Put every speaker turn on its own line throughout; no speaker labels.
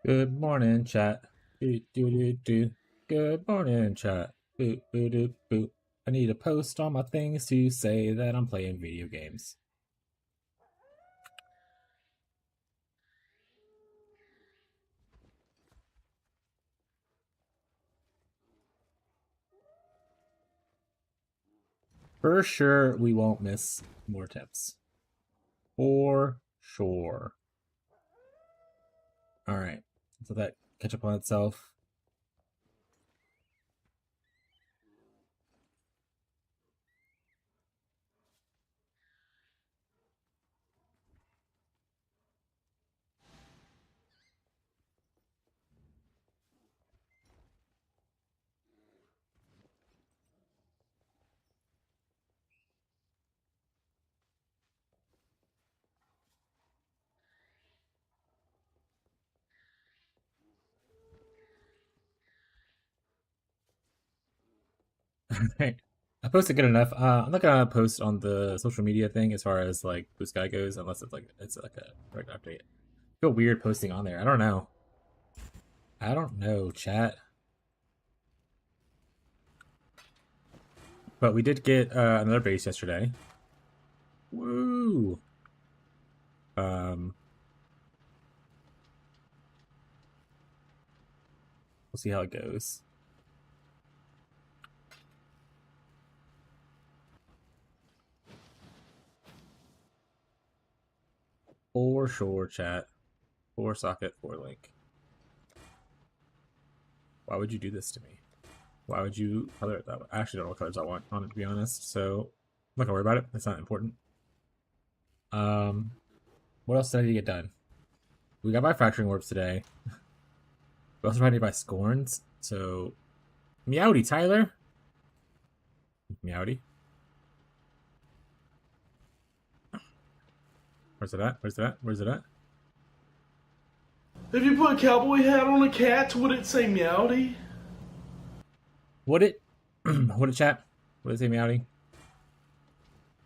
Good morning, chat. Do, do, do, do. Good morning, chat. Boo, boo, doo, boo. I need a post on my things to say that I'm playing video games. For sure, we won't miss more tips. For sure. All right. So that catch up on itself. Right. I posted good enough. I'm not gonna post on the social media thing as far as like Blue Sky goes, unless it's like a regular update. I feel weird posting on there. I don't know. I don't know, chat. But we did get another base yesterday. Woo! Um, we'll see how it goes. For sure, chat. For socket, for link. Why would you do this to me? Why would you color it that way? I actually don't know what colors I want on it, to be honest. So I'm not gonna worry about it. It's not important. Um, what else did I need to get done? We got my fracturing orbs today. We also tried to buy scorns. So, meowdy, Tyler. Meowdy. Where's it at? Where's it at? Where's it at?
If you put a cowboy hat on a cat, would it say meowdy?
Would it? Would it, chat? Would it say meowdy?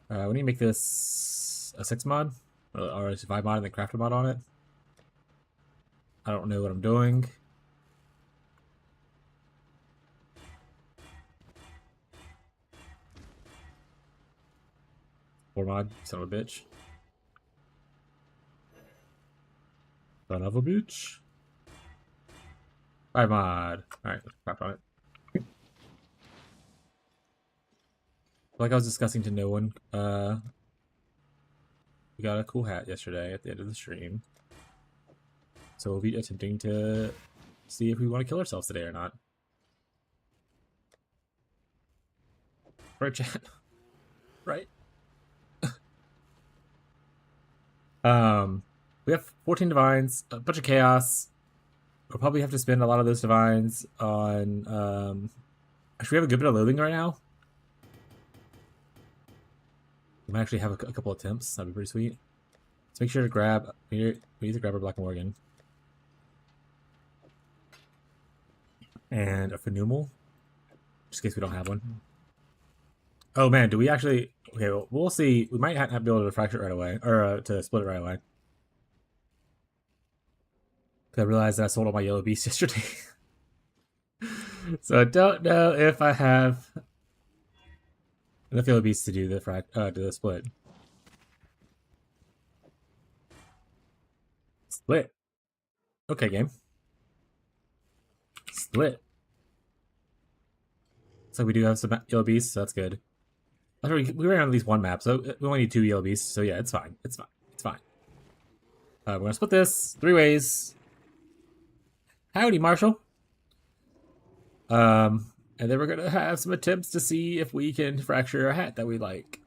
We need to make this a 6 mod or a 5 mod and then craft a mod on it. I don't know what I'm doing. Four mod, son of a bitch. Son of a bitch. 5 mod. Alright, let's craft on it. Like I was discussing to no one, we got a cool hat yesterday at the end of the stream. So we'll be attempting to see if we want to kill ourselves today or not. Right, chat? Right? We have 14 divines, a bunch of chaos. We'll probably have to spend a lot of those divines on, actually we have a good bit of loathing right now. We might actually have a couple attempts. That'd be pretty sweet. Let's make sure to grab, we need to grab our Black Morgan. And a Phenumal, just in case we don't have one. Oh man, do we actually? Okay, well, we'll see. We might not be able to fracture it right away, or to split it right away. Because I realized that I sold all my yellow beasts yesterday. So I don't know if I have enough yellow beasts to do the split. Split. Okay, game. Split. So we do have some yellow beasts, so that's good. We ran on at least one map, so we only need 2 yellow beasts. So yeah, it's fine. It's fine. It's fine. We're gonna split this 3 ways. Howdy, Marshall. And then we're gonna have some attempts to see if we can fracture a hat that we like.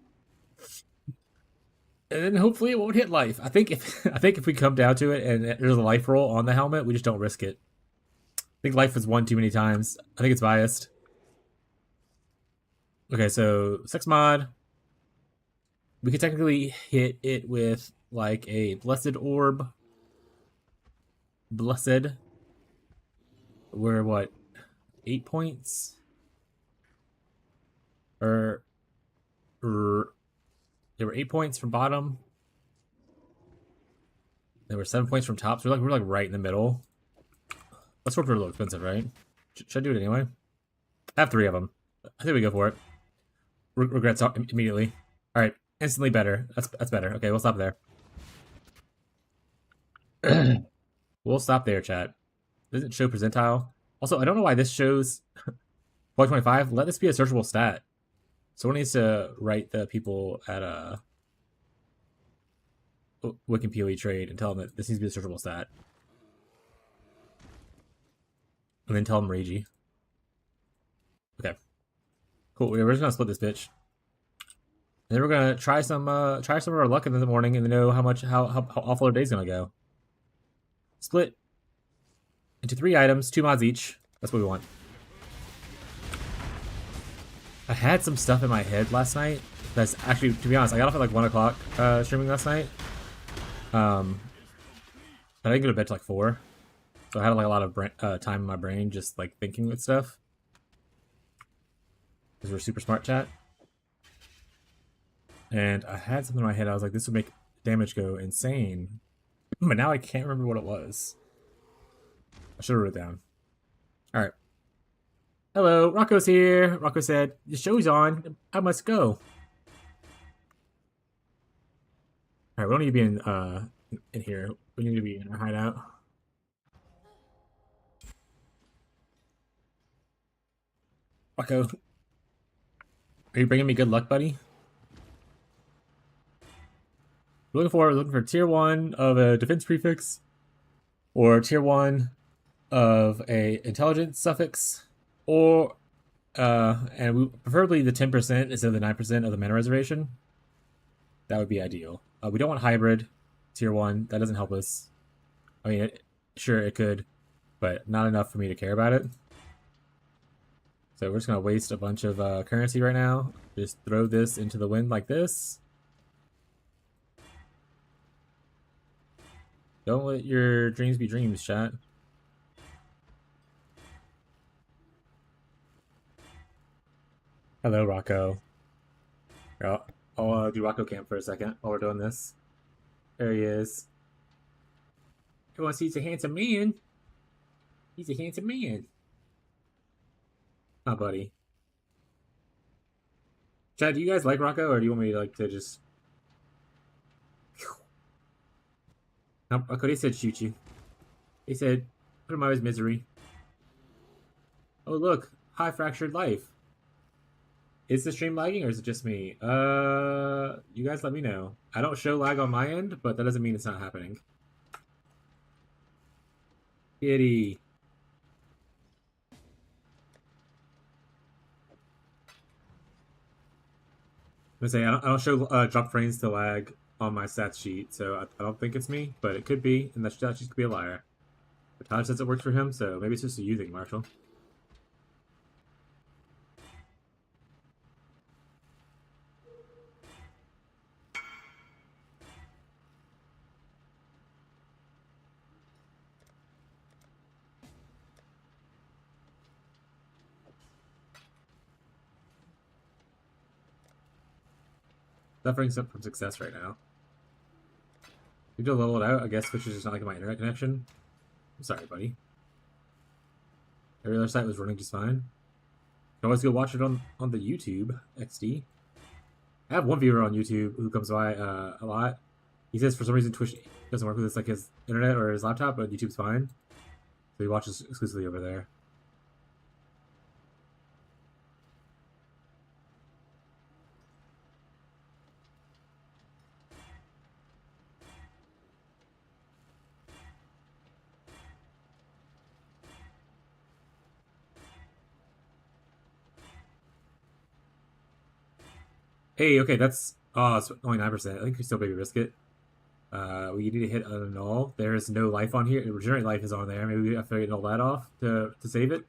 And then hopefully it won't hit life. I think if we come down to it and there's a life roll on the helmet, we just don't risk it. I think life was won too many times. I think it's biased. Okay, so 6 mod. We could technically hit it with like a blessed orb. Blessed. We're what? 8 points? Or there were 8 points from bottom. There were 7 points from top. So we're like right in the middle. Let's work for a little expensive, right? Should I do it anyway? I have 3 of them. I think we go for it. Regrets immediately. All right, instantly better. That's better. Okay, we'll stop there. We'll stop there, chat. Does it show percentile? Also, I don't know why this shows 125. Let this be a searchable stat. Someone needs to write the people at Wiki PoE trade and tell them that this needs to be a searchable stat. And then tell them Ragey. Okay. Cool. We're just gonna split this bitch. And then we're gonna try some of our luck in the morning and know how awful our day's gonna go. Split into 3 items, 2 mods each. That's what we want. I had some stuff in my head last night. That's actually, to be honest, I got off at like 1 o'clock streaming last night. But I didn't go to bed till like 4. So I had like a lot of time in my brain just like thinking with stuff. Because we're super smart, chat. And I had something in my head. I was like, this would make damage go insane. But now I can't remember what it was. I should have wrote it down. Alright. Hello, Rocco's here. Rocco said, the show's on. I must go. Alright, we don't need to be in here. We need to be in our hideout. Rocco. Are you bringing me good luck, buddy? We're looking for tier 1 of a defense prefix. Or tier 1 of a intelligence suffix. Or preferably the 10% instead of the 9% of the mana reservation. That would be ideal. We don't want hybrid tier 1. That doesn't help us. I mean, sure it could, but not enough for me to care about it. So we're just gonna waste a bunch of currency right now. Just throw this into the wind like this. Don't let your dreams be dreams, chat. Hello, Rocco. I'll do Rocco Camp for a second while we're doing this. There he is. Everyone sees a handsome man. He's a handsome man. Oh, buddy. Chad, do you guys like Rocco, or do you want me to just... No, Rocco, they said shoot you. They said put him out of his misery. Oh, look. High fractured life. Is the stream lagging, or is it just me? You guys let me know. I don't show lag on my end, but that doesn't mean it's not happening. Kitty. I'm gonna say I don't show drop frames to lag on my stats sheet, so I don't think it's me, but it could be, and that stat sheet could be a liar. But Tyler says it works for him, so maybe it's just a you thing, Marshall. Suffering from success right now. You to level it out, I guess, which is just not like my internet connection. I'm sorry, buddy. Every other site was running just fine. You can always go watch it on the YouTube XD. I have one viewer on YouTube who comes by a lot. He says for some reason Twitch doesn't work with his his internet or his laptop, but YouTube's fine. So he watches exclusively over there. Hey, okay, that's it's only 9%. I think we still maybe risk it. We need to hit a null. There's no life on here. Regenerate life is on there. Maybe we have to null that off to save it.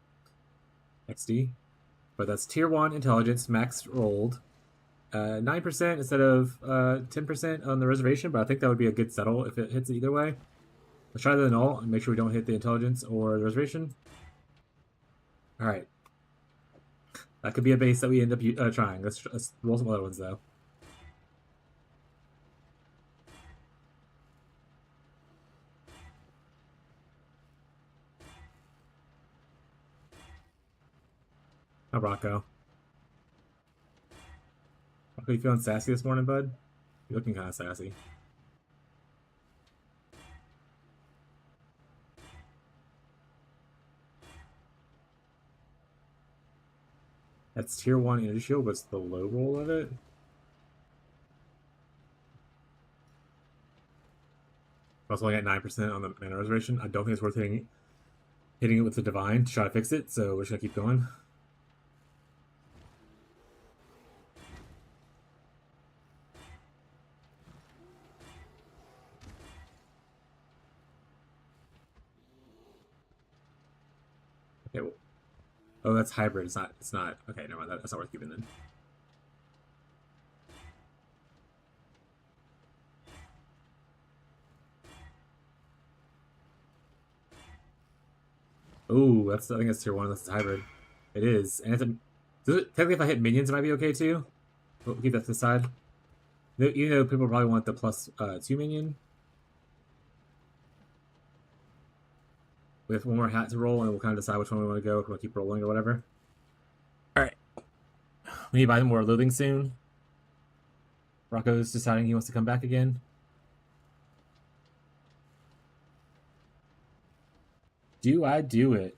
XD. But that's tier 1 intelligence, max rolled. 9% instead of 10% on the reservation, but I think that would be a good settle if it hits it either way. Let's try the null and make sure we don't hit the intelligence or the reservation. Alright. That could be a base that we end up trying. Let's roll some other ones, though. Hi, Rocco. Rocco, you feeling sassy this morning, bud? You're looking kind of sassy. That's tier 1 energy shield, but it's the low roll of it. I was only at 9% on the mana reservation. I don't think it's worth hitting it with the divine to try to fix it, so we're just gonna keep going. Okay, well, oh, that's hybrid. It's not. Okay, never mind. That's not worth keeping then. Oh, I think that's tier 1. That's hybrid. It is. And technically, if I hit minions, it might be okay too. We'll keep that to the side. Even though people probably want the plus 2 minion. We have one more hat to roll, and we'll kind of decide which one we want to go. If we want to keep rolling or whatever. Alright. We need to buy more loathing soon. Rocco's deciding he wants to come back again. Do I do it?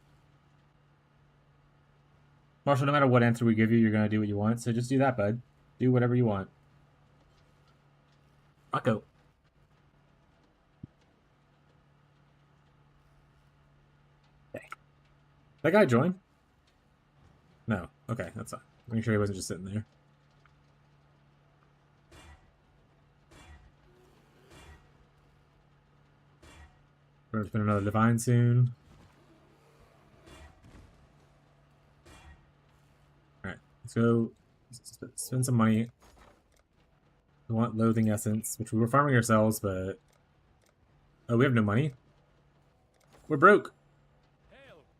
Marshall, no matter what answer we give you, you're going to do what you want. So just do that, bud. Do whatever you want. Rocco. Okay. That guy join? No. Okay, that's fine. Making sure he wasn't just sitting there. We're going to spin another divine soon. Alright, let's go spend some money. We want loathing essence, which we were farming ourselves, but... Oh, we have no money? We're broke!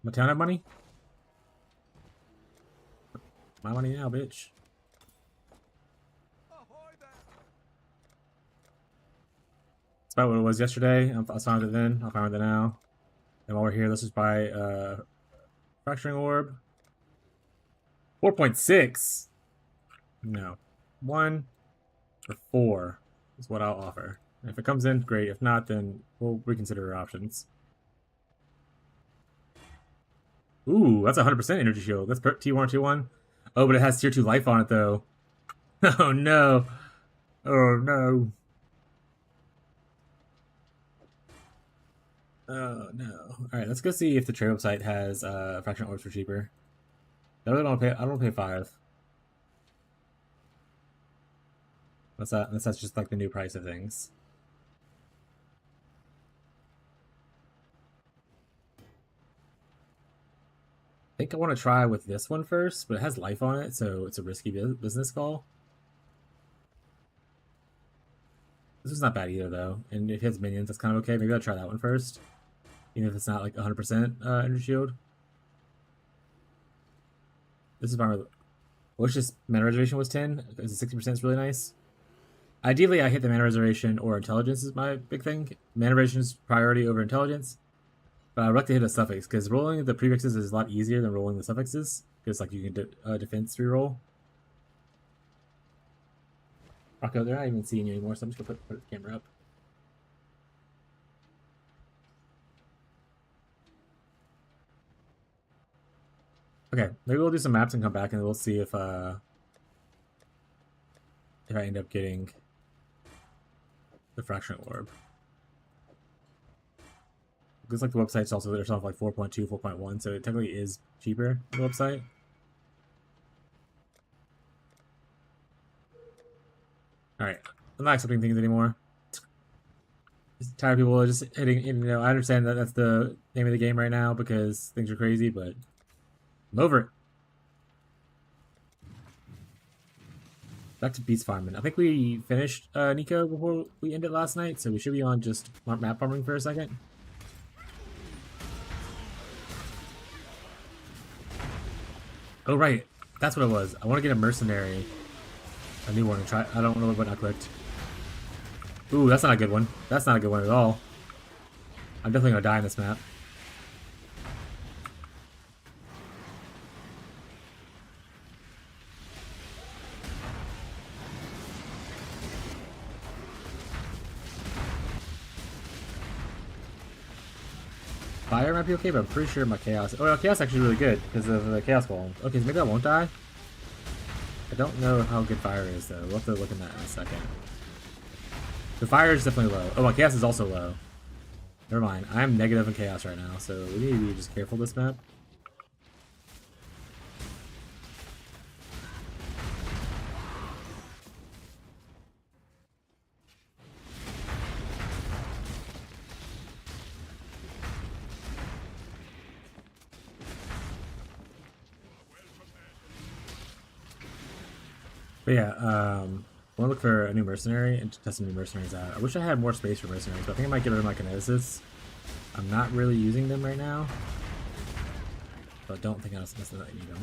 My town have money? My money now, bitch. It's about what it was yesterday. I found it then. I'll find it now. And while we're here, let's just buy fracturing orb. 4.6? No. 1 or 4 is what I'll offer. And if it comes in, great. If not, then we'll reconsider our options. Ooh, that's 100% energy shield. That's T1, T1. Oh, but it has tier 2 life on it, though. Oh, no. Oh, no. Oh, no. Alright, let's go see if the trade website has fractional orbs for cheaper. I really don't pay. I don't pay 5. That's just like the new price of things. I think I want to try with this one first, but it has life on it, so it's a risky business call. This is not bad either, though. And if it has minions, that's kind of okay. Maybe I'll try that one first. Even if it's not like 100% energy shield. This is my... Which just mana reservation was 10? Because 60% is really nice. Ideally, I hit the mana reservation or intelligence is my big thing. Mana reservation is priority over intelligence. But I'd like to hit a suffix, because rolling the prefixes is a lot easier than rolling the suffixes. Because like you can defense reroll. Rocco, they're not even seeing you anymore, so I'm just gonna put the camera up. Okay, maybe we'll do some maps and come back, and we'll see if I end up getting the fractional orb. Looks like the website's also there's something like 4.2, 4.1, so it technically is cheaper on the website. Alright, I'm not accepting things anymore. Just tired of people just hitting, you know, I understand that that's the name of the game right now because things are crazy, but I'm over it. Back to beast farming. I think we finished Nico before we ended last night, so we should be on just map farming for a second. Oh, right. That's what it was. I want to get a mercenary. A new one and try. I don't know what I clicked. Ooh, that's not a good one. That's not a good one at all. I'm definitely going to die in this map. Fire might be okay, but I'm pretty sure my Chaos... Oh, no, Chaos is actually really good because of the Chaos Golem. Okay, so maybe I won't die. I don't know how good Fire is, though. We'll have to look at that in a second. The Fire is definitely low. Oh, my Chaos is also low. Never mind. I am negative in Chaos right now, so we need to be just careful this map. But yeah, I want to look for a new mercenary and test some new mercenaries out. I wish I had more space for mercenaries, but I think I might get rid of my kineticists. I'm not really using them right now, but I don't think I necessarily need them.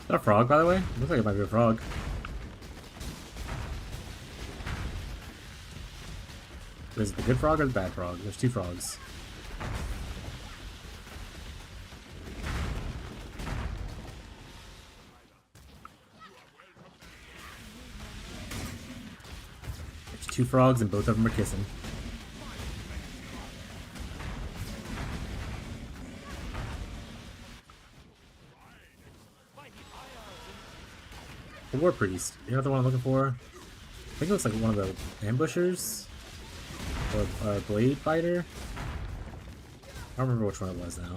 Is that a frog, by the way? It looks like it might be a frog. Is it the good frog or the bad frog? There's two frogs. There's two frogs and both of them are kissing. The War Priest. You know the one I'm looking for? I think it looks like one of the ambushers. Or blade fighter? I don't remember which one it was now.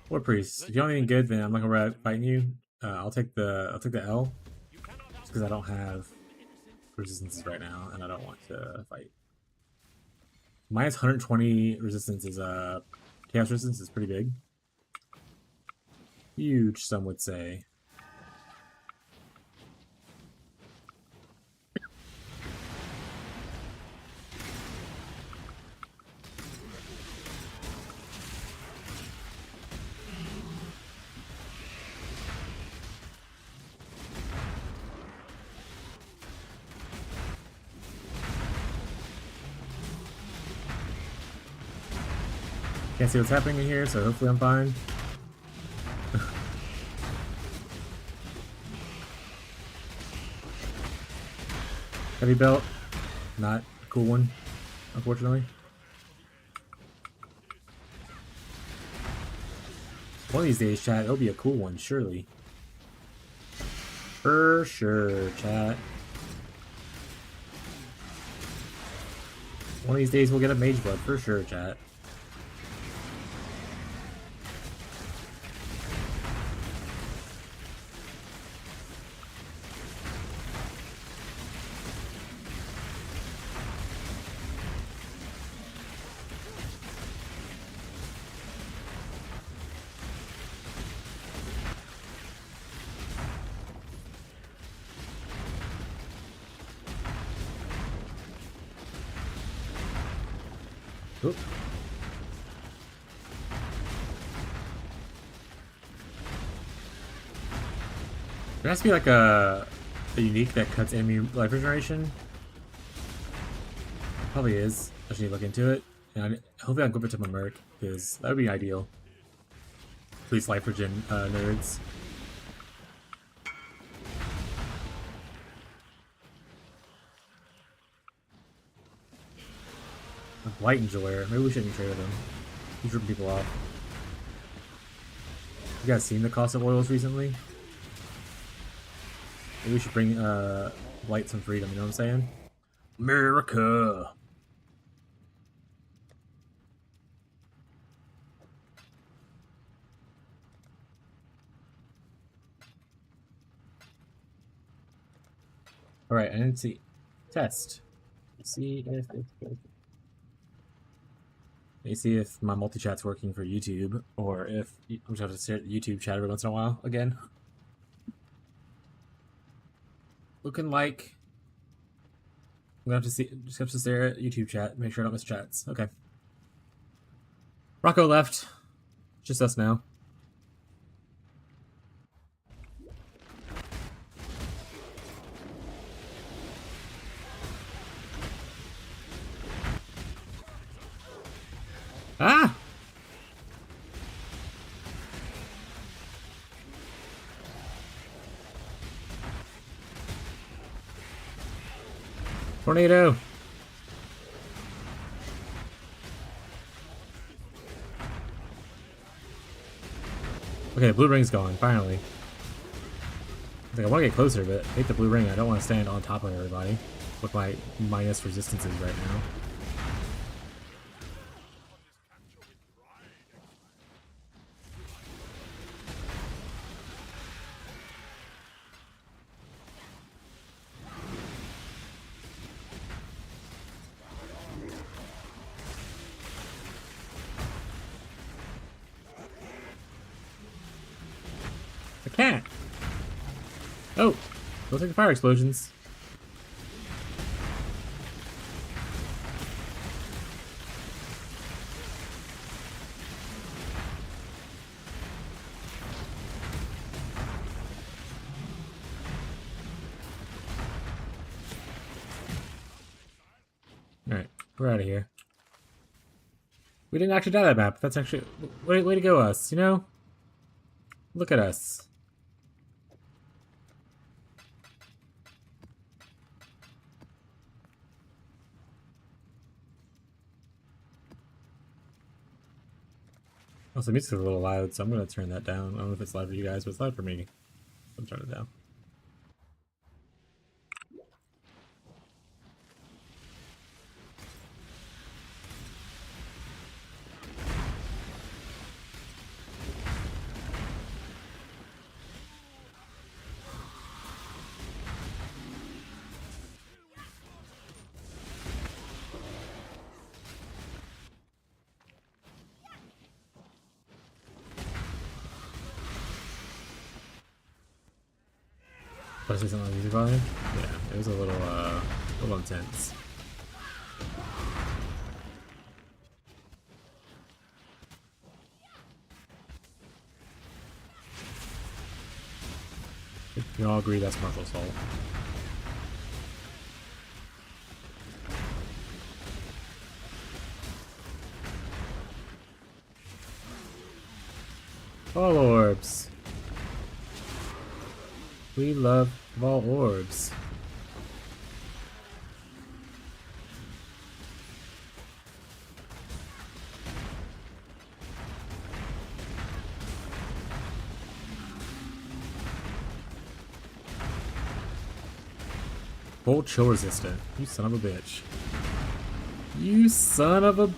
War Priest. If you don't have anything good, then I'm not gonna fighting you. I'll take the L, just because I don't have resistances right now, and I don't want to fight. Minus 120 resistance is chaos resistance is pretty big. Huge, some would say. Can't see what's happening in here, so hopefully I'm fine. Heavy belt, not a cool one, unfortunately. One of these days, chat, it'll be a cool one, surely. For sure, chat. One of these days we'll get a Mage Blood, for sure, chat. Oop. There has to be like a unique that cuts enemy life regeneration. Probably is. I should need to look into it. And hopefully I can go back to my Merc, because that would be ideal. Please life regen nerds. Light Enjoyer. Maybe we shouldn't trade with him. He's ripping people off. You guys seen the cost of oils recently? Maybe we should bring Light some freedom, you know what I'm saying? America! Alright, I didn't see. Test. See if it's good. Let me see if my multi-chat's working for YouTube, or if I'm just going to stare at the YouTube chat every once in a while again. Looking like I'm gonna have to see, just have to stare at YouTube chat, make sure I don't miss chats. Okay. Rocco left. Just us now. Ah! Tornado! Okay, the blue ring's going, finally. Like, I want to get closer, but I hate the blue ring. I don't want to stand on top of everybody with my minus resistances right now. I can't! Oh! Don't take the fire explosions. Alright, we're out of here. We didn't actually die that map. That's actually... Way to go, us, you know? Look at us. Also, the music's a little loud, so I'm going to turn that down. I don't know if it's loud for you guys, but it's loud for me. I'm turning it down. Did I say something on the music volume? Yeah, it was a little intense. We can all agree that's Marshall's fault. All orbs. We love all orbs. Bolt chill resistant. You son of a bitch. You son of a...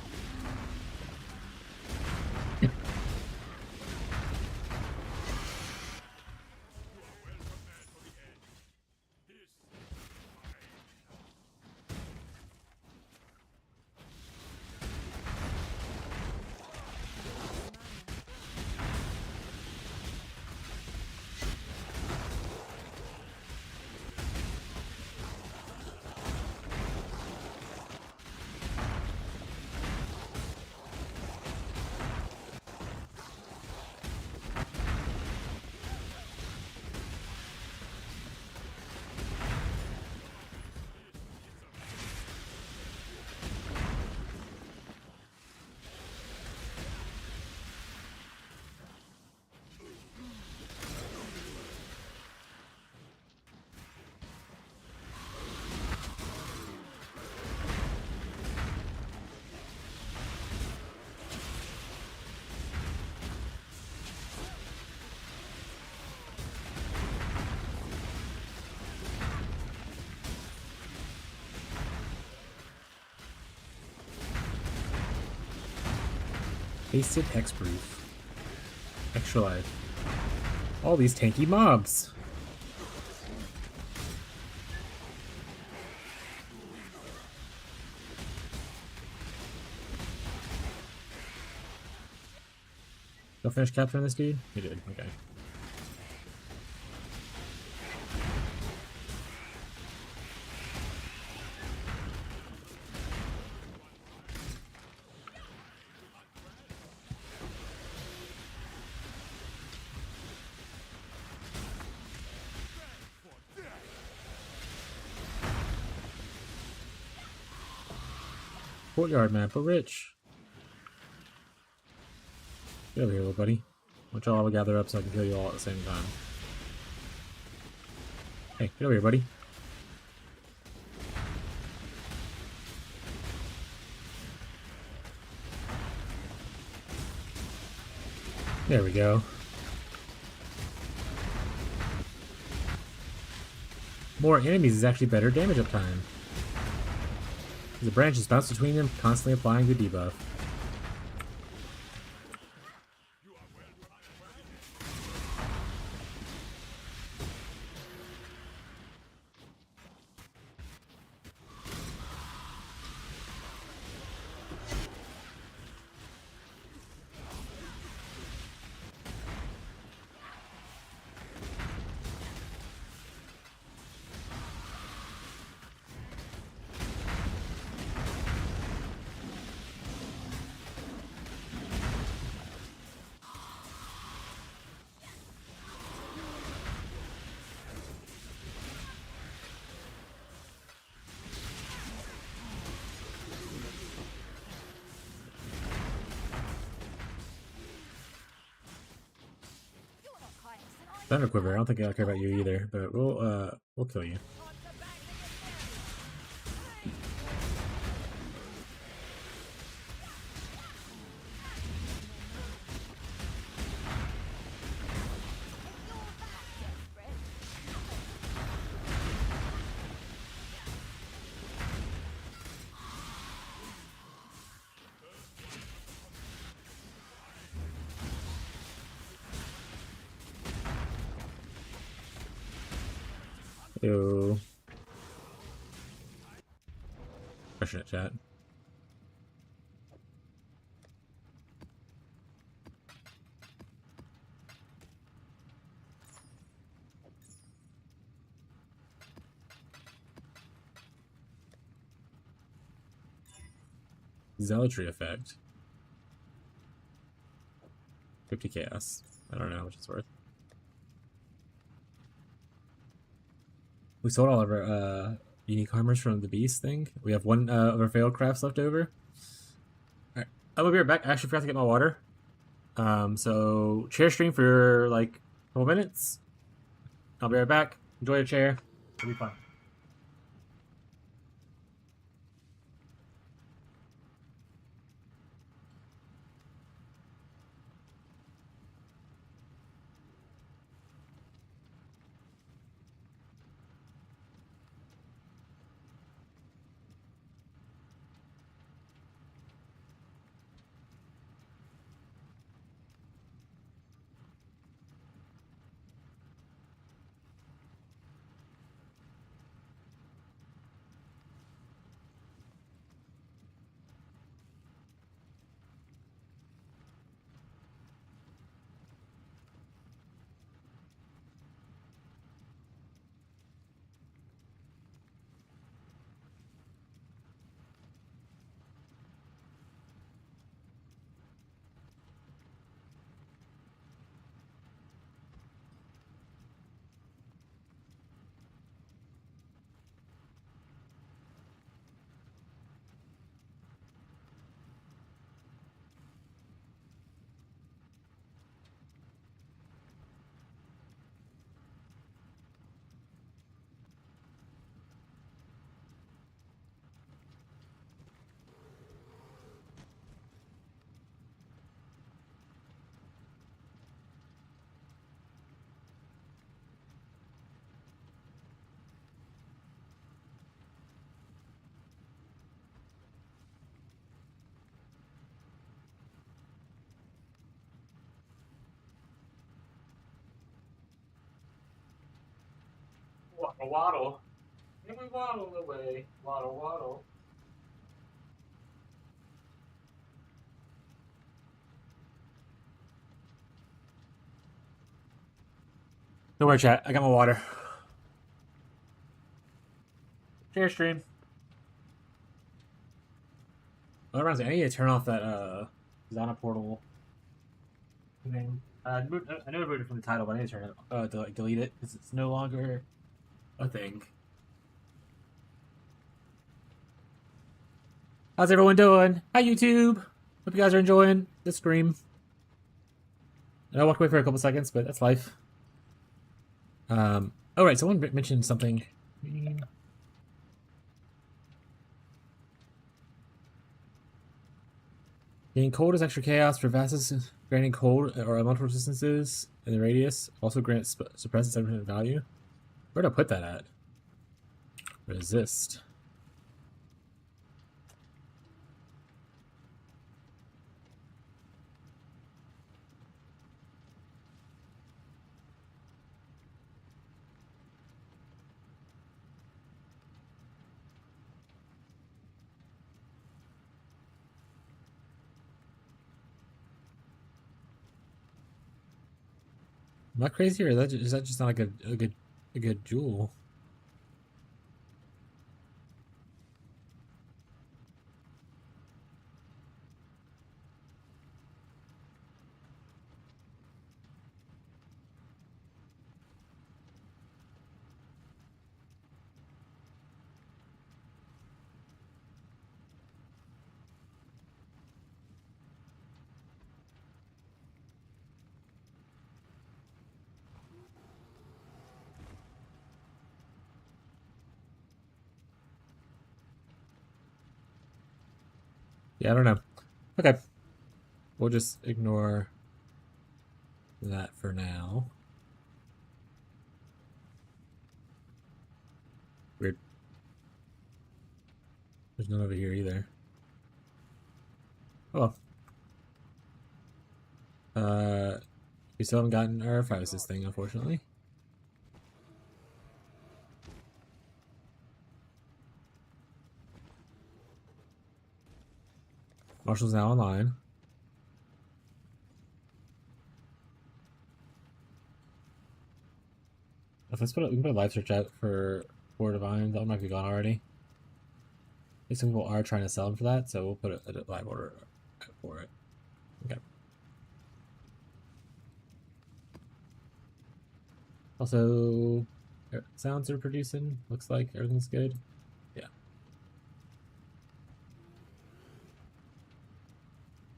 Hasted hexproof. Extra life. All these tanky mobs. Go finish capturing this dude? You did, okay. Courtyard map, but rich. Get over here, little buddy. I want y'all all to gather up so I can kill you all at the same time. Hey, get over here, buddy. There we go. More enemies is actually better damage uptime. The branches bounce between them, constantly applying the debuff. Thunder Quiver, I don't think I care about you either, but we'll kill you. Yo. Question it, chat. Zealotry effect. 50 chaos. I don't know how much it's worth. We sold all of our unique armors from the beast thing. We have one of our failed crafts left over. Alright, I will be right back. I actually forgot to get my water. So chair stream for like a couple minutes. I'll be right back. Enjoy your chair. It'll be fun. Waddle, waddle. Let me waddle away. Waddle, waddle. Don't worry, chat. I got my water. Share stream. Well, that reminds me, I need to turn off that Zana portal thing. I know I removed it from the title, but I need to turn it, delete it because it's no longer a thing. How's everyone doing? Hi YouTube. Hope you guys are enjoying the stream. And I walked away for a couple seconds, but that's life. Oh right, someone mentioned something. Getting cold is extra chaos for Vastus, granting cold or elemental resistances in the radius. Also grants suppresses 7% value. Where'd I put that at? Resist. Am I crazy, or is that just not a good jewel? Yeah, I don't know. Okay, we'll just ignore that for now. Weird. There's none over here either. Oh well. We still haven't gotten our Physis thing, unfortunately. Marshall's now online. If let's we can put a live search out for Divines. That might be gone already. I think some people are trying to sell them for that, so we'll put a live order out for it. Okay. Also, sounds are producing. Looks like everything's good. Yeah.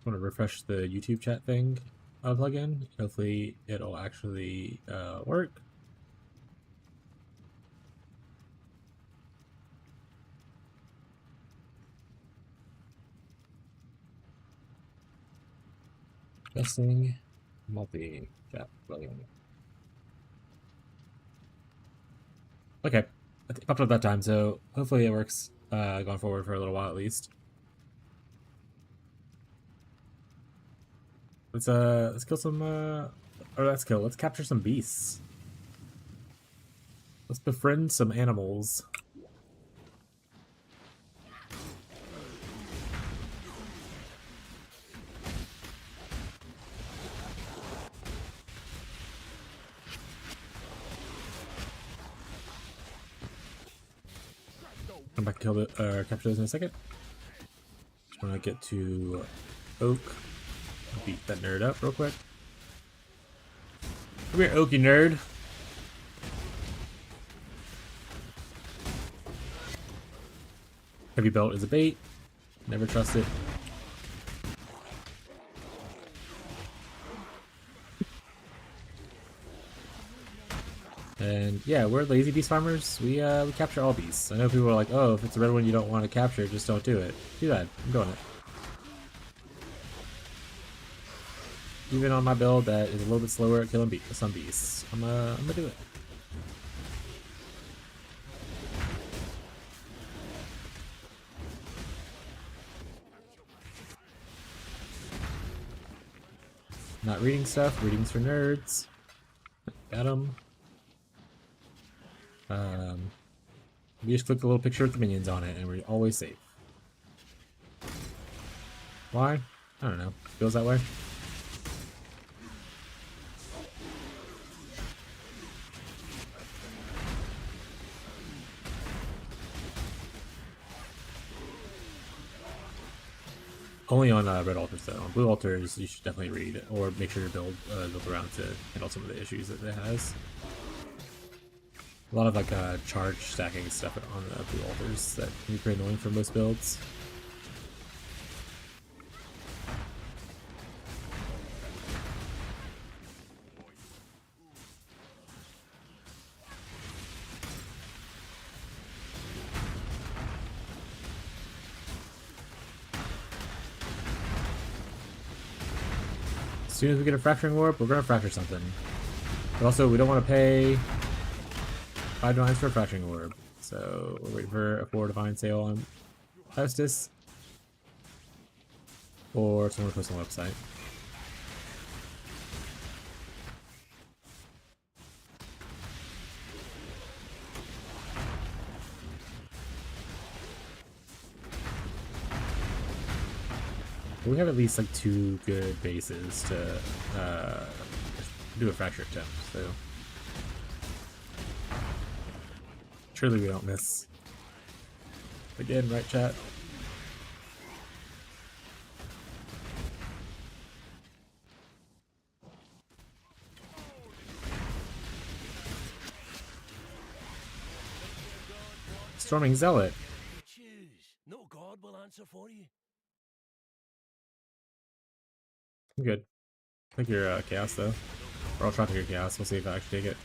I want to refresh the YouTube chat thing plugin. Hopefully, it'll actually work. Testing multi-chat plugin. Okay, it popped up that time, so hopefully it works going forward for a little while at least. Let's kill some let's capture some beasts. Let's befriend some animals. Come back and capture those in a second. Just want to get to Oak. Beat that nerd up real quick. Come here, Oaky nerd. Heavy belt is a bait. Never trust it. And yeah, we're lazy beast farmers. We capture all beasts. I know people are like, oh, if it's a red one you don't want to capture, just don't do it. Do that. I'm doing it. Even on my build that is a little bit slower at killing some beasts, I'm gonna do it. Not reading stuff. Reading's for nerds. Got him. We just click the little picture with the minions on it, and we're always safe. Why? I don't know. Feels that way. Only on red altars though. On blue altars, you should definitely read or make sure your build around to handle some of the issues that it has. A lot of like charge stacking stuff on the blue altars that can be pretty annoying for most builds. As soon as we get a fracturing warp, we're gonna fracture something. But also, we don't want to pay 5 divines for a fracturing orb. So we're waiting for a 4 divine sale on Hostess. Or someone to post on the website. We have at least like 2 good bases to do a fracture attempt, so surely we don't miss. Again, right, chat? Storming Zealot.
No god will answer for you.
I'm good. Take your Chaos, though. Or I'll try to take your Chaos. We'll see if I actually take it.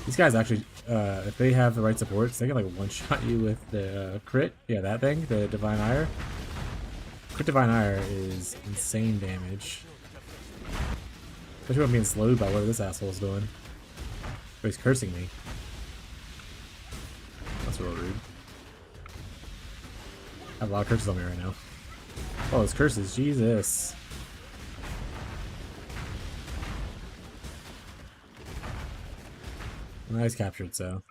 These guys actually, if they have the right supports, they can like one-shot you with the crit. Yeah, that thing, the Divine Ire. Crit Divine Ire is insane damage. Especially when I'm being slowed by what this asshole's doing. But he's cursing me. That's real rude. I have a lot of curses on me right now. Oh, those curses, Jesus. Nice captured, so.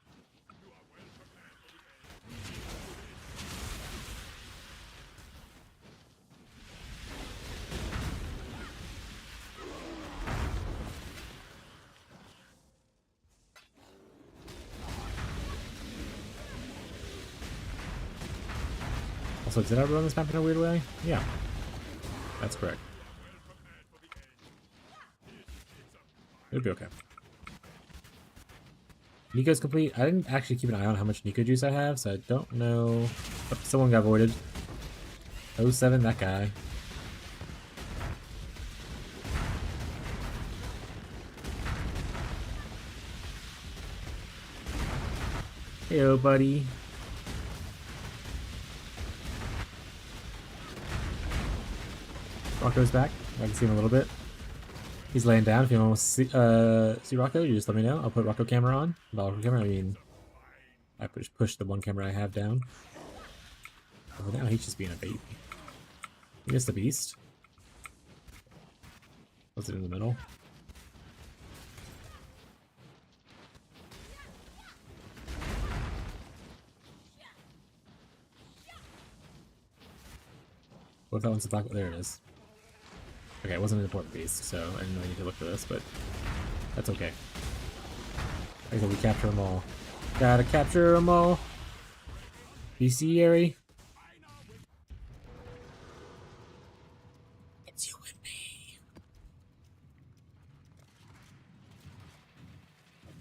Also, did I run this map in a weird way? Yeah. That's correct. It'll be okay. Nico's complete. I didn't actually keep an eye on how much Nico juice I have, so I don't know. Oh, someone got voided. 07, that guy. Heyo, buddy. Rocco's back. I can see him a little bit. He's laying down. If you want to see Rocco, you just let me know. I'll put Rocco camera on. By Rocco camera, I mean I push the one camera I have down. Oh, now he's just being a baby. He missed the beast. Was it in the middle? What if that one's the black? There it is. Okay, it wasn't an important beast, so I didn't really need to look for this, but that's okay. Like I said, we capture them all. Gotta capture them all. Bestiary. It's you and me.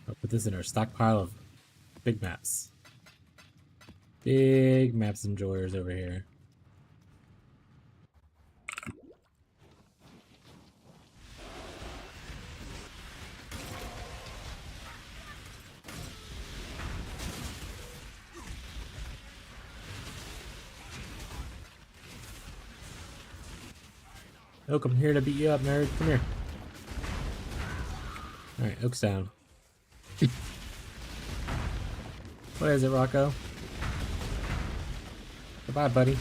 I'll put this in our stockpile of big maps. Big maps enjoyers over here. Oak, I'm here to beat you up, nerd. Come here. Alright, Oak's down. What is it, Rocco? Goodbye, buddy.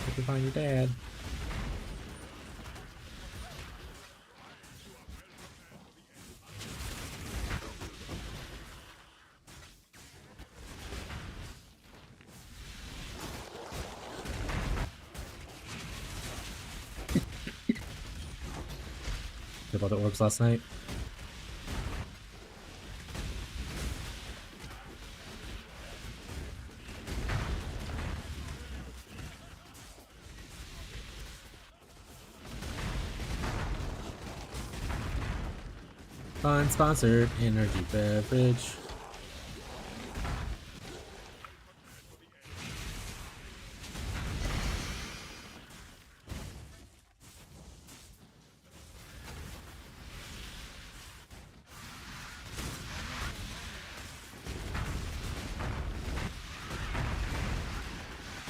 Hope you find your dad. About the orbs last night. Unsponsored energy beverage.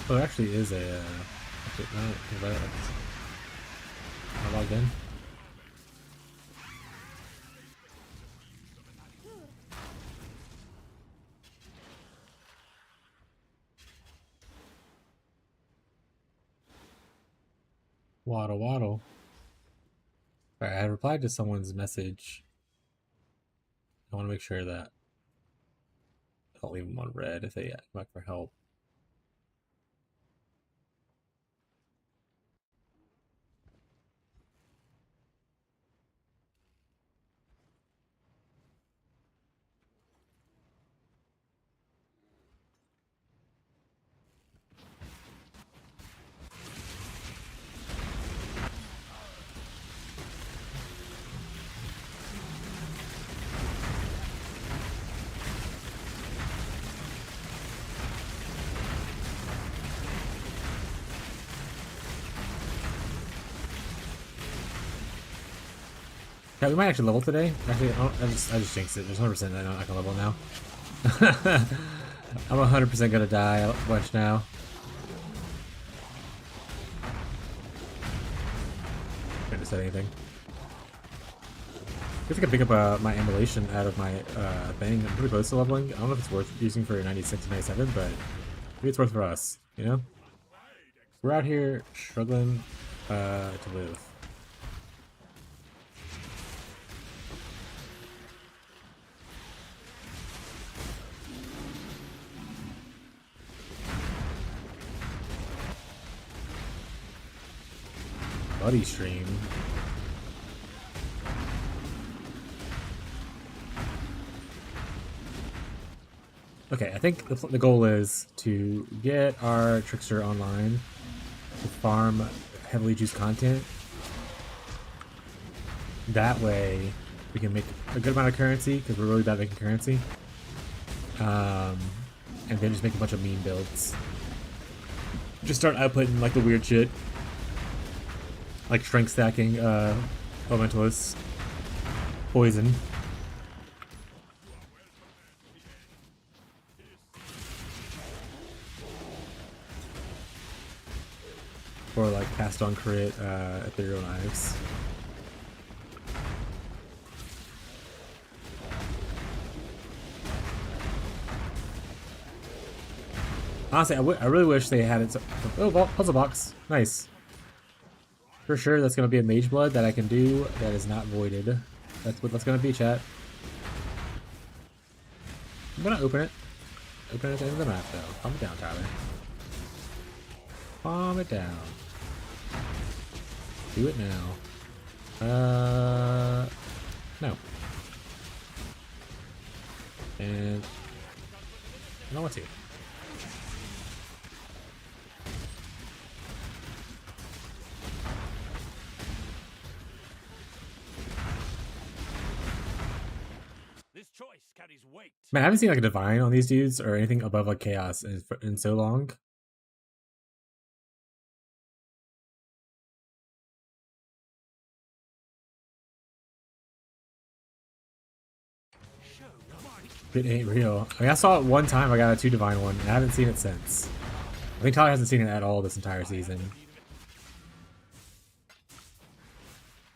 Oh, there actually is a. Actually, no, I logged in. Waddle waddle. Alright, I replied to someone's message. I want to make sure that I don't leave them on red if they come back for help. Yeah, we might actually level today. Actually, I just jinxed it. There's 100% that I can level now. I'm 100% gonna die a bunch now. Couldn't say anything. I guess I can pick up my emulation out of my thing. I'm pretty close to leveling. I don't know if it's worth using for 96 and 97, but maybe it's worth for us, you know? We're out here struggling to live. Buddy stream. Okay, I think the goal is to get our Trickster online, to farm heavily juiced content. That way, we can make a good amount of currency, because we're really bad at making currency. And then just make a bunch of meme builds. Just start outputting like the weird shit. Like strength stacking, elementalists, poison. Or like cast on crit, ethereal knives. Honestly, I really wish they had it. Oh, puzzle box. Nice. For sure, that's going to be a Mage Blood that I can do that is not voided. That's what that's going to be, chat. I'm going to open it. Open it at the end of the map, though. Calm it down, Tyler. Calm it down. Do it now. No. And I don't want to. Man, I haven't seen like a divine on these dudes or anything above like chaos in so long. It ain't real. I mean, I saw it one time. I got a 2 divine one, and I haven't seen it since. I think Tyler hasn't seen it at all this entire season.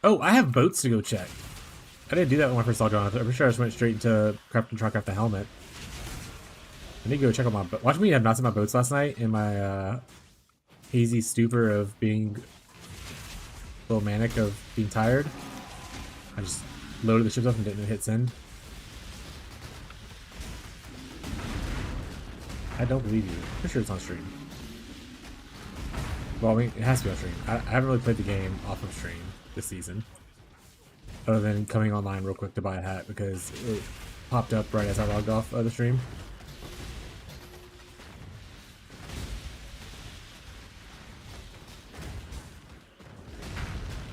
Oh, I have boats to go check. I didn't do that when I first logged on. I'm pretty sure I just went straight into craft and try craft the helmet. I need to go check out my boat. Watch me have not seen my boats last night in my hazy stupor of being a little manic of being tired. I just loaded the ships up and didn't hit send. I don't believe you. I'm pretty sure it's on stream. Well, I mean, it has to be on stream. I haven't really played the game off of stream this season. Other than coming online real quick to buy a hat because it popped up right as I logged off the stream.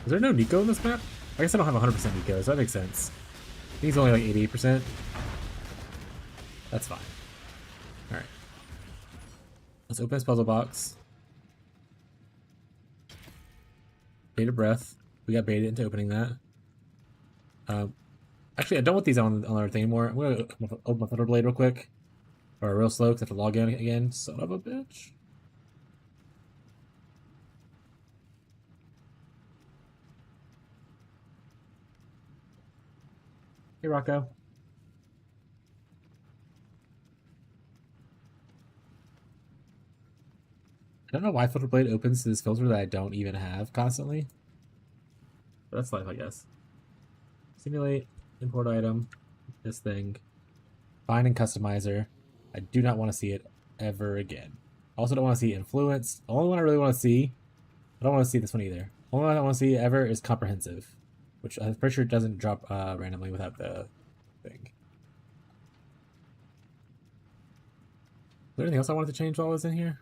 Is there no Nico in this map? I guess I don't have 100% Nico, so that makes sense. I think he's only like 88%. That's fine. Alright. Let's open this puzzle box. Bait of breath. We got baited into opening that. Actually, I don't want these on our thing anymore. I'm going to open my Thunder Blade real quick. Or real slow, because I have to log in again. Son of a bitch. Hey, Rocco. I don't know why Filter Blade opens this filter that I don't even have constantly. But that's life, I guess. Simulate, import item, this thing. Find and customizer. I do not want to see it ever again. Also don't want to see influence. The only one I really want to see, I don't want to see this one either. Only one I want to see ever is comprehensive, which I'm pretty sure doesn't drop randomly without the thing. Is there anything else I wanted to change while I was in here?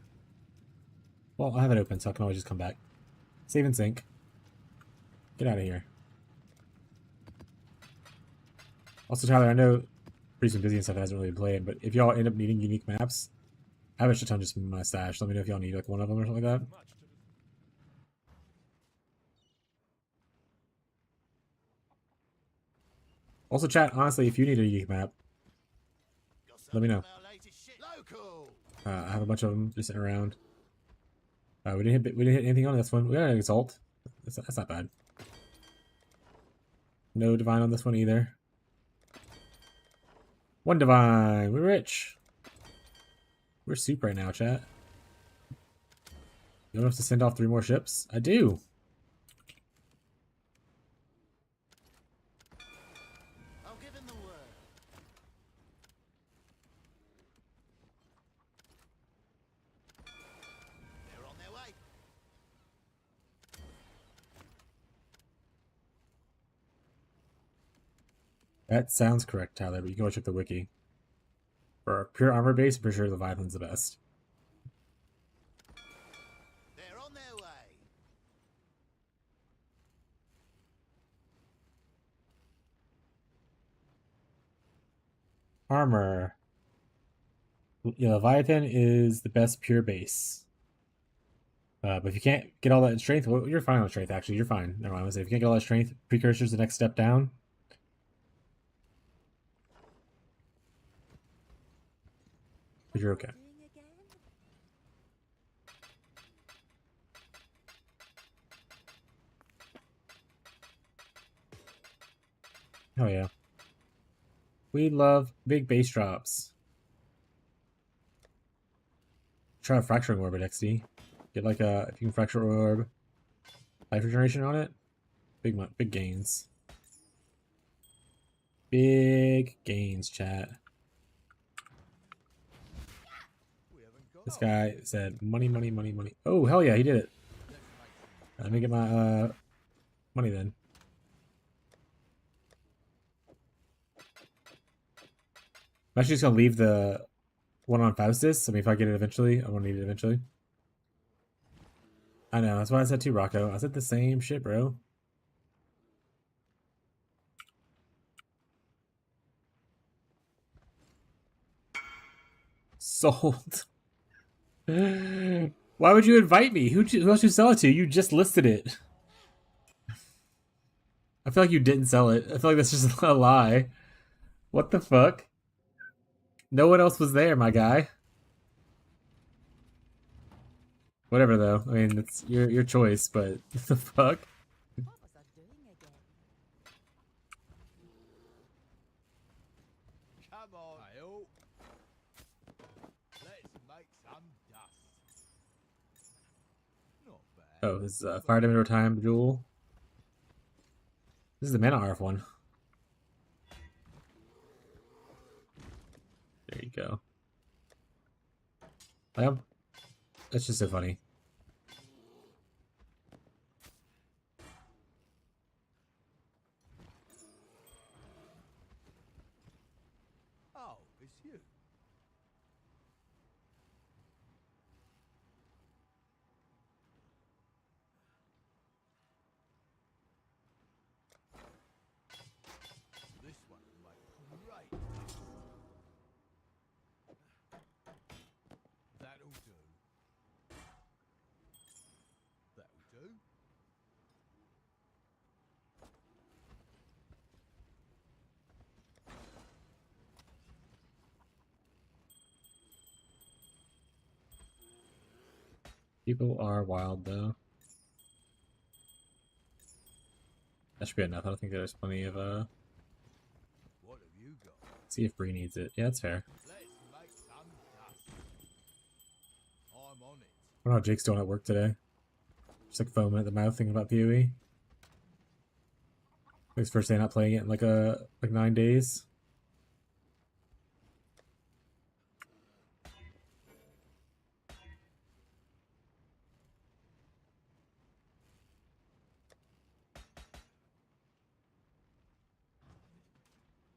Well, I have it open, so I can always just come back. Save and sync. Get out of here. Also, Tyler, I know Pretty busy and stuff hasn't really played, but if y'all end up needing unique maps, I have a shit ton just in my stash. Let me know if y'all need like one of them or something like that. Also, chat, honestly, if you need a unique map, let me know. I have a bunch of them just sitting around. We didn't hit anything on this one. We got an exalt. That's not bad. No divine on this one either. One divine. We're rich. We're soup right now, chat. You don't have to send off 3 more ships? I do.
I'll give him the word. They're on their way.
That sounds correct, Tyler, but you can go check the wiki. For a pure armor base, I'm pretty sure Leviathan's the best.
They're on their way.
Armor. Yeah, Leviathan is the best pure base. But if you can't get all that in strength, well, you're fine on strength, actually. You're fine. Never mind. I was if you can't get all that strength, Precursor's the next step down. But you're okay. Oh yeah. We love big base drops. Try a fracturing orb at XD. Get like a if you can fracture orb, life regeneration on it. Big gains. Big gains, chat. This guy said money, money, money, money. Oh hell yeah, he did it. Let me get my money then. I'm actually just gonna leave the one on Faustus. I mean, if I get it eventually, I'm gonna need it eventually. I know, that's what I said too, Rocco. I said the same shit, bro. Sold. Why would you invite me? Who else you sell it to? You just listed it. I feel like you didn't sell it. I feel like that's just a lie. What the fuck? No one else was there, my guy. Whatever though. I mean, it's your choice, but the fuck?
What was I doing again?
Come on. Hail. Let's make some dust. Not bad.
Oh, this is Fire Dimension Time Jewel. This is the Mana Arf one. There you go. That's just so funny.
Oh, it's you. This one will make great dust. That'll do. That'll do.
People are wild though. That should be enough. I don't think there's plenty of See if Bree needs it. Yeah, that's fair.
Let's make some dust. I'm on it.
I don't know how Jake's doing at work today. Just like foaming at the mouth thinking about PoE. His first day not playing it in like 9 days.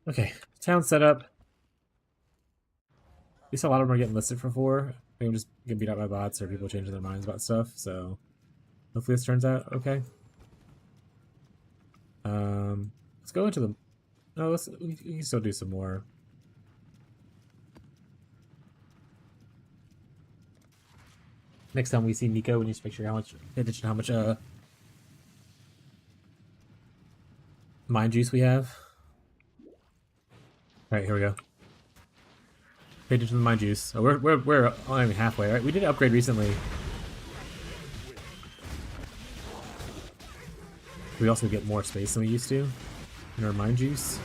Okay, town setup. At least a lot of them are getting listed for 4. I think I'm just getting beat out by bots or people changing their minds about stuff, so hopefully this turns out okay. Let's go into the... No, we can still do some more. Next time we see Nico, we need to make sure pay attention to how much mind juice we have. Alright, here we go. Pay attention to the mind juice. Oh, we're not even halfway, right? We did an upgrade recently. We also get more space than we used to in our mind juice.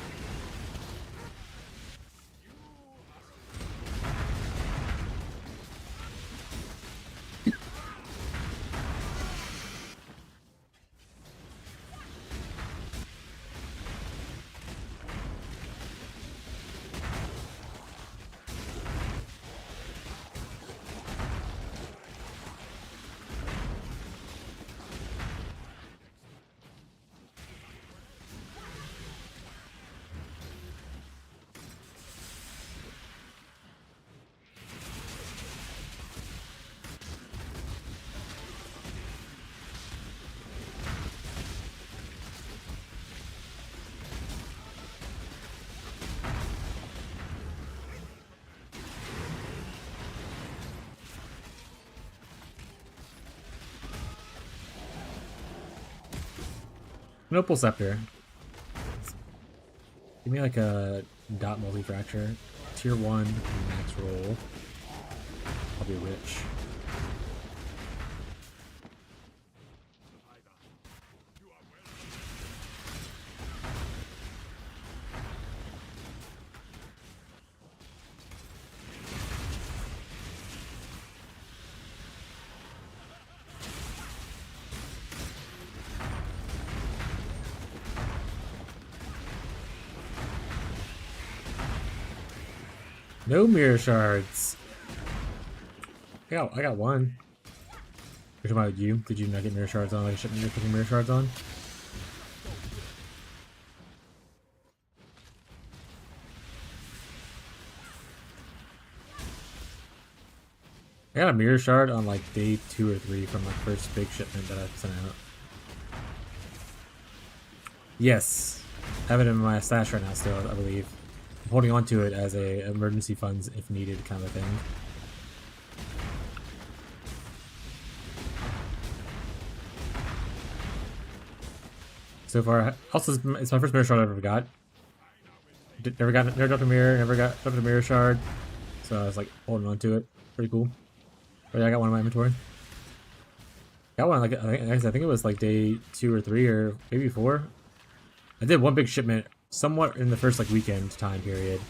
Nopal Scepter. Give me like a dot multi-fracture. Tier 1 max roll. I'll be rich. No mirror shards. I got one. You're talking about you? Did you not get mirror shards on? Like, shouldn't you put mirror shards on? I got a mirror shard on like day 2 or 3 from my first big shipment that I sent out. Yes. I have it in my stash right now still, I believe. I'm holding on to it as a emergency funds if needed kind of thing. So far, also it's my first mirror shard I ever got. Never dropped a mirror, never dropped a mirror shard. So I was like holding on to it. Pretty cool. But yeah, I got one in my inventory. Got one like I think it was like day 2 or 3 or maybe 4. I did one big shipment somewhat in the first like weekend time period,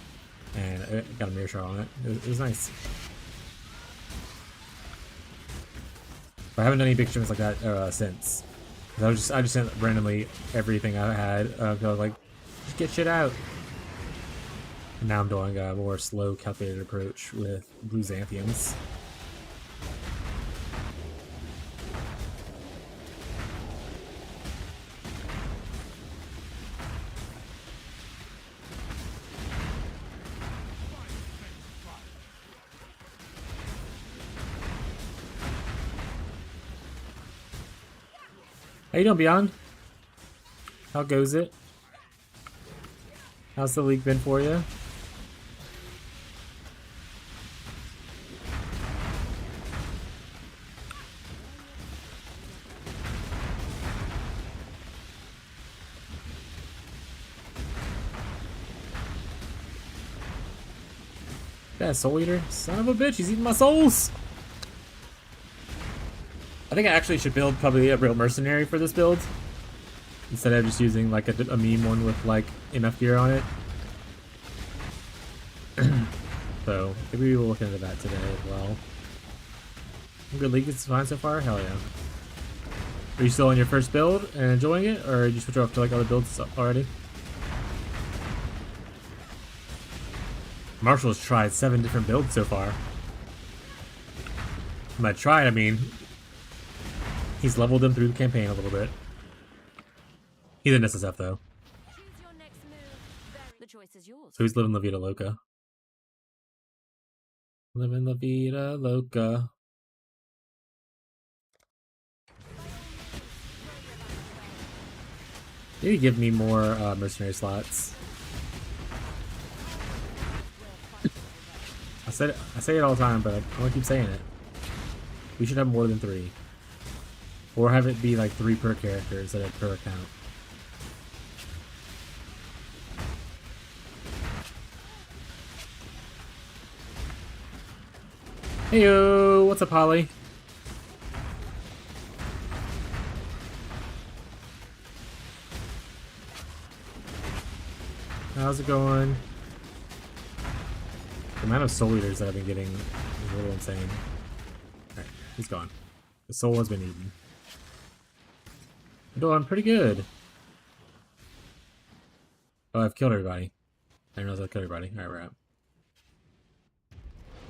and I got a mirror shard on it. It was nice. But I haven't done any big shipments like that since. I just sent randomly everything I had. I was like, just get shit out. And now I'm doing a more slow, calculated approach with blue Xanthians. How you doing, Beyond? How goes it? How's the league been for you? That Soul Eater? Son of a bitch, he's eating my souls! I think I actually should build probably a real mercenary for this build instead of just using like a meme one with like MF gear on it. So maybe we will look into that today as well. Good league is fine so far? Hell yeah. Are you still on your first build and enjoying it, or did you switch off to like other builds already? Marshall's tried 7 different builds so far. By tried, I mean he's leveled them through the campaign a little bit. He's an SSF though.
Choose your next move. The choice is yours.
So he's living La Vida Loca. Living La Vida Loca. Maybe give me more mercenary slots. I say it all the time, but I want to keep saying it. We should have more than 3. Or have it be like 3 per character instead of per account. Heyo, what's up, Holly? How's it going? The amount of soul eaters that I've been getting is a little insane. Alright, he's gone. The soul has been eaten. I'm doing pretty good. Oh, I've killed everybody. I didn't realize I killed everybody. Alright, we're out.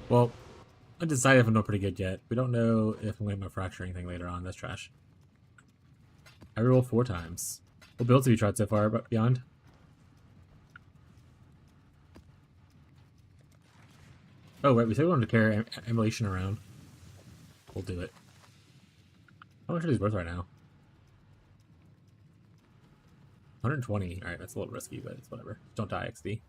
Well, I decided if I'm doing pretty good yet. We don't know if I'm going to get my fracturing thing later on. That's trash. I rolled 4 times. What builds have you tried so far, Beyond? Oh, wait, we said we wanted to carry emulation around. We'll do it. How much are these worth right now? 120. Alright, that's a little risky, but it's whatever. Don't die, XD.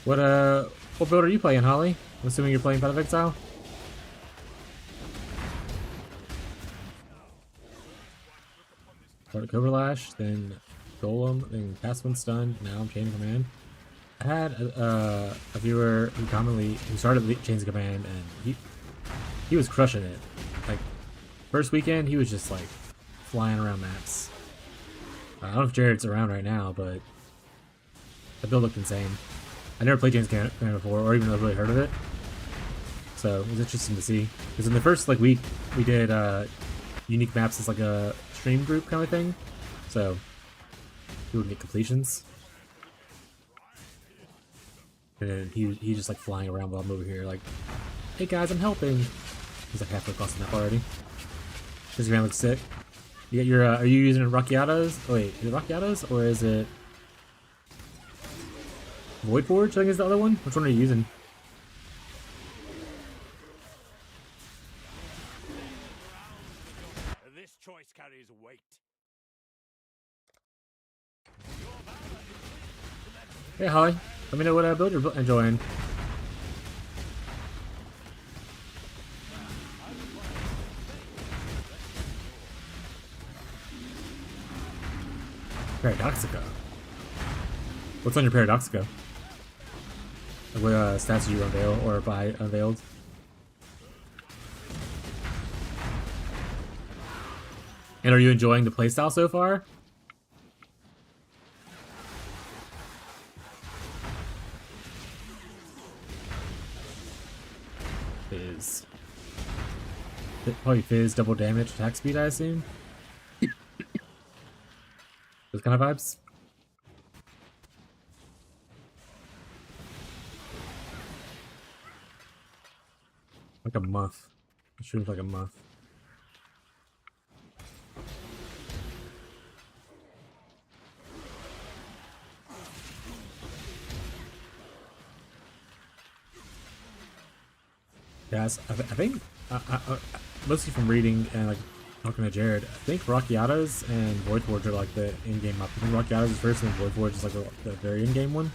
What build are you playing, Holly? I'm assuming you're playing Path of Exile? Start Coverlash, then Golem, then Pass When Stunned, now I'm Chain of Command. I had a viewer who started Chains of Command, and he was crushing it. Like, first weekend, he was just like flying around maps. I don't know if Jared's around right now, but the build looked insane. I never played Chains of Command before, or even really heard of it. So it was interesting to see. Because in the first like week, we did unique maps as like a stream group kind of thing. So we would get completions. And then he just like flying around while I'm over here like, hey guys, I'm helping. He's like halfway across the map already. This man looks sick. You got your are you using Rockiatos? Oh wait, is it Rockiatos or is it Void Forge? I think is the other one. Which one are you using?
This choice carries weight.
Hey Holly, let me know what build you're enjoying. Paradoxica. What's on your Paradoxica? What stats do you unveil or buy unveiled? And are you enjoying the playstyle so far? Fizz. Probably Fizz, double damage, attack speed, I assume? Those kind of vibes? Like a month. It seems like a month. Yes, I think mostly from reading and like talking to Jared, I think Rockiatos and Void Forge are like the in-game map. I think Rockiatos is first and Void Forge is like the very in-game one.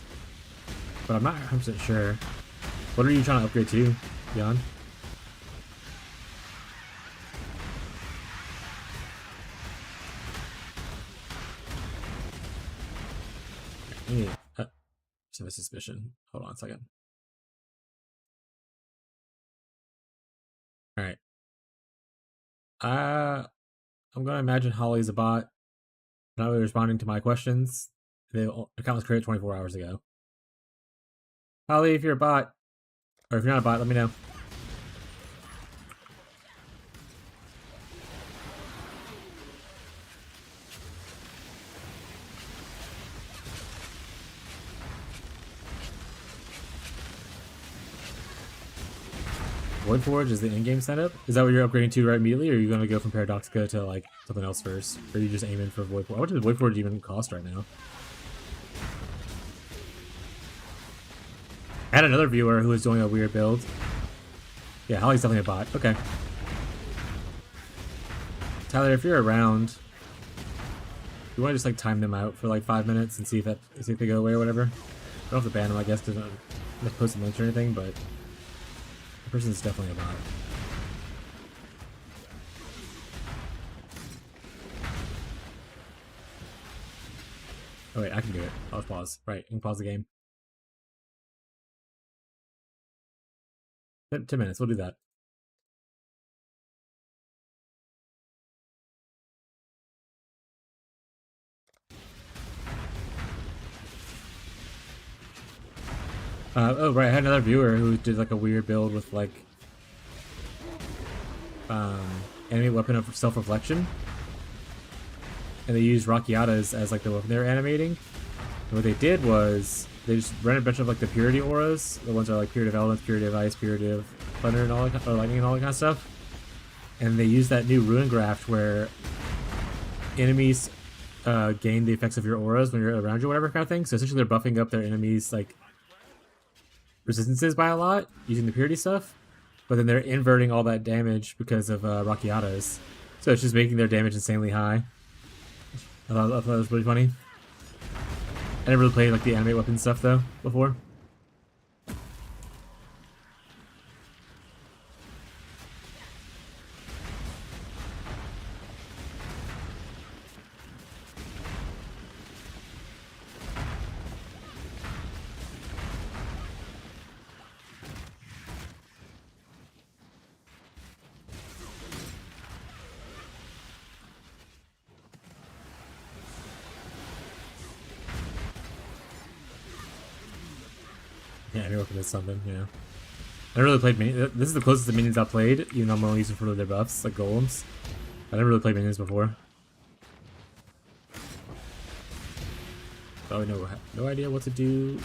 But I'm not 100% sure. What are you trying to upgrade to, Beyond? Just have a suspicion. Hold on a second. I'm gonna imagine Holly's a bot, not really responding to my questions. The account was created 24 hours ago. Holly, if you're a bot, or if you're not a bot, let me know. Void Forge is the in-game setup? Is that what you're upgrading to right immediately, or are you going to go from Paradoxica to like something else first? Or are you just aiming for Void Forge? What does Void Forge even cost right now? I had another viewer who was doing a weird build. Yeah, Holly's definitely a bot. Okay. Tyler, if you're around, you want to just like time them out for like 5 minutes and see if they go away or whatever. I don't have to ban them, I guess, because I'm not posting links or anything, but the person's definitely a bot. Oh wait, I can do it. I'll just pause. Right, you can pause the game. 10 minutes, we'll do that. Oh right, I had another viewer who did like a weird build with like enemy weapon of self-reflection, and they used Rakiatas as like the weapon they were animating. And what they did was they just ran a bunch of like the purity auras, the ones that are like purity of elements, purity of ice, purity of thunder, and all that, or lightning, and all that kind of stuff. And they used that new ruin graft where enemies gain the effects of your auras when you're around you, whatever kind of thing. So essentially, they're buffing up their enemies like resistances by a lot using the purity stuff, but then they're inverting all that damage because of Rakiatas. So it's just making their damage insanely high. I thought that was really funny. I never really played like the animate weapon stuff though before. Yeah, you're looking at something, yeah. I never really played minions. This is the closest to minions I've played, even though I'm only using for their buffs, like golems. I never really played minions before. Oh, no idea what to do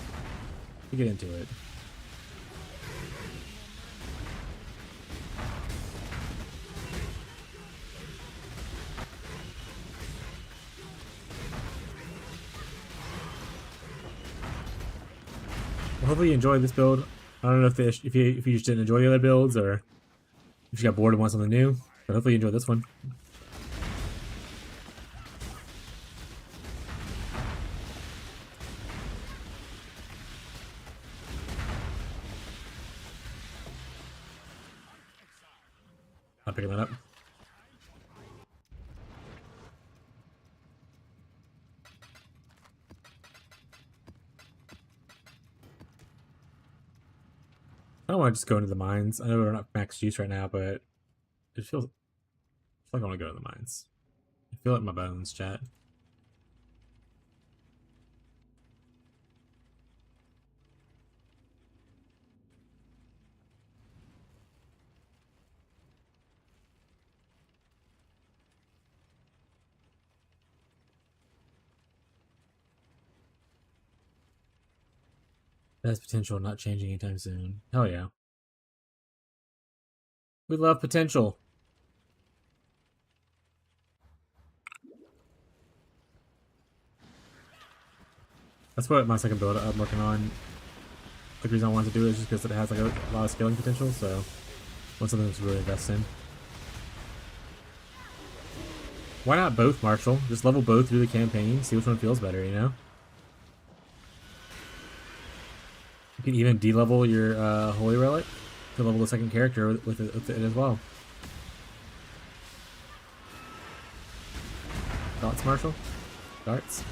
to get into it. Well, hopefully you enjoyed this build. I don't know if you just didn't enjoy the other builds, or if you got bored and want something new, but hopefully you enjoyed this one. I'm picking that up. I don't want to just go into the mines. I know we're not max juice right now, but it feels like I want to go to the mines. I feel like my bones, chat. That's potential not changing anytime soon. Hell yeah. We love potential. That's what my second build I'm working on. The reason I wanted to do it is just because it has like a lot of scaling potential, so I want something to really invest in. Why not both, Marshall? Just level both through the campaign, see which one feels better, you know? You can even de-level your Holy Relic to level the second character with it as well. Thoughts, Marshall? Thoughts?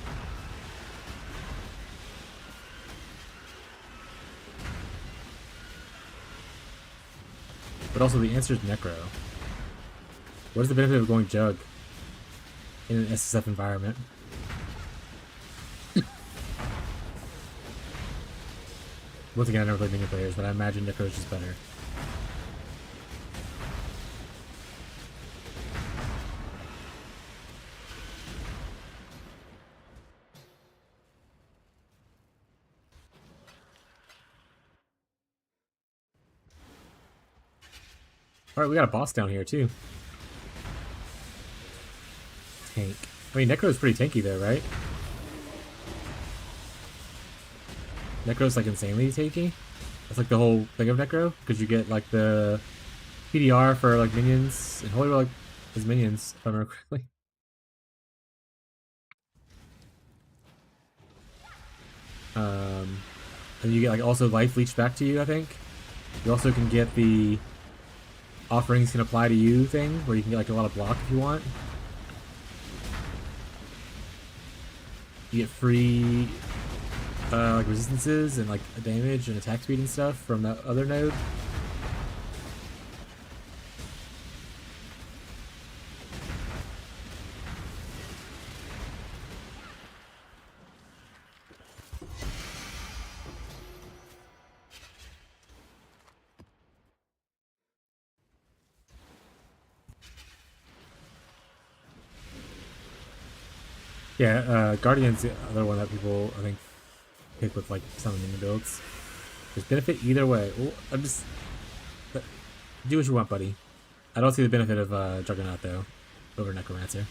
But also the answer is Necro. What is the benefit of going Jug in an SSF environment? Once again, I never played minion players, but I imagine Necro's just better. Alright, we got a boss down here, too. Tank. I mean, Necro's pretty tanky, though, right? Necro's, like, insanely tanky. That's, like, the whole thing of Necro. Because you get, like, the PDR for, like, minions. And Holy Relic is minions, if I remember correctly. And you get, like, also life leached back to you, I think. You also can get the offerings can apply to you thing, where you can get like a lot of block if you want. You get free like resistances and like damage and attack speed and stuff from that other node. Yeah, Guardian's the other one that people, I think, pick with, like, some of the mini builds. There's benefit either way. Well, I'm just... do what you want, buddy. I don't see the benefit of Juggernaut, though, over Necromancer.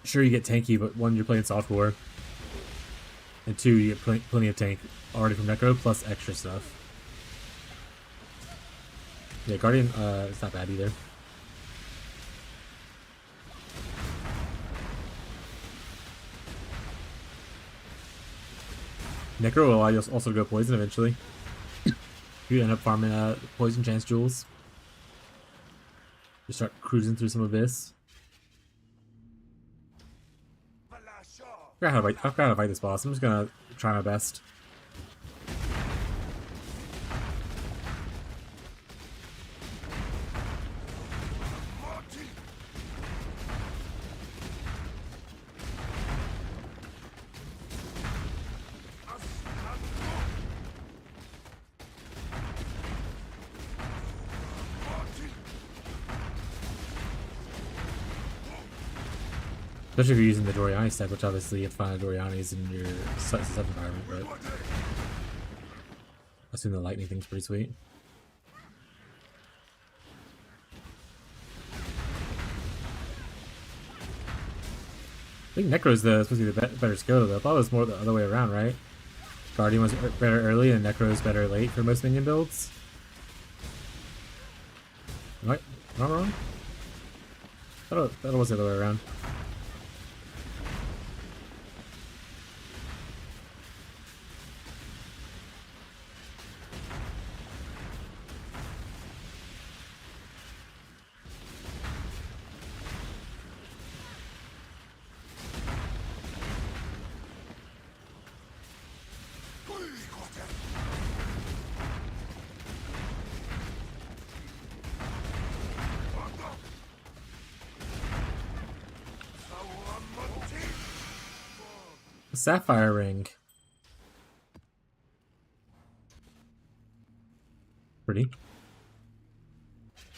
Sure, you get tanky, but one, you're playing soft war. And two, you get plenty of tank already from Necro, plus extra stuff. Yeah, Guardian, it's not bad either. Necro will allow you also to go poison eventually. You end up farming poison chance jewels. You start cruising through some Abyss. I forgot how to fight this boss. I'm just gonna try my best. Especially if you're using the Doriani stack, which obviously you have to find Doriani's in your set environment, but I assume the lightning thing's pretty sweet. I think Necro's supposed to be the better skill, though. I thought it was more the other way around, right? Guardian was better early and Necro's better late for most minion builds. What? Am I wrong? I thought it was the other way around. Sapphire ring. Pretty.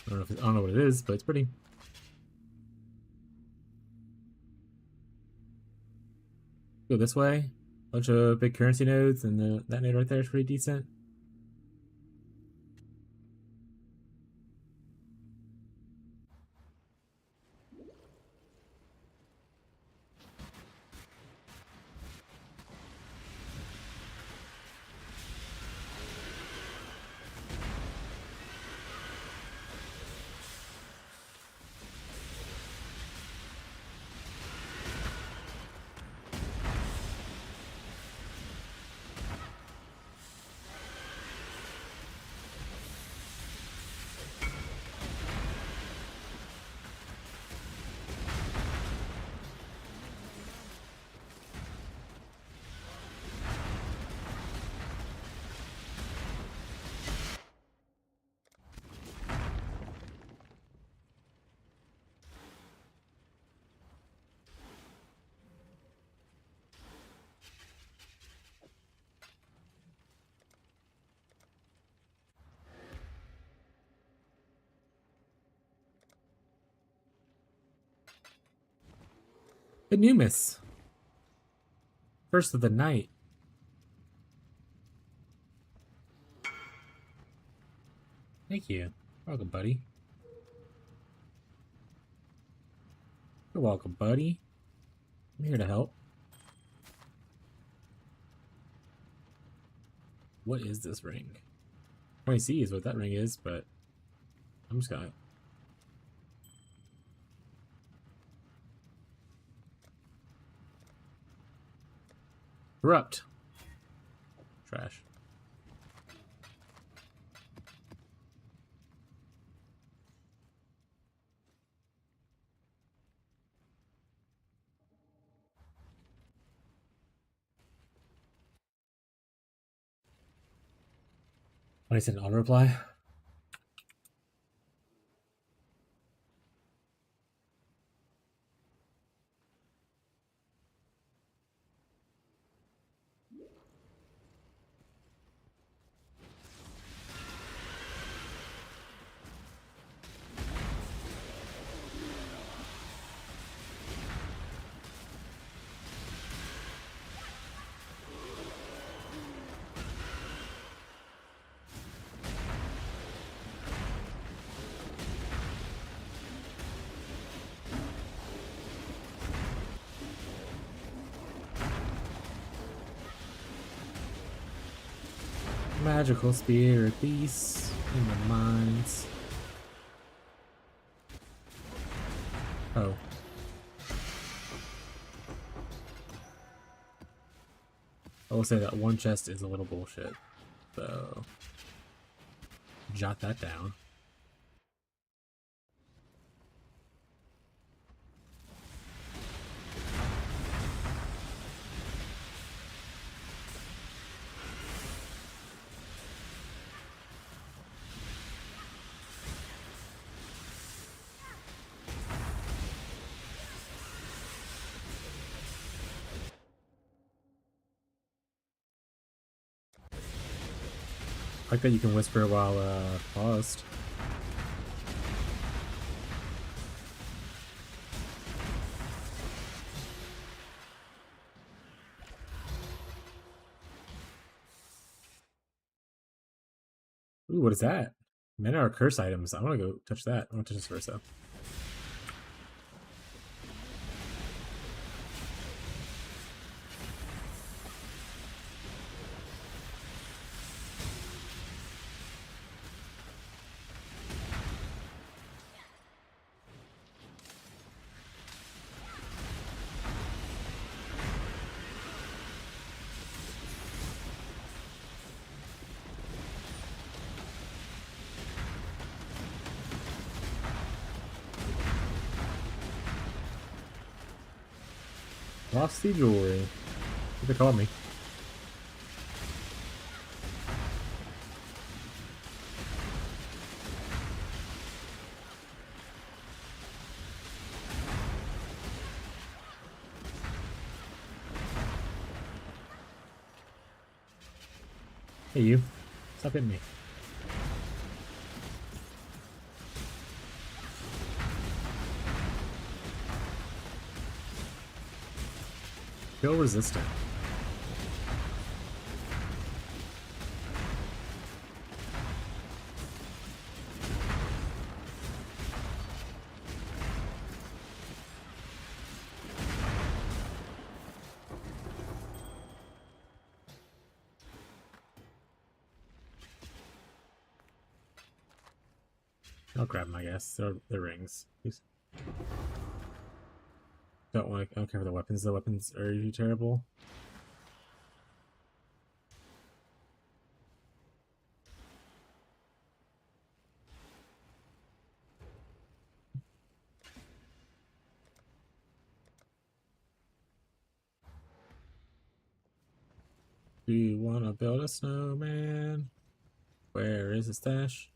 I don't know what it is, but it's pretty. Go this way. Bunch of big currency nodes, and that node right there is pretty decent. The Numis. First of the night. Thank you. Welcome, buddy. You're welcome, buddy. I'm here to help. What is this ring? 20C is what that ring is, but I'm just gonna... Corrupt. Trash. When I sent an auto reply. Magical spirit beasts in the mines. Oh. I will say that one chest is a little bullshit. So jot that down. I like that you can whisper while paused. Ooh, what is that? Men are curse items. I want to go touch that. I want to touch this first though. Lost the jewelry. What they call me? Hey you. Stop hitting me. Feel resistant. I'll grab them, I guess. They're rings. Please. I don't care for the weapons. The weapons are usually terrible. Do you want to build a snowman? Where is the stash?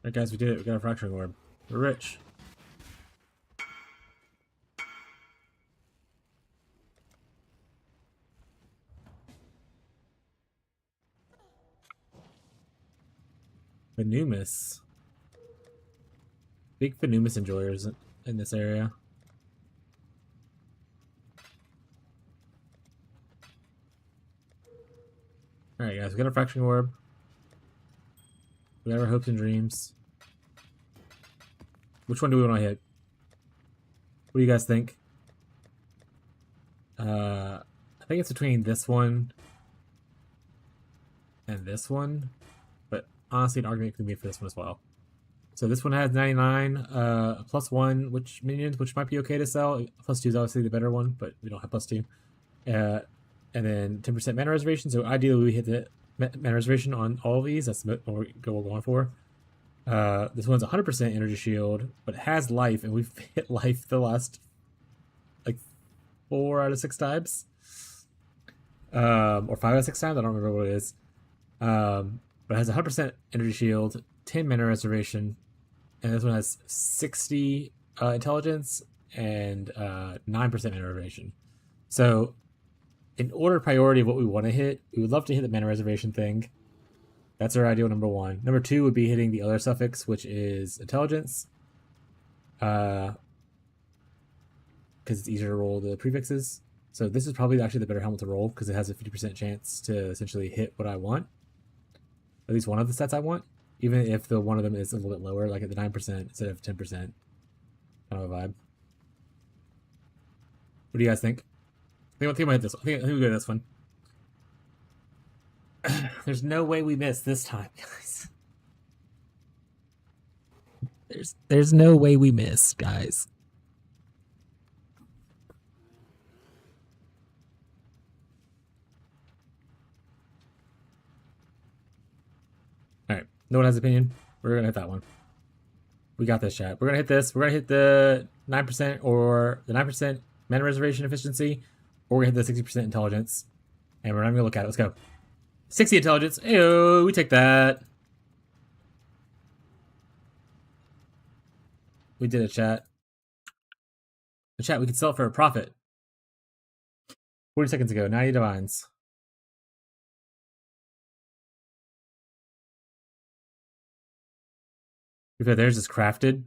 Alright guys, we did it. We got a fracturing orb. We're rich. Venumus. Big Venumus enjoyers in this area. Alright, guys, we got a fracturing orb. We got our hopes and dreams. Which one do we want to hit? What do you guys think? I think it's between this one and this one, but honestly, an argument could be for this one as well. So this one has 99, +1, which minions, which might be okay to sell. +2 is obviously the better one, but we don't have +2. And then 10% mana reservation. So ideally, we hit the mana reservation on all of these. That's what we're going for. This one's 100% energy shield, but it has life, and we've hit life the last like 4 out of 6 times, or 5 out of 6 times. I don't remember what it is. But it has 100% energy shield, 10 mana reservation, and this one has 60 intelligence and 9% mana reservation. So, in order of priority of what we want to hit, we would love to hit the mana reservation thing. That's our ideal number 1. Number 2 would be hitting the other suffix, which is intelligence. Because it's easier to roll the prefixes. So this is probably actually the better helmet to roll because it has a 50% chance to essentially hit what I want. At least one of the stats I want. Even if the one of them is a little bit lower, like at the 9% instead of 10%. Kind of a vibe. What do you guys think? I think I might hit this one. I think we go to this one. There's no way we miss this time, guys. There's no way we miss, guys. Alright. No one has an opinion. We're gonna hit that one. We got this, chat. We're gonna hit this. We're gonna hit the 9% or the 9% mana reservation efficiency, or we're gonna hit the 60% intelligence. And we're not gonna look at it. Let's go. 60 intelligence. Ayo, we take that. We did it, chat. The chat, we could sell it for a profit. 40 seconds ago, 90 divines. Because theirs is crafted,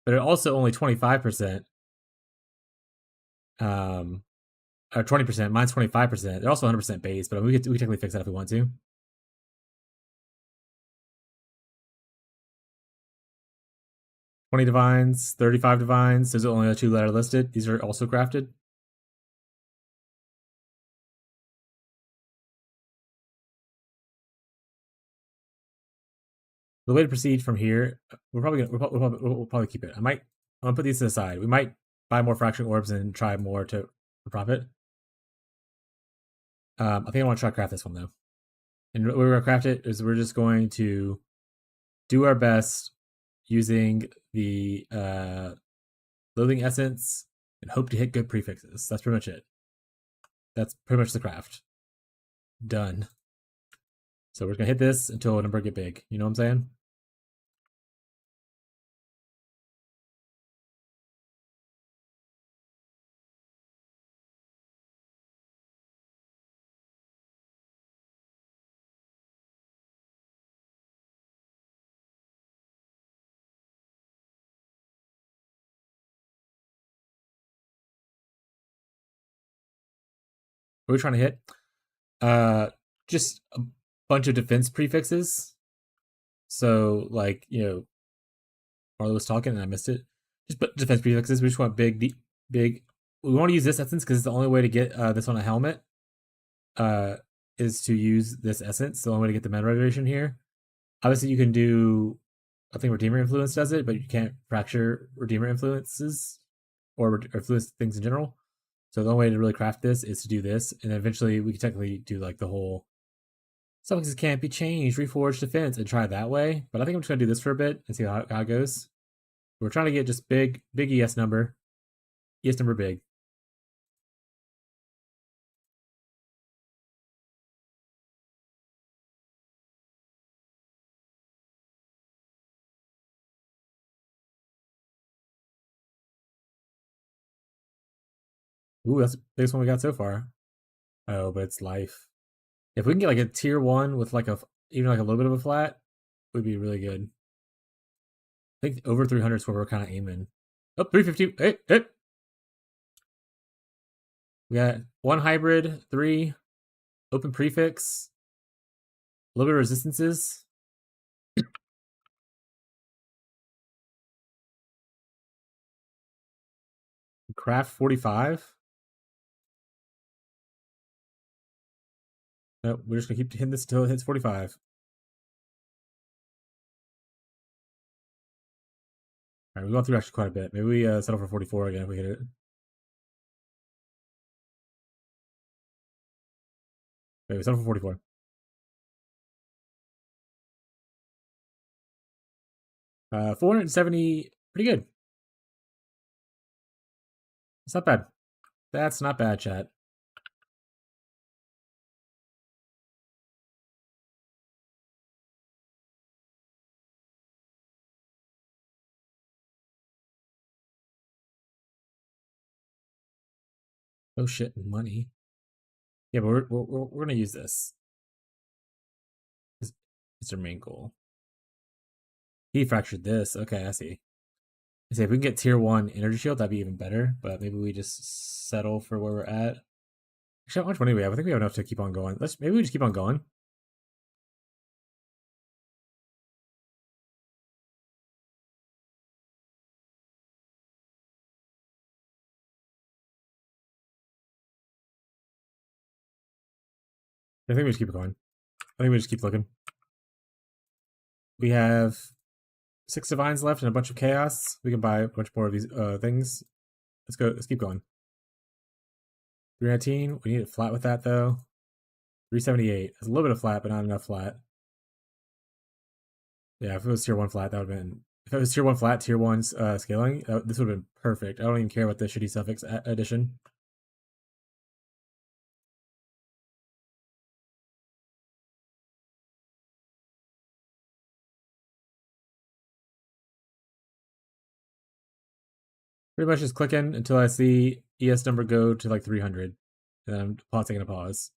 but it also only 25%. Or 20%. Mine's 25%. They're also 100% base, but we can technically fix that if we want to. $20 divines, 35 divines. There's only 2 that are listed. These are also crafted. The way to proceed from here, we'll probably keep it. I'm gonna put these to the side. We might buy more fracturing orbs and try more to profit. I think I want to try to craft this one though. And the way we're gonna craft it is we're just going to do our best using the loathing essence and hope to hit good prefixes. That's pretty much it. That's pretty much the craft. Done. So we're gonna hit this until a number get big. You know what I'm saying? What are we trying to hit? Just a bunch of defense prefixes. So, like, you know, Marlo was talking and I missed it. Just defense prefixes. We just want big. We want to use this essence because it's the only way to get this on a helmet. Is to use this essence. The only way to get the mana reservation here. Obviously, you can do. I think Redeemer Influence does it, but you can't fracture Redeemer Influences or influence things in general. So the only way to really craft this is to do this, and then eventually we can technically do like the whole suffixes can't be changed, reforged defense, and try it that way. But I think I'm just gonna do this for a bit and see how it goes. We're trying to get just big ES number big. Ooh, that's the biggest one we got so far. Oh, but it's life. If we can get like a tier 1 with like even like a little bit of a flat, would be really good. I think over 300 is where we're kind of aiming. Oh, 350. Hey, hey. We got 1 hybrid, 3 open prefix, a little bit of resistances. Craft 45. No, we're just gonna keep hitting this until it hits 45. All right, we've gone through actually quite a bit. Maybe we settle for 44 again if we hit it. Maybe we settle for 44. 470, pretty good. It's not bad. That's not bad, chat. Oh shit, money. Yeah, but we're gonna use this. It's our main goal. He fractured this. Okay, I see. I say if we can get tier 1 energy shield, that'd be even better. But maybe we just settle for where we're at. Actually, how much money do we have? I think we have enough to keep on going. Maybe we just keep on going. I think we just keep going. I think we just keep looking. We have 6 divines left and a bunch of chaos. We can buy a bunch more of these things. Let's go. Let's keep going. 319. We need it flat with that though. 378. It's a little bit of flat, but not enough flat. Yeah, if it was tier 1 flat, that would have been. If it was tier 1 flat, tier 1 scaling, this would have been perfect. I don't even care about the shitty suffix addition. Pretty much just clicking until I see ES number go to like 300. And then I'm taking a pause.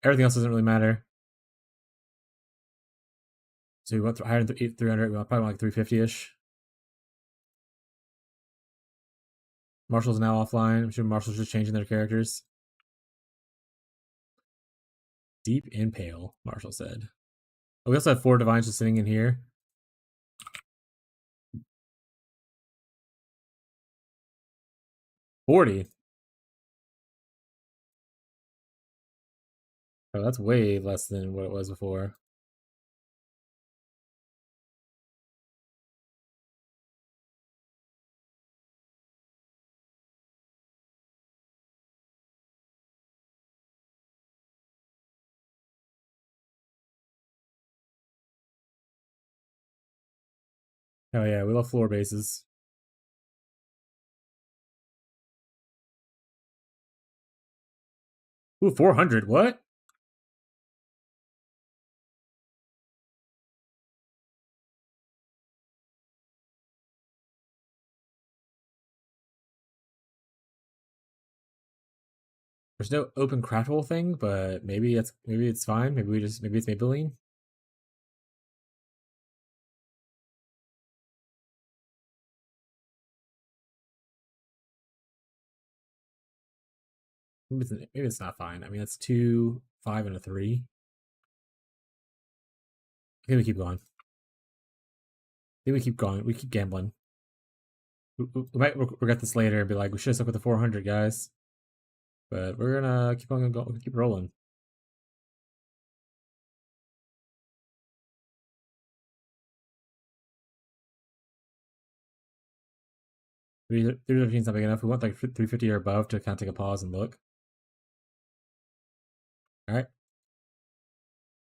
Everything else doesn't really matter. So we went higher than 300. We probably want like 350-ish. Marshall's now offline. I'm sure Marshall's just changing their characters. Deep and pale, Marshall said. Oh, we also have 4 divines just sitting in here. $40. Oh, that's way less than what it was before. Oh yeah, we love floor bases. Ooh, 400. What? There's no open craftable thing, but maybe it's fine. Maybe it's Maybelline. Maybe it's not fine. I mean, that's 2, 5, and a 3. I think we keep going. I think we keep going. We keep gambling. We might regret this later and be like, we should have stuck with the 400, guys. But we're gonna keep on going. Keep rolling. 315 is not big enough. We want like 350 or above to kind of take a pause and look. All right.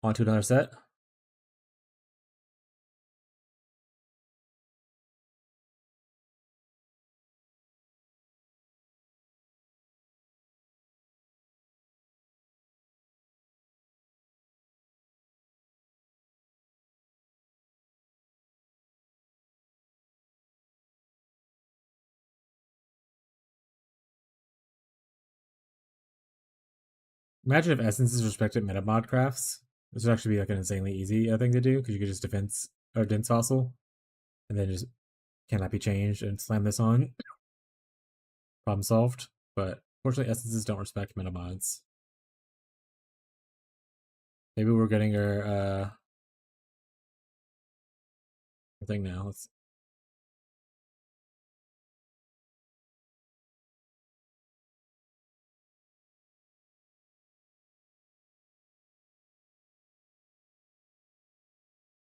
On to another set. Imagine if essences respected meta mod crafts. This would actually be like an insanely easy thing to do because you could just defense or dense fossil, and then just cannot be changed and slam this on. Problem solved. But fortunately, essences don't respect meta mods. Maybe we're getting our thing now. Let's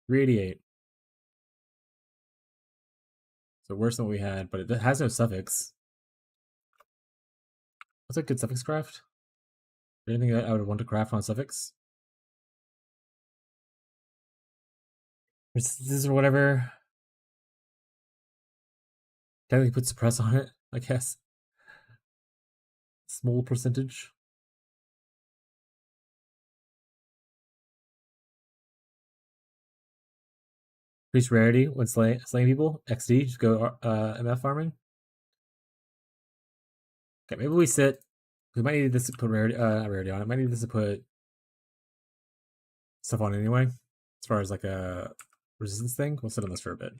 radiate. So worse than what we had, but it has no suffix. What's a good suffix craft? Anything that I would want to craft on suffix? Resistance or whatever. Technically put suppress on it, I guess. Small percentage. Increase rarity when slaying people. XD, just go MF farming. Okay, maybe we sit. We might need this to put rarity on it. Might need this to put stuff on anyway. As far as like a resistance thing, we'll sit on this for a bit.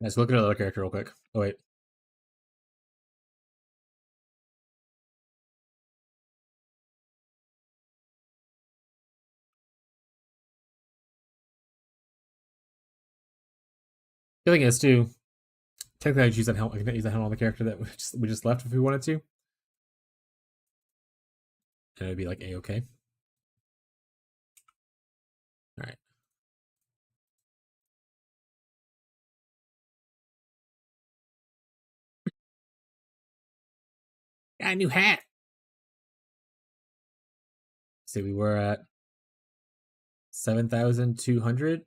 Let's look at another character real quick. Oh wait. The thing is too, technically I could use that helmet. I can use that helmet on the character that we just left if we wanted to. And it'd be like A-okay. Alright. Got a new hat. See, we were at 7,200.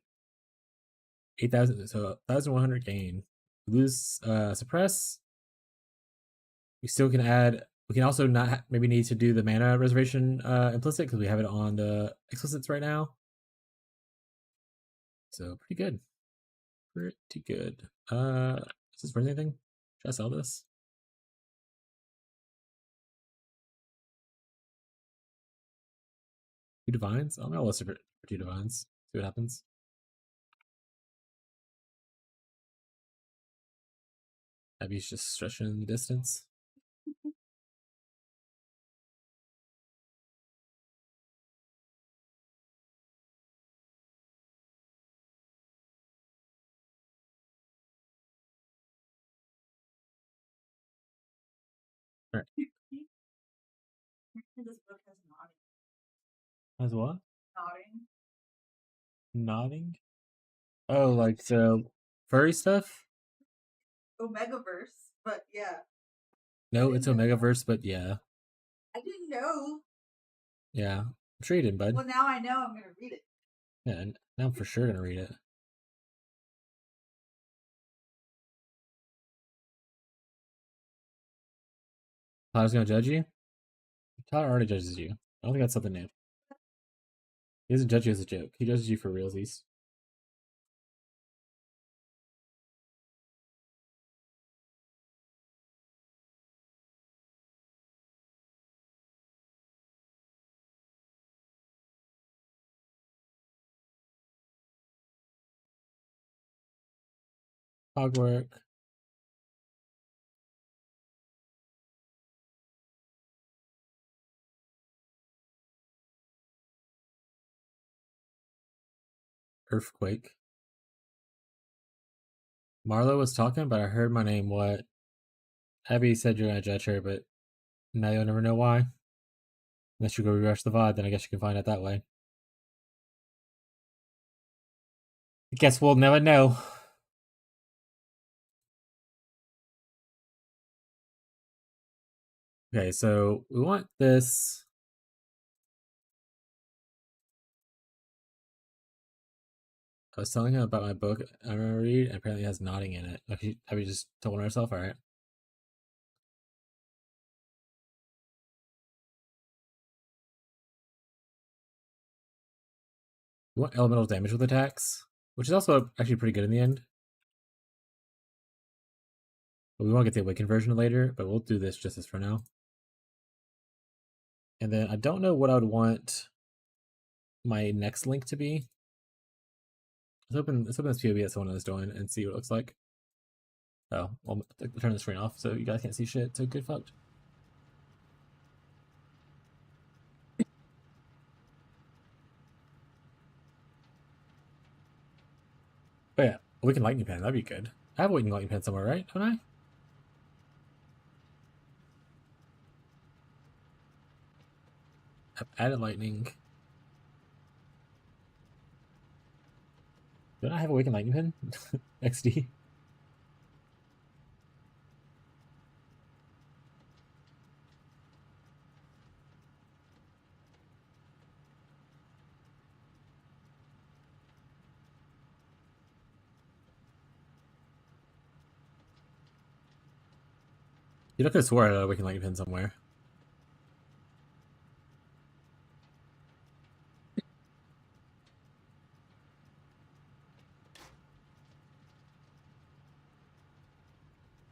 8,000, so 1,100 gain. We lose suppress. We still can add. We can also not maybe need to do the mana reservation implicit because we have it on the explicits right now. So pretty good. Pretty good. Is this worth anything? Should I sell this? Two divines? I'm gonna list it for two divines. See what happens. Abby's just stretching the distance. All right.
This book has nodding.
As what?
Nodding.
Nodding? Oh, like the furry stuff?
Omegaverse, but yeah.
No, it's Omegaverse, but yeah.
I didn't know.
Yeah. I'm sure you did, bud.
Well, now I know I'm going to read it.
Yeah, and now I'm for sure gonna read it. Tyler's gonna judge you? Tyler already judges you. I don't think that's something new. He doesn't judge you as a joke. He judges you for realsies. Hogwork. Earthquake. Marlo was talking, but I heard my name. What? Abby said you're gonna judge her, but now you'll never know why. Unless you go refresh the VOD, then I guess you can find out that way. I guess we'll never know. Okay, so we want this. I was telling him about my book I'm gonna read, and apparently it has nodding in it. Like, have you just told herself? All right. We want elemental damage with attacks, which is also actually pretty good in the end. But we want to get the awakened version later, but we'll do this just as for now. And then I don't know what I would want my next link to be. Let's open this POV that someone is doing and see what it looks like. Oh, I'll turn the screen off so you guys can't see shit. So good fucked. But yeah, Awakened Lightning Pen, that'd be good. I have Awakened Lightning Pen somewhere, right? Don't I? I've added lightning. Don't I have Awakened Lightning Pen? XD. You could have swore I had Awakened Lightning Pen somewhere.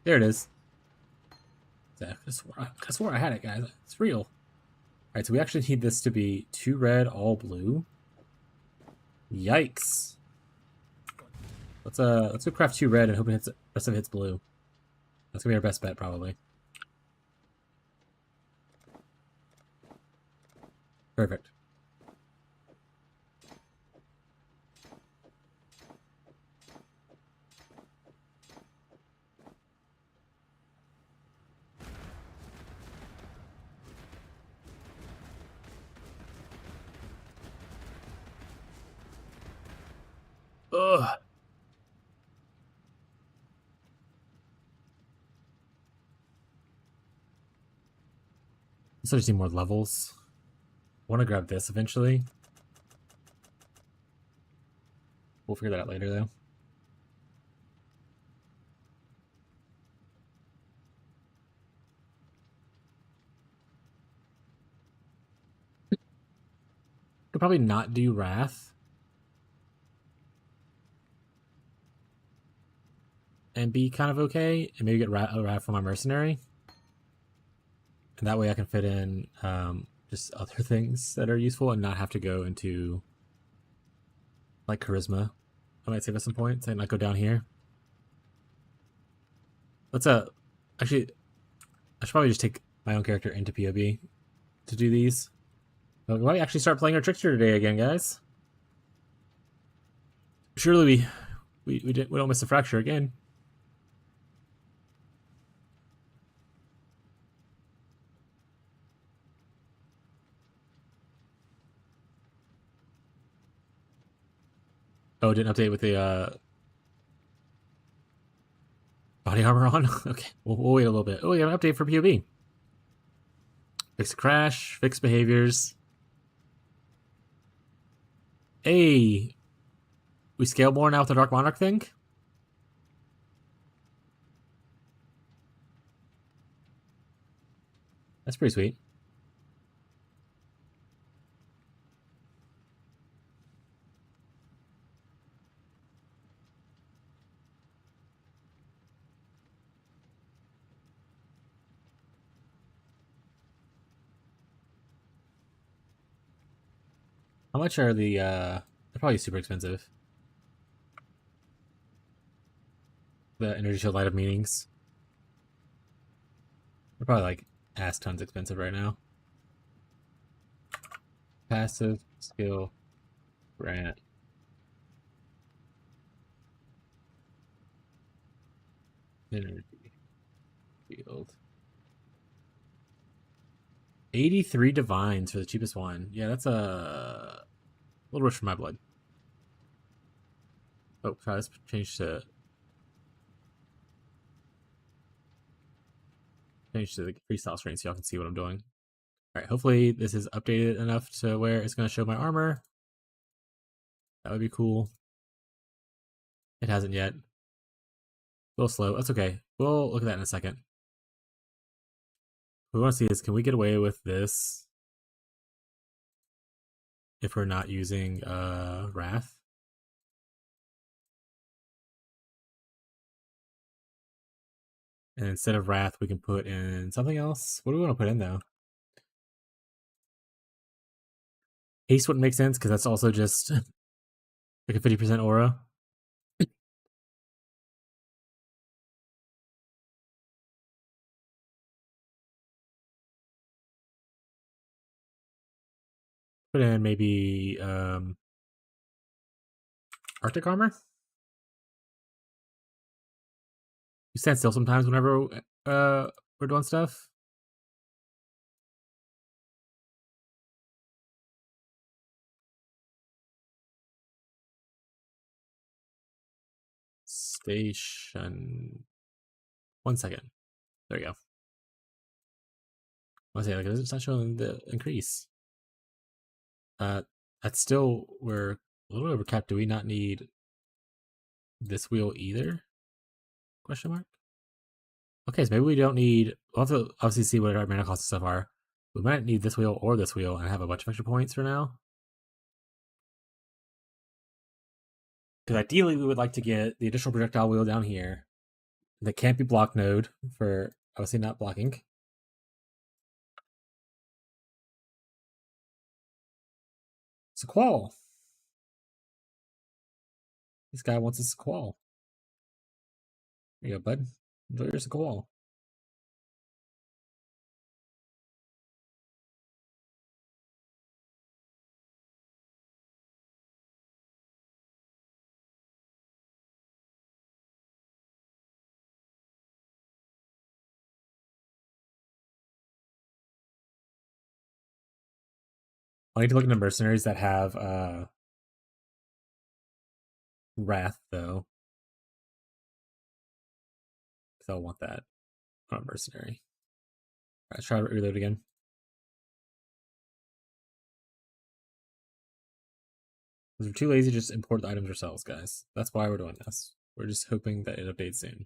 There it is. I swore I had it, guys. It's real. Alright, so we actually need this to be 2 red, all blue. Yikes. Let's go craft 2 red and hope it rest of it hits blue. That's gonna be our best bet, probably. Perfect. Ugh. So I just need more levels. I want to grab this eventually. We'll figure that out later, though. Could probably not do Wrath. And be kind of okay, and maybe get Wrath from my Mercenary. And that way I can fit in just other things that are useful and not have to go into like Charisma. I might save us some points and not go down here. Let's actually I should probably just take my own character into POB to do these. But we might actually start playing our Trickster today again, guys. Surely we don't miss a fracture again. Oh, it didn't update with the body armor on? Okay, we'll wait a little bit. Oh, we have an update for POB. Fix crash, fix behaviors. Hey, we scale more now with the Dark Monarch thing? That's pretty sweet. How much are the, they're probably super expensive. The Energy Shield Light of Meanings. They're probably like ass tons expensive right now. Passive, skill, grant. Energy Field. 83 divines for the cheapest one. Yeah, that's a little rich for my blood. Oh, sorry, let's change to the freestyle screen so y'all can see what I'm doing. Alright, hopefully this is updated enough to where it's going to show my armor. That would be cool. It hasn't yet. A little slow. That's okay. We'll look at that in a second. What we want to see is, can we get away with this if we're not using Wrath? And instead of Wrath, we can put in something else. What do we want to put in, though? Haste wouldn't make sense, because that's also just like a 50% aura. Put in maybe Arctic armor. You stand still sometimes whenever we're doing stuff. Station. 1 second. There you go. I was saying, like, it's not showing the increase. That's still, we're a little overcapped. Do we not need this wheel either? Question mark. Okay, so maybe we don't need. We'll have to obviously see what our mana costs and stuff are. We might need this wheel or this wheel and have a bunch of extra points for now. Because ideally, we would like to get the additional projectile wheel down here that can't be block node for obviously not blocking. Sequal. This guy wants a Sequal. There you go, bud. Enjoy your Sequal. I need to look into mercenaries that have Wrath, though. Because I'll want that on a mercenary. Alright, let's try to reload again. Because we're too lazy to just import the items ourselves, guys. That's why we're doing this. We're just hoping that it updates soon.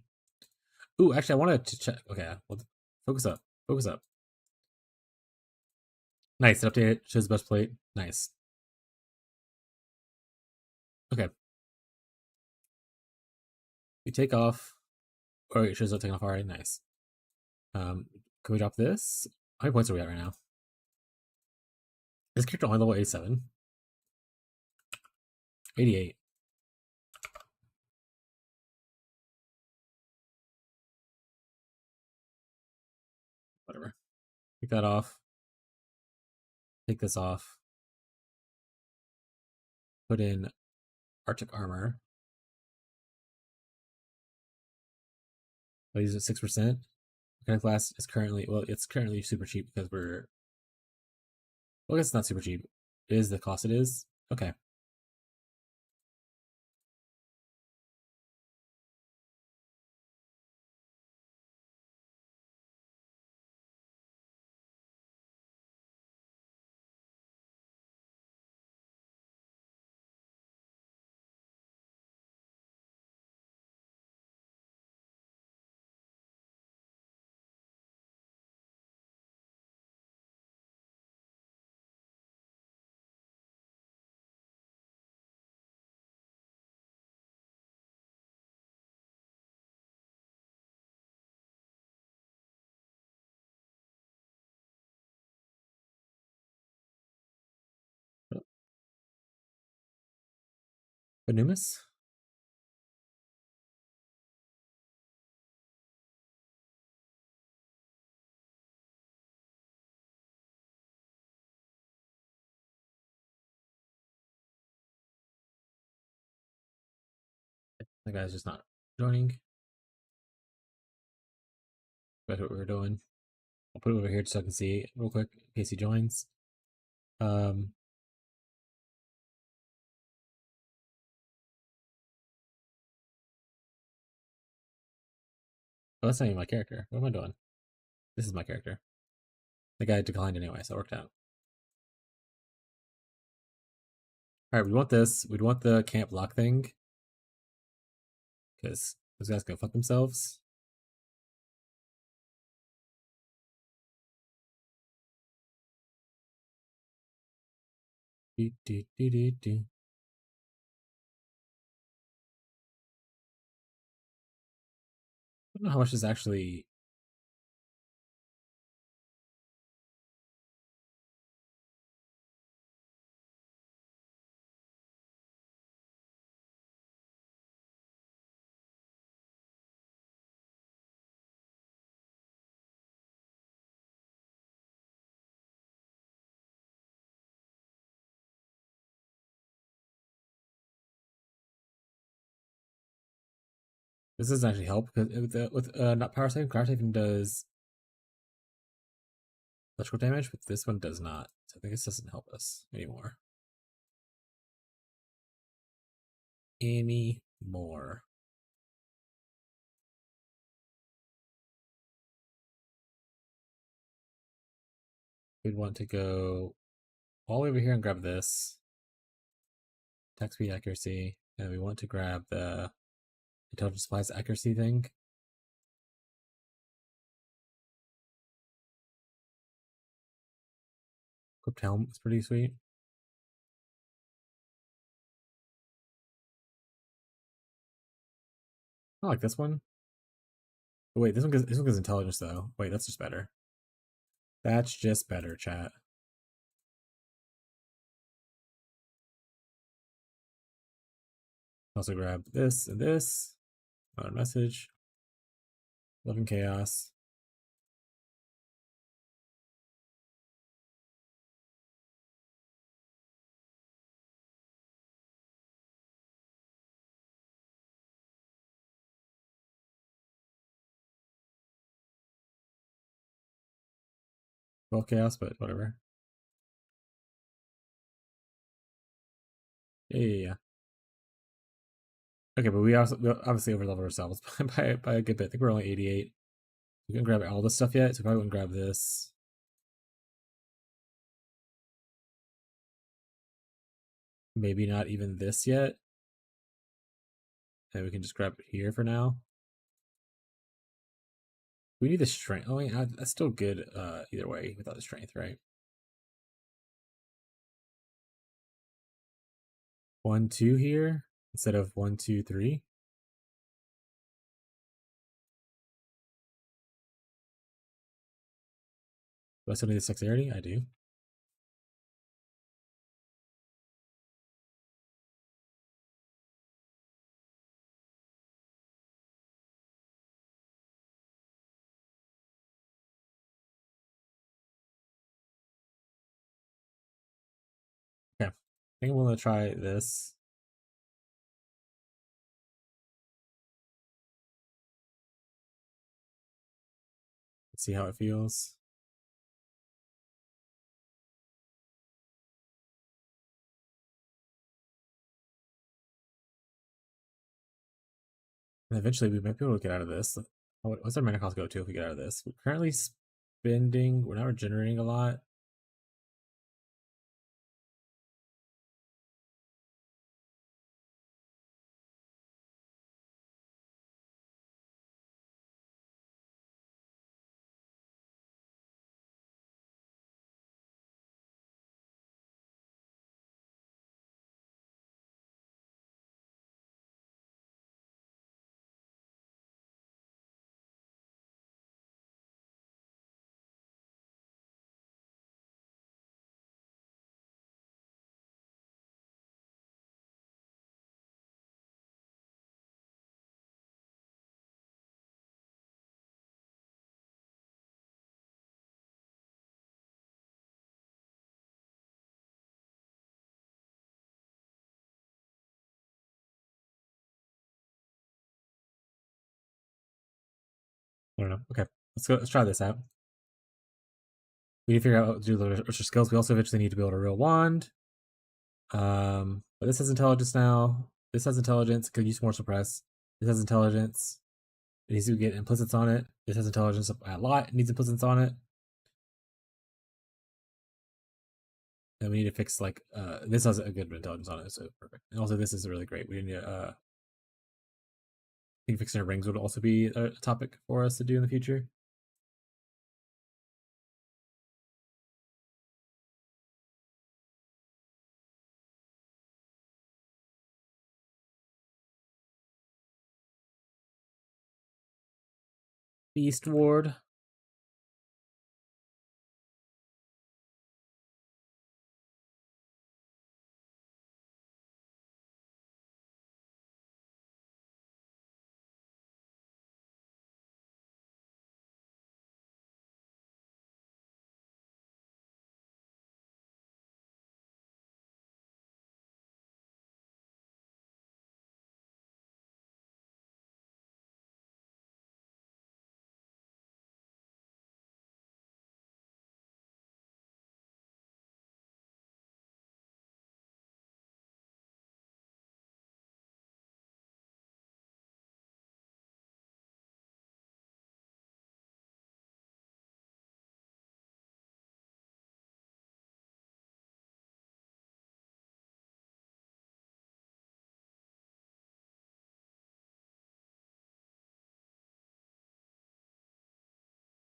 Ooh, actually, I wanted to check. Okay, well, focus up. Focus up. Nice, it updated. Shows the best plate. Nice. Okay. We take off. Oh, it shows up taking off already. Nice. Can we drop this? How many points are we at right now? This character only level 87. 88. Whatever. Take that off. Take this off. Put in Arctic armor. These at 6%. Mechanic Blast is currently, well, it's currently super cheap because we're, well, I guess it's not super cheap. It is the cost it is. Okay. Benumus? The guy's just not joining. That's what we were doing. I'll put it over here so I can see it real quick in case he joins. Oh, that's not even my character. What am I doing? This is my character. The guy declined anyway, so it worked out. Alright, we want this. We'd want the camp lock thing. Because those guys go fuck themselves. Do, do, do, do, do. I don't know how much is actually This doesn't actually help because with not power saving does electrical damage, but this one does not. So I think this doesn't help us anymore. Anymore. We'd want to go all the way over here and grab this. Attack speed accuracy. And we want to grab the intelligence supplies accuracy thing. Equipped helm is pretty sweet. I like this one. Oh, wait, this one gives intelligence though. Wait, that's just better. That's just better, chat. Also grab this and this. Another message. Love and chaos. Well, chaos, but whatever. Yeah. Okay, but we obviously overleveled ourselves by a good bit. I think we're only 88. We can grab all this stuff yet, so we probably wouldn't grab this. Maybe not even this yet. And we can just grab it here for now. We need the strength. Oh, yeah, that's still good either way without the strength, right? 1, 2 here instead of 1, 2, 3. Do I still need the dexterity? I do. Okay. I think I'm willing to try this. Let's see how it feels. And eventually we might be able to get out of this. What's our mana cost go to if we get out of this? We're currently spending, we're not regenerating a lot. I don't know. Okay, let's try this out. We need to figure out what to do with our skills. We also eventually need to build a real wand. But this has intelligence now. This has intelligence. Could use more suppress. This has intelligence. It needs to get implicits on it. This has intelligence a lot. It needs implicits on it. And we need to fix like this has a good intelligence on it, so perfect. And also this is really great. We need to I think fixing our rings would also be a topic for us to do in the future. Beast Ward.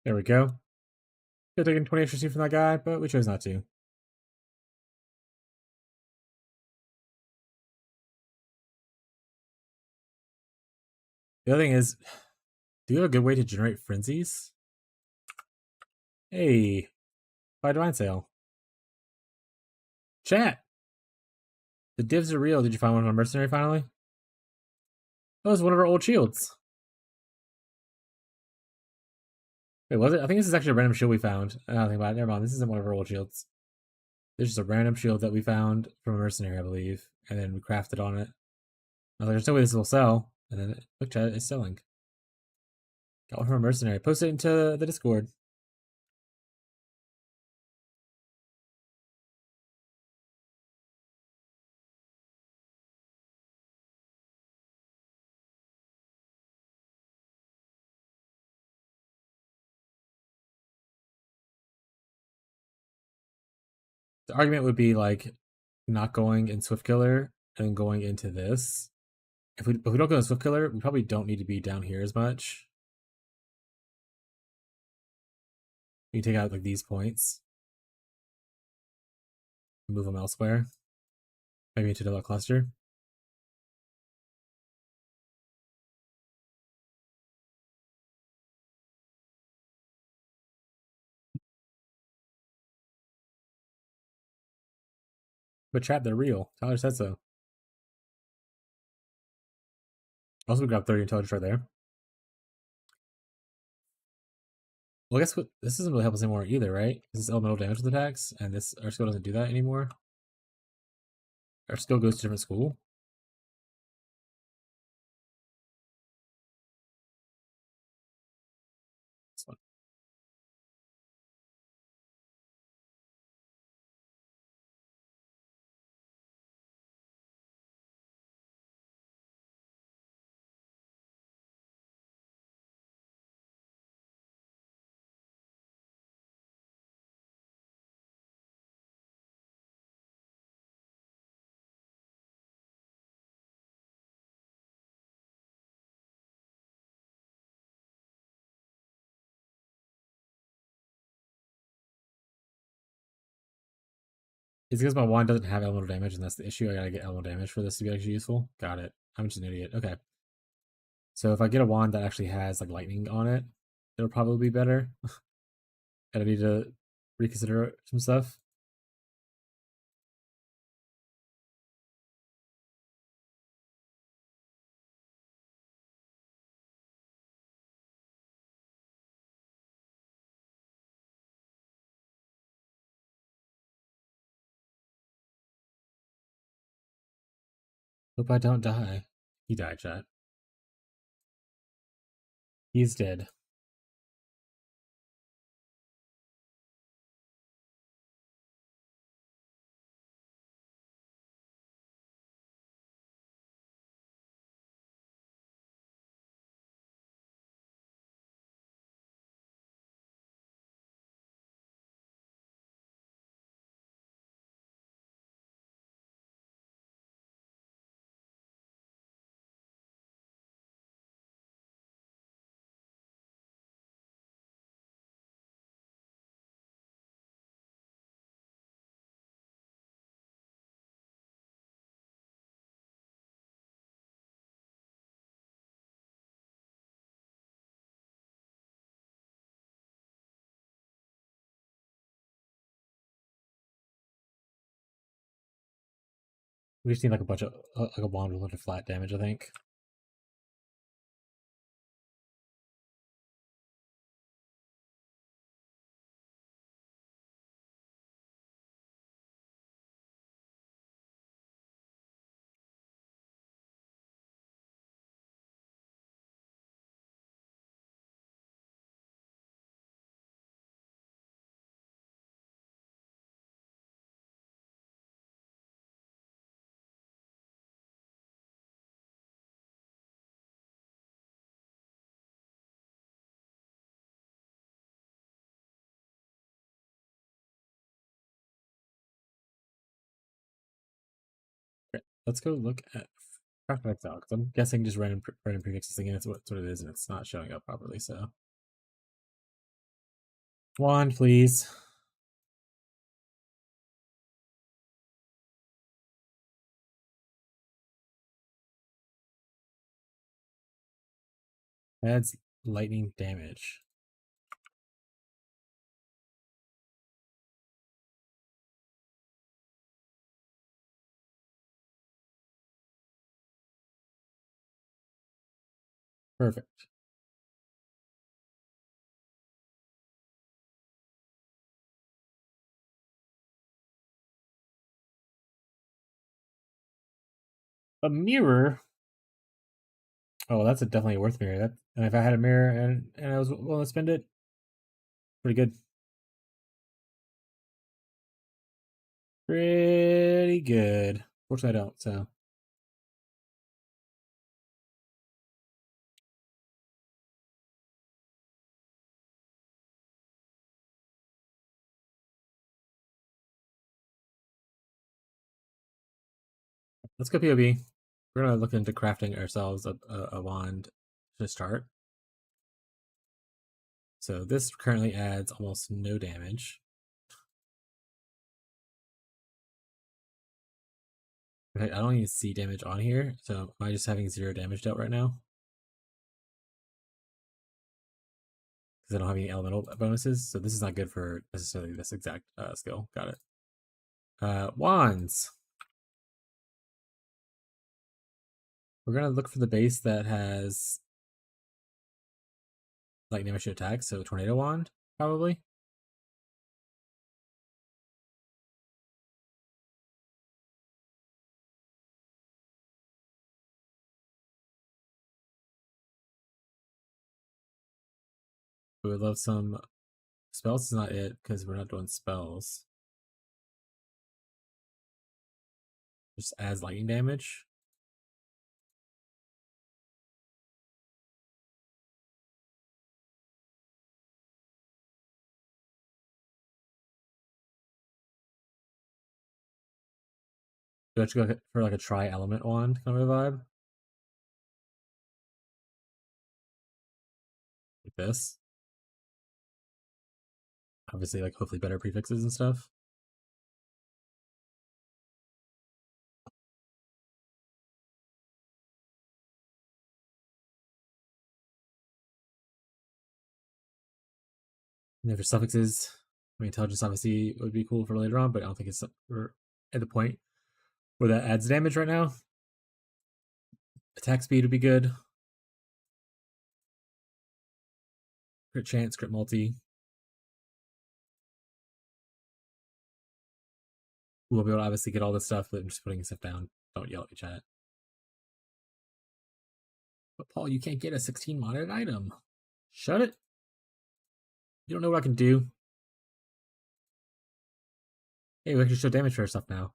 There we go. Could have taken 20 extra C from that guy, but we chose not to. The other thing is, do you have a good way to generate frenzies? Hey, buy Divine Sale. Chat! The divs are real. Did you find one on a mercenary finally? That was one of our old shields. Wait, was it? I think this is actually a random shield we found. I don't think about it. Never mind. This isn't one of our old shields. There's just a random shield that we found from a mercenary, I believe. And then we crafted on it. I was like, there's no way this will sell. And then look, chat, it's selling. Got one from a mercenary. Post it into the Discord. The argument would be like not going in Swift Killer and going into this. If we don't go in Swift Killer, we probably don't need to be down here as much. We can take out like these points. Move them elsewhere. Maybe into another cluster. But chat, they're real. Tyler said so. Also, we got 30 intelligence right there. Well, I guess this doesn't really help us anymore either, right? This is elemental damage with attacks, and this our skill doesn't do that anymore. Our skill goes to different school. This one. It's because my wand doesn't have elemental damage, and that's the issue. I gotta get elemental damage for this to be actually useful. Got it. I'm just an idiot. Okay. So if I get a wand that actually has like lightning on it, it'll probably be better. And I need to reconsider some stuff. Hope I don't die. He died, chat. He's dead. We just need like a bunch of like a wand with a bunch of flat damage, I think. Okay, let's go look at craft exile, because I'm guessing just random prefixes again. It's what it is, and it's not showing up properly. So Wand, please. Adds lightning damage. Perfect. A mirror. Oh, that's definitely a worth mirror. That, and if I had a mirror and I was willing to spend it, pretty good. Pretty good. Fortunately, I don't. So let's go POB. We're gonna look into crafting ourselves a wand to start. So this currently adds almost no damage. I don't even see damage on here, so am I just having 0 damage dealt right now? Because I don't have any elemental bonuses, so this is not good for necessarily this exact skill. Got it. Wands. We're gonna look for the base that has like damage to attack, so tornado wand, probably. We would love some spells. Is not it because we're not doing spells. Just adds lightning damage. Do I have to go for like a tri-element wand kind of a vibe? Like this. Obviously, like hopefully better prefixes and stuff. And then for suffixes, I mean, intelligence obviously would be cool for later on, but I don't think it's we're at the point where that adds damage right now. Attack speed would be good. Crit chance, crit multi. We'll be able to obviously get all this stuff, but I'm just putting stuff down. Don't yell at me, chat. But Paul, you can't get a 16 modded item. Shut it. You don't know what I can do. Hey, we can show damage for our stuff now.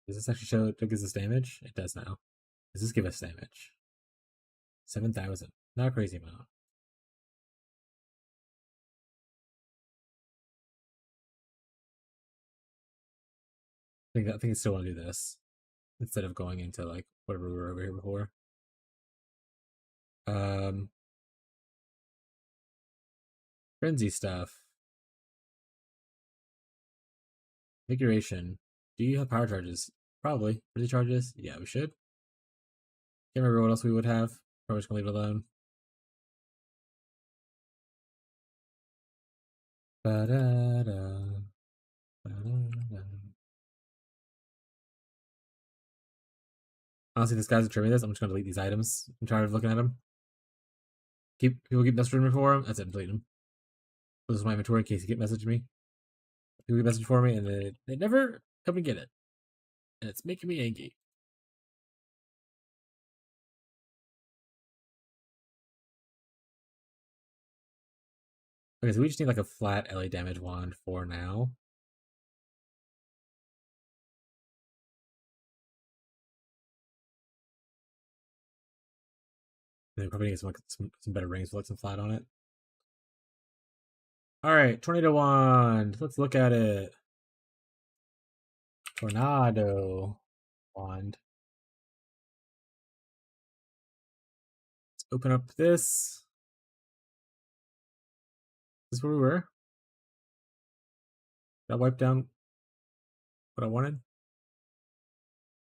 Does this actually show it gives us damage? It does now. Does this give us damage? 7,000. Not a crazy amount. I think I still want to do this instead of going into like whatever we were over here before. Frenzy stuff. Configuration. Do you have power charges? Probably. Frenzy charges? Yeah, we should. Can't remember what else we would have. Probably just gonna leave it alone. Ba-da-da. Ba-da-da. Honestly, this guy's trimming this. I'm just gonna delete these items. I'm tired of looking at them. People keep messaging me for them. That's it. Delete them. This is my inventory in case you get messaging me. People get message for me and they never come and get it, and it's making me angry. Okay, so we just need like a flat LA damage wand for now. And then probably need some better rings with like some flat on it. All right, tornado wand. Let's look at it. Tornado wand. Let's open up this. Is this where we were? That wiped down what I wanted?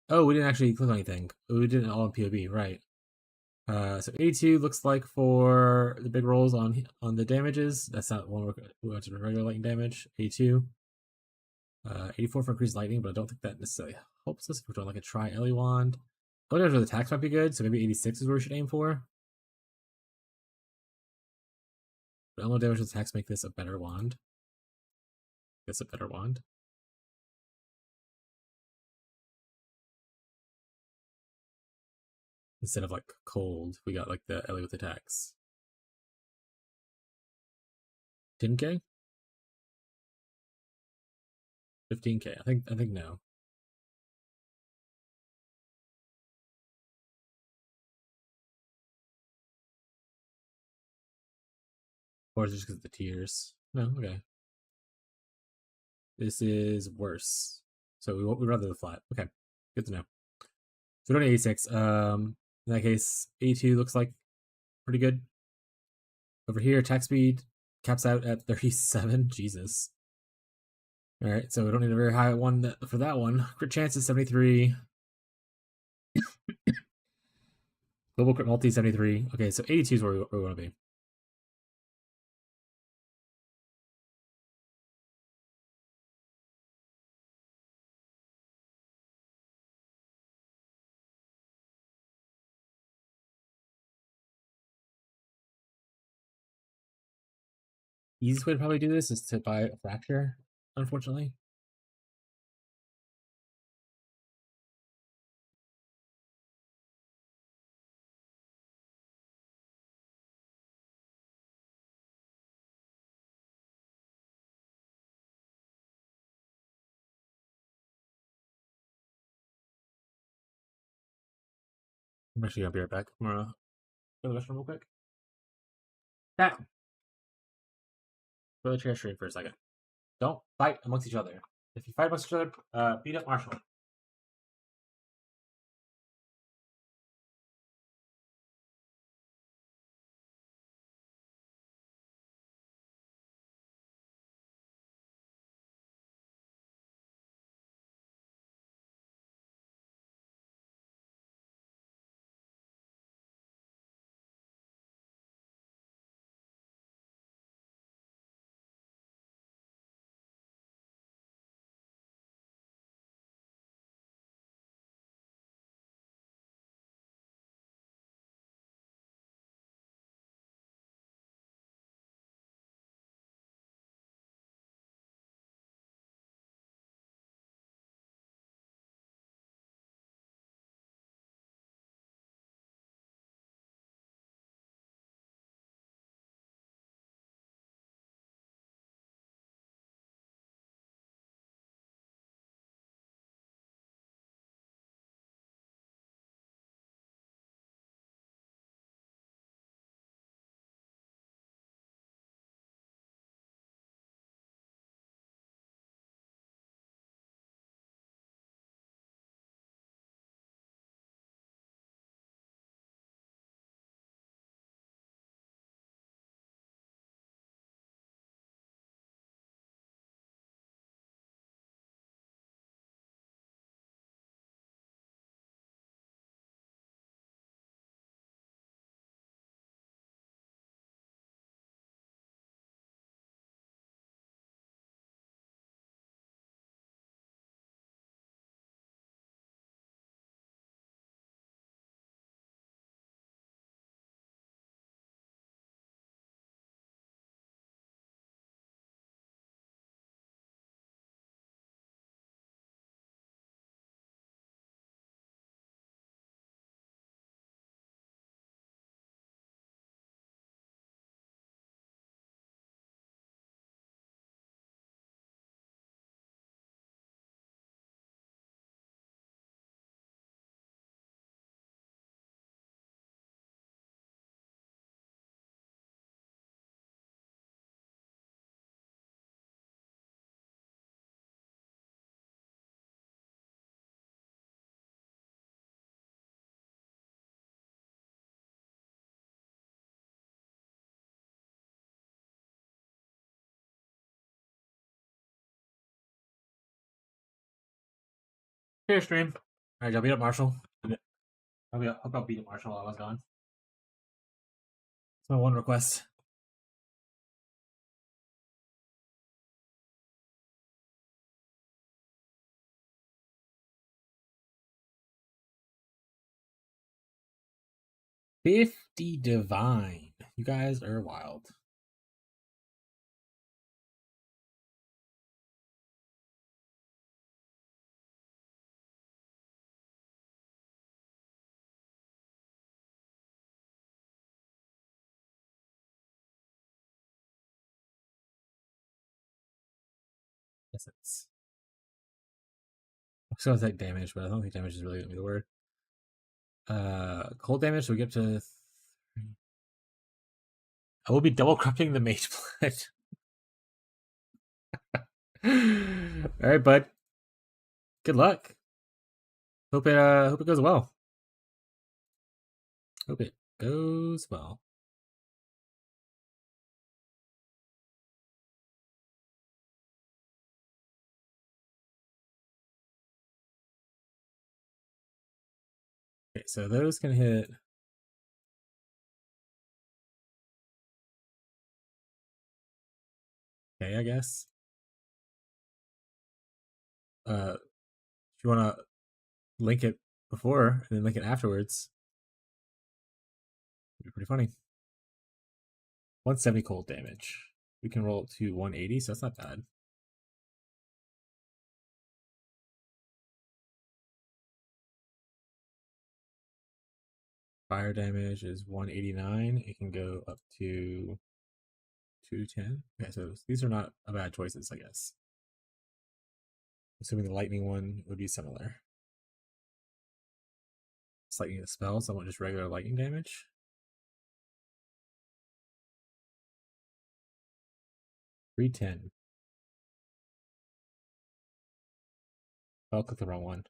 Oh, we didn't actually click on anything. We did it all in POB, right. So 82 looks like for the big rolls on the damages. That's not one we went to regular lightning damage. 82. 84 for increased lightning, but I don't think that necessarily helps us if we're doing like a tri-Ellie wand. I think the attacks might be good, so maybe 86 is where we should aim for. But elemental damage with attacks make this a better wand. That's a better wand. Instead of like cold, we got like the Ellie with attacks. 10k? 15k. I think no. Or is it just because of the tiers? No, okay. This is worse. So we'd rather the flat. Okay. Good to know. So we're doing 86. In that case, 82 looks like pretty good. Over here, attack speed caps out at 37. Jesus. Alright, so we don't need a very high one for that one. Crit chance is 73. Global crit multi 73. Okay, so 82 is where we want to be. Easiest way to probably do this is to buy a fracture, unfortunately. I'm actually gonna be right back. I'm gonna go to the restroom real quick. Cat, go to the chair stream for a second. Don't fight amongst each other. If you fight amongst each other, beat up Marshall. Here, stream. Alright, y'all beat up Marshall. Hope I'll beat up Marshall while I was gone. That's my one request. $50 divine. You guys are wild. Yes, it's. I'm still gonna take damage, but I don't think damage is really gonna be the word. Cold damage, so we get up to. I will be double corrupting the mage blood. Alright, bud. Good luck. Hope it goes well. Hope it goes well. Okay, so those can hit. Okay, I guess. If you wanna link it before and then link it afterwards, it'd be pretty funny. 170 cold damage. We can roll it to 180, so that's not bad. Fire damage is 189. It can go up to 210. Okay, so these are not bad choices, I guess. Assuming the lightning one would be similar. It's lightning the spell, so I want just regular lightning damage. $310. I'll click the wrong one.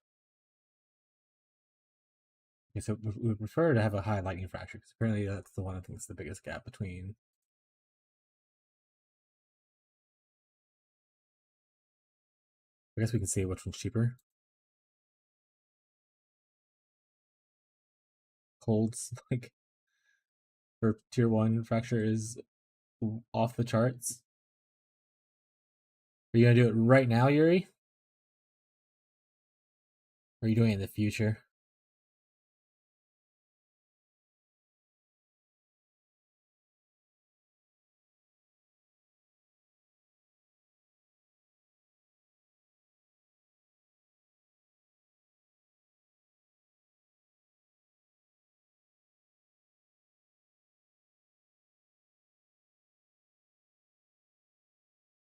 Okay, so we would prefer to have a high lightning fracture because apparently that's the one I think is the biggest gap between. I guess we can see which one's cheaper. Colds, like for tier 1 fracture, is off the charts. Are you gonna do it right now, Yuri? Or are you doing it in the future?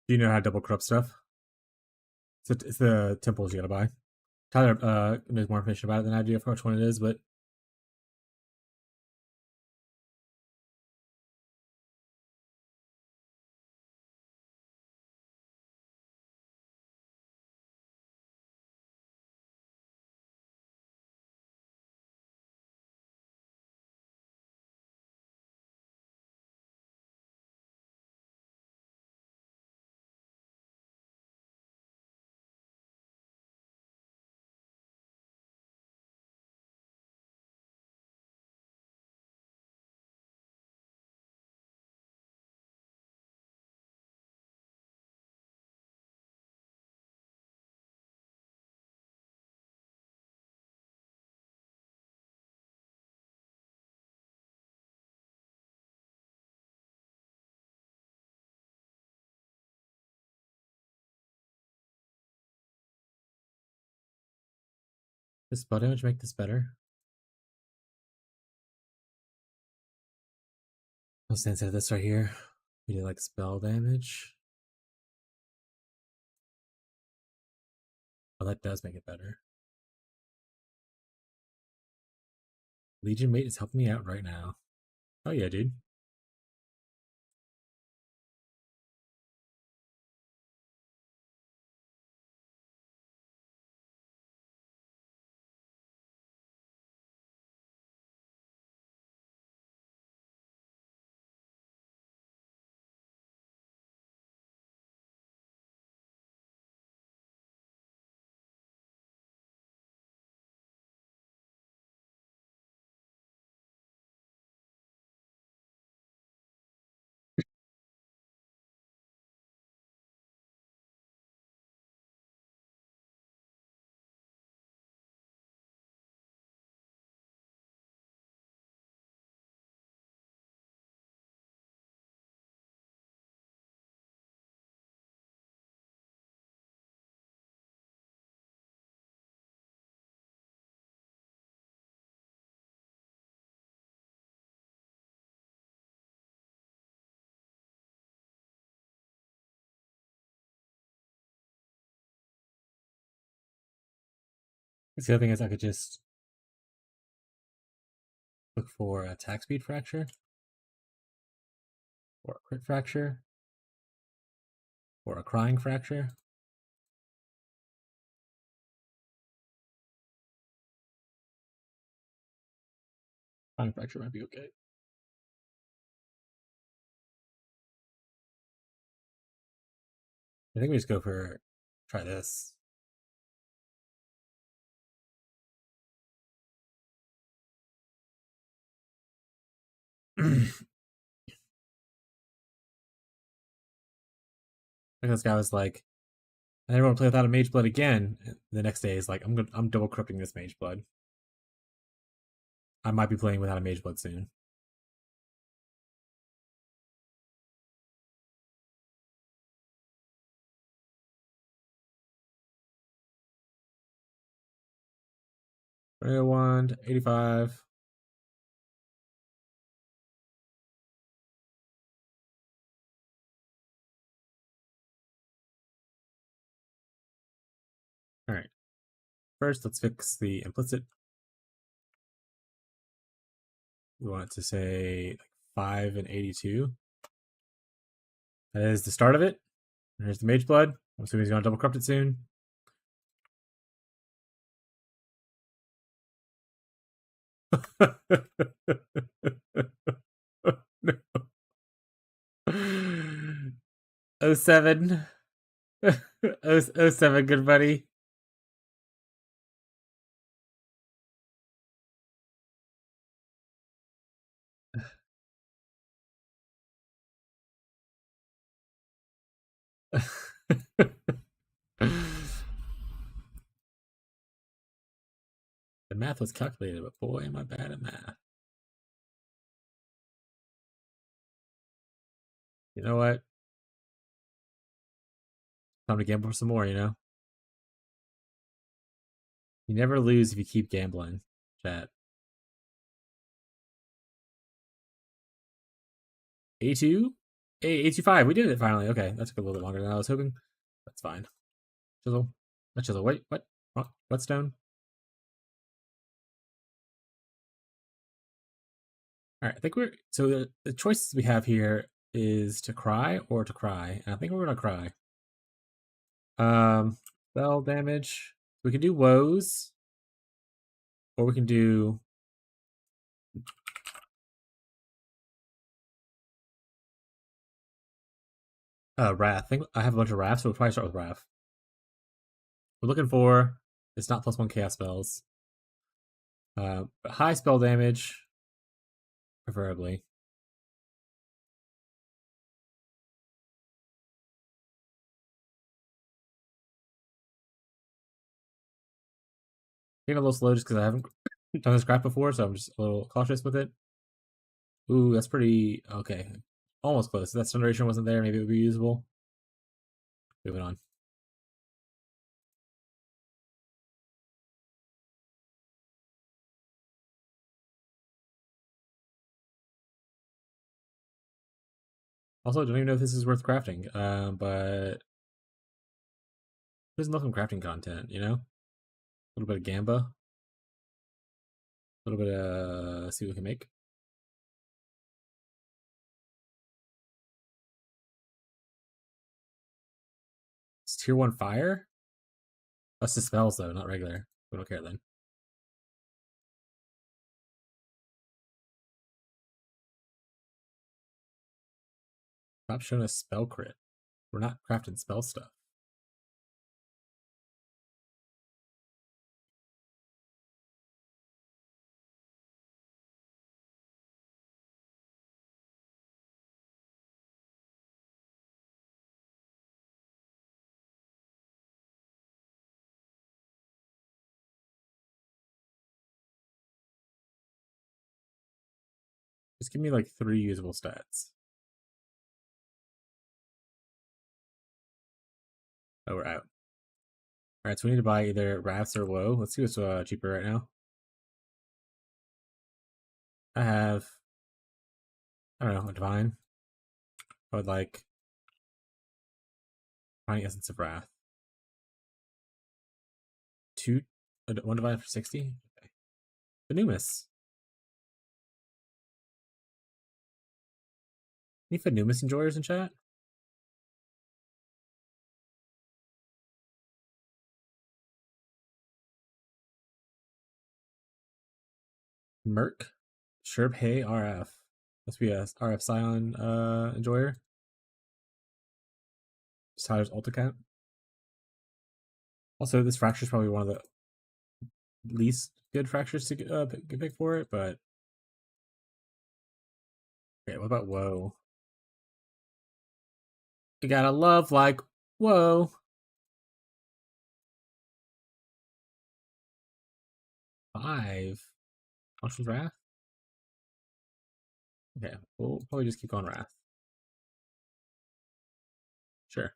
Do you know how to double corrupt stuff? It's the temples you gotta buy. Tyler knows more information about it than I do. I forgot which one it is, but does spell damage make this better? Let's instead of this right here, we do like spell damage. Oh, that does make it better. Legion Mate is helping me out right now. Oh yeah, dude. The other thing is I could just look for a attack speed fracture, or a crit fracture, or a crying fracture. Crying fracture might be okay. I think we just go for try this. Because this guy was like, I never want to play without a Mage Blood again. The next day is like, I'm double corrupting this Mage Blood. I might be playing without a Mage Blood soon. Wand, 85. All right. First, let's fix the implicit. We want it to say like 5 and 82. That is the start of it. Here's the Mage Blood. I'm assuming he's going to double corrupt it soon. No. 07. 07, good buddy. The math was calculated, but boy, am I bad at math. You know what? Time to gamble for some more, you know? You never lose if you keep gambling, chat. 82? 85. We did it finally. Okay, that took a little bit longer than I was hoping. That's fine. Chisel. Not chisel. Wait, what? What stone? Alright, I think we're... So the choices we have here is to cry or to cry. And I think we're going to cry. Spell damage. We can do woes. Or we can do... Wrath. I think I have a bunch of Wrath, so we'll probably start with Wrath. We're looking for... It's not +1 chaos spells. But high spell damage, preferably. Getting a little slow just because I haven't done this crap before, so I'm just a little cautious with it. Ooh, that's pretty... Okay. Almost close. If that stun duration wasn't there, maybe it would be usable. Moving on. Also, I don't even know if this is worth crafting, but there's enough in crafting content, you know? A little bit of Gamba. A little bit of... see what we can make. It's tier 1 fire? That's the spells, though, not regular. We don't care then. Stop showing us spell crit. We're not crafting spell stuff. Just give me like 3 usable stats. Oh, we're out. Alright, so we need to buy either Wraths or Woe. Let's see what's cheaper right now. I have... I don't know, a Divine. I would like... Divine Essence of Wrath. 2... One divided for 60? Okay. Venumus. Any Venumus enjoyers in chat? Merc. Sherb Hay RF. Must be a RF Scion enjoyer. Just Tyler's ult account. Also, this fracture is probably one of the least good fractures to pick for it, but okay, what about Whoa? You gotta love like Whoa. 5. Options Wrath? Okay, we'll probably just keep going Wrath. Sure.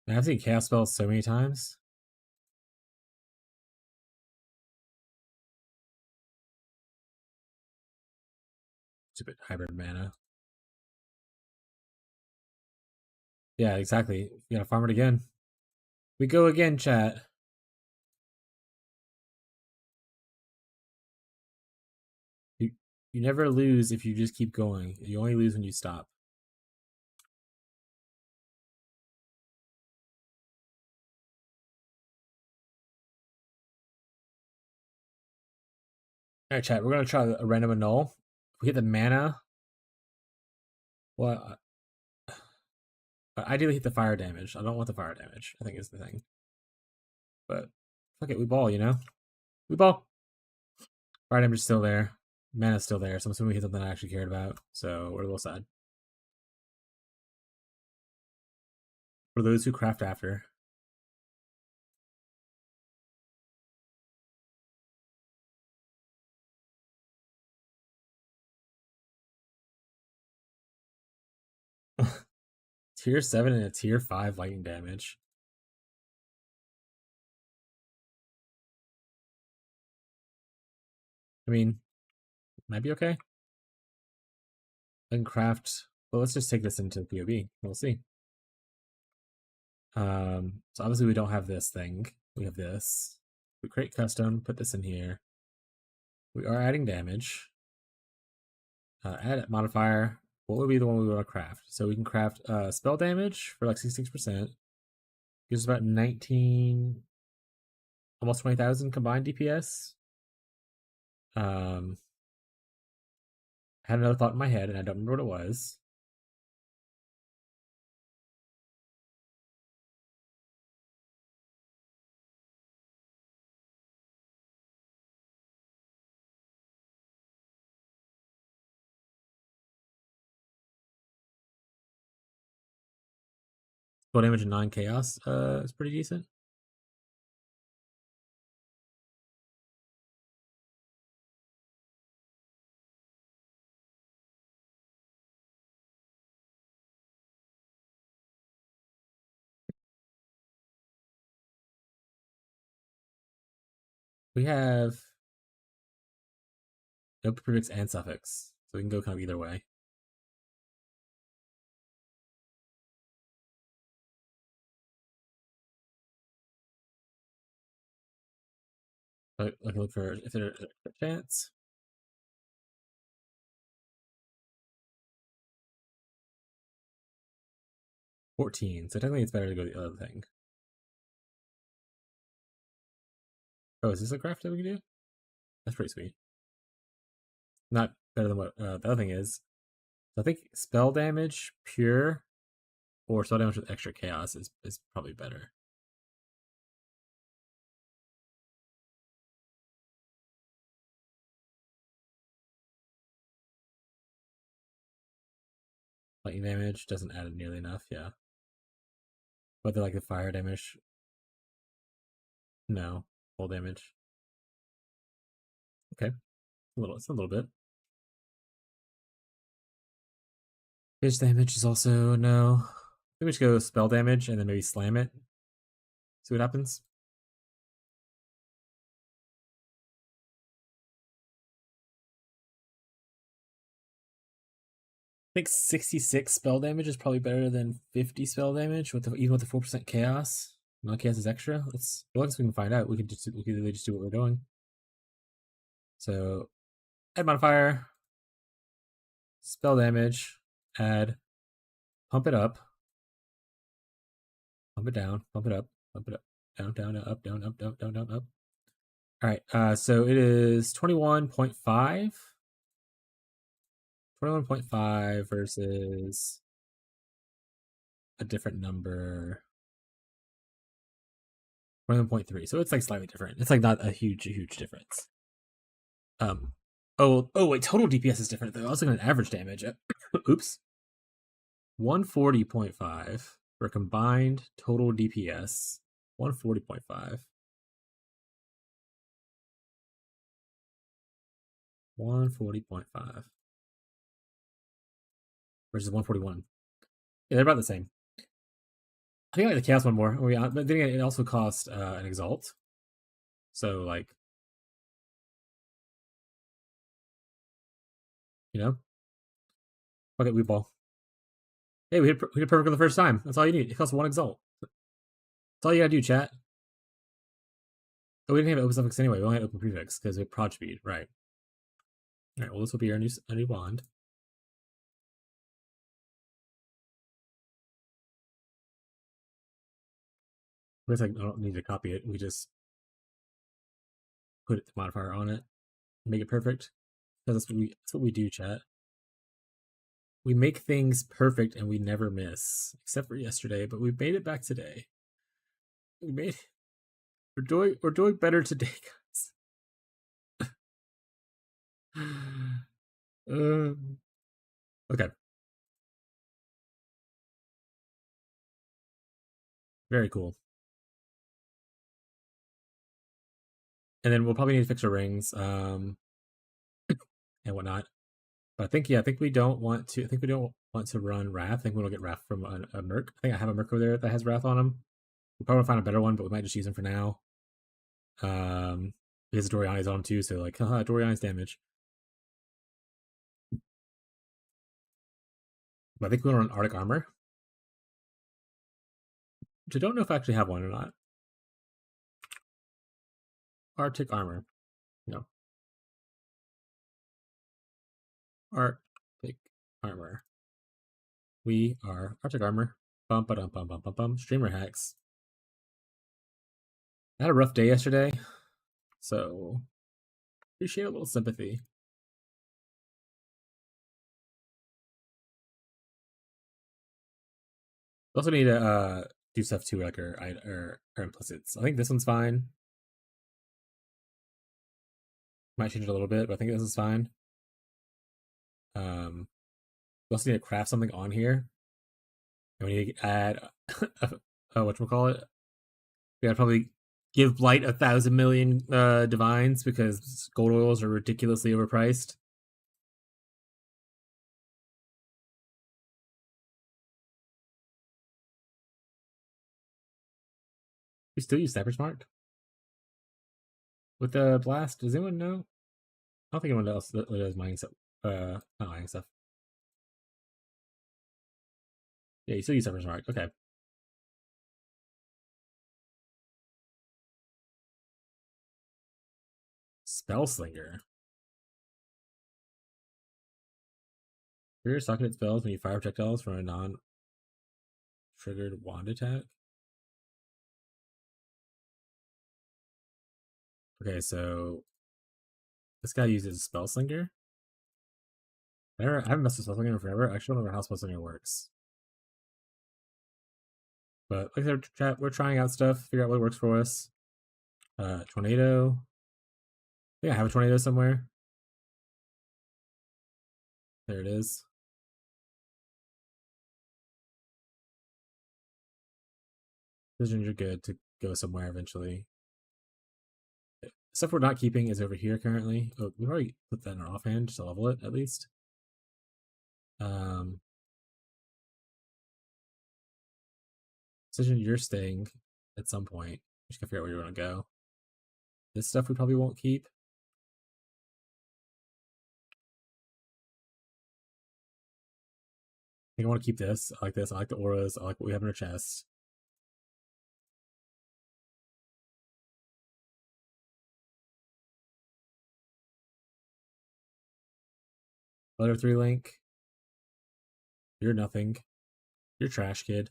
I've seen Chaos Spells so many times. Stupid hybrid mana. Yeah, exactly. You gotta farm it again. We go again, chat. You you never lose if you just keep going. You only lose when you stop. Alright, chat, we're gonna try a random annul. If we get the mana. Well, ideally hit the fire damage. I don't want the fire damage, I think is the thing. But fuck it, we ball, you know? We ball. Fire damage is still there. Mana's still there, so I'm assuming we hit something I actually cared about. So we're a little sad. For those who craft after. Tier 7 and a tier 5 lightning damage. I mean, might be okay. I can craft. Well, let's just take this into POB. We'll see. So obviously we don't have this thing. We have this. We create custom, put this in here. We are adding damage. Add modifier. What would be the one we want to craft? So we can craft spell damage for like 66%. Gives about 19, almost 20,000 combined DPS. I had another thought in my head and I don't remember what it was. Spell damage and 9 chaos is pretty decent. We have no prefix and suffix, so we can go kind of either way. But I can look for if there's a chance. 14, so technically it's better to go the other thing. Oh, is this a craft that we can do? That's pretty sweet. Not better than what the other thing is. So I think spell damage, pure, or spell damage with extra chaos is probably better. Lightning damage doesn't add it nearly enough, yeah. But they're like the fire damage. No, full damage. Okay, it's a little bit. Pitch damage is also no. I think we should go spell damage and then maybe slam it. See what happens. I think 66 spell damage is probably better than 50 spell damage with even with the 4% chaos. No chaos is extra. Let's as long as we can find out. We can really just do what we're doing. So add modifier, spell damage, add, pump it up, pump it down, pump it up, down, down, up, down, up, down, down, down, up. All right, so it is 21.5. 21.5 versus a different number. 21.3. So it's like slightly different. It's like not a huge difference. Oh wait, total DPS is different though. I was looking at average damage. Oops. 140.5 for combined total DPS. 140.5. 140.5 versus 141. Yeah, they're about the same. I think I like the chaos one more. But then it also cost an exalt. So like, you know, fuck it, we ball. Hey, we hit perfect for the first time. That's all you need. It costs one exalt. That's all you gotta do, chat. Oh, we didn't have open suffix anyway. We only had open prefix because we had prod speed, right? All right. Well, this will be our new wand. I guess I don't need to copy it. We just put the modifier on it, make it perfect. That's what we do, chat. We make things perfect and we never miss, except for yesterday. But we made it back today. We're doing better today, guys. Okay. Very cool. And then we'll probably need to fix our rings, and whatnot. But I think we don't want to. I think we don't want to run Wrath. I think we'll get Wrath from a Merc. I think I have a Merc over there that has Wrath on him. We'll probably find a better one, but we might just use him for now. Because Doriani's on him too, so like, haha, Doriani's damage. But I think we'll run Arctic Armor. Which I don't know if I actually have one or not. Arctic Armor. No. Arctic Armor. We are Arctic Armor. Bum ba dum bum bum bum bum. Streamer hacks. I had a rough day yesterday, so appreciate a little sympathy. We also need to do stuff too, like our implicits. I think this one's fine. Might change it a little bit, but I think this is fine. We also need to craft something on here. And we need to add whatchamacallit? We gotta probably give Blight 1,000 million divines because gold oils are ridiculously overpriced. We still use Sniper Smart with the blast. Does anyone know? I don't think anyone else does mining stuff. Not mining stuff. Yeah, you still use Sniper Smart. Okay. Spellslinger. Trigger socket spells when you fire projectiles from a non-triggered wand attack. Okay, so this guy uses Spellslinger. I haven't messed with Spellslinger in forever. I actually don't remember how Spellslinger works. But like I said, chat, we're trying out stuff, figure out what works for us. Tornado. I think I have a tornado somewhere. There it is. Decisions are good to go somewhere eventually. Stuff we're not keeping is over here currently. Oh, we've already put that in our offhand just to level it at least. Precision, you're staying at some point. Just gotta figure out where you want to go. This stuff we probably won't keep. I think I want to keep this. I like this. I like the auras. I like what we have in our chest. Letter 3 link. You're nothing. You're trash, kid.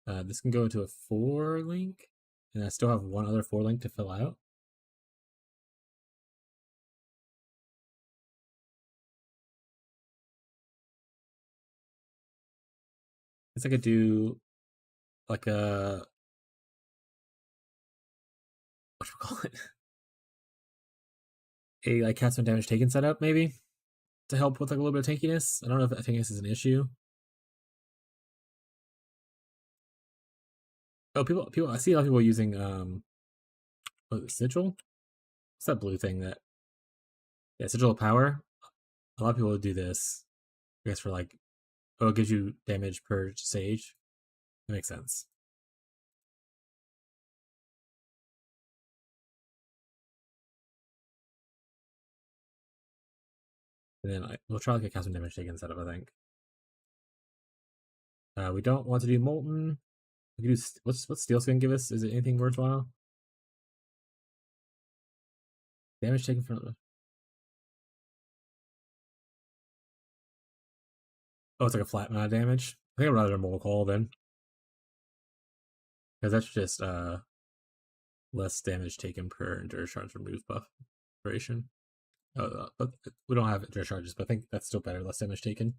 This can go into a 4 link. And I still have one other 4 link to fill out. I guess I could do like a, what do we call it? A like cast when damage taken setup, maybe, to help with like a little bit of tankiness. I don't know if that tankiness is an issue. Oh, people. I see a lot of people using what is it, sigil? What's that blue thing that? Yeah, sigil of power. A lot of people do this. I guess for like, oh, it gives you damage per stage. That makes sense. And then we'll try like a cast when damage taken setup, I think. We don't want to do molten. We can do what's steel skin give us? Is it anything worthwhile? Damage taken from. Oh, it's like a flat amount of damage. I think I'd rather Mole Call then. Because that's just less damage taken per endurance charge remove buff duration. But we don't have endurance charges, but I think that's still better, less damage taken.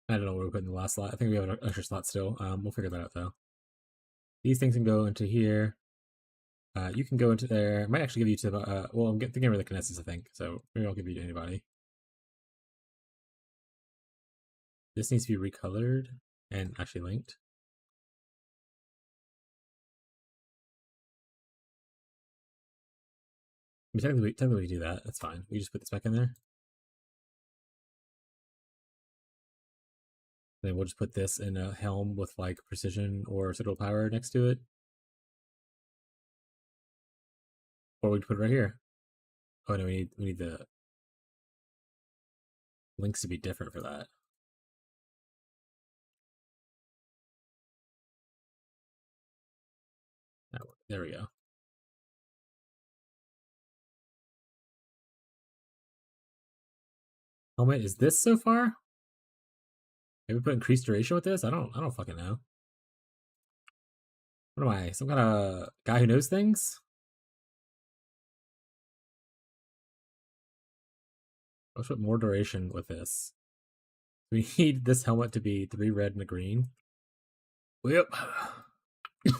I don't know where we put in the last slot. I think we have an extra slot still. We'll figure that out though. These things can go into here. You can go into there. Might actually give you to well, I'm thinking of the Kinesis, I think. So maybe I'll give you to anybody. This needs to be recolored and actually linked. I mean, technically we do that. That's fine. We just put this back in there. Then we'll just put this in a helm with like precision or sigil power next to it. Or we can put it right here. Oh no, we need the links to be different for that. There we go. Helmet is this so far? Maybe put increased duration with this? I don't fucking know. What am I? Some kind of guy who knows things? Let's put more duration with this. We need this helmet to be 3 red and a green. Yep. Just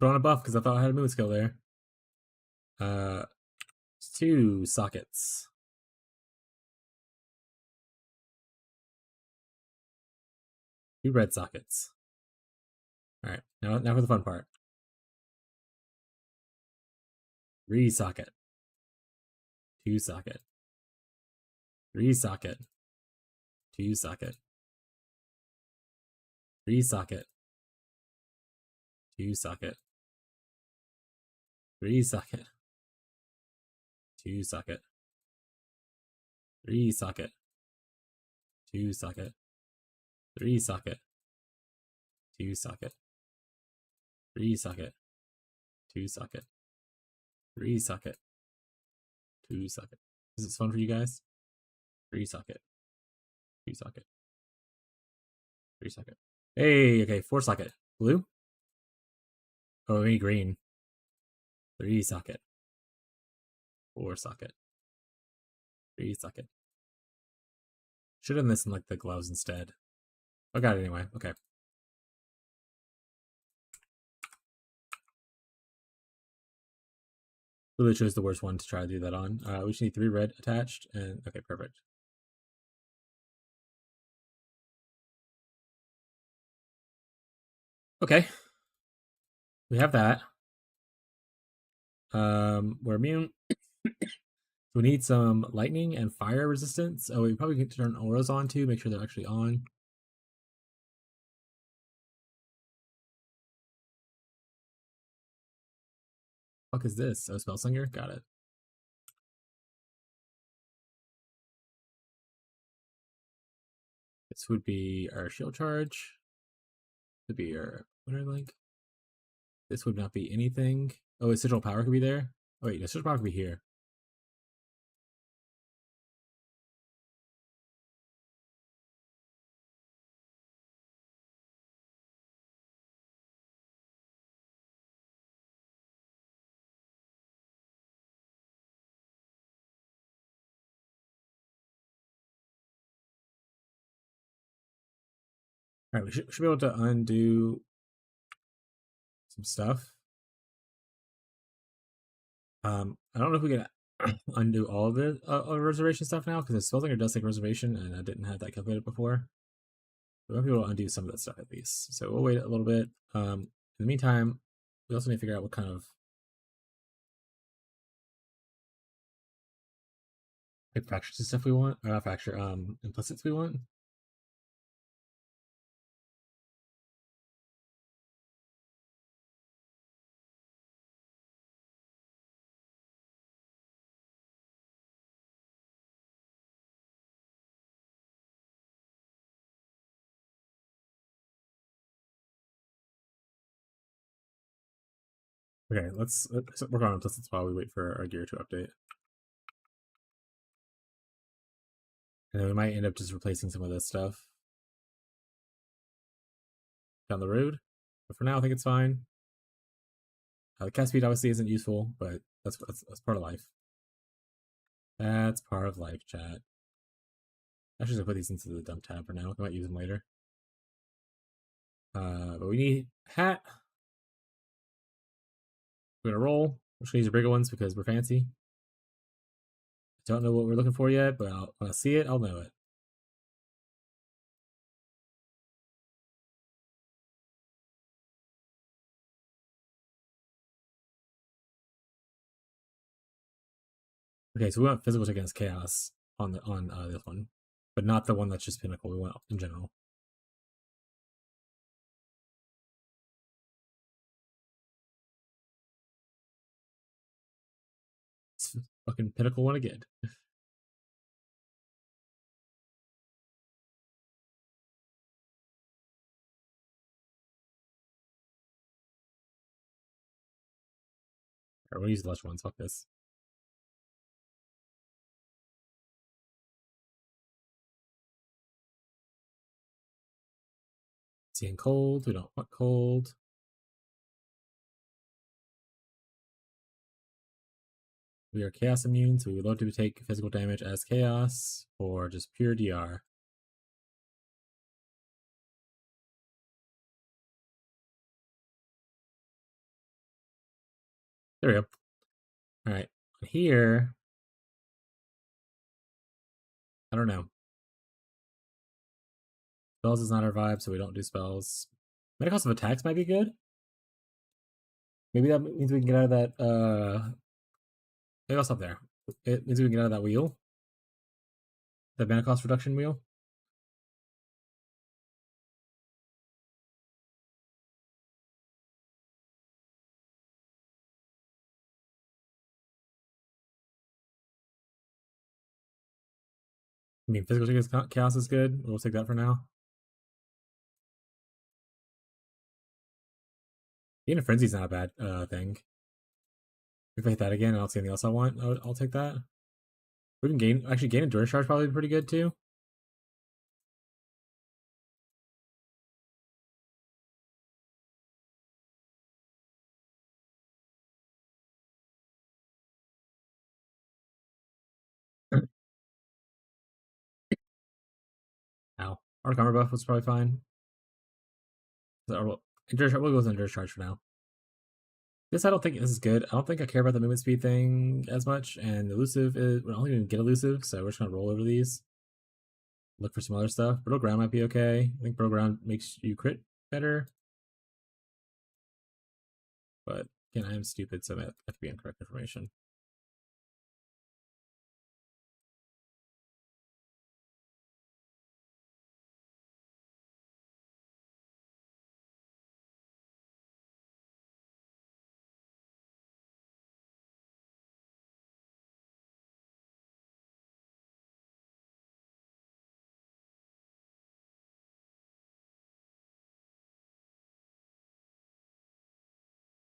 put on a buff because I thought I had a moon skill there. 2 sockets. 2 red sockets. Alright, now for the fun part. Re-socket. 2 socket. Re-socket. 2 socket. Re-socket. 2 socket. Re-socket. 2 socket. Re-socket. 2 socket. Re-socket. 2 socket. Re-socket. 2 socket. Re-socket. 2 socket. Is this fun for you guys? Re-socket. 2 socket. Re-socket. Hey, okay, 4 socket. Blue? Oh, we need green. 3 socket. 4 socket. 3 socket. Should have done this in like the gloves instead. I got it anyway. Okay. Really chose the worst one to try to do that on. We just need 3 red attached, and okay, perfect. Okay. We have that. We're immune. We need some lightning and fire resistance. Oh, we probably need to turn auras on too, make sure they're actually on. Fuck is this? Oh, Spellslinger? Got it. This would be our shield charge. Would be our winter link. This would not be anything. Oh, a sigil power could be there. Oh, wait, the sigil power could be here. All right, we should be able to undo some stuff. I don't know if we can undo all of the reservation stuff now because the Spellslinger does take reservation, and I didn't have that calculated before. We might be able to undo some of that stuff at least. So we'll wait a little bit. In the meantime, we also need to figure out what kind of like fractures and stuff we want, or not fracture, implicits we want. Okay, let's work on implicits while we wait for our gear to update. And then we might end up just replacing some of this stuff down the road. But for now, I think it's fine. The cast speed obviously isn't useful, but that's part of life. That's part of life, chat. I should just put these into the dump tab for now. I might use them later. But we need hat. We're gonna roll. We're just gonna use the bigger ones because we're fancy. Don't know what we're looking for yet, but when I see it, I'll know it. Okay, so we want physical against chaos on this one, but not the one that's just pinnacle. We want in general. It's fucking pinnacle one again. Alright, we'll use the lesser ones. Fuck this. Seeing cold. We don't want cold. We are chaos immune, so we would love to take physical damage as chaos or just pure DR. There we go. All right, here. I don't know. Spells is not our vibe, so we don't do spells. Metacost of attacks might be good. Maybe that means we can get out of that. Maybe I'll stop there. It means we can get out of that wheel. The mana cost reduction wheel. I mean, physical tickets chaos is good. We'll take that for now. Gain of Frenzy's not a bad thing. If I hit that again and I don't see anything else I want, I'll take that. We can gain Endurance Charge probably pretty good too. Ow. Arc Armor buff was probably fine. We'll go with Endurance Charge for now. This I don't think this is good. I don't think I care about the movement speed thing as much, and elusive is we don't even get elusive, so we're just gonna roll over these. Look for some other stuff. Brittle Ground might be okay. I think Brittle Ground makes you crit better. But again, I am stupid, so that could be incorrect information.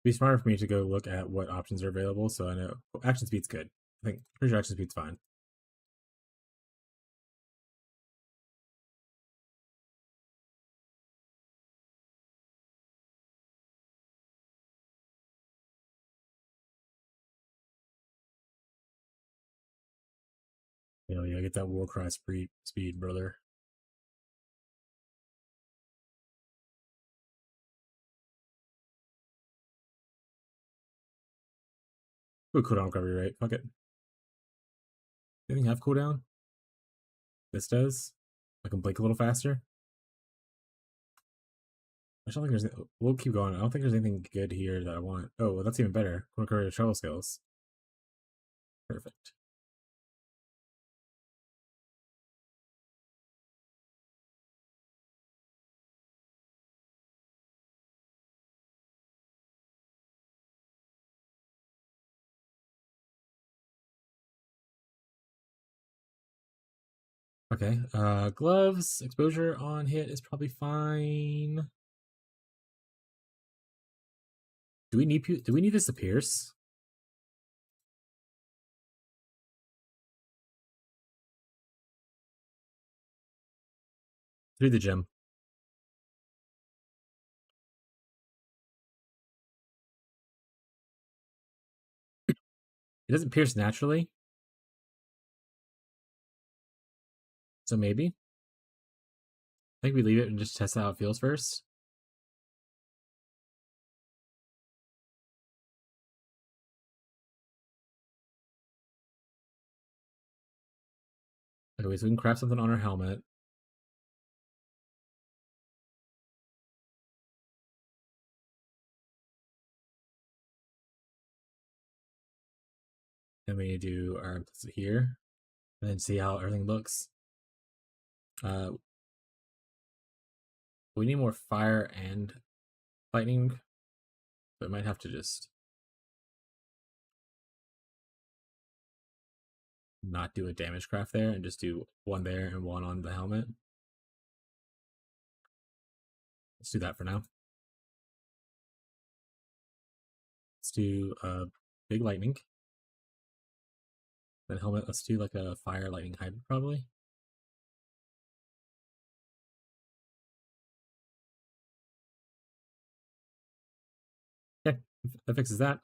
Be smarter for me to go look at what options are available, so I know action speed's good. I think pretty sure action speed's fine. Yeah, get that war cry speed, brother. Ooh, cooldown recovery rate. Fuck it. Anything have cooldown? This does. I can blink a little faster. I don't think there's. We'll keep going. I don't think there's anything good here that I want. Oh, well, that's even better. Quicker travel skills. Perfect. Okay. Gloves exposure on hit is probably fine. Do we need this to pierce? Through the gym. It doesn't pierce naturally. So maybe. I think we leave it and just test out how it feels first. Okay, so we can craft something on our helmet. Then we do our implicit here. And then see how everything looks. We need more fire and lightning. But might have to just not do a damage craft there and just do one there and one on the helmet. Let's do that for now. Let's do big lightning. Then helmet, let's do like a fire lightning hybrid probably. Okay, that fixes that.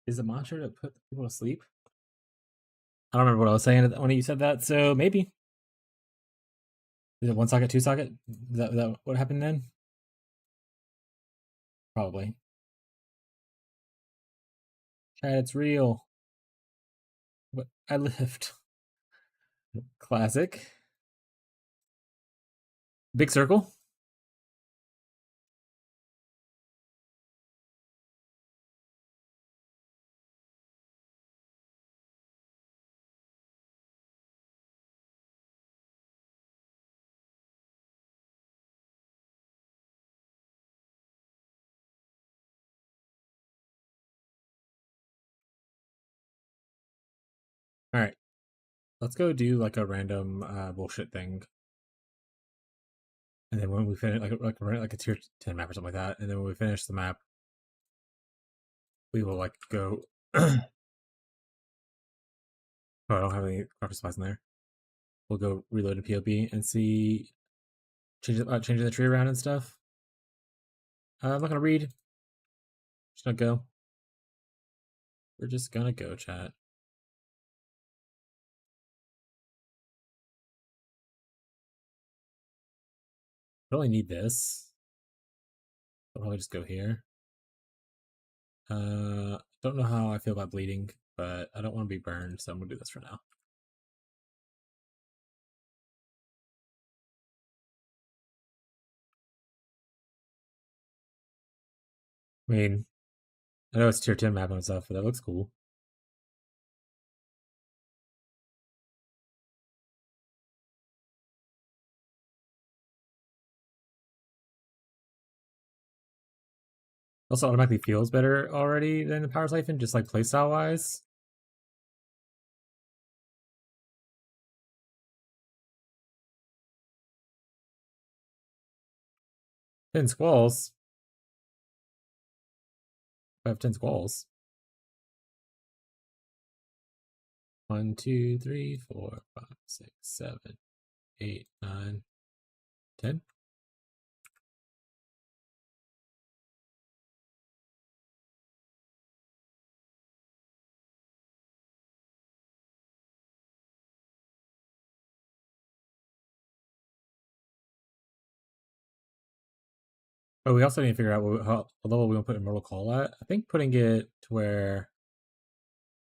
Is the mantra to put people to sleep? I don't remember what I was saying when you said that, so maybe. Is it one socket, two socket? Is that what happened then? Probably. Chad, it's real. But I lived. Classic. Big circle. All right. Let's go do like a random bullshit thing. And then when we finish, like a tier 10 map or something like that, and then when we finish the map, we will like go. Oh, I don't have any craft supplies in there. We'll go reload a POB and see changing the tree around and stuff. I'm not gonna read. Just gonna go. We're just gonna go, chat. I only need this. I'll probably just go here. Don't know how I feel about bleeding, but I don't want to be burned, so I'm gonna do this for now. I mean, I know it's tier 10 map and stuff, but that looks cool. Also automatically feels better already than the Power Siphon, just like playstyle wise. Ten squalls. I have 10 squalls. 1, 2, 3, 4, 5, 6, 7, 8, 9, 10. Oh, we also need to figure out what level we want to put Immortal Call at. I think putting it to where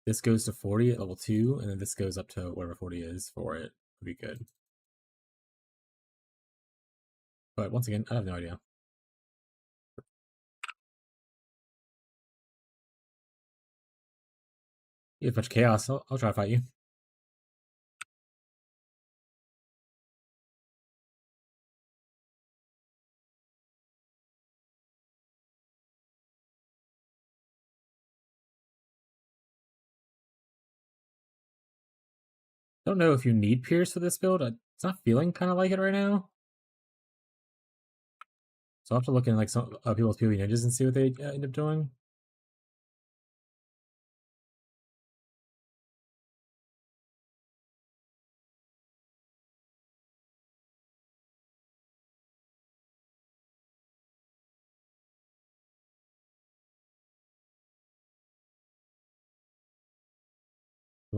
this goes to 40 at level 2, and then this goes up to whatever 40 is for it would be good. But once again, I have no idea. You have a bunch of chaos, I'll try to fight you. Don't know if you need Pierce for this build. It's not feeling kind of like it right now. So I'll have to look in like some people's PvE ninjas and see what they end up doing.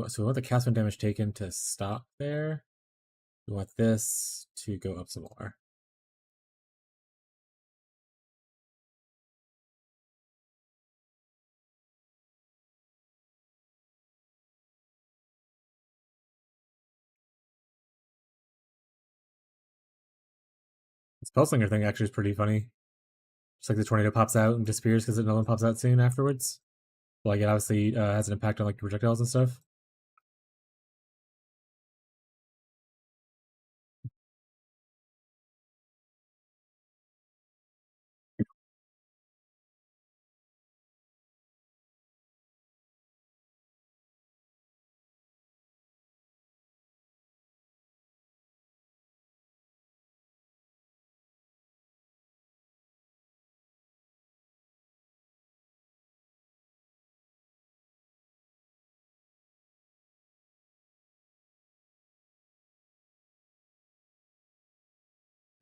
So we want the cast damage taken to stop there. We want this to go up some more. This Pulslinger thing actually is pretty funny. Just like the tornado pops out and disappears because another one pops out soon afterwards. Like it obviously has an impact on like projectiles and stuff.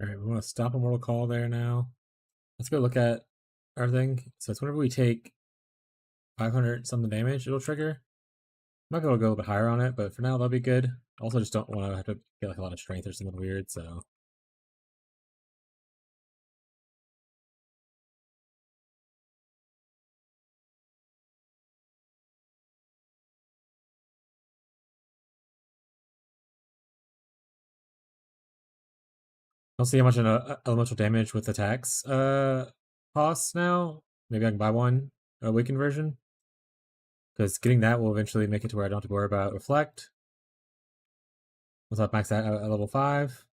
All right, we want to stop Immortal Call there now. Let's go look at our thing. So it's whenever we take 500 something damage, it'll trigger. I'm not going to go a little bit higher on it, but for now that'll be good. Also, just don't want to have to get like a lot of strength or something weird. So I'll see how much an elemental damage with attacks costs now. Maybe I can buy one awakened version, because getting that will eventually make it to where I don't have to worry about reflect. Once I've maxed that at level 5.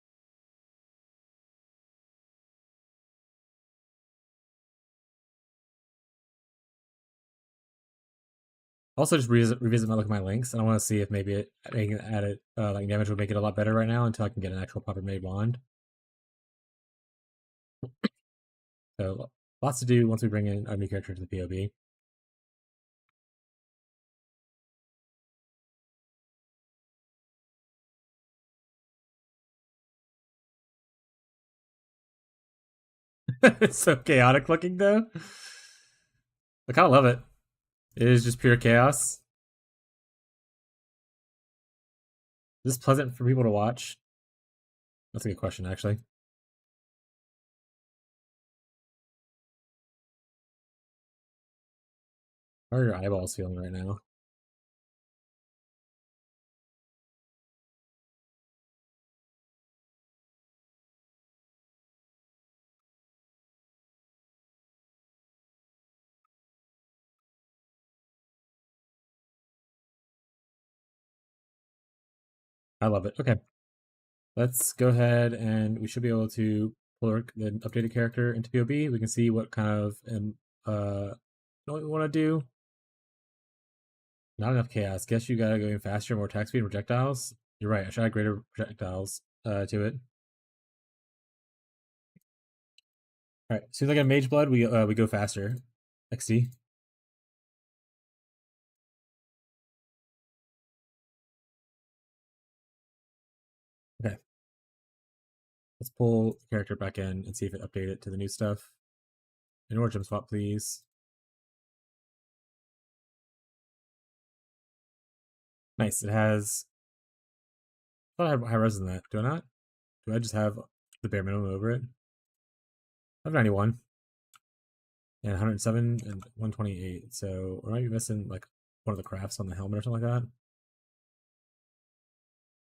Also, just revisit my look at my links, and I want to see if maybe making added like damage would make it a lot better right now until I can get an actual proper made wand. So lots to do once we bring in a new character to the POB. It's so chaotic looking though. I kind of love it. It is just pure chaos. Is this pleasant for people to watch? That's a good question, actually. How are your eyeballs feeling right now? I love it. Okay. Let's go ahead and we should be able to pull the updated character into POB. We can see what kind of what we want to do. Not enough chaos. Guess you gotta go even faster, more attack speed and projectiles. You're right. I should add greater projectiles to it. All right. As soon as I get mage blood, we go faster. XD. Okay. Let's pull the character back in and see if it updated to the new stuff. An origin swap, please. Nice. It has. I thought I had high res than that. Do I not? Do I just have the bare minimum over it? I have 91 and 107 and 128. So we might be missing like one of the crafts on the helmet or something like that.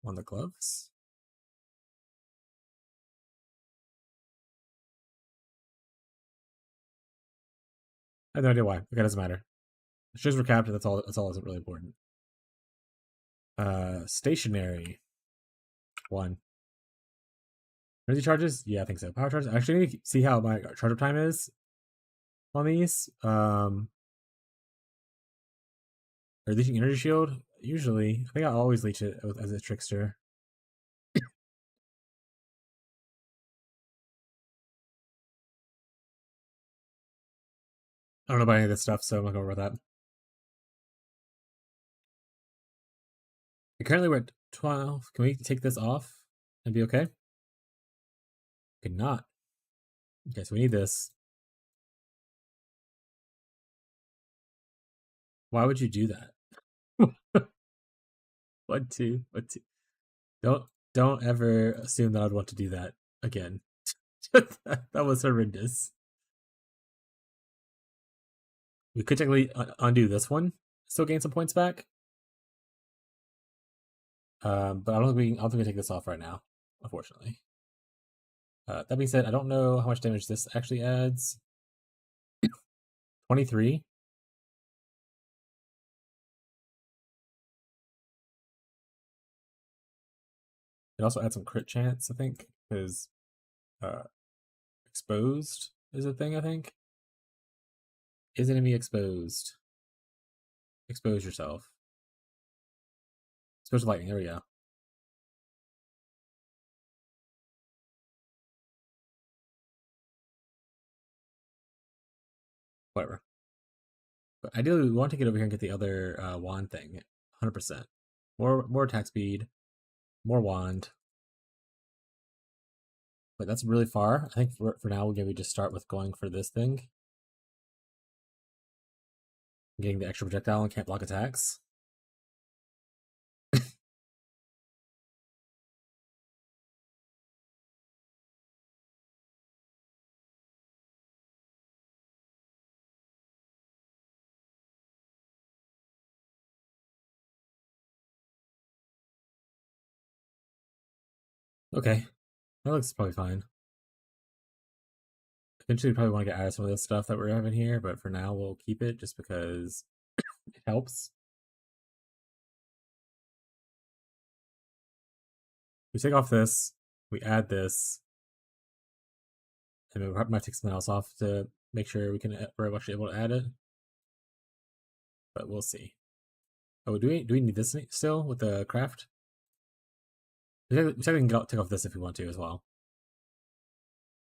On the gloves. I have no idea why. Okay, doesn't matter. It shows we're capped. That's all. That's all. Isn't really important. Stationary. 1. Energy charges? Yeah, I think so. Power charges. Actually, I need to see how my charge up time is on these. Or leeching energy shield. Usually, I think I always leech it as a trickster. I don't know about any of this stuff, so I'm not going to worry about that. Currently, we're at 12. Can we take this off and be okay? Could not. Okay, so we need this. Why would you do that? What to? Don't ever assume that I'd want to do that again. That was horrendous. We could technically undo this one. Still gain some points back. But I don't think we can take this off right now, unfortunately. That being said, I don't know how much damage this actually adds. 23. It also adds some crit chance, I think, because exposed is a thing, I think. Is enemy exposed? Expose yourself. Expose to lightning, there we go. Whatever. But ideally, we want to get over here and get the other wand thing. 100%. More attack speed. More wand. But that's really far. I think for now, we'll maybe just start with going for this thing. Getting the extra projectile and can't block attacks. Okay. That looks probably fine. Eventually, we probably want to get out of some of this stuff that we're having here, but for now, we'll keep it just because it helps. We take off this, we add this, and we might take something else off to make sure we're actually able to add it. But we'll see. Oh, do we need this still with the craft? We can take off this if we want to as well.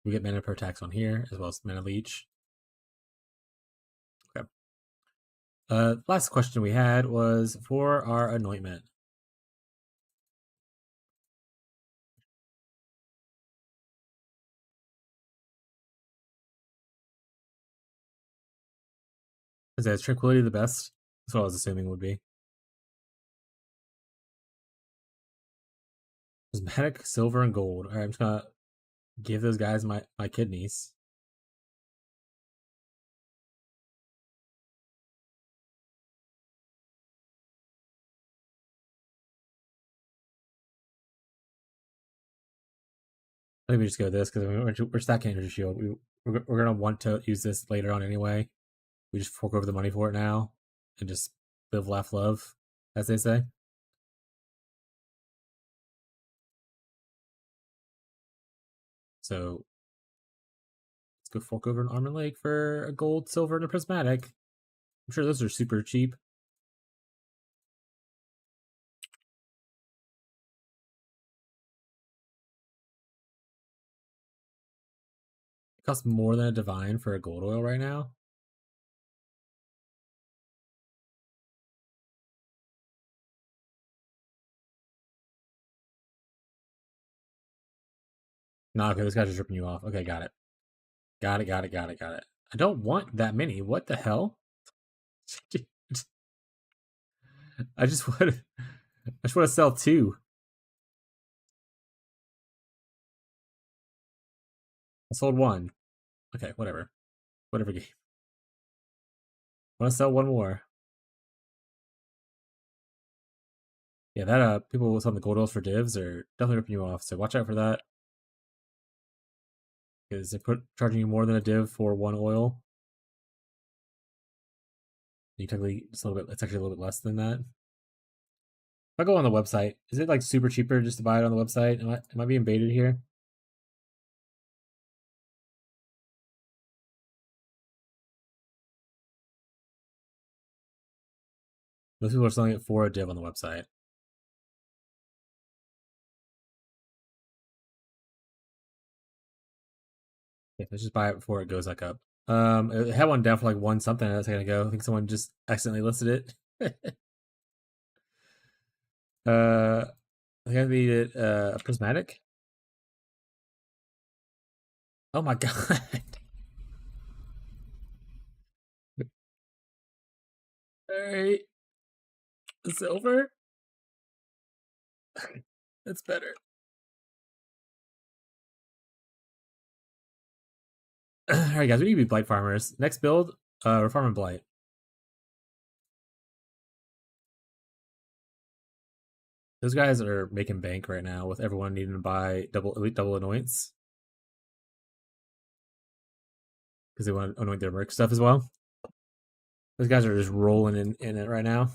We get mana per tax on here as well as mana leech. Okay. Last question we had was for our anointment. Is tranquility the best? That's what I was assuming would be. Cosmetic, silver, and gold. Alright, I'm just gonna give those guys my kidneys. I think we just go with this because we're stacking energy shield. We're gonna want to use this later on anyway. We just fork over the money for it now and just live, laugh, love, as they say. So let's go fork over an arm and leg for a gold, silver, and a prismatic. I'm sure those are super cheap. It costs more than a divine for a gold oil right now. No, okay, this guy's just ripping you off. Okay, got it. Got it. I don't want that many. What the hell? I just want to sell 2. I sold 1. Okay, whatever. Whatever game. I want to sell 1 more. Yeah, that people selling the gold oils for divs are definitely ripping you off, so watch out for that. Because they're charging you more than a div for 1 oil. You technically it's actually a little bit less than that. If I go on the website, is it like super cheaper just to buy it on the website? Am I being baited here? Most people are selling it for a div on the website. Yeah, let's just buy it before it goes like up. It had one down for like 1 something a second ago. I think someone just accidentally listed it. I think I needed a prismatic. Oh my god. Alright. Silver? That's better. Alright guys, we need to be blight farmers. Next build, we're farming blight. Those guys are making bank right now with everyone needing to buy elite double anoints. Because they want to anoint their merc stuff as well. Those guys are just rolling in it right now.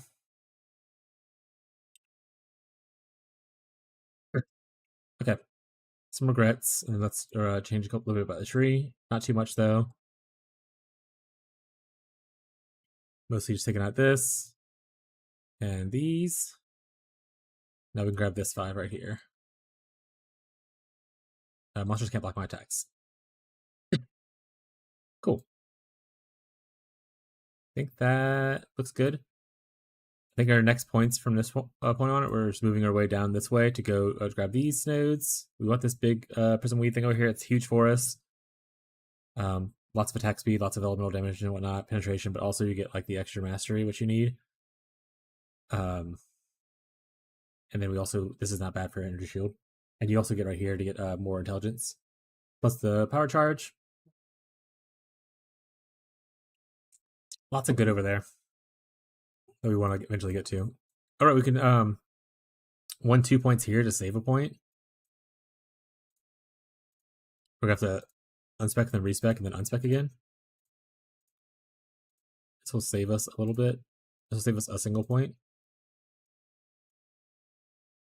Okay. Some regrets, and let's change a little bit about the tree. Not too much though. Mostly just taking out this and these. Now we can grab this 5 right here. Monsters can't block my attacks. Cool. I think that looks good. I think our next points from this point on it, we're just moving our way down this way to go grab these nodes. We want this big prism weed thing over here. It's huge for us. Lots of attack speed, lots of elemental damage and whatnot, penetration, but also you get like the extra mastery, which you need. And then we also, this is not bad for energy shield. And you also get right here to get more intelligence. Plus the power charge. Lots of good over there that we want to eventually get to. All right, we can 1-2 points here to save a point. We're gonna have to unspec, then respec, and then unspec again. This will save us a little bit. This will save us a single point.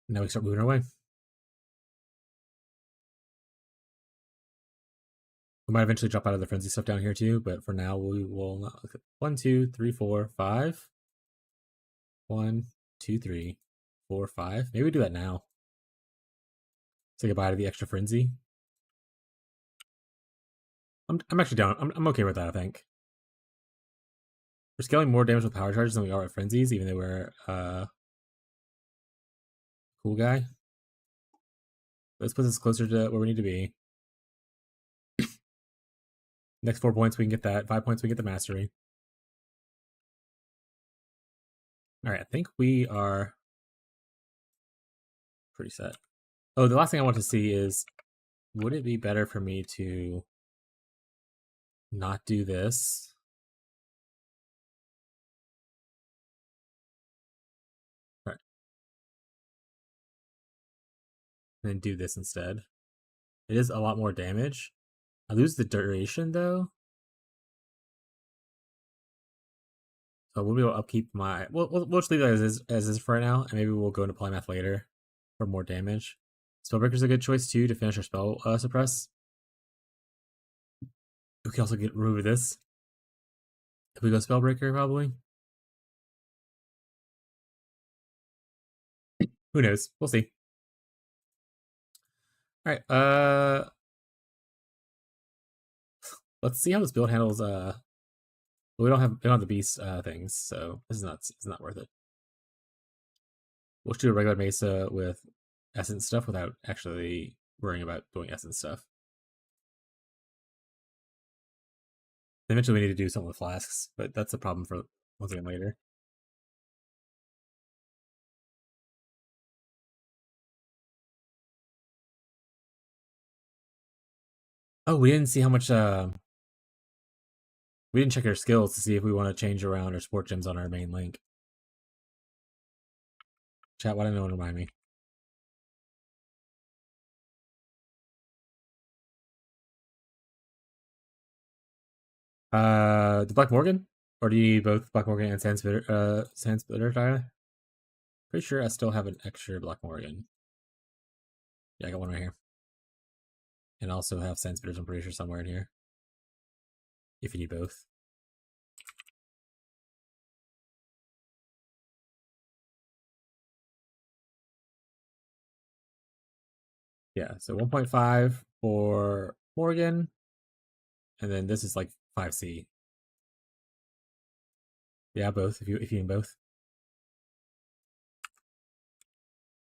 Now we start moving our way. We might eventually drop out of the frenzy stuff down here too, but for now we will not. 1, 2, 3, 4, 5. 1, 2, 3, 4, 5. Maybe we do that now. Say goodbye to the extra frenzy. I'm actually down. I'm okay with that, I think. We're scaling more damage with power charges than we are with frenzies, even though we're cool guy. This puts us closer to where we need to be. Next 4 points, we can get that. 5 points, we get the mastery. Alright, I think we are pretty set. Oh, the last thing I want to see is, would it be better for me to not do this? All right. And then do this instead. It is a lot more damage. I lose the duration though. So we'll be able to upkeep my... We'll just leave it as is for right now, and maybe we'll go into polymath later for more damage. Spellbreaker's a good choice too to finish our spell suppress. We can also get rid of this. If we go Spellbreaker, probably. Who knows? We'll see. Alright, let's see how this build handles we don't have the beast things, so this is not worth it. We'll do a regular mesa with essence stuff without actually worrying about doing essence stuff. Eventually we need to do something with flasks, but that's a problem for once again later. Oh, we didn't see how much we didn't check our skills to see if we want to change around our sport gems on our main link. Chat, why didn't no one remind me? The Black Morgan? Or do you need both Black Morgan and Sand Splitter die? Pretty sure I still have an extra Black Morgan. Yeah, I got one right here. And I also have Sand Spitters, I'm pretty sure, somewhere in here. If you need both. Yeah, so 1.5 for Morgan. And then this is like 5C. Yeah, both, if you need both.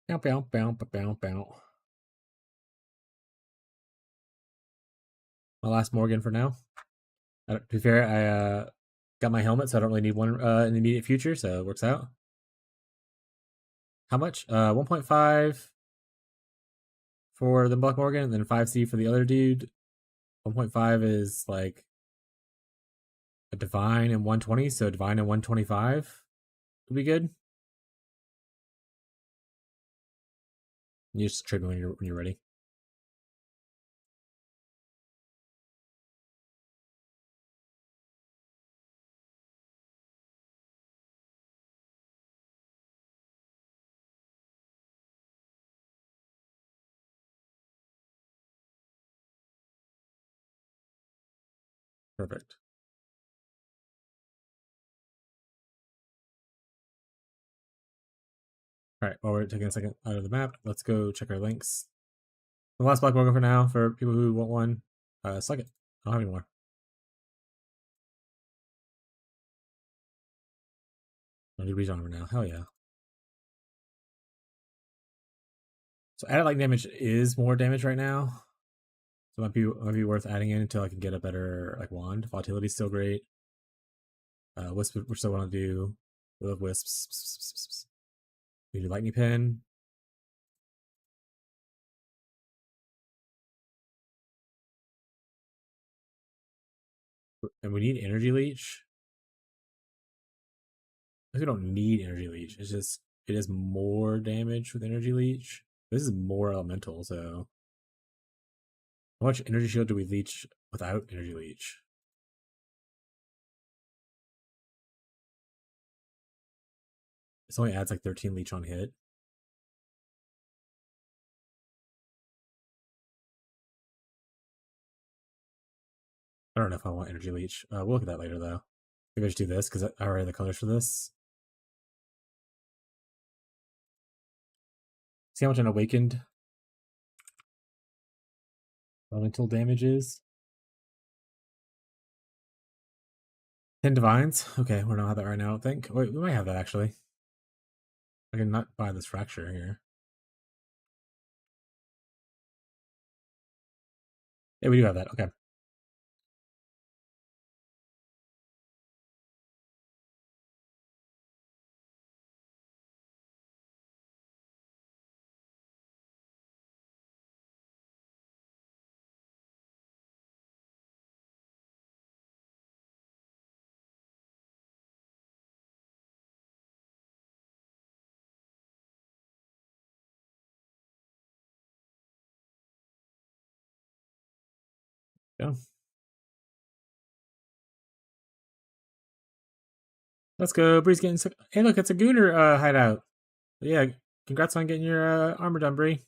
Bow, bow, bow, bow, bow. My last Morgan for now. To be fair, I got my helmet, so I don't really need one in the immediate future, so it works out. How much? 1.5 for the Black Morgan, and then 5C for the other dude. 1.5 is like a Divine and 120, so Divine and 125 would be good. You just trade me when you're ready. Perfect. All right, while we're taking a second out of the map, let's go check our links. The last Black Morgan for now, for people who want one. Suck it. I don't have any more. I'll do regenerate now. Hell yeah. So added light damage is more damage right now. So it might be worth adding in until I can get a better like wand. Volatility's still great. Wisp, we still want to do. We love wisps. We do lightning pin. And we need energy leech. We don't need energy leech. It's just it is more damage with energy leech. This is more elemental, so how much energy shield do we leech without energy leech? This only adds like 13 leech on hit. I don't know if I want energy leech. We'll look at that later though. Maybe I just do this because I already have the colors for this. See how much an awakened elemental damage is? 10 divines. Okay, we don't have that right now, I don't think. Wait, we might have that actually. I can not buy this fracture here. Yeah, we do have that. Okay. Yeah. Let's go. Bree's getting sick. Hey, look, it's a Gooner hideout. Yeah, congrats on getting your armor done, Bree.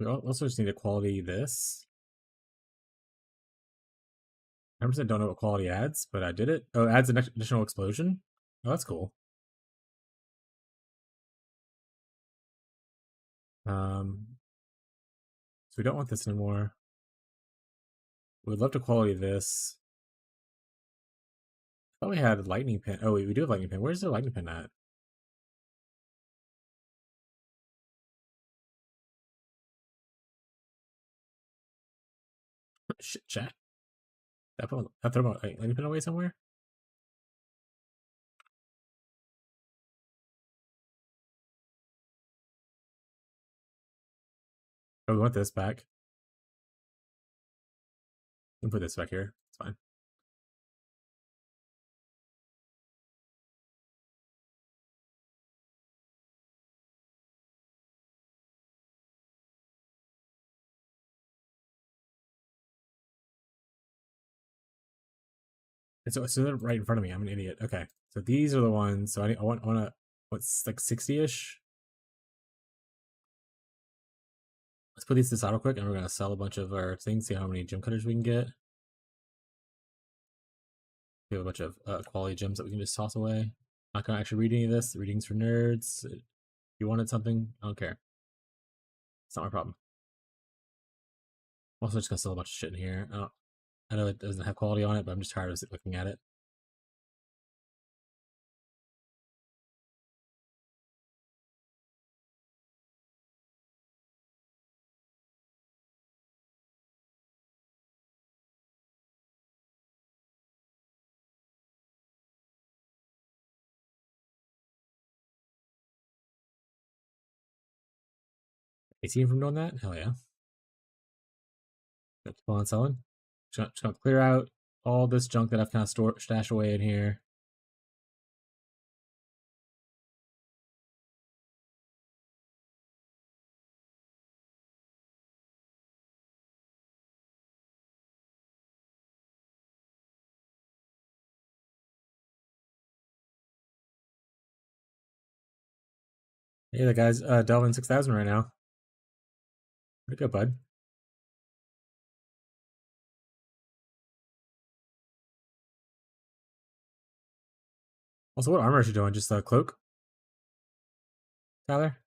We also just need to quality this. 100% don't know what quality adds, but I did it. Oh, it adds an additional explosion? Oh, that's cool. So we don't want this anymore. We'd love to quality this. I thought we had a lightning pin. Oh, wait, we do have lightning pin. Where's the lightning pin at? Shit, chat. I throw my lightning pin away somewhere? Oh, we want this back. We can put this back here. It's fine. So they're right in front of me. I'm an idiot. Okay. So these are the ones. So I want to, what's like 60-ish? Let's put these this auto quick and we're going to sell a bunch of our things, see how many gem cutters we can get. We have a bunch of quality gems that we can just toss away. Not going to actually read any of this. The reading's for nerds. If you wanted something, I don't care. It's not my problem. I'm also just going to sell a bunch of shit in here. I know it doesn't have quality on it, but I'm just tired of looking at it. Is he from doing that? Hell yeah. Keep on selling. Just gonna clear out all this junk that I've kind of stashed away in here. Hey, the guy's delving 6,000 right now. Pretty good, bud. Also, what armor is she doing? Just a cloak? Tyler?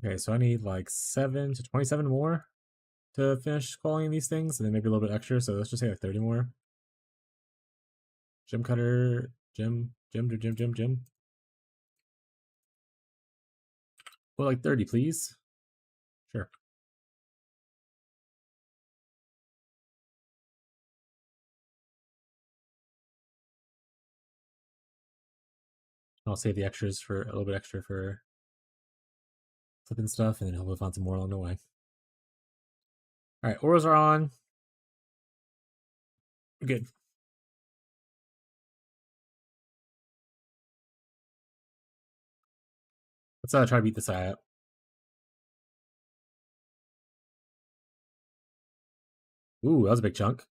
Okay, so I need like 7 to 27 more to finish qualifying these things, and then maybe a little bit extra, so let's just say like 30 more. Gem cutter, gem. Well, like 30, please. Sure. I'll save the extras for a little bit extra for flipping stuff, and then I'll move on some more along the way. All right, auras are on. We're good. Let's try to beat this guy up. Ooh, that was a big chunk.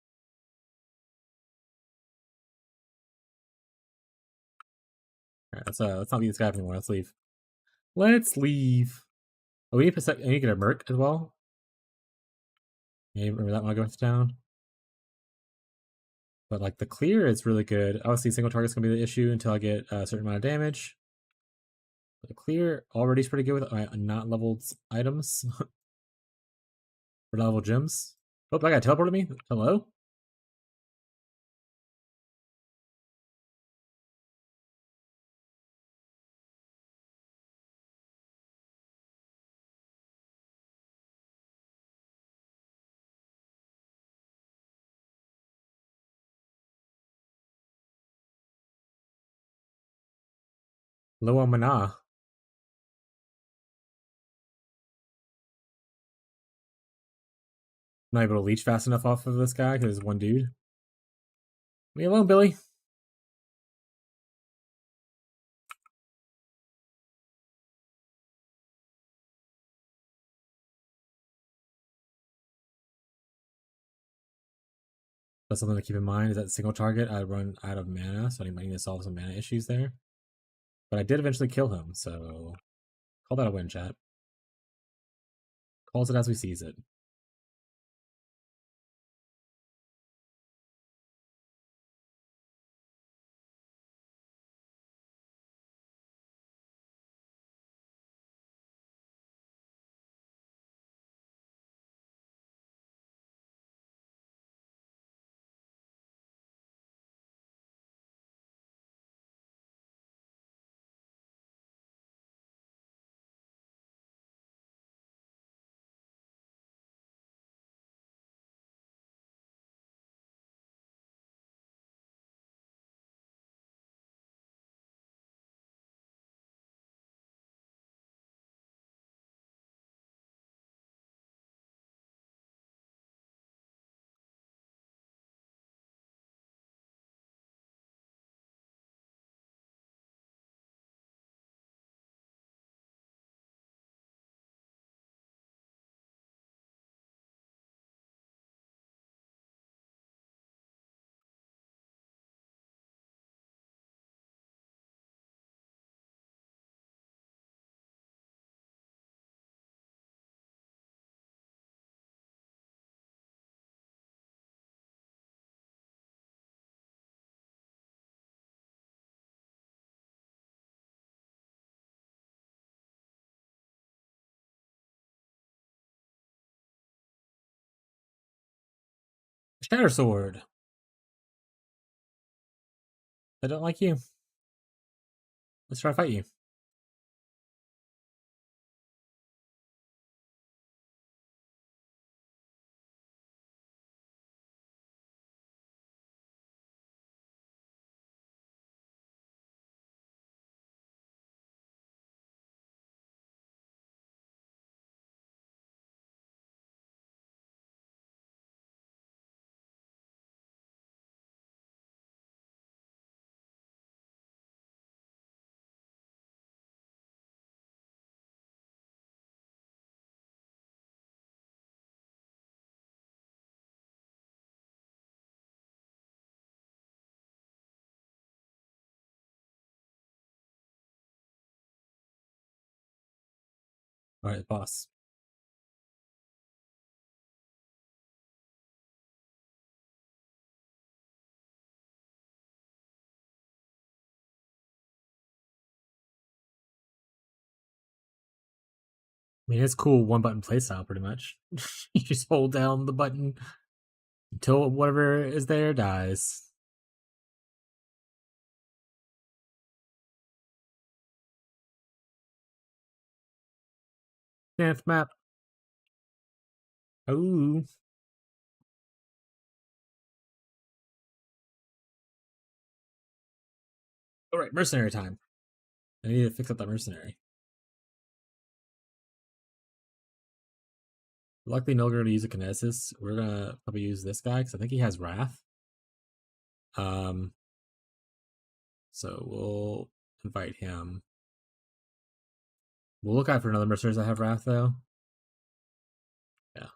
All right, let's not beat this guy up anymore. Let's leave. Let's leave. Oh, we need to get a merc as well. Yeah, remember that when I go into town. But like the clear is really good. Obviously, single target's gonna be the issue until I get a certain amount of damage. But the clear already is pretty good with my not leveled items. Or not leveled gems. Oh, that guy teleported me. Hello? Low on mana. Not able to leech fast enough off of this guy because one dude. Leave me alone, Billy. That's something to keep in mind is that single target, I run out of mana, so I might need to solve some mana issues there. But I did eventually kill him, so call that a win, chat. Calls it as we sees it. Shatter Sword. I don't like you. Let's try to fight you. Alright, boss. I mean, it's cool one button playstyle pretty much. You just hold down the button until whatever is there dies. 10th map. Oh. Alright, mercenary time. I need to fix up that mercenary. Luckily, no going to use a kinesis. We're gonna probably use this guy because I think he has wrath. So we'll invite him. We'll look out for another mercenaries that have wrath though. Yeah,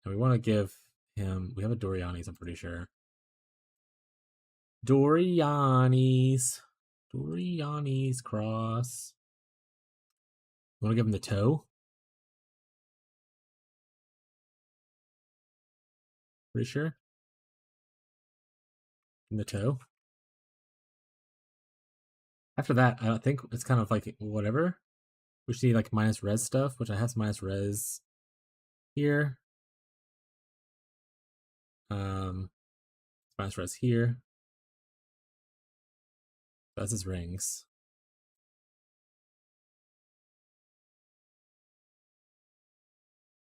and we want to give him. We have a Doriani's, I'm pretty sure. Doriani's cross. We want to give him the toe. Pretty sure. In the toe. After that, I don't think it's kind of like whatever. We should need like minus res stuff, which I have some minus res here. Minus res here. That's his rings.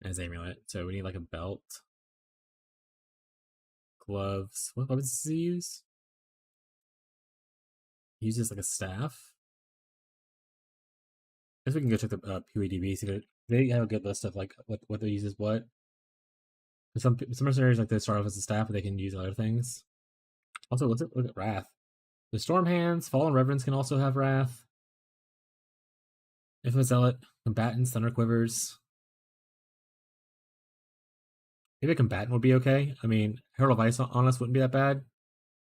And his amulet. So we need like a belt. Gloves. What weapons does he use? He uses like a staff. Guess we can go check the PWDB. See if they have a good list of like what they use is what. Some mercenaries like they start off as a staff, but they can use other things. Also, look at Wrath. The Storm Hands, Fallen Reverends can also have Wrath. If a Zealot, Combatants, Thunder Quivers. Maybe a Combatant would be okay. I mean, Herald of Ice on us wouldn't be that bad.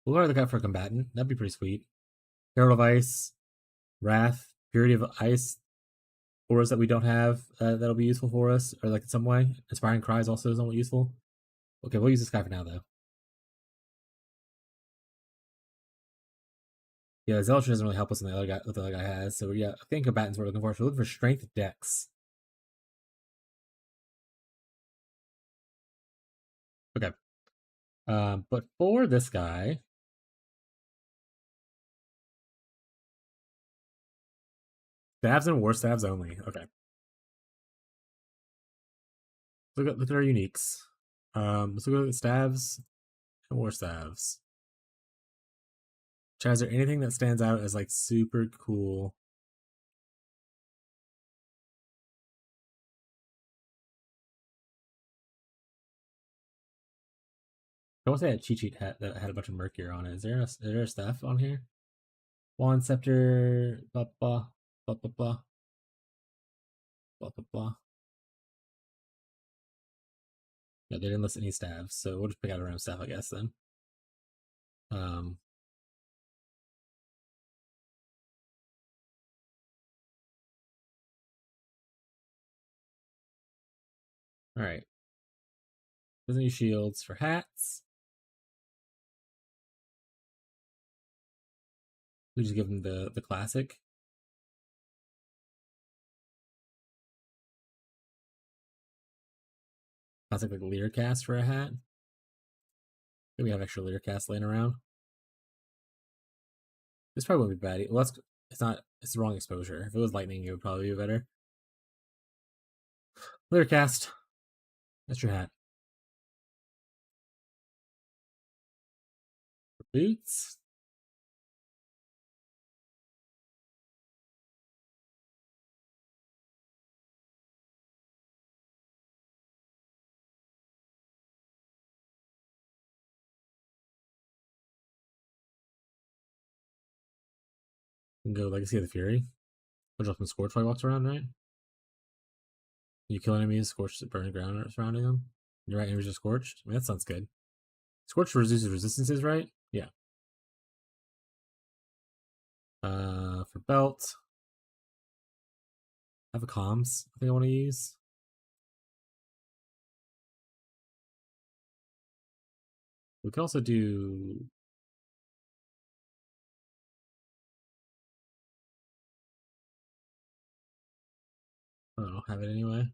We'll already look out for a Combatant. That'd be pretty sweet. Herald of Ice, Wrath, Purity of Ice, auras that we don't have that'll be useful for us, or like in some way. Inspiring Cries also is somewhat useful. Okay, we'll use this guy for now, though. Yeah, Zealotry doesn't really help us in the other guy, what the other guy has. So yeah, I think Combatants we're looking for. So we're looking for Strength Dex. Okay. But for this guy, stabs and war stabs only. Okay. Look at our uniques. Let's look at the stabs and war stabs. Chad, is there anything that stands out as like super cool? I want to say a cheat sheet hat that had a bunch of Mercury on it. Is there a staff on here? Wand Scepter, blah blah blah blah blah blah blah blah. No, they didn't list any staffs, so we'll just pick out a random staff, I guess. Then, all right. Doesn't use shields for hats. We just give them the classic. Classic like Leer cast for a hat. Maybe we have extra Leer cast laying around. This probably won't be bad. Well, it's the wrong exposure. If it was lightning, it would probably be better. Leer cast. That's your hat. Boots. We can go Legacy of the Fury. Which up from Scorch while he walks around, right? You kill enemies, scorch burning ground surrounding them. Your right enemies are scorched. I mean, that sounds good. Scorch reduces resistances, right? Yeah. For belt, I have a comms. I think I want to use. We could also do. I don't know, have it anyway. I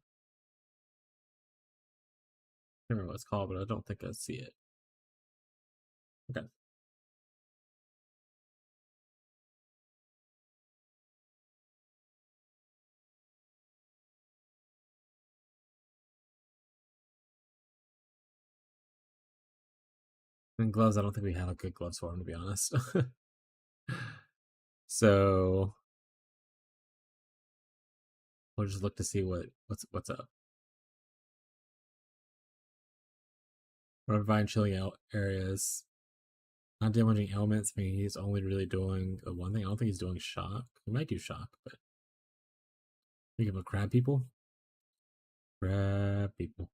can't remember what it's called, but I don't think I see it. Okay. And gloves, I don't think we have a good gloves for him, to be honest. So we'll just look to see what's up. We're providing chilling areas. Not damaging elements. I mean, he's only really doing one thing. I don't think he's doing shock. He might do shock, but think of a crab people. Crab people.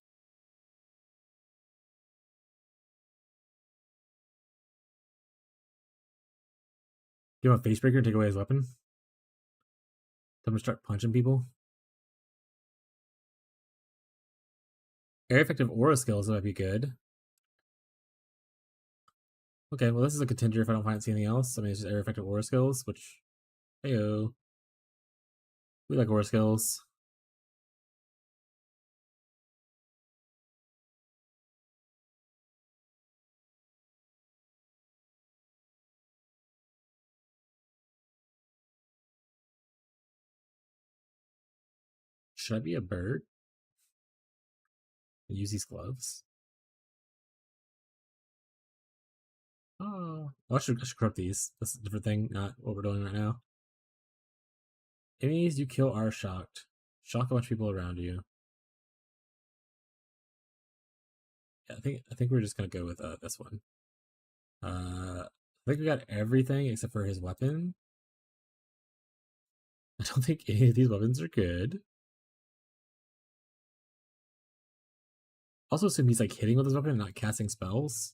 Give him a face breaker, take away his weapon. Tell him to start punching people. Area effective aura skills might be good. Okay, well, this is a contender if I don't find anything else. I mean, it's just area effective aura skills, which, heyo. We like aura skills. Should I be a bird? Use these gloves? Oh, I should corrupt these. That's a different thing, not what we're doing right now. Enemies you kill are shocked. Shock a bunch of people around you. Yeah, I think we're just gonna go with this one. I think we got everything except for his weapon. I don't think any of these weapons are good. Also assume he's like hitting with his weapon and not casting spells.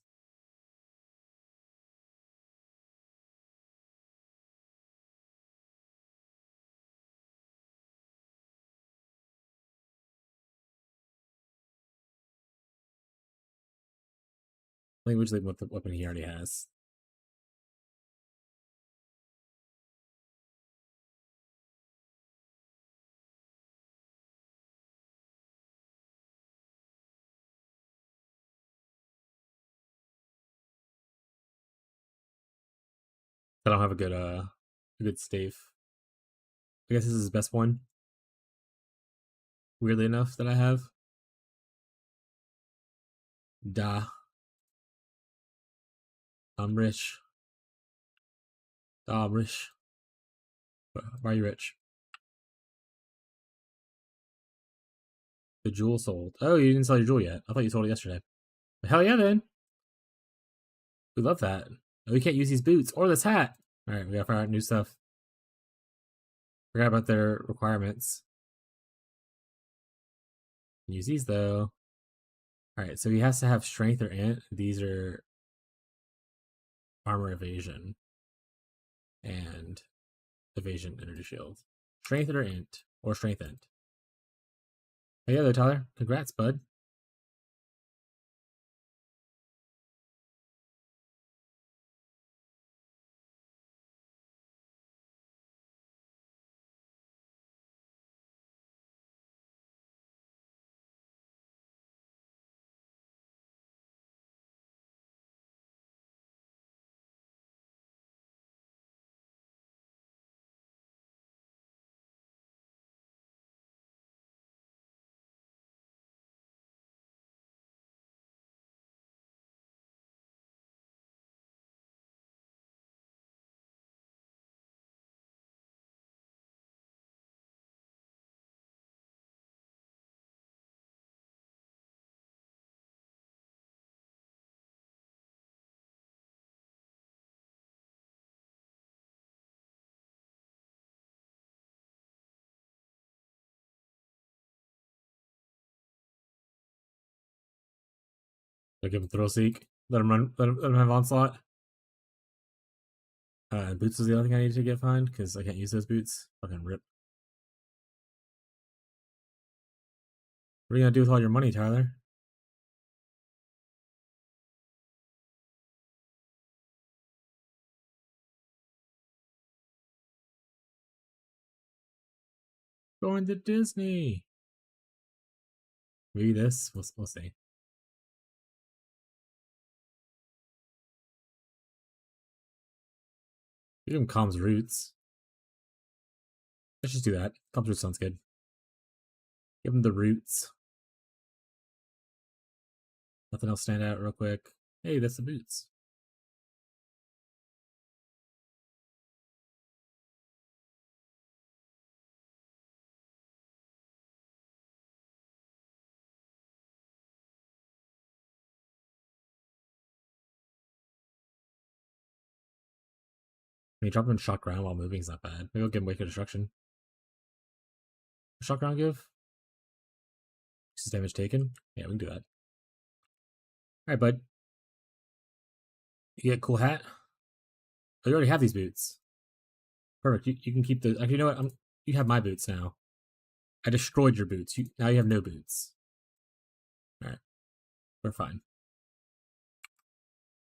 I think we just leave with the weapon he already has. I don't have a good stave. I guess this is his best one. Weirdly enough, that I have. Da. I'm rich. Da, I'm rich. Why are you rich? The jewel sold. Oh, you didn't sell your jewel yet. I thought you sold it yesterday. Hell yeah, then. We love that. Oh, we can't use these boots or this hat. All right, we gotta find out new stuff. Forgot about their requirements. Use these though. All right, so he has to have strength or int. These are armor evasion and evasion energy shield. Strength or int or strength int. Oh yeah, though, Tyler. Congrats, bud. I'll give him thrill seek. Let him run. Let him have onslaught. Boots was the other thing I need to get find because I can't use those boots. Fucking rip. What are you gonna do with all your money, Tyler? Going to Disney. Maybe this. We'll see. Give him Calm's roots. Let's just do that. Calm's roots sounds good. Give him the roots. Nothing else stand out real quick. Hey, that's the boots. I mean, drop him in shock ground while moving is not bad. Maybe I'll give him Wake of Destruction. Shock ground give? This is damage taken? Yeah, we can do that. Alright, bud. You get a cool hat? Oh, you already have these boots. Perfect. You can keep the. Actually, you know what? You have my boots now. I destroyed your boots. Now you have no boots. Alright. We're fine.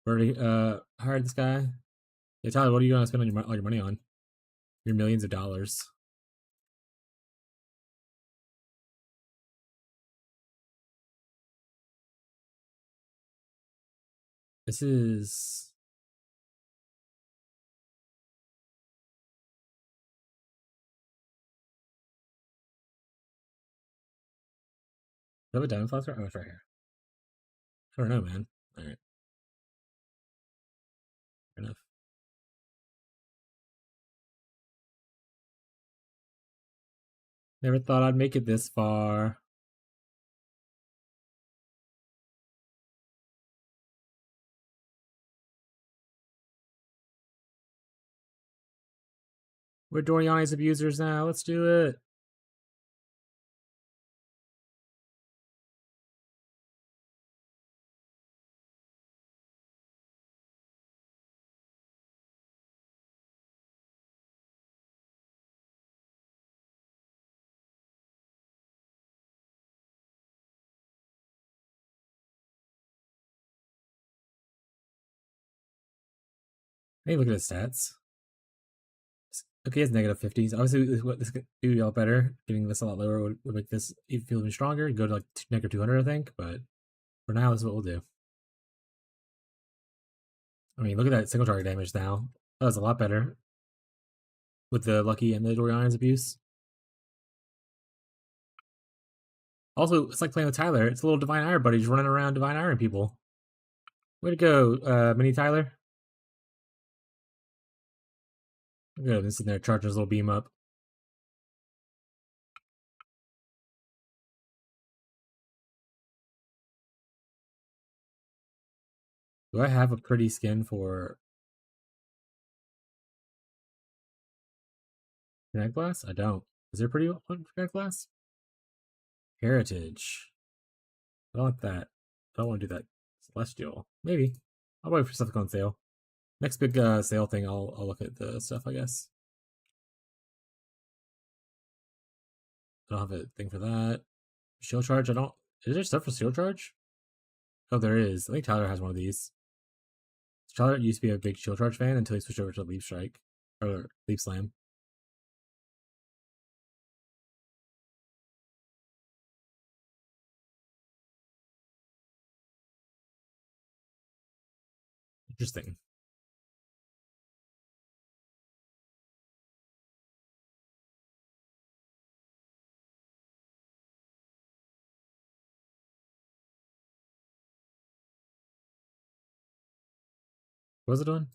We already hired this guy. Hey, Tyler, what are you going to spend all your money on? Your millions of dollars. This is. Do I have a diamond phosphor? Oh, it's right here. I don't know, man. Alright. Fair enough. Never thought I'd make it this far. We're Doriani's abusers now. Let's do it. Hey, look at his stats. Okay, he has negative 50s. Obviously, what this could do y'all better. Getting this a lot lower would make this feel even stronger. Go to like negative 200, I think. But for now, this is what we'll do. I mean, look at that single target damage now. That was a lot better with the Lucky and the Dorian's abuse. Also, it's like playing with Tyler. It's a little Divine Iron buddy just running around Divine Iron people. Way to go, Mini Tyler. Good, been sitting there charging his little beam up. Do I have a pretty skin for Connect Glass? I don't. Is there a pretty one for Connect Glass? Heritage. I don't want that. I don't want to do that. Celestial. Maybe. I'll wait for stuff to go on sale. Next big sale thing, I'll look at the stuff, I guess. I don't have a thing for that. Shield charge, I don't. Is there stuff for shield charge? Oh, there is. I think Tyler has one of these. Tyler used to be a big shield charge fan until he switched over to Leaf Strike. Or Leaf Slam. Interesting. What was it doing?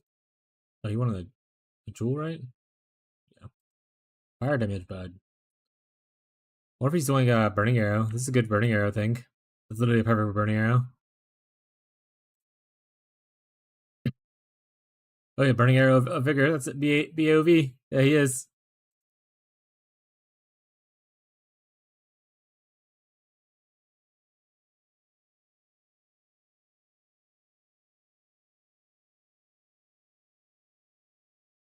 Oh, he wanted the jewel, right? Yeah. Fire damage, bud. What if he's doing a burning arrow? This is a good burning arrow thing. It's literally a perfect burning arrow. Oh yeah, burning arrow of vigor. That's it. BOV. Yeah, he is.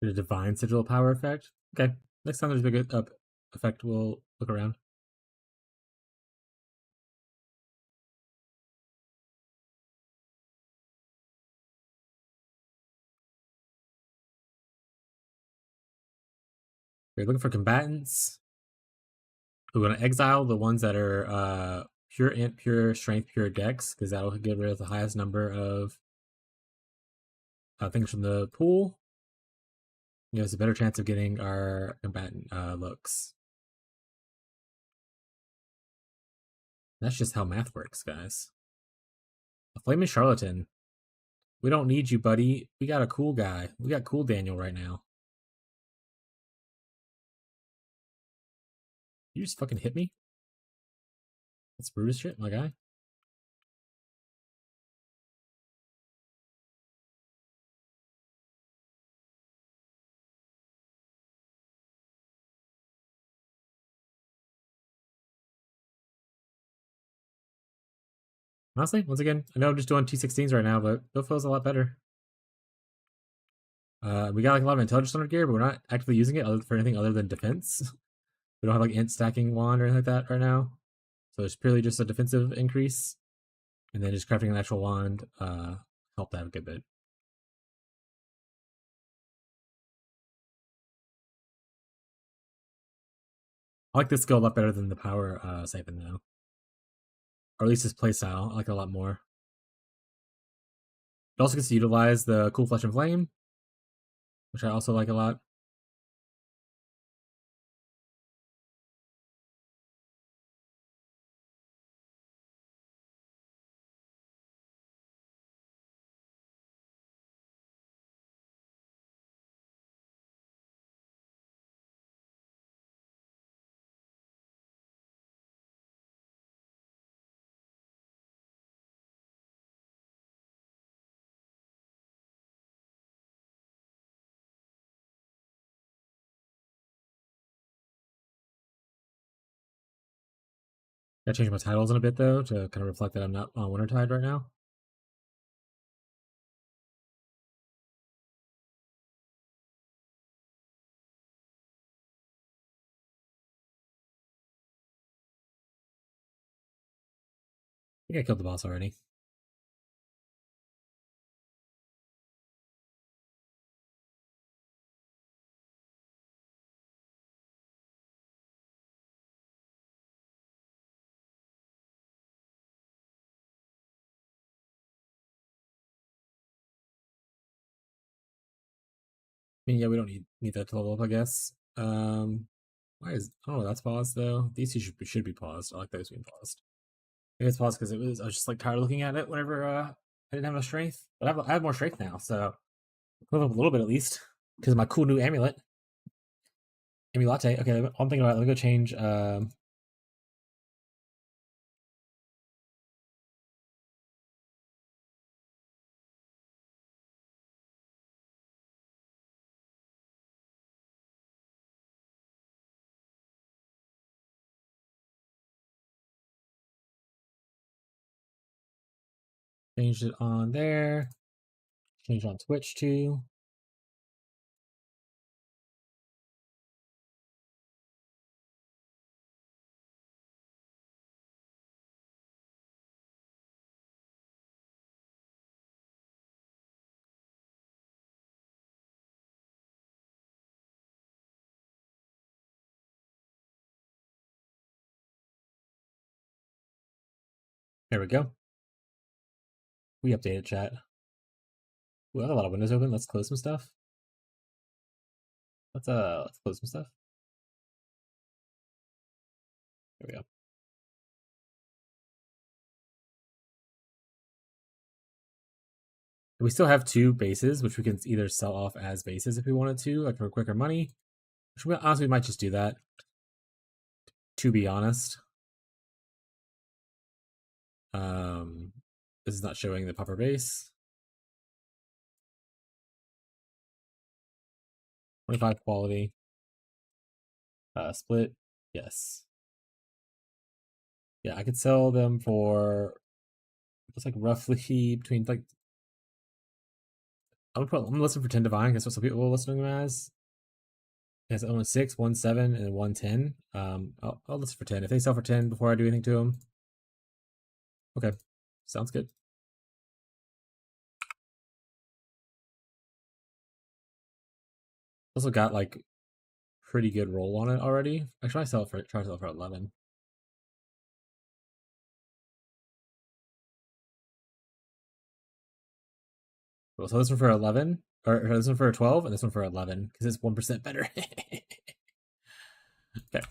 The divine sigil power effect. Okay. Next time there's a big up effect, we'll look around. We're looking for combatants. We're gonna exile the ones that are pure int, pure strength, pure dex, because that'll get rid of the highest number of things from the pool. Give us a better chance of getting our combatant looks. That's just how math works, guys. A flaming charlatan. We don't need you, buddy. We got a cool guy. We got cool Daniel right now. You just fucking hit me? That's rude as shit, my guy. Honestly, once again, I know I'm just doing T16s right now, but Bill feels a lot better. We got like a lot of intelligence on our gear, but we're not actively using it for anything other than defense. We don't have like int stacking wand or anything like that right now. So it's purely just a defensive increase. And then just crafting an actual wand helped that a good bit. I like this skill a lot better than the power siphon though. Or at least his playstyle. I like it a lot more. It also gets to utilize the cool flesh and flame, which I also like a lot. Gotta change my titles in a bit though to kind of reflect that I'm not on Wintertide right now. I think I killed the boss already. I mean, yeah, we don't need that to level up, I guess. Why is I don't know, that's paused though. These two should be paused. I like those being paused. Maybe it's paused because I was just like tired of looking at it whenever I didn't have enough strength. But I have more strength now, so a little bit at least because of my cool new amulet. Amulate. Okay, I'm thinking about it. Let me go change. Changed it on there. Changed on Twitch too. There we go. We updated chat. We have a lot of windows open. Let's close some stuff. Let's close some stuff. There we go. We still have 2 bases, which we can either sell off as bases if we wanted to, like for quicker money. Which we honestly might just do that. To be honest. This is not showing the popper base. 25 quality. Split. Yes. Yeah, I could sell them for it's like roughly between like I'm gonna listen for 10 divine. That's what some people are listening them as. It's only 6, 1, 7, and 1, 10. I'll listen for 10. If they sell for 10 before I do anything to them. Okay. Sounds good. Also got like pretty good roll on it already. Actually, try to sell it for 11. Cool. So this one for 11, or this one for 12, and this one for 11 because it's 1% better. Okay. I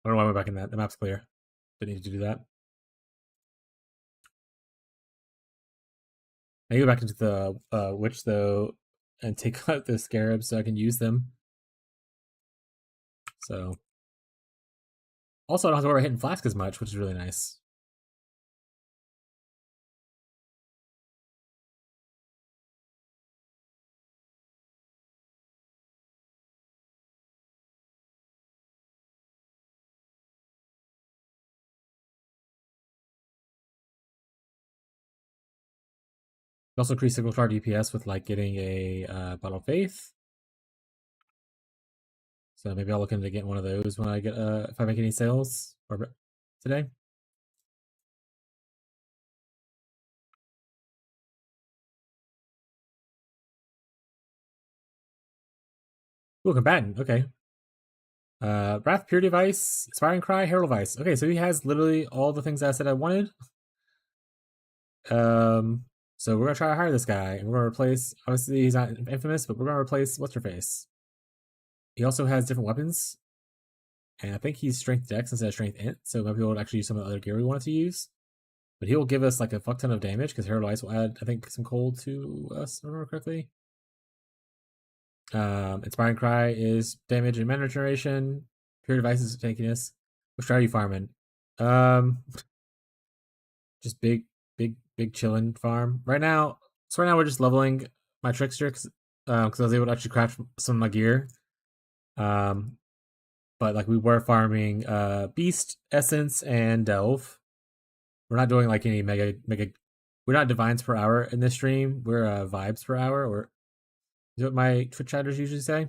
don't know why we're back in that. The map's clear. Didn't need to do that. I go back into the witch though and take out the scarabs so I can use them. So also I don't have to worry about hitting flask as much, which is really nice. It also increase single star DPS with like getting a Bottle of Faith. So maybe I'll look into getting one of those when I get if I make any sales or today. Ooh, combatant. Okay. Wrath, Pure Device, Inspiring Cry, Herald Vice. Okay, so he has literally all the things I said I wanted. So we're gonna try to hire this guy, and we're gonna replace. Obviously, he's not infamous, but we're gonna replace what's her face. He also has different weapons, and I think he's Strength Dex instead of Strength Int. So maybe we'll actually use some of the other gear we wanted to use. But he will give us like a fuck ton of damage because Herald Vice will add, I think, some cold to us. If I remember correctly. Inspiring Cry is damage and mana regeneration. Pure Device is tankiness. Which try are you farming? Just big chillin' farm right now. So right now we're just leveling my Trickster because I was able to actually craft some of my gear. But but like we were farming Beast, Essence, and Delve. We're not doing like any mega. We're not divines per hour in this stream. We're vibes per hour, or is what my Twitch chatters usually say.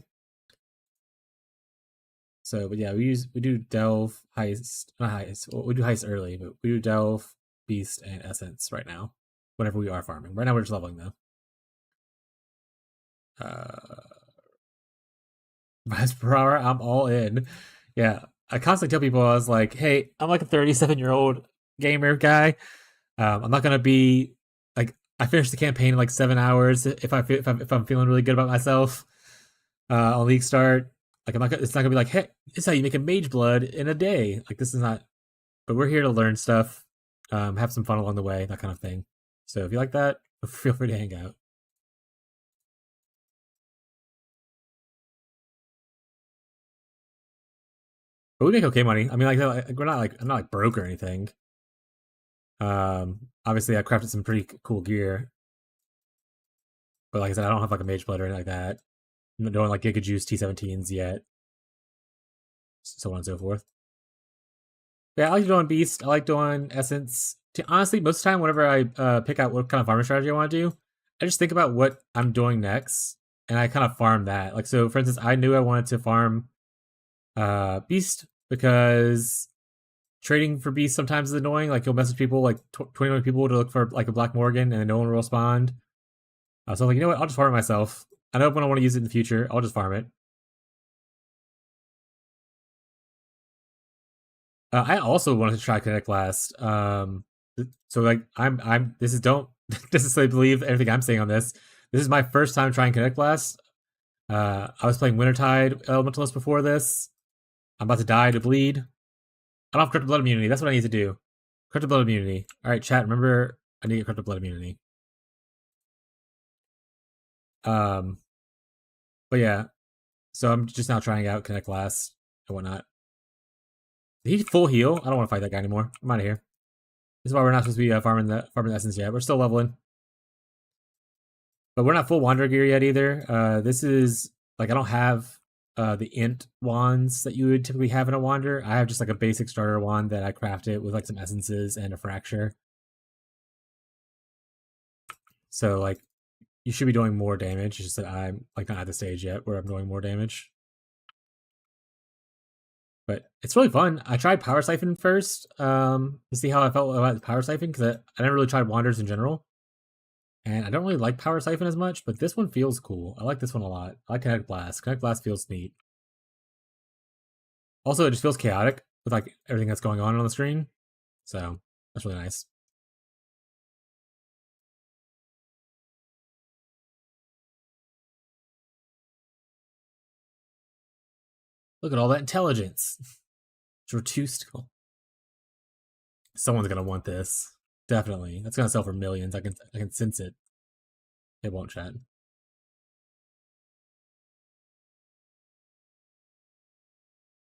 So, but yeah, we do Delve, Heist, not Heist. Well, we do Heist early, but we do Delve, Beast, and Essence right now. Whenever we are farming. Right now we're just leveling though. Miles per hour, I'm all in. Yeah, I constantly tell people I was like, "Hey, I'm like a 37-year-old gamer guy. I'm not gonna be like I finished the campaign in like 7 hours if I'm feeling really good about myself on League Start. Like I'm not. It's not gonna be like, hey, this is how you make a Mage Blood in a day. Like this is not. But we're here to learn stuff, have some fun along the way, that kind of thing. So if you like that, feel free to hang out. But we make okay money. I mean, like we're not like I'm not like broke or anything. Obviously I crafted some pretty cool gear, but like I said, I don't have like a Mage Blood or anything like that. I'm not doing like Giga Juice T17s yet, so on and so forth. Yeah, I like doing Beast. I like doing Essence. Honestly, most of the time, whenever I pick out what kind of farming strategy I want to do, I just think about what I'm doing next, and I kind of farm that. Like, so for instance, I knew I wanted to farm Beast because trading for Beast sometimes is annoying. Like, you'll message people, like 20 people to look for like a Black Morgan, and then no one will respond. So I was like, you know what? I'll just farm it myself. I know when I want to use it in the future, I'll just farm it. I also wanted to try Connect last. So like I'm this is don't necessarily believe everything I'm saying on this. This is my first time trying Connect Blast. I was playing Wintertide Elementalist before this. I'm about to die to bleed. I don't have Corrupted Blood immunity. That's what I need to do. Corrupted Blood immunity. All right, chat. Remember, I need to get Corrupted Blood immunity. But yeah. So I'm just now trying out Connect Blast and whatnot. Did he full heal? I don't want to fight that guy anymore. I'm out of here. This is why we're not supposed to be farming the essence yet. We're still leveling. But we're not full Wander gear yet either. This is like I don't have the int wands that you would typically have in a Wander. I have just like a basic starter wand that I crafted with like some essences and a fracture. So like you should be doing more damage. It's just that I'm like not at the stage yet where I'm doing more damage. But it's really fun. I tried Power Siphon first to see how I felt about Power Siphon because I never really tried Wanders in general. And I don't really like Power Siphon as much, but this one feels cool. I like this one a lot. I like Connect Blast. Connect Blast feels neat. Also, it just feels chaotic with like everything that's going on the screen. So that's really nice. Look at all that intelligence. You're too still. Someone's gonna want this. Definitely. That's gonna sell for millions. I can sense it. It won't, chat.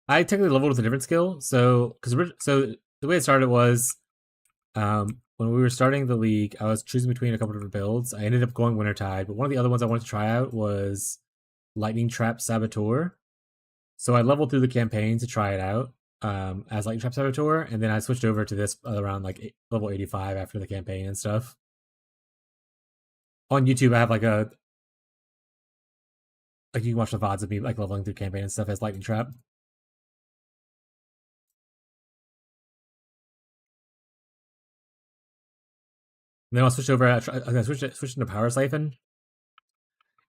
I technically leveled with a different skill, so the way it started was when we were starting the league, I was choosing between a couple different builds. I ended up going Wintertide, but one of the other ones I wanted to try out was Lightning Trap Saboteur. So I leveled through the campaign to try it out as Lightning Trap Saboteur, and then I switched over to this around like level 85 after the campaign and stuff. On YouTube, I have like you can watch the VODs of me like leveling through campaign and stuff as Lightning Trap. And then I switched over. I switched into Power Siphon,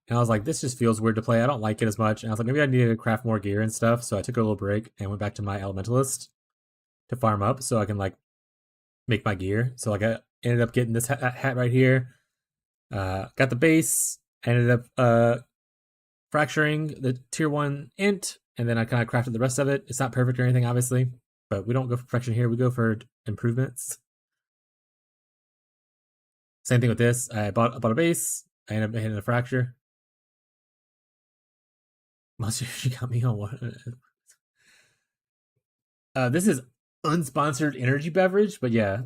and I was like, this just feels weird to play. I don't like it as much. And I was like, maybe I need to craft more gear and stuff. So I took a little break and went back to my Elementalist to farm up so I can like make my gear. So like I ended up getting this hat right here. Got the base. Ended up fracturing the tier 1 int, and then I kind of crafted the rest of it. It's not perfect or anything, obviously, but we don't go for perfection here. We go for improvements. Same thing with this. I bought a base. I ended up hitting a fracture. Monster, she got me on one. This is unsponsored energy beverage, but yeah.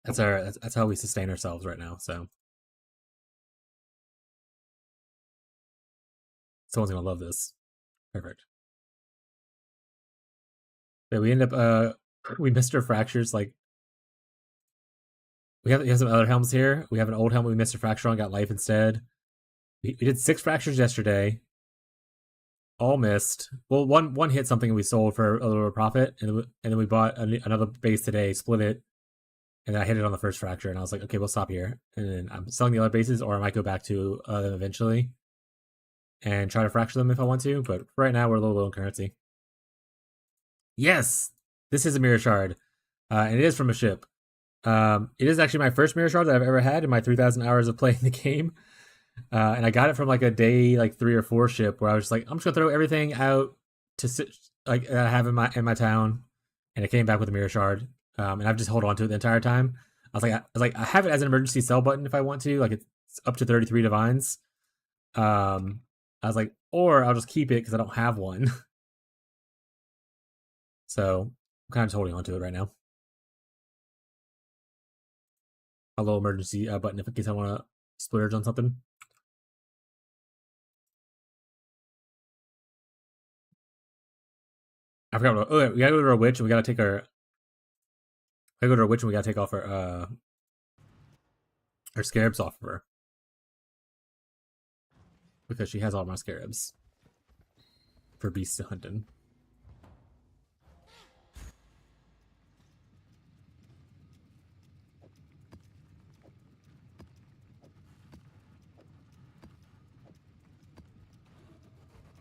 That's how we sustain ourselves right now, so. Someone's gonna love this. Perfect. Yeah, we end up we missed our fractures. Like we have some other helms here. We have an old helm we missed a fracture on, got life instead. We did 6 fractures yesterday. All missed. Well, one hit something and we sold for a little profit, and then we bought another base today, split it, and then I hit it on the first fracture, and I was like, okay, we'll stop here. And then I'm selling the other bases, or I might go back to them eventually and try to fracture them if I want to. But right now we're a little low in currency. Yes, this is a mirror shard, and it is from a ship. It is actually my first mirror shard that I've ever had in my 3,000 hours of playing the game. And I got it from like a day, like 3 or 4 ship where I was just like, I'm just gonna throw everything out to sit, like that I have in my town, and it came back with a mirror shard. And I've just held on to it the entire time. I I have it as an emergency sell button if I want to, like it's up to 33 divines. I was like, or I'll just keep it because I don't have one. So I'm kind of just holding on to it right now. A little emergency button if in case I want to splurge on something. I forgot. Oh, yeah, we gotta go to our witch, and we gotta take our. I go to our witch, and we gotta take off our scarabs off of her because she has all my scarabs for beast hunting.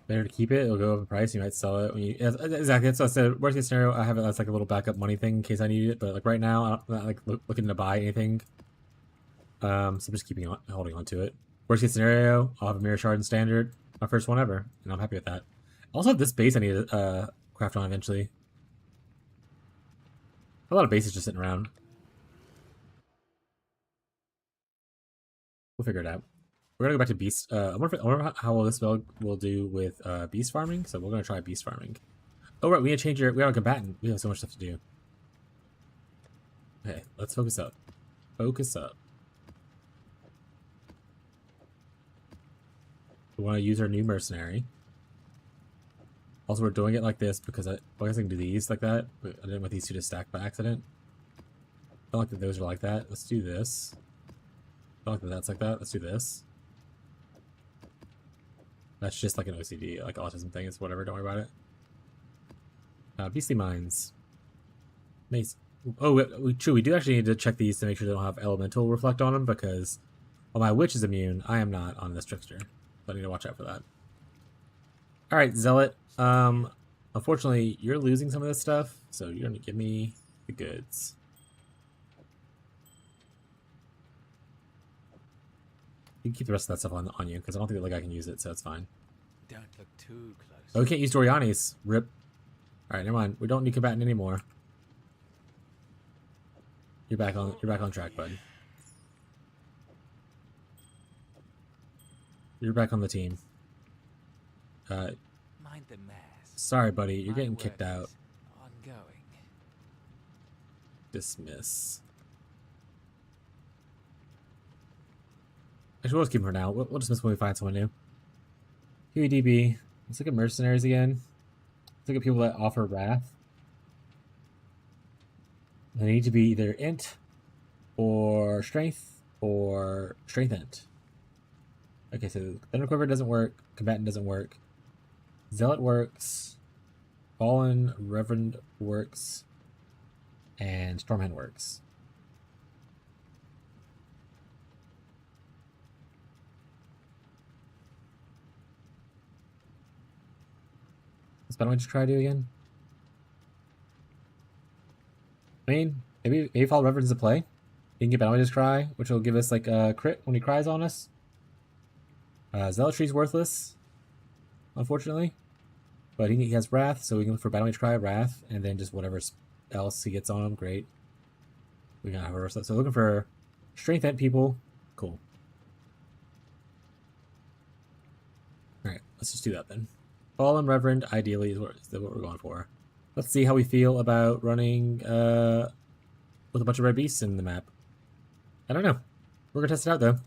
Better to keep it. It'll go up in price. You might sell it when you. Yeah, exactly. That's what I said. Worst case scenario, I have it as like a little backup money thing in case I need it. But like right now, I'm not like looking to buy anything. So I'm just holding on to it. Worst case scenario, I'll have a mirror shard in standard, my first one ever, and I'm happy with that. I also have this base I need to craft on eventually. A lot of bases just sitting around. We'll figure it out. We're gonna go back to beast. I wonder how well this spell will do with beast farming. So we're gonna try beast farming. Oh right, we need to change we have a combatant. We have so much stuff to do. Okay, let's focus up. Focus up. We want to use our new mercenary. Also, we're doing it like this because I guess I can do these like that, but I didn't want these two to stack by accident. I don't like that those are like that. Let's do this. I don't like that that's like that. Let's do this. That's just like an OCD, like autism thing. It's whatever. Don't worry about it. Beastly Mines. Mace. Oh, true. We do actually need to check these to make sure they don't have elemental reflect on them because while my witch is immune, I am not on this trickster. So I need to watch out for that. All right, Zealot. Unfortunately, you're losing some of this stuff, so you're gonna give me the goods. You can keep the rest of that stuff on you because I don't think that like I can use it, so it's fine.
Don't look too close.
Oh, we can't use Doriani's. Rip. All right, never mind. We don't need combatant anymore. You're back on track, bud. You're back on the team.
Mind the mess.
Sorry, buddy. You're
My
getting
work
kicked out.
is ongoing.
Dismiss. Actually, we'll just keep him for now. We'll dismiss when we find someone new. QEDB. Let's look at mercenaries again. Let's look at people that offer wrath. They need to be either int or strength int. Okay, so Thunderquiver doesn't work. Combatant doesn't work. Zealot works. Fallen Reverend works. And Stormhand works. What's Battle Mage try to do again? I mean, maybe Fall Reverend's a play. You can get Battle Mage's Cry, which will give us like a crit when he cries on us. Zealotry's worthless, unfortunately. But he has Wrath, so we can look for Battle Mage Cry, Wrath, and then just whatever else he gets on him. Great. We got reverse that. So looking for Strength Ent people. Cool. Alright, let's just do that then. Fallen Reverend, ideally, is what we're going for. Let's see how we feel about running with a bunch of red beasts in the map. I don't know. We're going to test it out, though.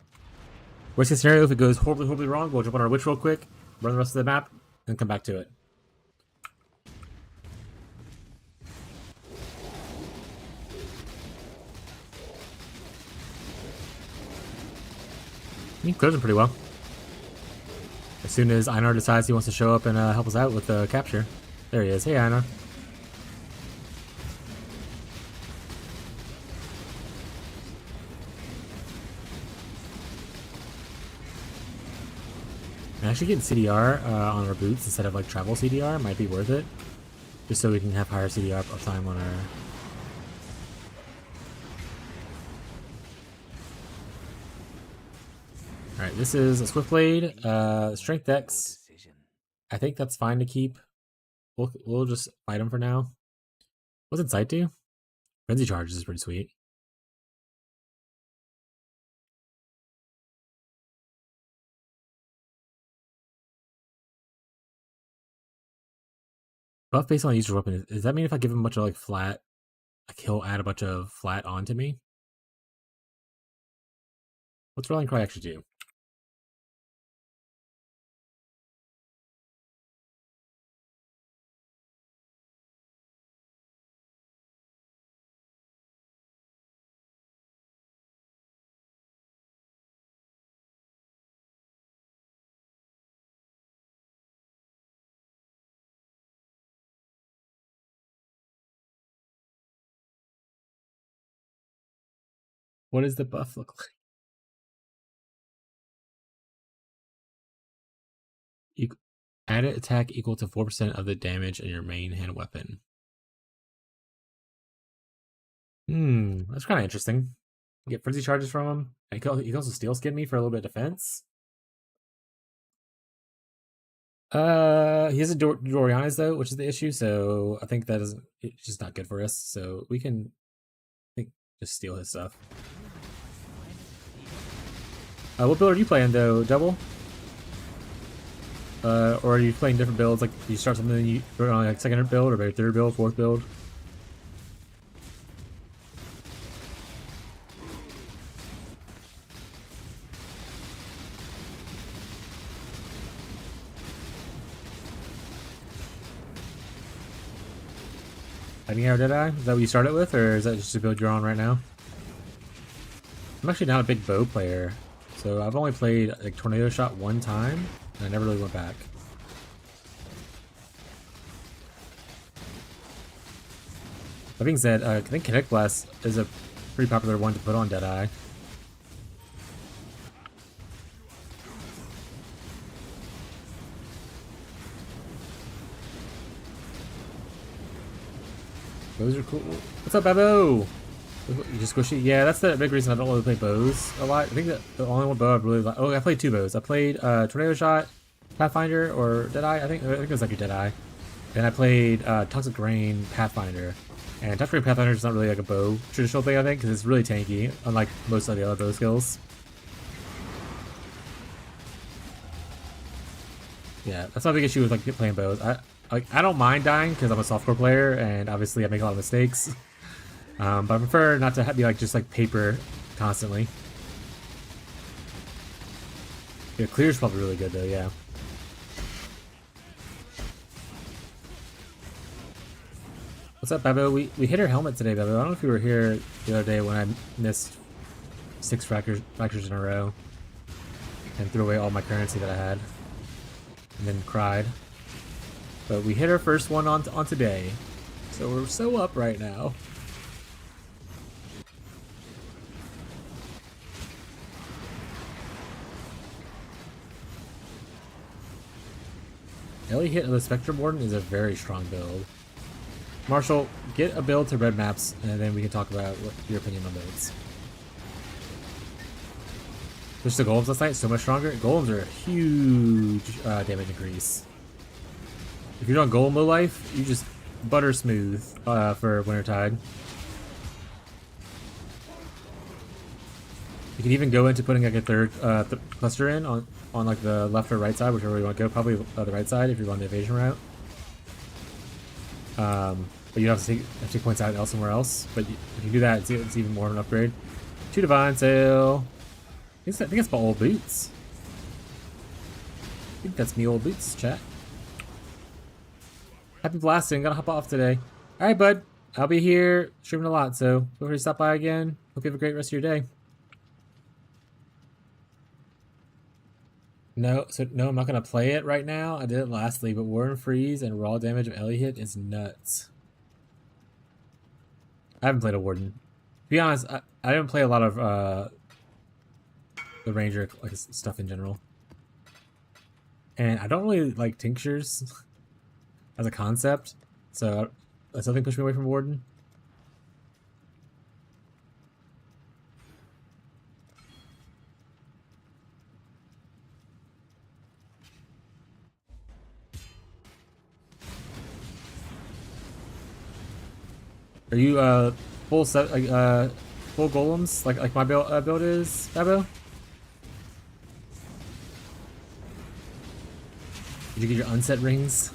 Worst case scenario, if it goes horribly, horribly wrong, we'll jump on our witch real quick. run the rest of the map, and come back to it. He clears them pretty well. As soon as Einar decides he wants to show up and help us out with the capture. There he is. Hey, Einar. And actually getting CDR on our boots instead of like travel CDR might be worth it. Just so we can have higher CDR time on our... Alright, this is a Swiftblade, Strength Dex. I think that's fine to keep. We'll just fight him for now. What's Insight do? Frenzy Charges is pretty sweet. Buff based on user weapon. Does that mean if I give him a bunch of like flat, like he'll add a bunch of flat onto me? What's Rallying Cry actually do? What does the buff look like? Added attack equal to 4% of the damage in your main hand weapon. That's kind of interesting. Get frenzy charges from him. And he can also steel skin me for a little bit of defense. He has a Dorianas though, which is the issue. So I think that it's just not good for us. So we can, I think, just steal his stuff. What build are you playing though, Double? Or are you playing different builds? Like you start something, you put on like second build, or maybe third build, fourth build. Lightning Arrow Deadeye? Is that what you started with, or is that just a build you're on right now? I'm actually not a big bow player, so I've only played like Tornado Shot one time, and I never really went back. That being said, I think Kinetic Blast is a pretty popular one to put on Deadeye. Bows are cool. What's up, Babo? You just squishy? Yeah, that's the big reason I don't really play bows a lot. I think that the only one bow I really like. Oh, I played two bows. I played Tornado Shot, Pathfinder, or Deadeye. I think it was like your Deadeye. And I played Toxic Rain, Pathfinder. And Toxic Rain Pathfinder is not really like a bow traditional thing, I think, because it's really tanky, unlike most of the other bow skills. Yeah, that's my big issue with like playing bows. I don't mind dying because I'm a softcore player, and obviously I make a lot of mistakes. But I prefer not to be like just like paper constantly. Yeah, clear's probably really good though. Yeah. What's up, Bebo? We hit her helmet today, Bebo. I don't know if you were here the other day when I missed 6 fractures in a row and threw away all my currency that I had, and then cried. But we hit our first one on today, so we're so up right now. Ellie hit of the Spectrum Warden is a very strong build. Marshall, get a build to red maps, and then we can talk about your opinion on builds. Just the golems last night, so much stronger. Golems are a huge damage increase. If you're on golem low life, you just butter smooth for Wintertide. You can even go into putting like a third cluster in on like the left or right side, whichever way you want to go. Probably the right side if you're going the evasion route. But you don't have to take points out elsewhere else. But if you do that, it's even more of an upgrade. 2 Divine Sail. I think it's about old boots. I think that's me old boots, chat. Happy blasting, gotta hop off today. Alright, bud. I'll be here streaming a lot, so feel free to stop by again. Hope you have a great rest of your day. No, I'm not gonna play it right now. I did it lastly, but War and Freeze and raw damage of Elliot is nuts. I haven't played a Warden. To be honest, I didn't play a lot of the Ranger like stuff in general. And I don't really like tinctures as a concept, so that's something pushed me away from Warden. Are you full set full golems like my build is, Babo? Did you get your unset rings?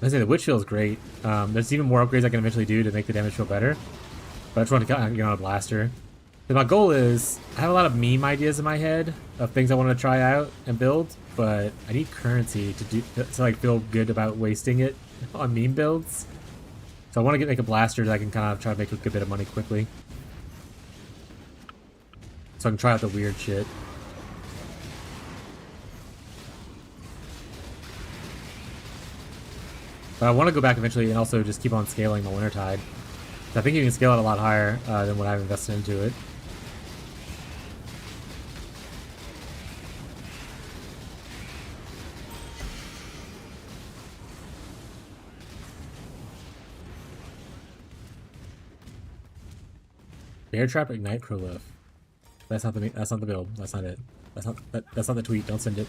I say the witch feels great. There's even more upgrades I can eventually do to make the damage feel better. But I just want to get on a blaster. But my goal is, I have a lot of meme ideas in my head of things I want to try out and build, but I need currency to like feel good about wasting it on meme builds. So I want to make a blaster that I can kind of try to make a good bit of money quickly. So I can try out the weird shit. But I want to go back eventually and also just keep on scaling my Wintertide. I think you can scale it a lot higher than what I've invested into it. Bear Trap Ignite Prolif. That's not the build. That's not it. That's not the tweet. Don't send it.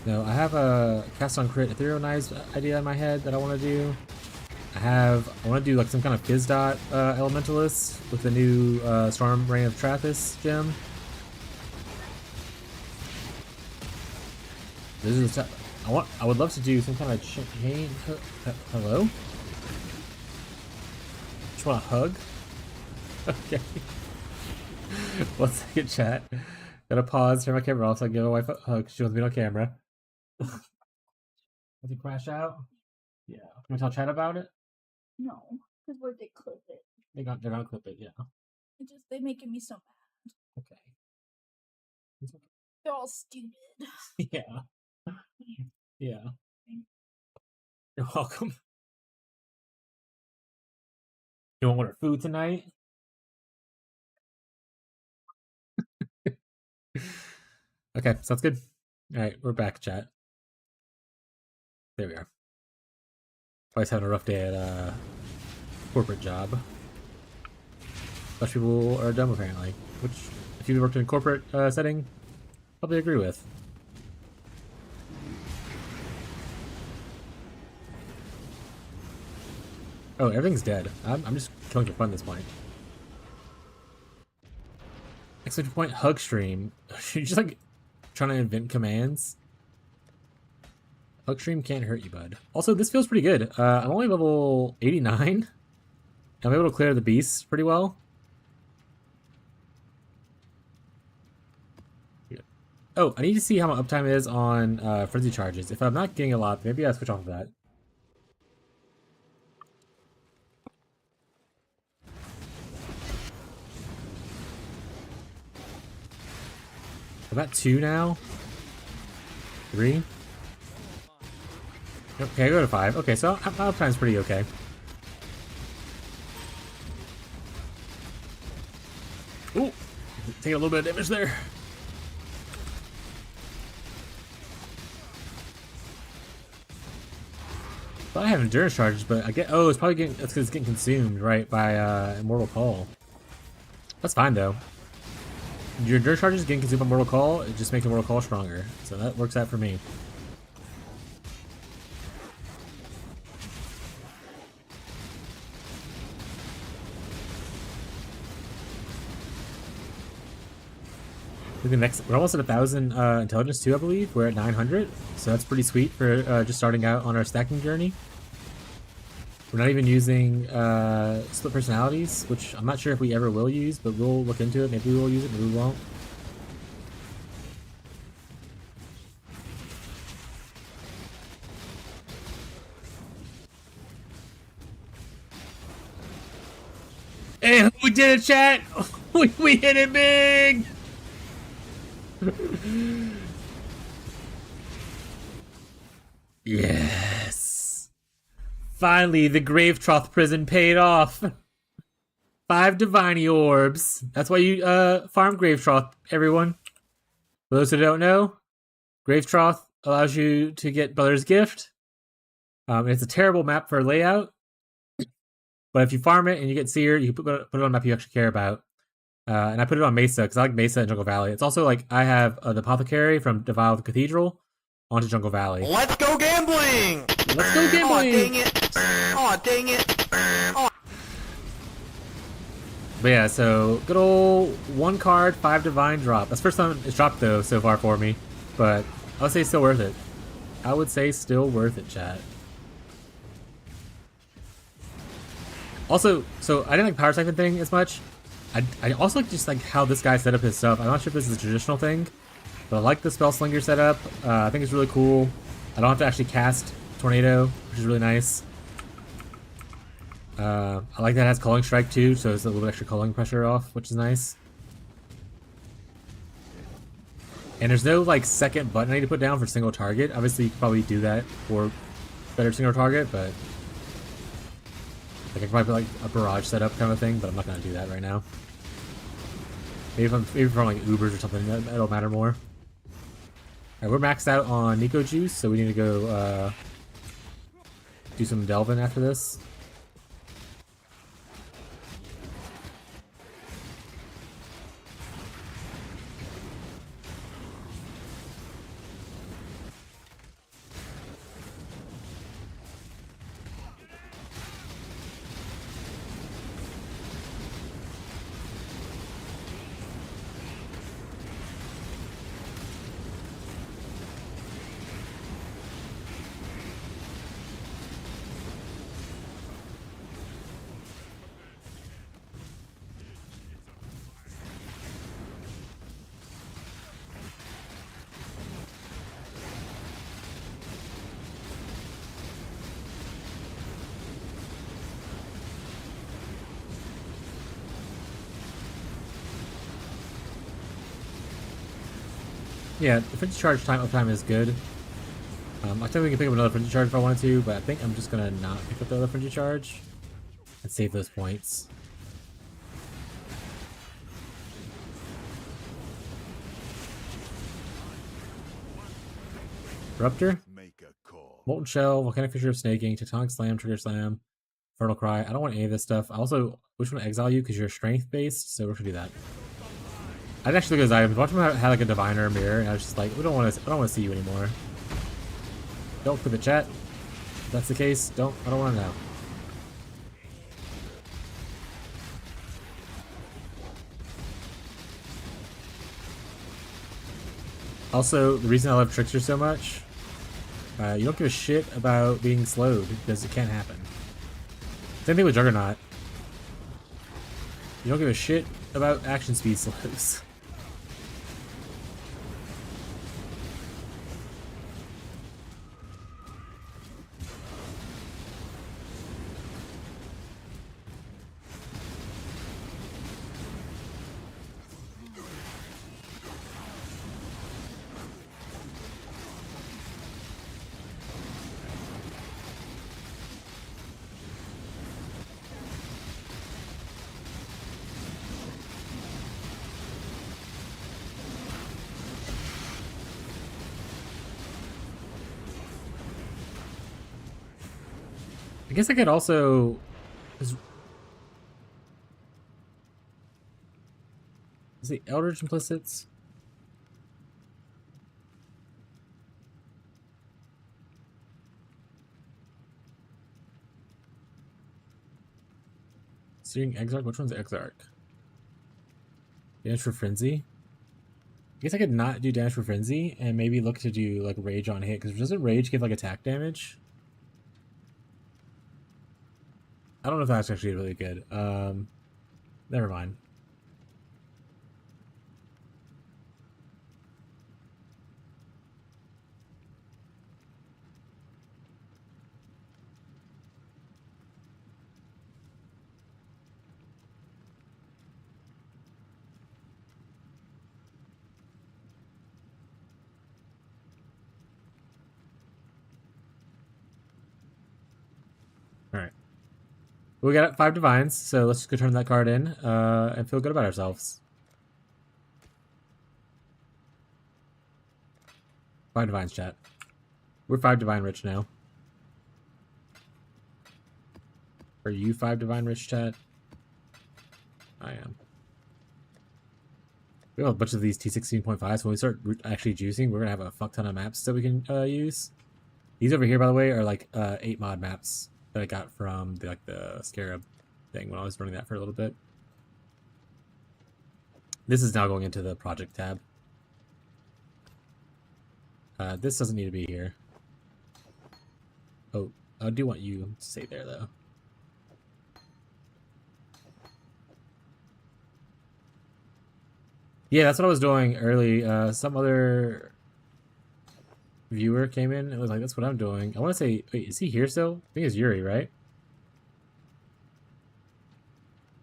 No, I have a cast on crit ethereal knives idea in my head that I want to do. I want to do like some kind of Fizz dot elementalist with the new Storm Reign of Trappist gem. This is the I would love to do some kind of chain. Hello? Just want a hug? Okay. 1 second, chat. Gotta pause, turn my camera off so I can give my wife a hug. She wants to be on camera. Does he crash out? Yeah. Can we tell chat about it?
No, because where they clip it.
They're gonna clip it, yeah.
They're making me so mad.
Okay.
They're all stupid.
Yeah. Yeah. You're welcome. You want to order food tonight? Okay, sounds good. Alright, we're back, chat. There we are. Probably having a rough day at corporate job. Bunch of people are dumb apparently, which if you worked in a corporate setting, probably agree with. Oh, everything's dead. I'm just killing for fun at this point. Exclamation point, hug stream. You're just like trying to invent commands. Hug stream can't hurt you, bud. Also, this feels pretty good. I'm only level 89. I'm able to clear the beasts pretty well. Yeah. Oh, I need to see how my uptime is on frenzy charges. If I'm not getting a lot, maybe I switch off of that. I'm at 2 now. 3. Okay, I go to 5. Okay, so my uptime's pretty okay. Ooh, taking a little bit of damage there. Thought I have endurance charges, but I get it's probably getting because it's getting consumed right by Immortal Call. That's fine though. Your endurance charges getting consumed by Mortal Call, it just makes Mortal Call stronger. So that works out for me. We're almost at 1,000 intelligence too, I believe. We're at 900, so that's pretty sweet for just starting out on our stacking journey. We're not even using split personalities, which I'm not sure if we ever will use, but we'll look into it. Maybe we will use it, maybe we won't. Hey, we did it, chat! We hit it big! Yes! Finally, the Gravetroth prison paid off! 5 Diviny Orbs. That's why you farm Gravetroth, everyone. For those who don't know, Gravetroth allows you to get Brother's Gift. It's a terrible map for layout. But if you farm it and you get Seer, you can put it on a map you actually care about. And I put it on Mesa because I like Mesa and Jungle Valley. It's also like I have the Apothecary from Defile the Cathedral onto Jungle Valley.
Let's go gambling!
Let's go gambling!
Aw, dang it! Aw, dang it! Aw.
But yeah, so good old 1 card, 5 Divine drop. That's the first time it's dropped though so far for me. But I would say still worth it. I would say still worth it, chat. Also, so I didn't like Power Siphon thing as much. I also like just like how this guy set up his stuff. I'm not sure if this is a traditional thing, but I like the Spell Slinger setup. I think it's really cool. I don't have to actually cast Tornado, which is really nice. I like that it has Culling Strike too, so it's a little extra culling pressure off, which is nice. And there's no like second button I need to put down for single target. Obviously, you could probably do that for better single target, but like I could probably put like a barrage setup kind of thing, but I'm not gonna do that right now. Maybe from like Ubers or something, that'll matter more. Alright, we're maxed out on Nico Juice, so we need to go do some Delvin after this. Yeah, the frenzy charge uptime is good. I think we can pick up another frenzy charge if I wanted to, but I think I'm just gonna not pick up the other frenzy charge and save those points. Rupture,
Make a call.
Molten Shell, Volcanic Fissure of Snaking, Tectonic Slam, Trigger Slam, Infernal Cry. I don't want any of this stuff. I also wish I want to exile you because you're strength based, so we're gonna do that. I'd actually look at his items. Watch him have like a diviner mirror, and I was just like, I don't want to see you anymore. Don't put the chat. If that's the case, I don't want to know. Also, the reason I love Trickster so much, you don't give a shit about being slowed because it can't happen. Same thing with Juggernaut. You don't give a shit about action speed slows. I guess I could also... Is the Eldritch Implicits? Searing Exarch? Which one's Exarch? Damage for Frenzy? I guess I could not do damage for Frenzy and maybe look to do like Rage on hit, because doesn't Rage give like attack damage? I don't know if that's actually really good. Never mind. Alright. We got 5 divines, so let's just go turn that card in and feel good about ourselves. 5 divines, chat. We're 5 divine rich now. Are you 5 divine rich, chat? I am. We have a bunch of these T16.5s. When we start actually juicing, we're going to have a fuck ton of maps that we can use. These over here, by the way, are like 8 mod maps that I got from the Scarab thing when I was running that for a little bit. This is now going into the project tab. This doesn't need to be here. Oh, I do want you to stay there, though. Yeah, that's what I was doing early. Some other viewer came in and was like, that's what I'm doing. I want to say, wait, is he here still? I think it's Yuri, right?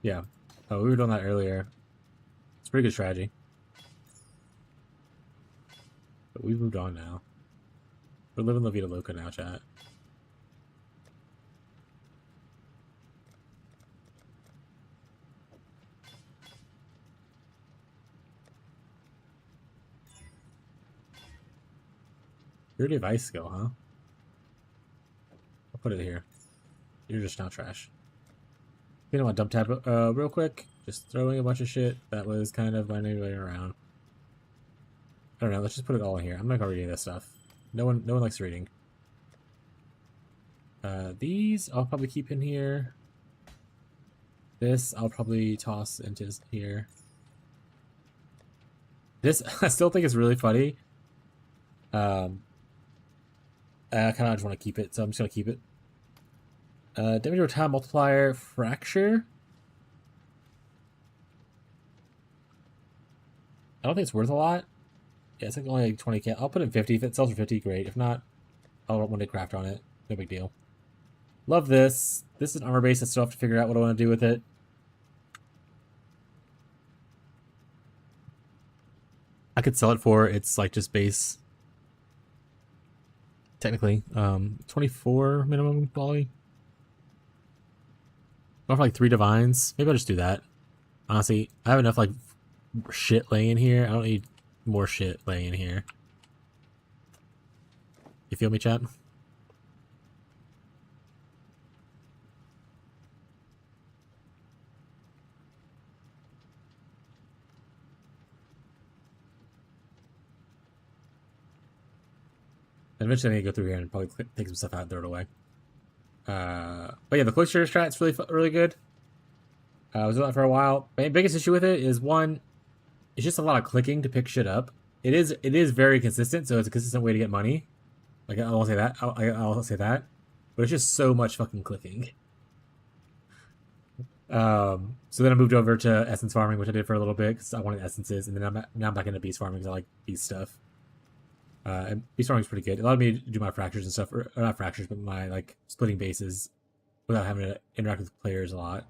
Yeah. Oh, we were doing that earlier. It's a pretty good strategy. But we've moved on now. We're living La Vida Loca now, chat. Your device skill, huh? I'll put it here. You're just now trash. You know what? Dump tab real quick. Just throwing a bunch of shit that was kind of my way around. I don't know. Let's just put it all in here. I'm not gonna read any of this stuff. No one likes reading. These I'll probably keep in here. This I'll probably toss into here. This I still think is really funny. I kind of just want to keep it, so I'm just gonna keep it. Damage over time multiplier fracture. I don't think it's worth a lot. Yeah, it's like only like 20k. I'll put it in 50. If it sells for 50, great. If not, I'll one day craft on it. No big deal. Love this. This is an armor base. I still have to figure out what I want to do with it. I could sell it for its like just base. Technically, 24 minimum quality. Or for like 3 divines. Maybe I'll just do that. Honestly, I have enough like shit laying in here. I don't need more shit laying in here. You feel me, chat? And eventually I need to go through here and probably take some stuff out and throw it away. But yeah, the cloister strat's really good. I was doing that for a while. My biggest issue with it is, one, it's just a lot of clicking to pick shit up. It is very consistent, so it's a consistent way to get money. Like, I won't say that. I'll say that. But it's just so much fucking clicking. So then I moved over to essence farming, which I did for a little bit because I wanted essences, and then now I'm back into beast farming because I like beast stuff. And beast farming is pretty good. It allowed me to do my fractures and stuff, or not fractures, but my like splitting bases without having to interact with players a lot.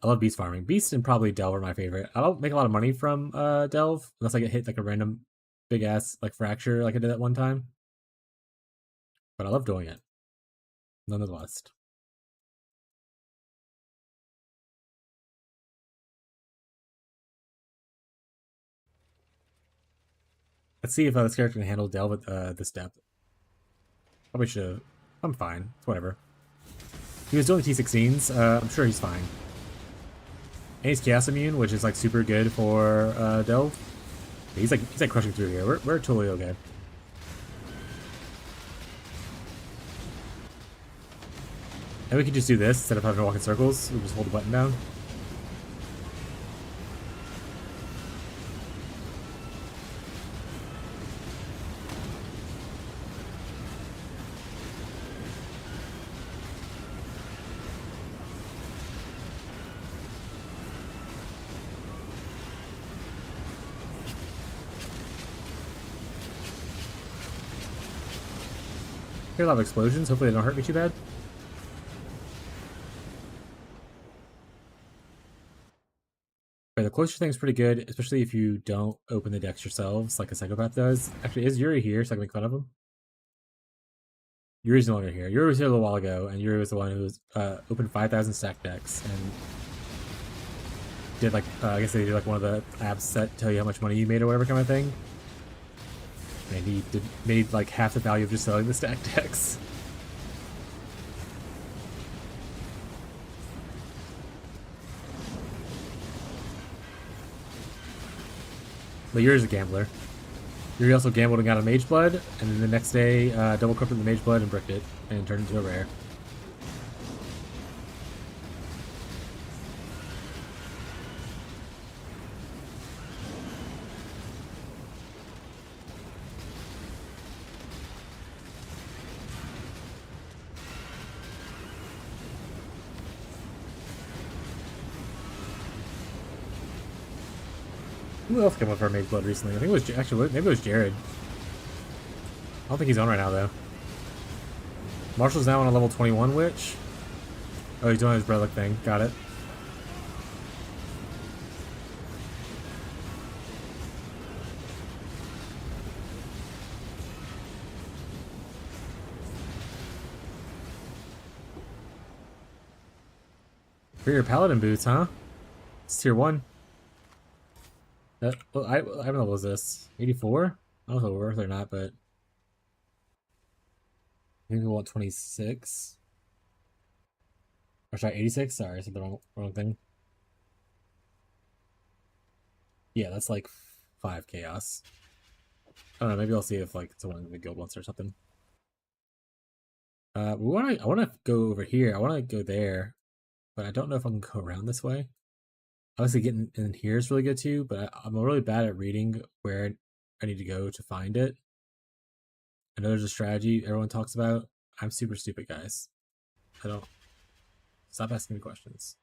I love beast farming. Beast and probably Delve are my favorite. I don't make a lot of money from Delve unless I get hit like a random big ass like fracture like I did that one time. But I love doing it nonetheless. Let's see if this character can handle Delve at this depth. Probably should have. I'm fine. It's whatever. He was doing T16s. I'm sure he's fine. And he's Chaos Immune, which is like super good for Delve. He's like crushing through here. We're totally okay. And we can just do this instead of having to walk in circles. We just hold the button down. hear a lot of explosions. Hopefully they don't hurt me too bad. Okay, the cloister thing's pretty good, especially if you don't open the decks yourselves, like a psychopath does. Actually, is Yuri here so I can make fun of him? Yuri's no longer here. Yuri was here a little while ago, and Yuri was the one who was opened 5,000 stack decks and did like I guess they did like one of the apps that tell you how much money you made or whatever kind of thing. And he made like half the value of just selling the stack decks. But Yuri's a gambler. Yuri also gambled and got a Mage Blood, and then the next day double corrupted the Mage Blood and bricked it, and turned it into a rare. Who else came up for a Mage Blood recently? I think it was actually maybe it was Jared. I don't think he's on right now though. Marshall's now on a level 21 witch. Oh, he's doing his relic thing. Got it. For your paladin boots, huh? It's tier 1. Well, I haven't level is this 84. I don't know if it's worth it or not, but I think we want 26. Or sorry, 86. Sorry, I said the wrong thing. Yeah, that's like 5 chaos. I don't know. Maybe I'll see if like someone in the guild wants or something. I want to go over here. I want to go there, but I don't know if I can go around this way. Obviously, getting in here is really good too, but I'm really bad at reading where I need to go to find it. I know there's a strategy everyone talks about. I'm super stupid, guys. I don't... Stop asking me questions.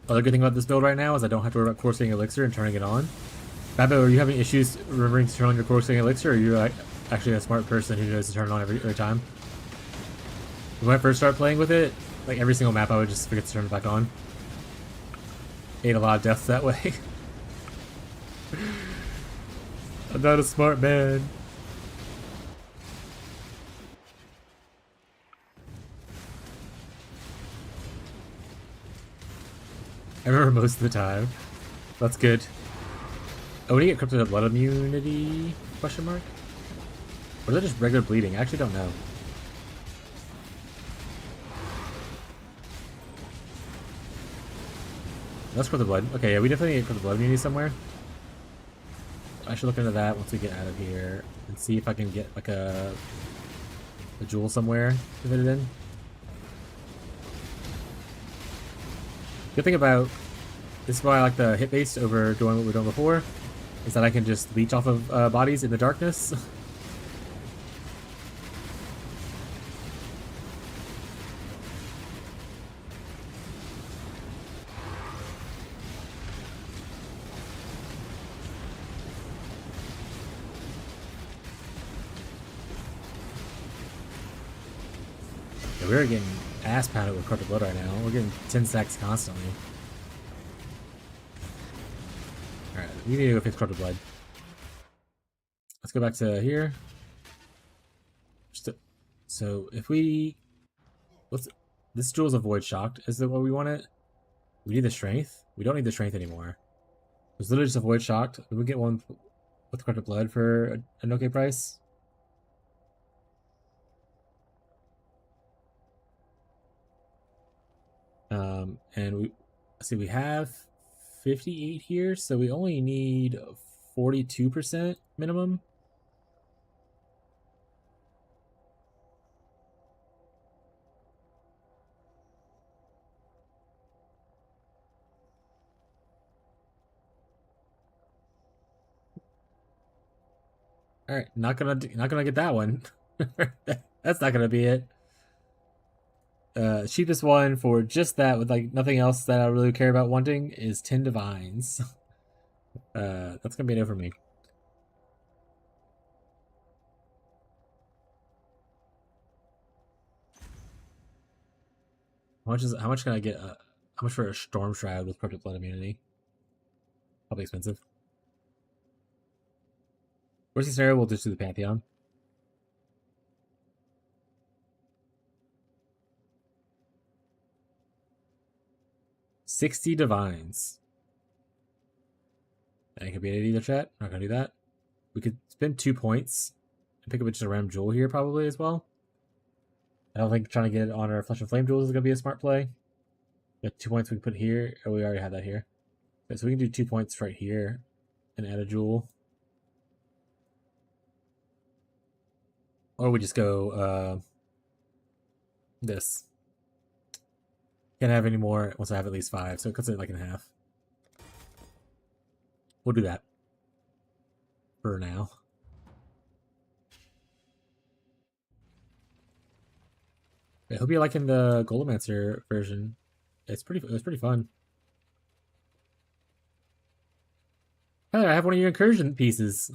Other good thing about this build right now is I don't have to worry about Corsair Elixir and turning it on. Babbo, are you having issues remembering to turn on your Corsair Elixir, or are you like, actually a smart person who knows to turn it on every time? When I first started playing with it, like every single map I would just forget to turn it back on. Ate a lot of deaths that way. I'm not a smart man. I remember most of the time. That's good. Oh, when you get crypto blood immunity? Question mark? Or is that just regular bleeding? I actually don't know. That's for the blood. Okay, yeah, we definitely need for the blood immunity somewhere. I should look into that once we get out of here and see if I can get like a jewel somewhere to fit it in. Good thing about this is why I like the hit based over doing what we've done before, is that I can just leech off of bodies in the darkness. Yeah, we're getting ass pounded with corrupted blood right now. We're getting 10 stacks constantly. Alright, we need to go fix corrupted blood. Let's go back to here. So if we... This jewel's a void shocked. Is that what we want it? We need the strength? We don't need the strength anymore. It's literally just a void shocked. We get one with corrupted blood for an okay price. And we have 58 here, so we only need 42% minimum. All right, not gonna get that one. That's not gonna be it. Cheapest one for just that with like nothing else that I really care about wanting is 10 divines. That's gonna be it for me. How much can I get? How much for a Storm Shroud with Corrupted Blood immunity? Probably expensive. Worst case scenario, we'll just do the Pantheon. $60 divines. That could be it either, chat. Not gonna do that. We could spend 2 points and pick up just a random jewel here probably as well. I don't think trying to get it on our Flesh and Flame jewels is gonna be a smart play. We got 2 points we can put here. Oh, we already had that here. Okay, so we can do 2 points right here and add a jewel. Or we just go this. Can't have any more once I have at least 5, so it cuts it like in half. We'll do that for now. I hope you're liking the Golemancr version. It was pretty fun. Tyler, I have one of your incursion pieces.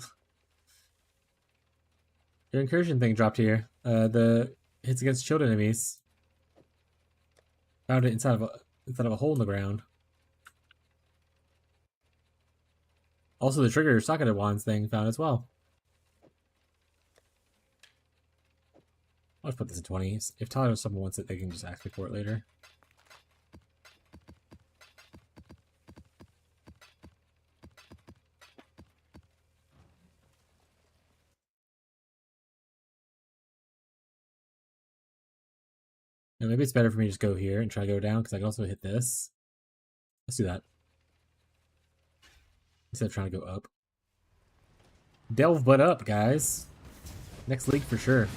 Your incursion thing dropped here. The hits against shield enemies. Found it inside of a hole in the ground. Also, the trigger socketed wands thing found as well. I'll just put this in 20. If Tyler or someone wants it, they can just ask me for it later. And maybe it's better for me to just go here and try to go down, because I can also hit this. Let's do that. Instead of trying to go up. Delve butt up, guys. Next league for sure.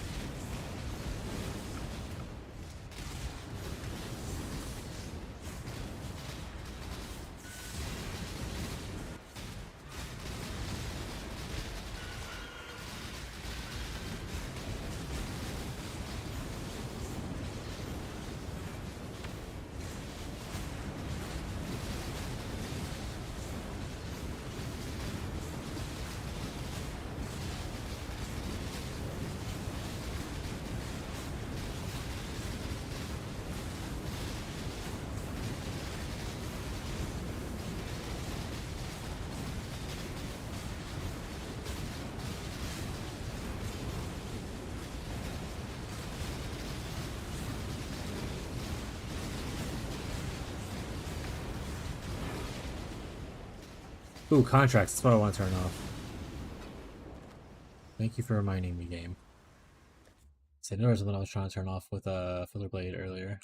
Ooh, contracts. That's what I want to turn off. Thank you for reminding me, game. So there was something I was trying to turn off with a Filler Blade earlier.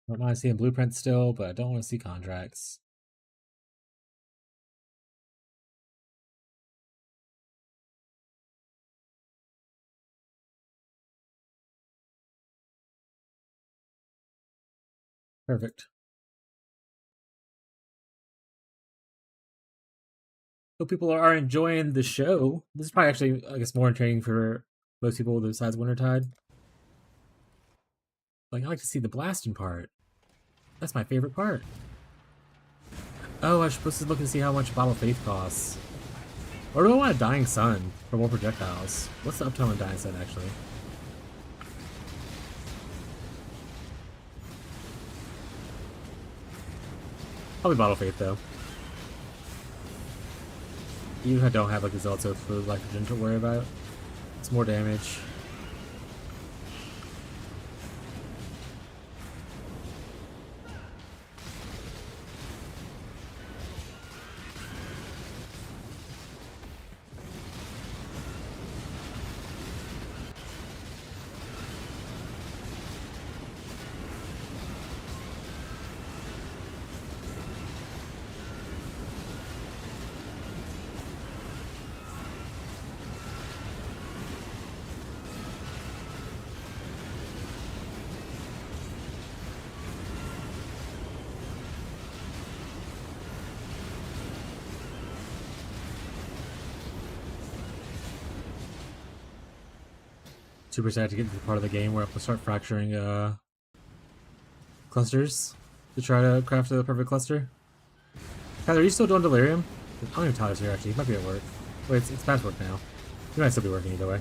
I don't mind seeing blueprints still, but I don't want to see contracts. Perfect. Hope people are enjoying the show. This is probably actually, I guess, more entertaining for most people besides Wintertide. Like, I like to see the blasting part. That's my favorite part. Oh, I was supposed to look and see how much Bottle of Faith costs. Or do I want a Dying Sun for more projectiles? What's the uptime on Dying Sun, actually? Probably Bottle of Faith, though. You don't have like the Zealot Oath for Glycogen to worry about. It's more damage. Super sad to get to the part of the game where I have to start fracturing clusters. to try to craft the perfect cluster. Tyler, are you still doing delirium? I don't even know if Tyler's here actually. He might be at work. Wait, it's past work now. He might still be working either way.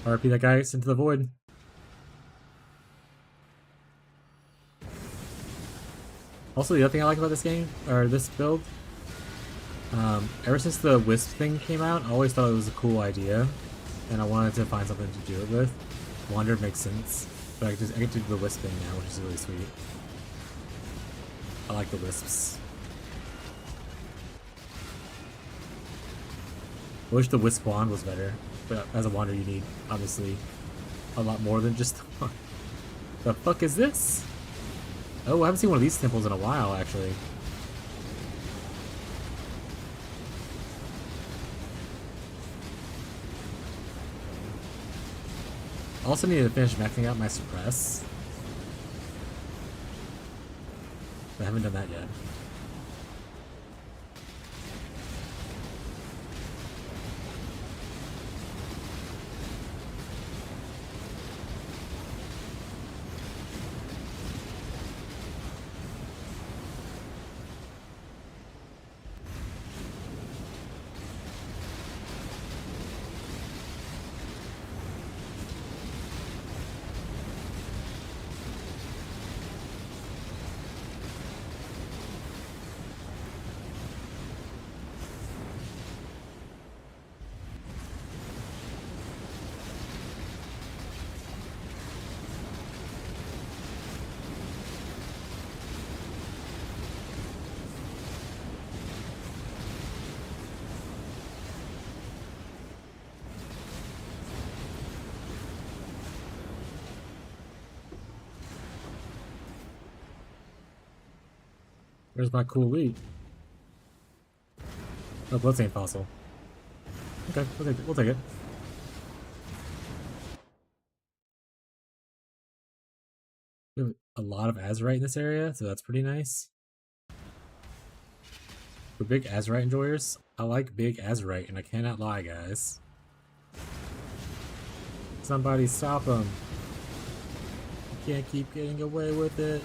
RP that guy into the void. Also, the other thing I like about this game, or this build, ever since the Wisp thing came out, I always thought it was a cool idea, and I wanted to find something to do it with. Wander makes sense, but I get to do the Wisp thing now, which is really sweet. I like the Wisps. I wish the Wisp wand was better, but as a Wander you need, obviously, a lot more than just the wand. The fuck is this? Oh, I haven't seen one of these temples in a while, actually. I also need to finish maxing out my suppress. I haven't done that yet. Where's my cool loot? Oh, Bloodstained Fossil. Okay, we'll take it. We'll take it. We have a lot of Azurite in this area, so that's pretty nice. For big Azurite enjoyers, I like big Azurite, and I cannot lie, guys. Somebody stop him. You can't keep getting away with it.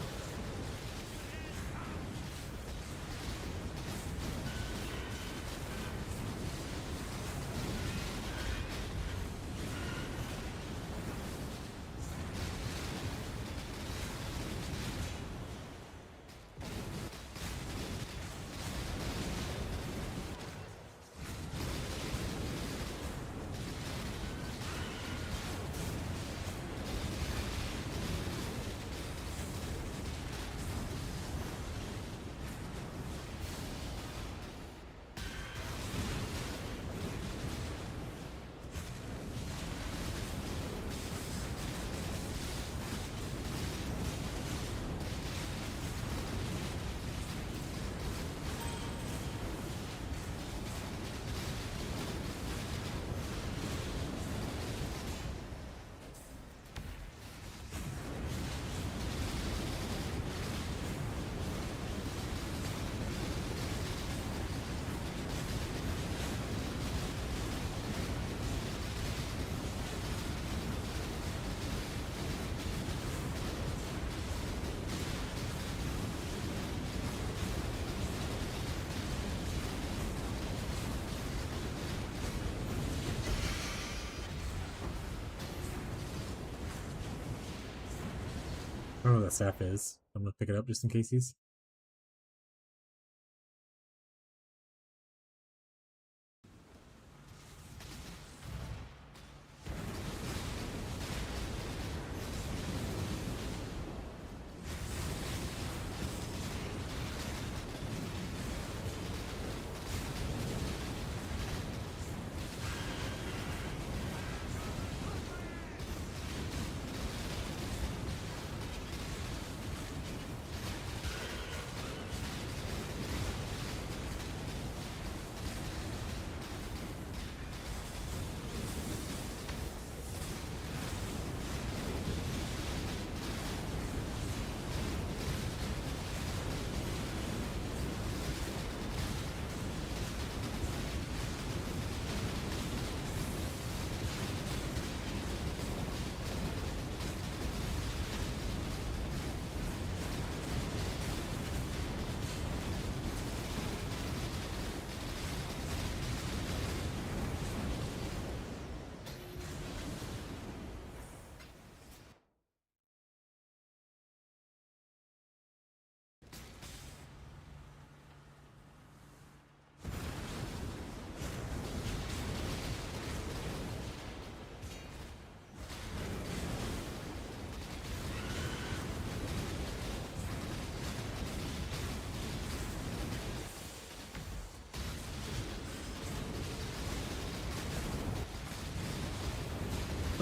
I don't know what that staff is. I'm gonna pick it up just in case he's.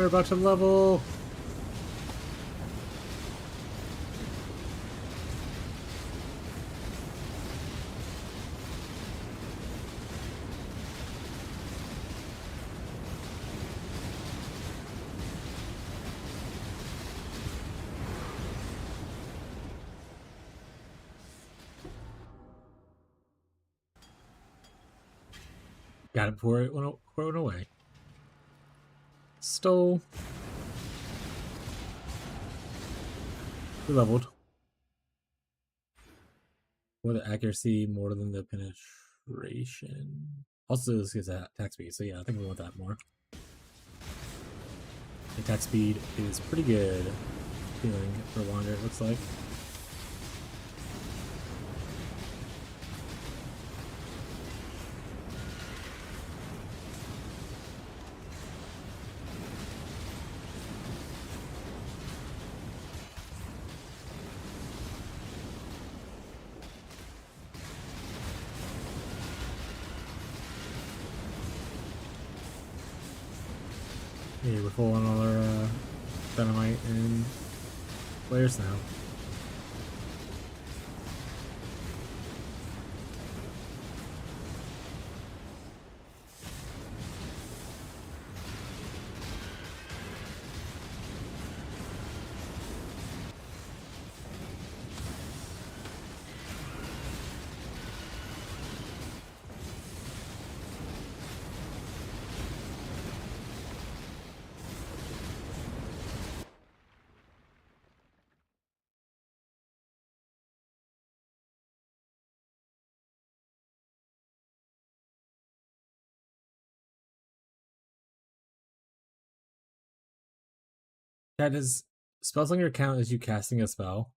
We're about to level. Got it before it went away. Stole. We leveled. More the accuracy, more than the penetration. Also, this gives attack speed, so yeah, I think we want that more. Attack speed is pretty good feeling for Wander, it looks like. Yeah, we're full on all our dynamite and flares now. That is spellslinger count as you casting a spell.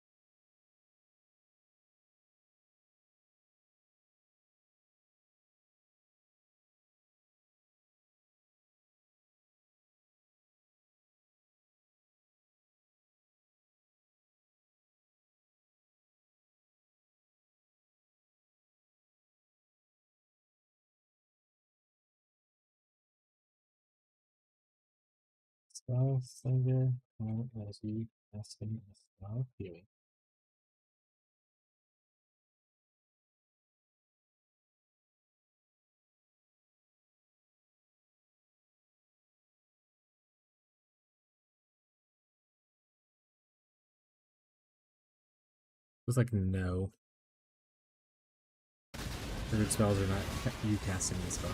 Spellslinger count as you casting a spell. Healing. Looks like no. Triggered spells are not you casting the spell.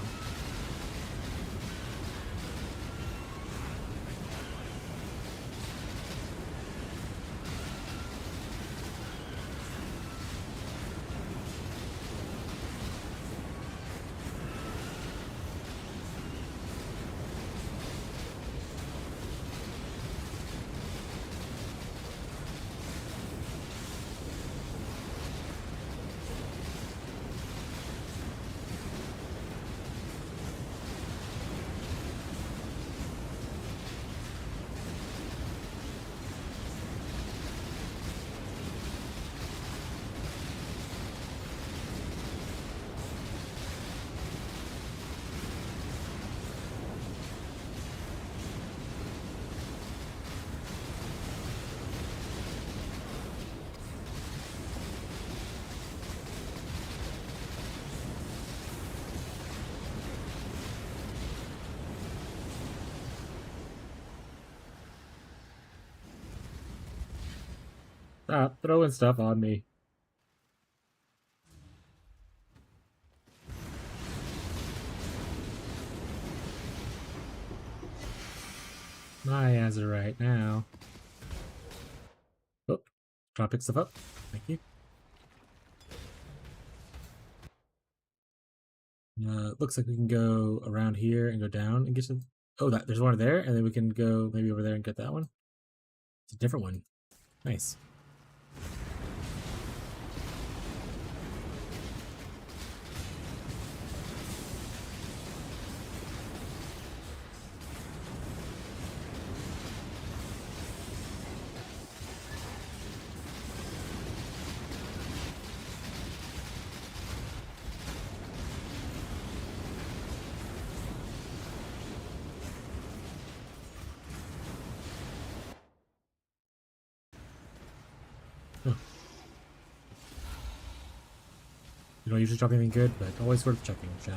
Stop throwing stuff on me. My ass are right now. Oh, try to pick stuff up. Thank you. Looks like we can go around here and go down and get to. Oh, there's one there, and then we can go maybe over there and get that one. It's a different one. Nice. You don't usually drop anything good, but always worth checking, chat.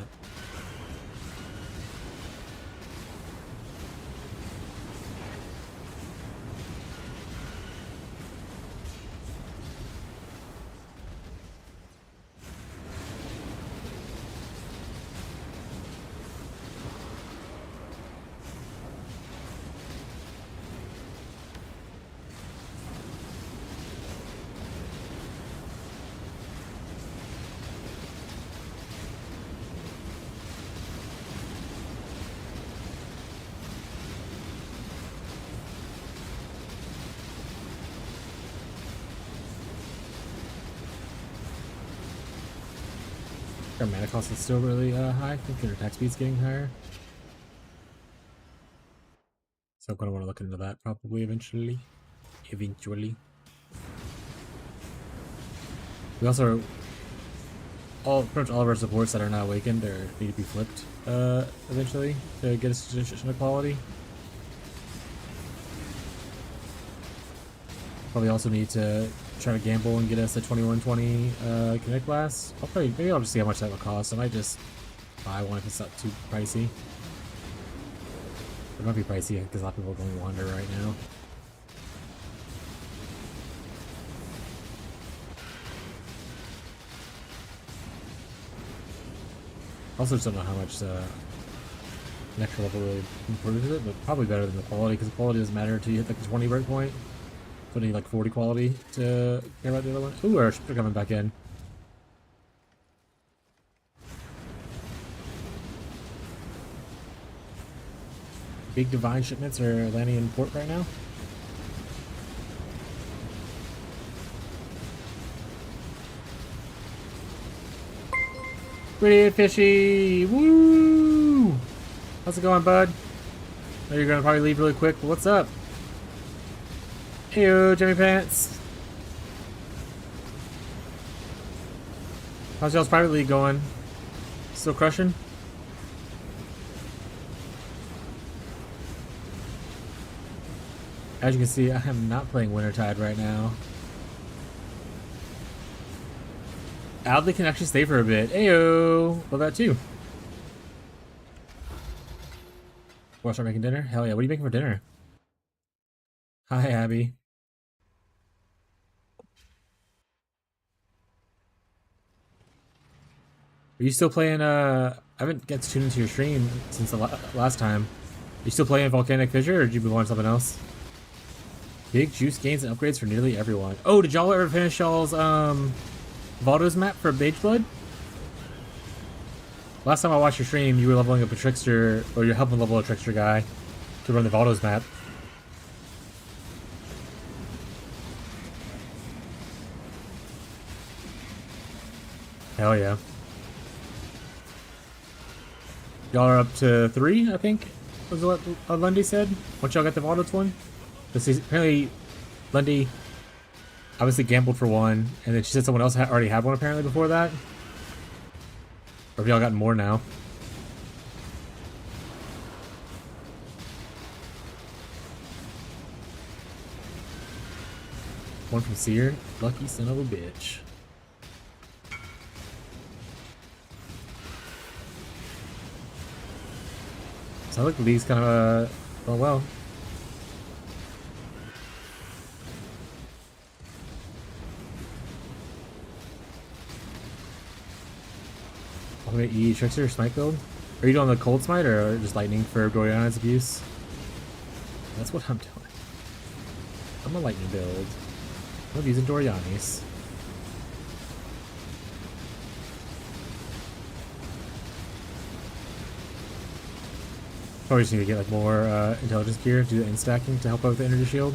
Our mana cost is still really high. I think their attack speed's getting higher. So I'm gonna want to look into that probably eventually. Eventually. We also pretty much all of our supports that are now awakened need to be flipped eventually to get us to equality. Probably also need to try to gamble and get us a 2120 Connect Blast. Maybe I'll just see how much that will cost. I might just buy one if it's not too pricey. It might be pricey because a lot of people are going Wander right now. Also just don't know how much an extra level really improves it, but probably better than the quality, because the quality doesn't matter until you hit like the 20 breakpoint. So I need like 40 quality to care about the other one. Ooh, our ships are coming back in. Big divine shipments are landing in port right now. Pretty fishy! Woo! How's it going, bud? I know you're gonna probably leave really quick, but what's up? Heyo, Jimmy Pants. How's y'all's private league going? Still crushing? As you can see, I am not playing Wintertide right now. Adley can actually stay for a bit. Ayo! Love that too. Wanna start making dinner? Hell yeah, what are you making for dinner? Hi, Abby. Are you still playing, I haven't get tuned into your stream since the last time. Are you still playing Volcanic Fissure, or did you move on to something else? Big juice gains and upgrades for nearly everyone. Oh, did y'all ever finish y'all's, Valdo's map for Mageblood? Last time I watched your stream, you were leveling up a Trickster, or you're helping level a Trickster guy to run the Valdo's map. Hell yeah. Y'all are up to 3, I think, was what Lundy said. Once y'all got the Valdo's one. Apparently, Lundy obviously gambled for one, and then she said someone else already had one apparently before that. Or have y'all gotten more now? One from Seer? Lucky son of a bitch. So I look at these kind of, oh well. Okay, E Trickster Smite build? Are you doing the Cold Smite or just Lightning for Doriana's abuse? That's what I'm doing. I'm a Lightning build. I'm using Doriani's. Probably just need to get like more intelligence gear, do the in-stacking to help out with the energy shield.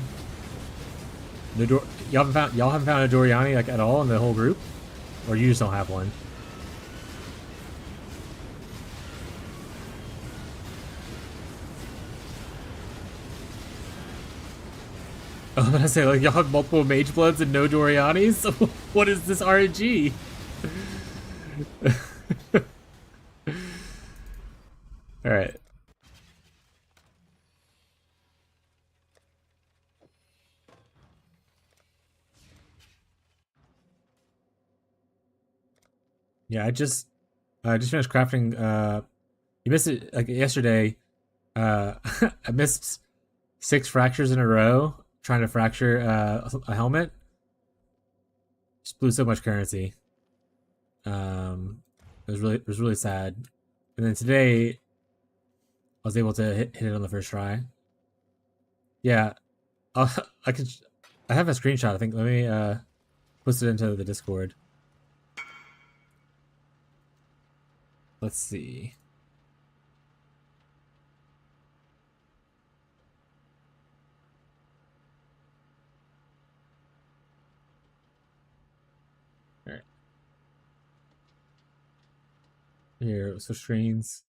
Y'all haven't found a Doriani like at all in the whole group? Or you just don't have one? I was gonna say, like, y'all have multiple Magebloods and no Dorianis? What is this RNG? Alright. Yeah, I just finished crafting. You missed it like yesterday. I missed 6 fractures in a row trying to fracture a helmet. Just blew so much currency. It was really sad. And then today, I was able to hit it on the first try. Yeah, I'll, I could. I have a screenshot. I think. Let me post it into the Discord. Let's see. All right. Here, switch screens.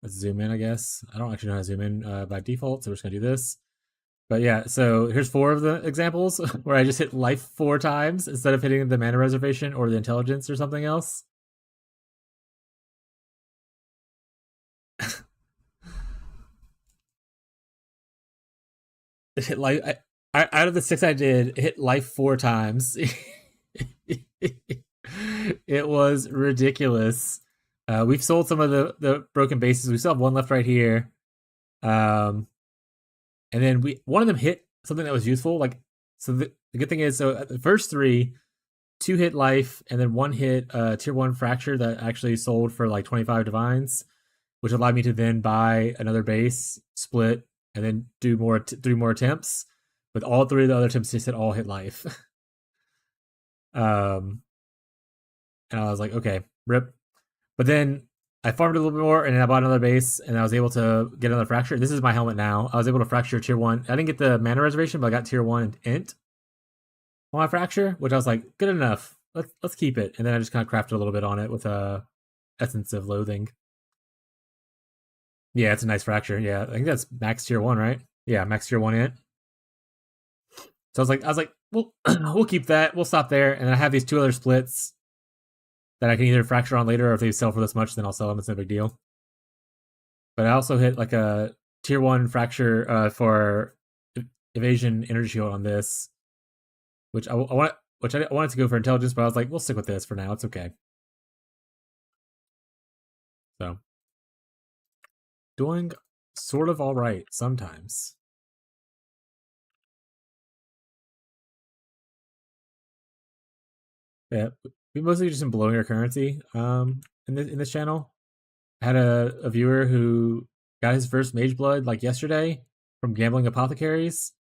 Let's zoom in, I guess. I don't actually know how to zoom in by default, so we're just gonna do this. But yeah, so here's 4 of the examples where I just hit life 4 times instead of hitting the mana reservation or the intelligence or something else. It hit life. Out of the 6 I did, it hit life 4 times. It was ridiculous. We've sold some of the broken bases. We still have 1 left right here. And then one of them hit something that was useful. Like, so the good thing is, so the first 3, 2 hit life, and then 1 hit tier 1 fracture that actually sold for like 25 divines, which allowed me to then buy another base, split, and then do 3 more attempts. But all 3 of the other attempts just all hit life. And I was like, okay, rip. But then I farmed a little bit more, and then I bought another base, and I was able to get another fracture. This is my helmet now. I was able to fracture tier 1. I didn't get the mana reservation, but I got tier 1 int on my fracture, which I was like, good enough. Let's keep it. And then I just kind of crafted a little bit on it with a essence of loathing. Yeah, it's a nice fracture. Yeah, I think that's max tier 1, right? Yeah, max tier 1 int. So I was like, well, we'll keep that. We'll stop there. And then I have these 2 other splits that I can either fracture on later, or if they sell for this much, then I'll sell them. It's no big deal. But I also hit like a tier 1 fracture for evasion energy shield on this, which I wanted to go for intelligence, but I was like, we'll stick with this for now. It's okay. So doing sort of all right sometimes. Yeah, we mostly just been blowing our currency in this channel. I had a viewer who got his first mage blood like yesterday from gambling apothecaries,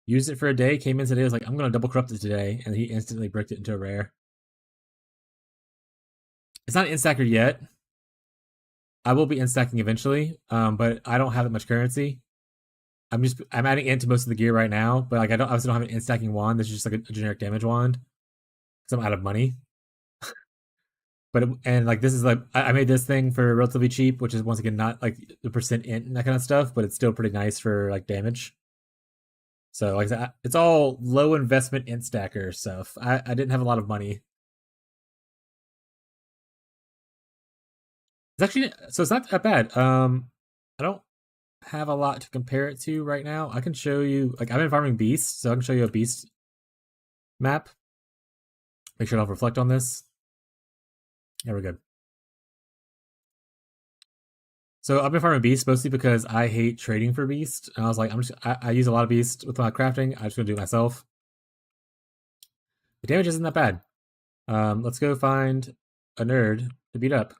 used it for a day, came in today, was like, I'm gonna double corrupt it today, and he instantly bricked it into a rare. It's not instacker yet. I will be instacking eventually, but I don't have that much currency. I'm adding into most of the gear right now, but like I obviously don't have an instacking wand. This is just like a generic damage wand because I'm out of money. And like this is like I made this thing for relatively cheap, which is once again not like the percent int and that kind of stuff, but it's still pretty nice for like damage. So like it's all low investment int stacker stuff. I didn't have a lot of money. It's actually so it's not that bad. I don't have a lot to compare it to right now. I can show you like I've been farming beasts, so I can show you a beast map. Make sure I don't reflect on this. Yeah, we're good. So I've been farming beasts mostly because I hate trading for beast, and I was like, I use a lot of beast with my crafting. I'm just gonna do it myself. The damage isn't that bad. Let's go find a nerd to beat up.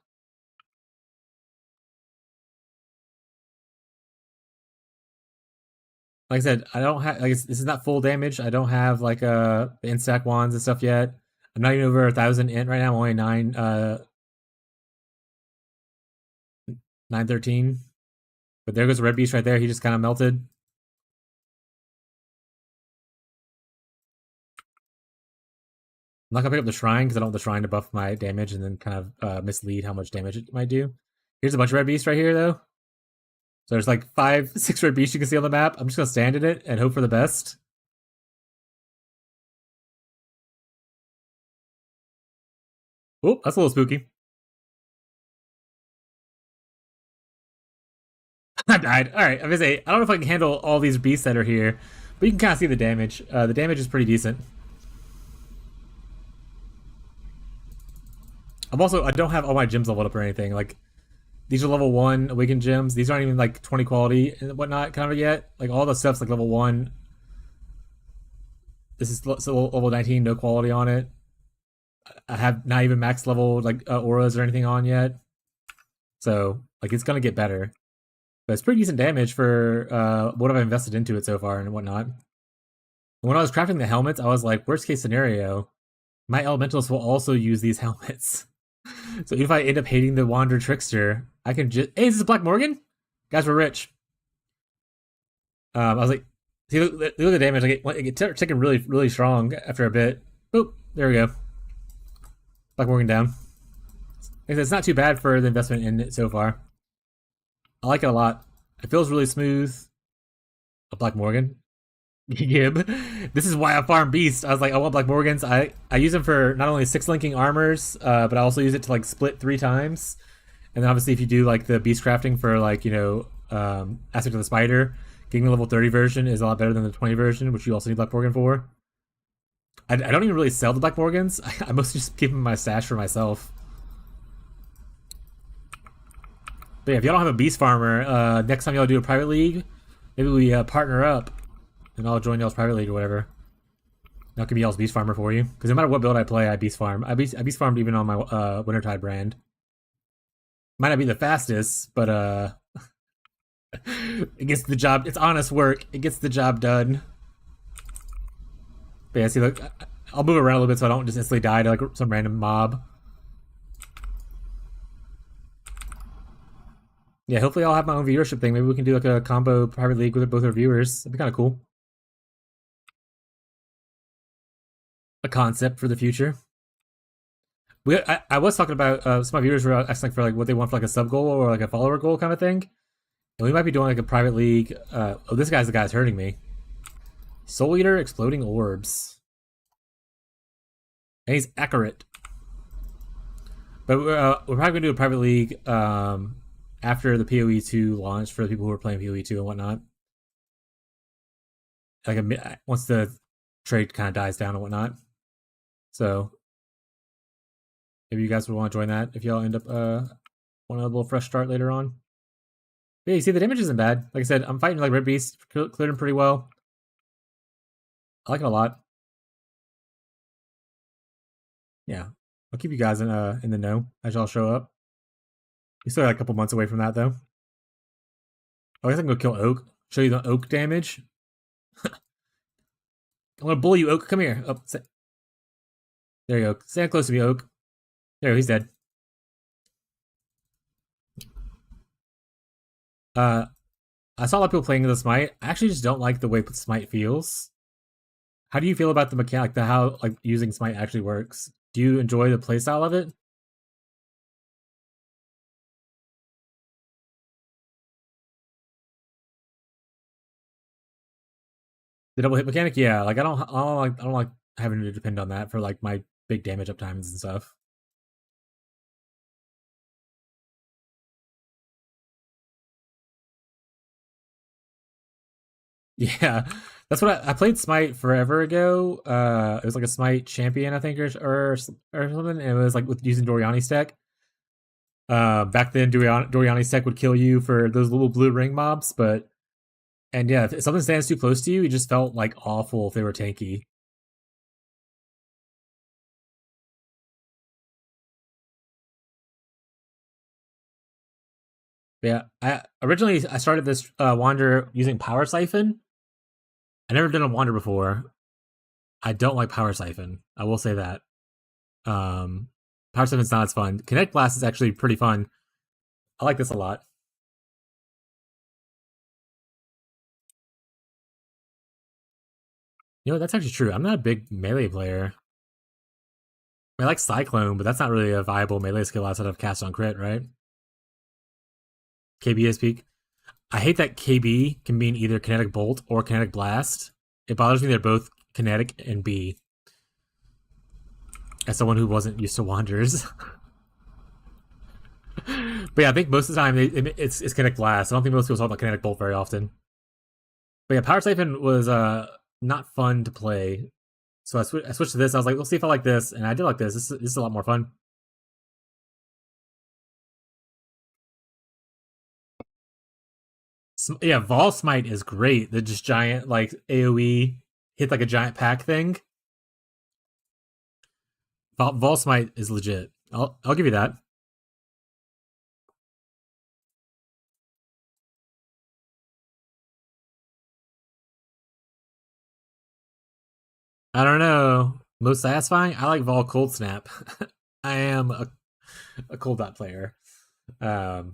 Like I said, I don't have like this is not full damage. I don't have like the instack wands and stuff yet. I'm not even over 1,000 int right now. I'm only 913. But there goes the red beast right there. He just kind of melted. I'm not gonna pick up the shrine because I don't want the shrine to buff my damage and then kind of mislead how much damage it might do. Here's a bunch of red beasts right here though. So there's like 5, 6 red beasts you can see on the map. I'm just gonna stand in it and hope for the best. Oh, that's a little spooky. I died. Alright, I'm gonna say, I don't know if I can handle all these beasts that are here, but you can kind of see the damage. The damage is pretty decent. I don't have all my gems leveled up or anything. Like, these are level 1 awakened gems. These aren't even like 20 quality and whatnot kind of yet. Like, all the stuff's like level 1. This is still level 19, no quality on it. I have not even max level like auras or anything on yet. So, like, it's gonna get better. But it's pretty decent damage for what I've invested into it so far and whatnot. When I was crafting the helmets, I was like, worst case scenario, my elementals will also use these helmets. So if I end up hating the Wander Trickster, I can just... Hey, is this Black Morgan? Guys, we're rich. I was like, see, look at the damage. I get taken really, really strong after a bit. Boop, there we go. Black Morgan down. It's not too bad for the investment in it so far. I like it a lot. It feels really smooth. A Black Morgan. Gib. This is why I farm Beast. I was like, I want Black Morgans. I use them for not only 6-linking armors, but I also use it to like split 3 times. And then obviously if you do like the Beast crafting for like, you know, Aspect of the Spider, getting the level 30 version is a lot better than the 20 version, which you also need Black Morgan for. I don't even really sell the Black Morgans. I mostly just keep them in my stash for myself. But yeah, if y'all don't have a Beast Farmer, next time y'all do a private league, maybe we partner up and I'll join y'all's private league or whatever. That could be y'all's Beast Farmer for you. Because no matter what build I play, I Beast Farm. I Beast Farmed even on my Wintertide brand. Might not be the fastest, but it gets the job. It's honest work. It gets the job done. But yeah, see, look, I'll move around a little bit so I don't just instantly die to like some random mob. Yeah, hopefully I'll have my own viewership thing. Maybe we can do like a combo private league with both our viewers. That'd be kind of cool. A concept for the future. I was talking about some of my viewers were asking for like what they want for like a sub goal or like a follower goal kind of thing. And we might be doing like a private league. Oh, this guy's the guy that's hurting me. Soul Eater, Exploding Orbs. And he's accurate. But we're probably going to do a private league after the PoE 2 launch for the people who are playing PoE 2 and whatnot. Like once the trade kind of dies down and whatnot. So maybe you guys would want to join that if y'all end up wanting a little fresh start later on. But yeah, you see the damage isn't bad. Like I said, I'm fighting like Red Beast, cleared him pretty well. I like it a lot. Yeah, I'll keep you guys in the know as y'all show up. We still got a couple months away from that though. Oh, I guess I can go kill Oak. Show you the Oak damage. I'm gonna bully you, Oak. Come here. Oh, there you go. Stand close to me, Oak. There, he's dead. I saw a lot of people playing the Smite. I actually just don't like the way Smite feels. How do you feel about the mechanic, how like using Smite actually works? Do you enjoy the playstyle of it? The double hit mechanic, yeah. Like I don't like having to depend on that for like my big damage up times and stuff. Yeah, that's what I played Smite forever ago. It was like a Smite champion, I think, or something. And it was like with using Doriani's tech. Back then, Doriani's tech would kill you for those little blue ring mobs, and yeah, if something stands too close to you, it just felt like awful if they were tanky. Yeah, I started this Wander using Power Siphon. I never done a Wander before. I don't like Power Siphon. I will say that. Power Siphon's not as fun. Kinetic Blast is actually pretty fun. I like this a lot. You know, that's actually true. I'm not a big melee player. I like Cyclone, but that's not really a viable melee skill outside of Cast on Crit, right? KBS peak. I hate that KB can mean either Kinetic Bolt or Kinetic Blast. It bothers me they're both Kinetic and B. As someone who wasn't used to Wanders. But yeah, I think most of the time it's Kinetic Blast. I don't think most people talk about Kinetic Bolt very often. But yeah, Power Siphon was not fun to play. So I switched to this. I was like, we'll see if I like this. And I did like this. This is a lot more fun. Yeah, Vol Smite is great. The just giant like AoE hit like a giant pack thing. Vol Smite is legit. I'll give you that. I don't know. Most satisfying? I like Vol Cold Snap. I am a Cold Dot player. But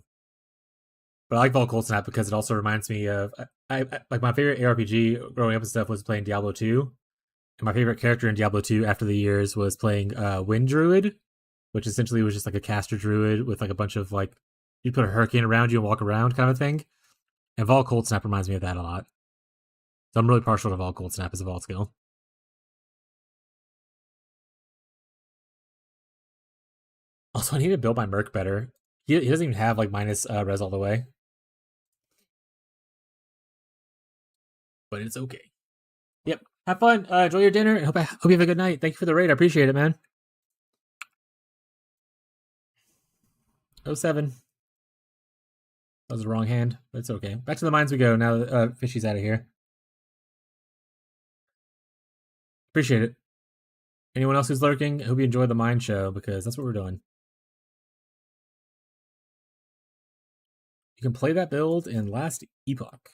I like Vol Cold Snap because it also reminds me of I like my favorite ARPG growing up and stuff was playing Diablo 2. And my favorite character in Diablo 2 after the years was playing Wind Druid, which essentially was just like a caster druid with like a bunch of like you put a hurricane around you and walk around kind of thing. And Vol Cold Snap reminds me of that a lot. So I'm really partial to Vol Cold Snap as a Vault skill. Also, I need to build my Merc better. He doesn't even have like minus res all the way. But it's okay. Yep. Have fun. Enjoy your dinner and hope you have a good night. Thank you for the raid. I appreciate it, man. 07. That was the wrong hand, but it's okay. Back to the mines we go now that Fishy's out of here. Appreciate it. Anyone else who's lurking, I hope you enjoyed the mine show because that's what we're doing. You can play that build in Last Epoch.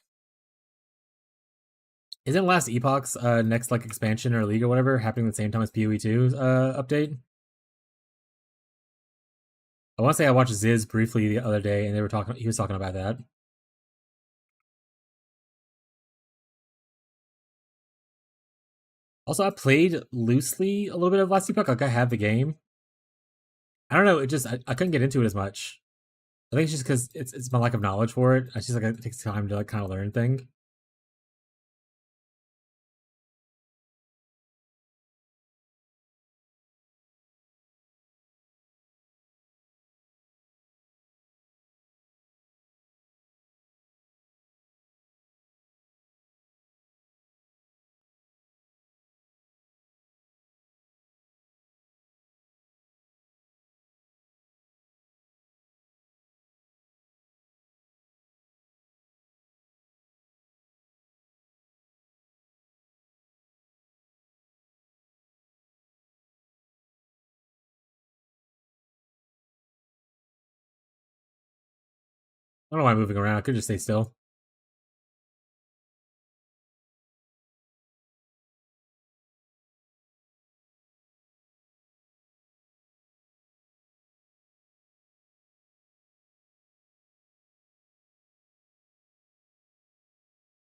Isn't Last Epoch's next like expansion or league or whatever happening at the same time as PoE2's update? I want to say I watched Ziz briefly the other day, and he was talking about that. Also, I played loosely a little bit of Last Epoch. Like I have the game. I don't know. It just I couldn't get into it as much. I think it's just because it's my lack of knowledge for it. It's just like it takes time to like kind of learn thing. I don't know why I'm moving around. I could just stay still.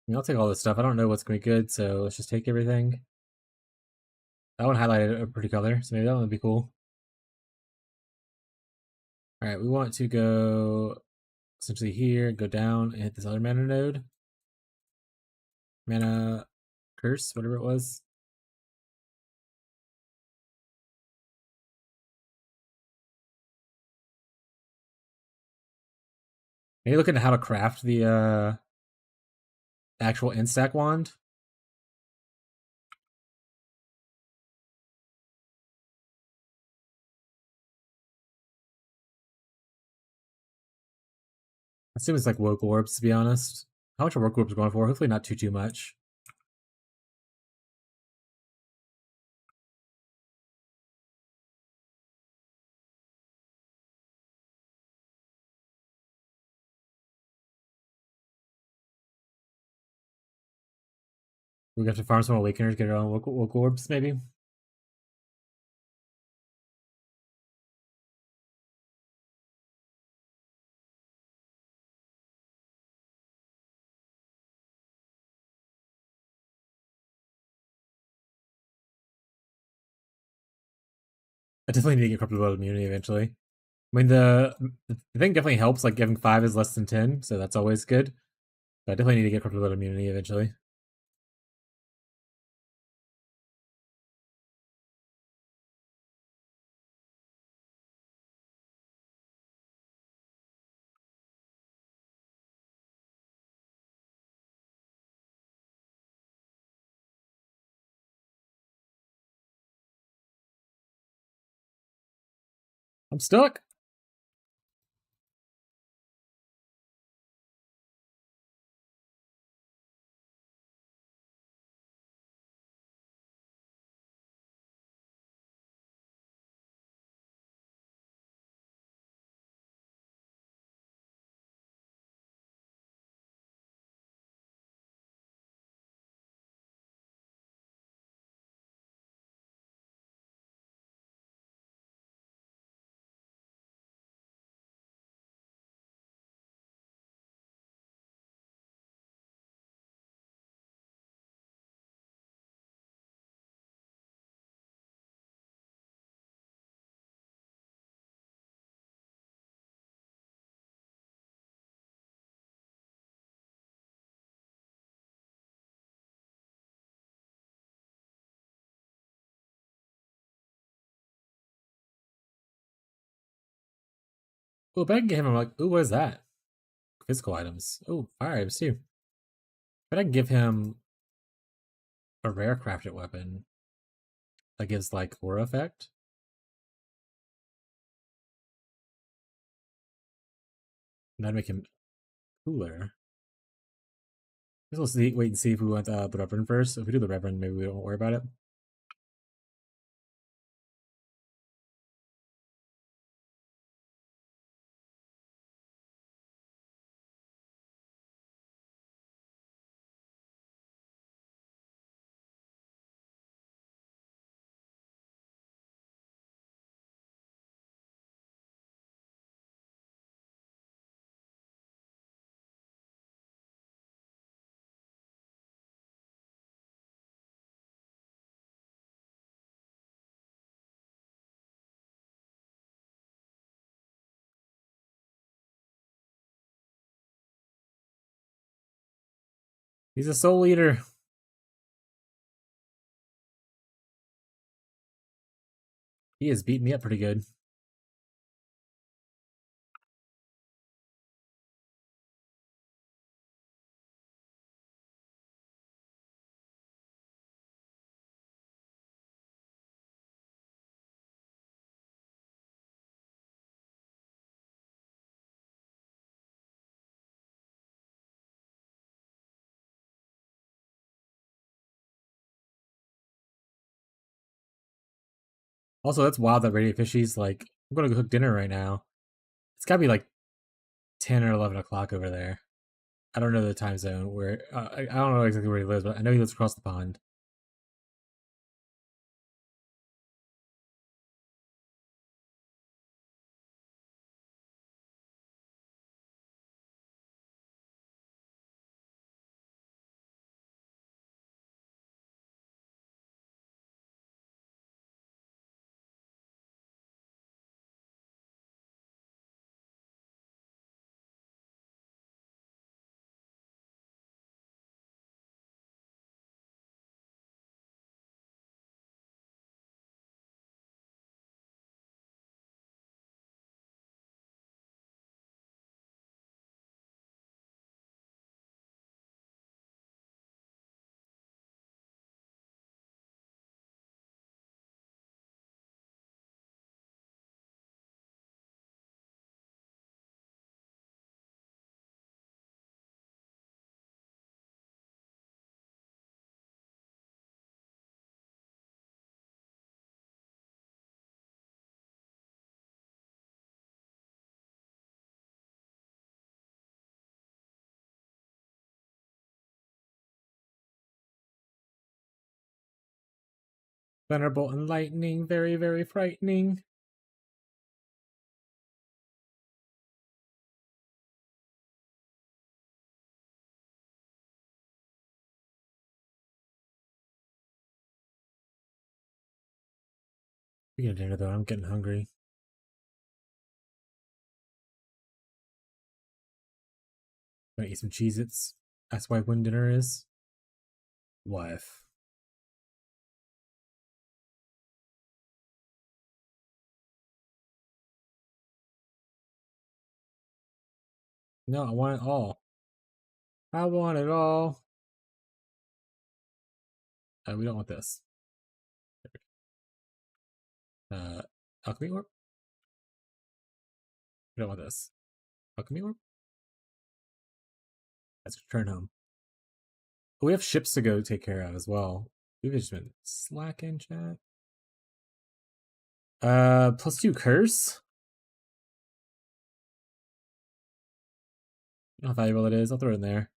I mean, I'll take all this stuff. I don't know what's going to be good, so let's just take everything. That one highlighted a pretty color, so maybe that one would be cool. All right, we want to go essentially here, go down, and hit this other mana node. Mana curse, whatever it was. Maybe looking at how to craft the actual instack wand. I assume it's like woke orbs, to be honest. How much are woke orbs going for? Hopefully not too much. We have to farm some awakeners, get our own woke orbs, maybe. I definitely need to get corruptible immunity eventually. I mean, the thing definitely helps, like giving 5 is less than 10, so that's always good. But I definitely need to get corruptible immunity eventually. I'm stuck. Oh, but I can give him like, ooh, what is that? Physical items. Oh, fire items too. But I can give him a rare crafted weapon that gives like aura effect. And that'd make him cooler. Guess we'll see, wait and see if we want the Reverend first. If we do the Reverend, maybe we don't worry about it. He's a soul eater. He has beaten me up pretty good. Also, that's wild that Radiant Fishy's like, I'm gonna go cook dinner right now. It's gotta be like 10 or 11 o'clock over there. I don't know the time zone where, I don't know exactly where he lives, but I know he lives across the pond. Thunderbolt and lightning, very, very frightening. Speaking of dinner though, I'm getting hungry. Gonna eat some Cheez-Its. That's why when dinner is. Wife. No, I want it all. I want it all. We don't want this. Alchemy orb? We don't want this. Alchemy orb? Let's return home. We have ships to go take care of as well. We've just been slacking, chat. +2 curse. I don't know how valuable it is. I'll throw it in there.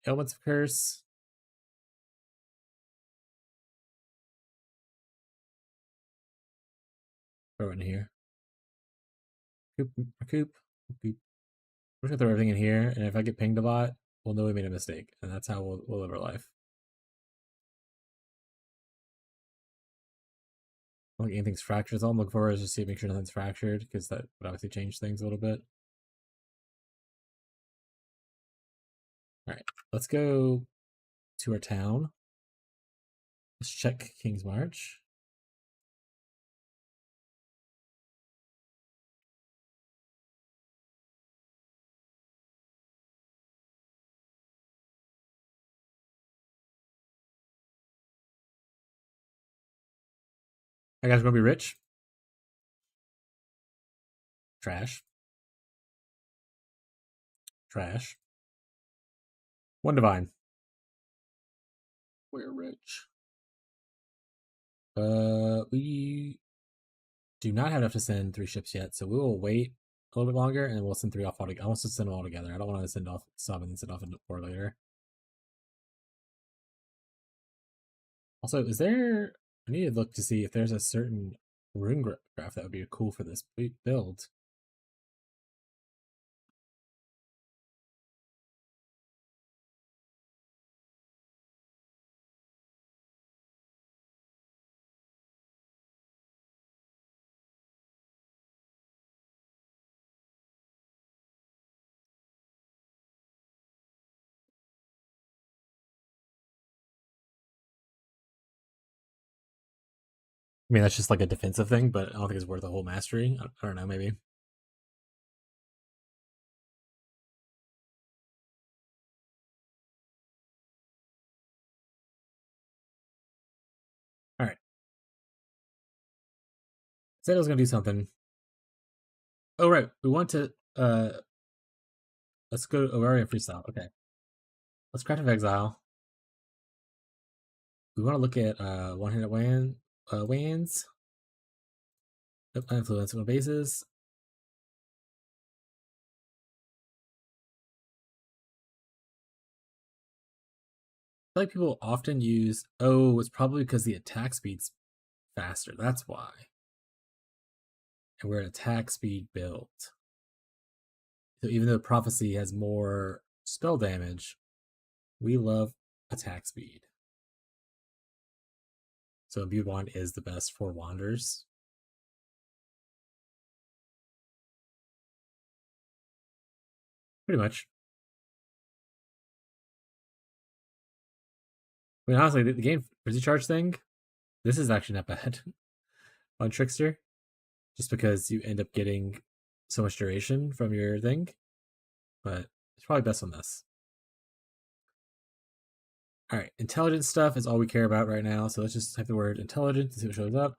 Elements of curse. Throw it in here. Recoup. We're just gonna throw everything in here, and if I get pinged a lot, we'll know we made a mistake, and that's how we'll live our life. I don't think anything's fractured. All I'm looking for is just to make sure nothing's fractured, because that would obviously change things a little bit. Alright, let's go to our town. Let's check King's March. I guys gonna be rich. Trash. Trash. One divine. We're rich. We do not have enough to send 3 ships yet, so we will wait a little bit longer and we'll send 3 off all together. I want to send them all together. I don't want to send off some and then send off into 4 later. Also, is there? I need to look to see if there's a certain rune graph that would be cool for this build. I mean, that's just like a defensive thing, but I don't think it's worth a whole mastery. I don't know, maybe. All right. Said I was gonna do something. Oh right, we want to let's go to Aurelian Freestyle. Okay. Let's Craft of Exile. We want to look at one-handed Wands. Influence on bases. I feel like people often use it's probably because the attack speed's faster. That's why. And we're an attack speed build. So even though Prophecy has more spell damage, we love attack speed. So Imbued Wand is the best for Wanders. Pretty much. I mean, honestly, the game Frizzy Charge thing, this is actually not bad on Trickster. Just because you end up getting so much duration from your thing. But it's probably best on this. Alright, intelligence stuff is all we care about right now. So let's just type the word intelligence and see what shows up.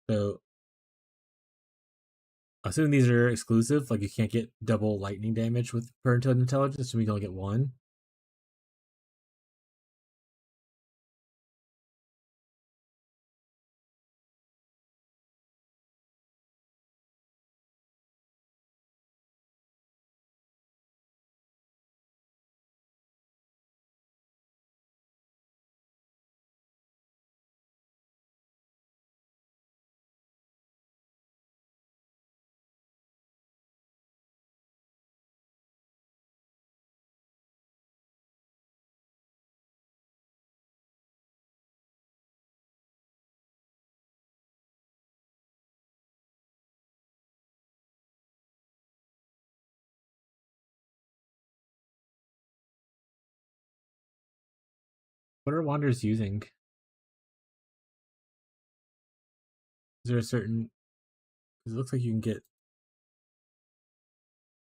So assuming these are exclusive, like you can't get double lightning damage with per intelligence, so we can only get 1. What are Wanders using? Is there a certain? Because it looks like you can get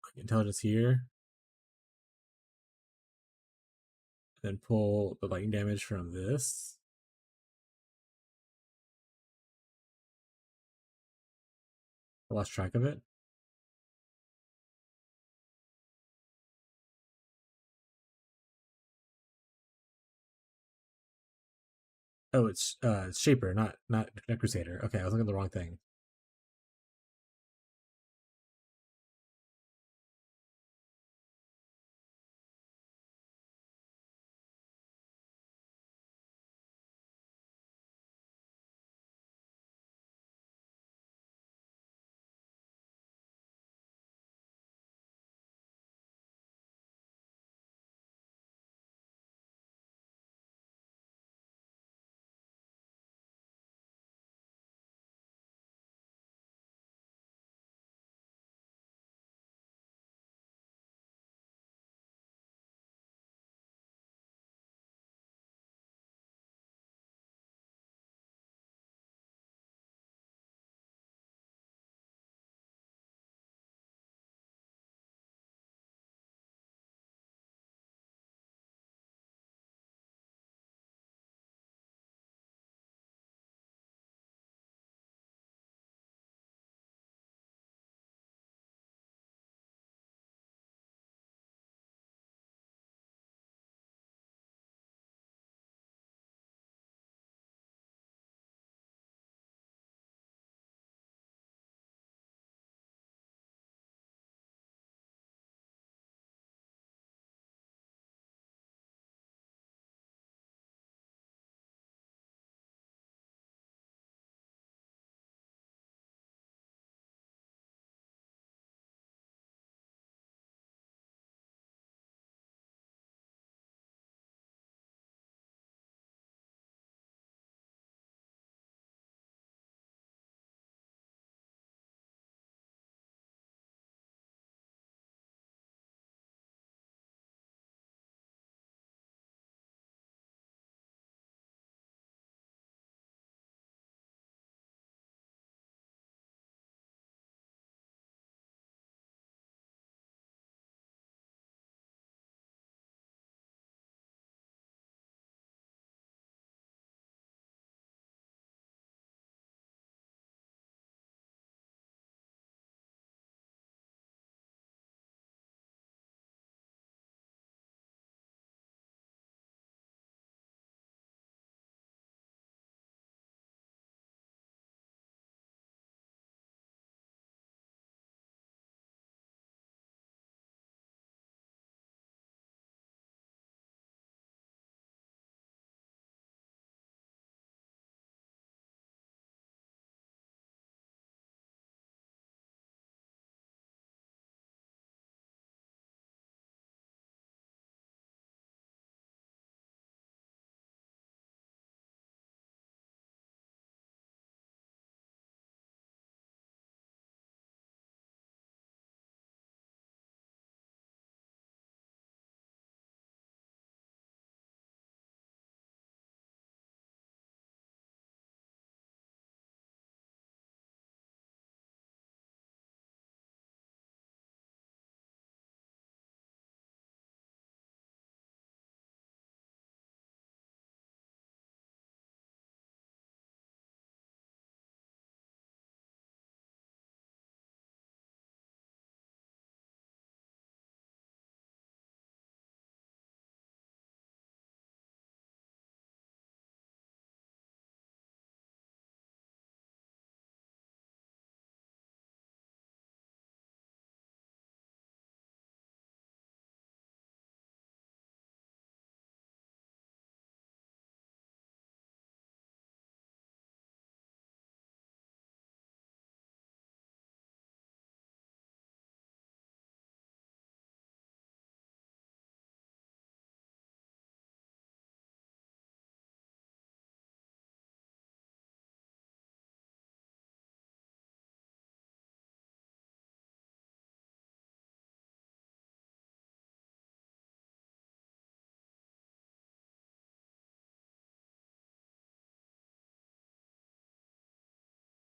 like intelligence here, and then pull the lightning damage from this. I lost track of it. Oh, it's Shaper, not Crusader. Okay, I was looking at the wrong thing.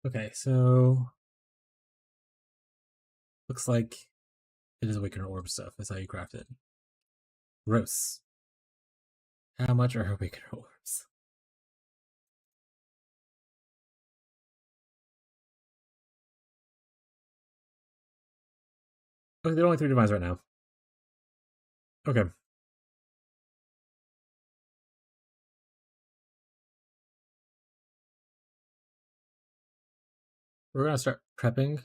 Okay, so looks like it is Awakener Orb stuff. That's how you craft it. Gross. How much are Awakener Orbs? Okay, there are only 3 divines right now. Okay. We're gonna start prepping.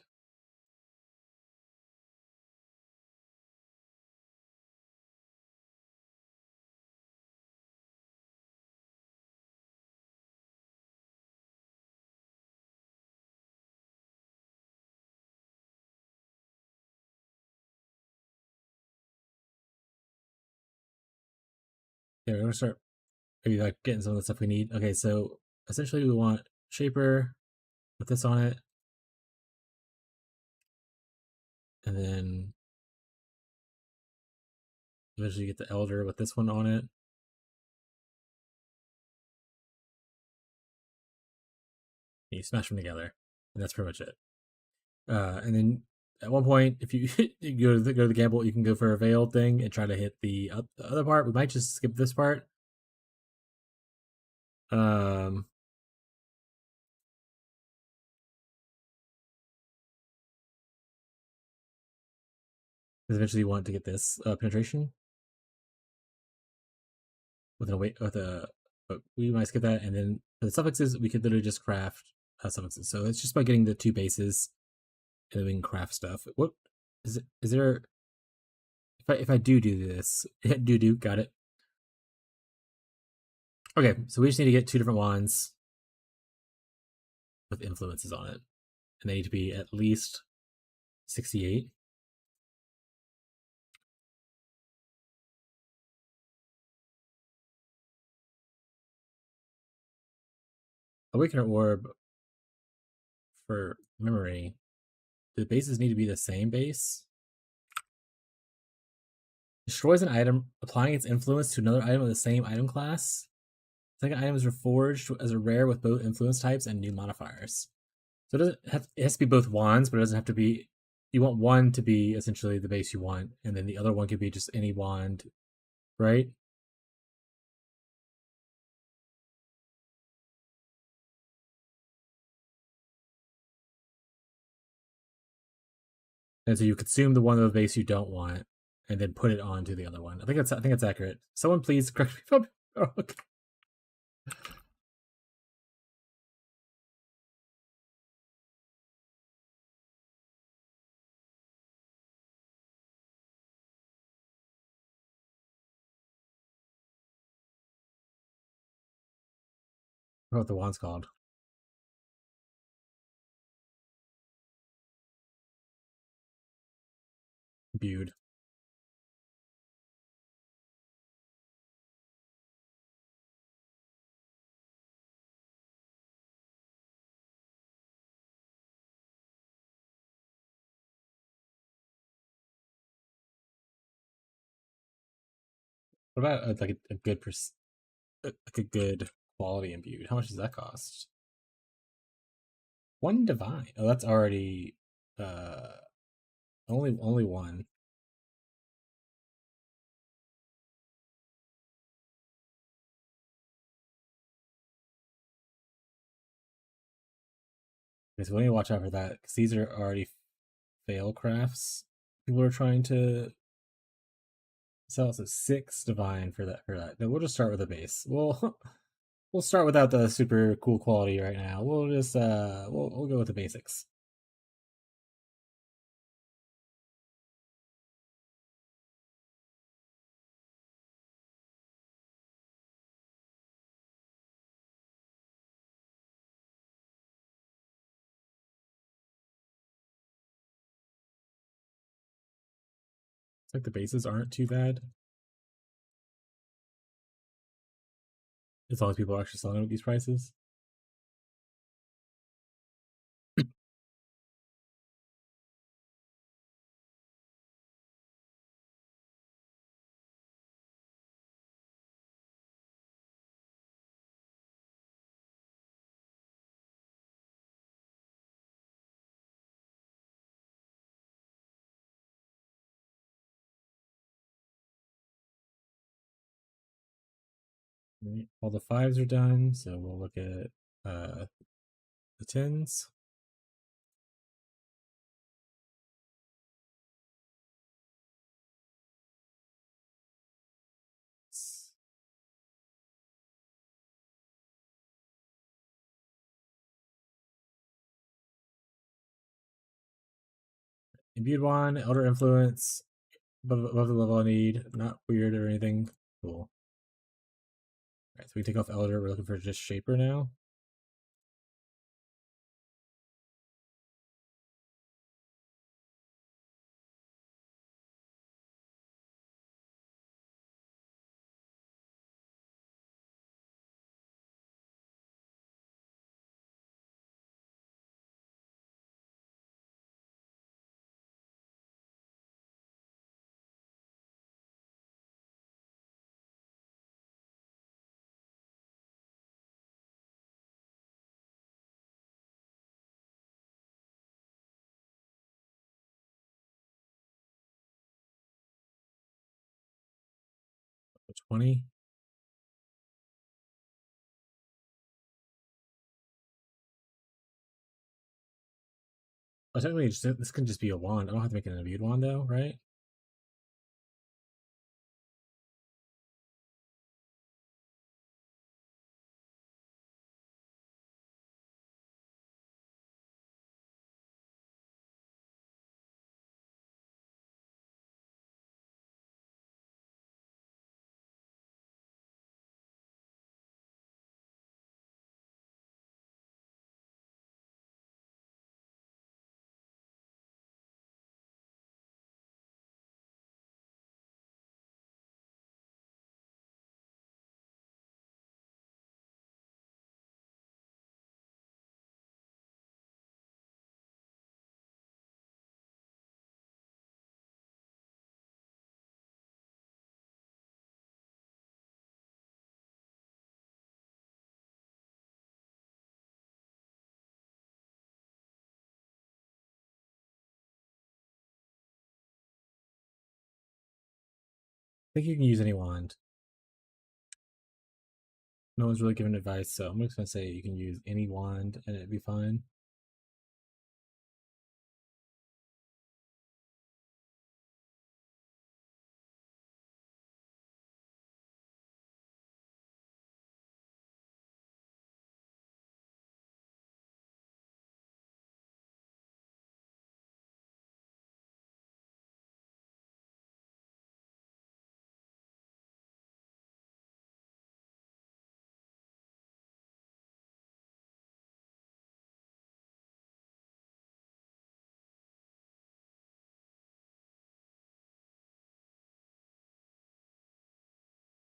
Yeah, we're gonna start maybe like getting some of the stuff we need. Okay, so essentially we want Shaper with this on it. And then eventually get the Elder with this one on it. And you smash them together. And that's pretty much it. And then at one point, if you, you go to the gamble, you can go for a veiled thing and try to hit the other part. We might just skip this part. Um, because eventually you want to get this penetration with an await with a. But we might skip that, and then for the suffixes, we could literally just craft suffixes. So it's just by getting the 2 bases, and then we can craft stuff. What is it? Is there? If I do this, do got it. Okay, so we just need to get 2 different wands with influences on it, and they need to be at least 68. Awakener Orb for memory. The bases need to be the same base. Destroys an item, applying its influence to another item of the same item class. Second item is reforged as a rare with both influence types and new modifiers. So it doesn't have, it has to be both wands, but it doesn't have to be. You want one to be essentially the base you want, and then the other one could be just any wand, right? And so you consume the one of the base you don't want, and then put it onto the other one. I think that's accurate. Someone please correct me if I'm wrong. What the wand's called? Bude. What about like a good like a good quality imbued? How much does that cost? 1 divine. Oh, that's already only 1. Okay, so we need to watch out for that because these are already fail crafts. People are trying to sell us a 6 divine for that. No, we'll just start with a base. We'll start without the super cool quality right now. We'll just we'll go with the basics. It's like the bases aren't too bad. As long as people are actually selling at these prices. Right, all the 5s are done, so we'll look at the 10s. Imbued wand, elder influence, above the level I need, not weird or anything. Cool. Alright, so we take off elder, we're looking for just shaper now. So 20. Oh, technically, this can just be a wand. I don't have to make an imbued wand though, right? I think you can use any wand. No one's really given advice, so I'm just gonna say you can use any wand and it'd be fine.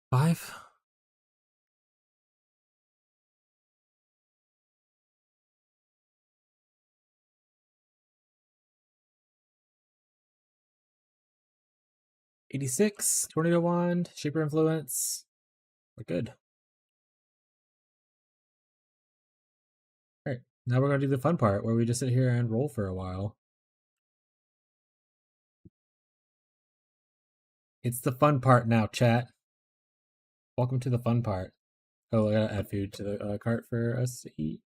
Five? $86, tornado wand, shaper influence. We're good. Alright, now we're gonna do the fun part where we just sit here and roll for a while. It's the fun part now, chat. Welcome to the fun part. Oh, I gotta add food to the cart for us to eat.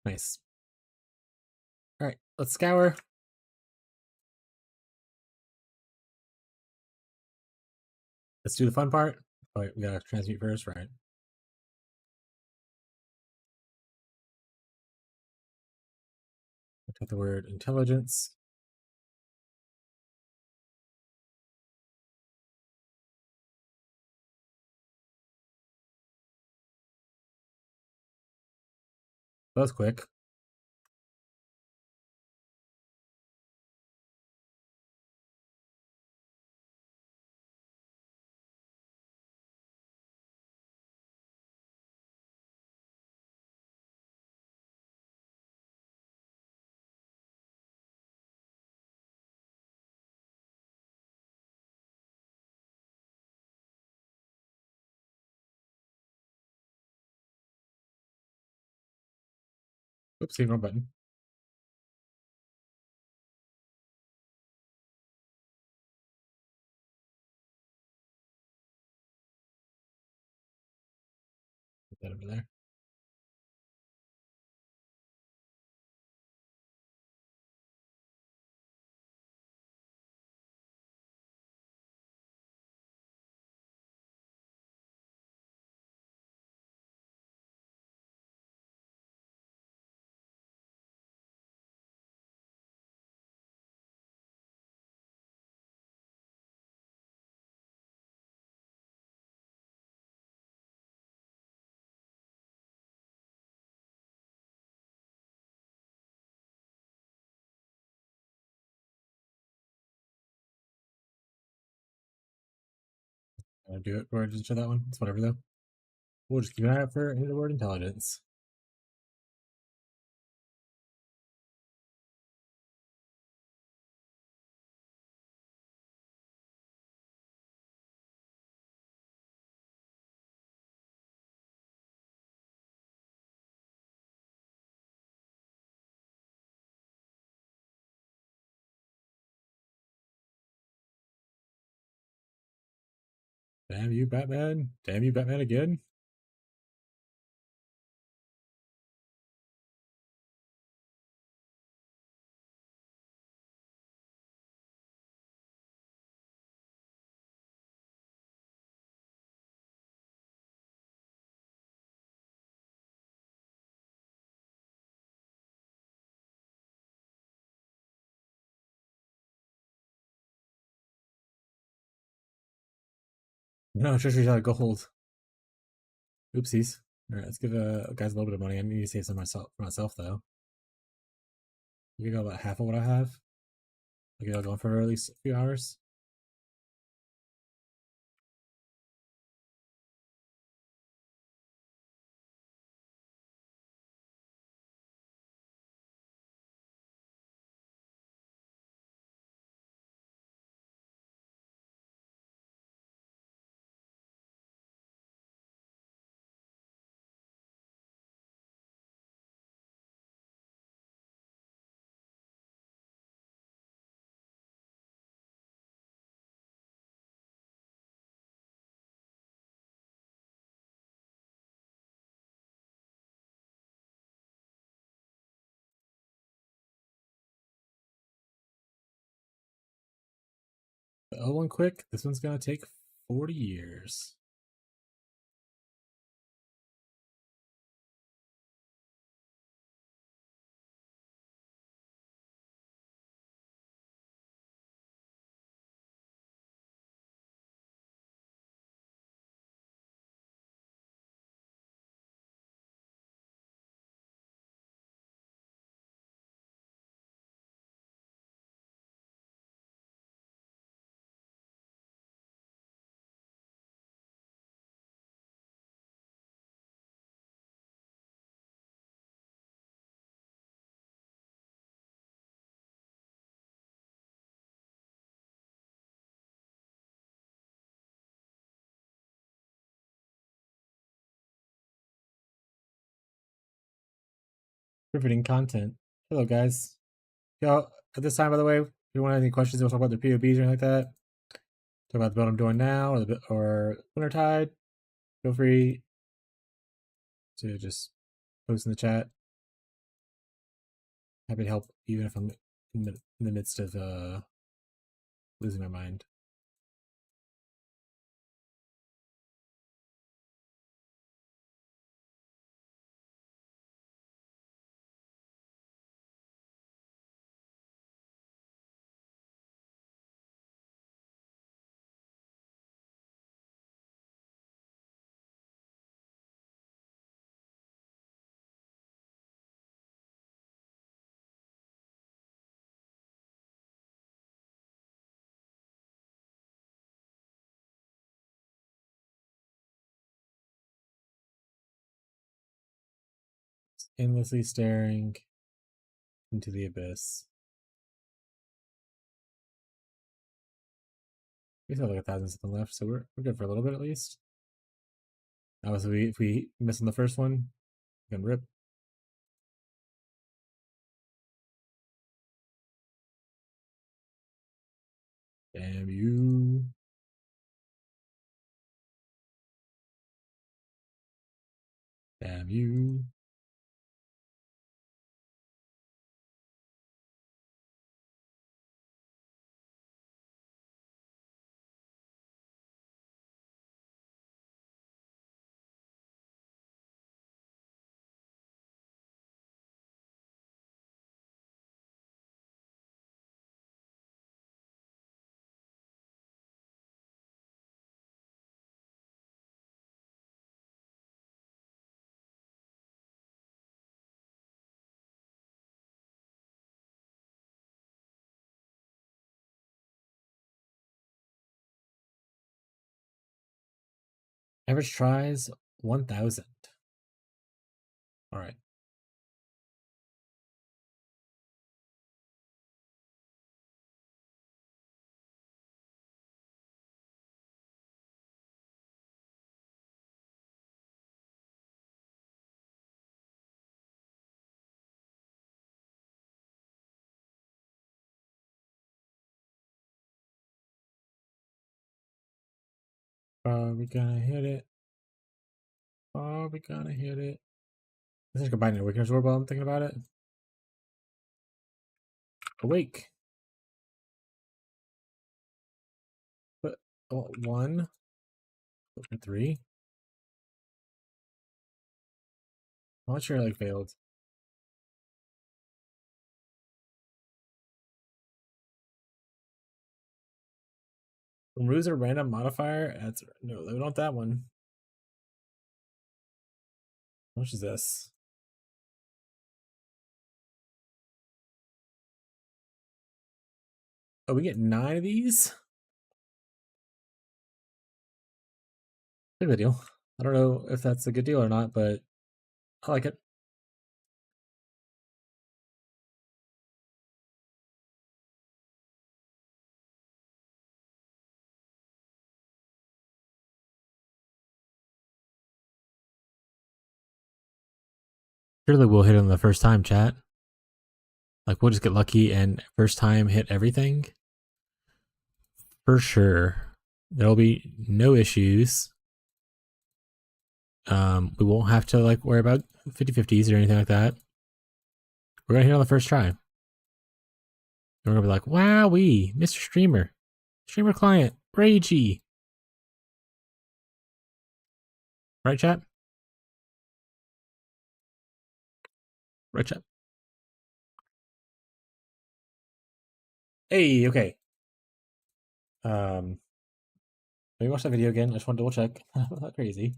Nice. All right, let's scour. Let's do the fun part. All right, we gotta transmute first, right? Look at the word intelligence. That was quick. Oops, wrong button. Put that over there. I'll do it for just that one. It's whatever though. We'll just keep an eye out for the word intelligence. Damn you, Batman. Damn you, Batman again. No, Treasury's out of gold. Oopsies. Alright, let's give guys a little bit of money. I need to save some for myself though. You got about half of what I have. I get going for at least a few hours. The other one quick. This one's gonna take 40 years. Riveting content. Hello, guys. Yo, at this time, by the way, if you want any questions, we'll talk about their POBs or anything like that. Talk about the build I'm doing now or Wintertide. Feel free to just post in the chat. happy to help, even if I'm in the midst of losing my mind. Aimlessly staring into the abyss. We still have like 1,000 something left, so we're good for a little bit at least. Obviously, if we miss on the first one, we can rip. Damn you. Damn you. Average tries 1,000. All right. Are we gonna hit it? Are we gonna hit it? This is combining Awakener's Orb while I'm thinking about it. Awake. But oh, 1, 3. I'm not sure it like failed. Removes a random modifier. That's no, we don't want that one. How much is this? Oh, we get 9 of these? Big of a deal. I don't know if that's a good deal or not, but I like it. Surely we'll hit on the first time, chat. Like, we'll just get lucky and first time hit everything. For sure. There'll be no issues. We won't have to like worry about 50/50s or anything like that. We're gonna hit on the first try. And we're gonna be like, wowee, Mr. Streamer. Streamer client, ragey. Right, chat? Right, chat? Hey, okay. Let me watch that video again. I just want to double check. Not crazy.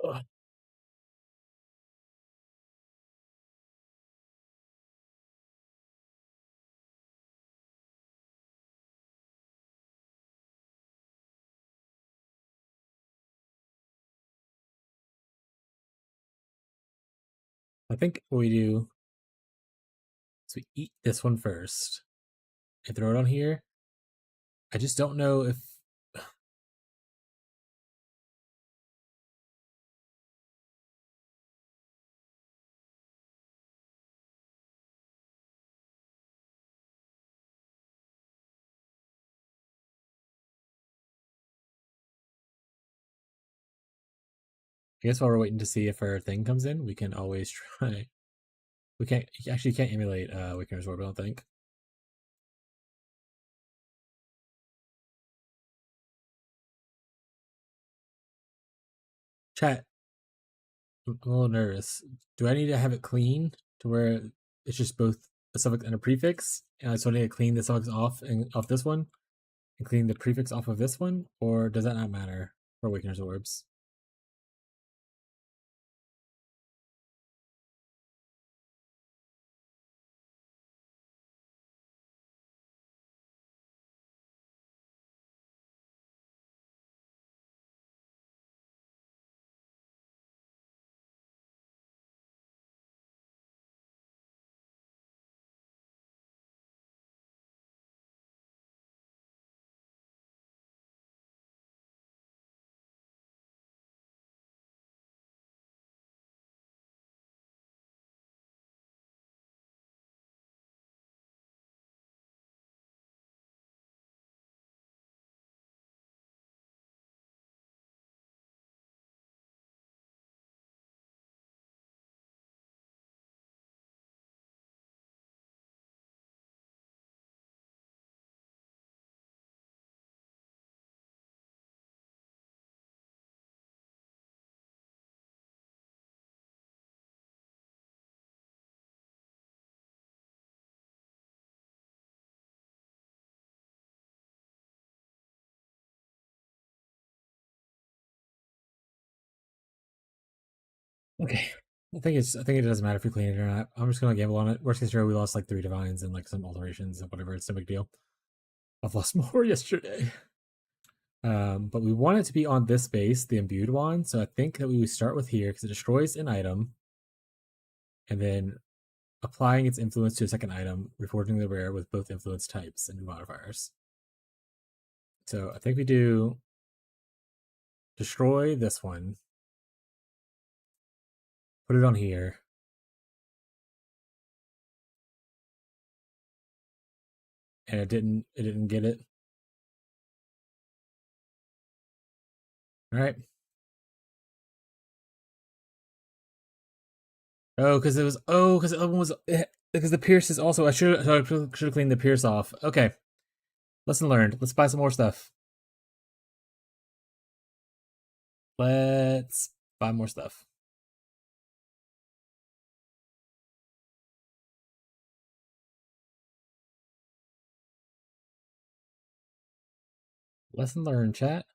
Ugh. I think what we do is we eat this one first and throw it on here. I just don't know if I guess while we're waiting to see if our thing comes in, we can always try. We can't actually can't emulate Awakener's Orb, I don't think. Chat. I'm a little nervous. Do I need to have it clean to where it's just both a suffix and a prefix? And I still need to clean the suffix off and off this one and clean the prefix off of this one? Or does that not matter for Awakener's Orbs? Okay. I think it doesn't matter if we clean it or not. I'm just gonna gamble on it. Worst case scenario, we lost like 3 divines and like some alterations and whatever. It's no big deal. I've lost more yesterday. But we want it to be on this base, the imbued one. So I think that we would start with here because it destroys an item, and then applying its influence to a second item, reforging the rare with both influence types and modifiers. So I think we do destroy this one, put it on here. And it didn't get it. All right. Because the other one was because the pierce is also I should have cleaned the pierce off. Okay, lesson learned. Let's buy some more stuff. Let's buy more stuff. Lesson learned, chat.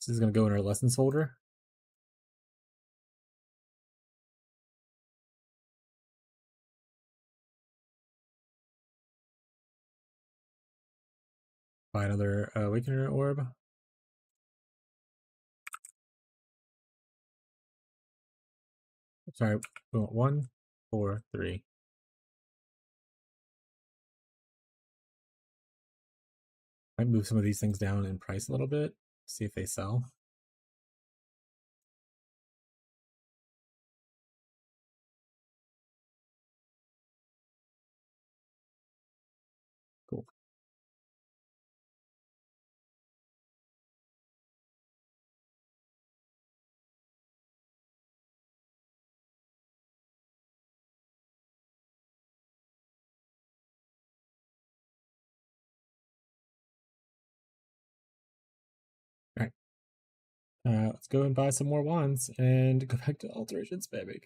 This is gonna go in our lessons folder. Buy another Awakener orb. Sorry, we want 1, 4, 3. Might move some of these things down in price a little bit. See if they sell. Cool. All right. Let's go and buy some more wands and go back to alterations, baby.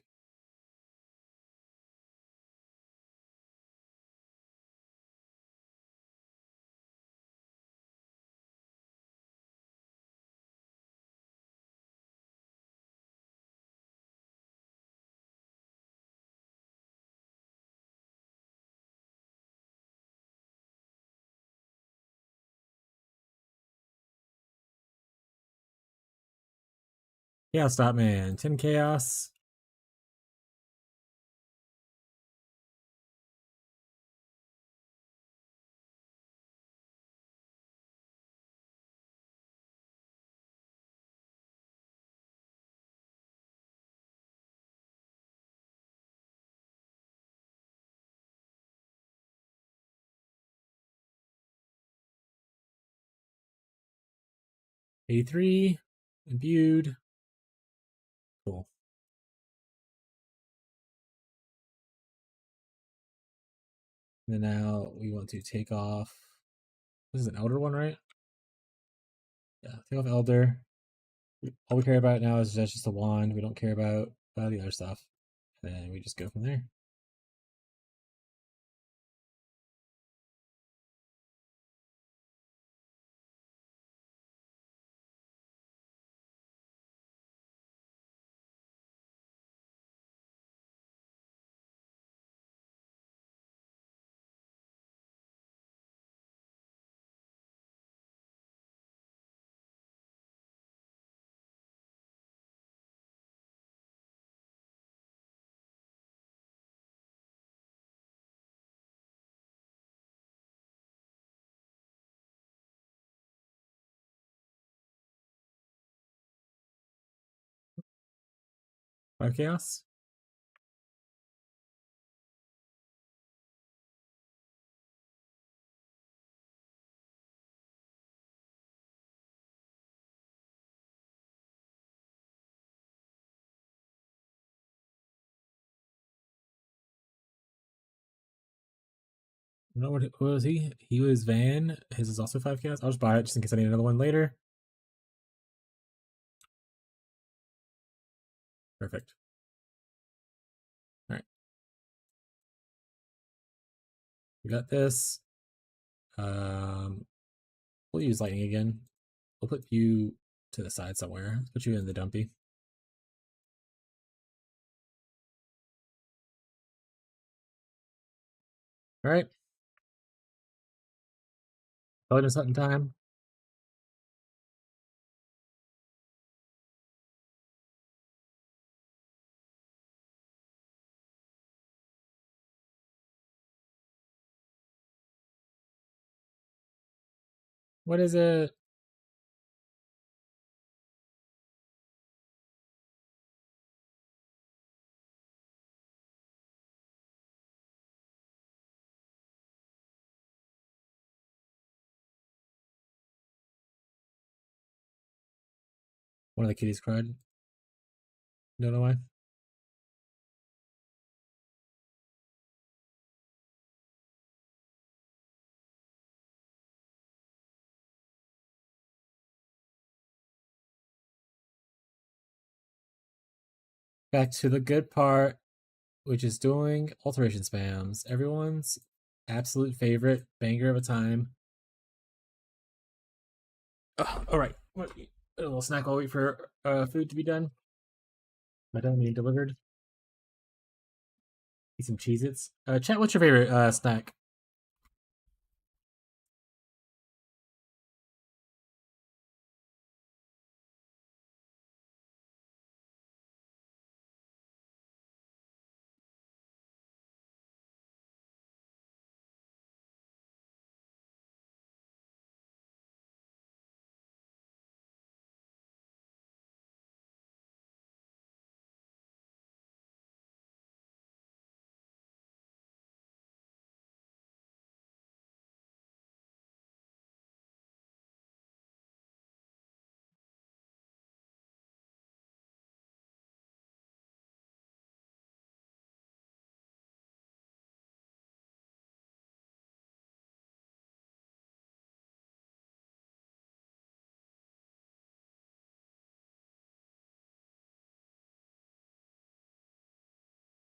Yeah, stop, man. 10 chaos. A3 imbued. Cool. And then now we want to take off. This is an elder one, right? Yeah, take off elder. All we care about now is just a wand. We don't care about the other stuff. And then we just go from there. Five chaos. No, what was he? He was Van. His is also 5 chaos. I'll just buy it just in case I need another one later. Perfect. All right. We got this. We'll use lightning again. We'll put you to the side somewhere. Let's put you in the dumpy. All right. Intelligence hunting time. What is it? One of the kitties cried. Don't know why. Back to the good part, which is doing alteration spams. Everyone's absolute favorite banger of a time. All right. A little snack while we wait for food to be done. By done being delivered. Eat some Cheez Its. Chat, what's your favorite snack?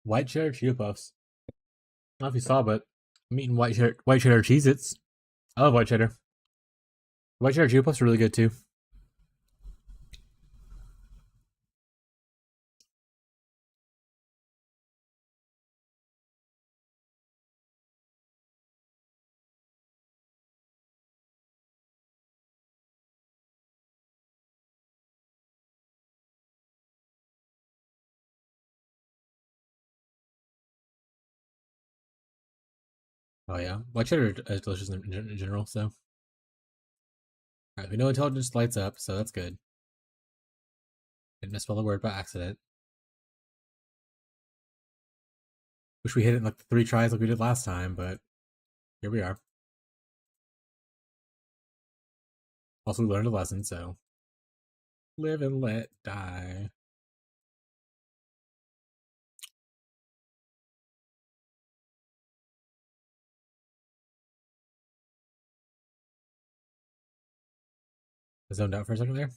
White cheddar Cheeto Puffs. I don't know if you saw, but I'm eating white cheddar Cheez Its. I love white cheddar. White cheddar Cheeto Puffs are really good too. Oh yeah, white cheddar is delicious in general. So, alright, we know intelligence lights up, so that's good. Didn't misspell the word by accident. Wish we hit it in like 3 tries like we did last time, but here we are. Also, we learned a lesson, so live and let die. I zoned out for a second there.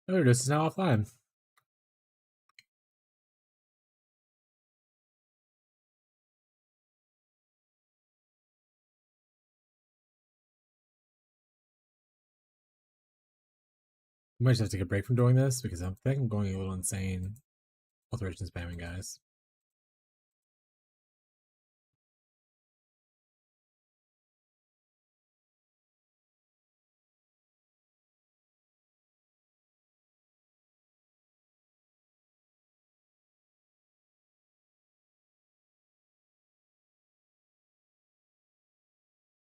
Oh, this is now offline. We might just have to take a break from doing this because I think I'm going a little insane. Authorization spamming, guys.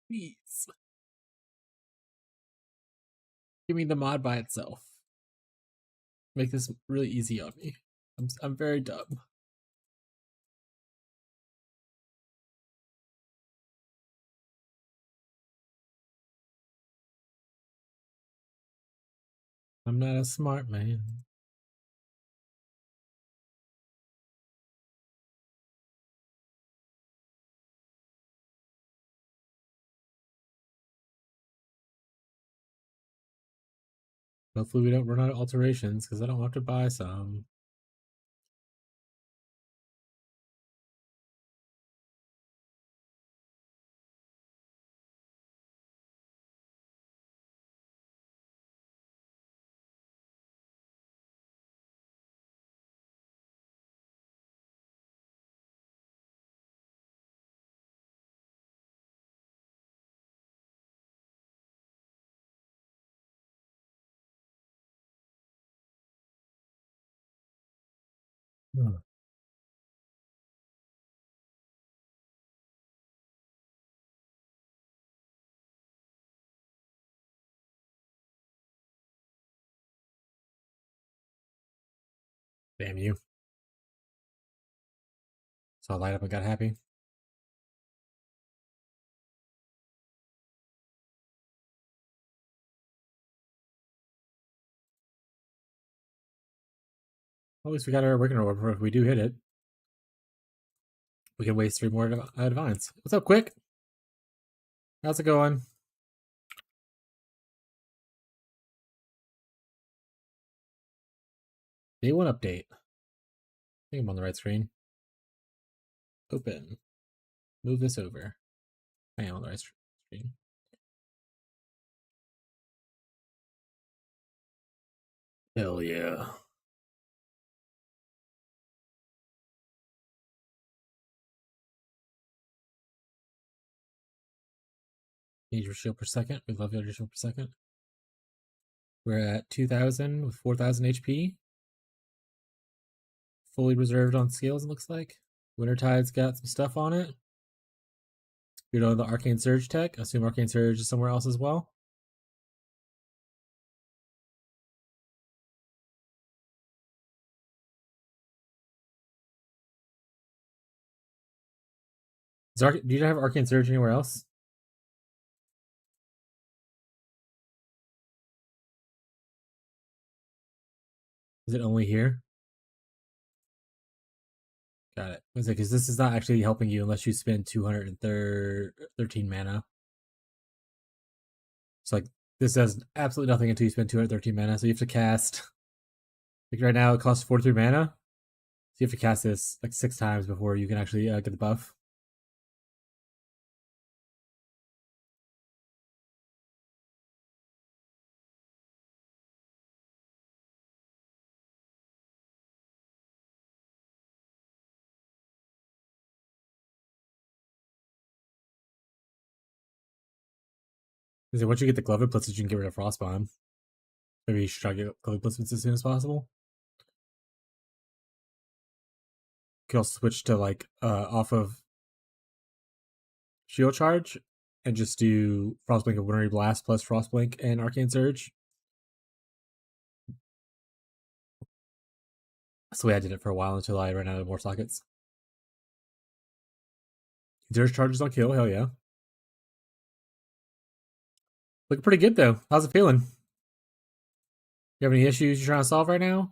Please. Give me the mod by itself. Make this really easy on me. I'm very dumb. I'm not a smart man. Hopefully we don't run out of alterations because I don't have to buy some. Hmm. Damn you. Saw a light up and got happy. At least we got our awakening orb. If we do hit it, we can waste 3 more divines. What's up, Quick? How's it going? Day 1 update. I think I'm on the right screen. Open. Move this over. I am on the right screen. Hell yeah. Need your shield per second. We love your shield per second. We're at 2,000 with 4,000 HP. Fully reserved on skills, it looks like. Wintertide's got some stuff on it. You know the Arcane Surge tech. I assume Arcane Surge is somewhere else as well. Do you have Arcane Surge anywhere else? Is it only here? Got it. Because this is not actually helping you unless you spend 213 mana. It's like This does absolutely nothing until you spend 213 mana, so you have to cast. Like right now, it costs 43 mana. So you have to cast this like 6 times before you can actually get the buff. Because once you get the glove implicits, you can get rid of Frostbomb. Maybe you should try to get glove implicits as soon as possible. You can also switch to like off of Shield Charge and just do Frostblink of Wintry Blast plus Frostblink and Arcane Surge. That's the way I did it for a while until I ran out of more sockets. Surge charges on kill, hell yeah. Looking pretty good though. How's it feeling? You have any issues you're trying to solve right now?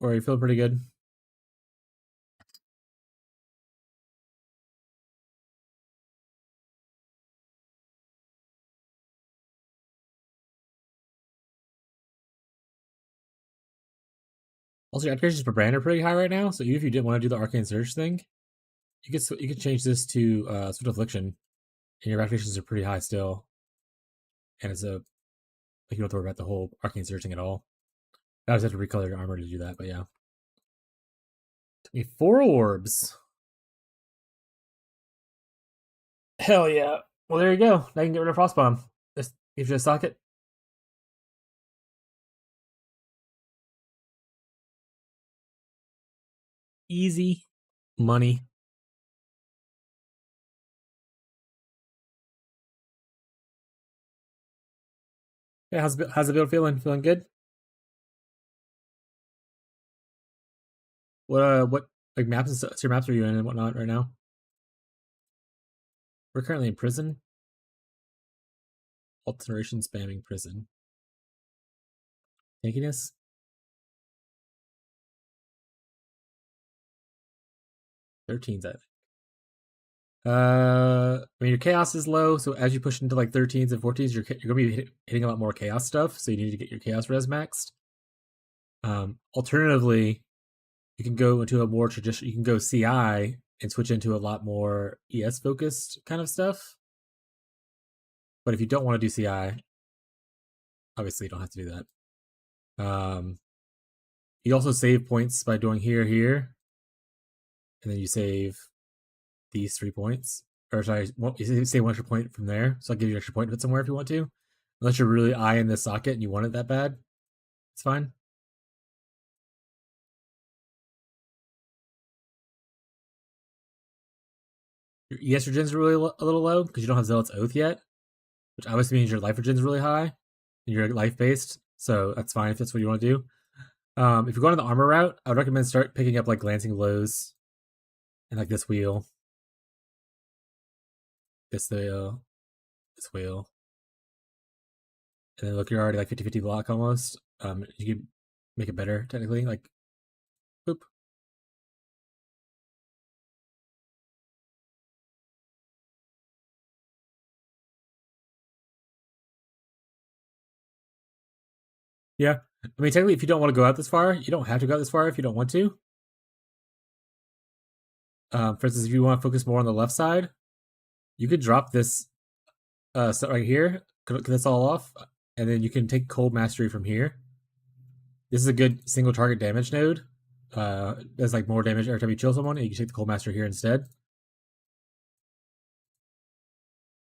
Or are you feeling pretty good? Also, your activations per brand are pretty high right now, so even if you didn't want to do the Arcane Surge thing, you could change this to Swift Affliction, and your activations are pretty high still. And it's a like you don't have to worry about the whole Arcane Surge thing at all. I just have to recolor your armor to do that, but yeah. Took me 4 orbs. Hell yeah. Well, there you go. Now you can get rid of Frostbomb. This gives you a socket. Easy money. Yeah, how's the build feeling? Feeling good? What like maps and your maps are you in and whatnot right now? We're currently in prison. Alteration spamming prison. Tankiness? Thirteens, I think. I mean, your chaos is low, so as you push into like 13s and 14s, you're gonna be hitting a lot more chaos stuff. So you need to get your chaos res maxed. Alternatively, you can go into a more traditional. You can go CI and switch into a lot more ES focused kind of stuff. But if you don't want to do CI, obviously you don't have to do that. You also save points by doing here, and then you save these 3 points. Or sorry, you save 1 extra point from there. So I'll give you an extra point to put somewhere if you want to. Unless you're really eyeing this socket and you want it that bad, it's fine. Your ES regen's really a little low because you don't have Zealot's Oath yet, which obviously means your life regen's really high and you're life based. So that's fine if that's what you want to do. If you're going on the armor route, I would recommend start picking up like glancing blows and like this wheel, this wheel, and then look, you're already like 50-50 block almost. You can make it better technically, like boop. Yeah, I mean technically, if you don't want to go out this far, you don't have to go out this far if you don't want to. For instance, if you want to focus more on the left side, you could drop this set right here, cut this all off, and then you can take Cold Mastery from here. This is a good single target damage node. Does like more damage every time you chill someone, and you can take the Cold Mastery here instead.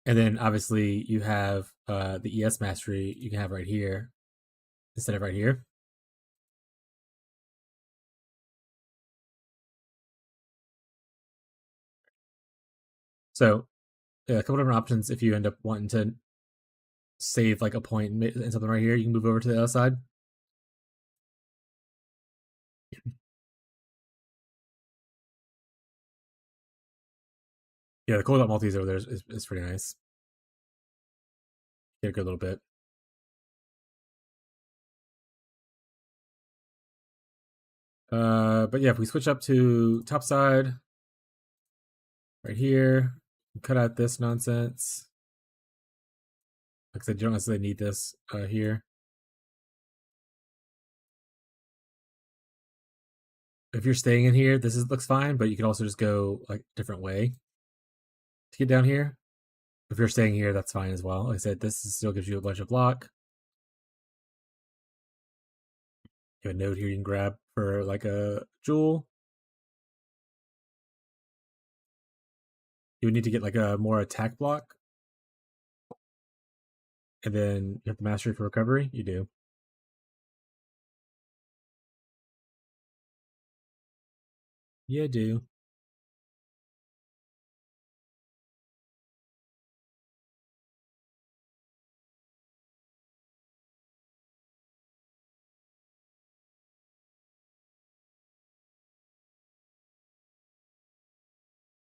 And then obviously you have the ES Mastery you can have right here instead of right here. So yeah, a couple different options if you end up wanting to save like a point and something right here, you can move over to the other side. Yeah, the cold out multis over there is pretty nice. Get a good little bit. But yeah, if we switch up to top side, right here, cut out this nonsense. Like I said, you don't necessarily need this here. If you're staying in here, looks fine, but you can also just go like a different way to get down here. If you're staying here, that's fine as well. Like I said, this still gives you a bunch of block. You have a node here you can grab for like a jewel. You would need to get like a more attack block. And then you have the mastery for recovery. You do. You do.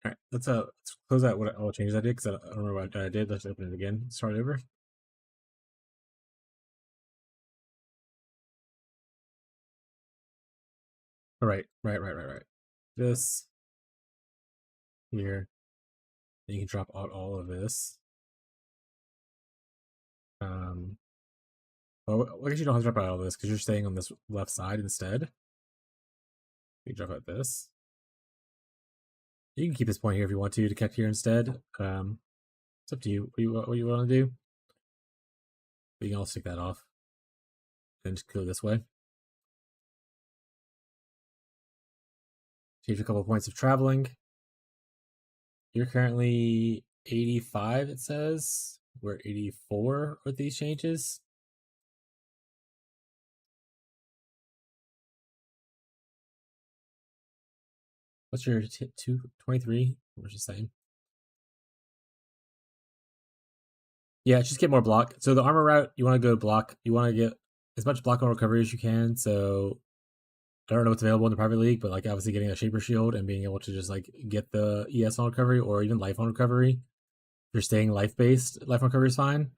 All right, let's close out what all changes I did because I don't remember what I did. Let's open it again. Start over. All right. This here. Then you can drop out all of this. Well, I guess you don't have to drop out all of this because you're staying on this left side instead. You can drop out this. You can keep this point here if you want to connect here instead. It's up to you. What you want to do. But you can also take that off and just go this way. Change a couple of points of traveling. You're currently 85, it says. We're 84 with these changes. What's your 23? We're just saying. Yeah, just get more block. So the armor route, you want to go block. You want to get as much block on recovery as you can. So I don't know what's available in the private league, but like obviously getting a Shaper Shield and being able to just like get the ES on recovery or even life on recovery. If you're staying life based, life on recovery is fine.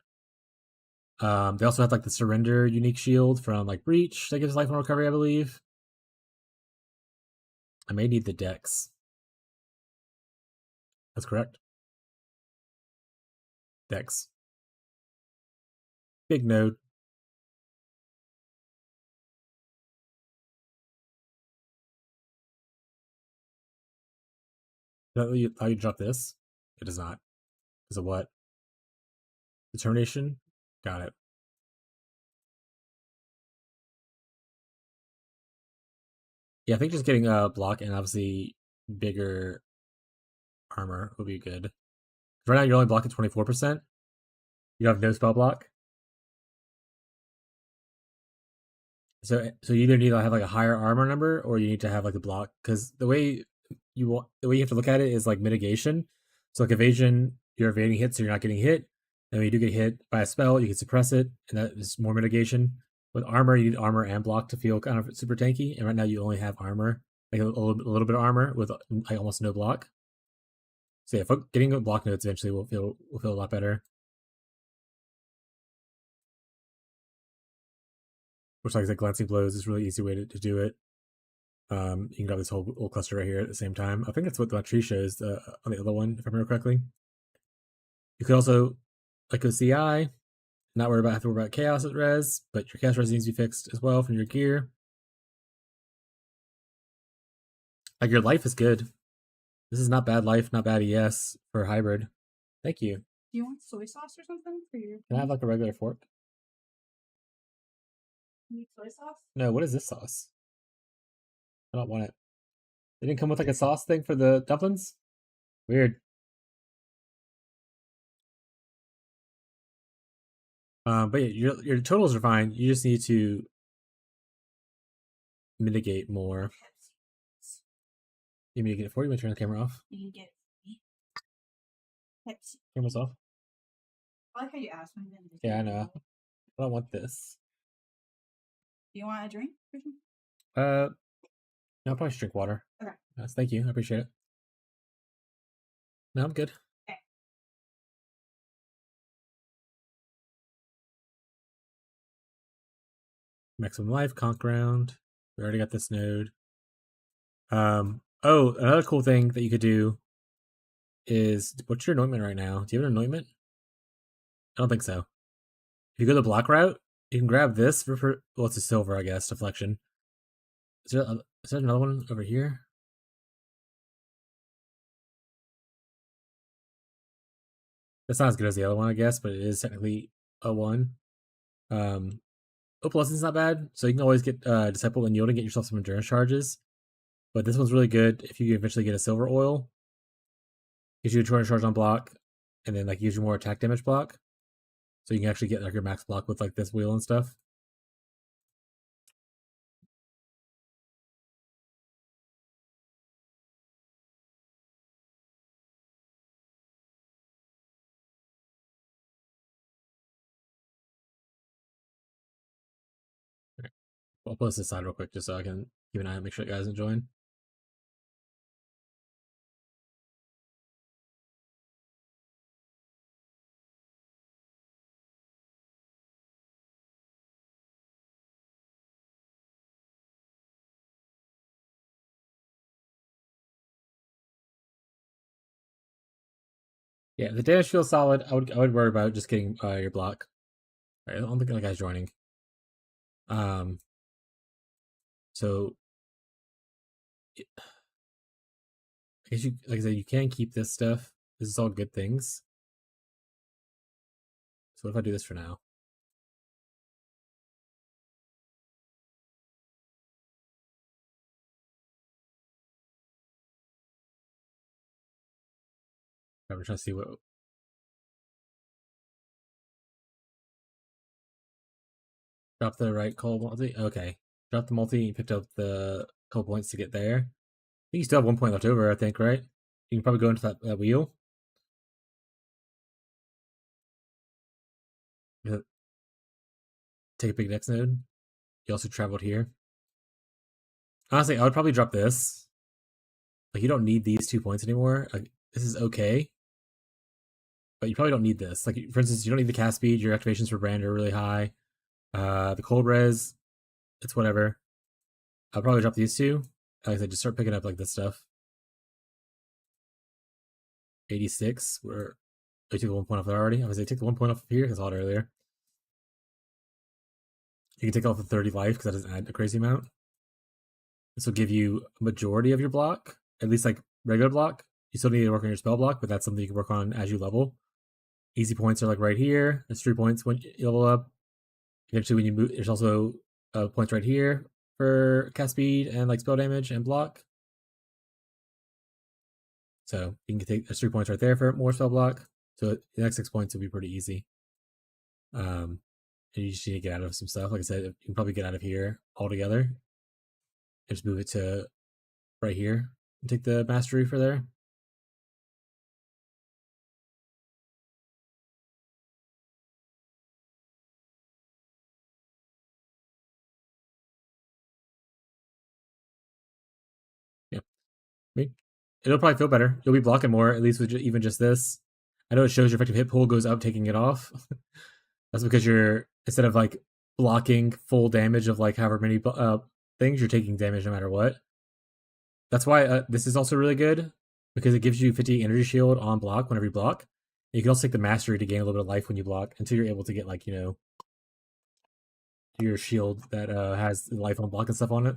They also have like the Surrender unique shield from like Breach that gives life on recovery, I believe. I may need the Dex. That's correct. Dex. Big node. How you drop this? It does not. Is it what? Determination? Got it. Yeah, I think just getting a block and obviously bigger armor would be good. Right now you're only blocking 24%. You have no spell block. So you either need to have like a higher armor number or you need to have like a block, because the way you have to look at it is like mitigation. So like evasion, you're evading hits so you're not getting hit. And when you do get hit by a spell, you can suppress it, and that is more mitigation. With armor, you need armor and block to feel kind of super tanky. And right now you only have armor, like a little bit of armor with like almost no block. So yeah, getting block notes eventually will feel a lot better. Which, like I said, glancing blows is a really easy way to do it. You can grab this whole cluster right here at the same time. I think that's what the tree shows on the other one, if I remember correctly. You could also like go CI, not have to worry about chaos at res, but your chaos res needs to be fixed as well from your gear. Like your life is good. This is not bad life, not bad ES for hybrid. Thank you.
Do you want soy sauce or something for your?
Can I have like a regular fork?
You need soy sauce?
No, what is this sauce? I don't want it. They didn't come with like a sauce thing for the dumplings? Weird. But yeah, your totals are fine. You just need to mitigate more. You mitigate it for you. You turn the camera off.
You can get Pepsi.
Camera's off.
I like how you asked me.
Yeah, I know. I don't want this.
Do you want a drink?
No, I'll probably just drink water.
Okay.
Yes, thank you. I appreciate it. No, I'm good.
Okay.
Maximum life, conk round. We already got this node. Oh, another cool thing that you could do is, what's your anointment right now? Do you have an anointment? I don't think so. If you go the block route, you can grab this for well, it's a silver, I guess, deflection. Is there another one over here? That's not as good as the other one, I guess, but it is technically a 1. O plus is not bad, so you can always get Disciple and Yield and get yourself some endurance charges. But this one's really good if you eventually get a silver oil. Gives you a 200 charge on block, and then like gives you more attack damage block. So you can actually get like your max block with like this wheel and stuff. I'll put this aside real quick just so I can keep an eye out, make sure you guys enjoying. Yeah, the damage feels solid. I would worry about just getting your block. Right, I don't think the guy's joining. So I guess you, like I said, you can keep this stuff. This is all good things. So what if I do this for now? I'm trying to see what. Drop the right coal multi. Okay, drop the multi. You picked up the coal points to get there. I think you still have 1 point left over. I think, right? You can probably go into that wheel. Take a big next node. You also traveled here. Honestly, I would probably drop this. Like, you don't need these 2 points anymore. Like, this is okay. But you probably don't need this. Like, for instance, you don't need the cast speed. Your activations for brand are really high. The cold res, it's whatever. I'll probably drop these 2. Like I said, just start picking up like this stuff. 86. I took 1 point off there already. I was like, take the 1 point off of here because I saw it earlier. You can take off the 30 life because that doesn't add a crazy amount. This will give you a majority of your block, at least like regular block. You still need to work on your spell block, but that's something you can work on as you level. Easy points are like right here. There's 3 points when you level up. Eventually, when you move, there's also points right here for cast speed and like spell damage and block. So you can take there's 3 points right there for more spell block. So the next 6 points will be pretty easy. And you just need to get out of some stuff. Like I said, you can probably get out of here altogether. And just move it to right here and take the mastery for there. Yeah. I mean, it'll probably feel better. You'll be blocking more, at least with even just this. I know it shows your effective hit pool goes up taking it off. That's because you're, instead of like blocking full damage of like however many things, you're taking damage no matter what. That's why this is also really good, because it gives you 50 energy shield on block whenever you block. And you can also take the mastery to gain a little bit of life when you block until you're able to get like, you know, your shield that has life on block and stuff on it.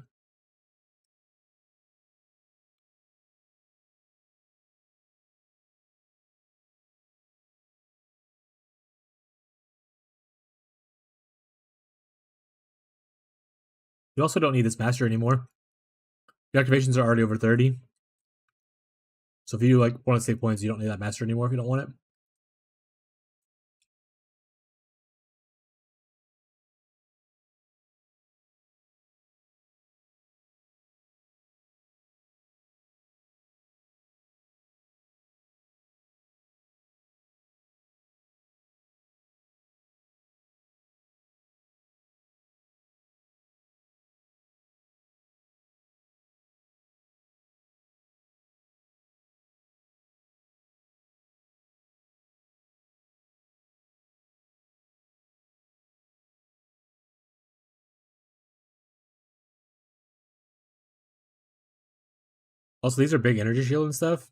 You also don't need this master anymore. Your activations are already over 30. So if you like want to save points, you don't need that master anymore if you don't want it. Also, these are big energy shield and stuff.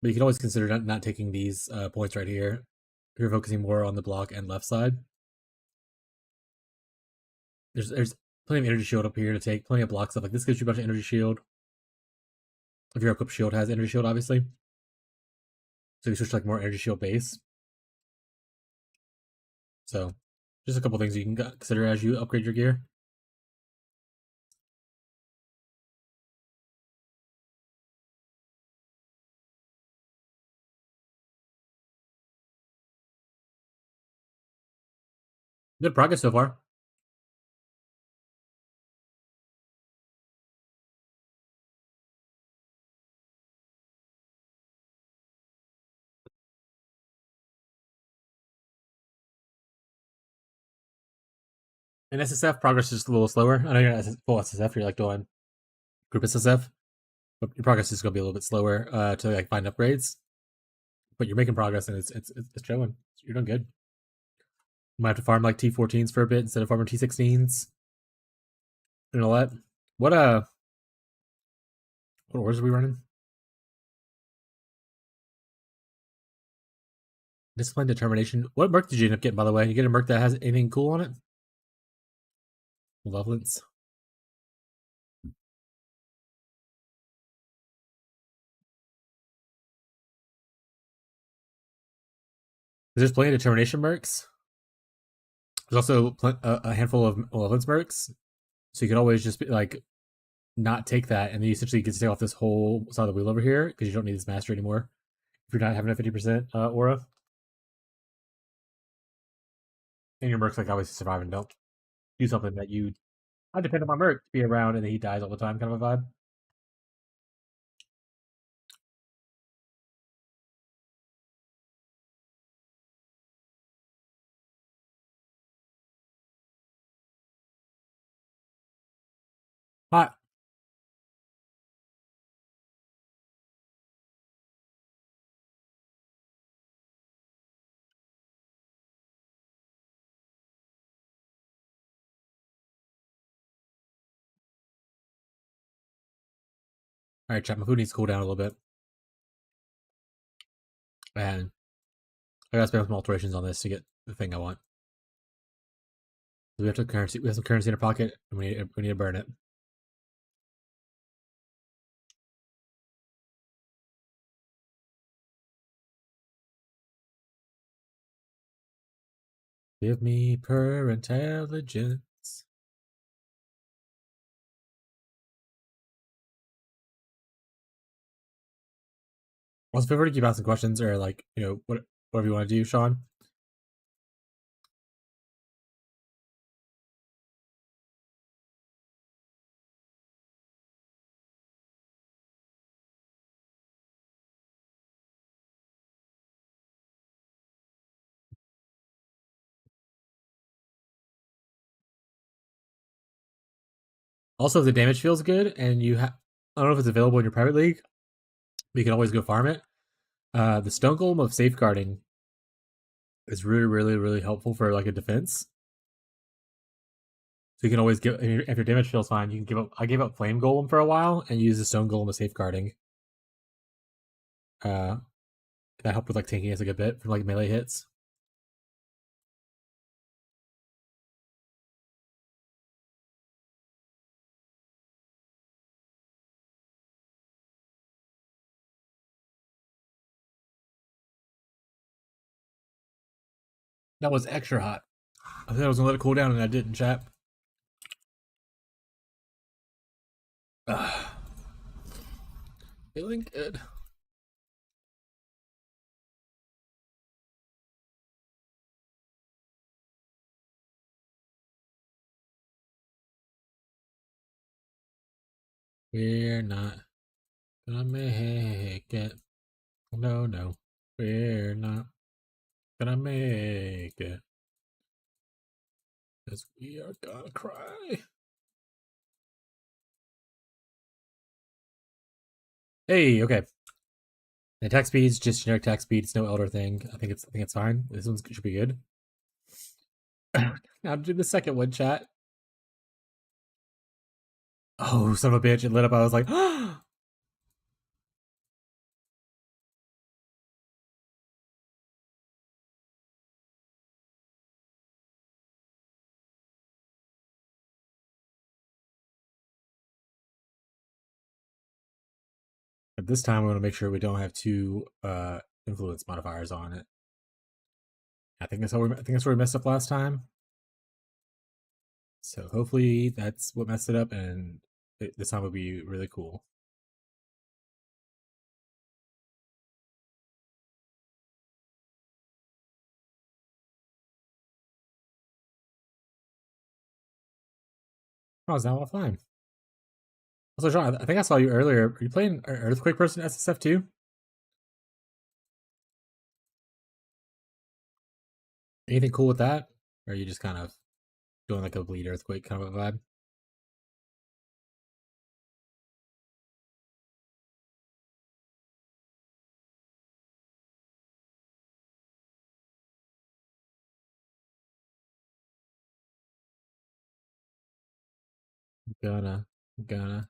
But you can always consider not taking these points right here. if you're focusing more on the block and left side. There's plenty of energy shield up here to take, plenty of block stuff. Like this gives you a bunch of energy shield. If your equipped shield has energy shield, obviously. So you switch to like more energy shield base. So just a couple things you can consider as you upgrade your gear. Good progress so far. In SSF, progress is a little slower. I know you're not full SSF, you're like doing group SSF, but your progress is going to be a little bit slower to like find upgrades. But you're making progress and it's showing. You're doing good. You might have to farm like T14s for a bit instead of farming T16s. And all that. What ores are we running? Discipline, determination. What merc did you end up getting, by the way? You get a merc that has anything cool on it? Malevolence. There's plenty of determination mercs. There's also a handful of malevolence mercs. So you can always just be like, not take that, and then you essentially get to take off this whole side of the wheel over here because you don't need this master anymore if you're not having a 50% aura. And your merc's like obviously survive and don't do something that you. I depend on my merc to be around and then he dies all the time, kind of a vibe. Hot. All right, chat. My food needs to cool down a little bit, and I gotta spend some alterations on this to get the thing I want. So we have to currency. We have some currency in our pocket, and we need to burn it. Give me per intelligence. Also, feel free to keep asking questions or like whatever you want to do, Sean. Also, if the damage feels good and you have, I don't know if it's available in your private league, but you can always go farm it. The Stone Golem of Safeguarding is really, really, really helpful for like a defense. So you can always give, if your damage feels fine, you can give up. I gave up Flame Golem for a while and use the Stone Golem of Safeguarding. That helped with like tanking us a good bit from like melee hits. That was extra hot. I thought I was gonna let it cool down and I didn't, chat. Feeling good. We're not gonna make it. No, no. We're not gonna make it. Because we are gonna cry. Hey, okay. The attack speed's just generic attack speed. It's no elder thing. I think it's fine. This one should be good. Now do the second one, chat. Oh, son of a bitch! It lit up. I was like, this time we want to make sure we don't have two influence modifiers on it. I think that's where we messed up last time. So hopefully that's what messed it up, and this time will be really cool. Oh, it's now offline. Also, John, I think I saw you earlier. Are you playing Earthquake Person SSF too? Anything cool with that? Or are you just kind of doing like a bleed earthquake kind of a vibe? Gonna, gonna,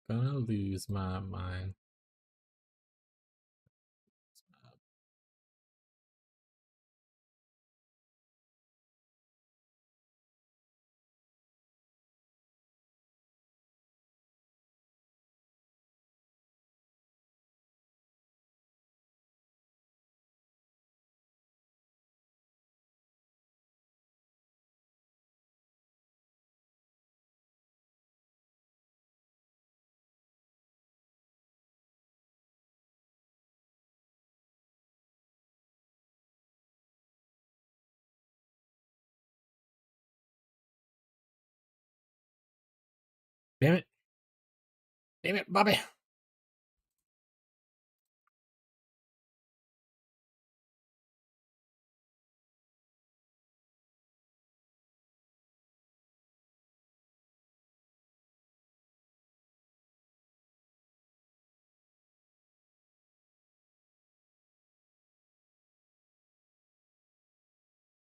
gonna lose my mind. Damn it. Damn it, Bobby.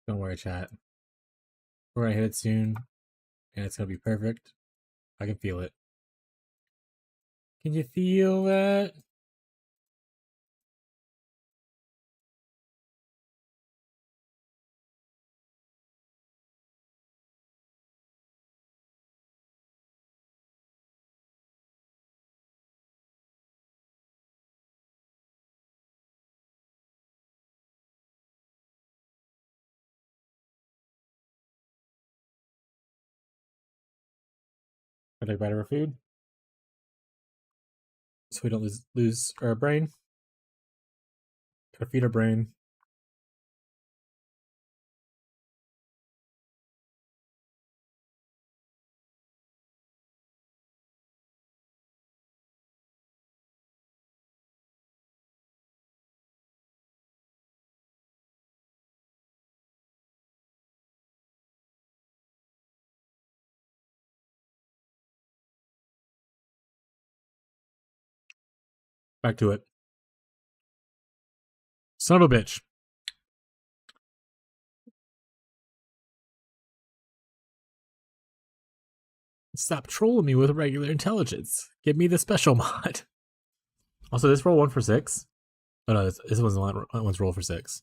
Don't worry, chat. We're gonna hit it soon, and it's gonna be perfect. I can feel it. Can you feel that? I take better food, so we don't lose our brain. Gotta feed our brain. Back to it. Son of a bitch. Stop trolling me with regular intelligence. Give me the special mod. Also, this roll 1 for 6. Oh no, this one's roll for 6.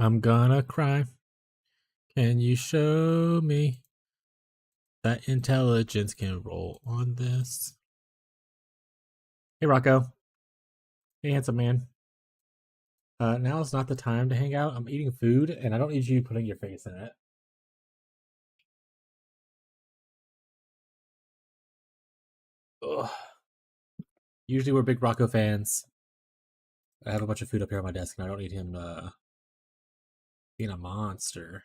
I'm gonna cry. Can you show me that intelligence can roll on this? Hey, Rocco. Hey, handsome man. Now is not the time to hang out. I'm eating food, and I don't need you putting your face in it. Ugh. Usually we're big Rocco fans. I have a bunch of food up here on my desk, and I don't need him being a monster.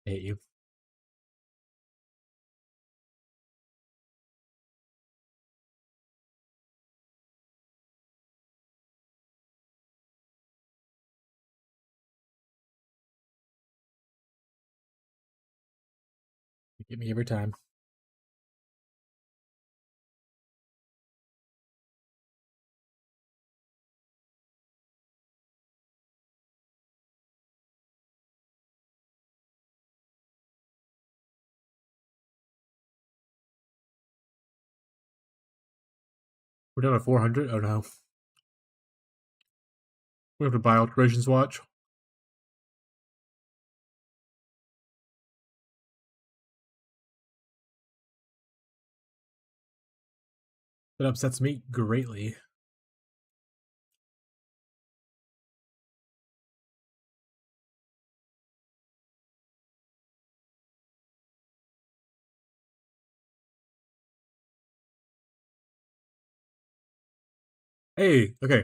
I hate you. You get me every time. We're down to 400. Oh no. We have to buy Alterations Watch. That upsets me greatly. Hey, okay.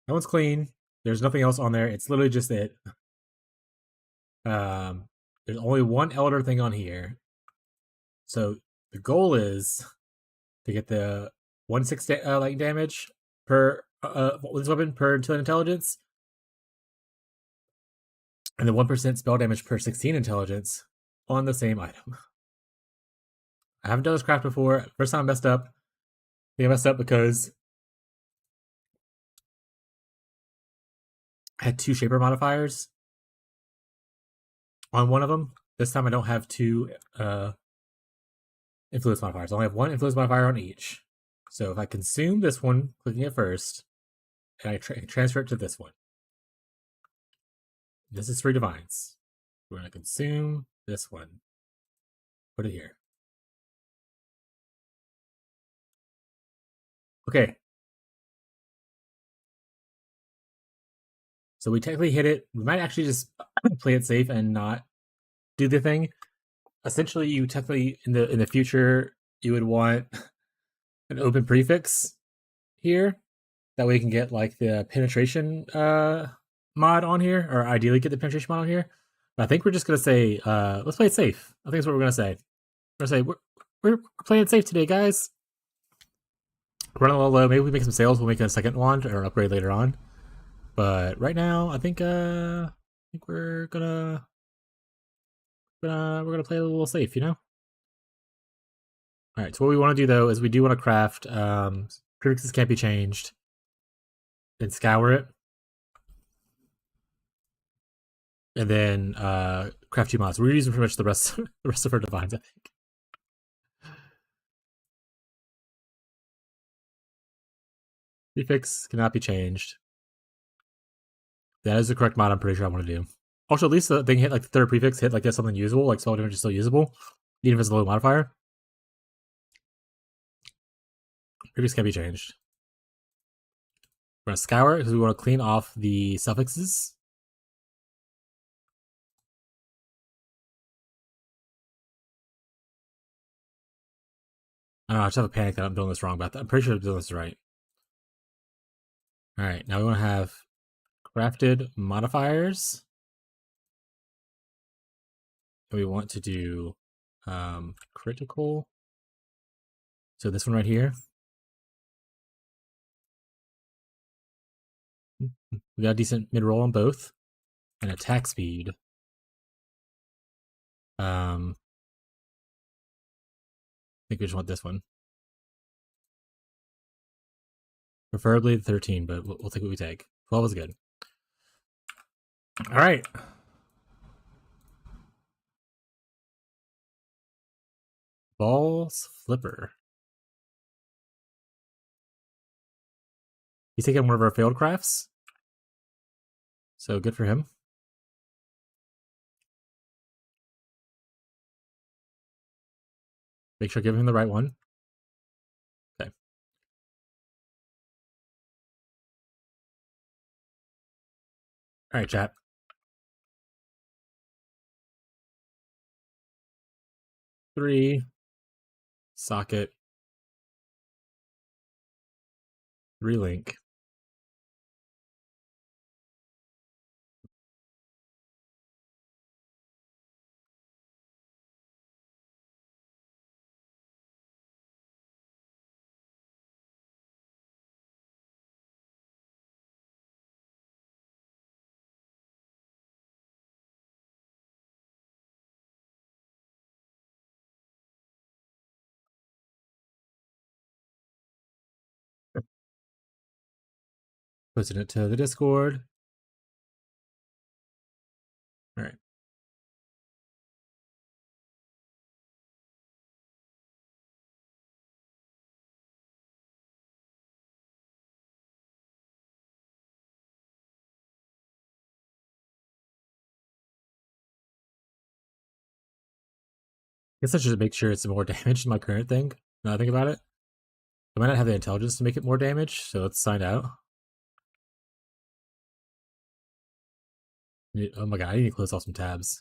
That one's clean. There's nothing else on there. It's literally just it. There's only one Elder thing on here. So the goal is to get the 1/6 lightning damage per with this weapon per intelligence, and the 1% spell damage per 16 intelligence on the same item. I haven't done this craft before. First time I messed up. I think I messed up because I had 2 shaper modifiers on one of them. This time I don't have 2 influence modifiers. I only have 1 influence modifier on each. So if I consume this one, clicking it first, and I transfer it to this one. This is 3 divines. We're going to consume this one. Put it here. Okay. So we technically hit it. We might actually just play it safe and not do the thing. Essentially, you technically in the future you would want an open prefix here. That way you can get like the penetration mod on here, or ideally get the penetration mod on here. But I think we're just gonna say let's play it safe. I think that's what we're gonna say. We're gonna say we're playing it safe today, guys. We're running a little low. Maybe we make some sales. We'll make a second wand or upgrade later on. But right now, I think we're gonna play a little safe, you know. All right. So what we want to do though is we do want to craft prefixes can't be changed. Then scour it, and then craft 2 mods. We're using pretty much the rest of our divines, I think. Prefix cannot be changed. That is the correct mod I'm pretty sure I want to do. Also, at least the thing hit like the 3rd prefix hit like that's something usable, like spell damage is still usable, even if it's a low modifier. Prefix can be changed. We're gonna scour because we want to clean off the suffixes. I don't know, I just have a panic that I'm doing this wrong, but I'm pretty sure I'm doing this right. Alright, now we want to have crafted modifiers. And we want to do critical. So this one right here. We got a decent mid-roll on both. And attack speed. I think we just want this one. Preferably 13, but we'll take what we take. 12 is good. All right. Balls Flipper. He's taking one of our failed crafts. So good for him. Make sure I give him the right one. Okay. All right, chat. Three. Socket. Relink. Posting it to the Discord. All right. guess I should make sure it's more damage than my current thing. Now that I think about it. I might not have the intelligence to make it more damage, so let's sign out. Oh my god, I need to close off some tabs.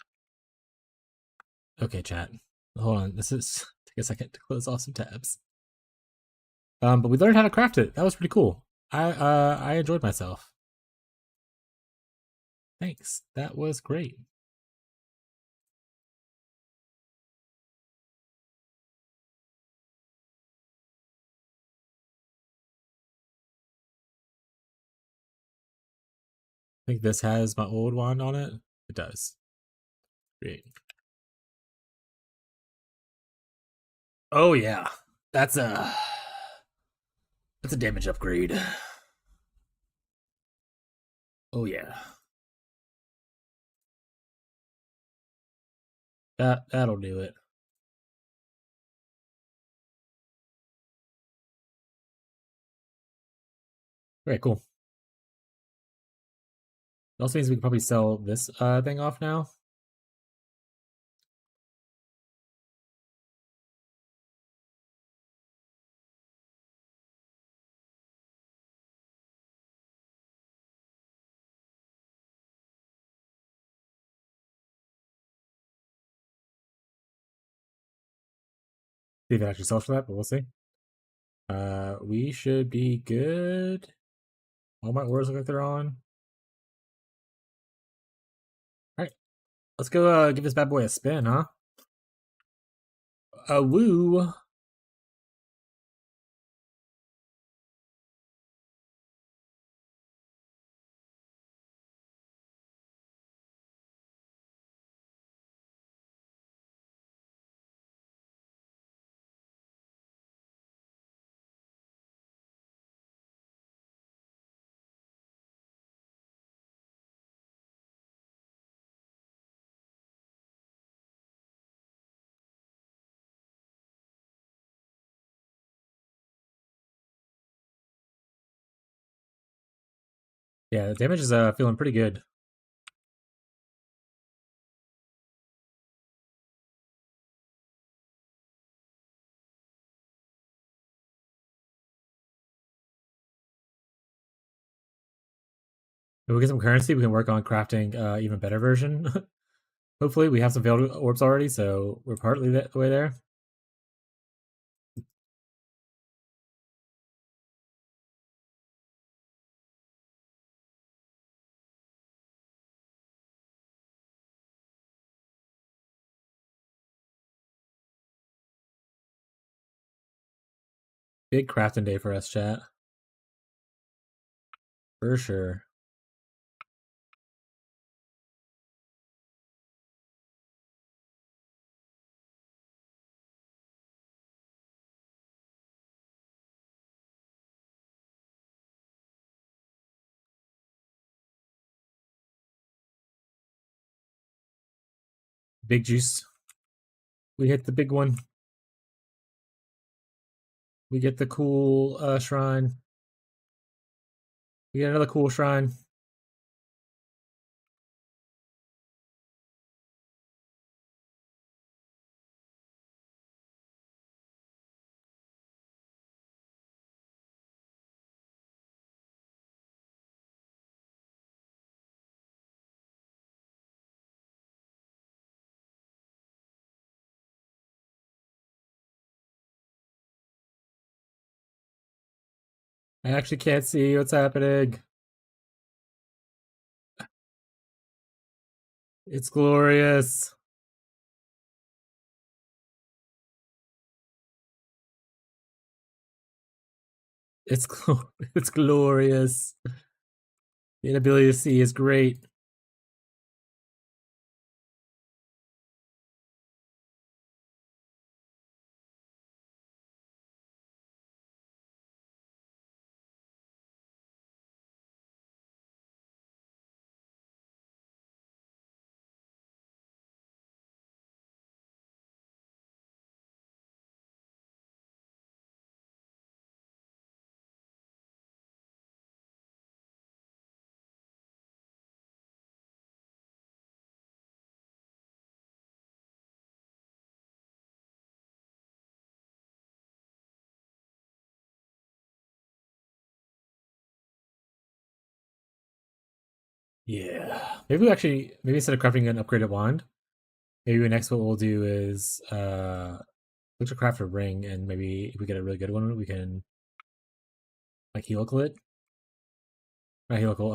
Okay, chat. Hold on, this is take a second to close off some tabs. But we learned how to craft it. That was pretty cool. I enjoyed myself. Thanks. That was great. I think this has my old wand on it. It does. Great. Oh yeah. That's a damage upgrade. Oh yeah. That'll do it. Very cool. It also means we can probably sell this thing off now. See if it actually sells for that, but we'll see. We should be good. All my orders look like they're on. Alright. Let's go give this bad boy a spin, huh? Woo! Yeah, the damage is feeling pretty good. If we get some currency, we can work on crafting even better version. Hopefully, we have some failed orbs already, so we're partly the way there. Big crafting day for us, chat. For sure. Big juice. We hit the big one. We get the cool shrine. We get another cool shrine. I actually can't see what's happening. It's glorious. It's it's glorious. The inability to see is great. Yeah. Maybe maybe instead of crafting an upgraded wand, maybe next what we'll do is look to craft a ring, and maybe if we get a really good one, we can like helical it. Not helical,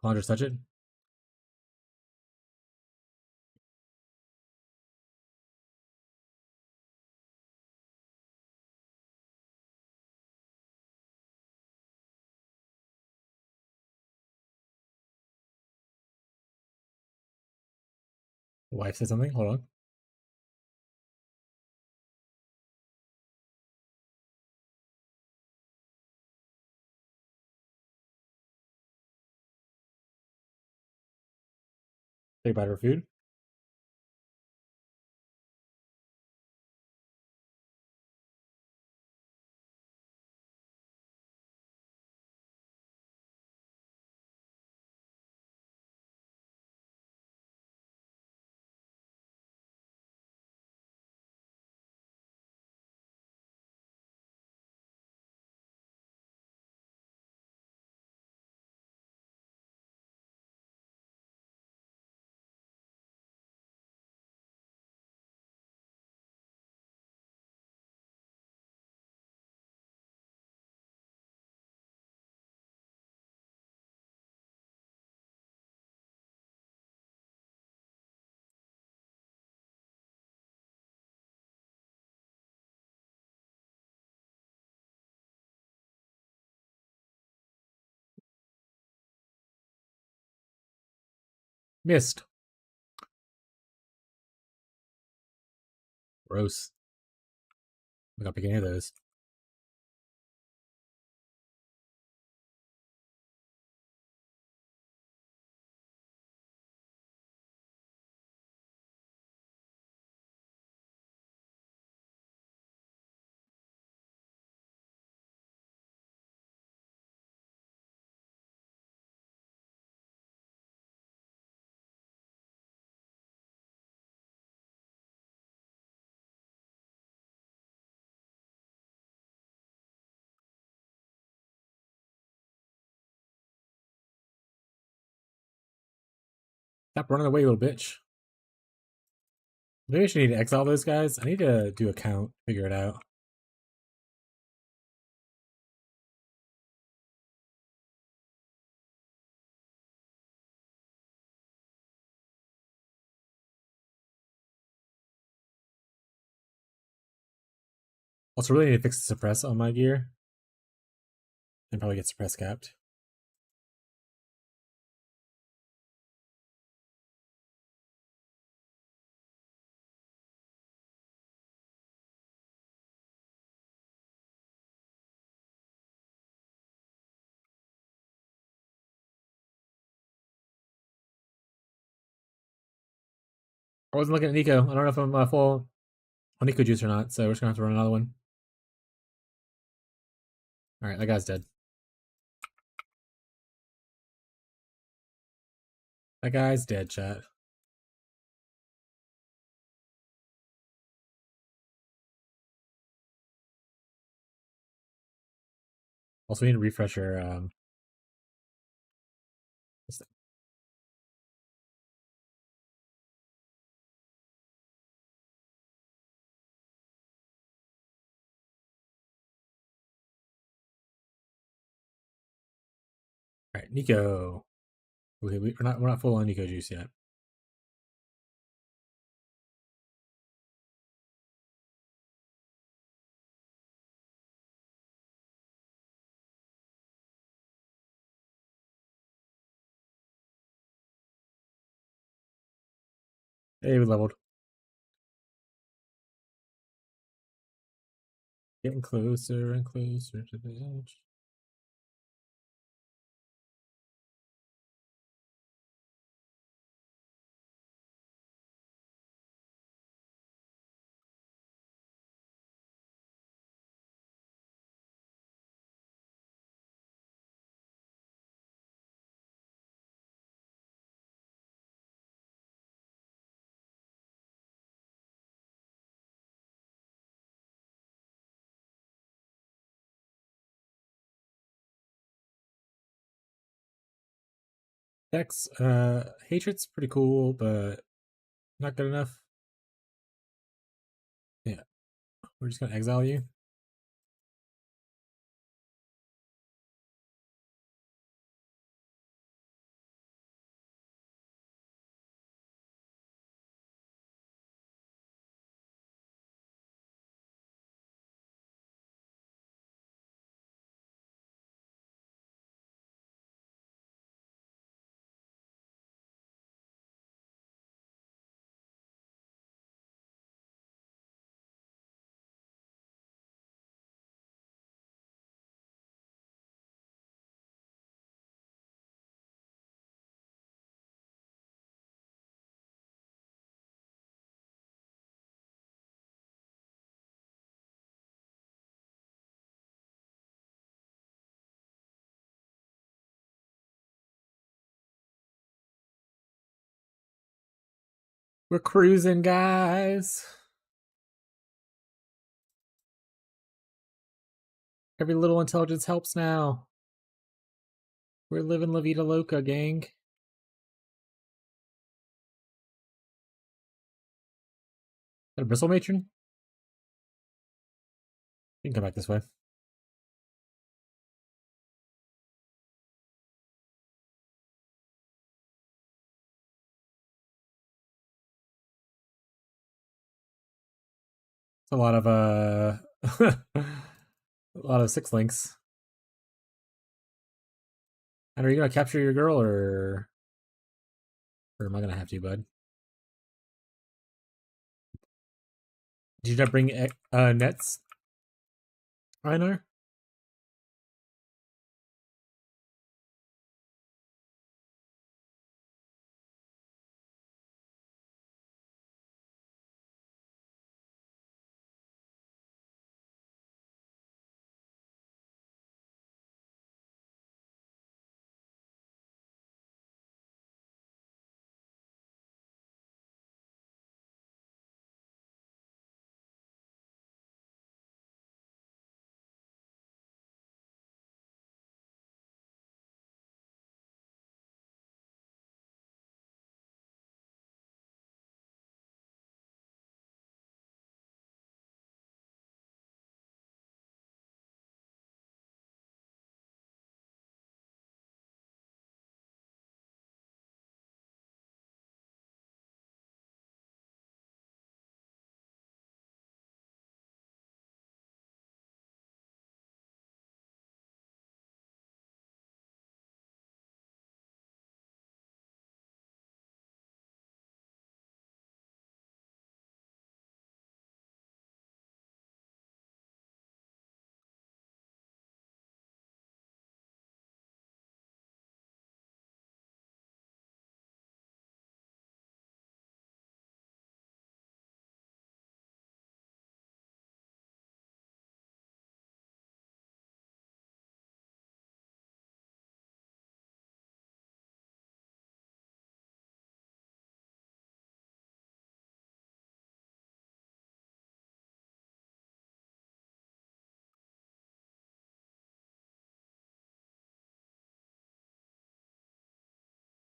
Calandra touch it. The wife said something. Hold on. Take a bite of her food. Missed. Gross. I'm not picking any of those. Stop running away, little bitch. Maybe I should need to exile those guys. I need to do a count, figure it out. Also, really need to fix the suppress on my gear. And probably get suppress capped. I wasn't looking at Nico. I don't know if I'm full on Nico juice or not, so we're just gonna have to run another one. Alright, that guy's dead. That guy's dead, chat. Also, we need to refresh our this thing. Alright, Nico. Okay, we're not full on Nico juice yet. Hey, we leveled. Getting closer and closer to the edge. Dex, hatred's pretty cool, but not good enough. Yeah, we're just gonna exile you. We're cruising, guys. Every little intelligence helps now. We're living La Vida Loca, gang. Got a bristle matron? You can come back this way. It's a lot of a lot of six links. And are you gonna capture your girl, or am I gonna have to, bud? Did you not bring nets, Einar?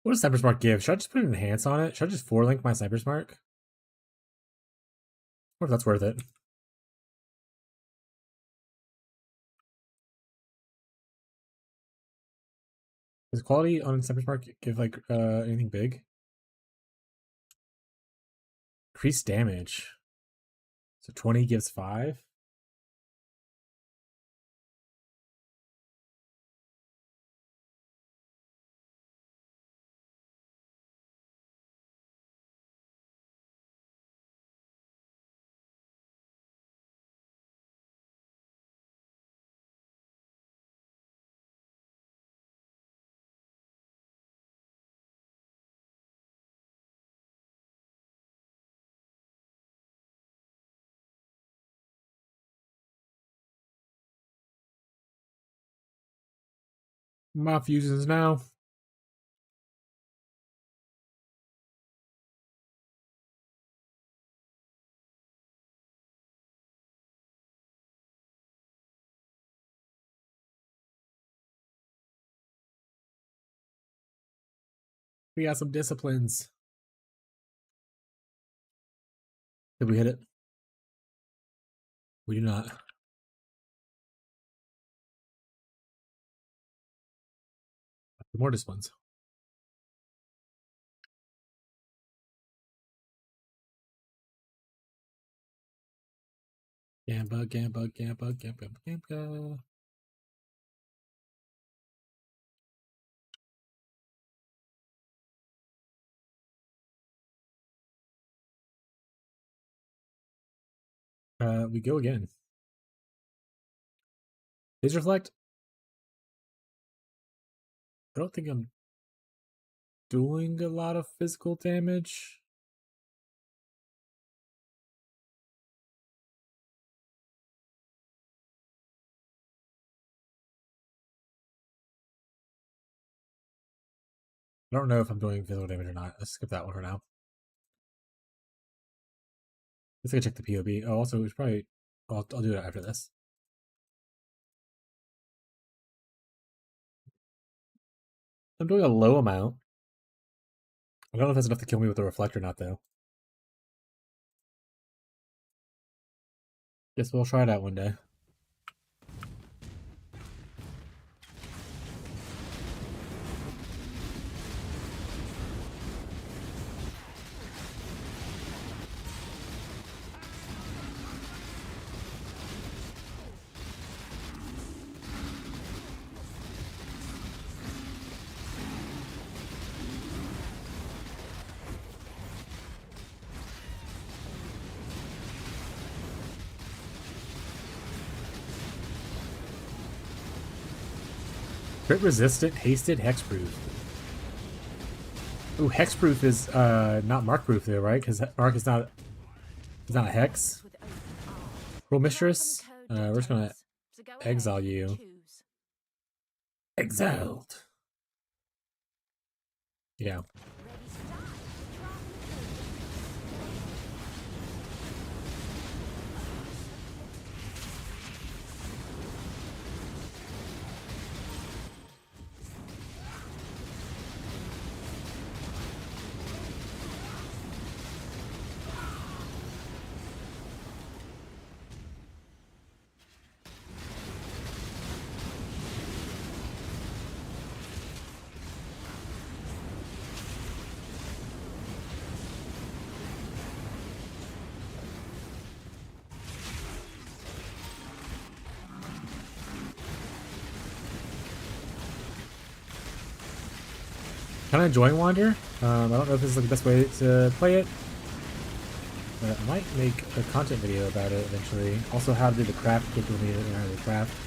What does Sniper's Mark give? Should I just put an enhance on it? Should I just 4-link my Sniper's Mark? What if that's worth it? Does quality on Sniper's Mark give like anything big? Increased damage. So 20 gives 5. My fusions now. We got some disciplines. Did we hit it? We do not. More disciplines. Gamba, gamba, gamba, gamba, gamba. We go again. Phase reflect. I don't think I'm doing a lot of physical damage. I don't know if I'm doing physical damage or not. Let's skip that one for now. Let's go check the POB. Oh, also, we should probably. I'll do it after this. I'm doing a low amount. I don't know if that's enough to kill me with the reflect or not, though. Guess we'll try it out one day. Crit resistant, hasted, hexproof. Ooh, hexproof is not markproof though, right? Because mark is not a hex. Roll mistress. We're just gonna exile you. Exiled. Yeah. Kind of enjoying Wander. I don't know if this is like the best way to play it, but I might make a content video about it eventually. Also, how to do the craft capability in the craft.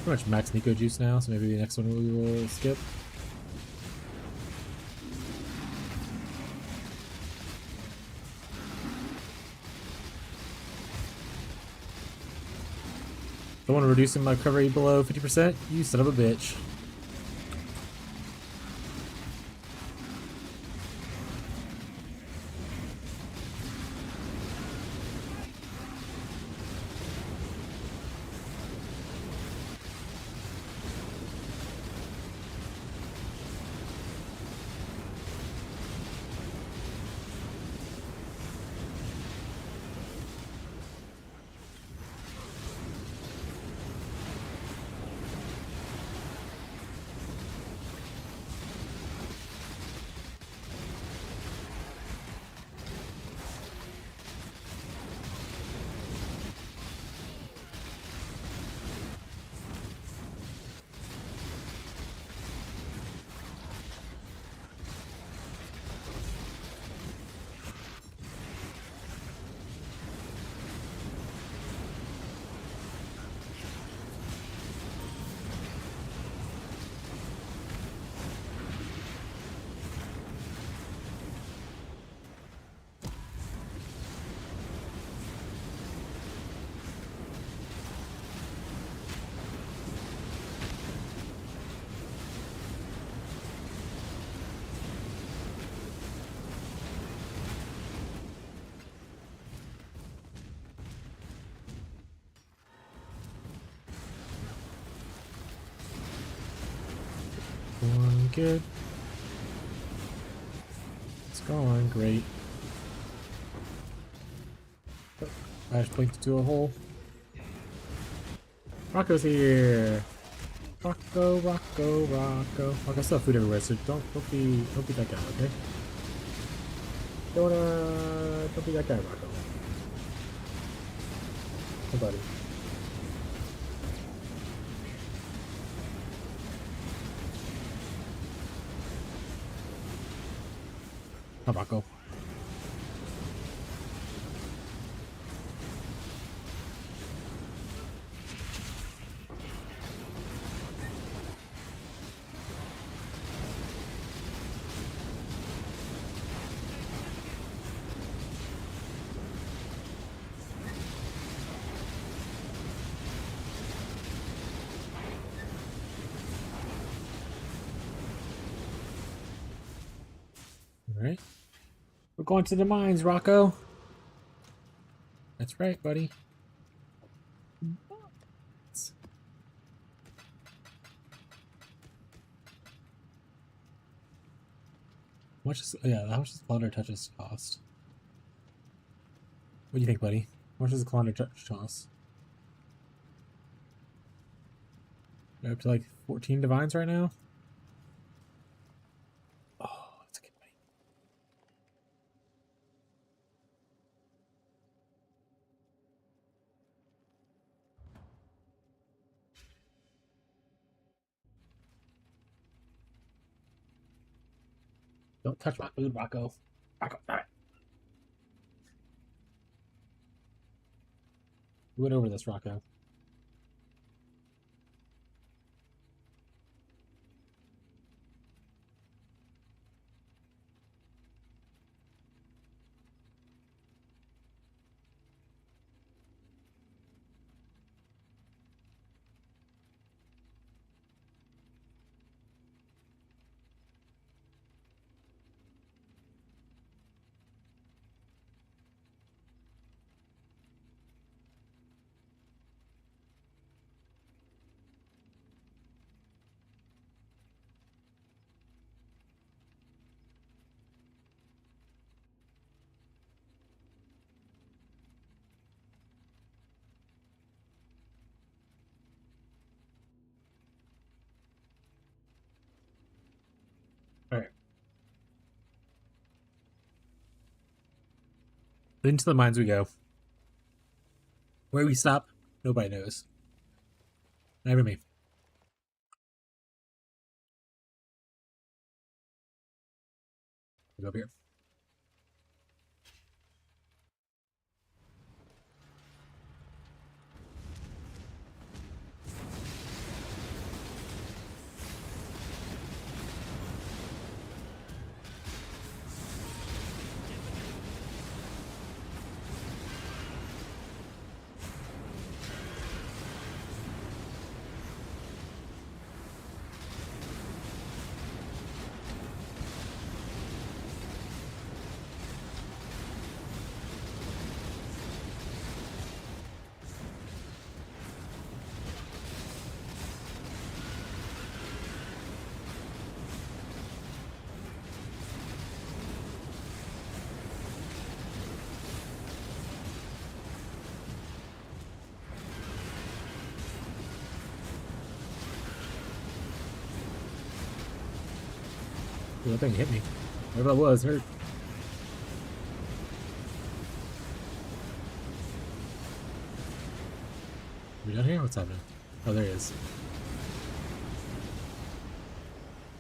Pretty much max Nico juice now, so maybe the next one we will skip. Don't want to reduce my recovery below 50%? You son of a bitch. good. It's gone. Great. Oh, I just blinked into a hole. Rocco's here. Rocco, Rocco, Rocco. Like I still have food everywhere, so don't be that guy, okay? Don't be that guy, Rocco. Hey, buddy. Hi, Rocco. Alright. We're going to the mines, Rocco. That's right, buddy. How much is, yeah, how much does Wander touches cost? What do you think, buddy? How much does the Wander touch cost? We're up to like 14 divines right now? Oh, that's a good money. Don't touch my food, Rocco. Rocco, stop it. We went over this, Rocco. Alright. Into the mines we go. Where we stop, nobody knows. Not even me. We go up here. Ooh, that thing hit me. Whatever that was, hurt. Are we down here? What's happening? Oh, there he is.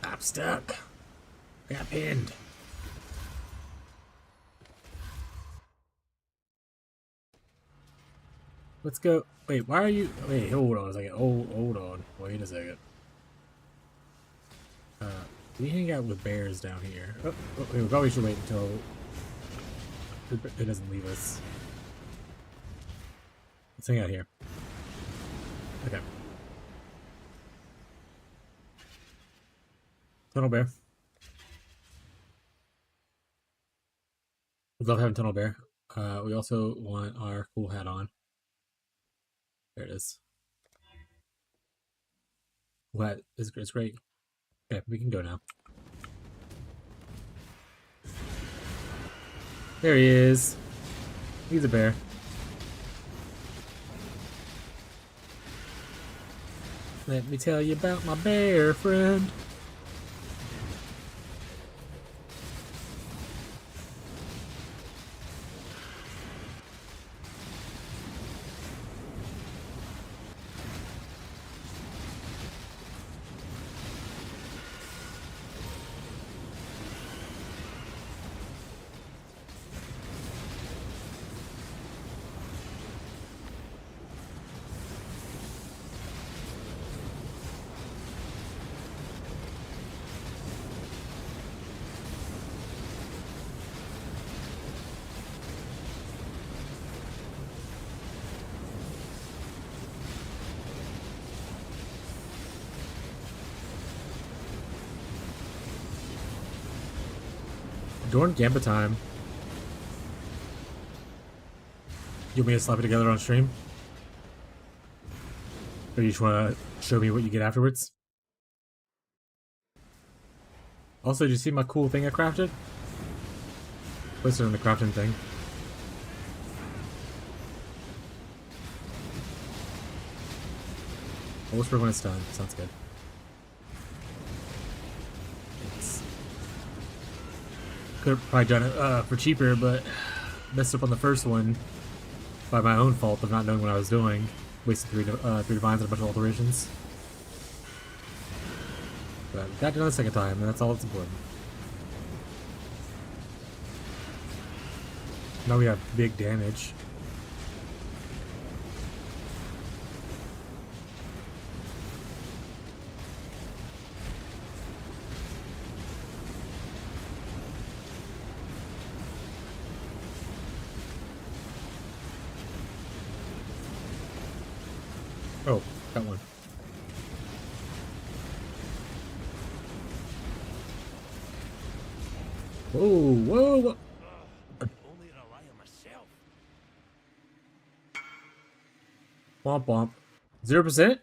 I'm stuck. I got pinned. Let's go. Wait, why are you? Wait, hold on a second. Hold on. Wait a second. We hang out with bears down here. Oh, we probably should wait until it doesn't leave us. Let's hang out here. Okay. Tunnel bear. We love having tunnel bear. We also want our cool hat on. There it is. Cool hat is it's great. Okay, we can go now. There he is. He's a bear. Let me tell you about my bear friend. During Gambit time. You want me to slap it together on stream? Or you just want to show me what you get afterwards? Also, did you see my cool thing I crafted? Listed on the crafting thing. I'll whisper when it's done. Sounds good. Could have probably done it for cheaper, but messed up on the first one by my own fault of not knowing what I was doing. Wasted three divines and a bunch of alterations. But got it done a second time, and that's all that's important. Now we have big damage. Oh, got one. Whoa, whoa, whoa.
Only rely on myself.
Womp womp. 0%?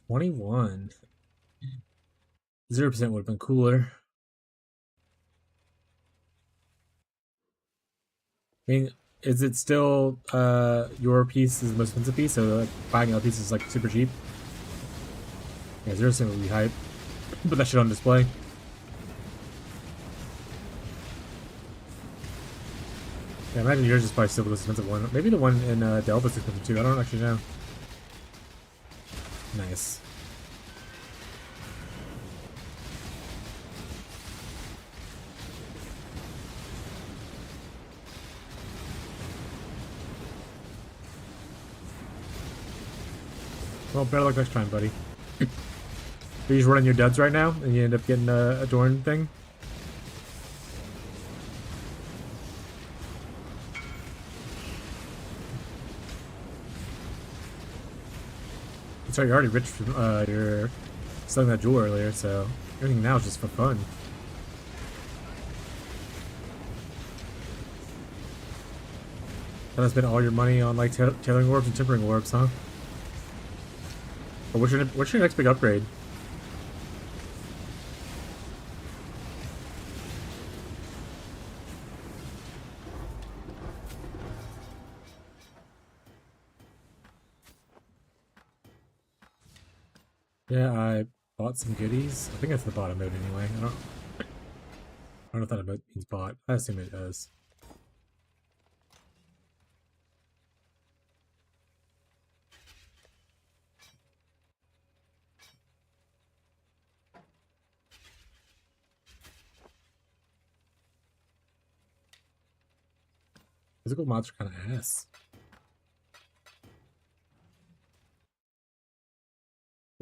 21. 0% would have been cooler. I mean, is it still your piece is the most expensive piece, so like, buying another piece is like super cheap? Yeah, 0% would be hype. Put that shit on display. Yeah, imagine yours is probably still the most expensive one. Maybe the one in Delve is expensive too. I don't actually know. Nice. Well, better luck next time, buddy. Are you just running your duds right now, and you end up getting a Adorn thing? Sorry, you're already rich from your selling that jewel earlier, so everything now is just for fun. And I spent all your money on like tailoring orbs and tempering orbs, huh? But what's your next big upgrade? Yeah, I bought some goodies. I think that's the bottom mode anyway. I don't know if that emote means bought. I assume it does. Physical mods are kind of ass.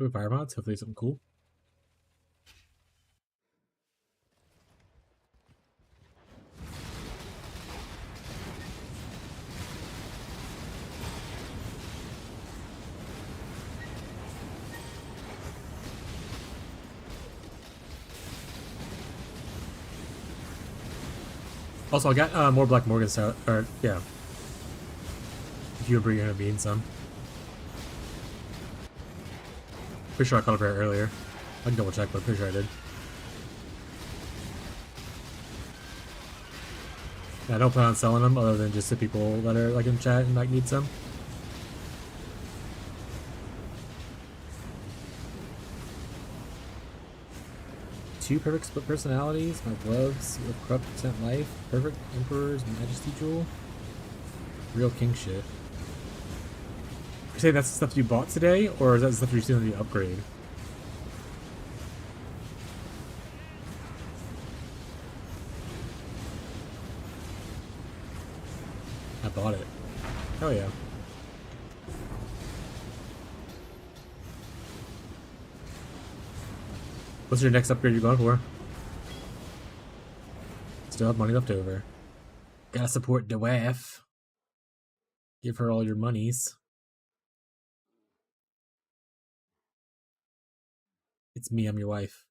Ooh, fire mods, hopefully something cool. Also, I got more Black Morgans out, or yeah. If you were bringing me in some. Pretty sure I caught a bear earlier. I can double check, but I'm pretty sure I did. Yeah, I don't plan on selling them other than just to people that are like in chat and like need some. Two perfect split personalities, my gloves with corrupt percent life, perfect emperor's majesty jewel, real king shit. You're saying that's the stuff you bought today, or is that the stuff you're seeing in the upgrade? I bought it. Hell yeah. What's your next upgrade you're going for? Still have money left over. Gotta support the wife. Give her all your monies. It's me, I'm your wife.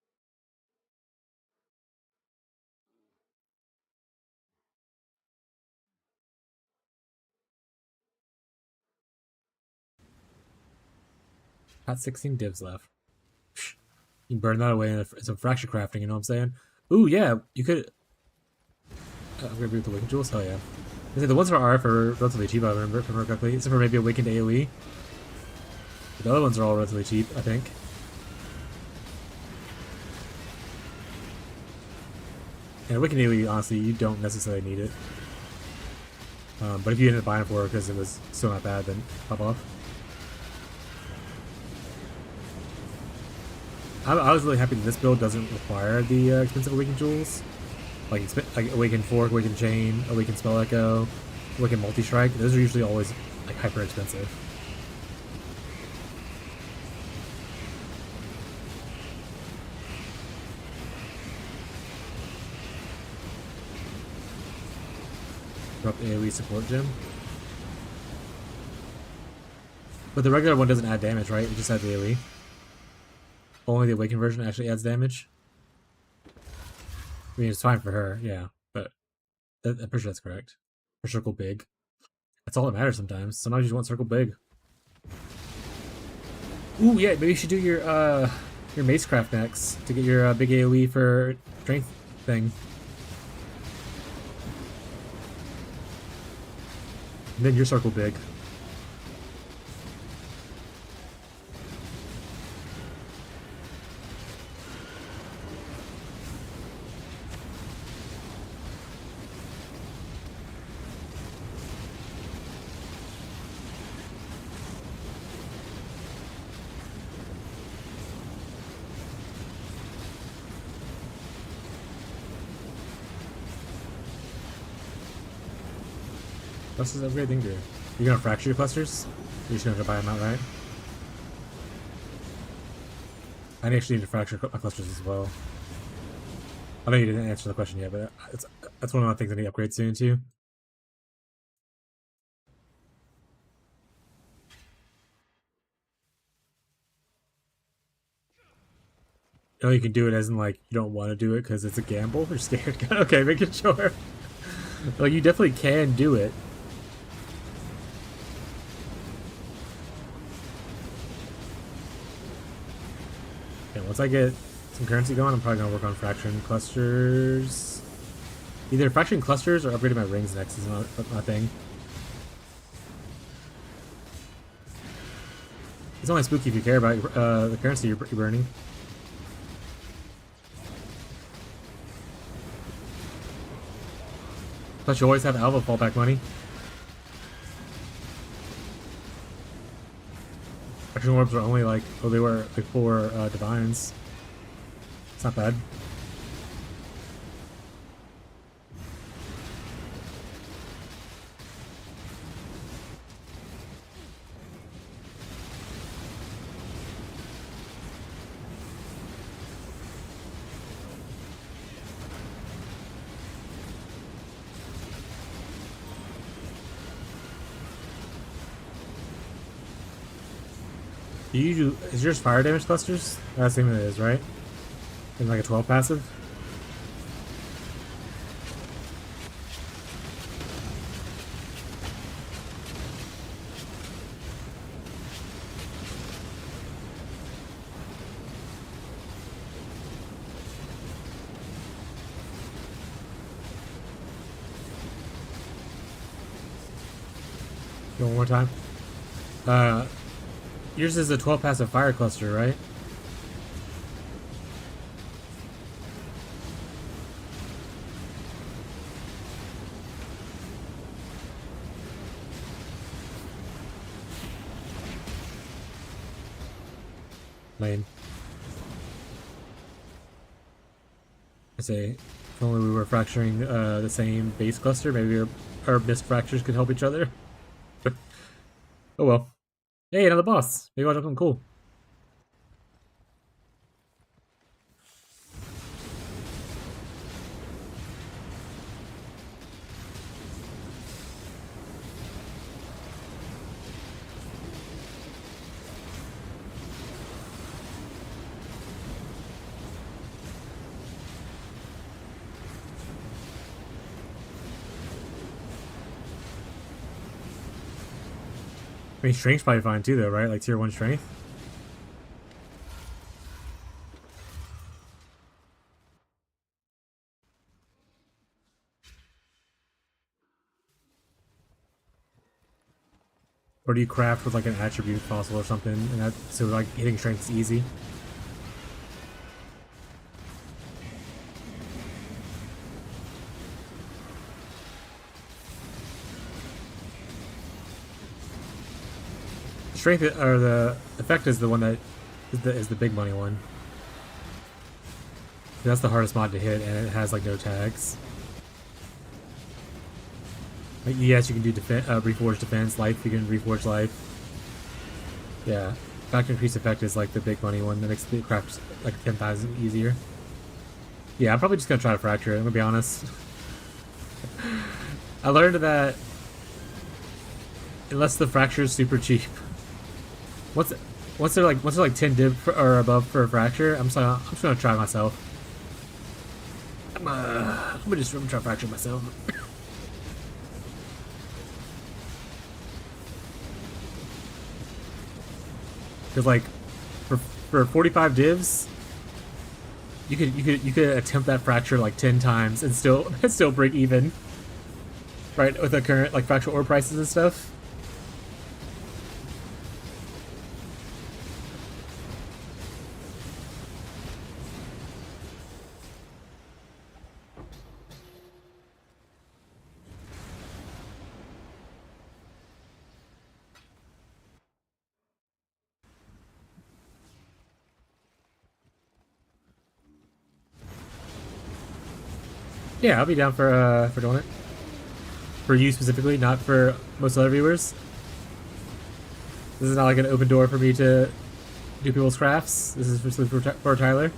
Got 16 divs left. You can burn that away in some fracture crafting, you know what I'm saying? Ooh, yeah, you could... upgrade with the Awakened Jewels? Hell yeah. I say the ones for RF are relatively cheap, I remember, if I remember correctly. Except for maybe Awakened AoE. But the other ones are all relatively cheap, I think. And Awakened AoE, honestly, you don't necessarily need it. But if you ended up buying for it because it was still not bad, then pop off. I was really happy that this build doesn't require the expensive Awakened Jewels. Like Awakened Fork, Awakened Chain, Awakened Spell Echo, Awakened Multi-Strike. Those are usually always like hyper expensive. Drop AoE support gem. But the regular one doesn't add damage, right? It just adds AoE. Only the Awakened version actually adds damage. I mean, it's fine for her, yeah, but I'm pretty sure that's correct. For Circle Big. That's all that matters sometimes. Sometimes you just want Circle Big. Ooh, yeah, maybe you should do your Macecraft next to get your big AoE for strength thing. And then your Circle Big. Clusters upgrade, then good. You're gonna fracture your clusters? You're just gonna buy them outright? I actually need to fracture my clusters as well. I know you didn't answer the question yet, but that's one of the things I need to upgrade soon too. You know, you can do it as in like you don't want to do it because it's a gamble. You're scared. Okay, making sure. Like you definitely can do it. Okay, once I get some currency going, I'm probably gonna work on fracturing clusters. Either fracturing clusters or upgrading my rings next is my thing. It's only spooky if you care about the currency you're burning. Plus, you always have Alva fallback money. Action orbs are only like, oh, they were like 4 divines. It's not bad. Is yours fire damage clusters? I assume it is, right? In like a 12 passive? Go one more time. Yours is a 12 passive fire cluster, right? Lame. I say, if only we were fracturing the same base cluster, maybe our missed fractures could help each other. Oh well. Hey, another boss. Maybe I'll do something cool. I mean, strength's probably fine too, though, right? Like tier 1 strength. Or do you craft with like an attribute possible or something, and that so like hitting strength is easy? Strength or the effect is the one that is the big money one. That's the hardest mod to hit, and it has like no tags. Like, yes, you can do reforge defense, life. You can reforge life. Yeah, factor increase effect is like the big money one that makes the craft like 10,000 easier. Yeah, I'm probably just gonna try to fracture it. I'm gonna be honest. I learned that unless the fracture is super cheap, once they're like 10 div or above for a fracture, I'm just gonna try myself. I'm gonna just try to fracture myself. Because like for 45 divs, you could attempt that fracture like 10 times and still break even. Right, with the current like fracture ore prices and stuff. Yeah, I'll be down for doing it. For you specifically, not for most other viewers. This is not like an open door for me to do people's crafts. This is for Tyler.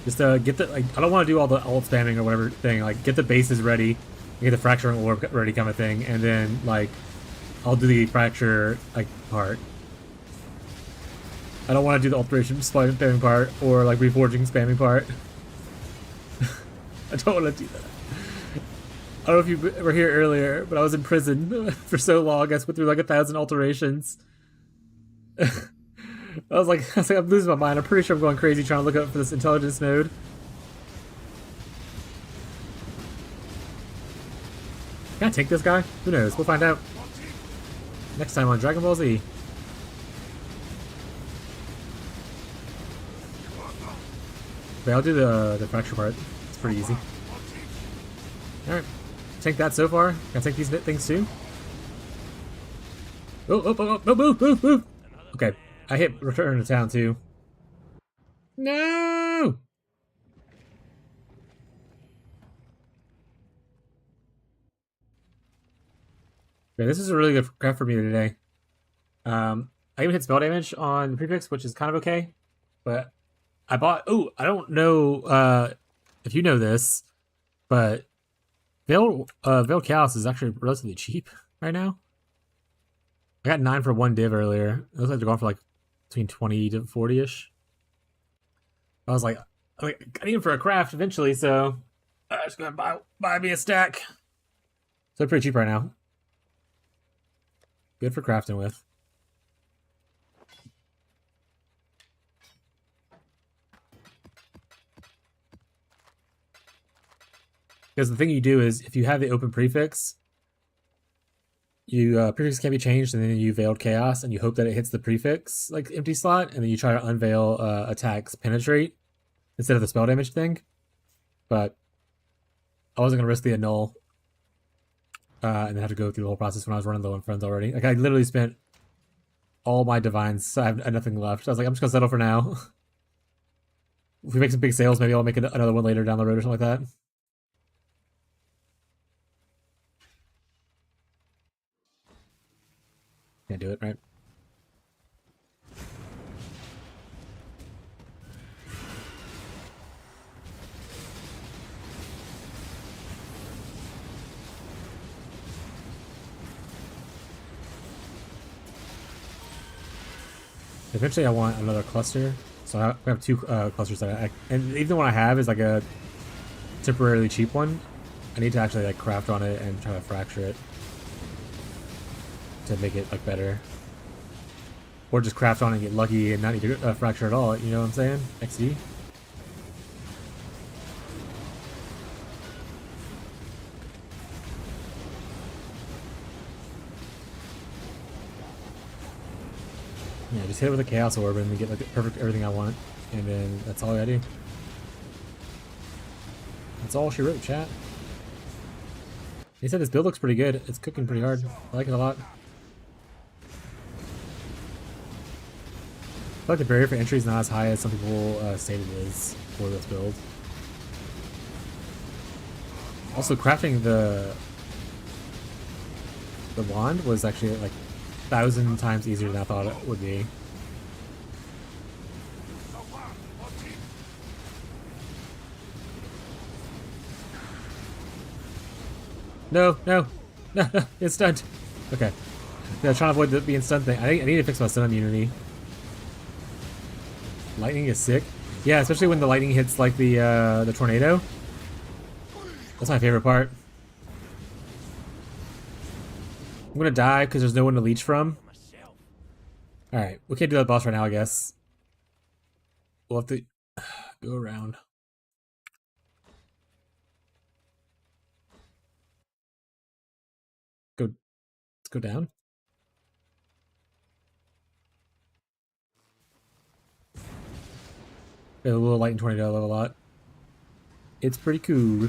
Just get the like. I don't want to do all the ult spamming or whatever thing. Like, get the bases ready, get the fracturing orb ready, kind of thing, and then like, I'll do the fracture like part. I don't want to do the alteration spamming part or like reforging spamming part. I don't want to do that. I don't know if you were here earlier, but I was in prison for so long. I went through like 1,000 alterations. I was like, I'm losing my mind. I'm pretty sure I'm going crazy trying to look up for this intelligence node. Can I take this guy? Who knows? We'll find out. Next time on Dragon Ball Z. Okay, I'll do the fracture part. It's pretty easy. Alright. Tank that so far. Can I take these things too? Oh, no, move! Okay. I hit return to town too. No! Okay, this is a really good craft for me today. I even hit spell damage on the prefix, which is kind of okay. But I bought... Oh, I don't know if you know this, but Veil Chaos is actually relatively cheap right now. I got 9 for 1 div earlier. It looks like they're going for like between 20 to 40-ish. I was like, I need them for a craft eventually, so I'm just gonna buy me a stack. So they're pretty cheap right now. Good for crafting with. Because the thing you do is, if you have the open prefix, you prefix can't be changed, and then you veiled chaos, and you hope that it hits the prefix like empty slot, and then you try to unveil attacks penetrate instead of the spell damage thing. But I wasn't gonna risk the annul and then have to go through the whole process when I was running low on friends already. Like I literally spent all my divines, so I have nothing left. I was like, I'm just gonna settle for now. If we make some big sales, maybe I'll make another one later down the road or something like that. Can't do it, right? Eventually I want another cluster. So I have two clusters that and even the one I have is like a temporarily cheap one. I need to actually like craft on it and try to fracture it to make it like better. Or just craft on it and get lucky and not need to fracture at all, you know what I'm saying? XD. Yeah, just hit it with a Chaos Orb and get like perfect everything I want. And then that's all I gotta do. That's all she wrote, chat. He said this build looks pretty good. It's cooking pretty hard. I like it a lot. I feel like the barrier for entry is not as high as some people state it is for this build. Also, crafting the wand was actually like 1,000 times easier than I thought it would be. No, no, no, no, it's stunned. Okay. Yeah, trying to avoid the being stunned thing. I need to fix my stun immunity. Lightning is sick. Yeah, especially when the lightning hits like the tornado. That's my favorite part. I'm gonna die because there's no one to leech from. Alright, we can't do that boss right now, I guess. We'll have to go around. Let's go down. We have a little lightning tornado level lot. It's pretty cool.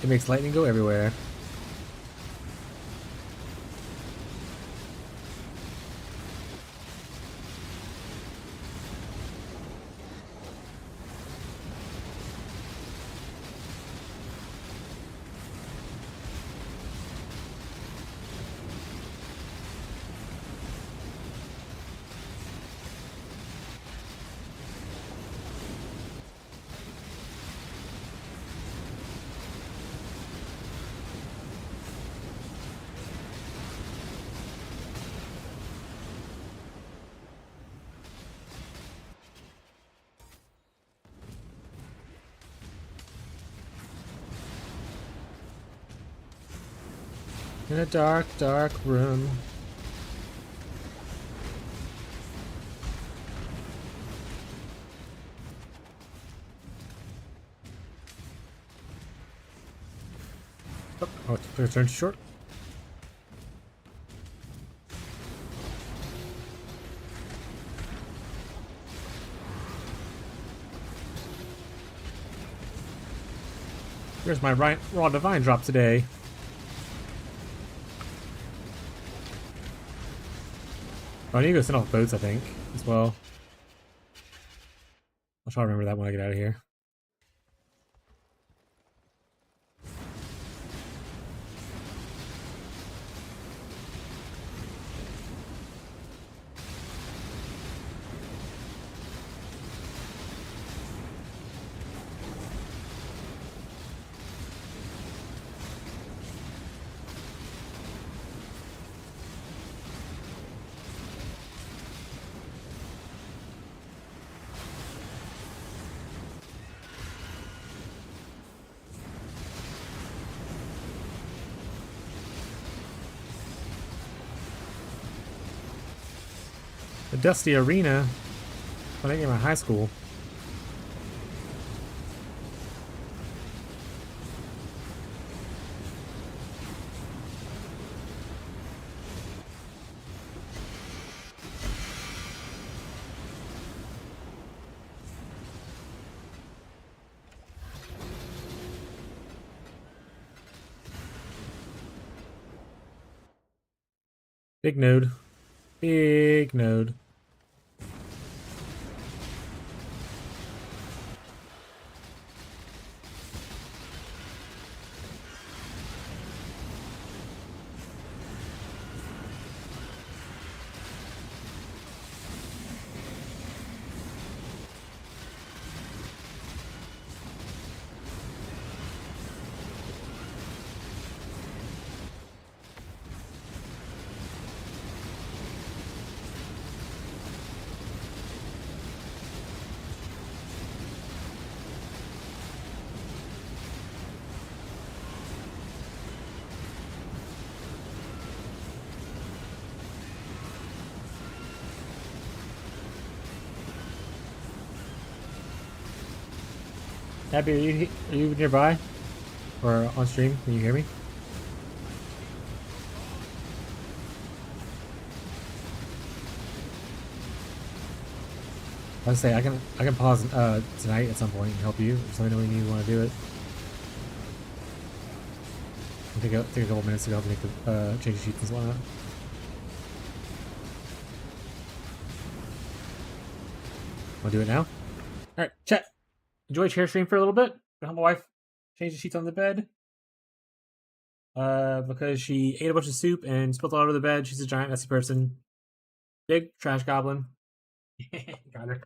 It makes lightning go everywhere. In a dark, dark room. Oh, it's turned short. Here's my raw divine drop today. Oh, I need to go send off boats, I think, as well. I'll try to remember that when I get out of here. The Dusty Arena. I think in my high school. Big node. Big node. Abby, are you nearby? Or on stream? Can you hear me? I was say I can pause tonight at some point and help you. Just let me know when you want to do it. I'll take a couple minutes to go make the change the sheets and whatnot. Want to do it now? All right, chat. Enjoy chair stream for a little bit. Help my wife change the sheets on the bed. Because she ate a bunch of soup and spilled all over the bed. She's a giant messy person. Big trash goblin. Got her.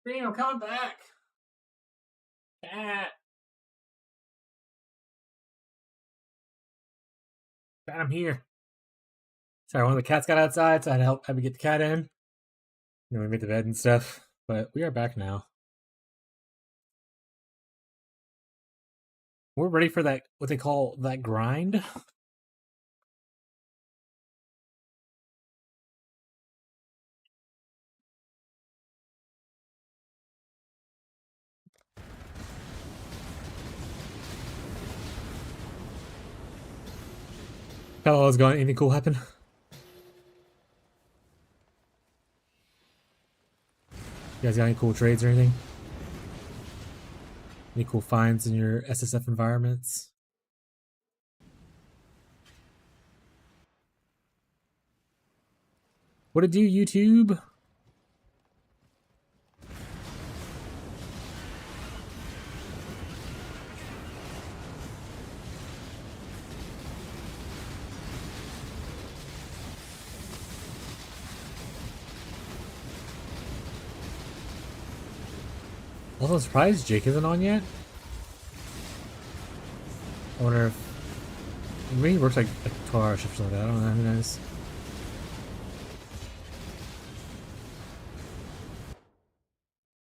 Green, I'm coming back. Cat. Cat, I'm here. Sorry, one of the cats got outside, so I had to help me get the cat in. We made the bed and stuff, but we are back now. We're ready for that, what they call that grind. How is going? Anything cool happen? You guys got any cool trades or anything? Any cool finds in your SSF environments? What it do, YouTube? Also surprised Jake isn't on yet. I wonder if maybe he works like a 12-hour shift or something like that. I don't know, who knows.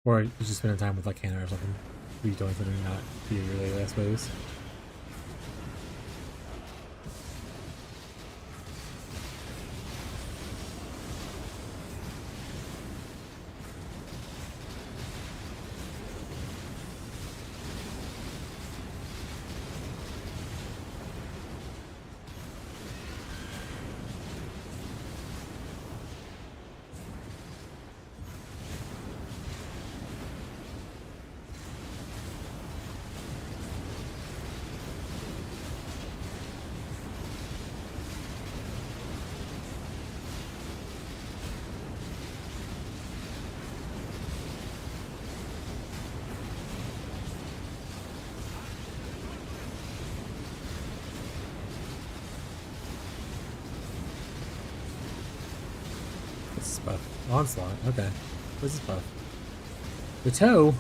Or he's just spending time with like Hannah or something. He's doing something not be related, I suppose. This is buff. Onslaught, okay. This is buff. The toe?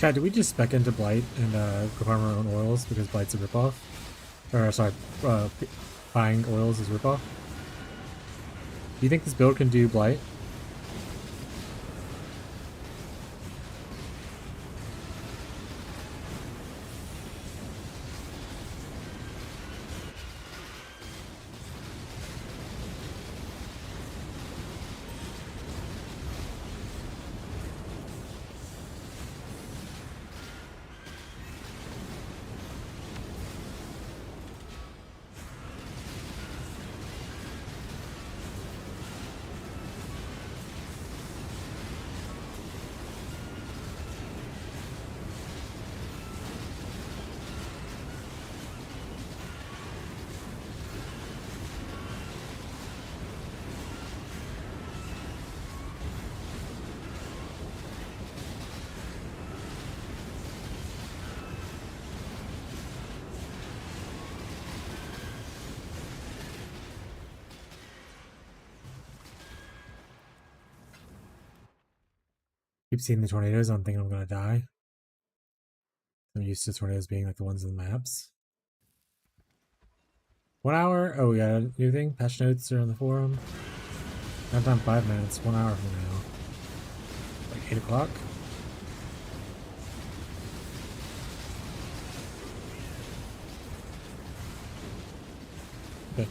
Chad, did we just spec into Blight and go farm our own oils because Blight's a ripoff? Or, sorry, buying oils is ripoff? Do you think this build can do Blight? Keep seeing the tornadoes, I'm thinking I'm gonna die. I'm used to tornadoes being like the ones in the maps. 1 hour? Oh, we got a new thing? Patch notes are on the forum. Downtime 5 minutes, 1 hour from now. Like 8 o'clock? Okay.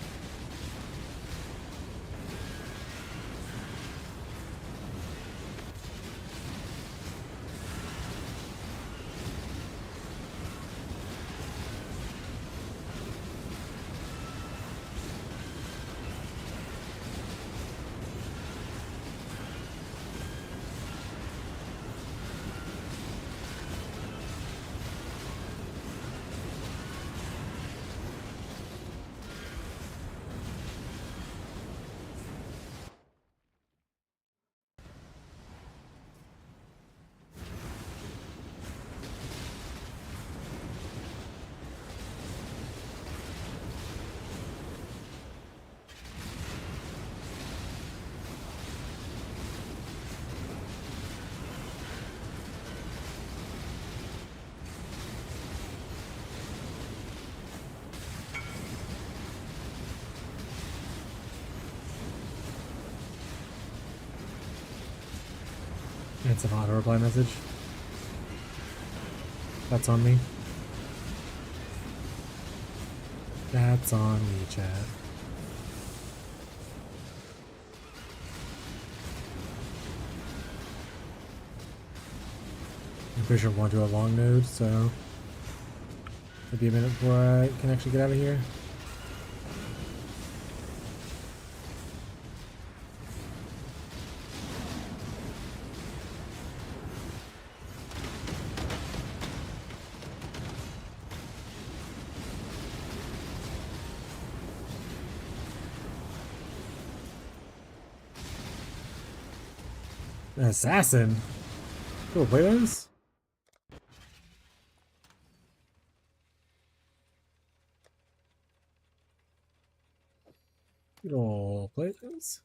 It's an auto reply message. That's on me. That's on me, chat. I'm pretty sure I'm going to a long node, so it'll be a minute before I can actually get out of here. An assassin? Cool, play those? You don't play those?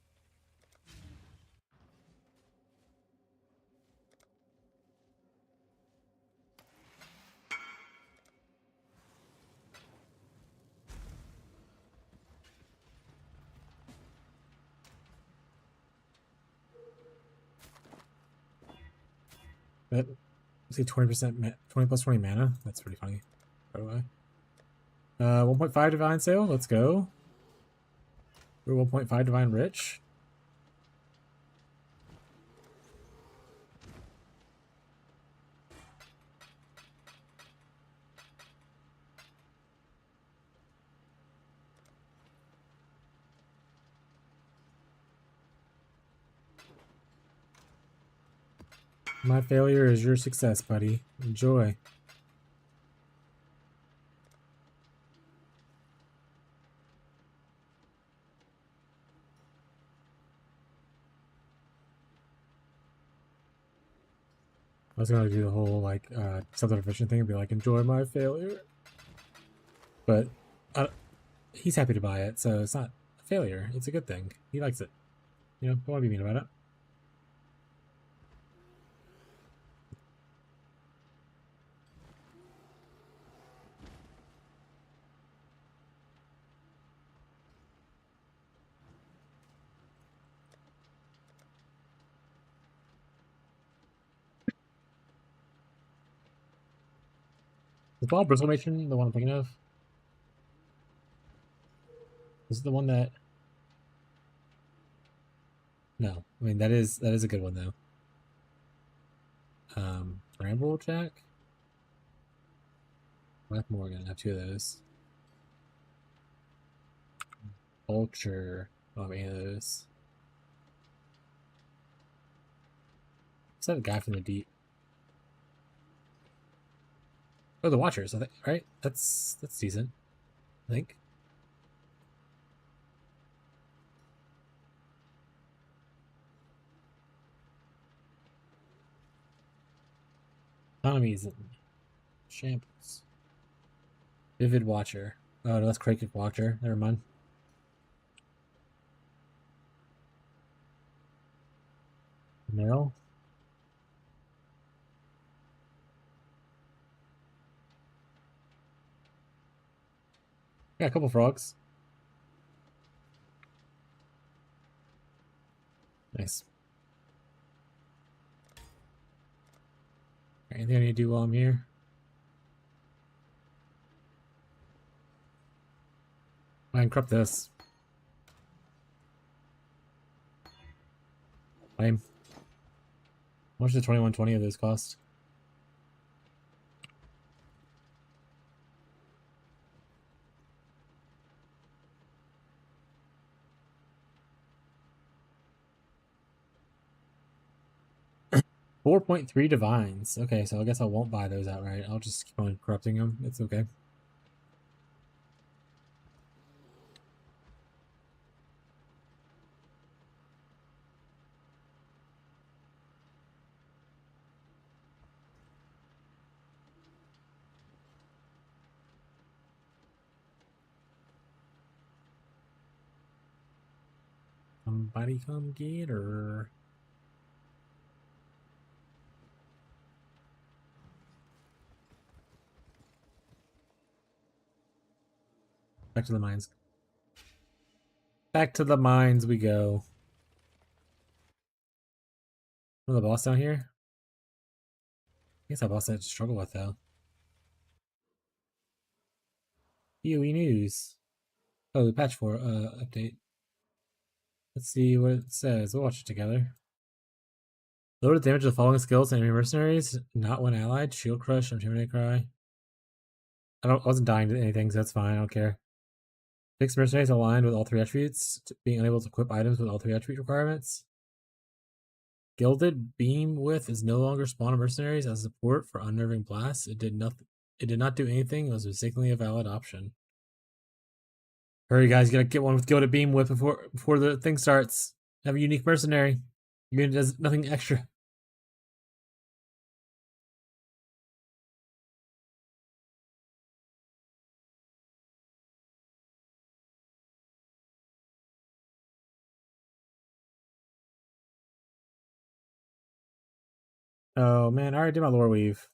That see 20%, 20 plus 20 mana. That's pretty funny. By the way. 1.5 divine sale. Let's go. We're 1.5 divine rich. My failure is your success, buddy. Enjoy. I was gonna do the whole like self-deprecation thing and be like, enjoy my failure. But he's happy to buy it, so it's not a failure. It's a good thing. He likes it. You know, don't want to be mean about it. Is Ball Bristlemation the one I'm thinking of? Is it the one that... No. I mean, that is a good one, though. Bramble Jack? Black Morgan. I have two of those. Vulture. I don't have any of those. Is that a guy from the deep? Oh, the Watchers, I think, right? That's decent, I think. Economies and shambles. Vivid Watcher. Oh, no, that's Kraken Watcher. Never mind. No. Yeah, a couple frogs. Nice. Anything I need to do while I'm here? I can corrupt this. Lame. How much does 2120 of those cost? $4.3 divines. Okay, so I guess I won't buy those outright. I'll just keep on corrupting them. It's okay. Somebody come get her. Back to the mines. Back to the mines we go. Oh, the boss down here? guess I boss had to struggle with though. PoE news. Oh, the patch 4 update. Let's see what it says. We'll watch it together. Lower the damage of the following skills to enemy mercenaries, not when allied. Shield Crush, Intimidate Cry. I wasn't dying to anything, so that's fine. I don't care. Fixed mercenaries aligned with all 3 attributes, being unable to equip items with all 3 attribute requirements. Gilded Beam Width is no longer spawn of mercenaries as support for unnerving blasts. It did not do anything. It was mistakenly a valid option. Hurry, guys! You gotta get one with Gilded Beam Width before the thing starts. Have a unique mercenary. Your unit does nothing extra. Oh man, I already did my lore weave.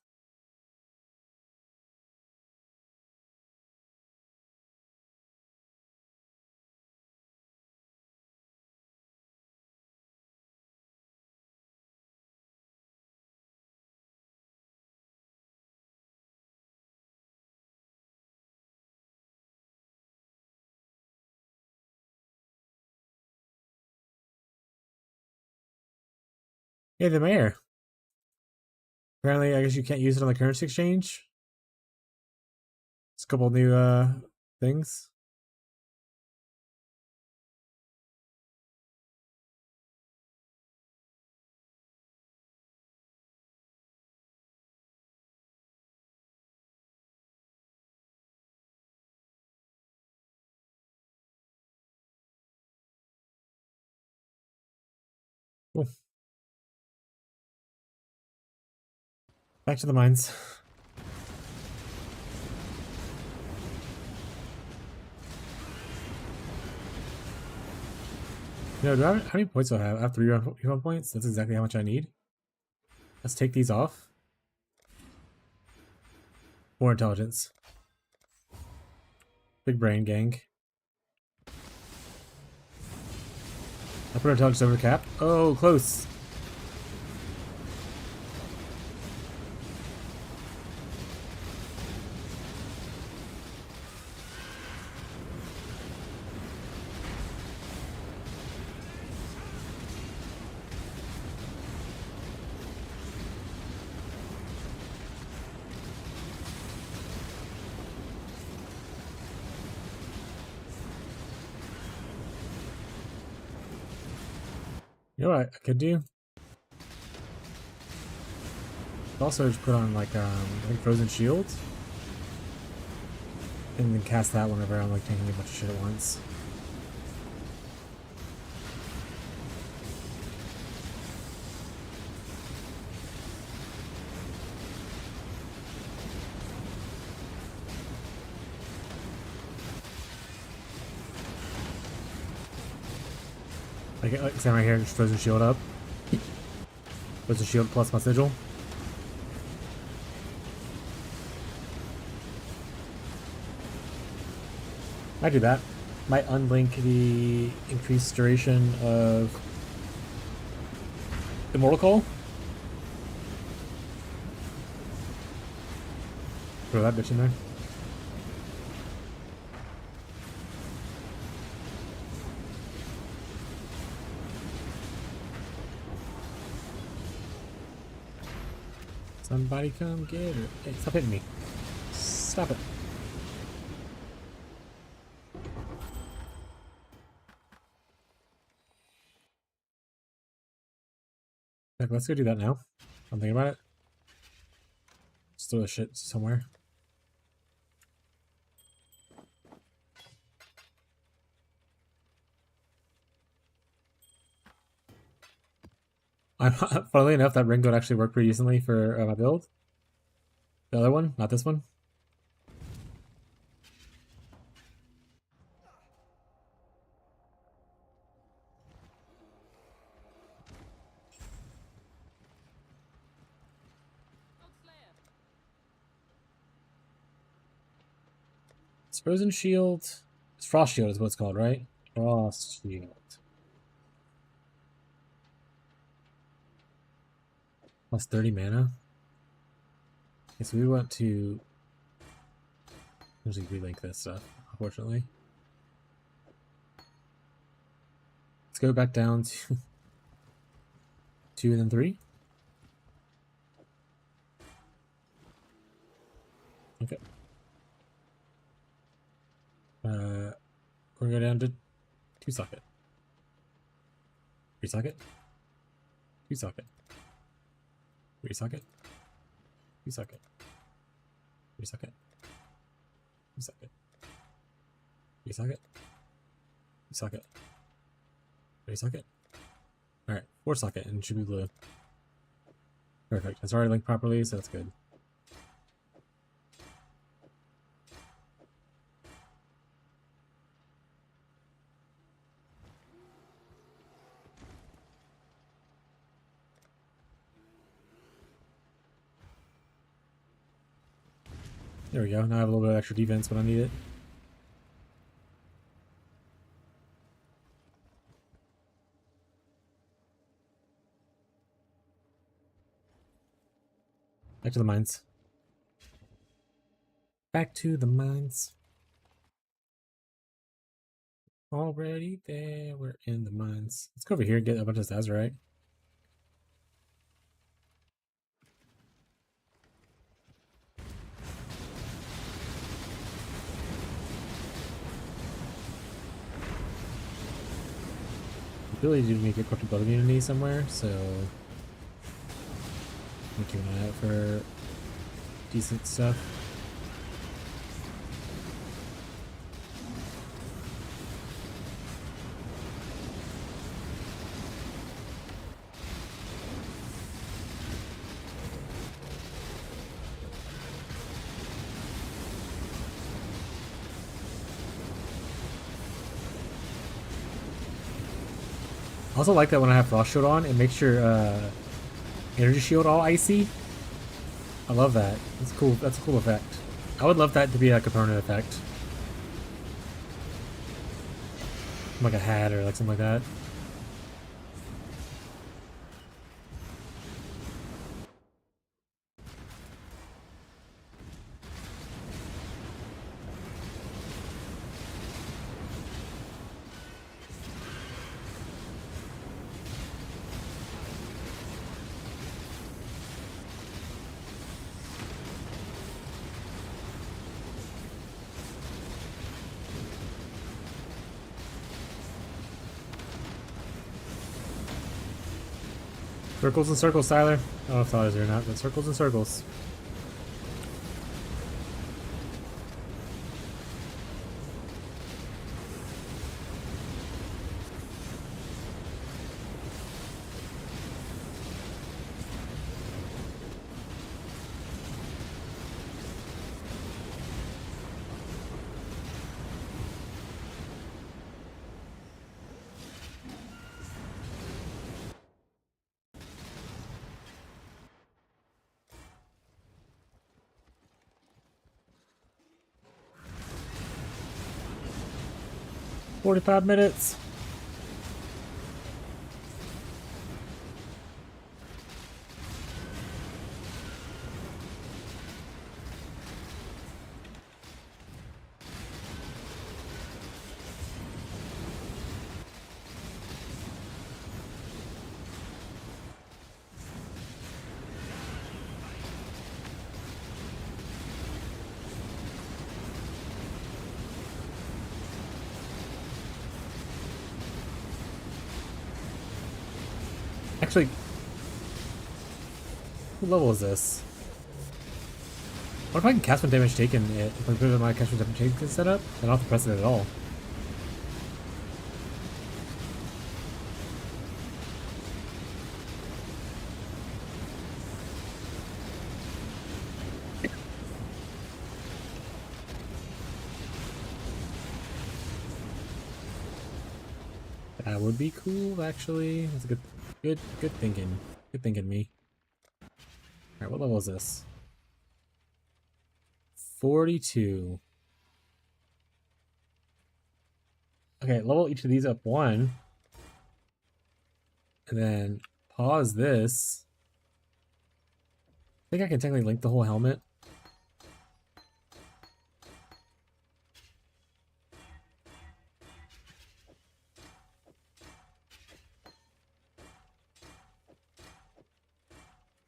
Hey, the mayor. Apparently, I guess you can't use it on the currency exchange. It's a couple new things. Cool. Back to the mines. No, do I have, how many points do I have? I have 3 refund points. That's exactly how much I need. Let's take these off. More intelligence. Big brain gang. I put intelligence over cap. Oh, close. You know what I could do? Also just put on like I think Frozen Shield. And then cast that whenever I'm like taking a bunch of shit at once. Like stand right here and just Frozen Shield up. Frozen Shield plus my sigil. I do that. Might unlink the increased duration of Immortal Call. Throw that bitch in there. Somebody come get her. Hey, stop hitting me. Stop it. Heck, let's go do that now. I'm thinking about it. Just throw the shit somewhere. Funnily enough, that ring would actually work pretty decently for my build. The other one, not this one. It's Frozen Shield. It's Frost Shield is what it's called, right? Frost Shield. Plus 30 mana. Okay, so we want to usually relink this stuff, unfortunately. Let's go back down to 2 and then 3. Okay. We're gonna go down to 2 socket. 3 socket. 2 socket. 3 socket. 2 socket. 3 socket. 2 socket. 3 socket. 2 socket. 3 socket. Alright, 4 socket and should be blue. Perfect. It's already linked properly, so that's good. There we go. Now I have a little bit of extra defense when I need it. Back to the mines. Back to the mines. Already there. We're in the mines. Let's go over here and get a bunch of Azurite. Really do need to get corrupted blood immunity somewhere, so I'm keeping an eye out for decent stuff. I also like that when I have Frost Shield on, it makes your energy shield all icy. I love that. That's cool. That's a cool effect. I would love that to be like a permanent effect. Like a hat or like something like that. Circles and circles, Tyler. I don't know if Tyler's here or not, but circles and circles. "45 minutes. Actually, what level is this? What if I can cast when damage taken? If I put it in my cast when damage taken setup, I don't have to press it at all. That would be cool, actually. That's a good thinking. Good thinking, me. Alright, what level is this? 42. Okay, level each of these up 1. And then pause this. I think I can technically link the whole helmet.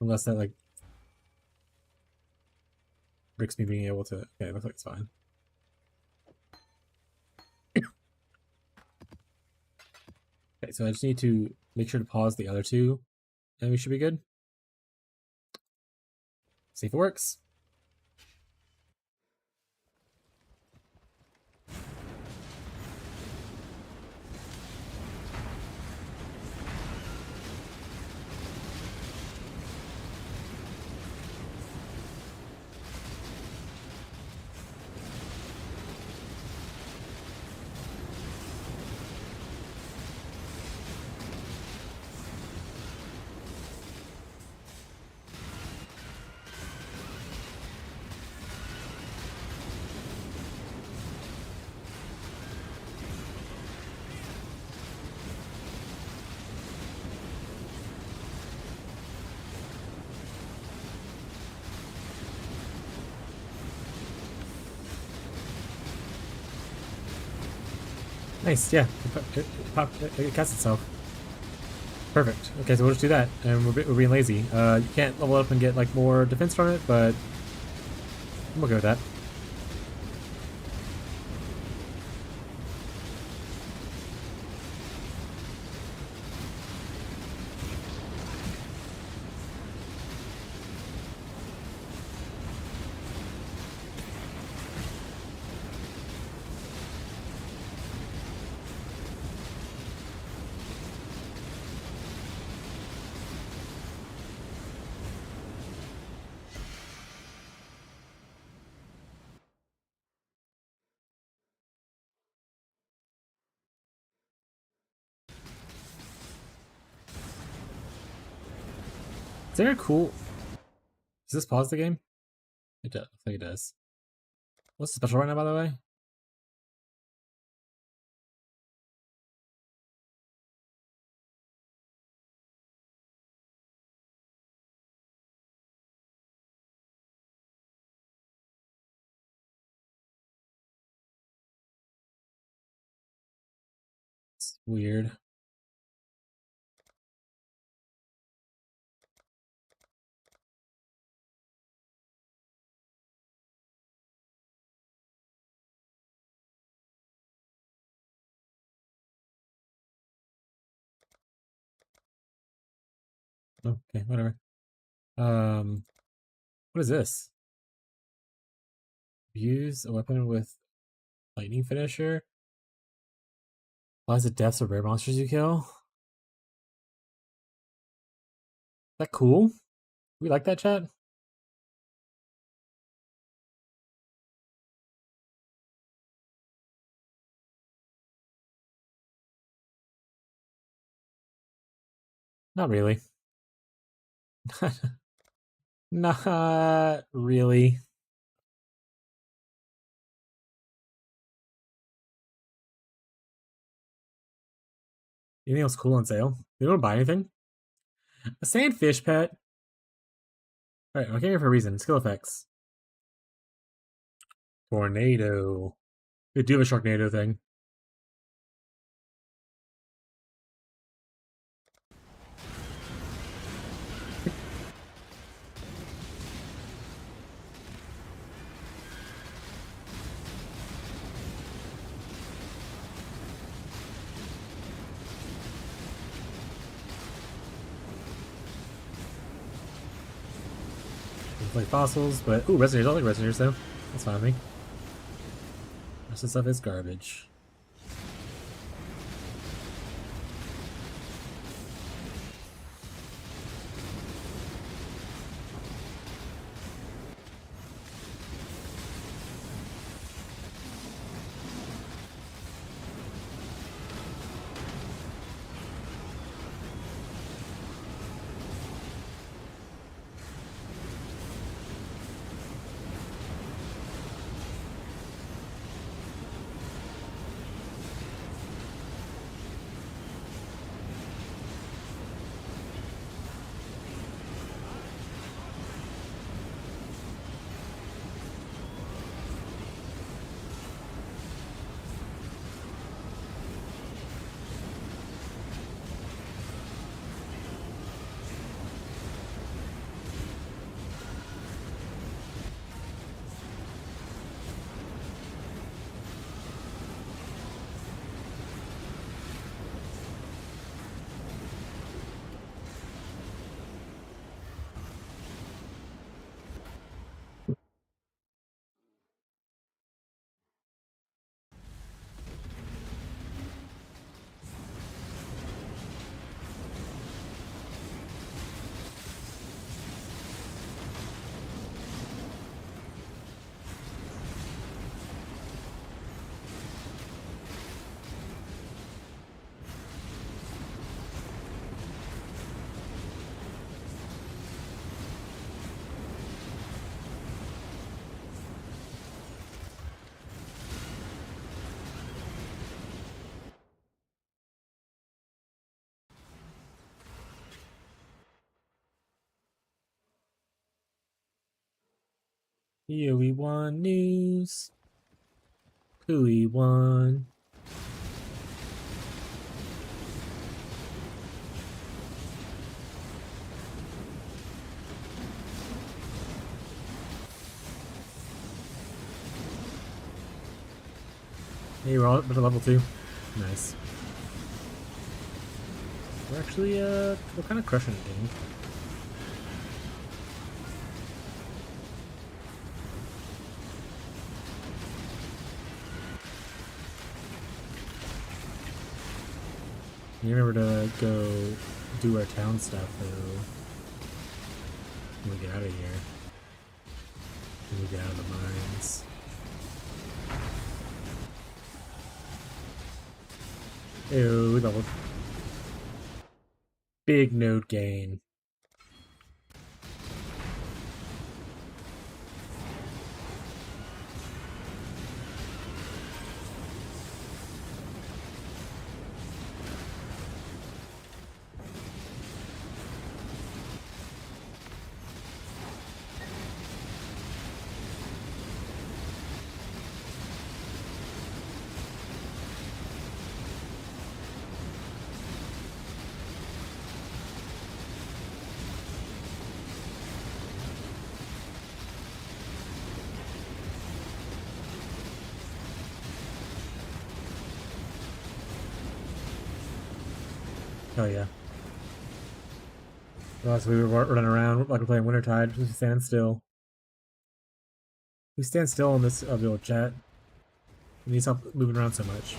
Unless that, like, breaks me being able to... Okay, looks like it's fine. Okay, so I just need to make sure to pause the other two, and we should be good. See if it works. Nice, yeah. It casts itself. Perfect. Okay, so we'll just do that, and we're being lazy. You can't level up and get like more defense from it, but I'm okay with that. Is there a cool... Does this pause the game? It does. I think it does. What's the special right now, by the way? It's weird. Okay, whatever. What is this? Use a weapon with lightning finisher. Applies the deaths of rare monsters you kill. Is that cool? We like that, chat? Not really. Not really. Anything else cool on sale? You don't buy anything? A sandfish pet? Alright, I'm here for a reason. Skill effects. Tornado. We do have a Sharknado thing. Like fossils, but ooh, resonators. I like resonators though. That's fine with me. The rest of the stuff is garbage. Yeah, we won news. We won. Hey, we're all up to level 2. Nice. We're actually, we're kind of crushing it, game. You remember to go do our town stuff, though, when we get out of here. When we get out of the mines. Ew, we leveled. Big node gain. Oh yeah. Otherwise we were running around like we're playing Wintertide. Just stand still. We stand still in this the old chat. We need to stop moving around so much.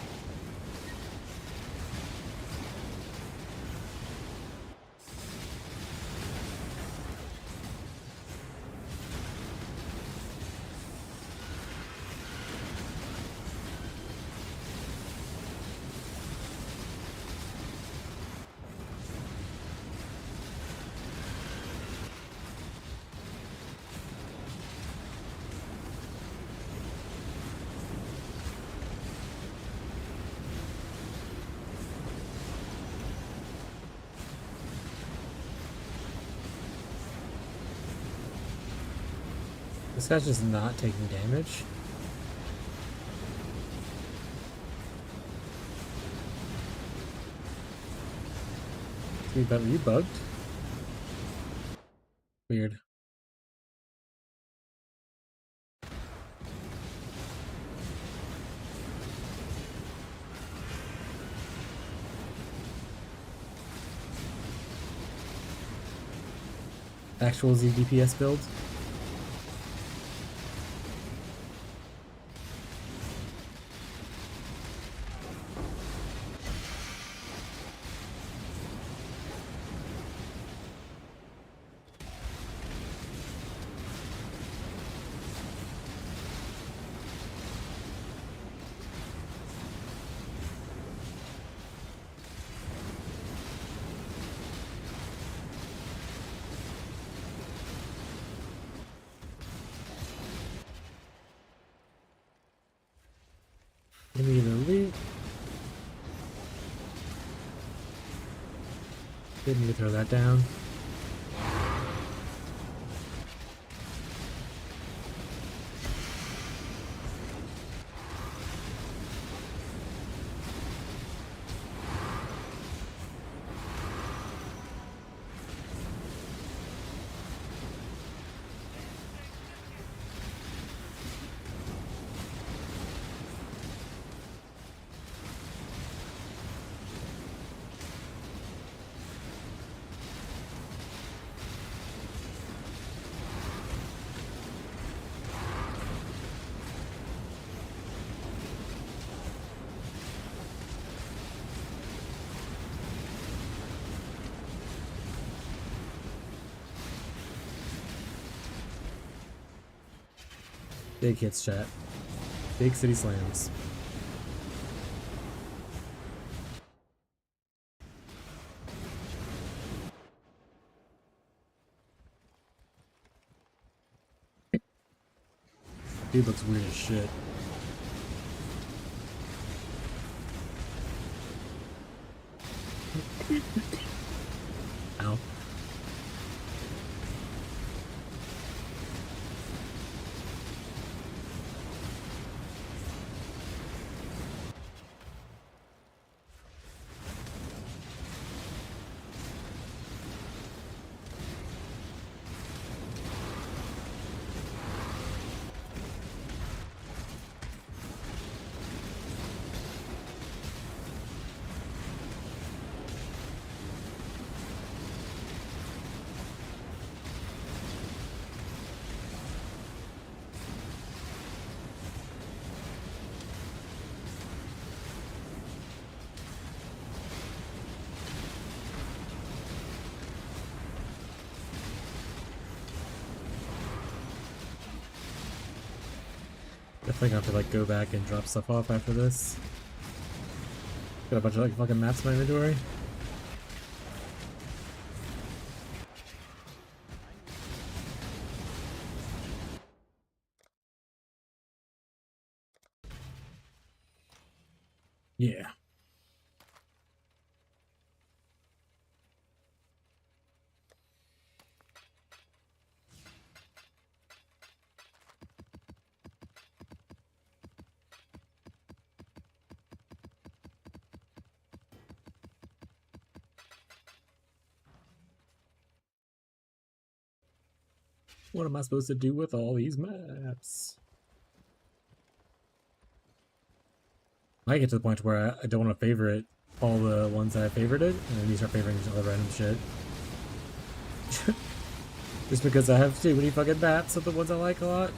This guy's just not taking damage. Dude, are you bugged? Weird. Actual ZDPS build? Give me the loot. Didn't need to throw that down. Big hits, chat. Big city slams. Dude looks weird as shit. Ow. Definitely gonna have to like go back and drop stuff off after this. Got a bunch of like fucking maps in my inventory. Yeah. What am I supposed to do with all these maps? I get to the point where I don't want to favorite all the ones that I favorited, and then you start favoring just other random shit. Just because I have too many fucking maps of the ones I like a lot.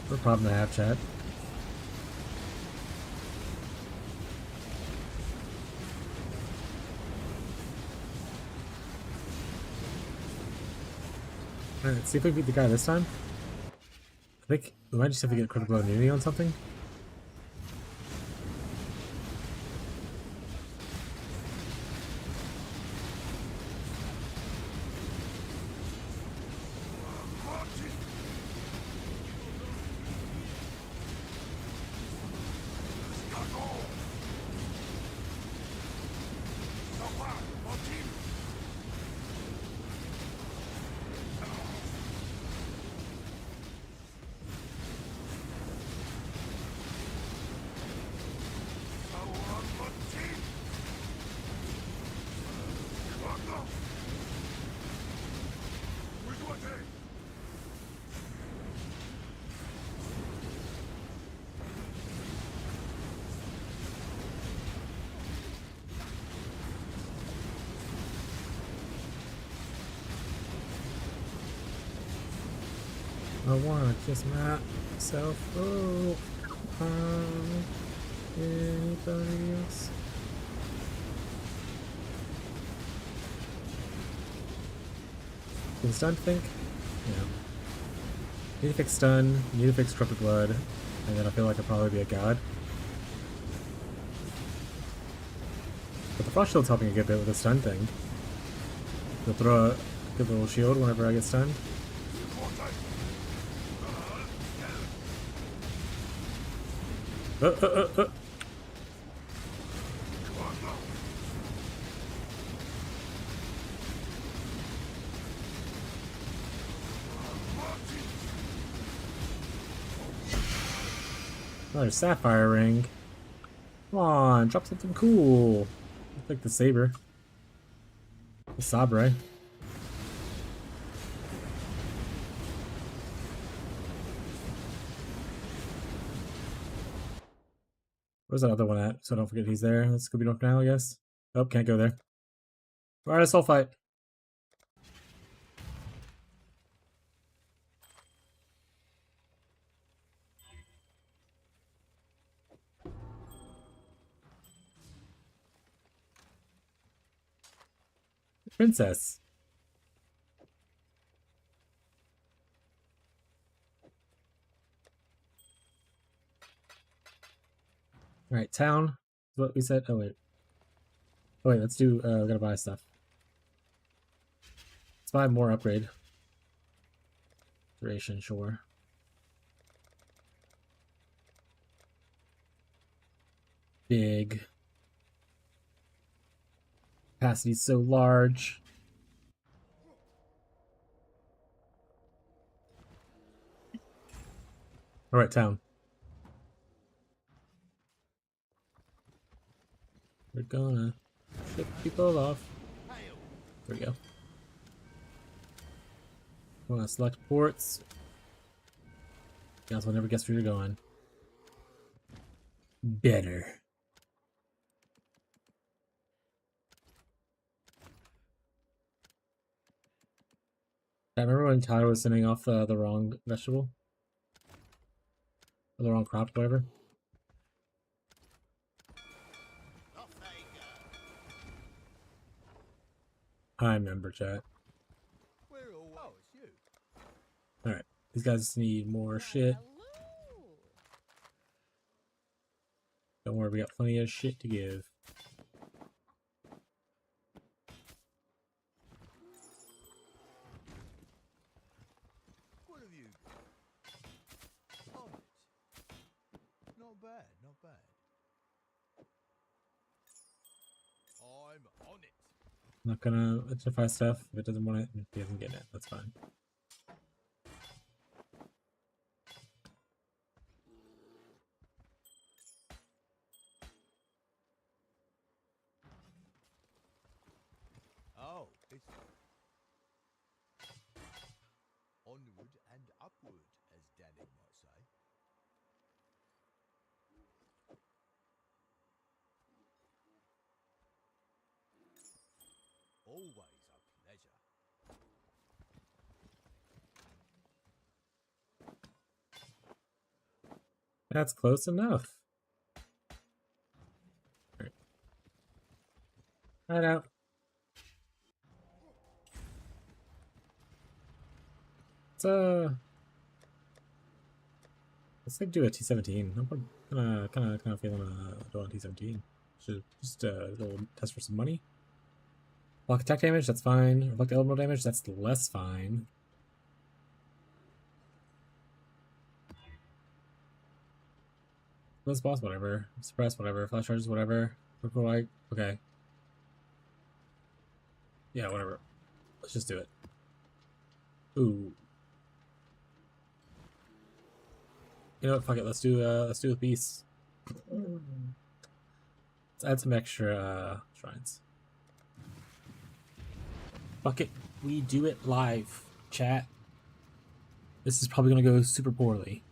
What a problem to have, chat. Alright, let's see if we beat the guy this time. I think we might just have to get critical immunity on something. I wanna kiss myself. Oh, anybody else? Can stun think? Yeah. Need to fix stun, need to fix corrupted blood, and then I feel like I'll probably be a god. But the frost shield's helping a good bit with the stun thing. He'll throw a good little shield whenever I get stunned. Oh, another sapphire ring. Come on, drop something cool. Like the saber. The sabre. Where's that other one at? So don't forget he's there. Let's go be North now, I guess. Oh, can't go there. Alright, a soul fight. Princess. Alright, town. What we said. Oh, wait. Oh, wait, let's do. We gotta buy stuff. Let's buy more upgrade. Duration, sure. Big. Capacity's so large. Alright, town. We're gonna ship people off. There we go. We're gonna select ports. Guys will never guess where you're going. Better. I remember when Tyler was sending off the wrong vegetable? Or the wrong crop, whatever. I remember, chat.
We're always
These guys need more shit. Don't worry, we got plenty of shit to give.
What have you got? On it. Not bad, not bad. I'm on it.
I'm not gonna identify stuff if it doesn't want it, and if he doesn't get it, that's fine.
Oh, it's onward and upward, as Danny might say. Always a pleasure.
That's close enough. Alright. Right out. Let's like do a T17. I'm kind of feeling a T17. Should just a little test for some money. Block attack damage, that's fine. Reflect elemental damage, that's less fine. This boss, whatever. Suppress, whatever. Flash charges, whatever. Okay. Yeah, whatever. Let's just do it. Ooh. You know what? Fuck it. Let's do the beast. Let's add some extra shrines. Fuck it. We do it live, chat. This is probably gonna go super poorly.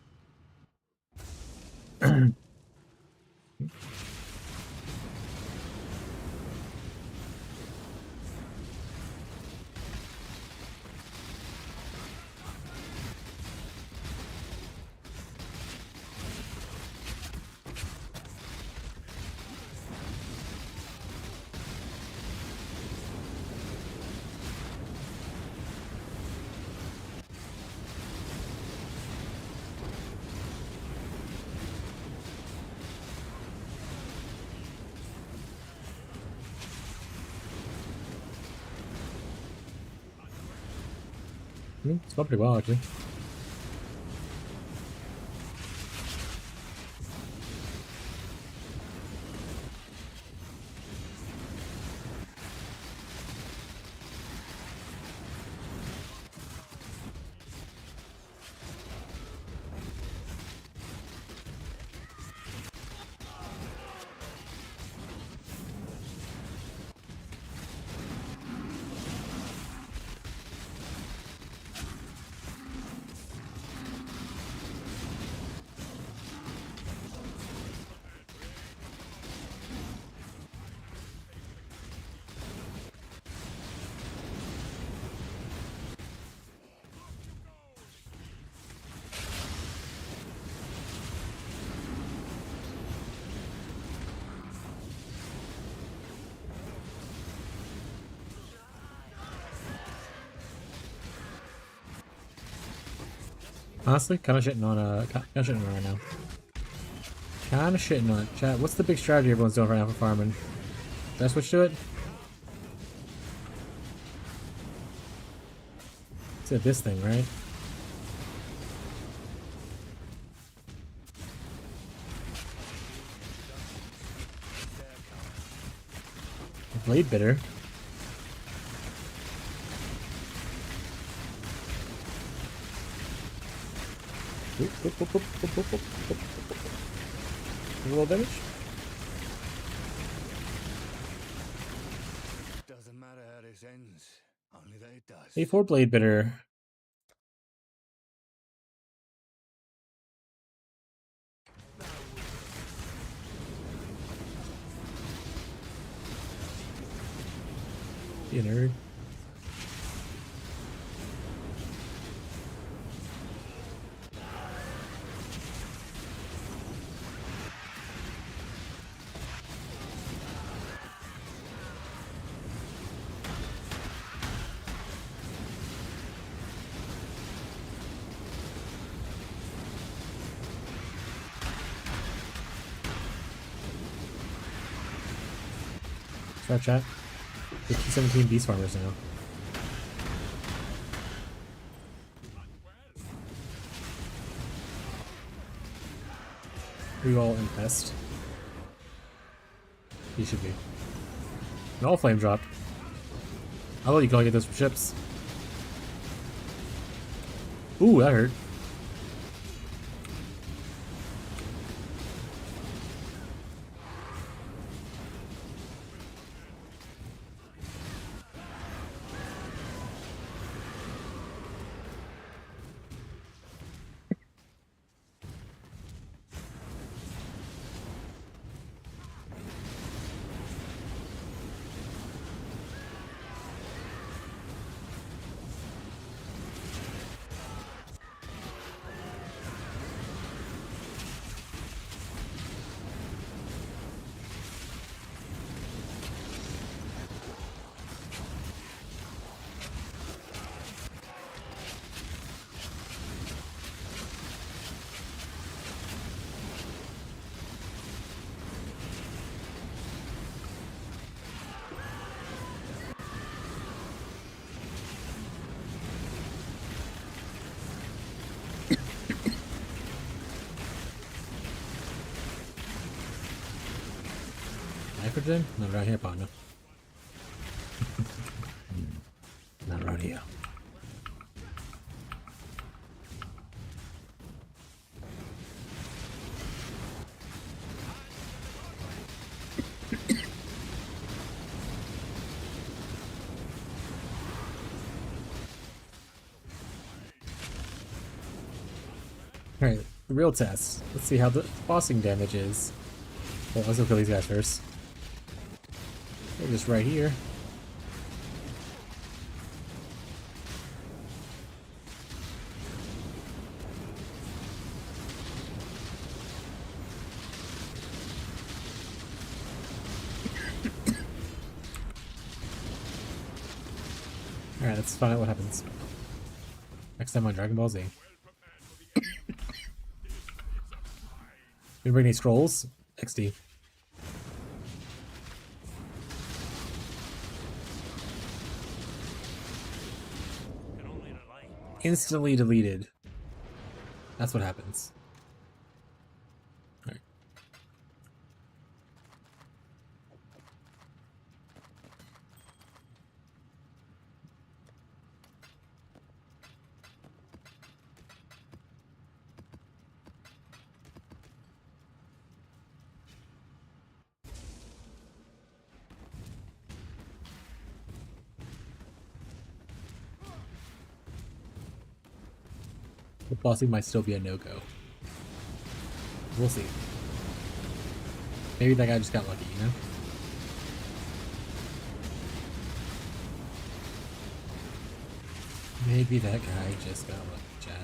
It's going pretty well, actually. Honestly, kind of shitting on right now. Kind of shitting on it. Chat, what's the big strategy everyone's doing right now for farming? Did I switch to it? It's this thing, right? Blade bitter. A little damage.
Doesn't matter how this ends, only that it does.
A4 blade bitter. You nerd. Try chat. 17 beast farmers now. Are you all infest? You should be. And all flame drop. I'll let you go get those from ships. Ooh, that hurt. Nitrogen? Not right here, partner. Not right here. Alright, the real test. Let's see how the bossing damage is. Well, let's go kill these guys first. They're just right here. Alright, let's find out what happens next time on Dragon Ball Z. We bring any scrolls? XD. Instantly deleted. That's what happens. Alright. The bossing might still be a no-go. We'll see. Maybe that guy just got lucky, you know? Maybe that guy just got lucky, chat.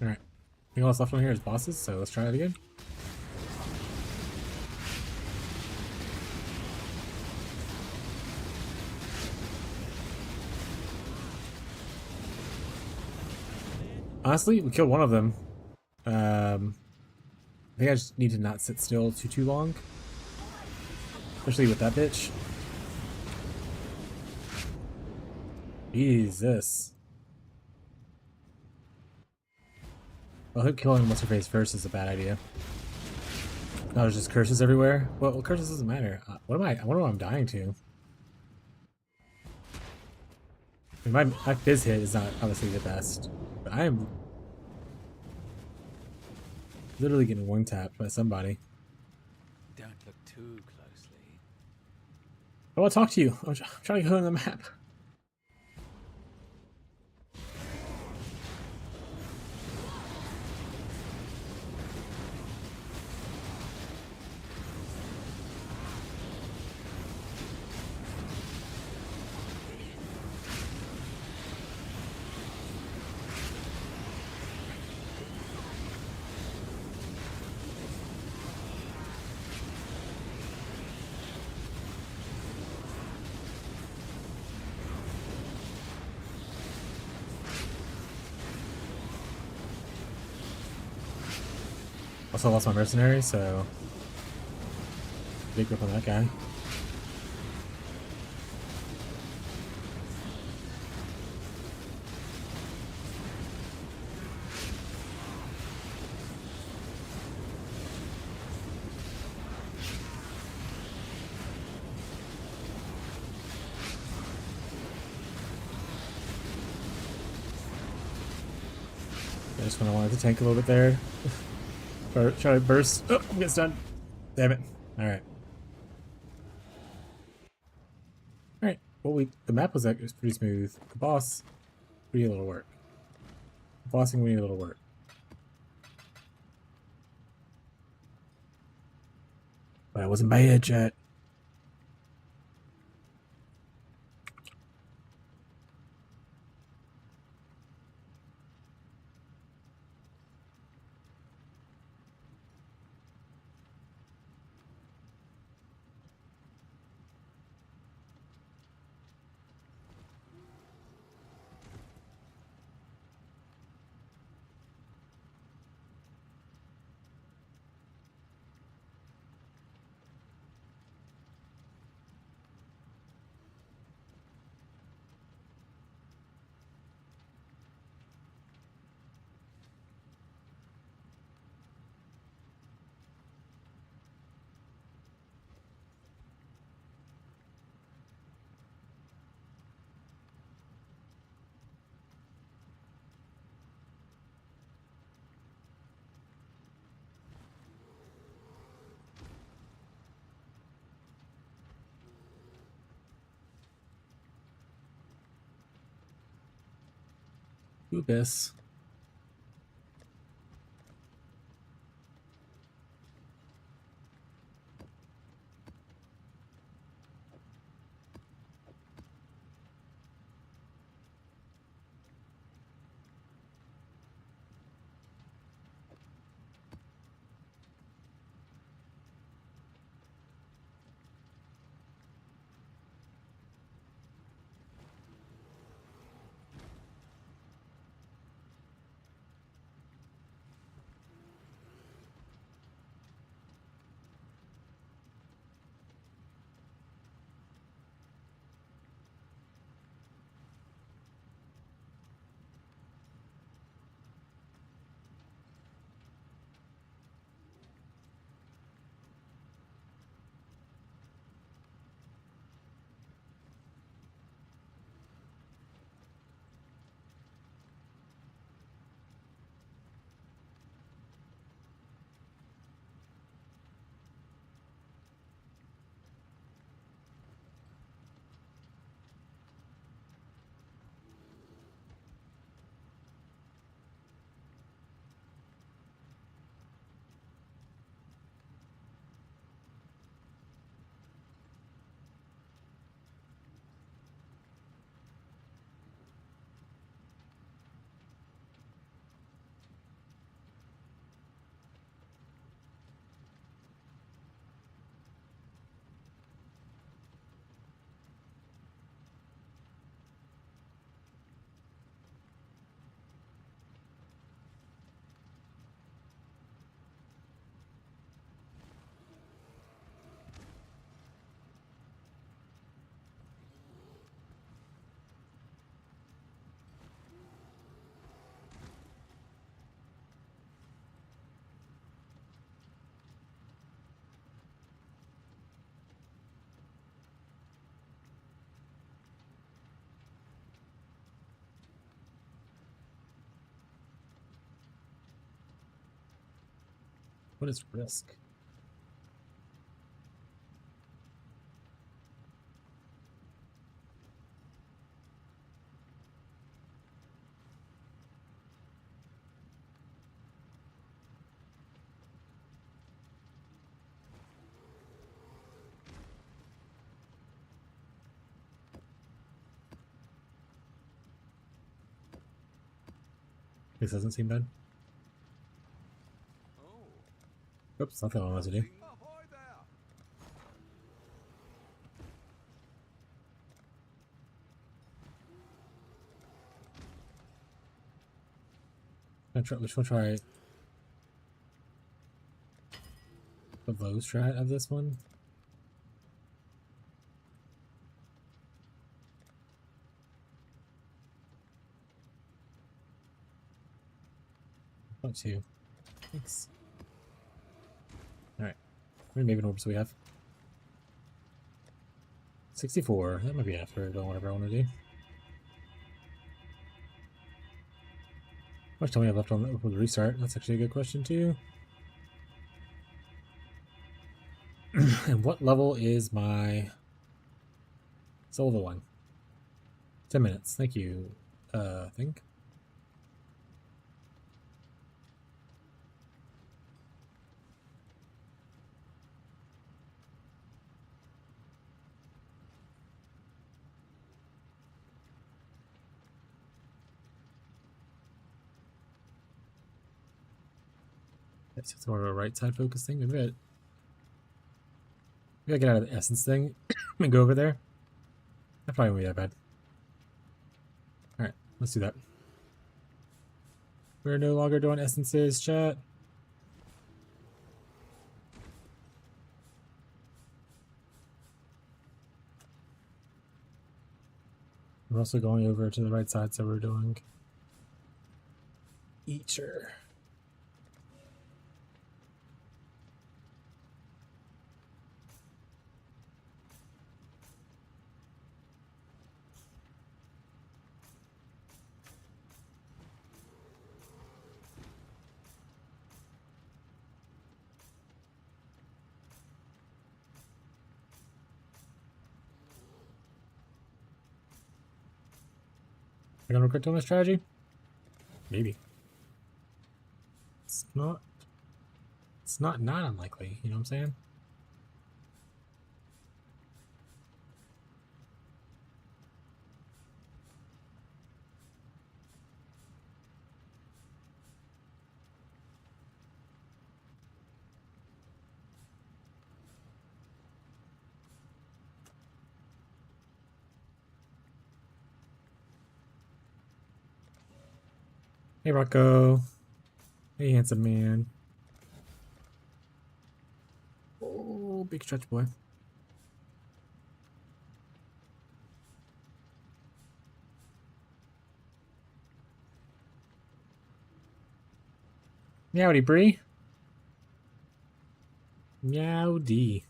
Alright. I think all that's left on here is bosses, so let's try it again. Honestly, we killed one of them. I think I just need to not sit still too long. Especially with that bitch. Jesus. I think killing what's her face first is a bad idea. No, there's just curses everywhere. Well, curses doesn't matter. What am I? I wonder what I'm dying to. I mean, my fizz hit is not obviously the best, but I am. Literally getting one tapped by somebody.
Don't look too closely.
I want to talk to you. I'm trying to go on the map. Also lost my mercenary, so big rip on that guy. I just kind of wanted to tank a little bit there. Or try to burst. Oh, I'm getting stunned. Damn it. Alright. Alright. Well, the map was pretty smooth. The boss, we need a little work. The bossing, we need a little work. But I wasn't bad yet. Abyss. What is risk? This doesn't seem bad. Oops, nothing I wanted to do.
Ahoy there!
Which one try the low strat of this one? Not two. Thanks. Alright. How many Maven orbs do we have? 64. That might be enough for whatever I want to do. How much time we have left on the restart? That's actually a good question too. And what level is my silver one? 10 minutes. Thank you. I think. It's more of a right side focus thing. Maybe I get out of the essence thing and go over there. That probably won't be that bad. Alright, let's do that. We're no longer doing essences, chat. We're also going over to the right side, so we're doing Eater. Am I gonna regret doing this strategy? Maybe. It's not unlikely, you know what I'm saying? Hey Rocco. Hey handsome man. Oh, big stretch boy. Meowdy Bree. Meowdy.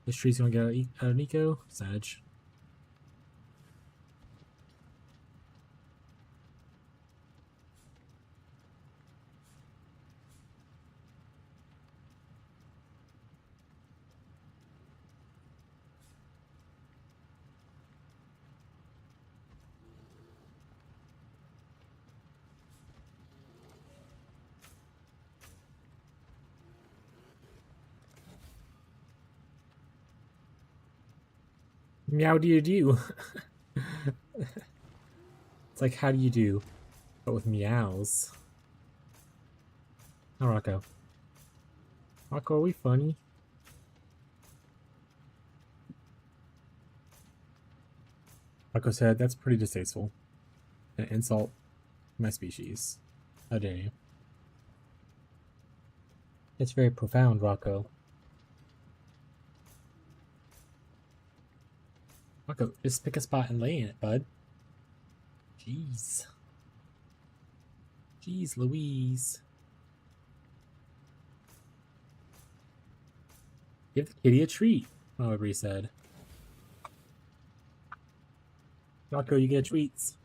This tree's gonna get out of Nico. Sag. Meow do you do? It's like how do you do, but with meows. Oh, Rocco. Rocco, are we funny? Rocco said, that's pretty distasteful. An insult to my species. How dare you? It's very profound, Rocco. Rocco, just pick a spot and lay in it, bud. Jeez. Jeez Louise. Give the kitty a treat, Aubrey said. Rocco, you get treats.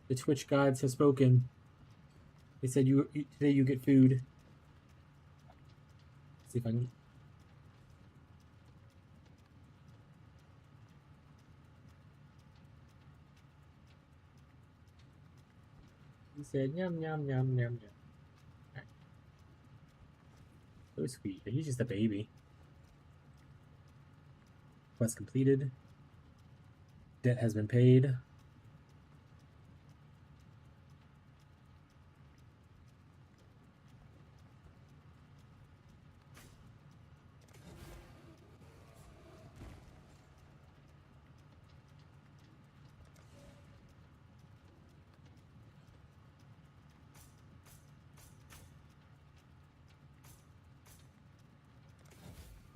The Twitch gods have spoken. They said today you get food. See if I can. He said yum yum yum yum yum. Right. So sweet. He's just a baby. Quest completed. Debt has been paid.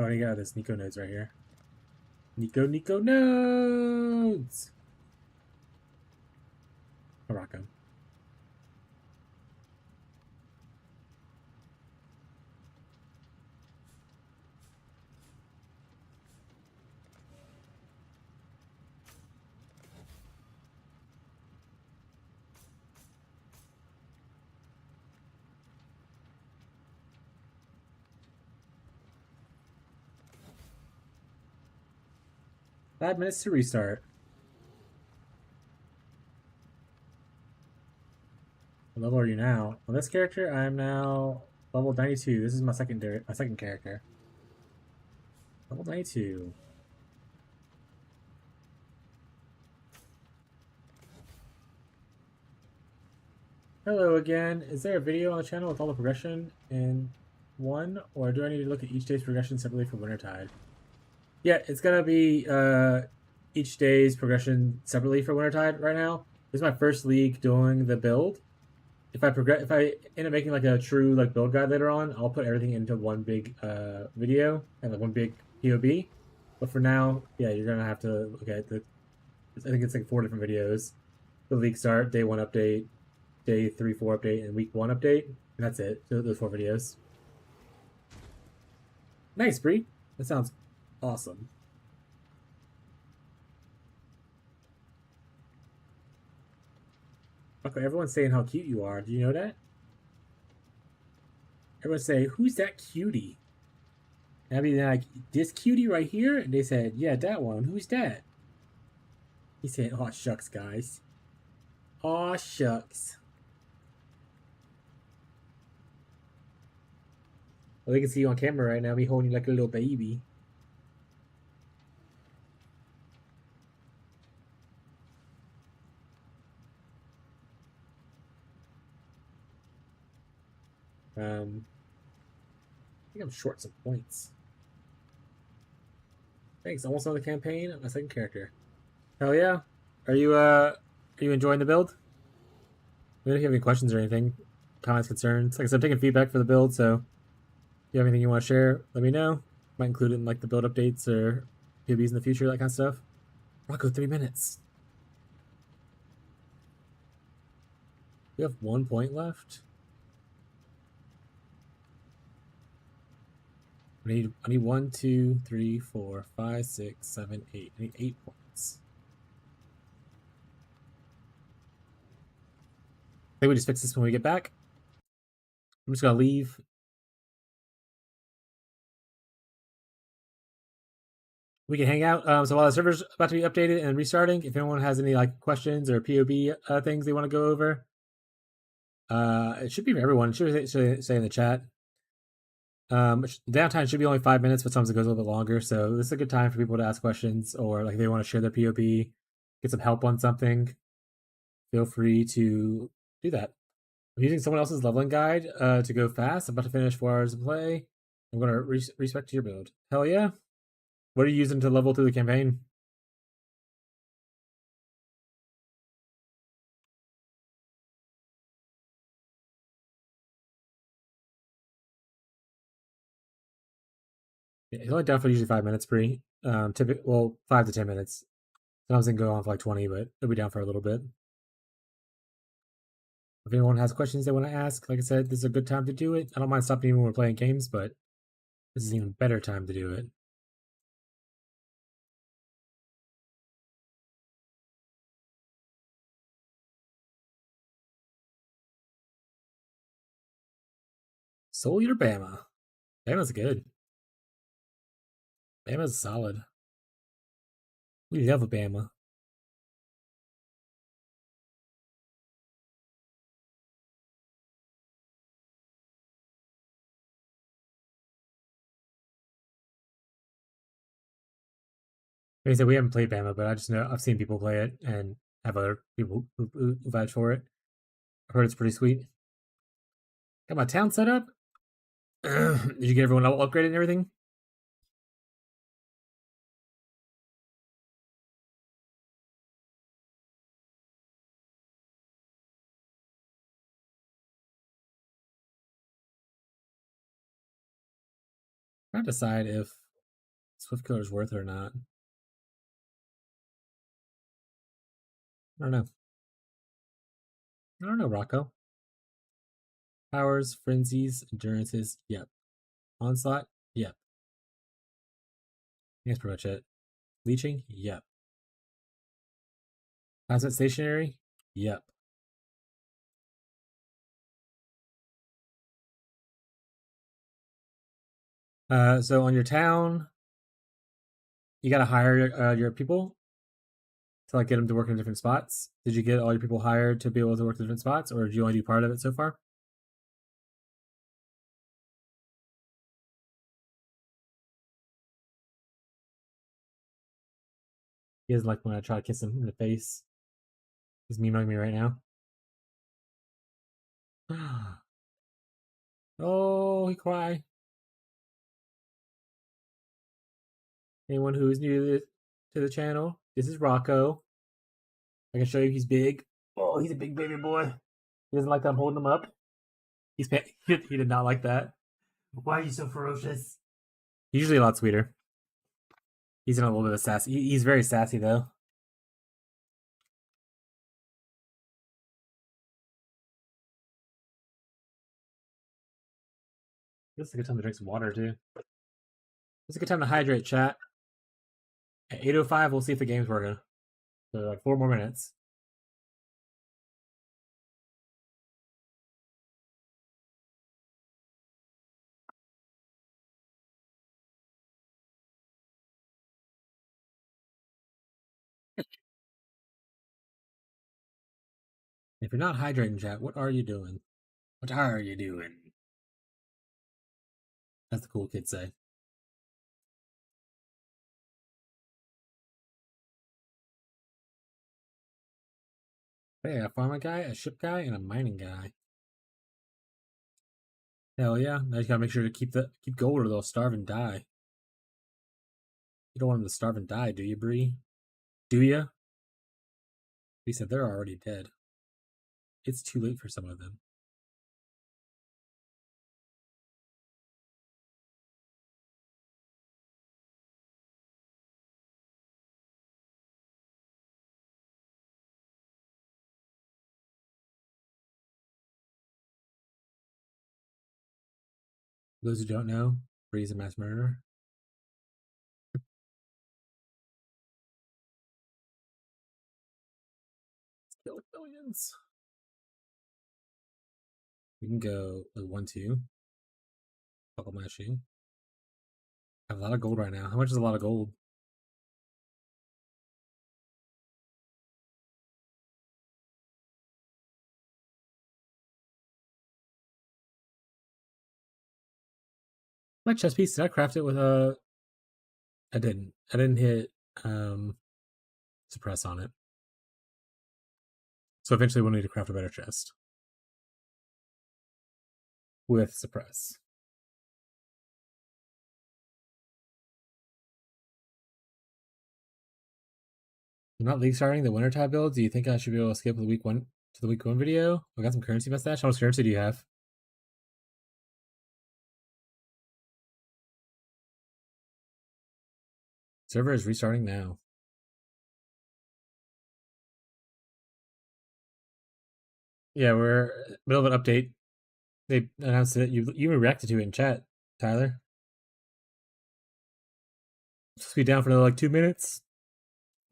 've already got this Nico nodes right here. Nico nodes! I'll rock 'em. Five minutes to restart. What level are you now? On this character, I'm now level 92. This is my second character. Level 92. Hello again. Is there a video on the channel with all the progression in one, or do I need to look at each day's progression separately for Wintertide? Yeah, it's gonna be each day's progression separately for Wintertide right now. This is my first league doing the build. If I end up making like a true like build guide later on, I'll put everything into one big video and like one big POB. But for now, yeah, you're gonna have to look at the. I think it's like 4 different videos. The league start, day 1 update, day 3, 4 update, and week 1 update, and that's it. So those 4 videos. Nice, Bree. That sounds awesome. Okay, everyone's saying how cute you are. Do you know that? Everyone say, "Who's that cutie?" And I'd be like, "This cutie right here." And they said, "Yeah, that one. Who's that?" He said, "Aw, shucks, guys. Aw, shucks." Well, they can see you on camera right now, me holding you like a little baby. I think I'm short some points. Thanks. Almost on the campaign. My second character. Hell yeah. Are you enjoying the build? Maybe if you have any questions or anything, comments, concerns. Like I said, I'm taking feedback for the build, so if you have anything you want to share, let me know. Might include it in like the build updates or PBs in the future, that kind of stuff. Rocco, 3 minutes. We have 1 point left. I need 1, 2, 3, 4, 5, 6, 7, 8. I need 8 points. I think we just fix this when we get back. I'm just gonna leave. We can hang out. So while the server's about to be updated and restarting, if anyone has any like questions or POB things they want to go over, it should be for everyone. It should say in the chat. Downtime should be only 5 minutes, but sometimes it goes a little bit longer. So this is a good time for people to ask questions or like if they want to share their POB, get some help on something. Feel free to do that. I'm using someone else's leveling guide to go fast. I'm about to finish 4 hours of play. I'm going to respect your build. Hell yeah. What are you using to level through the campaign? Yeah, it's only down for usually 5 minutes pre. Well, 5 to 10 minutes. Sometimes it can go on for like 20, but it'll be down for a little bit. If anyone has questions they want to ask, like I said, this is a good time to do it. I don't mind stopping when we're playing games, but this is an even better time to do it. Soul Eater Bama. Bama's good. Bama's solid. We love a Bama. Like I said, we haven't played Bama, but I just know I've seen people play it and have other people who vouch for it. I've heard it's pretty sweet. Got my town set up. Did you get everyone upgraded and everything? I'm trying to decide if Swift Killer is worth it or not. I don't know. I don't know, Rocco. Powers, frenzies, endurances, yep. Onslaught, yep. I think that's pretty much it. Leeching, yep. Concept stationary, yep. So on your town, you gotta hire your people to like get them to work in different spots. Did you get all your people hired to be able to work in different spots, or did you only do part of it so far? He doesn't like when I try to kiss him in the face. He's memeing me right now. Oh, he cry. Anyone who is new to the channel, this is Rocco. I can show you he's big. Oh, he's a big baby boy. He doesn't like that I'm holding him up. He did not like that. Why are you so ferocious? Usually a lot sweeter. He's in a little bit of sassy. He's very sassy though. This is a good time to drink some water too. It's a good time to hydrate, chat. At 8:05, we'll see if the game's working. So like 4 more minutes. If you're not hydrating, chat, what are you doing? What are you doing? As the cool kids say. Hey, a farmer guy, a ship guy, and a mining guy. Hell yeah! Now you gotta make sure to keep gold, or they'll starve and die. You don't want them to starve and die, do you, Bree? Do ya? He said they're already dead. It's too late for some of them. For those who don't know, Bree's a mass murderer. Kill billions. We can go like 1-2. Buckle my shoe. I have a lot of gold right now. How much is a lot of gold? My chest piece, did I craft it with a... I didn't. I didn't hit suppress on it. So eventually we'll need to craft a better chest. With suppress. I'm not league starting the winter type build. Do you think I should be able to skip the week one video? I got some currency mustache. How much currency do you have? Server is restarting now. Yeah, we're middle of an update. They announced it. You even reacted to it in chat, Tyler. It's supposed to be down for another like 2 minutes,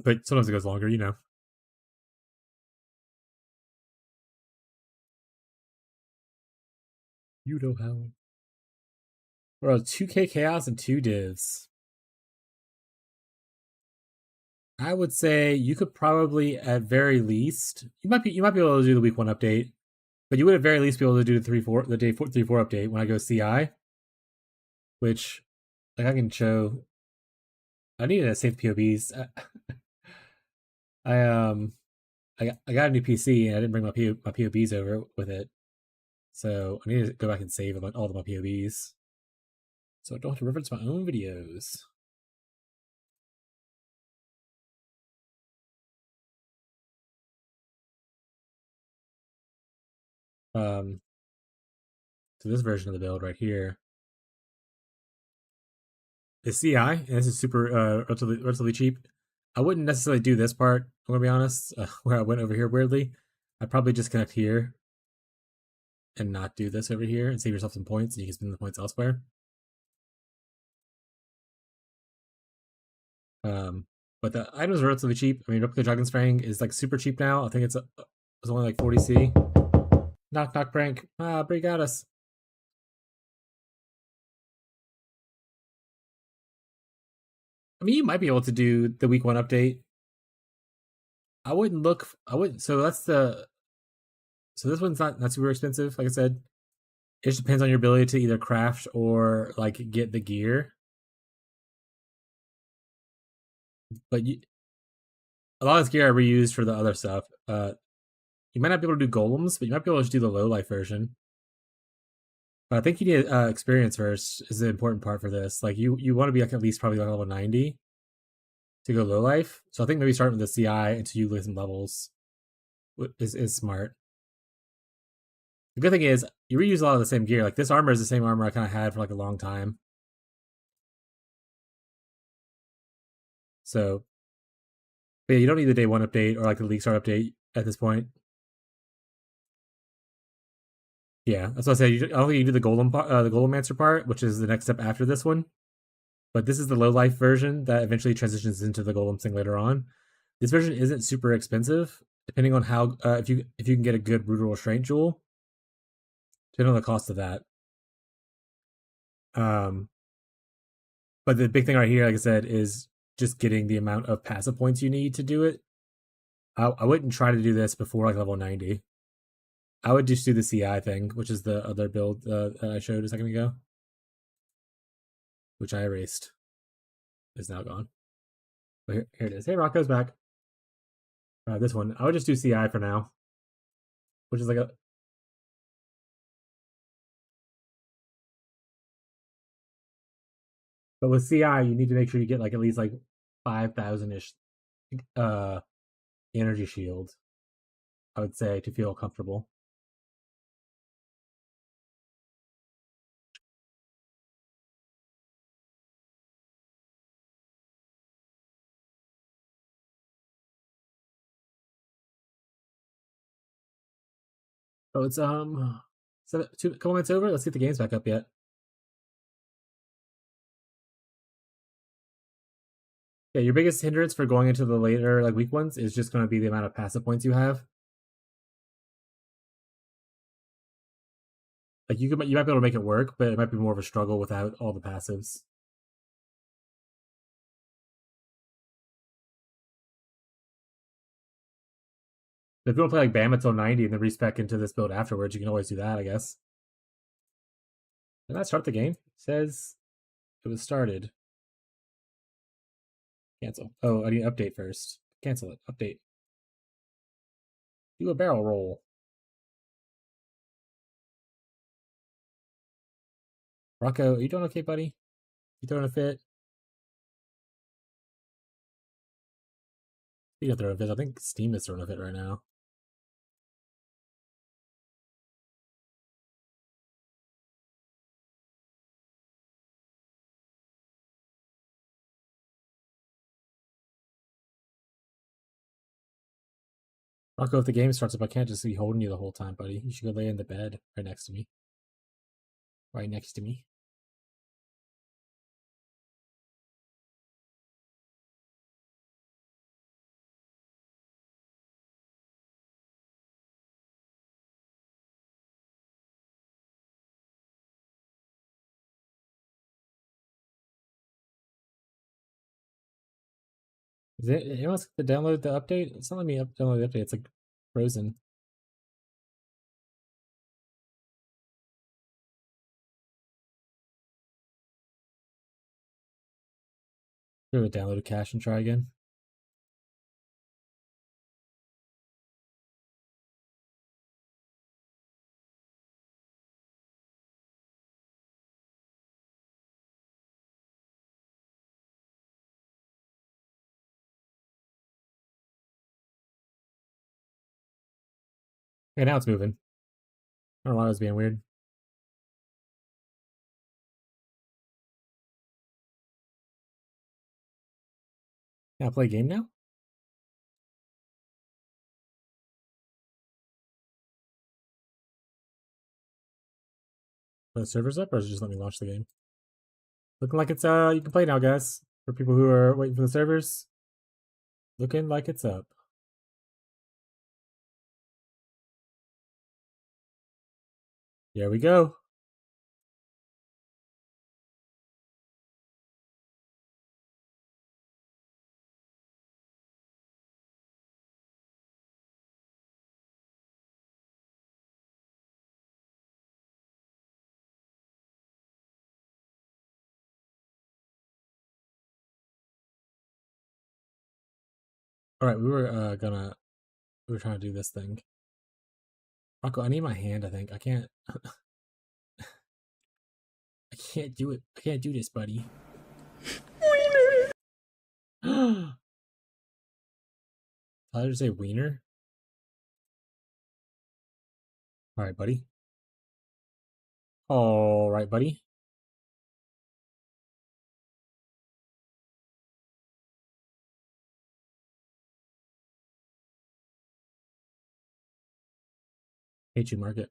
but sometimes it goes longer, you know. You know how. Bro, 2K chaos and 2 divs. I would say you could probably, at very least, you might be able to do the week 1 update, but you would at very least be able to do the day 3-4 update when I go CI, which like I can show. I needed to save POBs. I got a new PC and I didn't bring my POBs over with it, so I need to go back and save all of my POBs, so I don't have to reference my own videos. So this version of the build right here is CI, and this is super relatively cheap. I wouldn't necessarily do this part. I'm gonna be honest. Where I went over here weirdly, I'd probably just connect here and not do this over here and save yourself some points, and you can spend the points elsewhere. But the items are relatively cheap. I mean, Replica Dragon Spraying is like super cheap now. I think it's only like 40C. Knock knock prank. Brie got us. I mean, you might be able to do the week 1 update. I wouldn't. So that's the. So this one's not super expensive. Like I said, it just depends on your ability to either craft or like get the gear. But a lot of this gear I reused for the other stuff. You might not be able to do golems, but you might be able to do the low life version. But I think you need experience first is the important part for this. Like you want to be like at least probably like level 90 to go low life. So I think maybe starting with the CI until you lose some levels is smart. The good thing is you reuse a lot of the same gear. Like this armor is the same armor I kind of had for like a long time. So, but yeah, you don't need the day 1 update or like the league start update at this point. Yeah, that's what I said. I don't think you do the Golemancer part, which is the next step after this one. But this is the low life version that eventually transitions into the Golem thing later on. This version isn't super expensive, depending on how if you can get a good brutal restraint jewel, depending on the cost of that. But the big thing right here, like I said, is just getting the amount of passive points you need to do it. I wouldn't try to do this before like level 90. I would just do the CI thing, which is the other build that I showed a second ago, which I erased. Is now gone. But here it is. Hey, Rocco's back. This one. I would just do CI for now, which is like a. But with CI, you need to make sure you get like at least like 5,000 ish energy shield. I would say to feel comfortable. Oh, it's a couple minutes over. Let's get the games back up yet. Yeah, your biggest hindrance for going into the later like week ones is just going to be the amount of passive points you have. Like you might be able to make it work, but it might be more of a struggle without all the passives. If you want to play like Bam until 90 and then respec into this build afterwards, you can always do that, I guess. Did that start the game? It says it was started. Cancel. Oh, I need to update first. Cancel it. Update. Do a barrel roll. Rocco, are you doing okay, buddy? You throwing a fit? You don't throw a fit. I think Steam is throwing a fit right now. Rocco, if the game starts up, I can't just be holding you the whole time, buddy. You should go lay in the bed right next to me. Right next to me. Is it wants to download the update? It's not letting me download the update. It's like frozen. Go to download a cache and try again. Okay, now it's moving. I don't know why it was being weird. Can I play a game now? Are the servers up, or does it just let me launch the game? Looking like it's you can play now, guys. For people who are waiting for the servers. Looking like it's up. Here we go. All right, we were trying to do this thing. Rocco, I need my hand. I think I can't. I can't do it. I can't do this, buddy. Tyler say wiener. All right, buddy. All right, buddy. Hate you, Market.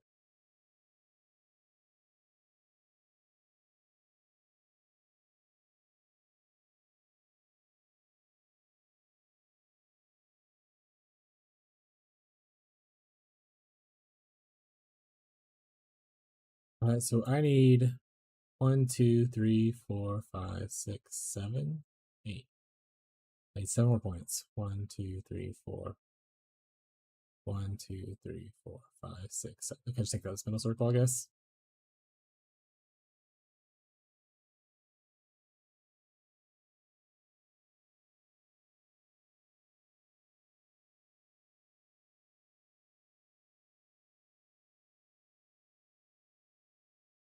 All right, so I need 1, 2, 3, 4, 5, 6, 7, 8. I need 7 more points. 1, 2, 3, 4. 1, 2, 3, 4, 5, 6, 7. I can just take that middle circle, I guess.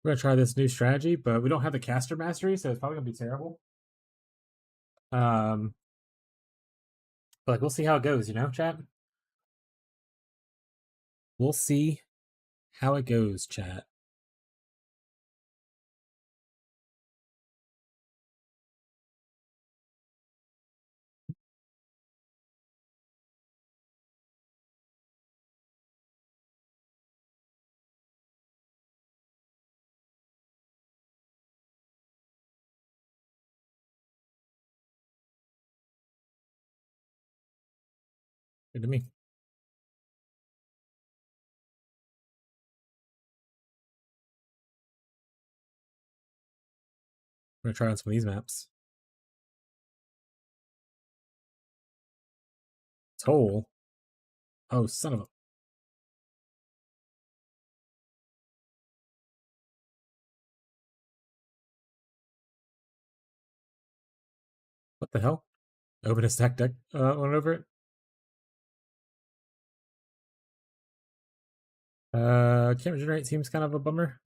We're gonna try this new strategy, but we don't have the caster mastery, so it's probably gonna be terrible. But like we'll see how it goes, you know, chat. We'll see how it goes, chat. Good to me. We're gonna try on some of these maps. Toll. Oh, son of a. What the hell? Open a stack deck one over it. Can't regenerate seems kind of a bummer.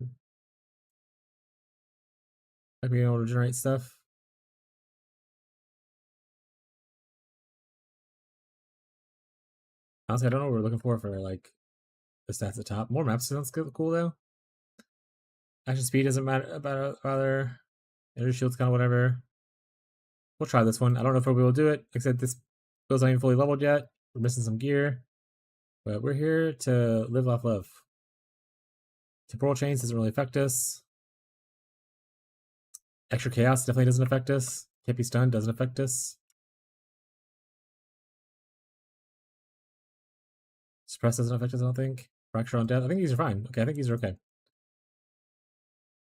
Like being able to generate stuff. Honestly, I don't know what we're looking for like the stats at the top. More maps sounds cool though. Action speed doesn't matter about other. Energy shield's kind of whatever. We'll try this one. I don't know if we'll be able to do it, except this build's not even fully leveled yet. We're missing some gear. But we're here to live off love. Temporal chains doesn't really affect us. Extra chaos definitely doesn't affect us. Can't be stunned doesn't affect us. Suppress doesn't affect us, I don't think. Fracture on death. I think these are fine. Okay, I think these are okay. I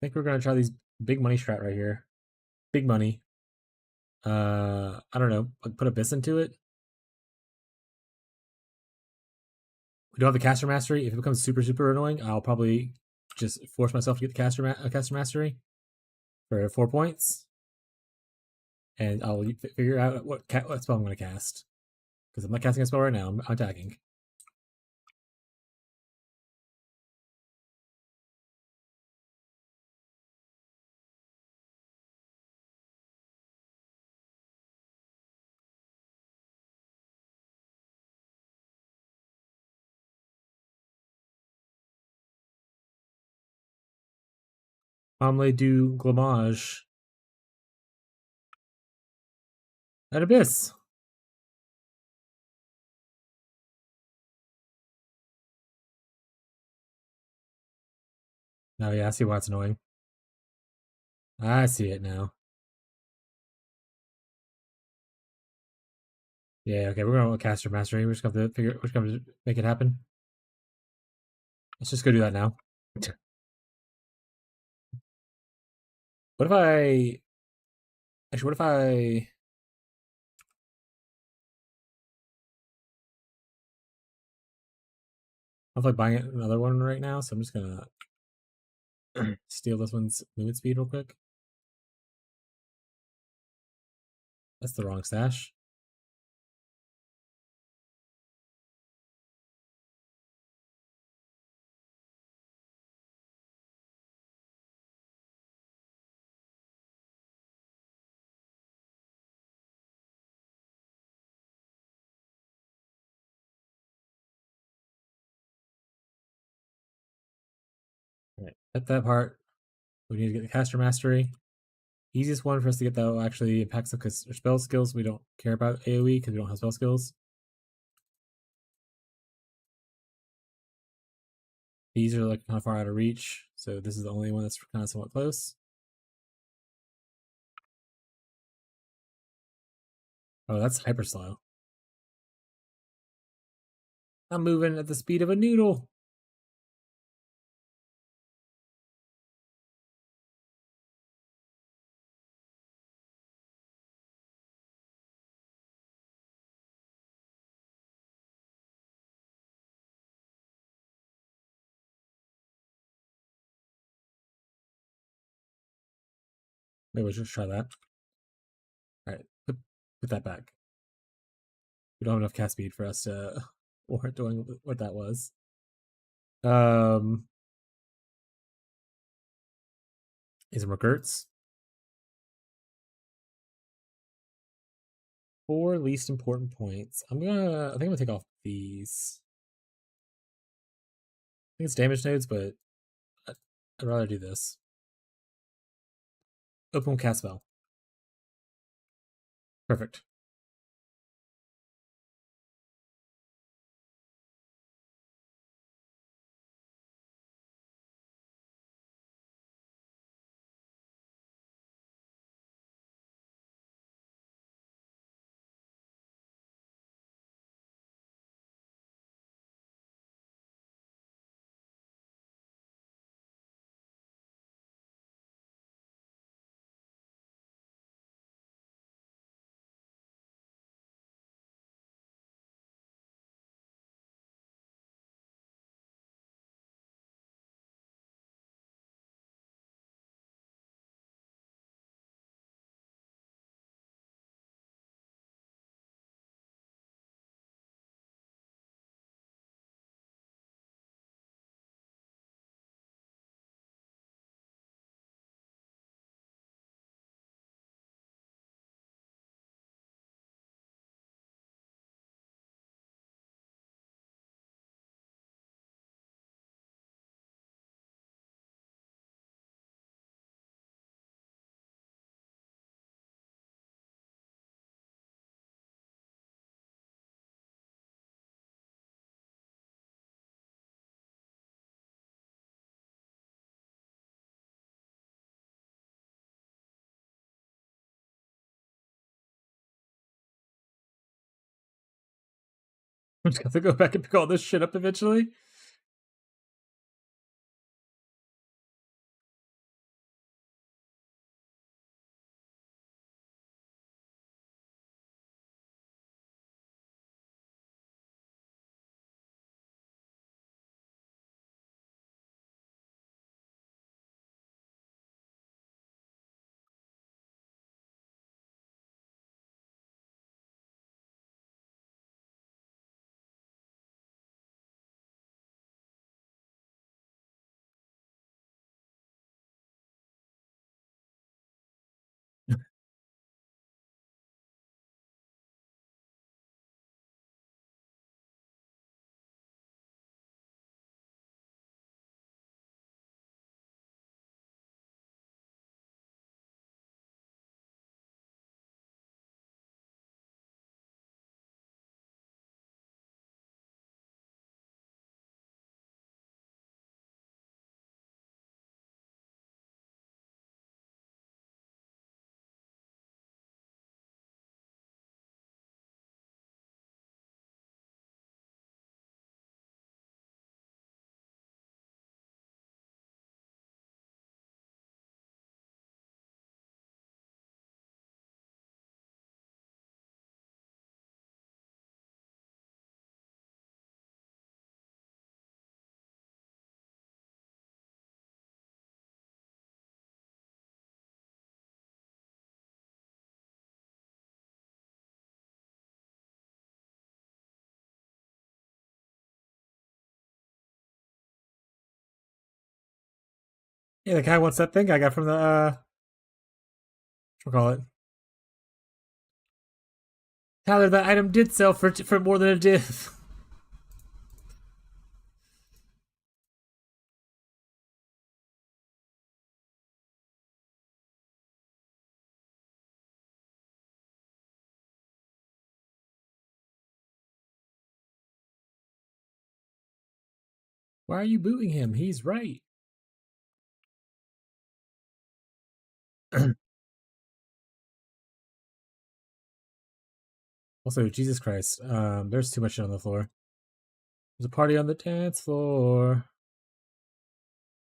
think we're gonna try these big money strat right here. Big money. I don't know. Like put Abyss into it. We don't have the caster mastery. If it becomes super annoying, I'll probably just force myself to get the caster mastery for 4 points, and I'll figure out what spell I'm going to cast. Because I'm not casting a spell right now. I'm attacking. Omelette du Glamage. At Abyss. Now, yeah, I see why it's annoying. I see it now. Yeah, okay, we're going to caster mastery. We're just going to make it happen. Let's just go do that now. What if I... Actually, what if I... I'm like buying another one right now, so I'm just gonna steal this one's movement speed real quick. That's the wrong stash. Alright, at that part, we need to get the caster mastery. Easiest one for us to get though actually impacts them because spell skills we don't care about AoE because we don't have spell skills. These are like kind of far out of reach, so this is the only one that's kind of somewhat close. Oh, that's hyper slow. I'm moving at the speed of a noodle. Maybe we'll just try that. Alright, put that back. We don't have enough cast speed for us to warrant doing what that was. Is it McGurts? 4 least important points. I think I'm gonna take off these. I think it's damage nodes, but I'd rather do this. Open cast spell. Perfect. I'm just gonna go back and pick all this shit up eventually. Yeah, the guy wants that thing I got from the what call it? Tyler, that item did sell for more than it did. Why are you booting him? He's right. Also, Jesus Christ, there's too much shit on the floor. There's a party on the dance floor.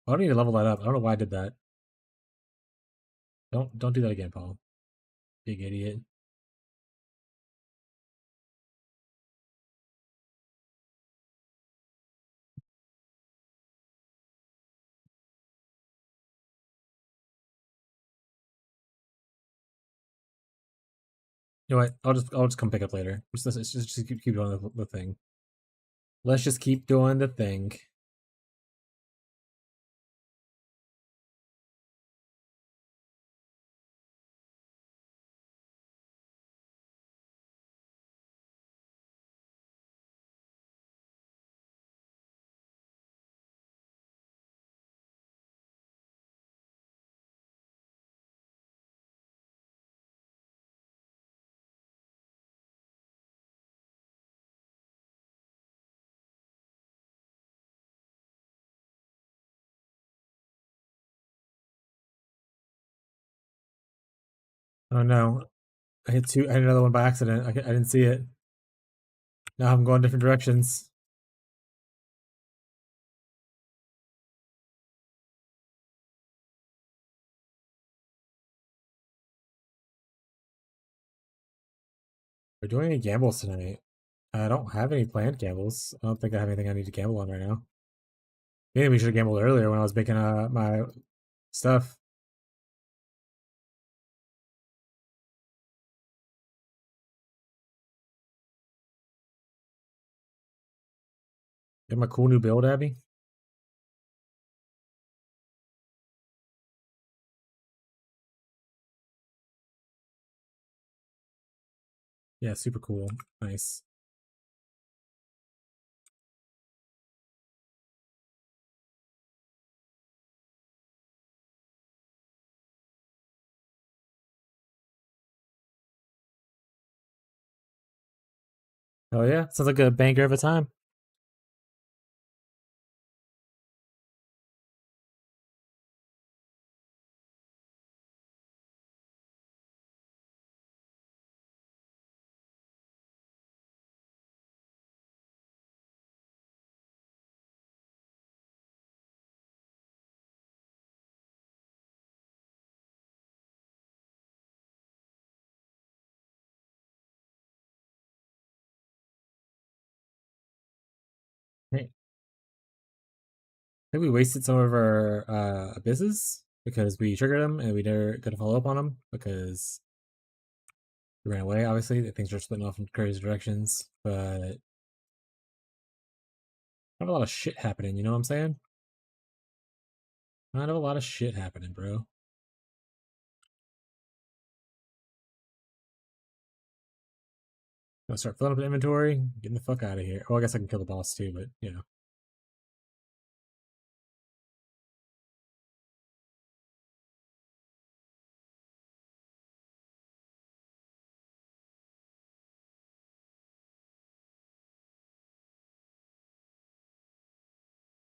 I don't need to level that up. I don't know why I did that. Don't do that again, Paul. Big idiot. You know what? I'll just come pick up later. Just keep doing the thing. Let's just keep doing the thing. Oh no. I hit another one by accident. I didn't see it. Now I'm going different directions. We're doing any gambles tonight. I don't have any planned gambles. I don't think I have anything I need to gamble on right now. Maybe we should have gambled earlier when I was making my stuff. Get my cool new build, Abby. Yeah, super cool. Nice. Oh yeah, sounds like a banger of a time. Hey, I think we wasted some of our abysses because we triggered them and we never got to follow up on them because we ran away. Obviously, things are splitting off in crazy directions, but I have a lot of shit happening. You know what I'm saying? I have a lot of shit happening, bro. Gonna start filling up the inventory, getting the fuck out of here. Oh, I guess I can kill the boss too, but you know.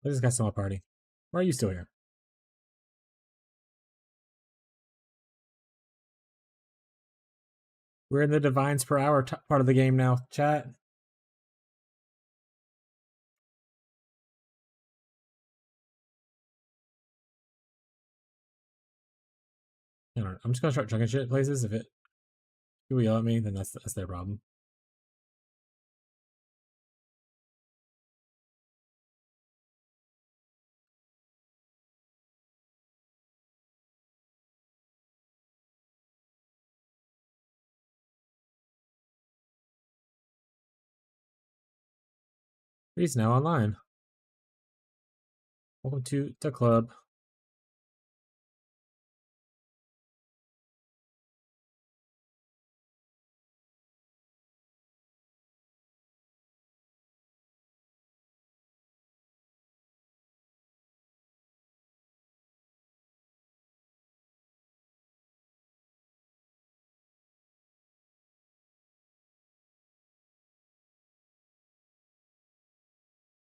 I just got to my party. Why are you still here? We're in the divines per hour part of the game now, chat. I'm just gonna start chucking shit places. If people yell at me, then that's their problem. He's now online. Welcome to the club.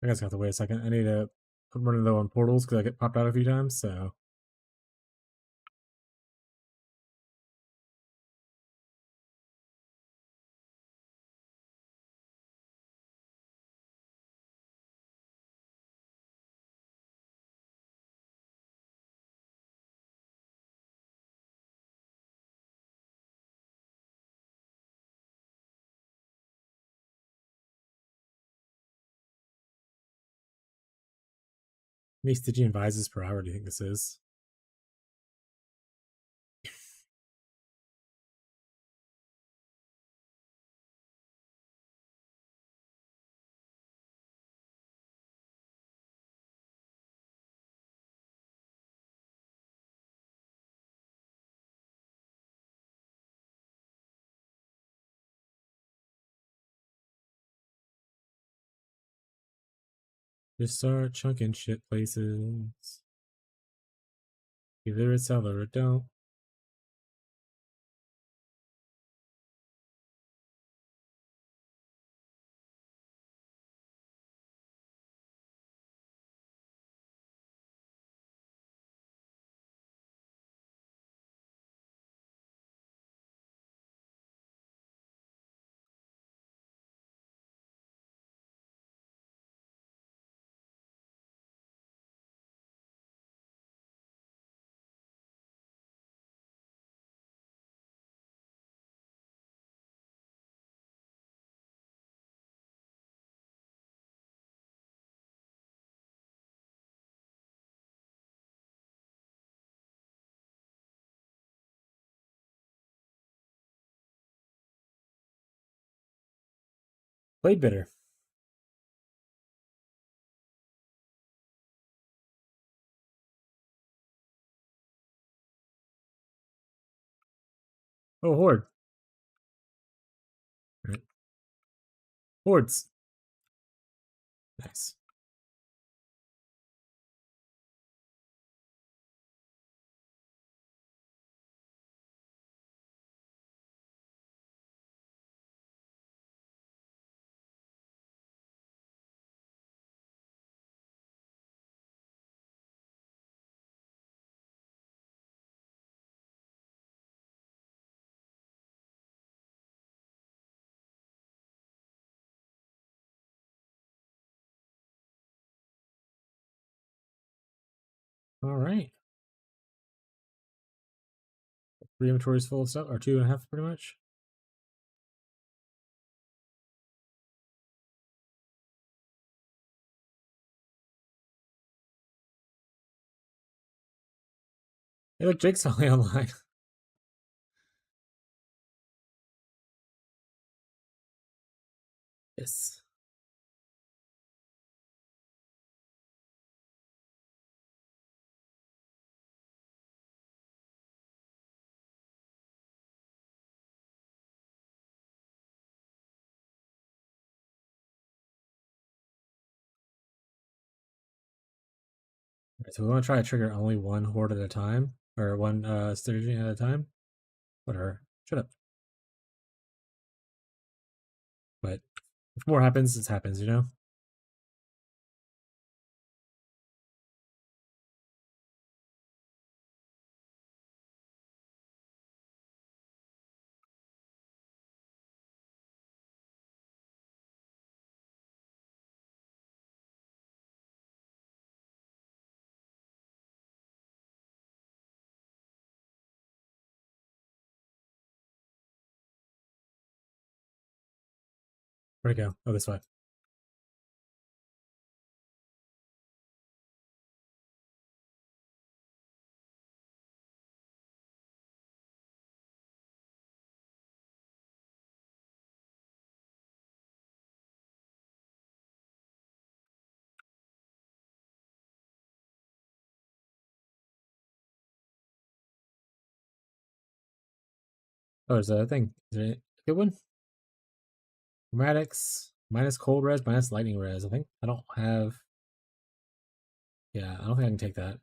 I guess I have to wait a second. I need to put one of those on portals because I get popped out a few times, so. How many Stygian vises per hour do you think this is? Just start chunking shit places. Either it's sell or it don't. Blade bitter. Oh, horde. Right. Hordes. Nice. All right. 3 inventories full of stuff, or 2.5 pretty much. Hey, look, Jake's finally online. Yes. Right, so we want to try to trigger only one horde at a time, or one strategy at a time. Whatever. Shut up. But if more happens, it happens, you know? Where'd it go? Oh, this way. Oh, there's a thing. Is it a good one? Chromatics, minus cold res, minus lightning res. I think I don't have. Yeah, I don't think I can take that.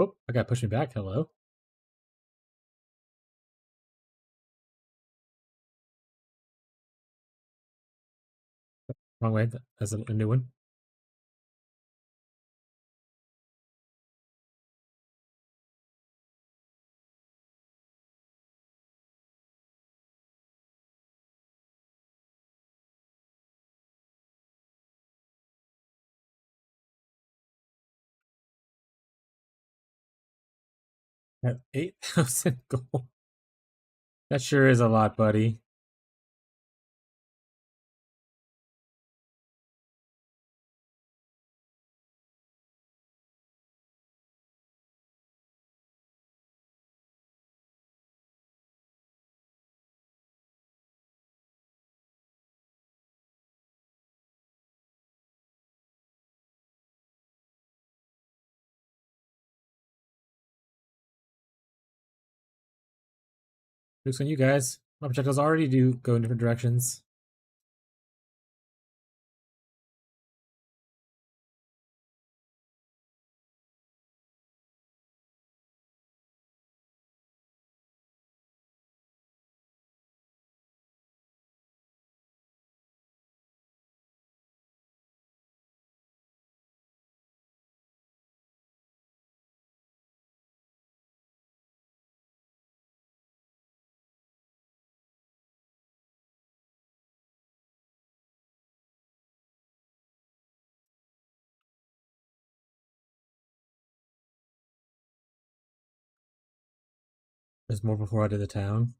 Oh, I got pushed me back. Hello. Wrong way. That's a new one. At 8,000 gold. That sure is a lot, buddy. Looks on you guys. My projectiles already do go in different directions. There's more before I did the town.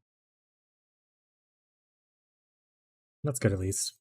That's good at least.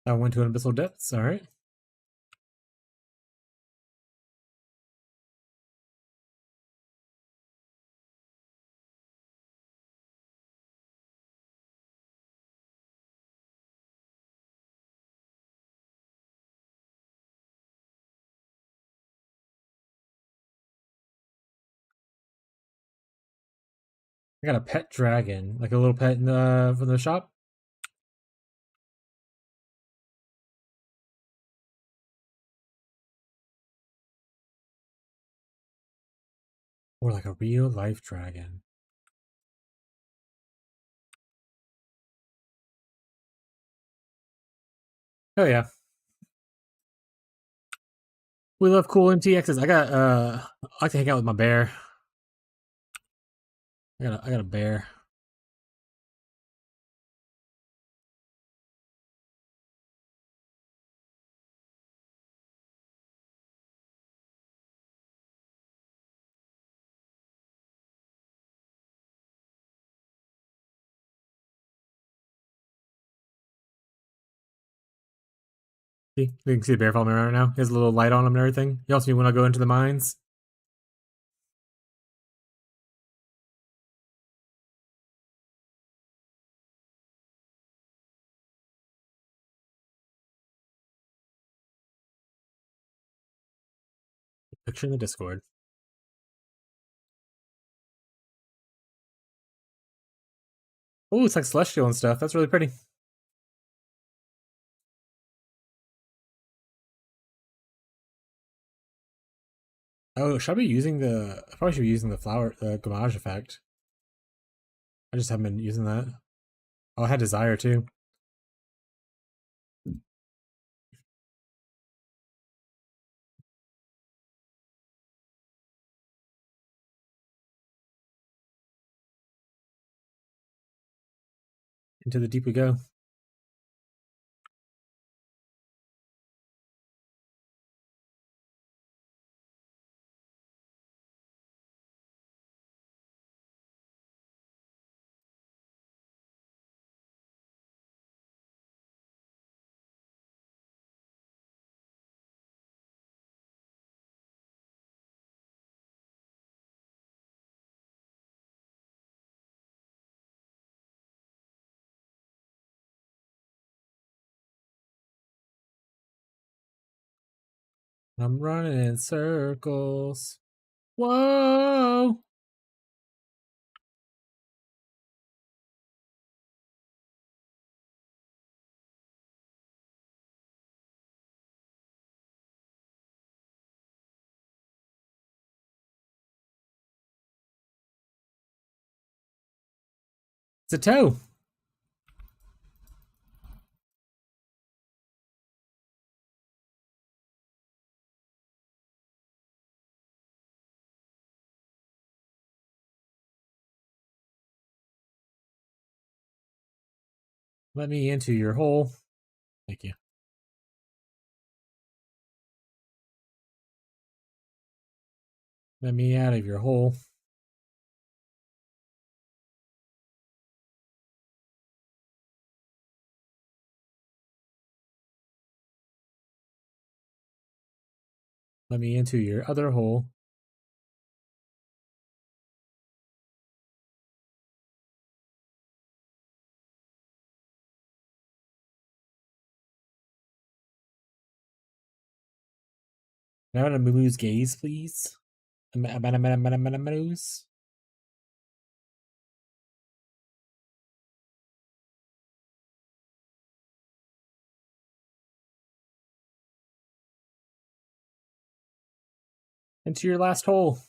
I went to an abyssal depths. All right. I got a pet dragon, like a little pet in the from the shop. Or like a real life dragon. Oh yeah. We love cool MTXs. I like to hang out with my bear. I got a bear. See, you can see the bear following me around right now. He has a little light on him and everything. He also see when I go into the mines. Picture in the Discord. Oh, it's like celestial and stuff. That's really pretty. Oh, should I be using the? I probably should be using the flower, the gamage effect. I just haven't been using that. Oh, I had desire too. Into the deep we go. I'm running in circles. Whoa! It's a toe. Let me into your hole. Thank you. Let me out of your hole. Let me into your other hole. Now to Muumuu's gaze, please. Muumuu's. Into your last hole.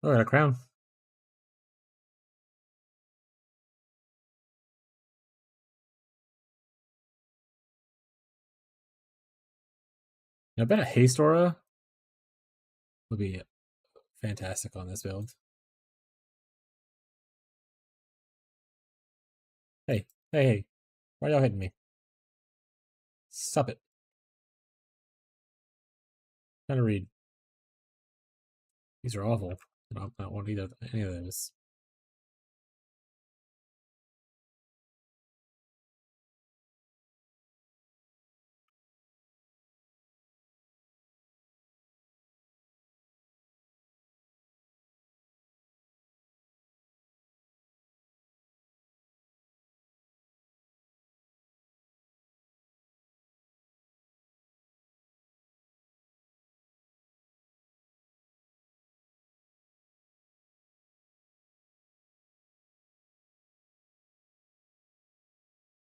Oh, I got a crown. I bet a haste aura would be fantastic on this build. Hey, hey, hey. Why are y'all hitting me? Stop it. Trying to read. These are awful. I don't want either any of those.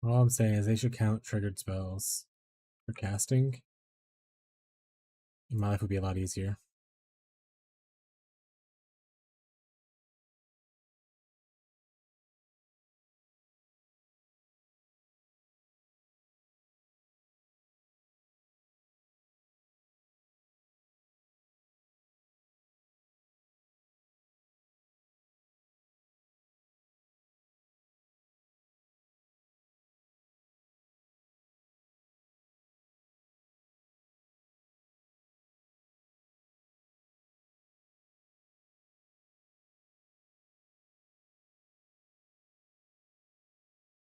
All I'm saying is they should count triggered spells for casting. My life would be a lot easier.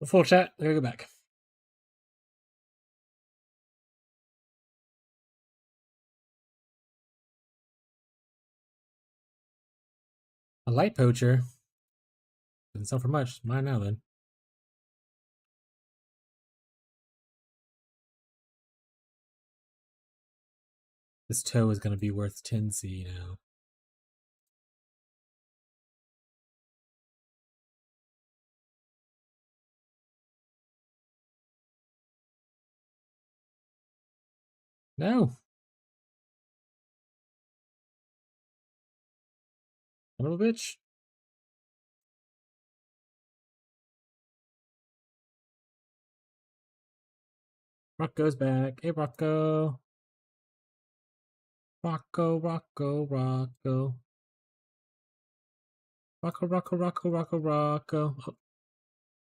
Full chat. I gotta go back. A light poacher. Doesn't sell for much. Mine now then. This toe is gonna be worth 10C now. No. Son of a bitch. Rocco's back. Hey, Rocco. Rocco, Rocco, Rocco. Rocco, Rocco, Rocco, Rocco, Rocco. Oh.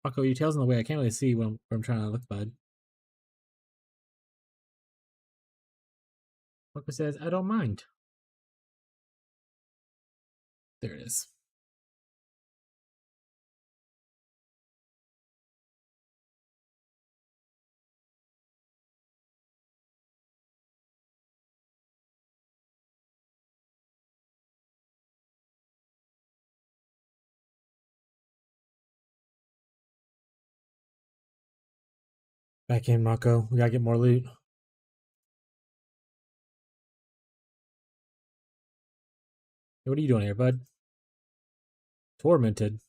Rocco, your tail's in the way. I can't really see where I'm trying to look, bud. Rocco says, I don't mind. There it is. Back in, Rocco. We gotta get more loot. Hey, what are you doing here, bud? Tormented.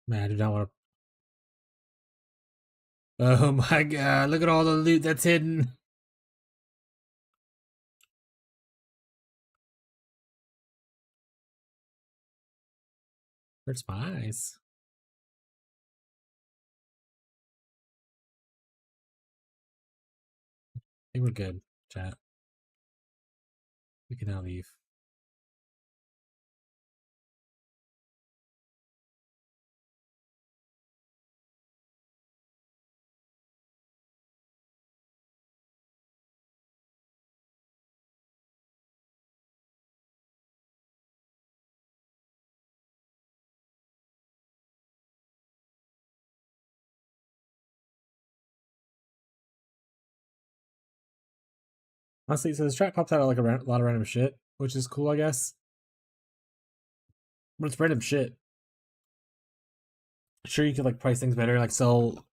Man, I do not want to. Oh my god, look at all the loot that's hidden. Hurts my eyes. I think we're good, chat. We can now leave. Honestly, so this track pops out of like a lot of random shit, which is cool, I guess. But it's random shit. Sure, you could like price things better, like sell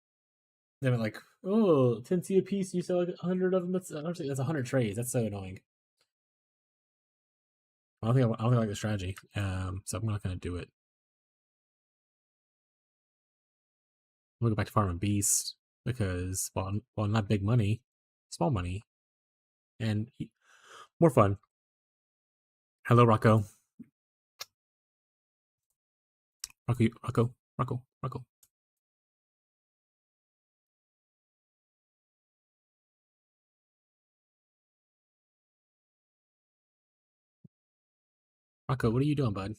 them at like 10C a piece. You sell like 100 of them. That's 100 trays. That's so annoying. I don't think I like the strategy. So I'm not gonna do it. I'm gonna go back to farming beast because well, not big money, small money, and more fun. Hello, Rocco. Rocco, Rocco, Rocco, Rocco. Rocco, what are you doing, bud?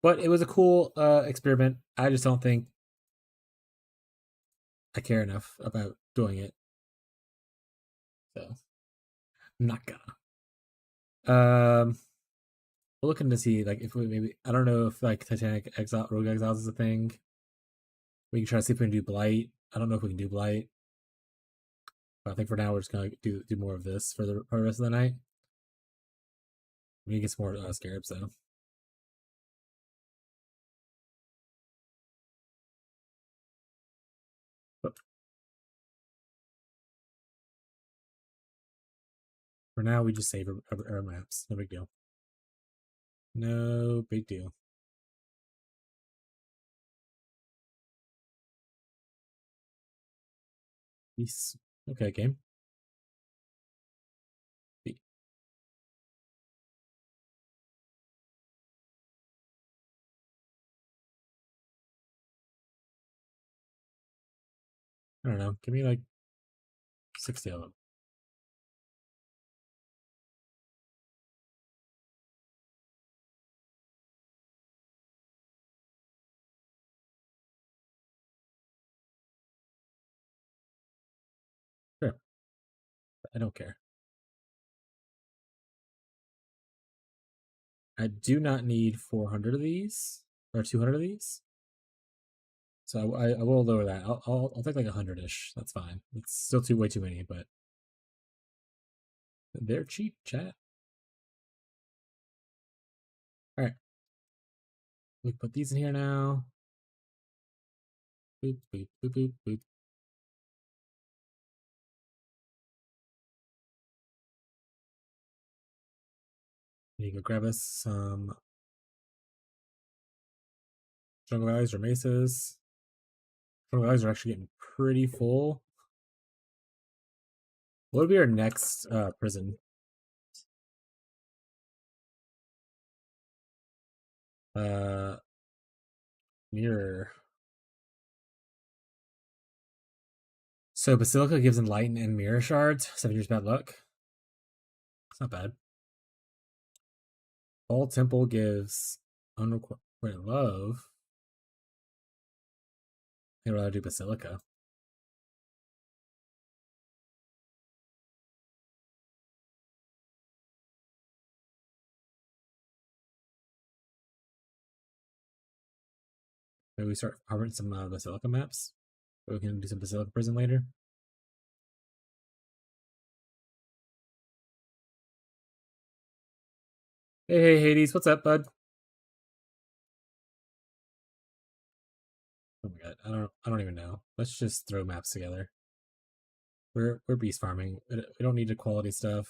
But it was a cool experiment. I just don't think I care enough about doing it. So I'm not gonna. We're looking to see like if we maybe I don't know if like Titanic Exile Rogue Exiles is a thing. We can try to see if we can do Blight. I don't know if we can do Blight. But I think for now we're just gonna do more of this for the rest of the night. We can get some more scarabs though. But for now, we just save our maps. No big deal. No big deal. Peace. Okay, game. B. I don't know. Give me like 60 of them. Sure. I don't care. I do not need 400 of these or 200 of these. So I will lower that. I'll take like 100-ish. That's fine. It's still way too many, but they're cheap, chat. All right. We put these in here now. Boop, boop, boop, boop, boop. You go grab us some jungle valleys or mesas. Jungle valleys are actually getting pretty full. What would be our next prison? Mirror. So Basilica gives Enlighten and Mirror Shards. 7 years bad luck. It's not bad. All Temple gives Unrequited Love. I'd rather do Basilica. Maybe we start harvesting some Basilica maps. We can do some Basilica Prison later. Hey, Hades, what's up, bud? Oh my god, I don't even know. Let's just throw maps together. We're beast farming. We don't need the quality stuff.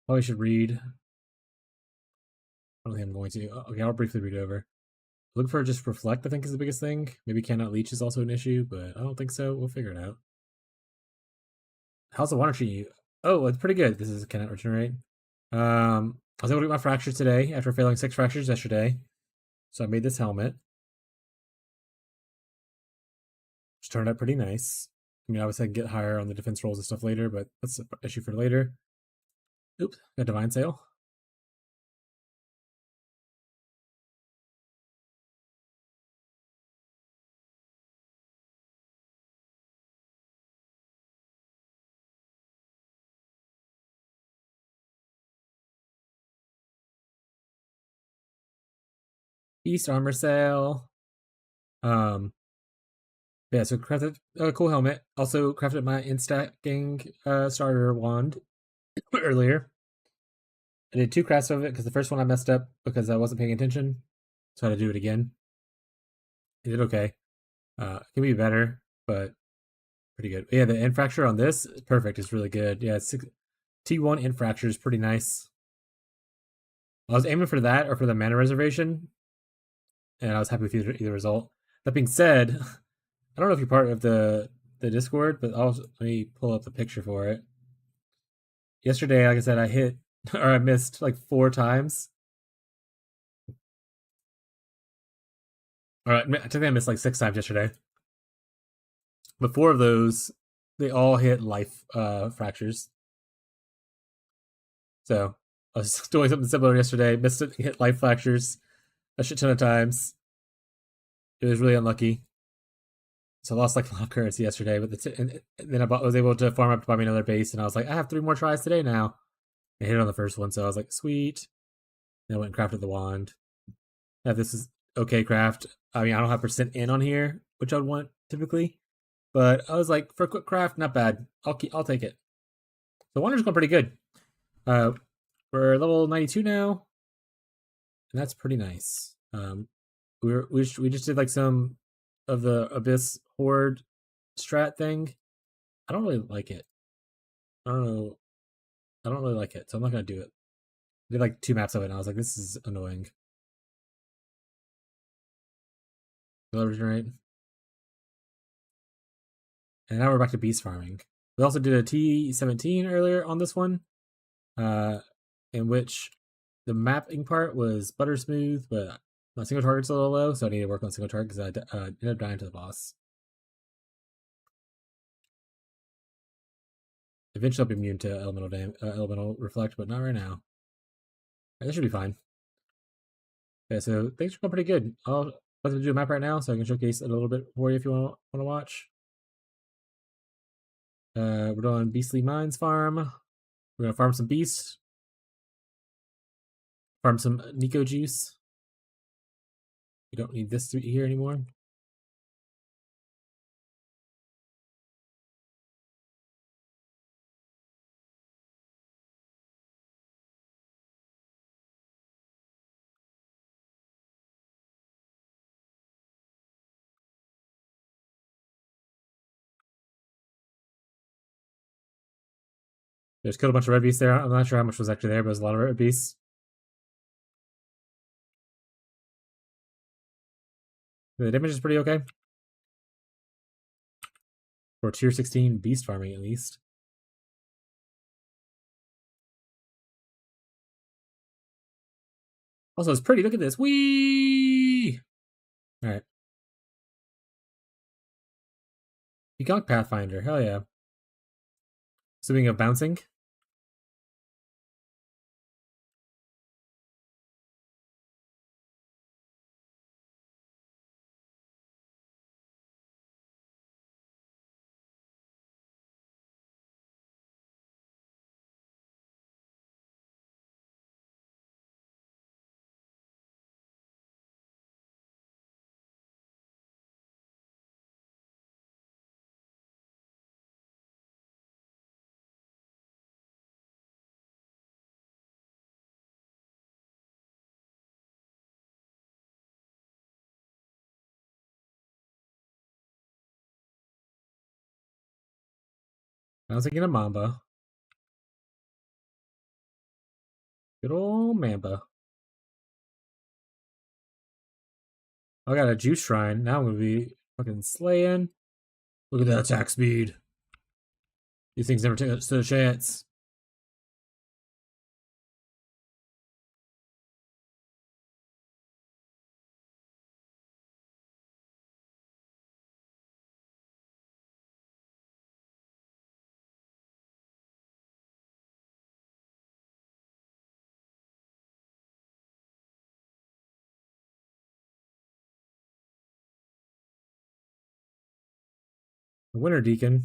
Probably should read. I don't think I'm going to. Okay, I'll briefly read over. Look for just reflect, I think, is the biggest thing. Maybe cannot leech is also an issue, but I don't think so. We'll figure it out. How's the water treating you? Oh, it's pretty good. This is cannot regenerate. I was able to get my fractures today after failing 6 fractures yesterday. So I made this helmet. Which turned out pretty nice. I mean, obviously I can get higher on the defense rolls and stuff later, but that's an issue for later. Oops, got Divine Sail. Beast Armor Sail. Yeah, so crafted a cool helmet. Also crafted my instacking starter wand earlier. I did 2 crafts of it because the first one I messed up because I wasn't paying attention. So I had to do it again. It did okay. It can be better, but pretty good. Yeah, the end fracture on this is perfect. It's really good. Yeah, T1 end fracture is pretty nice. I was aiming for that or for the mana reservation, and I was happy with either result. That being said, I don't know if you're part of the Discord, but let me pull up the picture for it. Yesterday, like I said, I hit or I missed like 4 times. All right, I think I missed like 6 times yesterday. But 4 of those, they all hit life fractures. So I was doing something similar yesterday. Missed it, hit life fractures a shit ton of times. It was really unlucky. So I lost like a lot of currency yesterday, but and then was able to farm up to buy me another base, and I was like, I have 3 more tries today now. I hit it on the first one, so I was like, sweet. Then I went and crafted the wand. Yeah, this is okay craft. I mean, I don't have percent in on here, which I would want typically, but I was like, for a quick craft, not bad. I'll take it. So Wander's going pretty good. We're level 92 now, and that's pretty nice. We just did like some of the Abyss Horde strat thing. I don't really like it. I don't know. I don't really like it, so I'm not gonna do it. I did like 2 maps of it, and I was like, this is annoying. Leverage rate. And now we're back to beast farming. We also did a T17 earlier on this one, in which the mapping part was butter smooth, but my single target's a little low, so I need to work on single target because I ended up dying to the boss. Eventually, I'll be immune to elemental reflect, but not right now. Right, this should be fine. Okay, so things are going pretty good. I'll let them do a map right now, so I can showcase it a little bit for you if you want to watch. We're doing Beastly Mines farm. We're gonna farm some beasts. Farm some Nico juice. We don't need this here anymore. There's killed a bunch of red beasts there. I'm not sure how much was actually there, but there's a lot of red beasts. The damage is pretty okay. For tier 16 beast farming, at least. Also, it's pretty. Look at this. Whee! Alright. Peacock Pathfinder. Hell yeah. Speaking of bouncing. I was thinking of Mamba. Good old Mamba. I got a juice shrine. Now I'm gonna be fucking slaying. Look at that attack speed. These things never stood a chance. The Winter Deacon.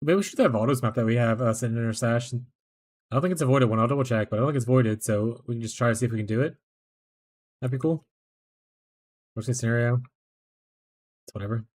Maybe we should do that Valdos map that we have sitting in our stash. I don't think it's a voided one. I'll double check, but I don't think it's voided, so we can just try to see if we can do it. That'd be cool. Worst case scenario. It's whatever.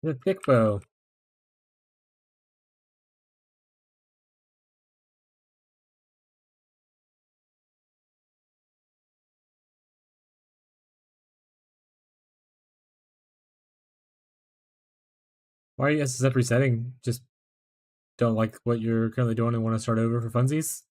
The thick bow. Why are you SSF resetting? Just don't like what you're currently doing and want to start over for funsies?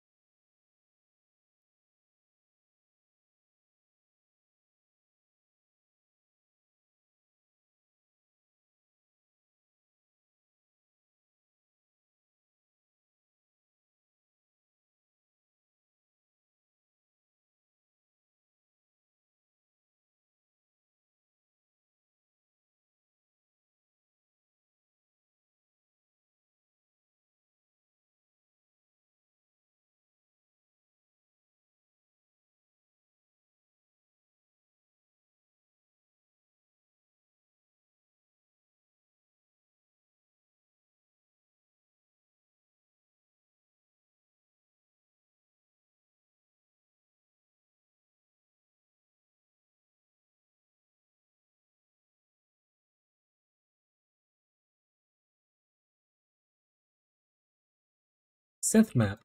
Synth map.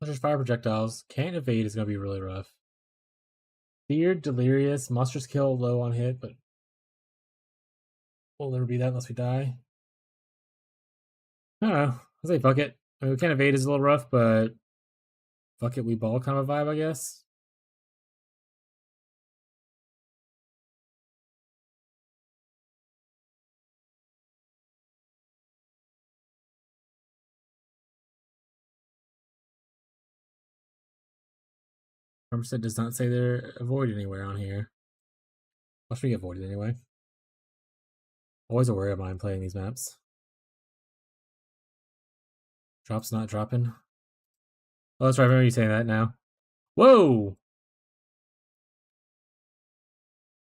There's fire projectiles. Can't evade is gonna be really rough. Feared, delirious, monsters kill low on hit, but we'll never be that unless we die. I don't know. I'll say fuck it. I mean, we can't evade is a little rough, but fuck it, we ball kind of a vibe, I guess. Percent does not say they're avoided anywhere on here. Watch me get avoided anyway. Always a worry of mine playing these maps. Drop's not dropping. Oh, that's right. I remember you saying that now. Whoa!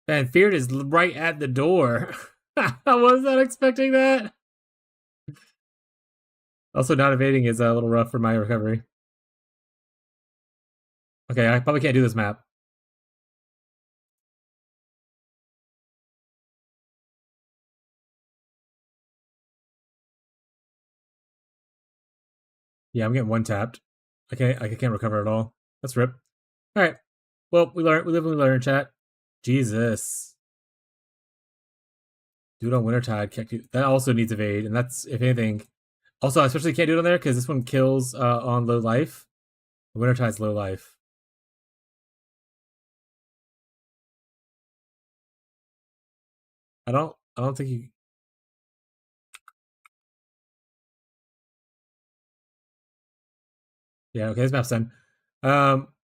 Man, Feared is right at the door. I was not expecting that. Also, not evading is a little rough for my recovery. Okay, I probably can't do this map. Yeah, I'm getting one tapped. I can't recover at all. That's rip. All right. Well, we live and we learn, chat. Jesus. Do it on Wintertide. Can't do that. Also needs evade, and that's if anything. Also, I especially can't do it on there because this one kills on low life. Wintertide's low life. I don't think you. Yeah, okay, this map's done.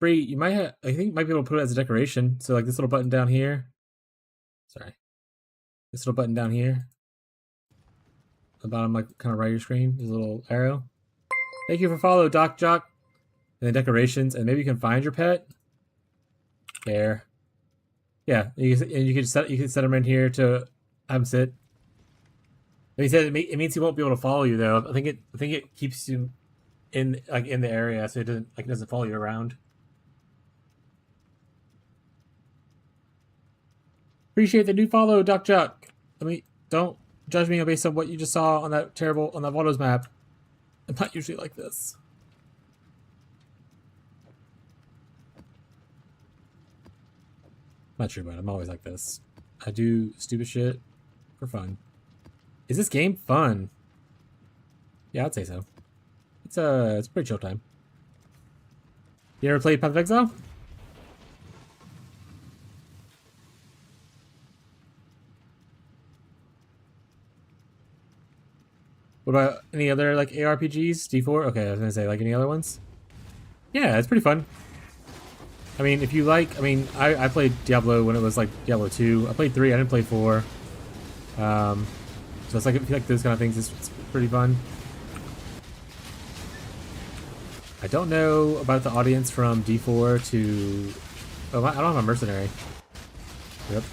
Bree, you might have. I think you might be able to put it as a decoration. So like this little button down here. Sorry, this little button down here. The bottom, like kind of right of your screen, there's a little arrow. Thank you for follow, Doc Jock. And then decorations, and maybe you can find your pet. There. Yeah, you can set him in here to have him sit. But he said it means he won't be able to follow you though. I think it keeps you in the area, so it doesn't follow you around. Appreciate the new follow, Doc Jock. Don't judge me based on what you just saw on that Waldo's map. I'm not usually like this. Not true, but I'm always like this. I do stupid shit for fun. Is this game fun? Yeah, I'd say so. It's a pretty chill time. You ever played Path of Exile? What about any other like ARPGs? D4? Okay, I was gonna say like any other ones. Yeah, it's pretty fun. I mean, if you like, I played Diablo when it was like Diablo 2. I played 3. I didn't play 4. So it's like if you like those kind of things, it's pretty fun. I don't know about the audience from D4 to. Oh, I don't have a mercenary. Yep.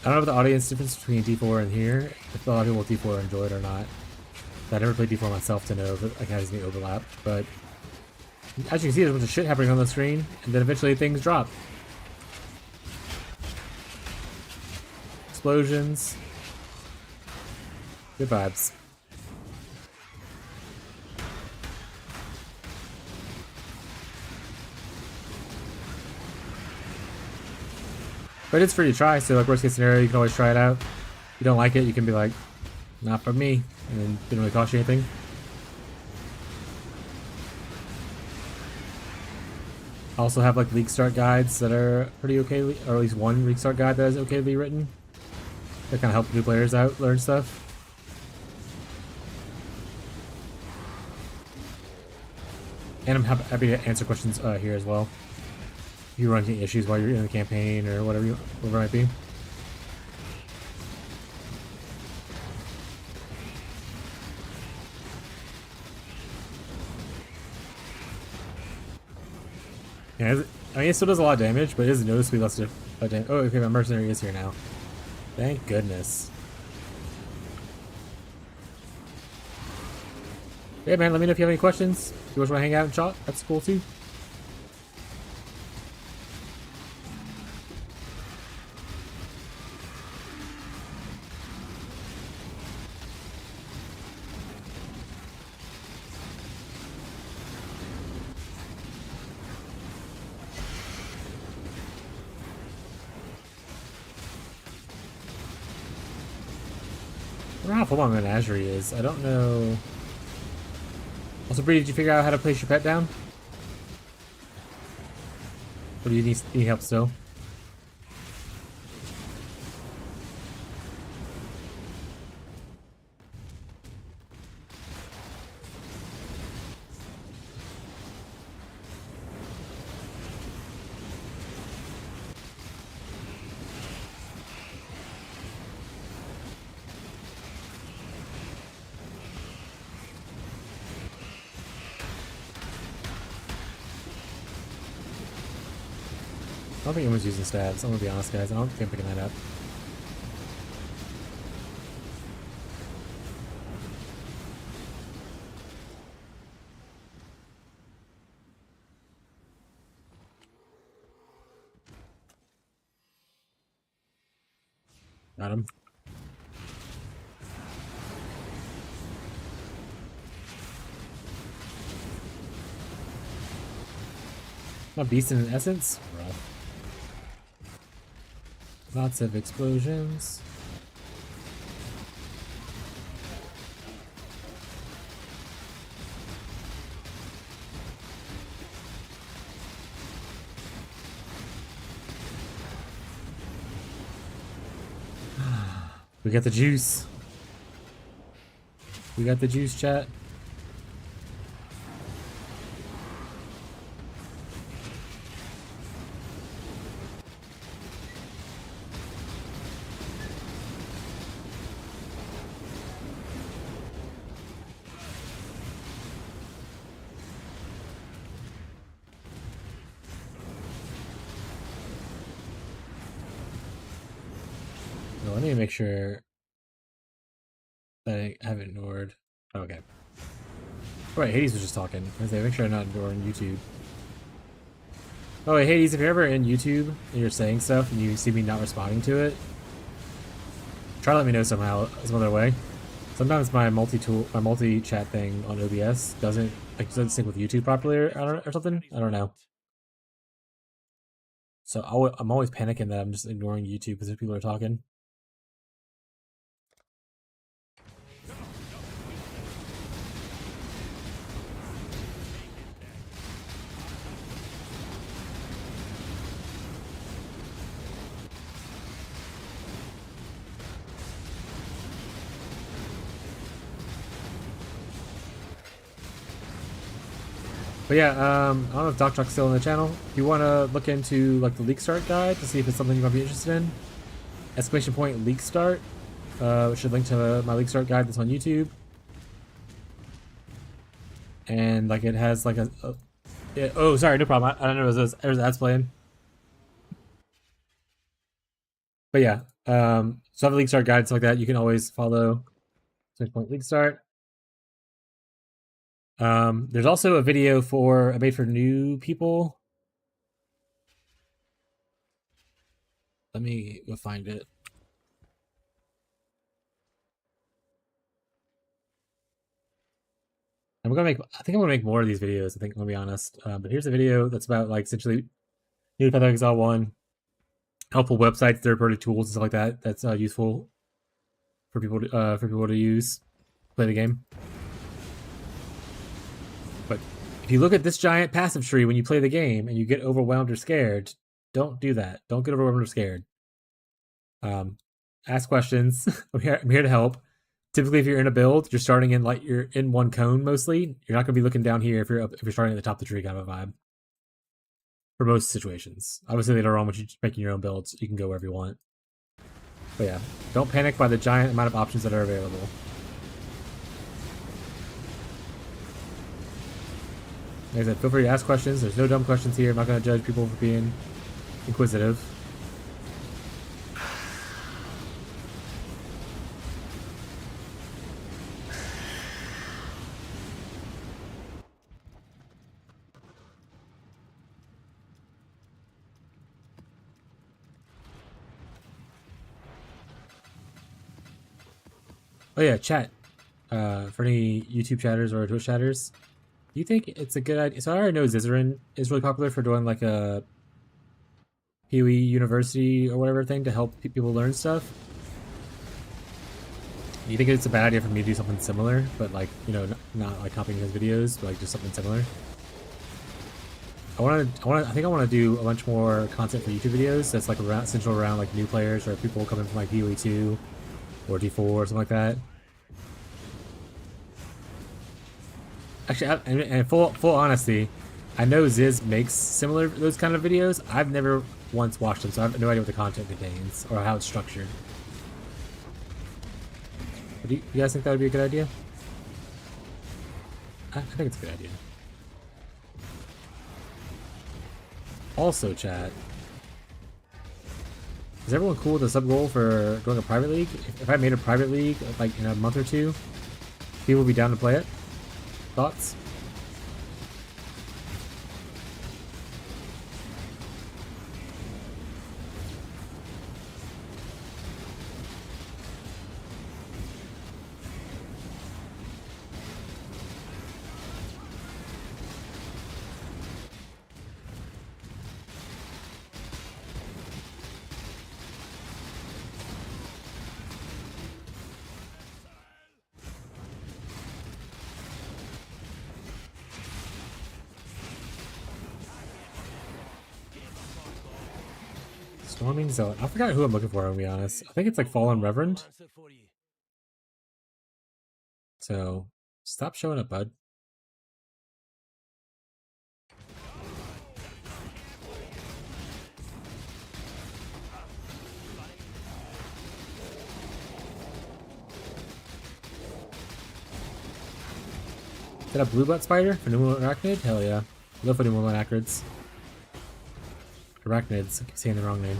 I don't know the audience difference between D4 and here. If a lot of people with D4 enjoy it or not. I never played D4 myself to know if it has any overlap, but. As you can see, there's a bunch of shit happening on the screen, and then eventually things drop. Explosions. Good vibes. But it's free to try, so like worst case scenario, you can always try it out. If you don't like it, you can be like, not for me, and then it didn't really cost you anything. I also have like league start guides that are pretty okay, or at least one league start guide that is okayly written. That kind of help new players out, learn stuff. And I'm happy to answer questions here as well. If you run into issues while you're in the campaign or whatever it might be. Yeah, I mean, it still does a lot of damage, but it is noticeably less damage. Oh, okay, my mercenary is here now. Thank goodness. Yeah, man, let me know if you have any questions. If you just want to hang out and chat, that's cool too. I don't know how full my menagerie is. I don't know. Also, Bree, did you figure out how to place your pet down? Or do you need help still? I don't think anyone's using stabs. I'm gonna be honest, guys. I don't think I'm picking that up. Got him. Not beast in essence? Rough. Lots of explosions. We got the juice. We got the juice, chat. No, let me make sure that I haven't ignored. Okay. Oh, wait, Hades was just talking. I was like, make sure I'm not ignoring YouTube. Oh, wait, Hades, if you're ever in YouTube and you're saying stuff and you see me not responding to it, try to let me know somehow, some other way. Sometimes my multi-chat thing on OBS doesn't sync with YouTube properly or something. I don't know. So I'm always panicking that I'm just ignoring YouTube because people are talking. But yeah, I don't know if Doc Truck's still on the channel. If you want to look into like the leak start guide to see if it's something you might be interested in, exclamation point leak start. Should link to my leak start guide that's on YouTube. And like it has like yeah, oh, sorry, no problem. I don't know. There's ads playing. But yeah, so I have a leak start guide, stuff like that. You can always follow. Exclamation point leak start. There's also a video I made for new people. Let me go find it. I think I'm gonna make more of these videos. I think I'm gonna be honest. But here's a video that's about like essentially new Path of Exile 1, helpful websites, third-party tools, and stuff like that. That's useful for people to use, play the game. But if you look at this giant passive tree when you play the game and you get overwhelmed or scared, don't do that. Don't get overwhelmed or scared. Ask questions. I'm here to help. Typically, if you're in a build, you're starting in you're in one cone mostly. You're not going to be looking down here if you're starting at the top of the tree kind of a vibe. For most situations, obviously later on when you're making your own builds, you can go wherever you want. But yeah, don't panic by the giant amount of options that are available. Like I said, feel free to ask questions. There's no dumb questions here. I'm not going to judge people for being inquisitive. Oh yeah, chat. For any YouTube chatters or Twitch chatters, do you think it's a good idea? So I already know Zizarin is really popular for doing like a PoE University or whatever thing to help people learn stuff. Do you think it's a bad idea for me to do something similar, but like, you know, not like copying his videos, but like just something similar? I think I want to do a bunch more content for YouTube videos that's like central around like new players or people coming from like PoE 2 or D4 or something like that. Actually, and full honesty, I know Ziz makes those kind of videos. I've never once watched them, so I have no idea what the content contains or how it's structured. But do you guys think that would be a good idea? I think it's a good idea. Also, chat, is everyone cool with the sub goal for doing a private league? If I made a private league like in a month or two, people would be down to play it. Thoughts? Storming Zone. I forgot who I'm looking for, to be honest. I think it's like Fallen Reverend. So, stop showing up, bud. Is that a blue butt spider? Phenomenal arachnid? Hell yeah. I love phenomenal arachnids. Arachnids. I keep saying the wrong name.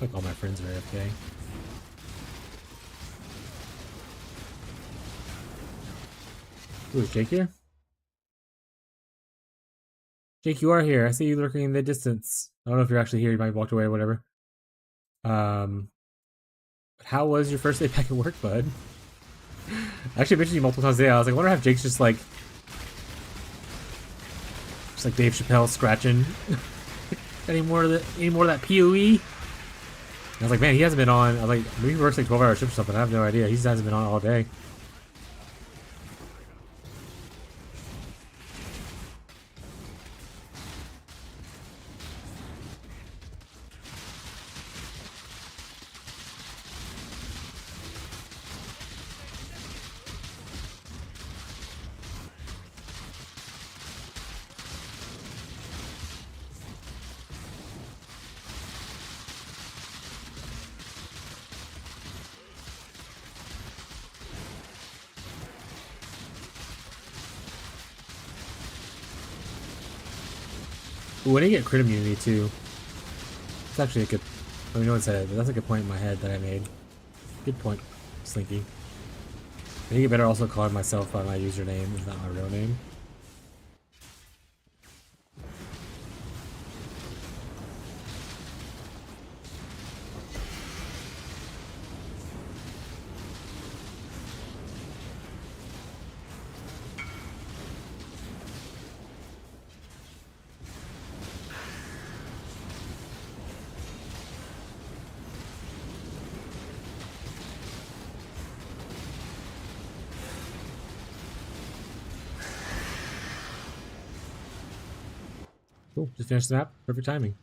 Like all my friends are AFK. Ooh, is Jake here? Jake, you are here. I see you lurking in the distance. I don't know if you're actually here. You might have walked away or whatever. How was your first day back at work, bud? I actually mentioned you multiple times today. I was like, I wonder if Jake's just like Dave Chappelle scratching any more of that PoE. I was like, man, he hasn't been on. I was like, maybe he works like 12-hour shifts or something. I have no idea. He just hasn't been on all day. Ooh, when you get crit immunity too, it's actually a good. I mean, no one said it, but that's a good point in my head that I made. Good point, Slinky. I think you better also call myself by my username, if not my real name. Cool. Just finished the map. Perfect timing.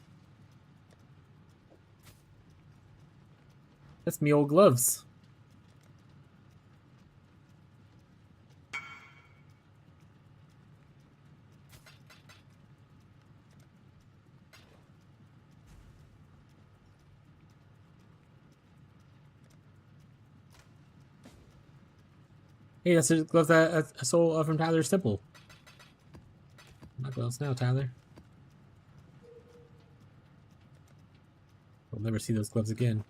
That's me old gloves. Hey, that's the gloves that I stole from Tyler's temple. My gloves now, Tyler. We'll never see those gloves again.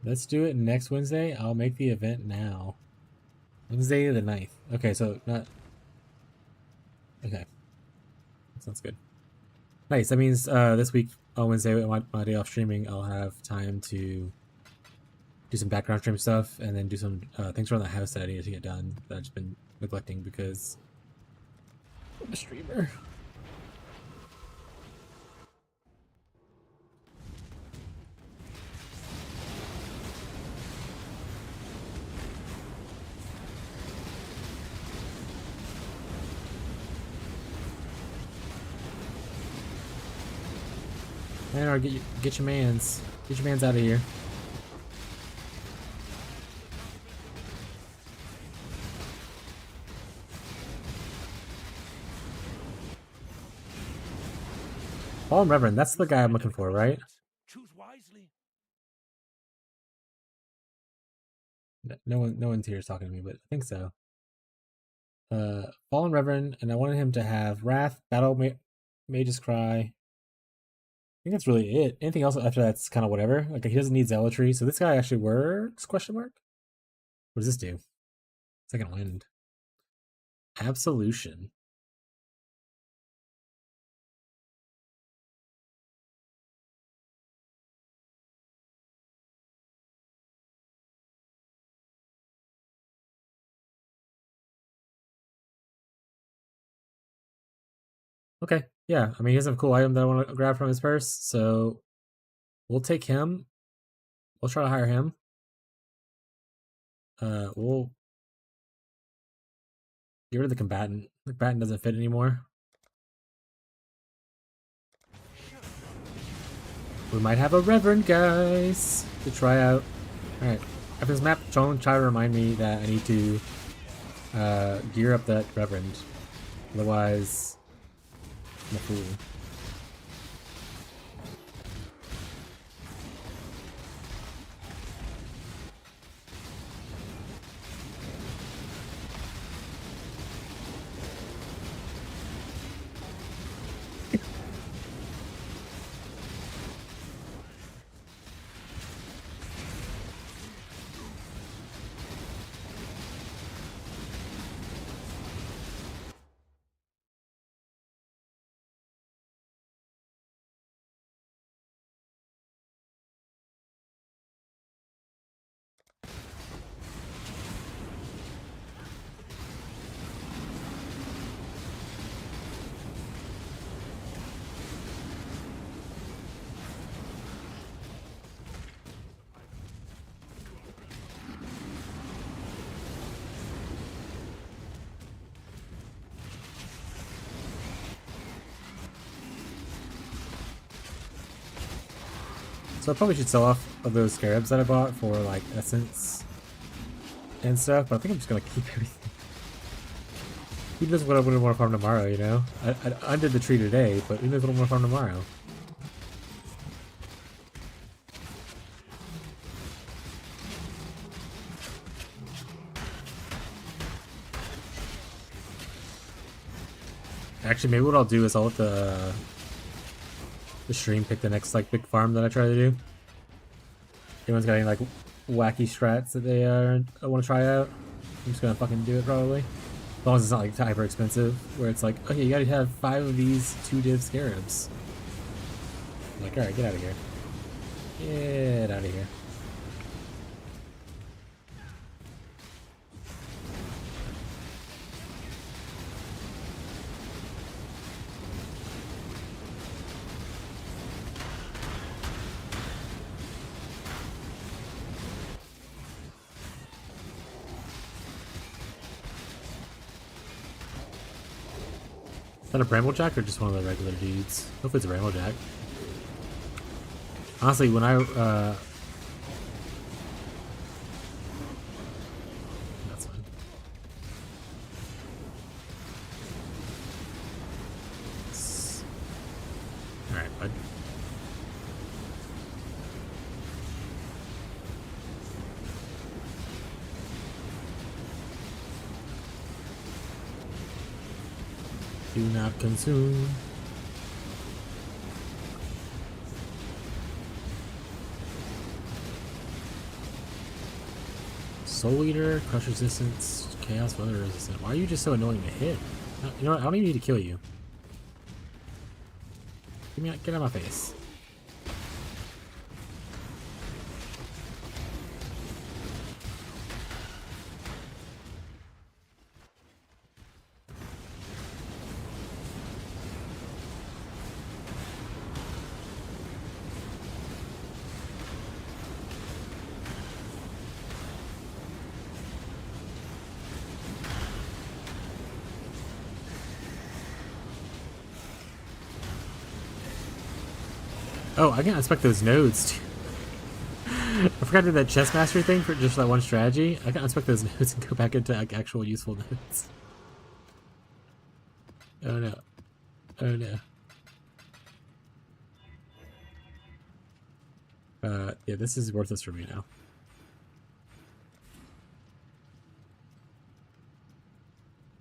Let's do it next Wednesday. I'll make the event now. Wednesday the 9th. Okay, so not... Okay. That sounds good. Nice. That means this week on Wednesday, my day off streaming, I'll have time to do some background stream stuff and then do some things around the house that I need to get done that I've just been neglecting because I'm a streamer. Man, get your mans out of here. Fallen Reverend, that's the guy I'm looking for, right?
Choose wisely.
No one's here is talking to me, but I think so. Fallen Reverend, and I wanted him to have Wrath, Battle Mage's Cry. I think that's really it. Anything else after that's kind of whatever. Like, he doesn't need Zealotry, so this guy actually works, question mark? What does this do? Second Wind. Absolution. Okay, yeah. I mean, he has a cool item that I want to grab from his purse, so we'll take him. We'll try to hire him. We'll get rid of the combatant. The combatant doesn't fit anymore. We might have a Reverend, guys, to try out. Alright, after this map, don't try to remind me that I need to gear up that Reverend. Otherwise, I'm a fool. So I probably should sell off of those scarabs that I bought for like essence and stuff, but I think I'm just gonna keep everything. Who knows what I would want to farm tomorrow, you know? I undid the tree today, but who knows what I want to farm tomorrow? Actually, maybe what I'll do is I'll let the stream pick the next like big farm that I try to do. Anyone's got any like wacky strats that they want to try out? I'm just gonna fucking do it probably. As long as it's not like hyper expensive, where it's like, okay, you gotta have 5 of these 2-div scarabs. I'm like, alright, get out of here. Get out of here. that a Bramblejack or just one of the regular dudes? Hopefully it's a Bramblejack. Honestly, when I that's fine. Alright, bud. Do not consume. Soul Eater, Crush Resistance, Chaos, Weather Resistant. Why are you just so annoying to hit? You know what? I don't even need to kill you. Get out of my face. Oh, I can inspect those nodes too. I forgot to do that chess mastery thing for just that one strategy. I can inspect those nodes and go back into like actual useful nodes. Oh no. Oh no. Yeah, this is worthless for me now.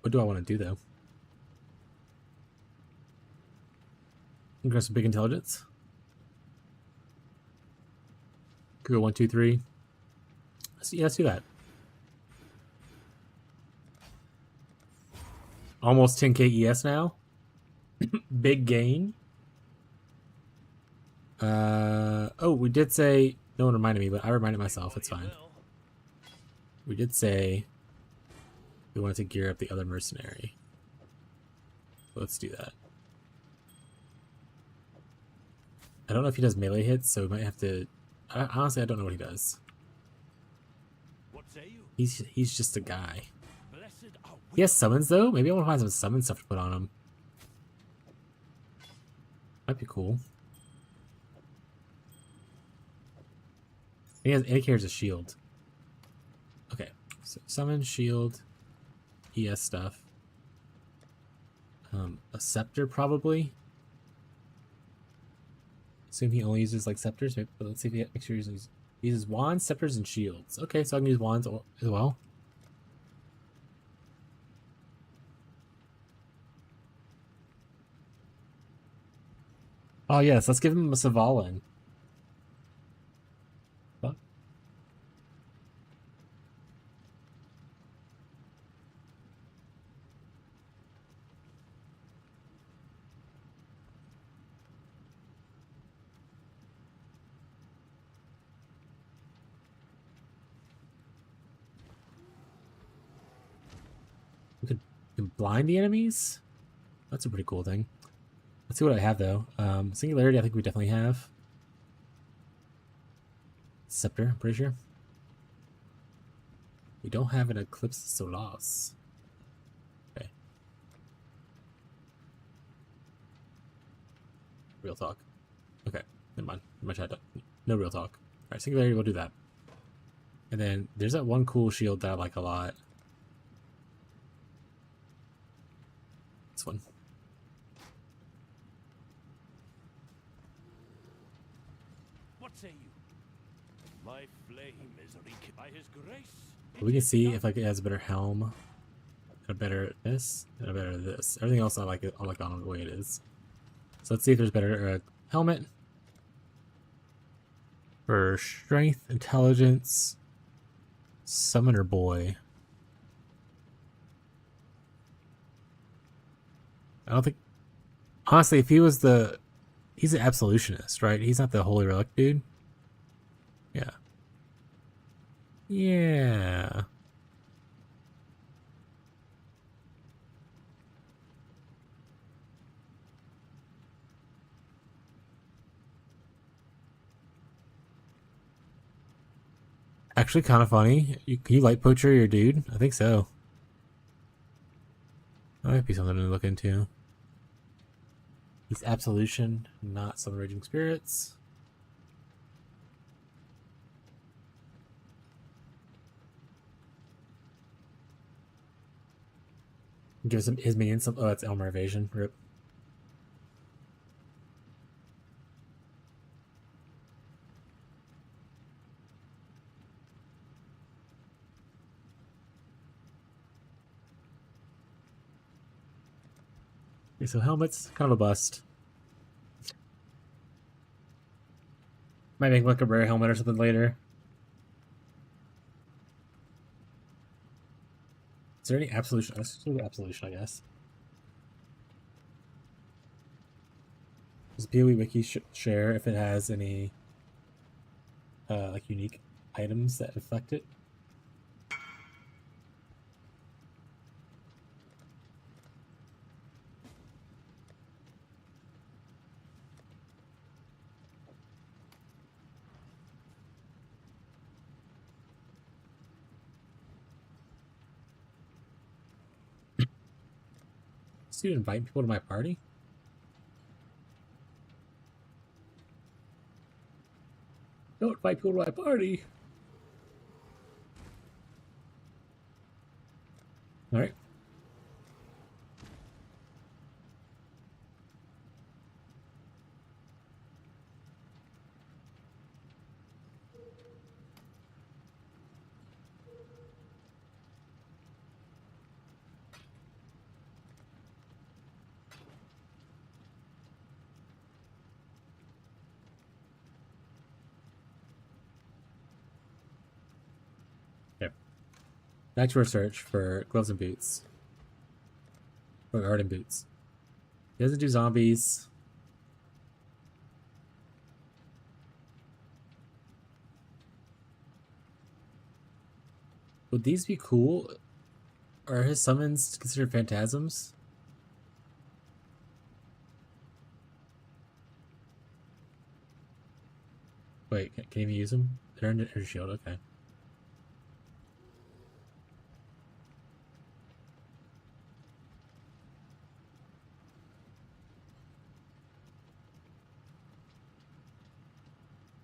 What do I want to do though? Grab some big intelligence. Could go 1, 2, 3. Let's do that. Almost 10k ES now. Big gain. Oh, we did say no one reminded me, but I reminded myself. It's fine. We did say we wanted to gear up the other mercenary. So let's do that. I don't know if he does melee hits, so we might have to. Honestly, I don't know what he does.
What say you?
He's just a guy.
Blessed are
He has summons though. Maybe I want to find some summon stuff to put on him. Might be cool. And he carries a shield. Okay, so summon, shield, ES stuff. A scepter probably. Assume he only uses like scepters. Maybe, but let's see if he makes sure he uses wands, scepters, and shields. Okay, so I can use wands as well. Oh yes, let's give him a Savalan. What? We can blind the enemies? That's a pretty cool thing. Let's see what I have though. Singularity I think we definitely have. Scepter, I'm pretty sure. We don't have an Eclipse Solace. Okay. Real talk. Okay, never mind. No real talk. Alright, Singularity, we'll do that. And then there's that one cool shield that I like a lot. This one.
What say you? My flame is rekindled by his grace.
We can see if like it has a better helm, a better this, and a better this. Everything else I like it. I like on the way it is. So let's see if there's better helmet for strength, intelligence, summoner boy. I don't think. Honestly, if he was he's an absolutionist, right? He's not the holy relic dude. Yeah. Yeah. Actually, kind of funny. Can you light poacher your dude? I think so. That might be something to look into. He's absolution, not some raging spirits. Gives him his minions some. Oh, it's Elmer evasion. Rip. Okay, so helmet's kind of a bust. Might make like a rare helmet or something later. Is there any absolution? Let's do the absolution, I guess. Does PoE Wiki share if it has any like unique items that affect it? So you invite people to my party? Don't invite people to my party. All right. Okay. Back to our search for gloves and boots. Or garden boots. He doesn't do zombies. Would these be cool? Are his summons considered phantasms? Wait, can you even use them? They're under her shield, okay.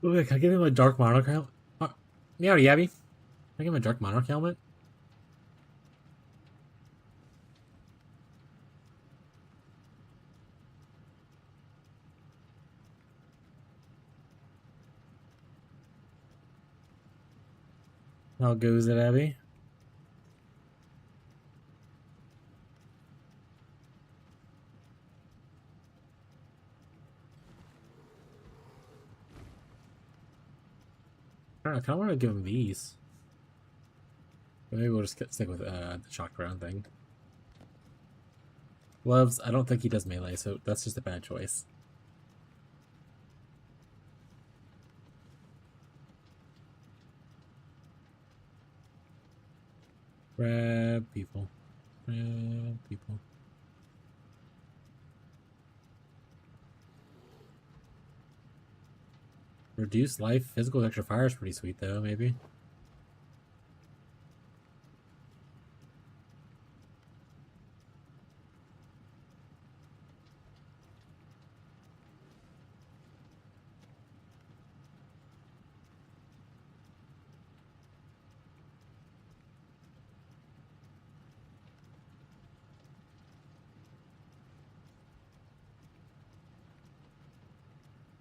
Wait, can I give him a dark monarch helmet? Meowdy, Abby. Can I give him a dark monarch helmet? How goes it, Abby? I don't know, I kind of want to give him these. But maybe we'll just stick with the shock ground thing. Gloves, I don't think he does melee, so that's just a bad choice. Grab people. Grab people. Reduce life, physical extra fire is pretty sweet though, maybe.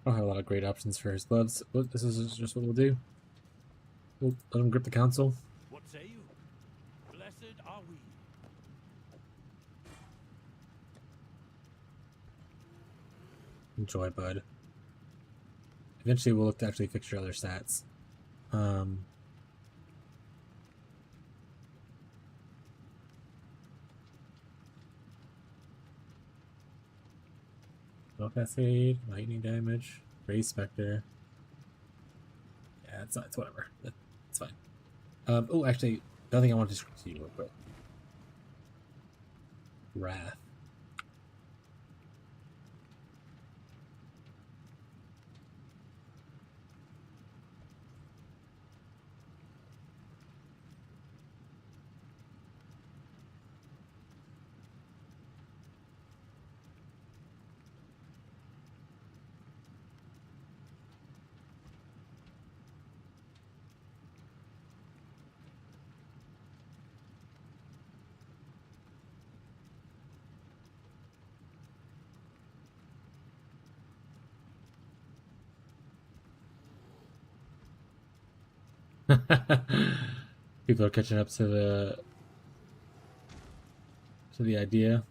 I don't have a lot of great options for his gloves, but this is just what we'll do. We'll let him grip the console.
What say you? Blessed are we.
Enjoy, bud. Eventually we'll look to actually fix your other stats. Spell Cascade, lightning damage, Ray Spectre. Yeah, it's whatever. It's fine. Oh, actually, another thing I want to describe to you real quick. Wrath. People are catching up to the idea.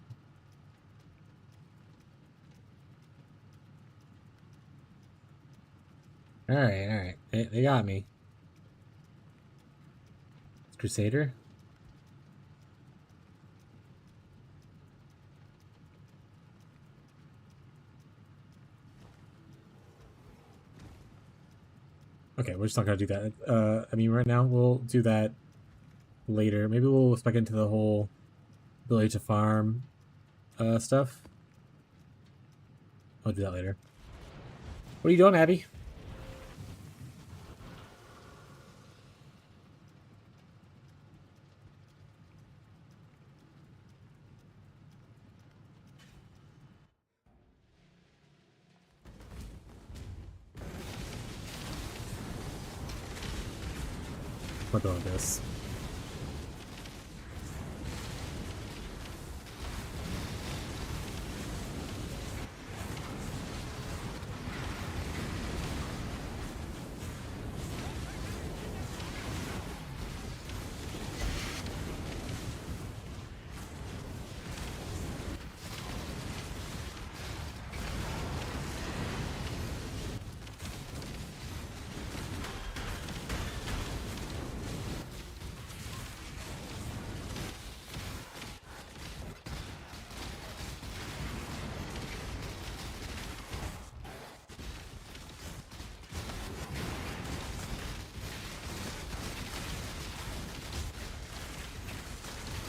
All right, all right. They got me. Crusader. Okay, we're just not gonna do that. I mean, right now we'll do that later. Maybe we'll spec into the whole ability to farm stuff. I'll do that later. What are you doing, Abby? I'm doing this.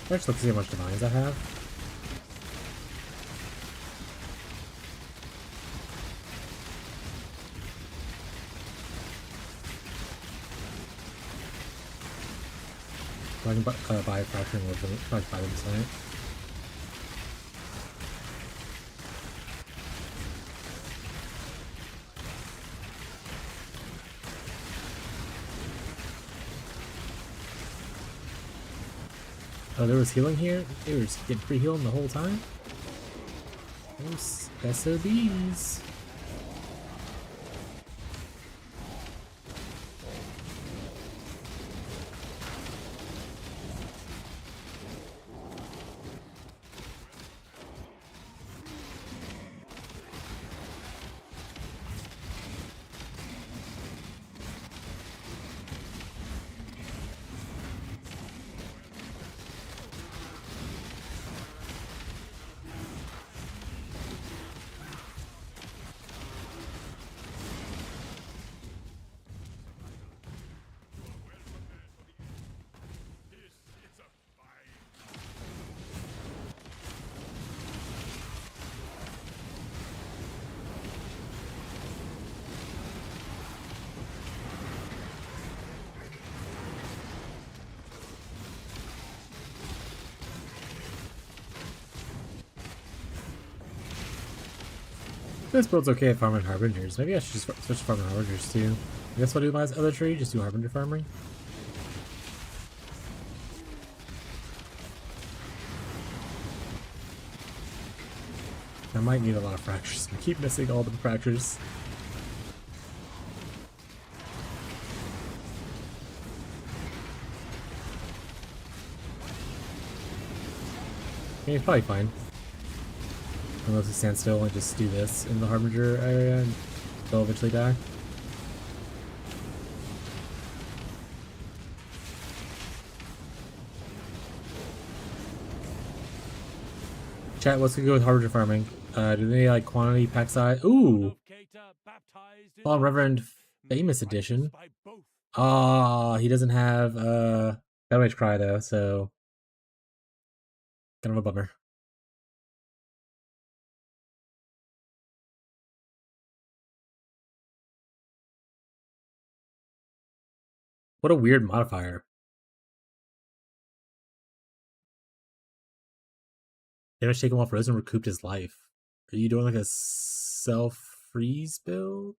Let's look to see how much divines I have. I can buy a fracturing with them. Try to buy them tonight. Oh, there was healing here? They were just getting free healing the whole time? Those SOBs. This build's okay at farming harbingers. Maybe I should just switch to farming harbingers too. I guess what I'll do with my other tree, just do harbinger farming. I might need a lot of fractures. I keep missing all the fractures. Okay, probably fine. Unless we stand still and just do this in the Harbinger area and they'll eventually die. Chat, let's go with Harbinger farming. Do they like quantity, pack size? Ooh! Fallen Reverend Famous Edition. Ah, he doesn't have Battle Age Cry though, so kind of a bummer. What a weird modifier. Damage taken while frozen recouped his life. Are you doing like a self-freeze build?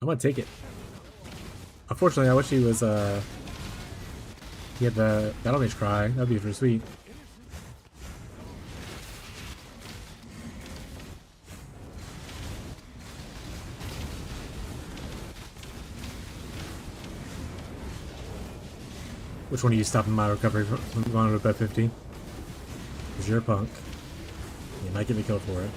I'm gonna take it. Unfortunately, I wish he was he had the Battle Mage Cry. That'd be pretty sweet. Which one are you stopping my recovery from going to bed 50? Because you're a punk. You might get me killed for it.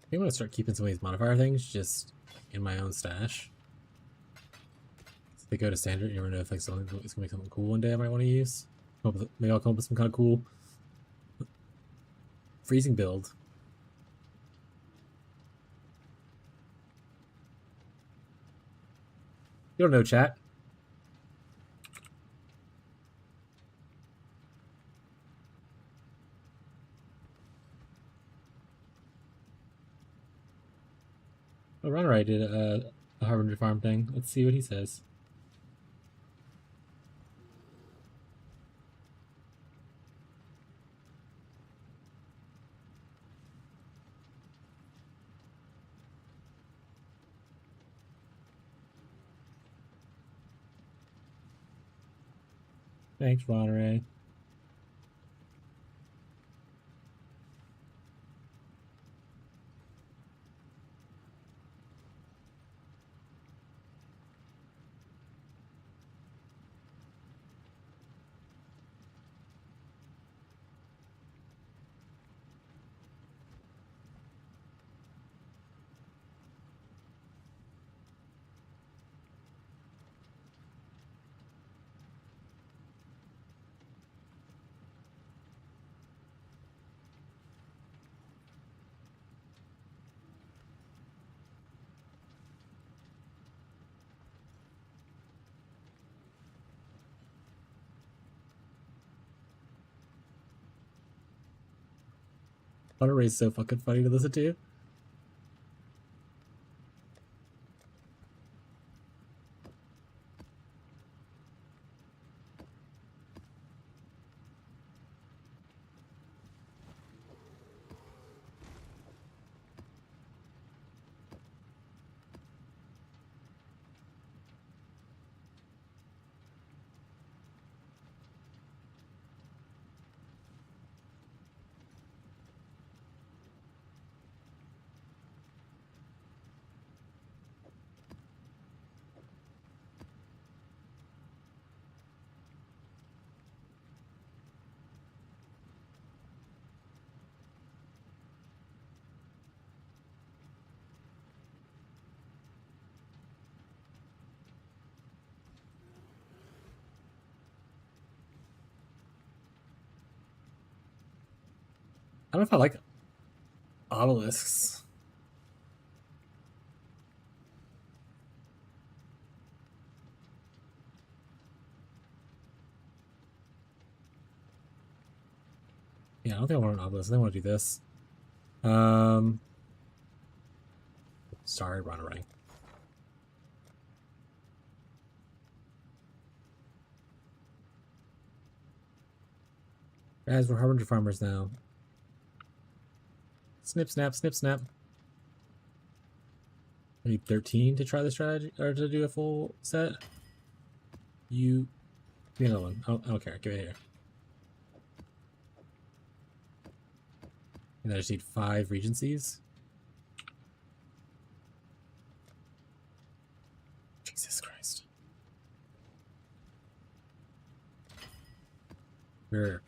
I think I'm gonna start keeping some of these modifier things just in my own stash. So they go to standard, you never know if like it's gonna be something cool one day I might want to use. Maybe I'll come up with some kind of cool freezing build. You don't know, chat. Oh, Runner, I did a Harbinger Farm thing. Let's see what he says. Thanks, Runner. Runner Ray's so fucking funny to listen to. I don't know if I like obelisks. Yeah, I don't think I want an obelisk. I think I want to do this. Sorry, Runaway. Guys, we're Harbinger Farmers now. Snip, snap, snip, snap. I need 13 to try the strategy, or to do a full set. You... Give me another one. I don't care. Give it here. And I just need 5 Regencies. Jesus Christ. Alright.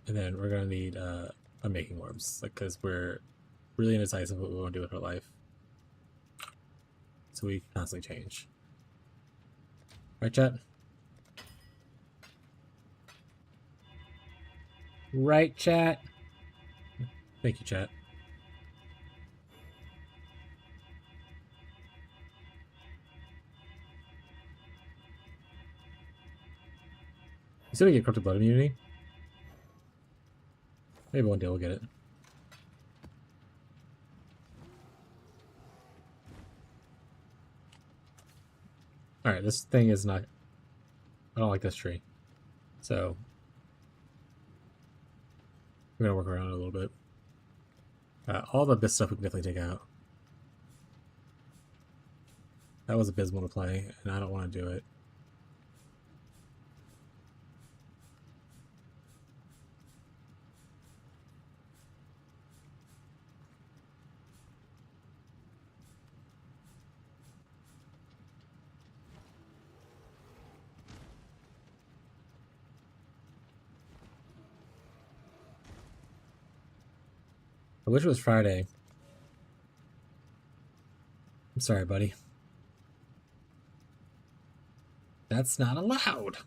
And then we're gonna need a making orbs, like, because we're really indecisive what we want to do with our life. So we constantly change. Right, chat? Right, chat? Thank you, chat. You still get corrupted blood immunity? Maybe one day we'll get it. Alright, this thing is not... I don't like this tree. So... we're gonna work around it a little bit. All the abyss stuff we can definitely take out. That was abysmal to play, and I don't want to do it. I wish it was Friday. I'm sorry, buddy. That's not allowed.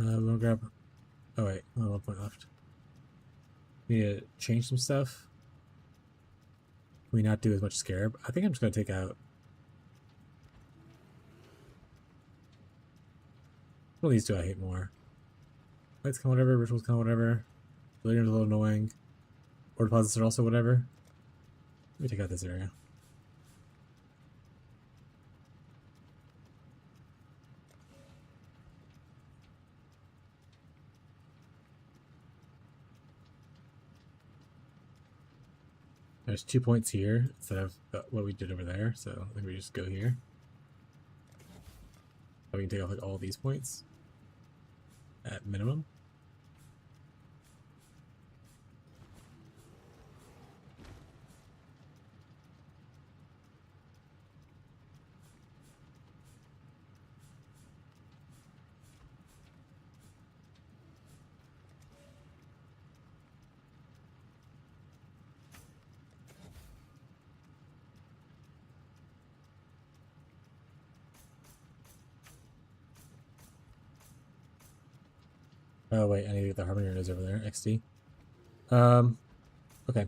We'll grab... Oh wait, only 1 point left. Need to change some stuff. Can we not do as much scarab? I think I'm just going to take out... Well, these two I hate more. Lights kind of whatever, rituals kind of whatever. Billiards a little annoying. Ore deposits are also whatever. Let me take out this area. There's 2 points here instead of what we did over there, so I think we just go here. So we can take off like all these points at minimum. Oh wait, I need to get the Harbinger nodes over there. XD. Okay.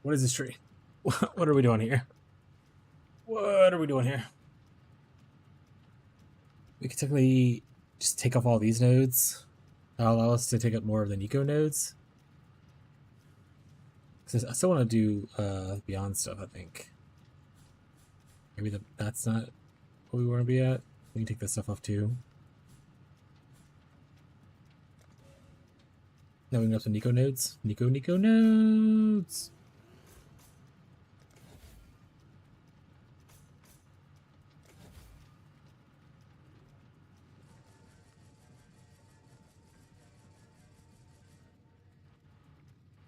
What is this tree? What are we doing here? What are we doing here? We could technically just take off all these nodes. That'll allow us to take up more of the Nico nodes. Because I still want to do beyond stuff, I think. Maybe that's not what we want to be at. We can take this stuff off too. Now we can go up to Nico nodes. Nico nodes!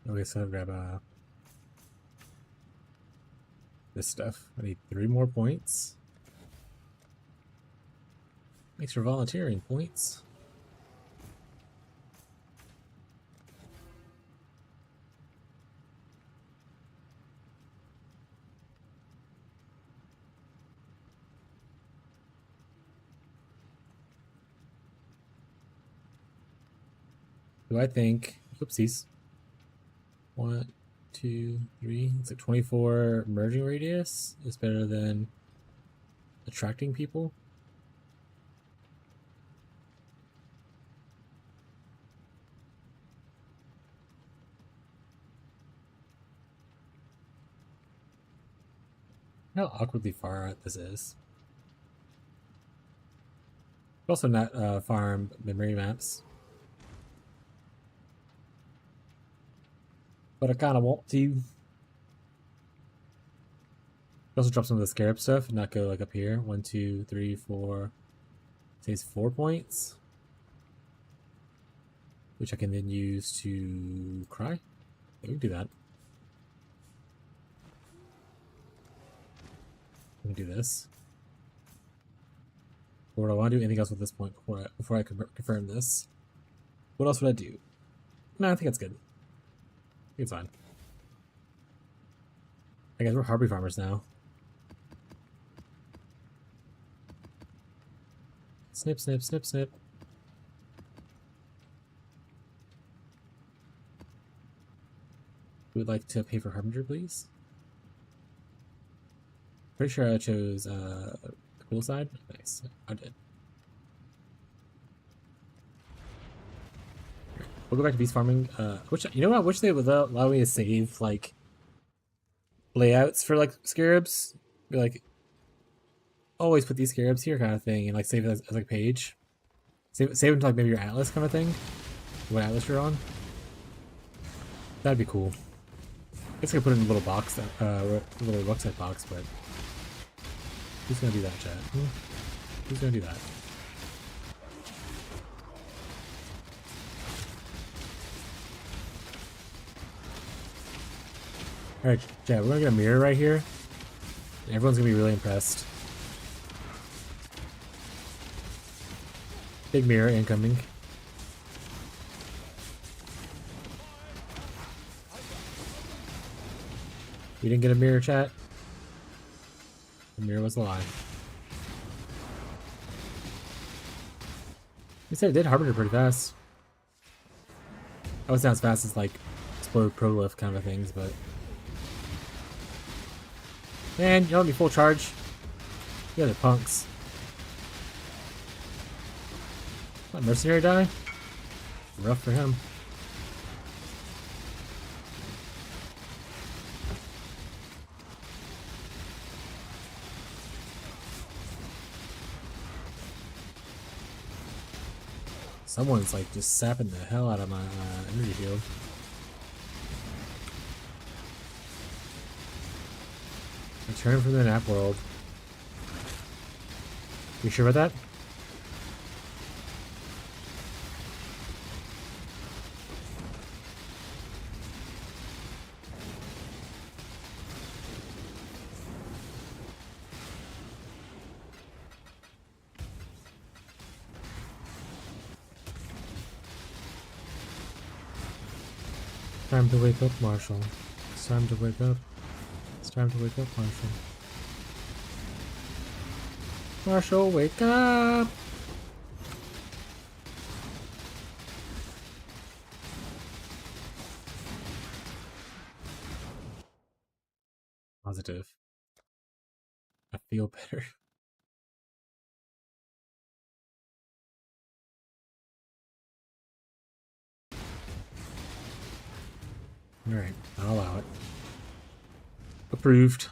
Okay, so I'll grab this stuff. I need 3 more points. Thanks for volunteering points. Do I think... Oopsies. 1, 2, 3. It's like 24 merging radius is better than attracting people. How awkwardly far out this is. Also not farm memory maps. But I kind of want to. Also drop some of the scarab stuff and not go like up here. 1, 2, 3, 4. Saves 4 points. Which I can then use to cry. Yeah, we can do that. We can do this. Or do I want to do anything else at this point before I confirm this? What else would I do? No, I think that's good. I think it's fine. I guess we're Harpy farmers now. Snip, snip, snip, snip. We would like to pay for Harbinger, please. Pretty sure I chose the cool side. Nice. I did. We'll go back to beast farming. Which, you know what? I wish they would allow me to save like layouts for like scarabs. Be like, always put these scarabs here, kind of thing, and like save it as like a page. Save them to like maybe your atlas kind of thing. What atlas you're on. That'd be cool. I guess I could put it in a little box, a little rucksack box, but who's gonna do that, chat? Who's gonna do that? Alright, chat, we're gonna get a mirror right here. And everyone's gonna be really impressed. Big mirror incoming. We didn't get a mirror, chat. The mirror was a lie. We said it did Harbinger pretty fast. I was not as fast as like explode prolift kind of things, but man, you let me full charge. You guys are punks. Let mercenary die? Rough for him. Someone's like just sapping the hell out of my energy field. Return from the nap world. You sure about that? Time to wake up, Marshall. It's time to wake up. It's time to wake up, Marshall. Marshall, wake up! Positive. I feel better. Alright, I'll allow it. Approved.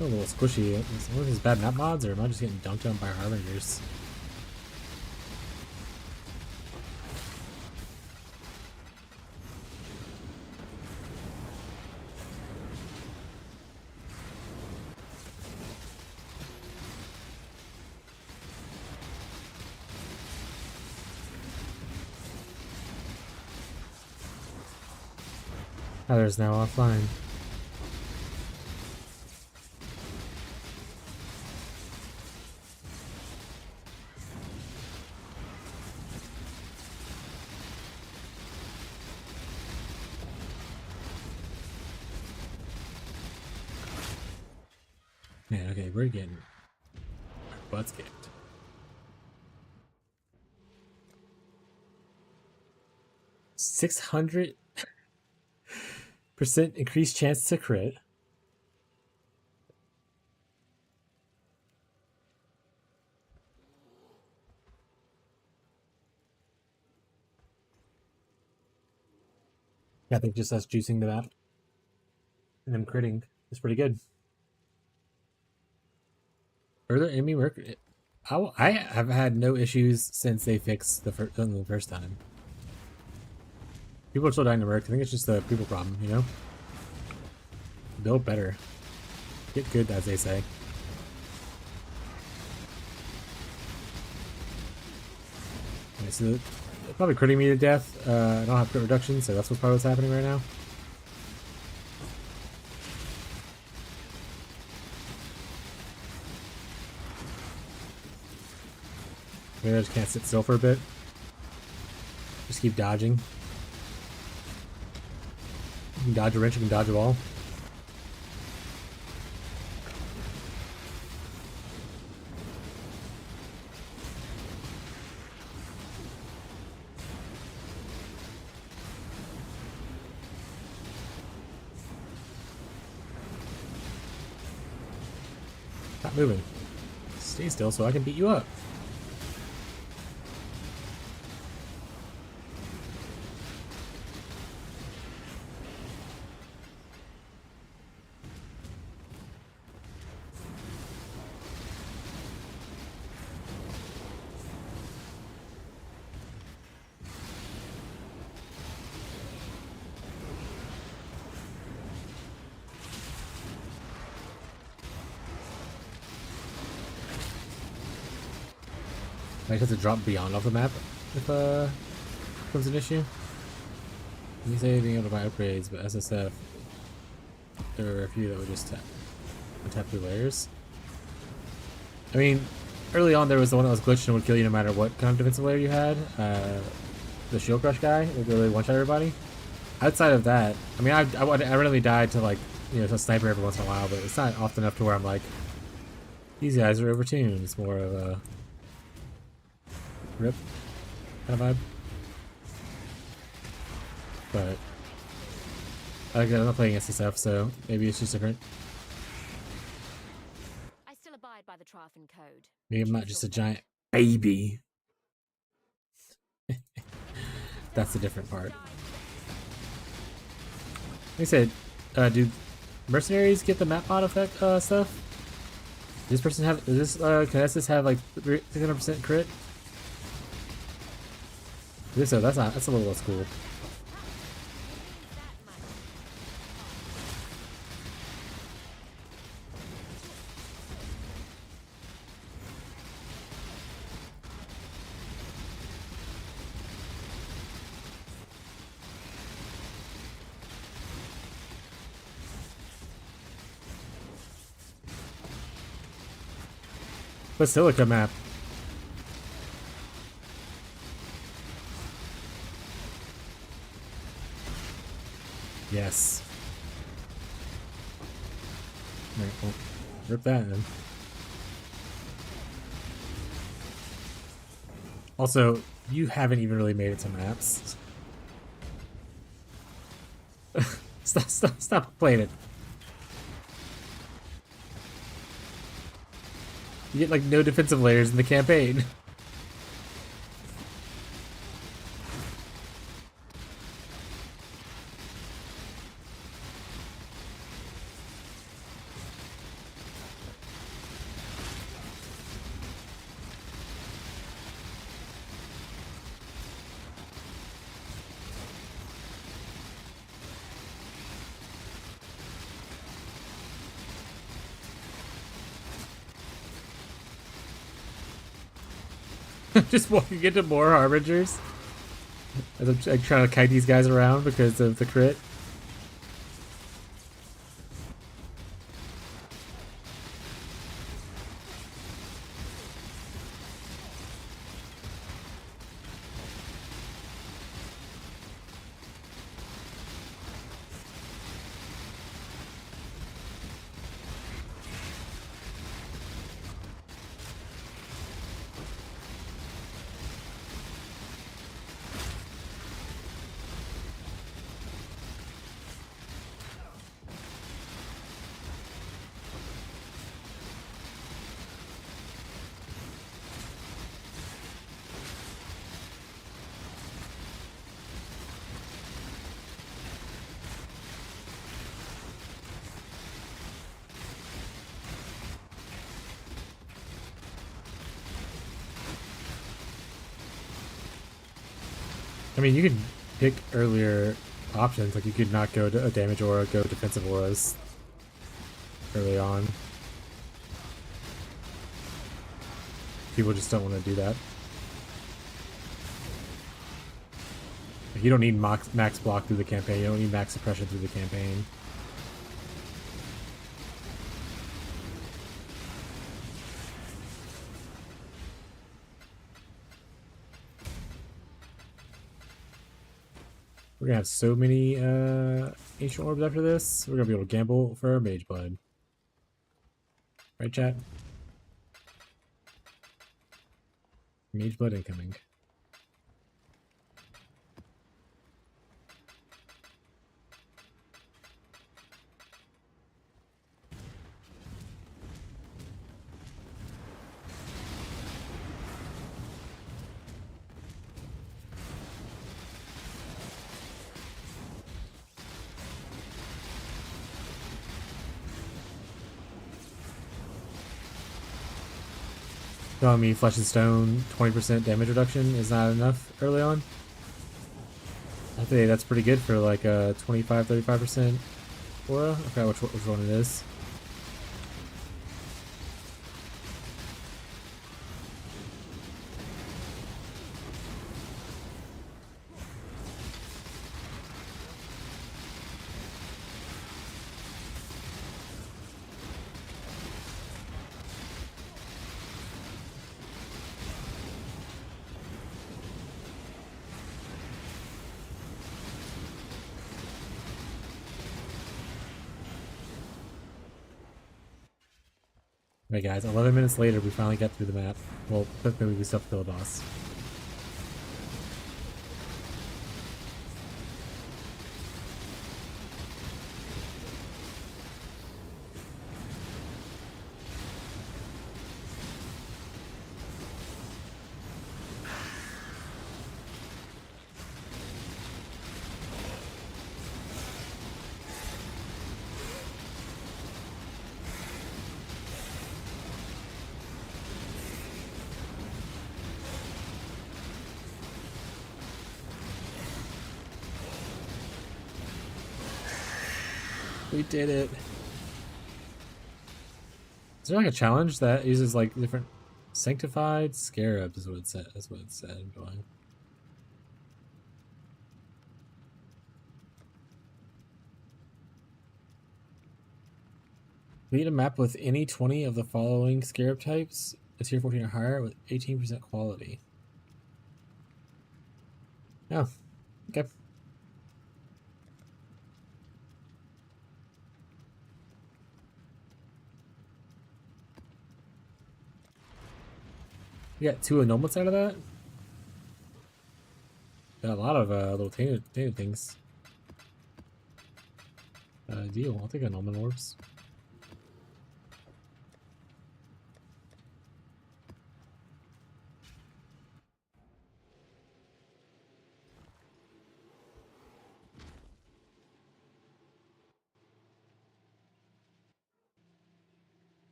A little squishy. What are these bad map mods, or am I just getting dunked on by harbingers? Tyler's now offline. Man, okay, we're getting our butts kicked. $600% increased chance to crit. Yeah, I think just us juicing the map and then critting is pretty good. Further enemy work. I have had no issues since they fixed the first time. People are still dying to work. I think it's just a people problem, you know? Build better. Get good, as they say. Okay, so they're probably critting me to death. I don't have crit reduction, so that's probably what's happening right now. Maybe I just can't sit still for a bit. Just keep dodging. You can dodge a wrench, you can dodge a ball. Stop moving. Stay still so I can beat you up. Might have to drop beyond off the map if becomes an issue. You say being able to buy upgrades, but SSF, there were a few that would just tap through layers. I mean, early on there was the one that was glitched and would kill you no matter what kind of defensive layer you had. The shield crush guy would really one-shot everybody. Outside of that, I mean, I randomly died to, like, you know, a sniper every once in a while, but it's not often enough to where I'm like, these guys are overtuned. It's more of a rip kind of vibe. But again, I'm not playing SSF, so maybe it's just different.
I still abide by the Trafin code.
Maybe I'm not just a giant baby. That's the different part. Like I said, do mercenaries get the map mod effect stuff? Does this person have? Does this can Estus have like 600% crit? If so, that's a little less cool. Basilica map. Yes. Right, well, rip that then. Also, you haven't even really made it to maps. Stop playing it. You get like no defensive layers in the campaign. Just walking into more Harbingers as I'm trying to kite these guys around because of the crit. I mean, you could pick earlier options. Like, you could not go to a damage aura, go defensive auras early on. People just don't want to do that. Like, you don't need max block through the campaign. You don't need max suppression through the campaign. We're gonna have so many ancient orbs after this. We're gonna be able to gamble for our mage blood. Right, chat? Mage blood incoming. Telling me Flesh and Stone 20% damage reduction is not enough early on? I think that's pretty good for like a 25-35% aura. I forgot which one it is. Alright guys, 11 minutes later we finally got through the map. Well, maybe we still have to kill a boss. We did it. Is there like a challenge that uses like different sanctified scarabs? Is what it said. That's what it said. Going. Complete a map with any 20 of the following scarab types. A tier 14 or higher with 18% quality. Oh, okay. You got 2 anomalous out of that? Got a lot of little tainted things. Deal. I'll take anomalous orbs.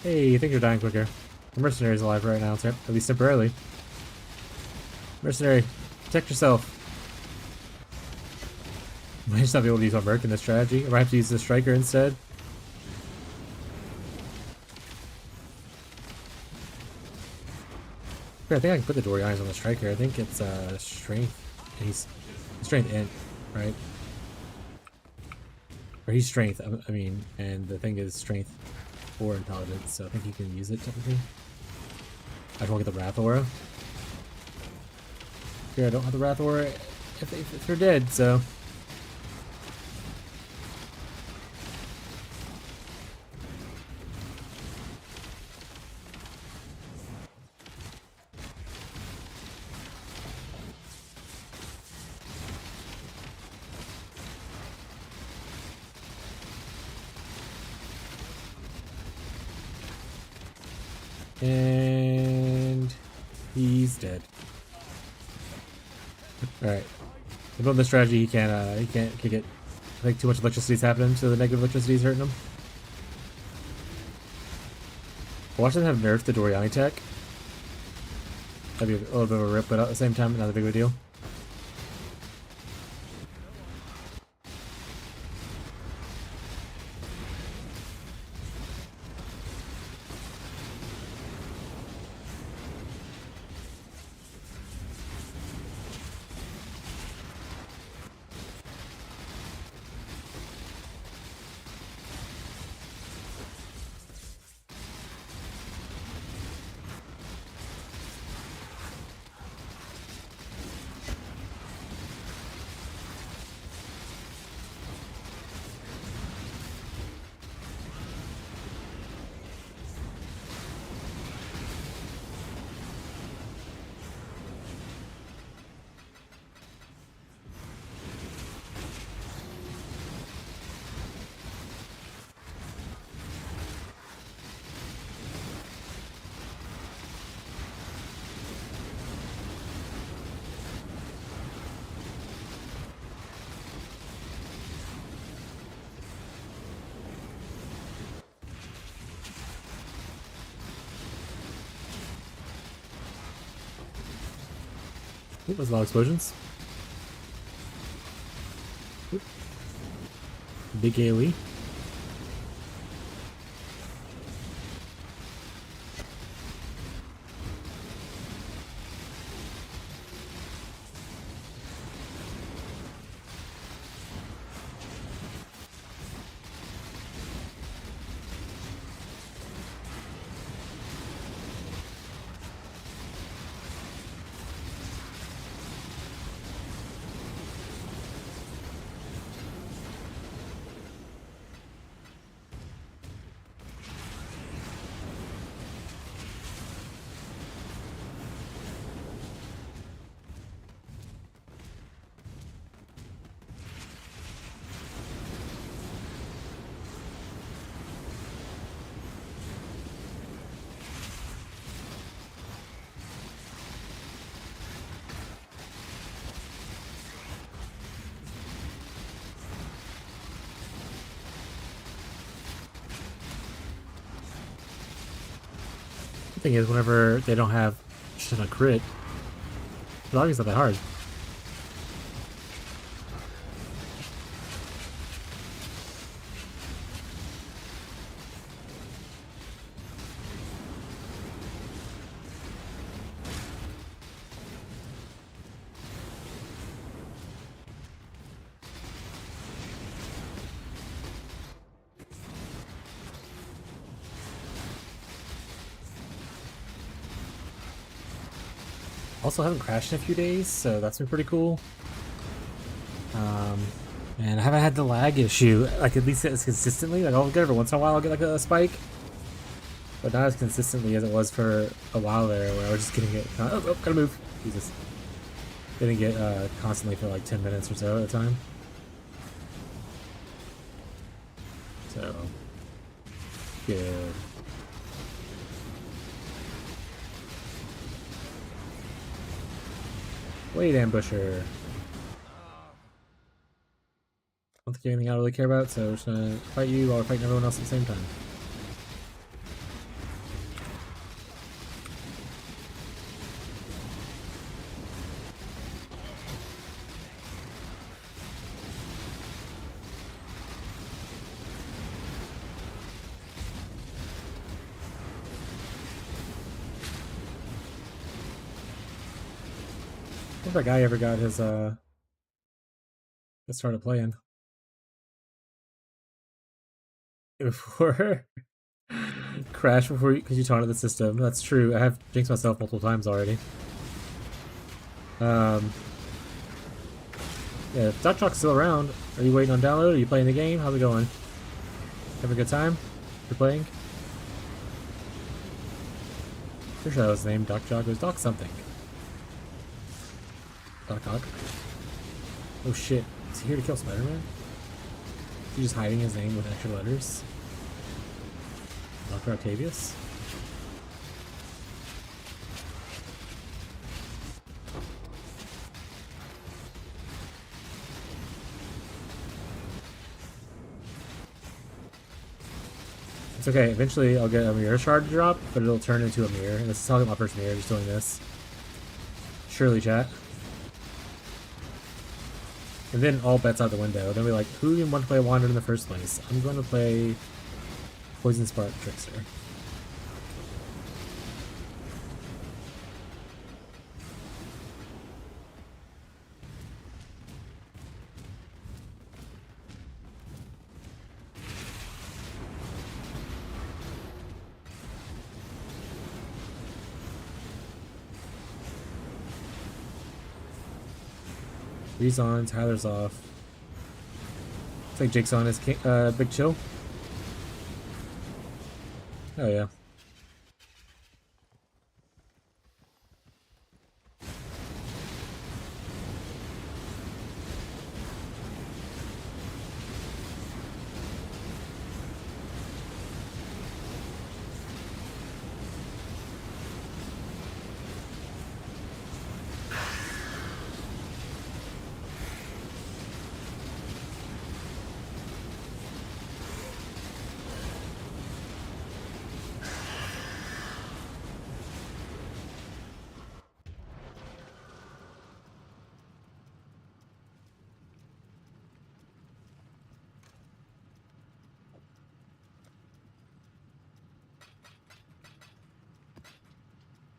Hey, things are dying quicker. The mercenary's alive right now, at least temporarily. Mercenary, protect yourself. Might just not be able to use my Merc in this strategy. I might have to use the Striker instead. I think I can put the Dory Eyes on the Striker. I think it's strength. He's strength and right? Or he's strength, I mean, and the thing is strength or intelligence, so I think he can use it typically. I just want to get the Wrath Aura. Here, I don't have the Wrath Aura if they're dead, so. And he's dead. All right. About the strategy, he can't kick it. I think too much electricity's happening, so the negative electricity's hurting them. Watch them have nerfed the Doriani tech. That'd be a little bit of a rip, but at the same time, not a big of a deal. Ooh, there's a lot of explosions. Ooh. Big AoE. The thing is, whenever they don't have shit on crit, the lobby's not that hard. Also haven't crashed in a few days, so that's been pretty cool. And I haven't had the lag issue, like at least as consistently. Like I'll get every once in a while I'll get like a spike, but not as consistently as it was for a while there, where I was just getting it. Oh, gotta move. Jesus, getting it constantly for like 10 minutes or so at a time. So good. Wait, ambusher. I don't think anything I really care about, so we're just gonna fight you while we're fighting everyone else at the same time. I wonder if that guy ever got his started playing. Before crash before you, because you taunted the system. That's true. I have jinxed myself multiple times already. Yeah, if Doc Chalk's still around, are you waiting on download? Are you playing the game? How's it going? Have a good time? You're playing? Pretty sure that was his name. Doc Chalk. It was Doc something. Doc Ock. Oh shit. Is he here to kill Spider-Man? Is he just hiding his name with extra letters? Dr. Octavius? It's okay. Eventually, I'll get a mirror shard to drop, but it'll turn into a mirror. This is how I get my first mirror, just doing this. Surely, chat. And then all bets out the window. Then we're like, who even want to play Wander in the first place? I'm going to play Poison Spark Trickster. Ree's on, Tyler's off. Looks like Jake's on his big chill. Oh yeah.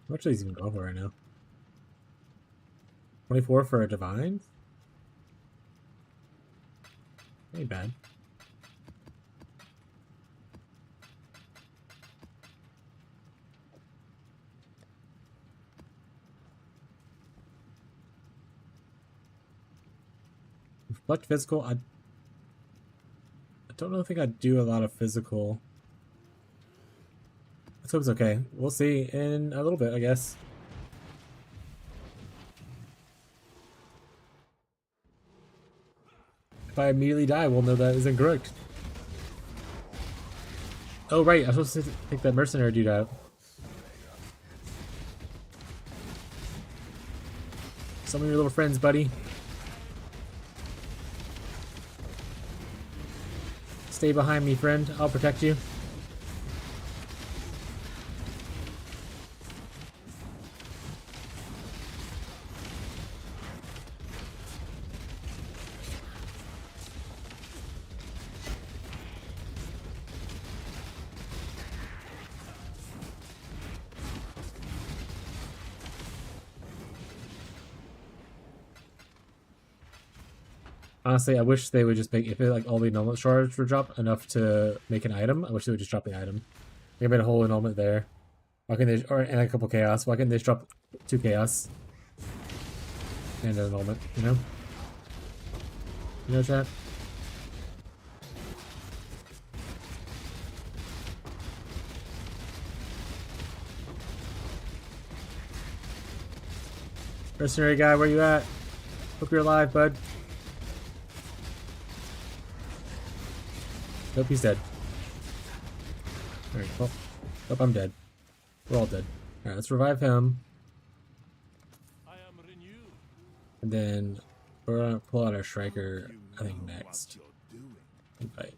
How much is even going for right now? 24 for a divine? Ain't bad. Reflect physical, I don't think I'd do a lot of physical. Let's hope it's okay. We'll see in a little bit, I guess. If I immediately die, we'll know that is incorrect. Oh right, I'm supposed to take that mercenary dude out. Some of your little friends, buddy. Stay behind me, friend. I'll protect you. Honestly, I wish they would just make, if it, like all the annulment shards were dropped enough to make an item, I wish they would just drop the item. They made a whole annulment there. Why can't they, or and a couple chaos? Why can't they just drop 2 chaos and an annulment? You know? You know, chat. Mercenary guy, where you at? Hope you're alive, bud. Nope, he's dead. Alright, well. Nope, I'm dead. We're all dead. Alright, let's revive him.
I am renewed.
And then we're gonna pull out our striker, I think, next. Invite.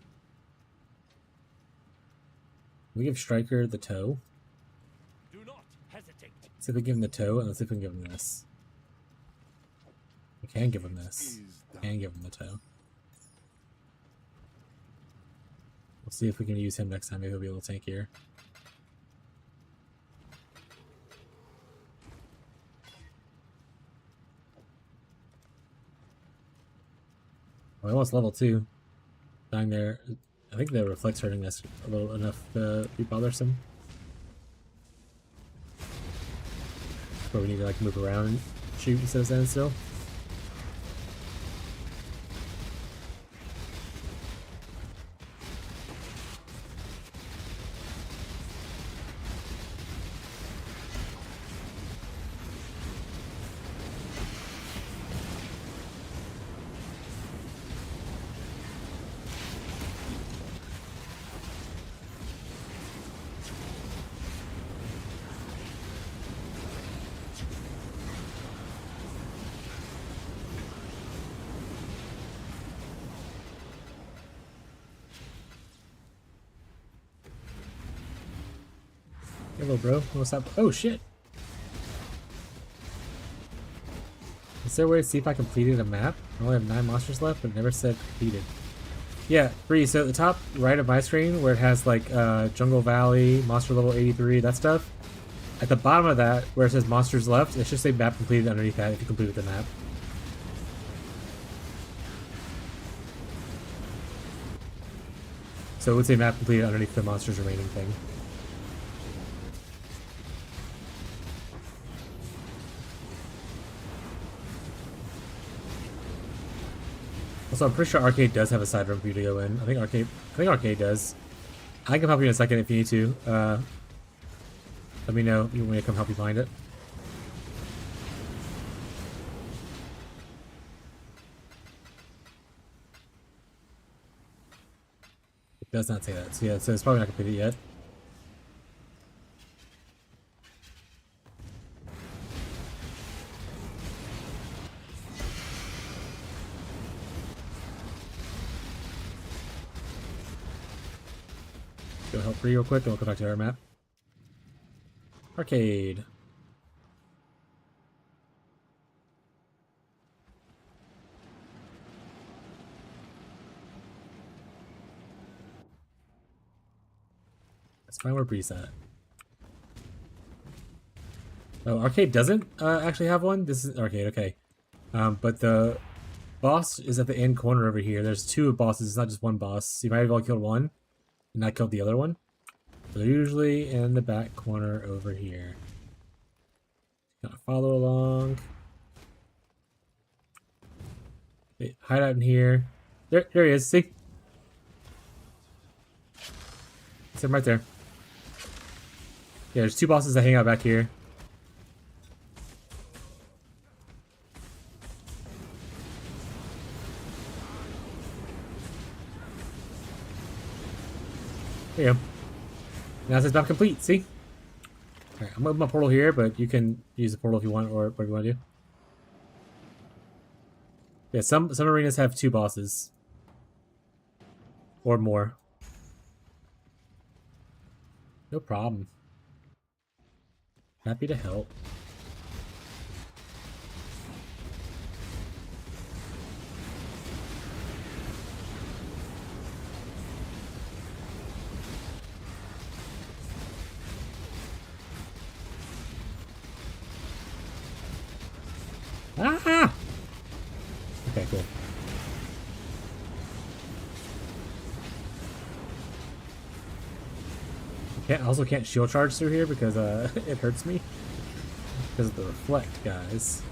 We give striker the toe.
Do not hesitate.
Let's see if we give him the toe, and let's see if we can give him this. We can give him this. We can give him the toe. We'll see if we can use him next time. Maybe he'll be a little tankier. Well, almost level 2. Dying there. I think the reflect's hurting us a little enough to be bothersome. But we need to like move around and shoot instead of standing still. Hello, bro. What's up? Oh, shit. Is there a way to see if I completed a map? I only have 9 monsters left, but it never said completed. Yeah, Bree, so at the top right of my screen, where it has like Jungle Valley, Monster Level 83, that stuff, at the bottom of that, where it says Monsters Left, it should say map completed underneath that if you completed the map. So it would say map completed underneath the monsters remaining thing. Also, I'm pretty sure Arcade does have a side room for you to go in. I think Arcade does. I can help you in a second if you need to. Let me know if you want me to come help you find it. It does not say that. So yeah, so it's probably not completed yet. Go help Bree real quick, and we'll come back to our map. Arcade. Let's find where Bree's at. Oh, Arcade doesn't actually have one? This is Arcade, okay. But the boss is at the end corner over here. There's 2 bosses, it's not just one boss. So you might have all killed one, and not killed the other one. So they're usually in the back corner over here. Gotta follow along. Okay, hide out in here. There he is, see? It's him right there. Yeah, there's 2 bosses that hang out back here. There you go. Now it says map complete, see? Alright, I'm gonna open my portal here, but you can use the portal if you want, or whatever you want to do. Yeah, some arenas have 2 bosses. Or more. No problem. Happy to help. Ah! Okay, cool. I also can't shield charge through here because it hurts me. Because of the reflect, guys.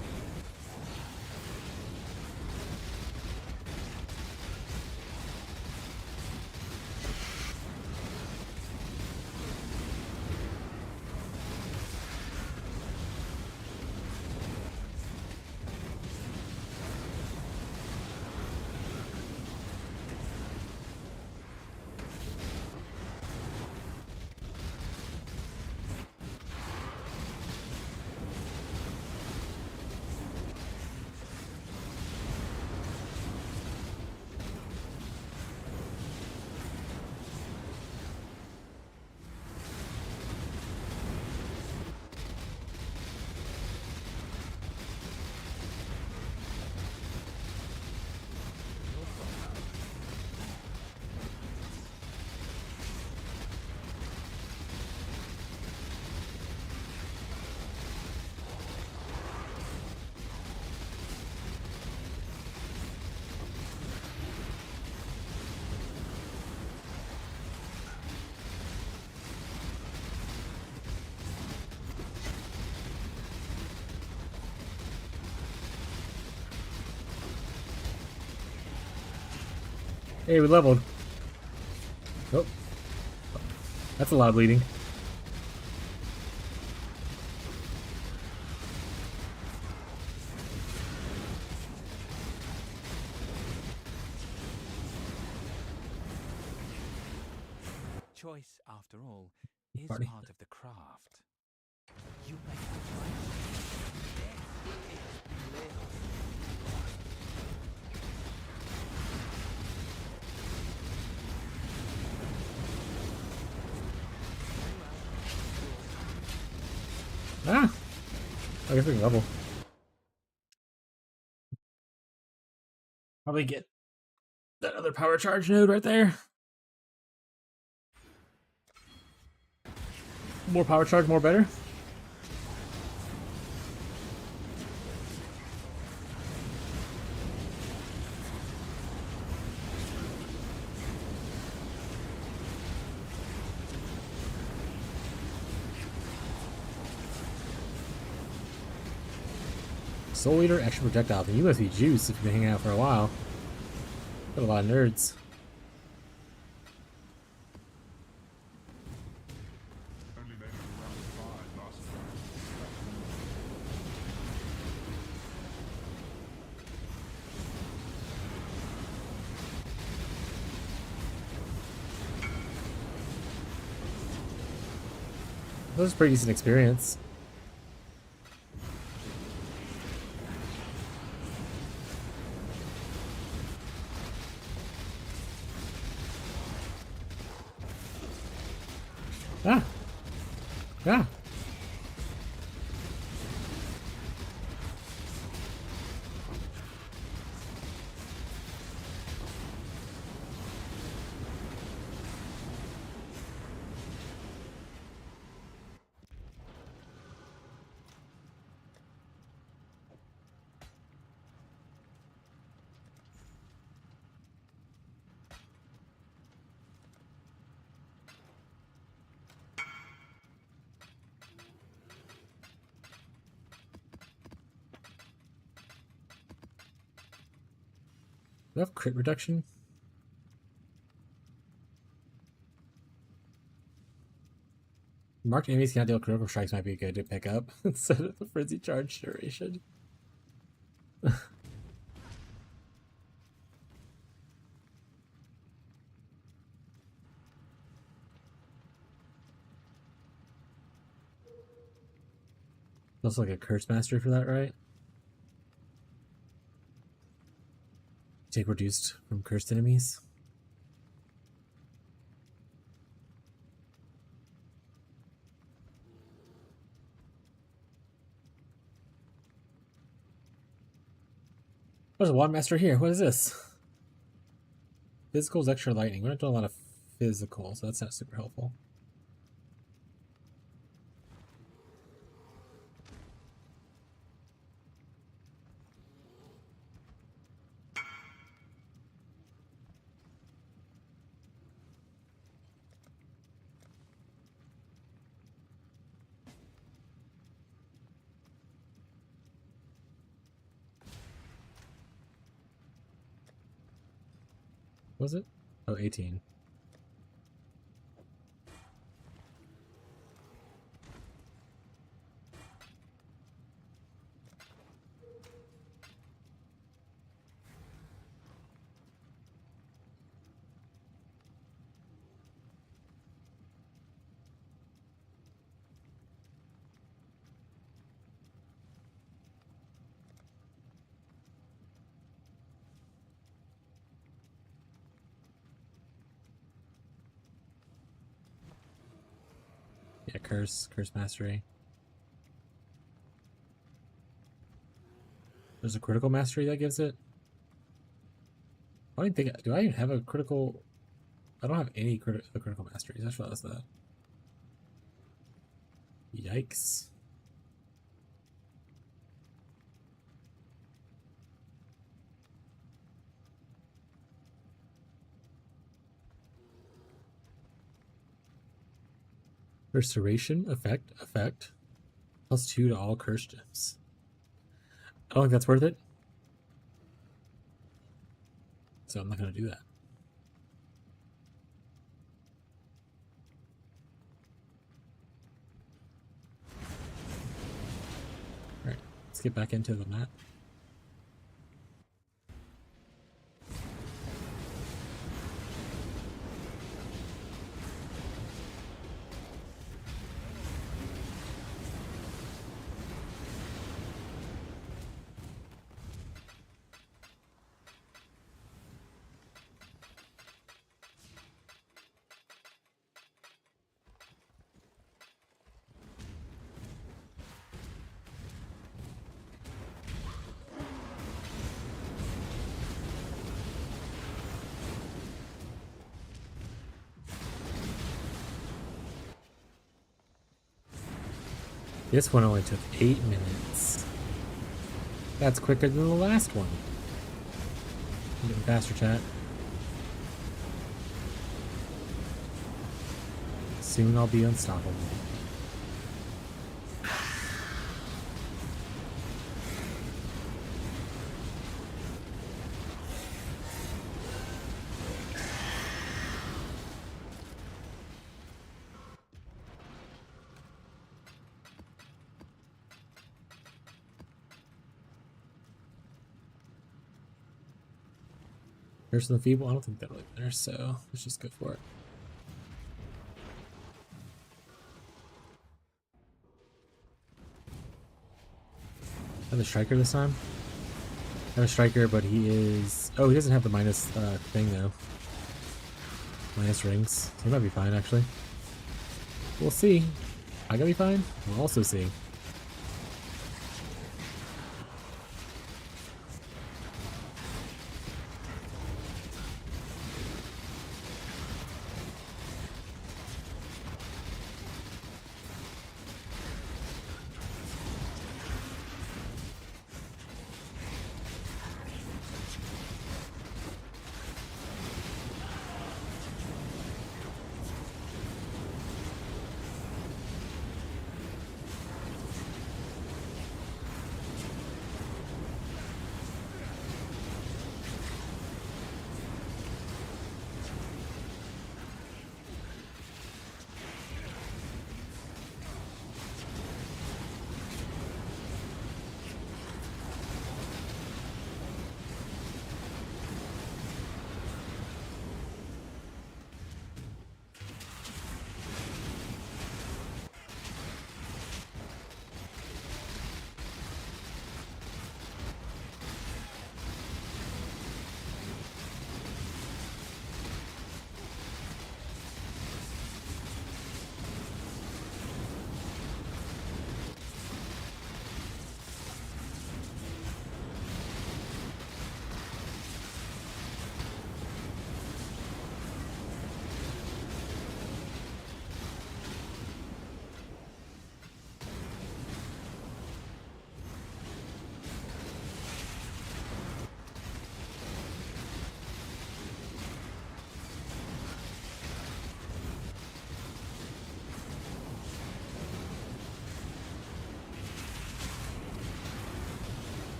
Hey, we leveled. Oh. That's a lot of bleeding.
Choice, after all, is
Party.
part of the craft. You make the choice.
Ah! I guess we can level. Probably get that other power charge node right there. More power charge, more better. Soul Eater, extra projectile. Then you must be juice if you've been hanging out for a while. Got a lot of nerds. That was a pretty decent experience. Ah! Yeah! Do I have crit reduction? Marked enemies cannot deal critical strikes might be good to pick up instead of the frenzy charge duration. Also like a curse mastery for that, right? Take reduced from cursed enemies. There's a wand master here. What is this? Physical is extra lightning. We're not doing a lot of physical, so that's not super helpful. Was it? Oh, 18. Yeah, curse mastery. There's a critical mastery that gives it. I don't think. Do I even have a critical? I don't have any critical masteries. I just realized that. Yikes. Restoration effect. +2 to all curse gems. I don't think that's worth it. So I'm not going to do that. Alright, let's get back into the map. This one only took 8 minutes. That's quicker than the last one. I'm getting faster, chat. Soon I'll be unstoppable. Curse of the Feeble? I don't think that really matters, so let's just go for it. I have a striker this time. I have a striker, but he is... Oh, he doesn't have the minus thing, though. Minus rings. So he might be fine, actually. We'll see. I gotta be fine? We'll also see.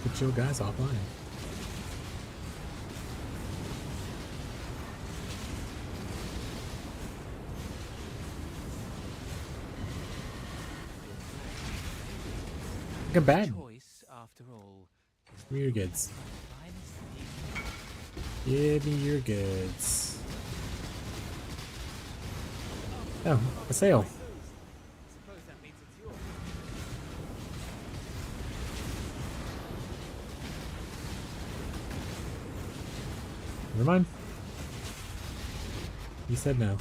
Put your guys offline. Look at bad.
Choice, after all, is
Give me your goods.
finest
Give me your goods. Oh, a sale.
Suppose that means it's yours.
Never mind. You said no.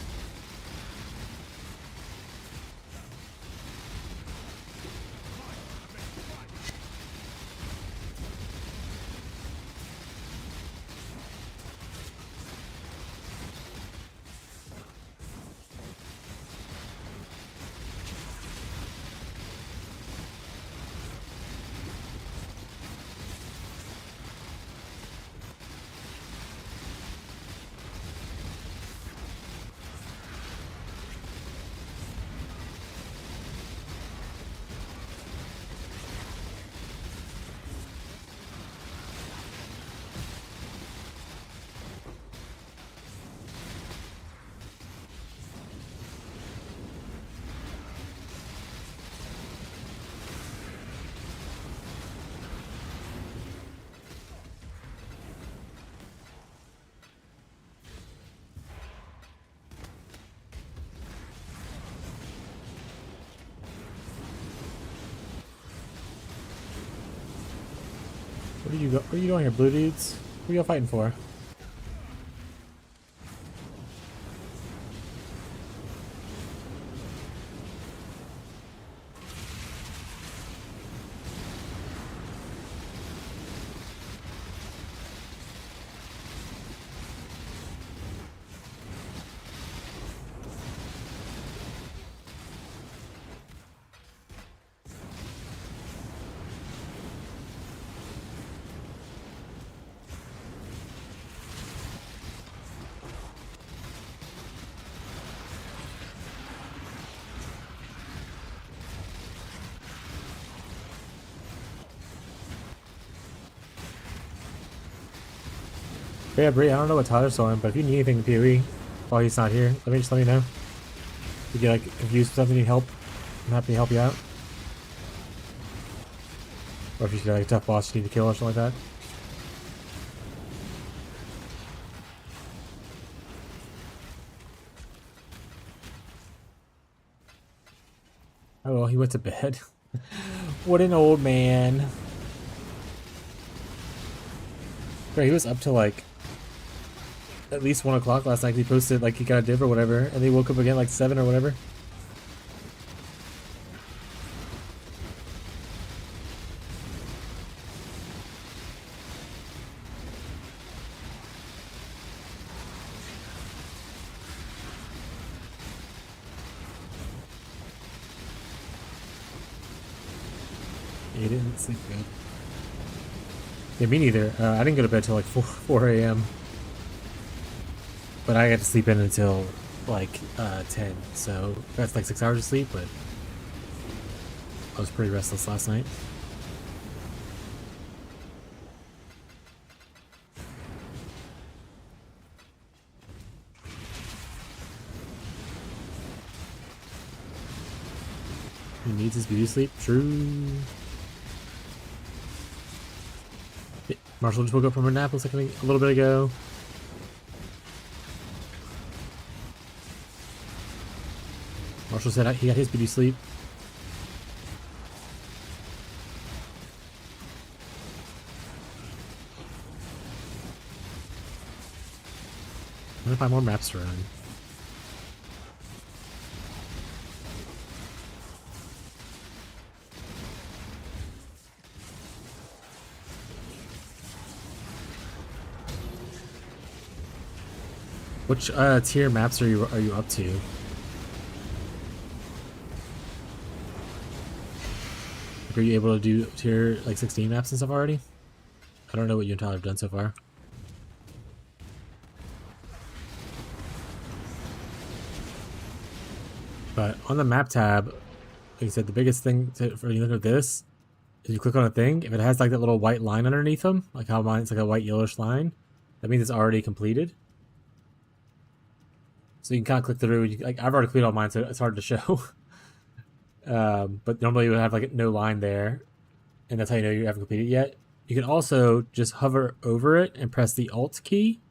What are you doing here, blue dudes? Who are y'all fighting for? But yeah, Bree, I don't know what Tyler's on, but if you need anything in PoE while he's not here, let me know. If you get like confused with something, you need help, I'm happy to help you out. Or if you get like a tough boss you need to kill or something like that. Oh well, he went to bed. What an old man. Bro, he was up till like at least 1 o'clock last night. He posted like he got a div or whatever, and they woke up again like 7 or whatever. He didn't sleep good. Yeah, me neither. I didn't go to bed till like 4 a.m. But I got to sleep in until like 10, so that's like 6 hours of sleep, but I was pretty restless last night. He needs his beauty sleep. True. Marshall just woke up from a nap a little bit ago. Marshall said he got his beauty sleep. I'm gonna find more maps to run. Which tier maps are you up to? Like, are you able to do tier like 16 maps and stuff already? I don't know what you and Tyler have done so far. But on the map tab, like I said, the biggest thing for when you look at this is you click on a thing. If it has like that little white line underneath them, like how mine's like a white yellowish line, that means it's already completed. So you can kind of click through. Like I've already completed all mine, so it's hard to show. But normally you would have like no line there, and that's how you know you haven't completed yet. You can also just hover over it and press the Alt key,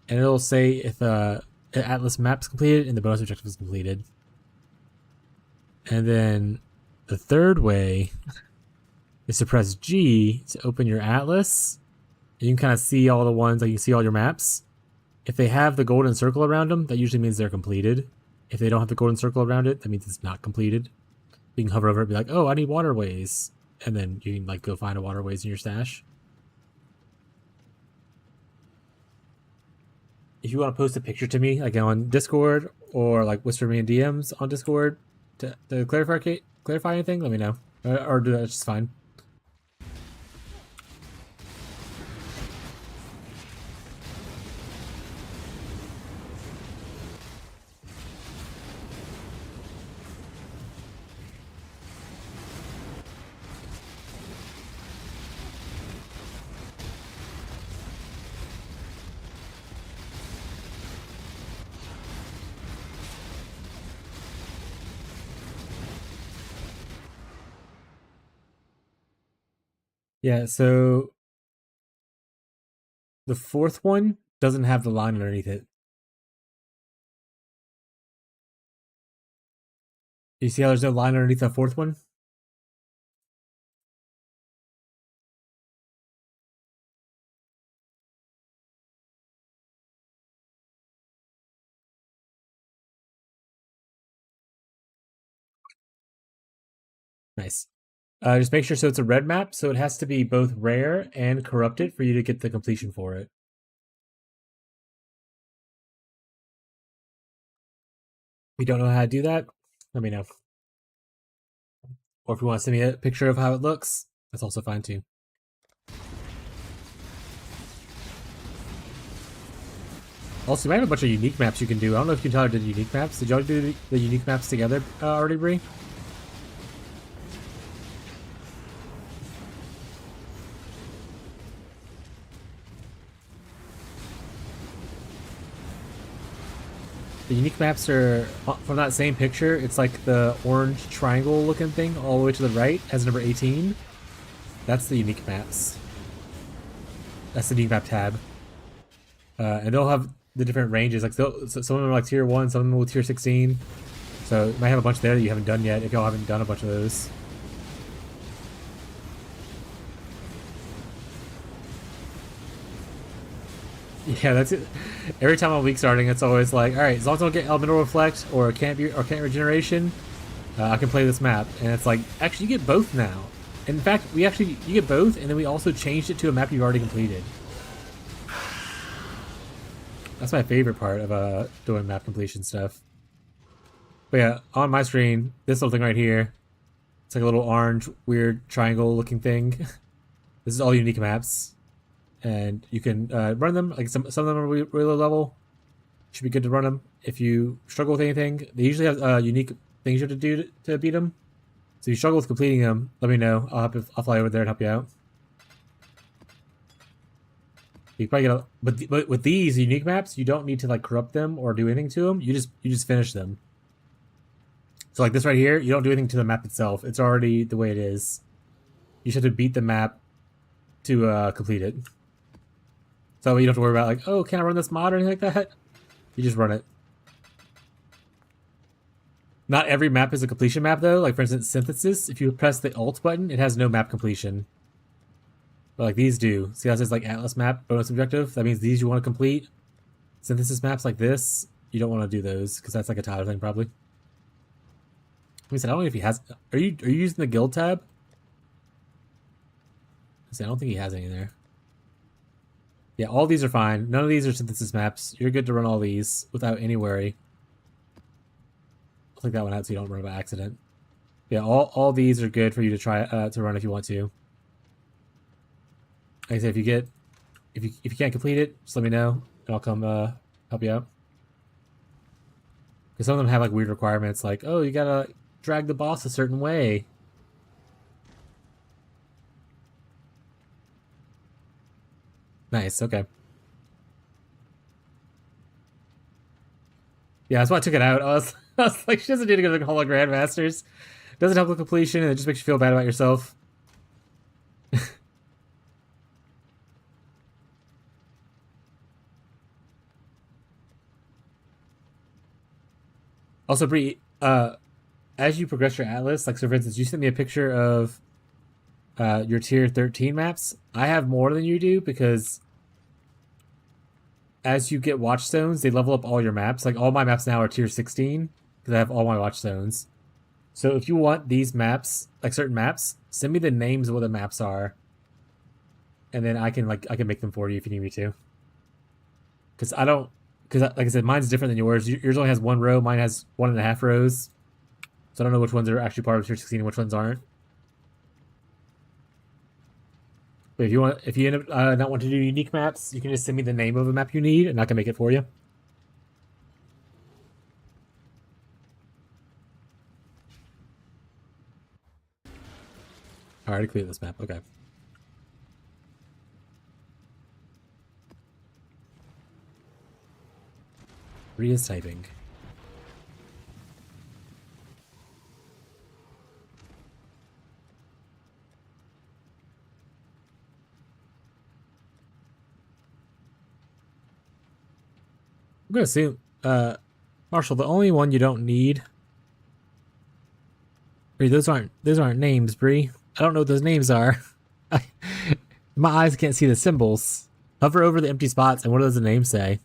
and it'll say if an Atlas map's completed and the bonus objective is completed. And then the third way is to press G to open your Atlas, and you can kind of see all the ones, like you can see all your maps. If they have the golden circle around them, that usually means they're completed. If they don't have the golden circle around it, that means it's not completed. You can hover over it and be like, oh, I need waterways. And then you can like go find a waterways in your stash. If you want to post a picture to me, like on Discord, or like whisper me in DMs on Discord to clarify anything, let me know. Or do that, it's just fine. Yeah, so the fourth one doesn't have the line underneath it. You see how there's no line underneath the fourth one? Nice. Just make sure so it's a red map, so it has to be both rare and corrupted for you to get the completion for it. If you don't know how to do that, let me know. Or if you want to send me a picture of how it looks, that's also fine too. Also, you might have a bunch of unique maps you can do. I don't know if you and Tyler did unique maps. Did y'all do the unique maps together already, Bree? The unique maps are from that same picture. It's like the orange triangle looking thing all the way to the right as number 18. That's the unique maps. That's the unique map tab. And they'll have the different ranges. Like some of them are like tier 1, some of them will tier 16. So you might have a bunch there that you haven't done yet if y'all haven't done a bunch of those. Yeah, that's it. Every time I'm week starting, it's always like, all right, as long as I don't get elemental reflect or can't regeneration, I can play this map. And it's like, actually, you get both now. In fact, you get both, and then we also changed it to a map you've already completed. That's my favorite part of doing map completion stuff. But yeah, on my screen, this little thing right here, it's like a little orange, weird triangle-looking thing. This is all unique maps. And you can run them. Like some of them are really low level. Should be good to run them. If you struggle with anything, they usually have unique things you have to do to beat them. So if you struggle with completing them, let me know. I'll fly over there and help you out. You probably get but with these unique maps, you don't need to like corrupt them or do anything to them. You just finish them. So like this right here, you don't do anything to the map itself. It's already the way it is. You just have to beat the map to complete it. So you don't have to worry about like, oh, can I run this mod or anything like that? You just run it. Not every map is a completion map though. Like for instance, Synthesis, if you press the Alt button, it has no map completion. But like these do. See how it says like Atlas map, bonus objective? That means these you want to complete. Synthesis maps like this, you don't want to do those because that's like a Tyler thing probably. Let me see, I don't know if he has. Are you using the guild tab? I don't think he has any there. Yeah, all these are fine. None of these are synthesis maps. You're good to run all these without any worry. I'll take that one out so you don't run by accident. Yeah, all these are good for you to try to run if you want to. Like I said, if you can't complete it, just let me know and I'll come help you out. Because some of them have like weird requirements, like oh, you gotta drag the boss a certain way. Nice, okay. Yeah, that's why I took it out. I was like, she doesn't need to go to the Hall of Grandmasters. Doesn't help with completion, and it just makes you feel bad about yourself. Also, Bree, as you progress your Atlas, like so for instance, you sent me a picture of your tier 13 maps. I have more than you do because as you get watchstones, they level up all your maps. Like all my maps now are tier 16 because I have all my watchstones. So if you want these maps, like certain maps, send me the names of what the maps are, and then I can make them for you if you need me to. Because like I said, mine's different than yours. Yours only has 1 row. Mine has 1.5 rows. So I don't know which ones are actually part of tier 16 and which ones aren't. But if you end up not wanting to do unique maps, you can just send me the name of a map you need, and I can make it for you. I already cleared this map. Okay. Ria's typing. I'm gonna assume, Marshall, the only one you don't need. Bree, those aren't names, Bree. I don't know what those names are. My eyes can't see the symbols. Hover over the empty spots, and what does the name say?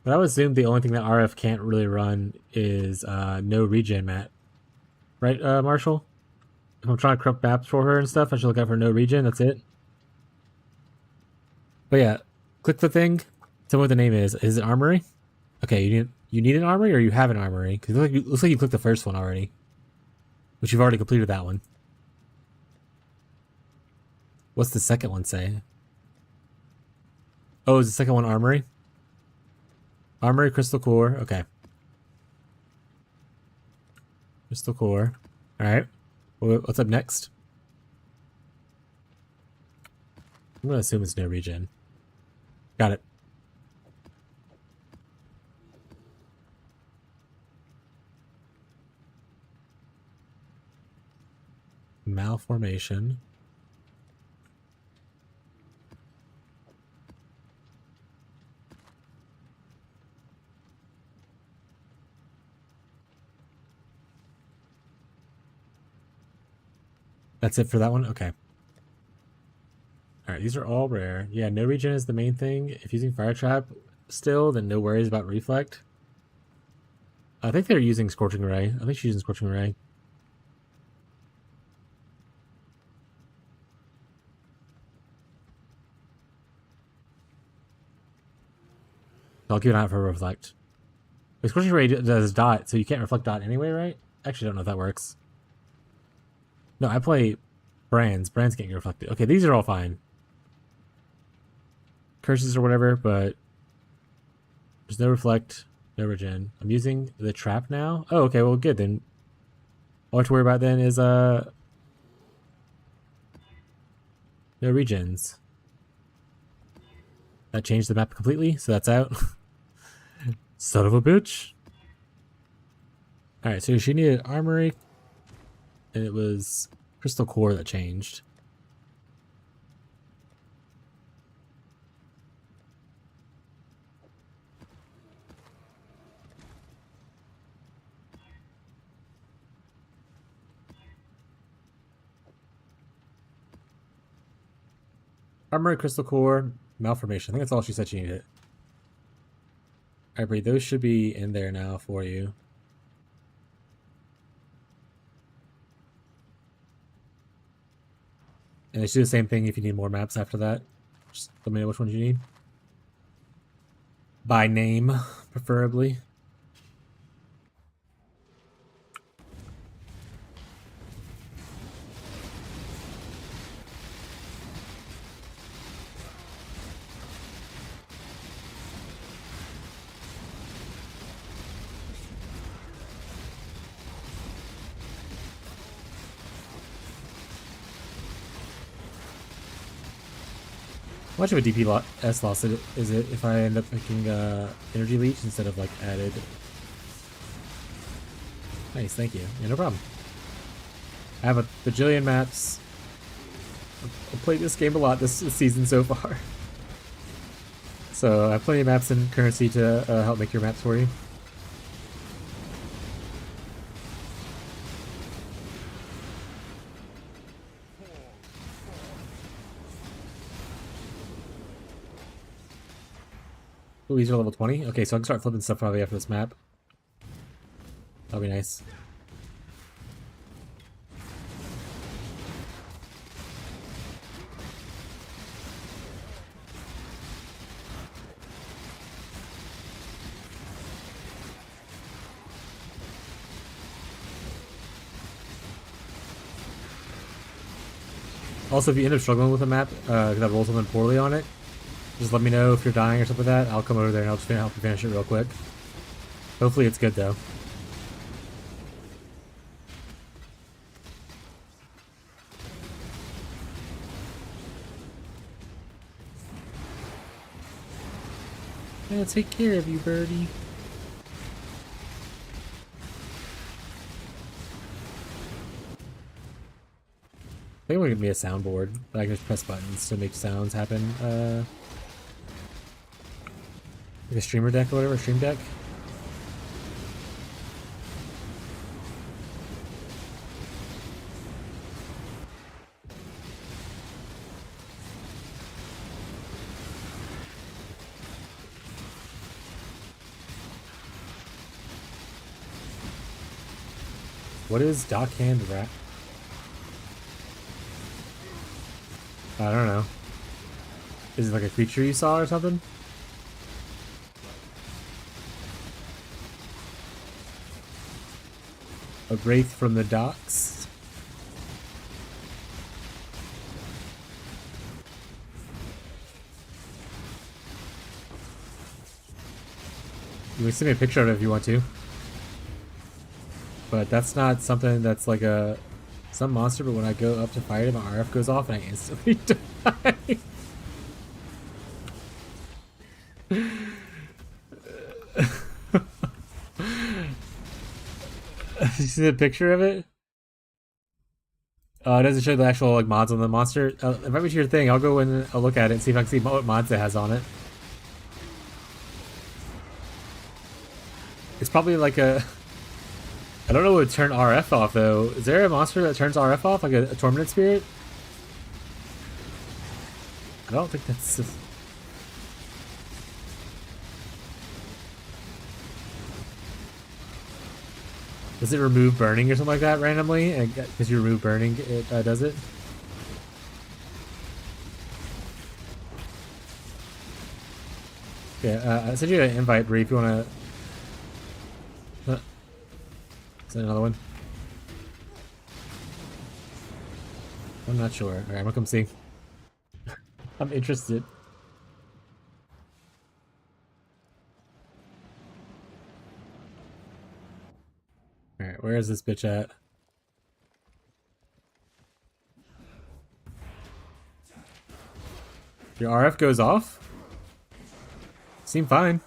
But I would assume the only thing that RF can't really run is no regen map. Right, Marshall? If I'm trying to corrupt maps for her and stuff, I should look out for no regen, that's it. But yeah, click the thing. Tell me what the name is. Is it Armory? Okay, you need an Armory or you have an Armory? Because it looks like you clicked the first one already. Which you've already completed that one. What's the second one say? Oh, is the second one Armory? Armory, Crystal Core. Okay. Crystal Core. Alright. What's up next? I'm gonna assume it's no regen. Got it. malformation. That's it for that one? Okay. Alright, these are all rare. Yeah, no regen is the main thing. If using Fire Trap still, then no worries about Reflect. I think they're using Scorching Ray. I think she's using Scorching Ray. I'll keep an eye out for Reflect. Wait, Scorching Ray does dot, so you can't Reflect dot anyway, right? Actually, I don't know if that works. No, I play Brands. Brands can't get reflected. Okay, these are all fine. Curses or whatever, but there's no Reflect, no Regen. I'm using the Trap now. Oh, okay, well, good. Then all I have to worry about then is no Regens. That changed the map completely, so that's out. Son of a bitch. Alright, so she needed Armory, and it was Crystal Core that changed. Armory, Crystal Core, Malformation. I think that's all she said she needed. Alright, Bree, those should be in there now for you. And they should do the same thing if you need more maps after that. Just let me know which ones you need. By name, preferably. How much of a DPS loss is it if I end up making energy leech instead of like added? Nice, thank you. Yeah, no problem. I have a bajillion maps. I've played this game a lot this season so far. So I have plenty of maps and currency to help make your maps for you. Ooh, these are level 20? Okay, so I can start flipping stuff probably after this map. That'll be nice. Also, if you end up struggling with a map, because I rolled something poorly on it, just let me know if you're dying or something like that. I'll come over there and I'll just help you finish it real quick. Hopefully it's good though. I'll take care of you, birdie. I think we're gonna be a soundboard, but I can just press buttons to make sounds happen. Like a streamer deck or whatever, stream deck. What is Dockhand Rat? I don't know. Is it like a creature you saw or something? A wraith from the docks? You can send me a picture of it if you want to. But that's not something that's like some monster, but when I go up to fight it, my RF goes off and I instantly die. You see the picture of it? It doesn't show the actual like mods on the monster. Invite me to your thing. I'll go in and I'll look at it and see if I can see what mods it has on it. It's probably like a... I don't know what would turn RF off though. Is there a monster that turns RF off? Like a Tormented Spirit? I don't think that's... Does it remove burning or something like that randomly? And because you remove burning, it does it? Yeah, I sent you an invite, Bree, if you want to... Send another one. I'm not sure. Alright, I'm gonna come see. I'm interested. Alright, where is this bitch at? Your RF goes off? Seem fine.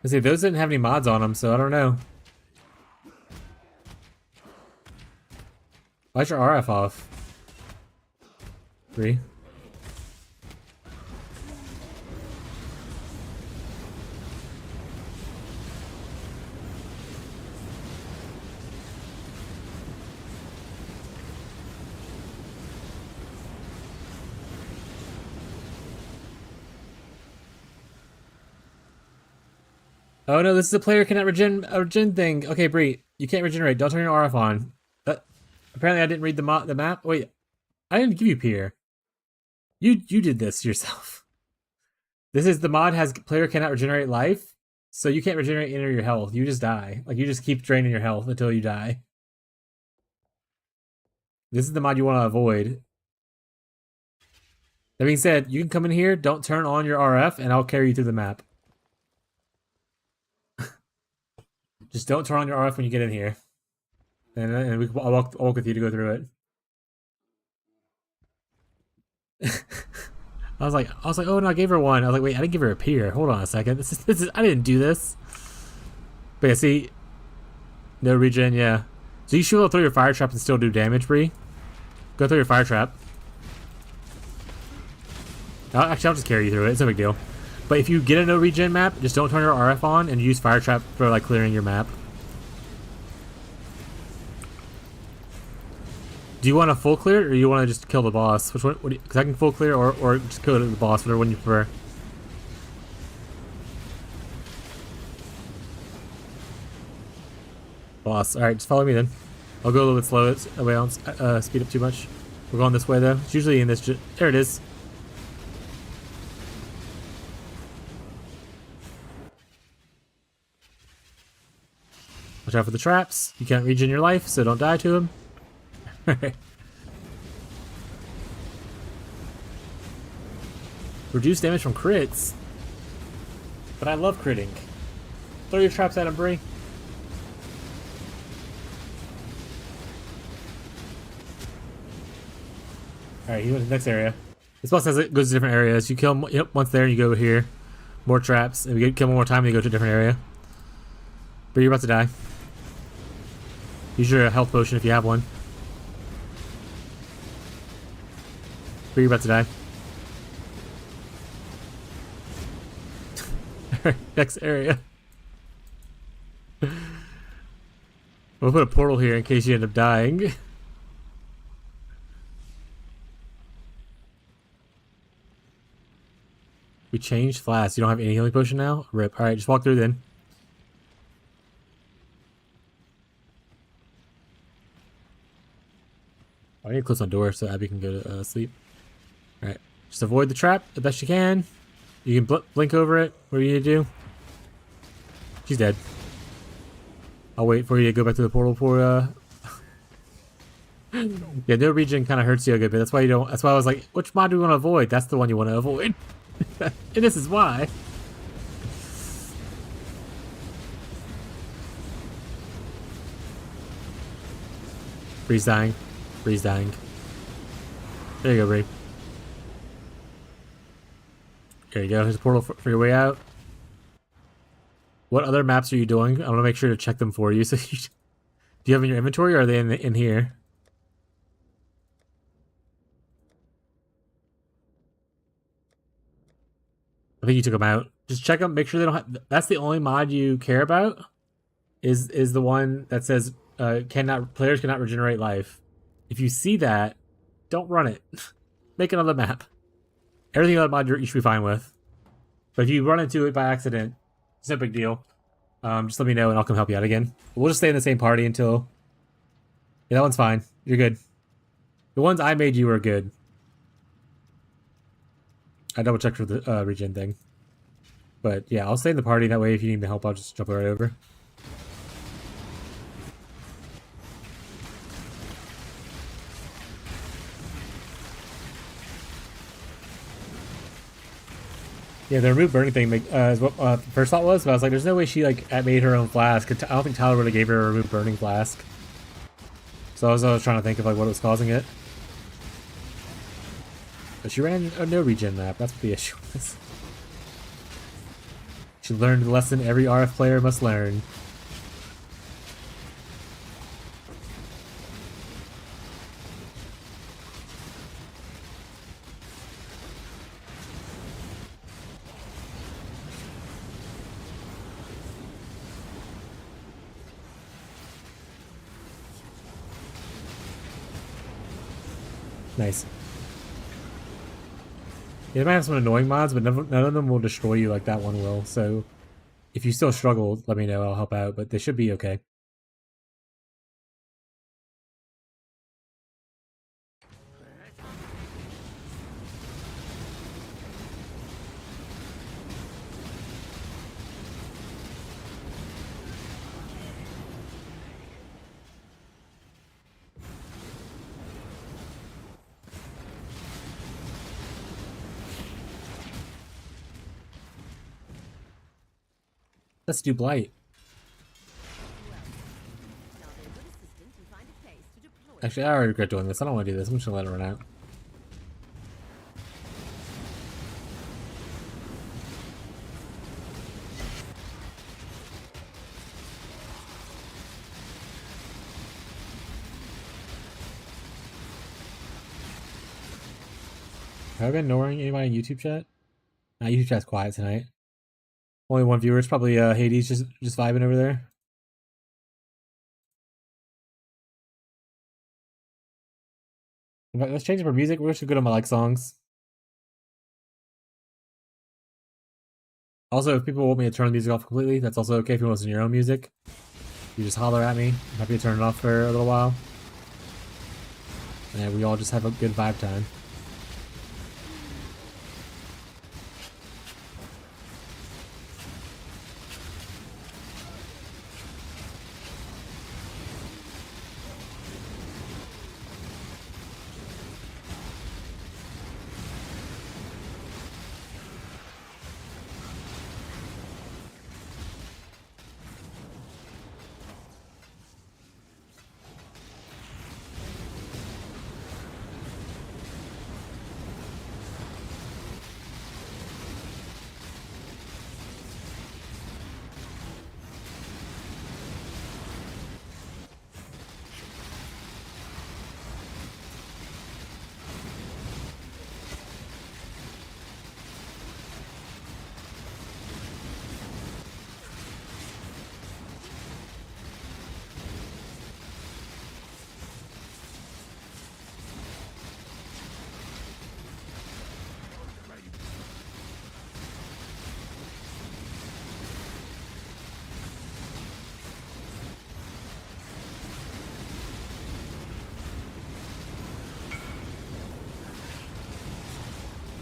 I see, those didn't have any mods on them, so I don't know. Why's your RF off? 3. Oh no, this is a player cannot regen thing. Okay, Bree, you can't regenerate. Don't turn your RF on. Apparently I didn't read the map. Wait, I didn't give you Pierre. You did this yourself. This is the mod has player cannot regenerate life, so you can't regenerate any of your health. You just die. Like you just keep draining your health until you die. This is the mod you want to avoid. That being said, you can come in here, don't turn on your RF, and I'll carry you through the map. Just don't turn on your RF when you get in here. And I'll walk with you to go through it. I was like, oh no, I gave her one. I was like, wait, I didn't give her a peer. Hold on a second. This is I didn't do this. But yeah, see, no regen, yeah. So you should be able to throw your fire trap and still do damage, Bree. Go through your fire trap. I'll just carry you through it. It's no big deal. But if you get a no regen map, just don't turn your RF on and use fire trap for like clearing your map. Do you want a full clear or you want to just kill the boss? Which one? Because I can full clear or just go to the boss, whatever one you prefer. Boss. Alright, just follow me then. I'll go a little bit slow. That way I don't speed up too much. We're going this way though. It's usually in this. There it is. Watch out for the traps. You can't regen your life, so don't die to them. Reduce damage from crits. But I love critting. Throw your traps at him, Bree. Alright, he went to the next area. This boss goes to different areas. You kill him once there and you go over here. More traps. And we kill him one more time and you go to a different area. But you're about to die. Use your health potion if you have one. But you're about to die. Next area. We'll put a portal here in case you end up dying. We changed flasks. You don't have any healing potion now? Rip. Alright, just walk through then. I need to close my door so Abby can go to sleep. Alright. Just avoid the trap the best you can. You can blink over it. What do you need to do? She's dead. I'll wait for you to go back to the portal for yeah, no regen kind of hurts you a good bit. That's why you don't. That's why I was like, which mod do we want to avoid? That's the one you want to avoid. And this is why. Bree's dying. Bree's dying. There you go, Bree. There you go. Here's a portal for your way out. What other maps are you doing? I'm gonna make sure to check them for you. So, do Do you have in your inventory, or are they in here? I think you took them out. Just check them. Make sure they don't have. That's the only mod you care about. Is the one that says players cannot regenerate life. If you see that, don't run it. Make another map. Everything other mod you should be fine with. But if you run into it by accident, it's no big deal. Just let me know and I'll come help you out again. We'll just stay in the same party until... Yeah, that one's fine. You're good. The ones I made you were good. I double checked for the regen thing. But yeah, I'll stay in the party. That way if you need me help, I'll just jump right over. Yeah, the remove burning thing is what first thought was, but I was like, there's no way she like made her own flask. I don't think Tyler really gave her a remove burning flask. So I was trying to think of like what was causing it. But she ran a no regen map. That's what the issue was. She learned the lesson every RF player must learn. Nice. Yeah, they might have some annoying mods, but none of them will destroy you like that one will. So if you still struggle, let me know. I'll help out, but they should be okay. Let's do Blight. Actually, I already regret doing this. I don't want to do this. I'm just going to let it run out. Have I been ignoring anybody in YouTube chat? Nah, YouTube chat's quiet tonight. Only one viewer. It's probably Hades just vibing over there. In fact, let's change it for music. We're just good on my like songs. Also, if people want me to turn the music off completely, that's also okay if you want to listen to your own music. You just holler at me. I'm happy to turn it off for a little while. And we all just have a good vibe time.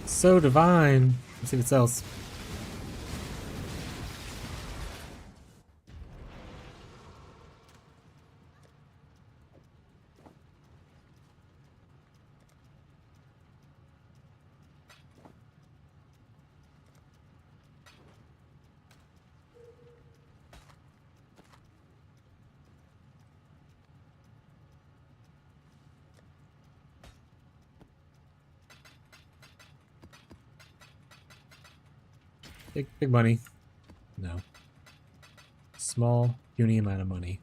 So divine. Let's see if it sells. Big money. No. Small, puny amount of money.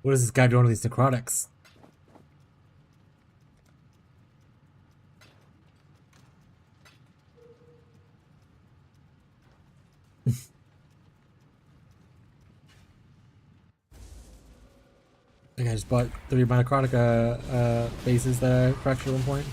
What is this guy doing with these necrotics? I think I just bought 3 of my necrotic bases that I fractured at one point.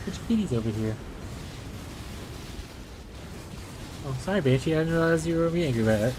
Which kitty's over here? Oh, sorry, Banshee. I didn't realize you were being angry about it.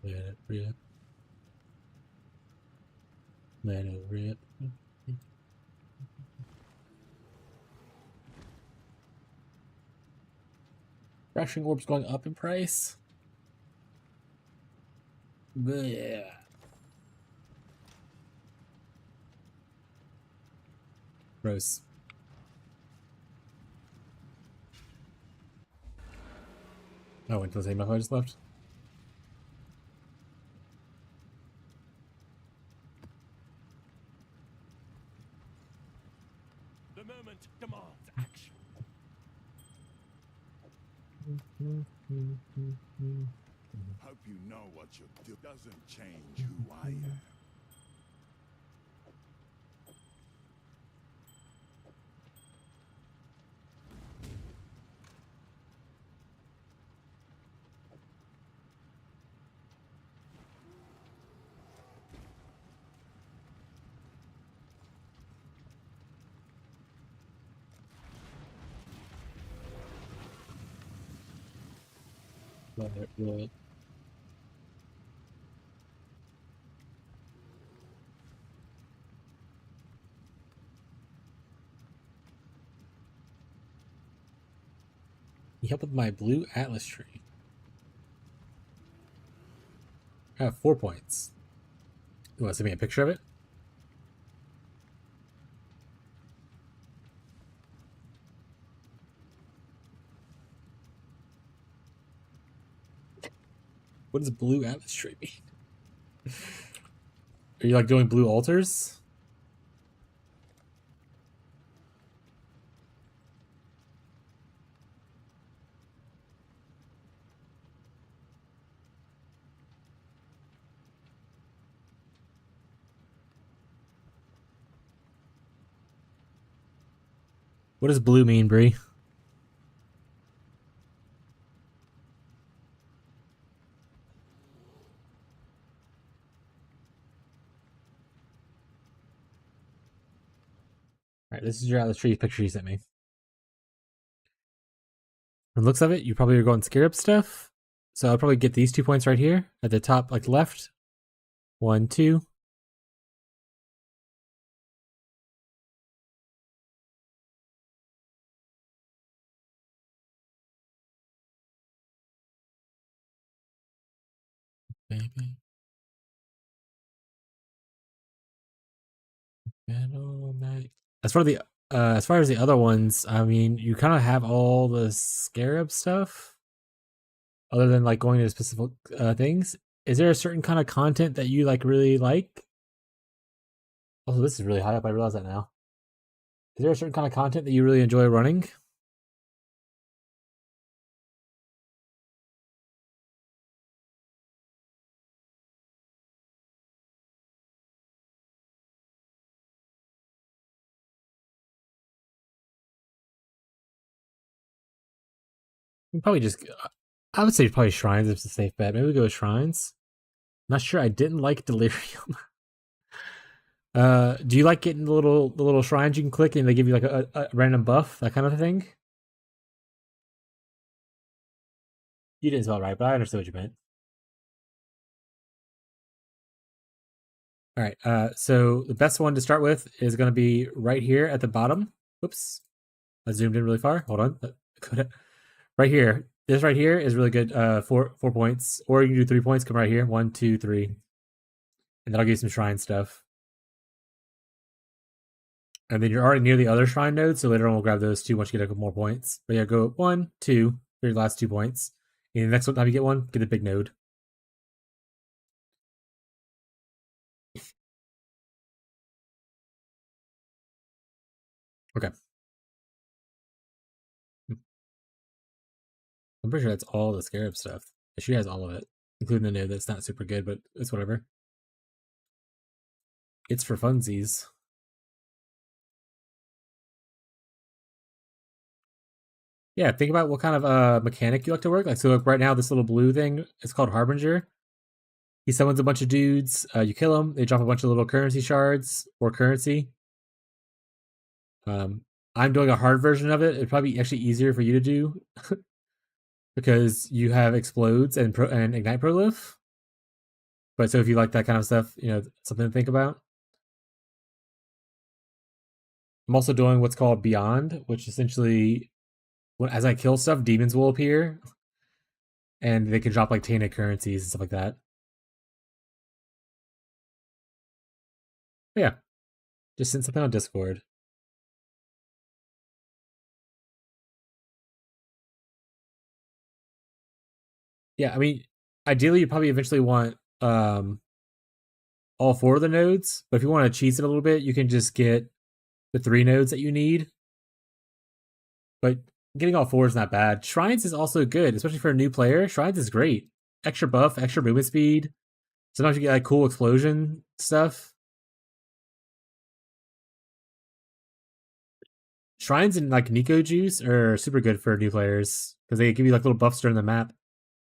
Let it rip. Let it rip. Crashing orbs going up in price. Yeah. Gross. Oh, until the same I just left.
The moment demands action.
Hope you know what you do doesn't change who I am.
Let it rip. You help with my blue Atlas tree. I have 4 points. You want to send me a picture of it? What does blue Atlas tree mean? Are you like doing blue altars? What does blue mean, Bree? Alright, this is your Atlas tree picture you sent me. From the looks of it, you probably are going Scarab stuff. So I'll probably get these 2 points right here at the top, like left. 1, 2. Baby. As far as the other ones, I mean, you kind of have all the scarab stuff, other than like going to specific things. Is there a certain kind of content that you like really like? Also, this is really high up. I realize that now. Is there a certain kind of content that you really enjoy running? You probably just. I would say probably shrines is a safe bet. Maybe we go with shrines. Not sure. I didn't like delirium. Do you like getting the little shrines you can click and they give you like a random buff, that kind of thing? You didn't spell it right, but I understood what you meant. All right. So the best one to start with is going to be right here at the bottom. Oops, I zoomed in really far. Hold on. Right here. This right here is really good. 4 points, or you can do 3 points. Come right here. 1, 2, 3, and that'll give you some shrine stuff. And then you're already near the other shrine nodes, so later on we'll grab those two once you get a couple more points. But yeah, go 1, 2 for your last 2 points. And the next time you get one, get the big node. Okay. I'm pretty sure that's all the scarab stuff. She has all of it, including the node that's not super good, but it's whatever. It's for funsies. Yeah, think about what kind of mechanic you like to work. Like, so like right now, this little blue thing, it's called Harbinger. He summons a bunch of dudes. You kill them. They drop a bunch of little currency shards or currency. I'm doing a hard version of it. It'd probably be actually easier for you to do because you have explodes and ignite prolif. But so if you like that kind of stuff, something to think about. I'm also doing what's called Beyond, which essentially, as I kill stuff, demons will appear, and they can drop like tainted currencies and stuff like that. But yeah, just send something on Discord. Yeah, I mean, ideally, you probably eventually want all 4 of the nodes, but if you want to cheese it a little bit, you can just get the 3 nodes that you need. But getting all 4 is not bad. Shrines is also good, especially for a new player. Shrines is great. Extra buff, extra movement speed. Sometimes you get like cool explosion stuff. Shrines and like Nico Juice are super good for new players because they give you like little buffs during the map.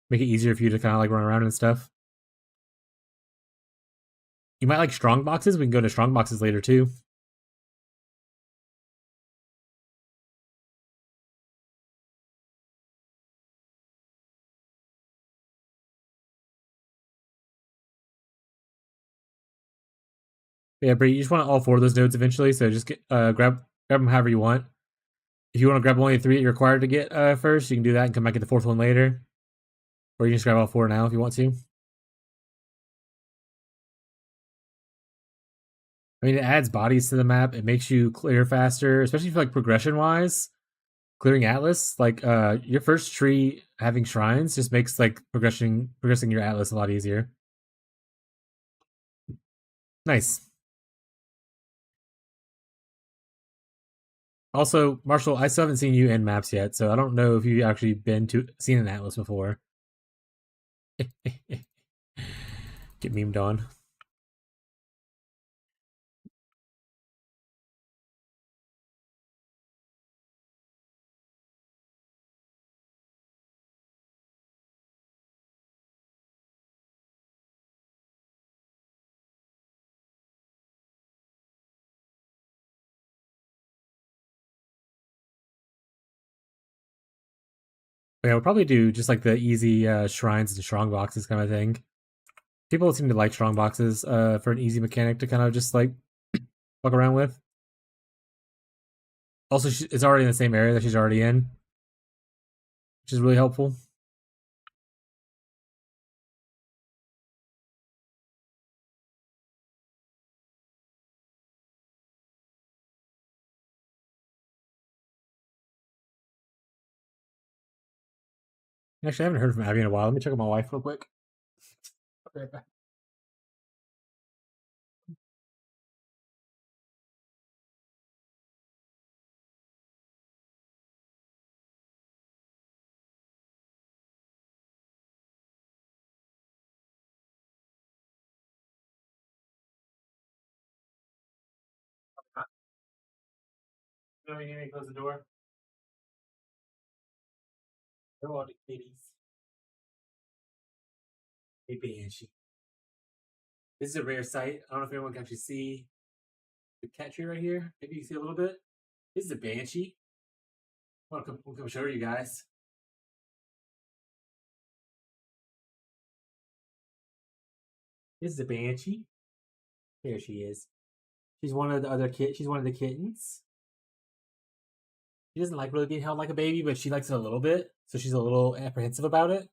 Make it easier for you to kind of like run around and stuff. You might like strong boxes. We can go to strong boxes later too. But yeah, Bree, you just want all 4 of those nodes eventually, so just grab them however you want. If you want to grab only 3 that you're required to get first, you can do that and come back at the 4th one later. Or you can just grab all 4 now if you want to. I mean, it adds bodies to the map. It makes you clear faster, especially for like progression wise. Clearing Atlas, like your first tree having shrines just makes like progressing your Atlas a lot easier. Nice. Also, Marshall, I still haven't seen you in maps yet, so I don't know if you've actually seen an Atlas before. Get memed on. Yeah, we'll probably do just like the easy shrines and strong boxes kind of thing. People seem to like strong boxes for an easy mechanic to kind of just like fuck around with. Also, it's already in the same area that she's already in, which is really helpful. Actually, I haven't heard from Abby in a while. Let me check on my wife real quick. I'll be right back. No, you need me to close the door. They're all the kitties. Hey, Banshee. This is a rare sight. I don't know if anyone can actually see the cat tree right here. Maybe you can see a little bit. This is a Banshee. I'll come show you guys. This is a Banshee. There she is. She's one of the other She's one of the kittens. She doesn't like really being held like a baby, but she likes it a little bit, so she's a little apprehensive about it.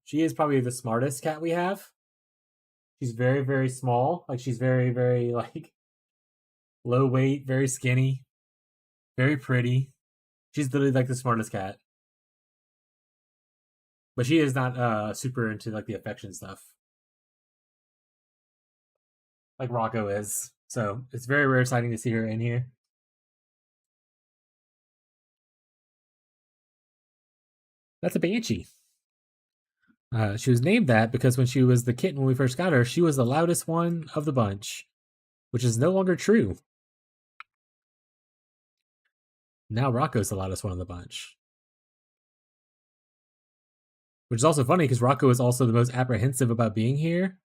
She is probably the smartest cat we have. She's very, very small. Like she's very, very like low weight, very skinny, very pretty. She's literally like the smartest cat. But she is not super into like the affection stuff. Like Rocco is. So it's very rare exciting to see her in here. That's a Banshee. She was named that because when she was the kitten when we first got her, she was the loudest one of the bunch, which is no longer true. Now Rocco's the loudest one of the bunch. Which is also funny because Rocco is also the most apprehensive about being here.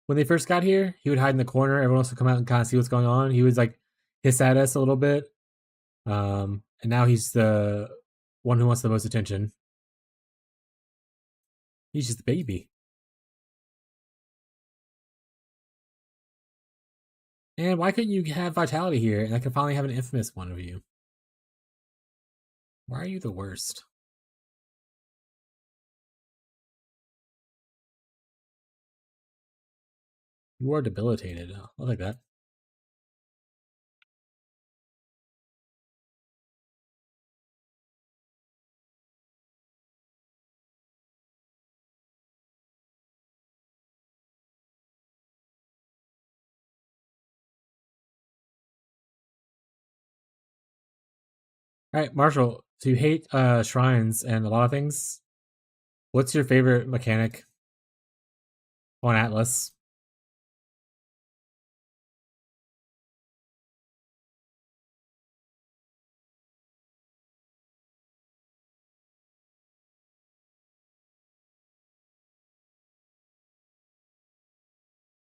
When they first got here, he would hide in the corner. Everyone else would come out and kind of see what's going on. He would like hiss at us a little bit. And now he's the one who wants the most attention. He's just a baby. And why couldn't you have Vitality here and I can finally have an infamous one of you? Why are you the worst? You are debilitated. I'll take that. Alright, Marshall, so you hate shrines and a lot of things. What's your favorite mechanic on Atlas?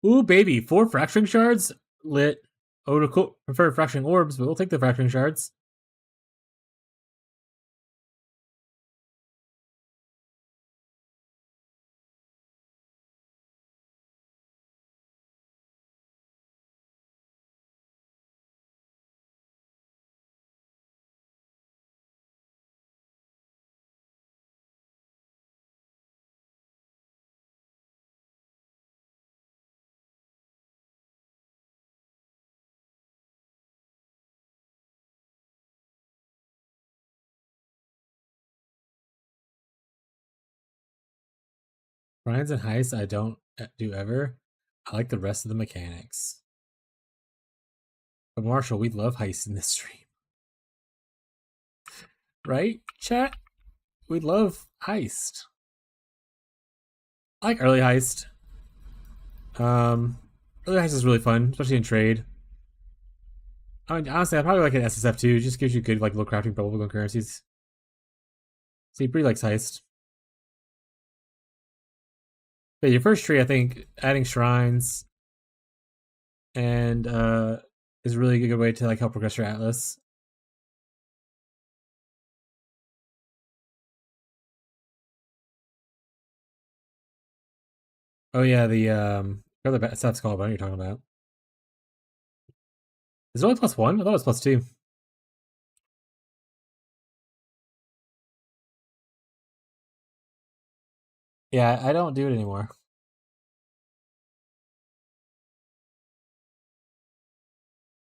Ooh, baby, 4 fracturing shards? Lit. I would prefer fracturing orbs, but we'll take the fracturing shards. Shrines and heists I don't do ever. I like the rest of the mechanics. But Marshall, we love heists in this stream. Right, chat? We love heist. I like early heist. Early heist is really fun, especially in trade. I mean, honestly, I probably like an SSF too. It just gives you good like low crafting bubblegum currencies. See, Bree likes heist. But your first tree, I think, adding shrines and is really a good way to like help progress your Atlas. Oh yeah, the what other stuff's called? What are you talking about? Is it only +1? I thought it was +2. Yeah, I don't do it anymore.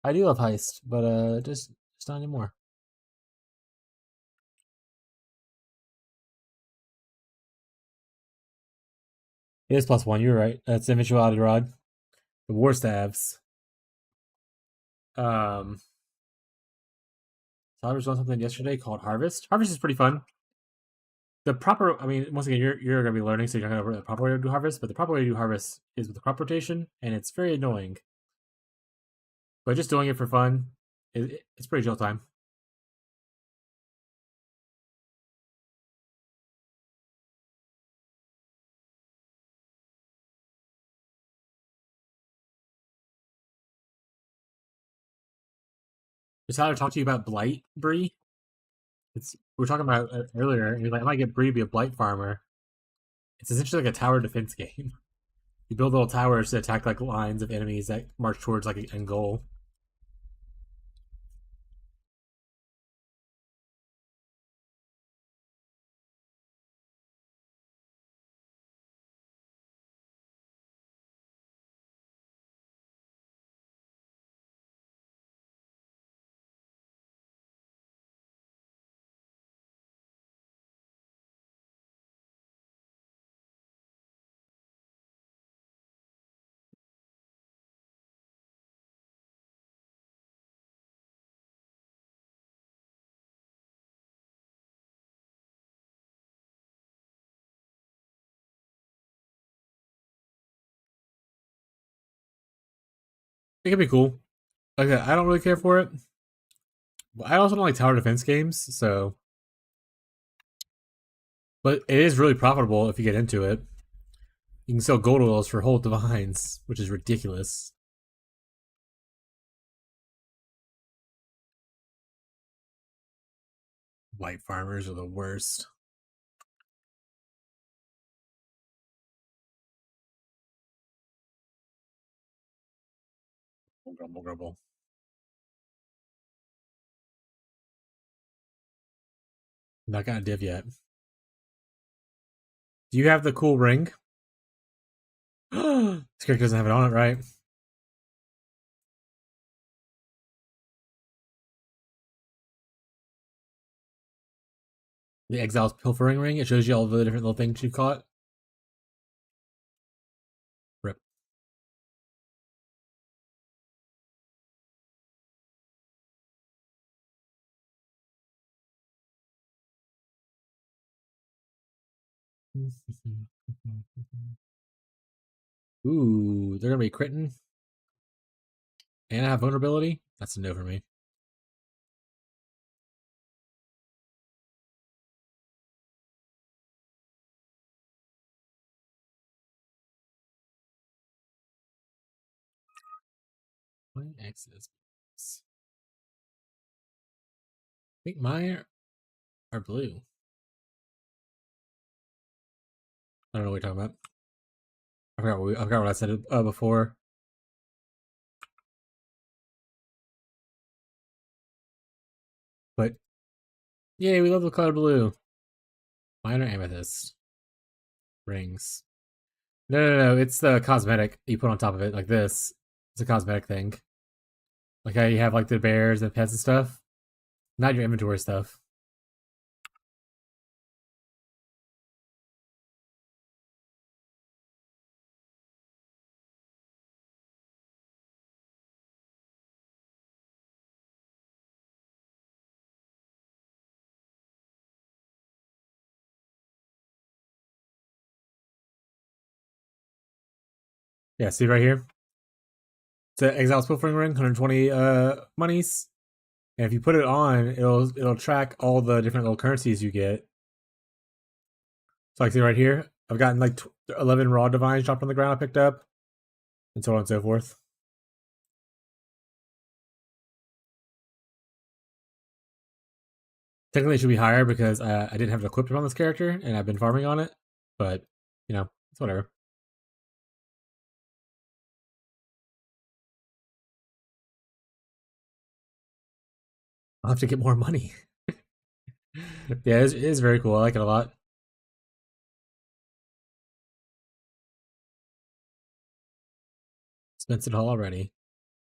I do love heist, but just not anymore. It is +1. You're right. That's eventuality rod. The war staves. I was doing something yesterday called Harvest. Harvest is pretty fun. The proper, I mean, once again, you're going to be learning, so you're not going to know the proper way to do Harvest. But the proper way to do Harvest is with the crop rotation, and it's very annoying. But just doing it for fun, it's pretty chill time. Did Tyler talk to you about Blight, Bree? We were talking about it earlier, and you're like, I might get Bree to be a Blight farmer. It's essentially like a tower defense game. You build little towers to attack like lines of enemies that march towards like an end goal. It could be cool. Okay, I don't really care for it. But I also don't like tower defense games, so. But it is really profitable if you get into it. You can sell gold oils for whole divines, which is ridiculous. White farmers are the worst. Grumble, grumble. Not got a div yet. Do you have the cool ring? This character doesn't have it on it, right? The Exile's Pilfering Ring. It shows you all the different little things you caught. Rip. Ooh, they're gonna be critting. And I have vulnerability? That's a no for me. My X's. I think mine are blue. I don't know what you're talking about. I forgot what I said before. But yay, we love the color blue. Mine are amethyst rings. No. It's the cosmetic you put on top of it, like this. It's a cosmetic thing. Like how you have like the bears and pets and stuff. Not your inventory stuff. Yeah, see right here? It's an Exile's Pilfering Ring, 120 monies. And if you put it on, it'll track all the different little currencies you get. So like see right here, I've gotten like 11 raw divines dropped on the ground I picked up. And so on and so forth. Technically it should be higher because I didn't have it equipped on this character and I've been farming on it. But, you know, it's whatever. I'll have to get more money. Yeah, it is very cool. I like it a lot. Spent it all already.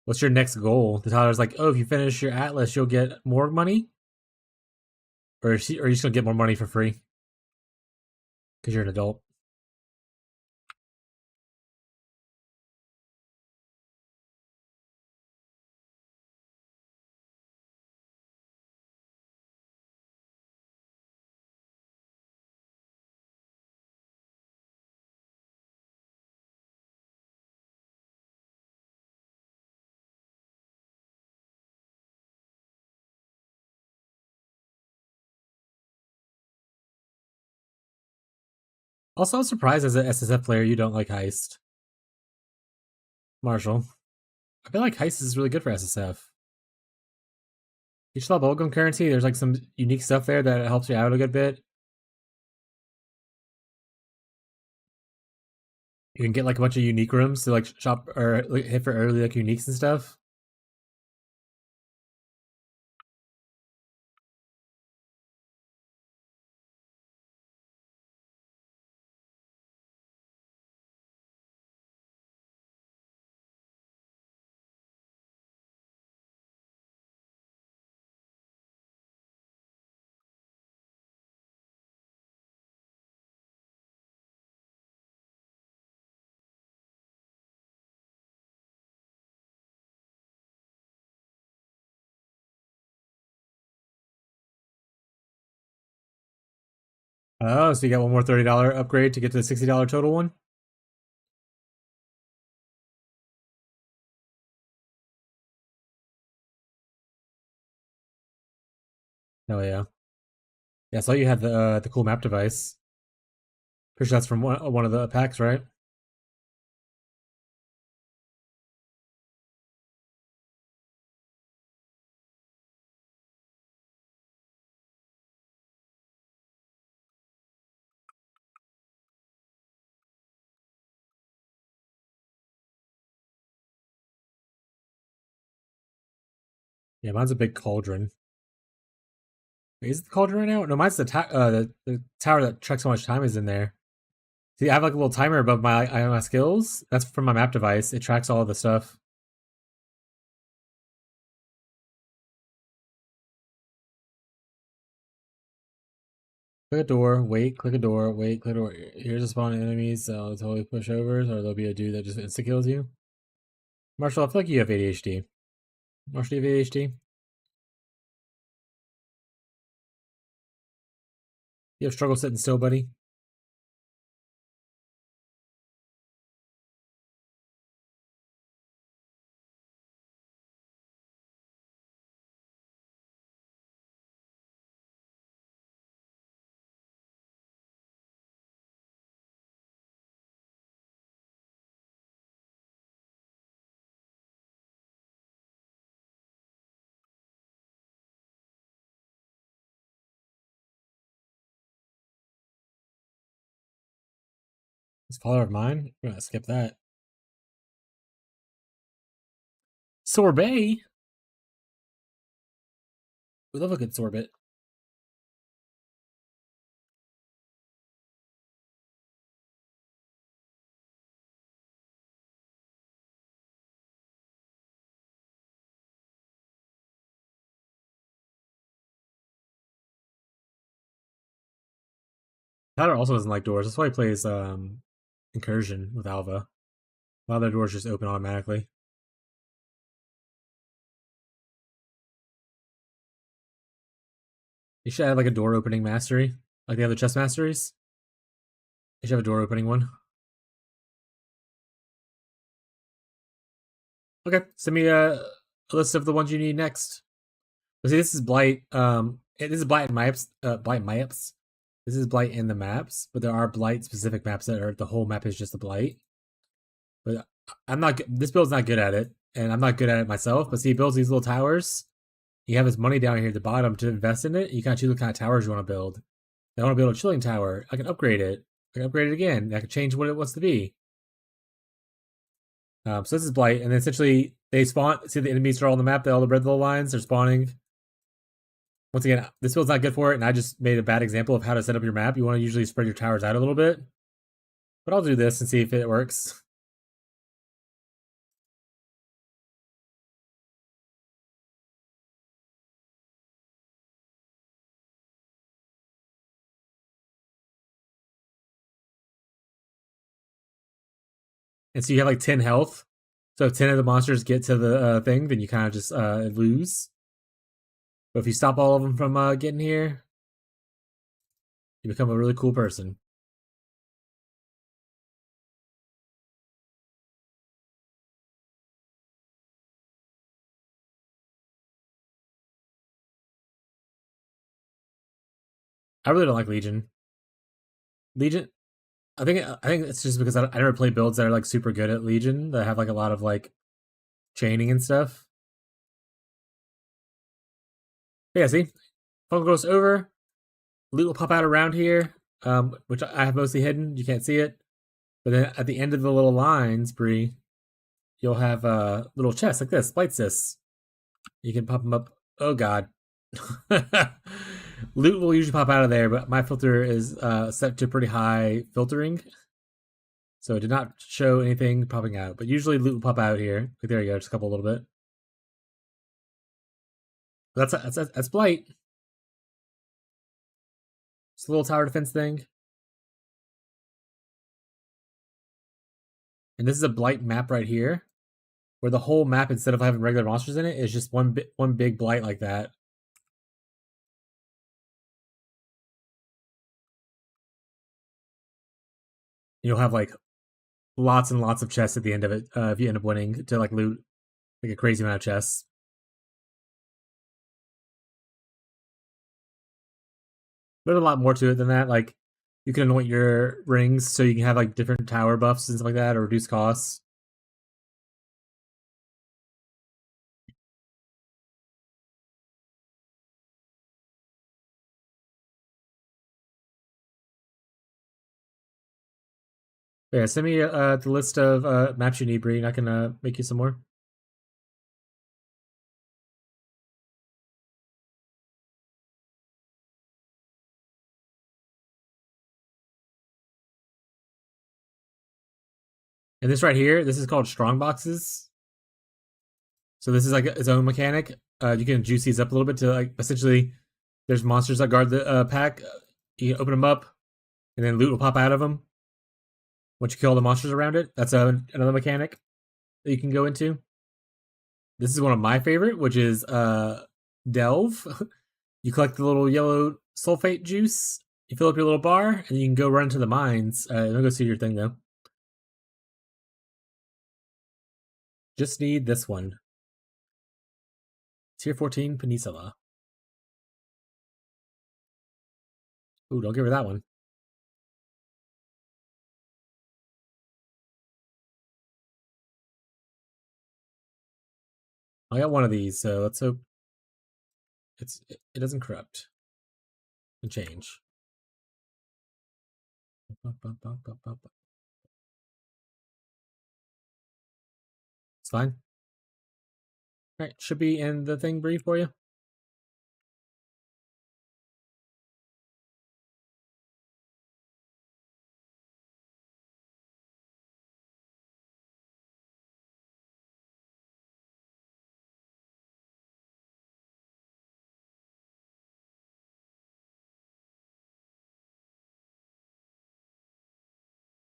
What's your next goal? The Tyler's like, oh, if you finish your Atlas, you'll get more money? Or are you just going to get more money for free? Because you're an adult. Also, I'm surprised as an SSF player you don't like Heist. Marshall. I feel like Heist is really good for SSF. Each level bubblegum currency, there's like some unique stuff there that helps you out a good bit. You can get like a bunch of unique rooms to like shop or like, hit for early like uniques and stuff. Oh, so you got one more $30 upgrade to get to the $60 total one? Oh yeah. Yeah, I saw you had the cool map device. Pretty sure that's from one of the packs, right? Yeah, mine's a big cauldron. Wait, is it the cauldron right now? No, mine's the tower that tracks how much time is in there. See, I have like a little timer above my skills. That's from my map device. It tracks all of the stuff. Click a door, wait, click a door, wait, click a door. Here's a spawn of enemies, so I'll totally push overs, or there'll be a dude that just insta kills you. Marshall, I feel like you have ADHD. Marshall, do you have ADHD? You have struggle sitting still, buddy? This follower of mine? We're gonna skip that. Sorbet? We love a good sorbet. Tyler also doesn't like doors. That's why he plays Incursion with Alva. A lot of their doors just open automatically. You should add like a door opening mastery, like the other chest masteries. You should have a door opening one. Okay, send me a list of the ones you need next. But see, this is Blight. This is Blight in maps. Blight maps. This is Blight in the maps, but there are Blight specific maps that are the whole map is just a Blight. But I'm not. This build's not good at it, and I'm not good at it myself. But see, he builds these little towers. You have his money down here at the bottom to invest in it. You kind of choose what kind of towers you want to build. I want to build a chilling tower. I can upgrade it. I can upgrade it again. I can change what it wants to be. So this is Blight, and then essentially they spawn. See, the enemies are all on the map. All the red little lines. They're spawning. Once again, this build's not good for it, and I just made a bad example of how to set up your map. You want to usually spread your towers out a little bit. But I'll do this and see if it works. And so you have like 10 health. So if 10 of the monsters get to the thing, then you kind of just lose. But if you stop all of them from getting here, you become a really cool person. I really don't like Legion. Legion I think it's just because I never play builds that are like super good at Legion that have like a lot of like chaining and stuff. But yeah, see, Fungal goes over. Loot will pop out around here, which I have mostly hidden. You can't see it. But then at the end of the little lines, Bree, you'll have little chests like this, Blight Cysts. You can pop them up. Oh god. Loot will usually pop out of there, but my filter is set to pretty high filtering. So it did not show anything popping out. But usually loot will pop out here. Like, there you go, just a couple a little bit. That's Blight. It's a little tower defense thing. And this is a Blight map right here, where the whole map, instead of having regular monsters in it, is just one big Blight like that. You'll have like lots and lots of chests at the end of it if you end up winning to like loot like a crazy amount of chests. There's a lot more to it than that. Like you can anoint your rings so you can have like different tower buffs and stuff like that, or reduce costs. But yeah, send me the list of maps you need, Bree, and I can make you some more. And this right here, this is called strong boxes. So this is like its own mechanic. You can juice these up a little bit to like essentially, there's monsters that guard the pack. You can open them up, and then loot will pop out of them once you kill all the monsters around it. That's another mechanic that you can go into. This is one of my favorite, which is Delve. You collect the little yellow sulfate juice. You fill up your little bar, and you can go run to the mines. Don't go see your thing though. Just need this one. Tier 14 Peninsula. Ooh, don't give her that one. I got one of these, so let's hope it doesn't corrupt and change. It's fine. All right, should be in the thing brief for you.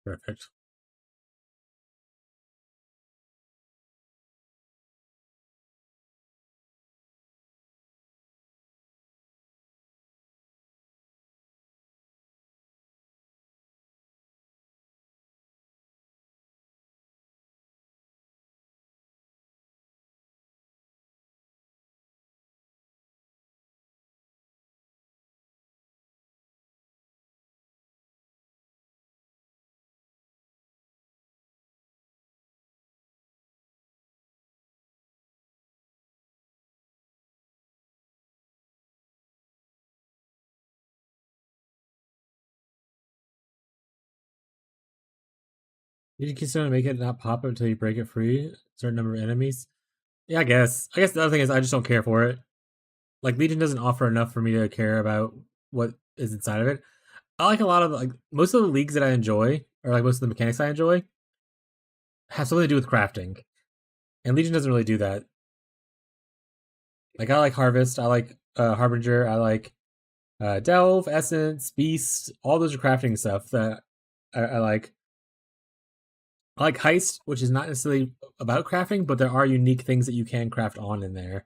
Perfect. You can consider make it not pop until you break it free. Certain number of enemies. Yeah, I guess. I guess the other thing is I just don't care for it. Like Legion doesn't offer enough for me to care about what is inside of it. I like a lot of like most of the leagues that I enjoy, or like most of the mechanics I enjoy, have something to do with crafting, and Legion doesn't really do that. Like I like Harvest, I like Harbinger, I like Delve, Essence, Beast. All those are crafting stuff that I like. I like Heist, which is not necessarily about crafting, but there are unique things that you can craft on in there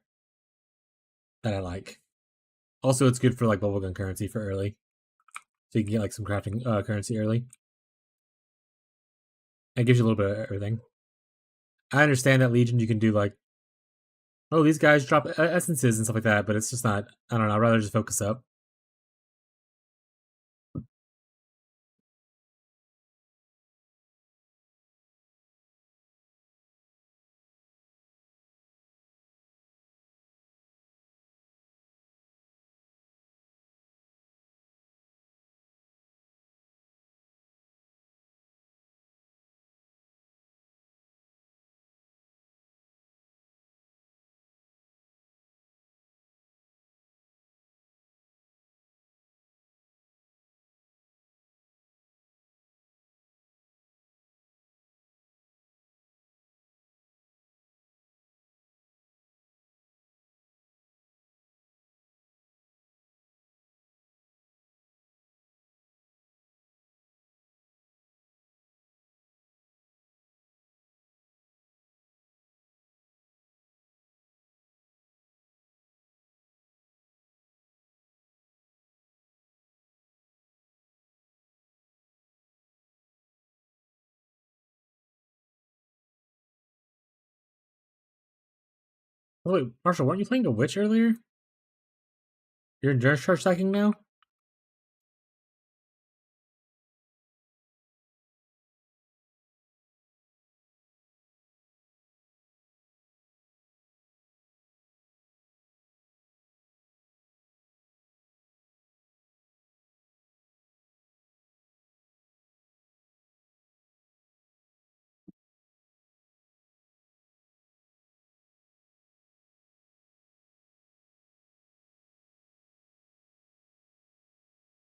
that I like. Also, it's good for like bubblegum currency for early, so you can get like some crafting currency early. It gives you a little bit of everything. I understand that Legion you can do like, oh, these guys drop essences and stuff like that, but it's just not. I don't know. I'd rather just focus up. Oh, wait, Marshall, weren't you playing a witch earlier? You're endurance charge stacking now?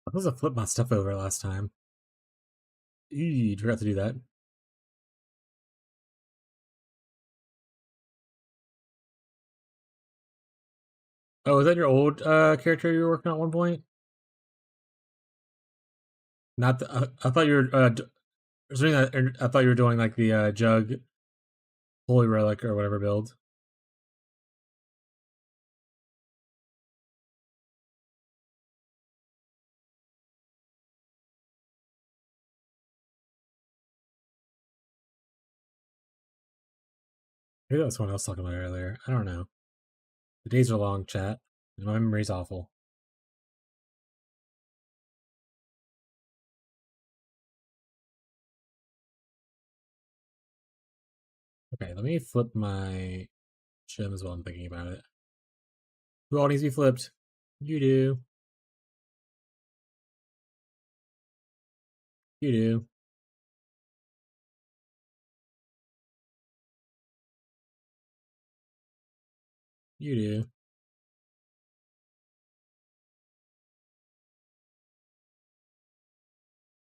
I was supposed to flip my stuff over last time. Eee, forgot to do that. Oh, is that your old character you were working on at one point? Not the. I thought you were. Doing that. I thought you were doing like the jug, holy relic or whatever build. Maybe that was someone else talking about it earlier. I don't know. The days are long, chat, and my memory's awful. Okay, let me flip my gem as well. I'm thinking about it. Who all needs to be flipped? You do. You do. You do.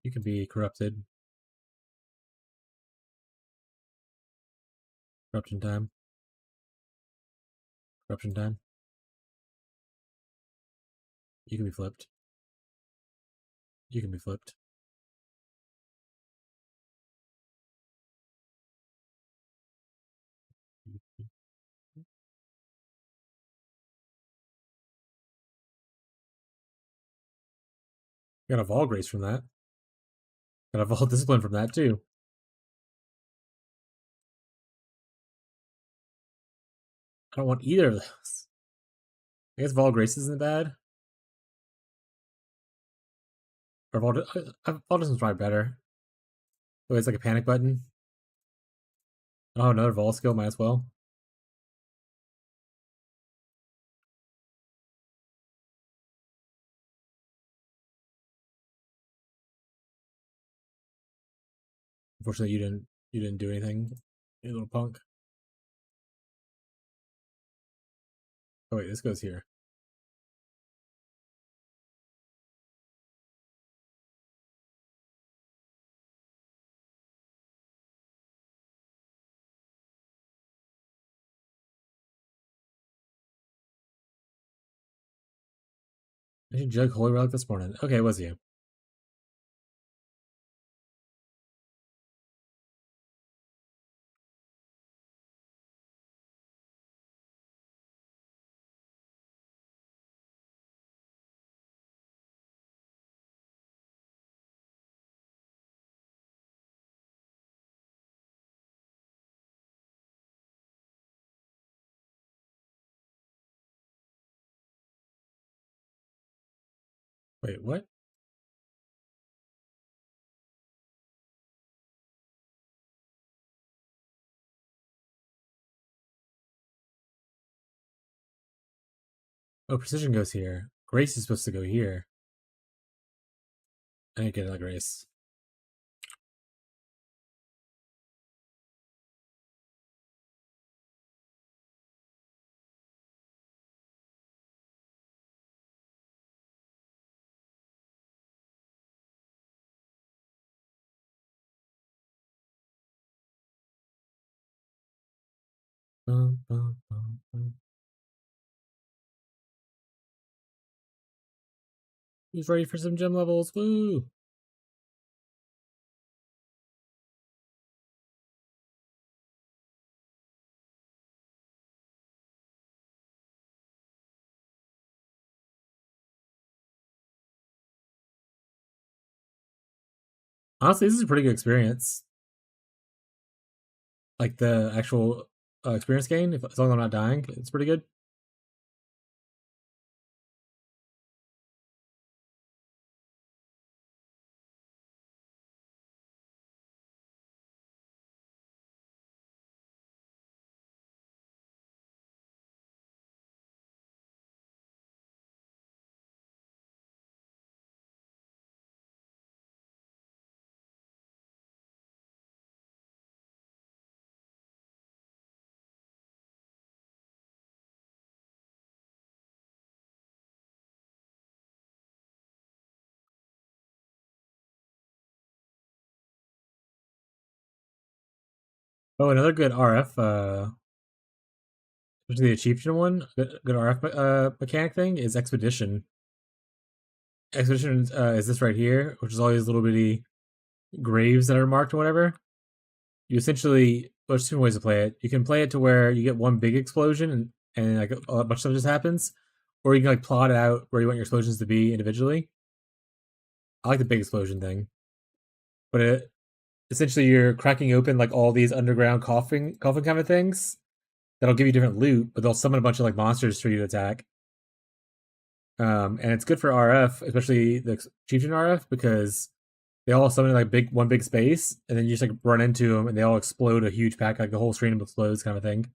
You can be corrupted. Corruption time. Corruption time. You can be flipped. You can be flipped. Got a Vol Grace from that. Got a Vol Discipline from that too. I don't want either of those. I guess Vol Grace isn't bad. Or Vol Discipline's probably better. Oh, it's like a panic button. Oh, another Vol skill, might as well. Unfortunately, you didn't do anything, you little punk. Oh wait, this goes here. I should jug Holy Relic this morning. Okay, it was you. Wait, what? Oh, Precision goes here. Grace is supposed to go here. I didn't get that Grace. Bum, bum, bum, bum. He's ready for some gem levels. Woo! Honestly, this is a pretty good experience. Like the actual experience gain. As long as I'm not dying, it's pretty good. Oh, another good RF, especially the achievement one. Good RF mechanic thing is expedition. Expedition is this right here, which is all these little bitty graves that are marked or whatever. You essentially, there's two ways to play it. You can play it to where you get one big explosion and like a bunch of stuff just happens, or you can like plot it out where you want your explosions to be individually. I like the big explosion thing, but essentially you're cracking open like all these underground coffin kind of things that'll give you different loot, but they'll summon a bunch of like monsters for you to attack. And it's good for RF, especially the Chieftain RF, because they all summon like one big space, and then you just like run into them, and they all explode a huge pack, like the whole screen explodes, kind of thing.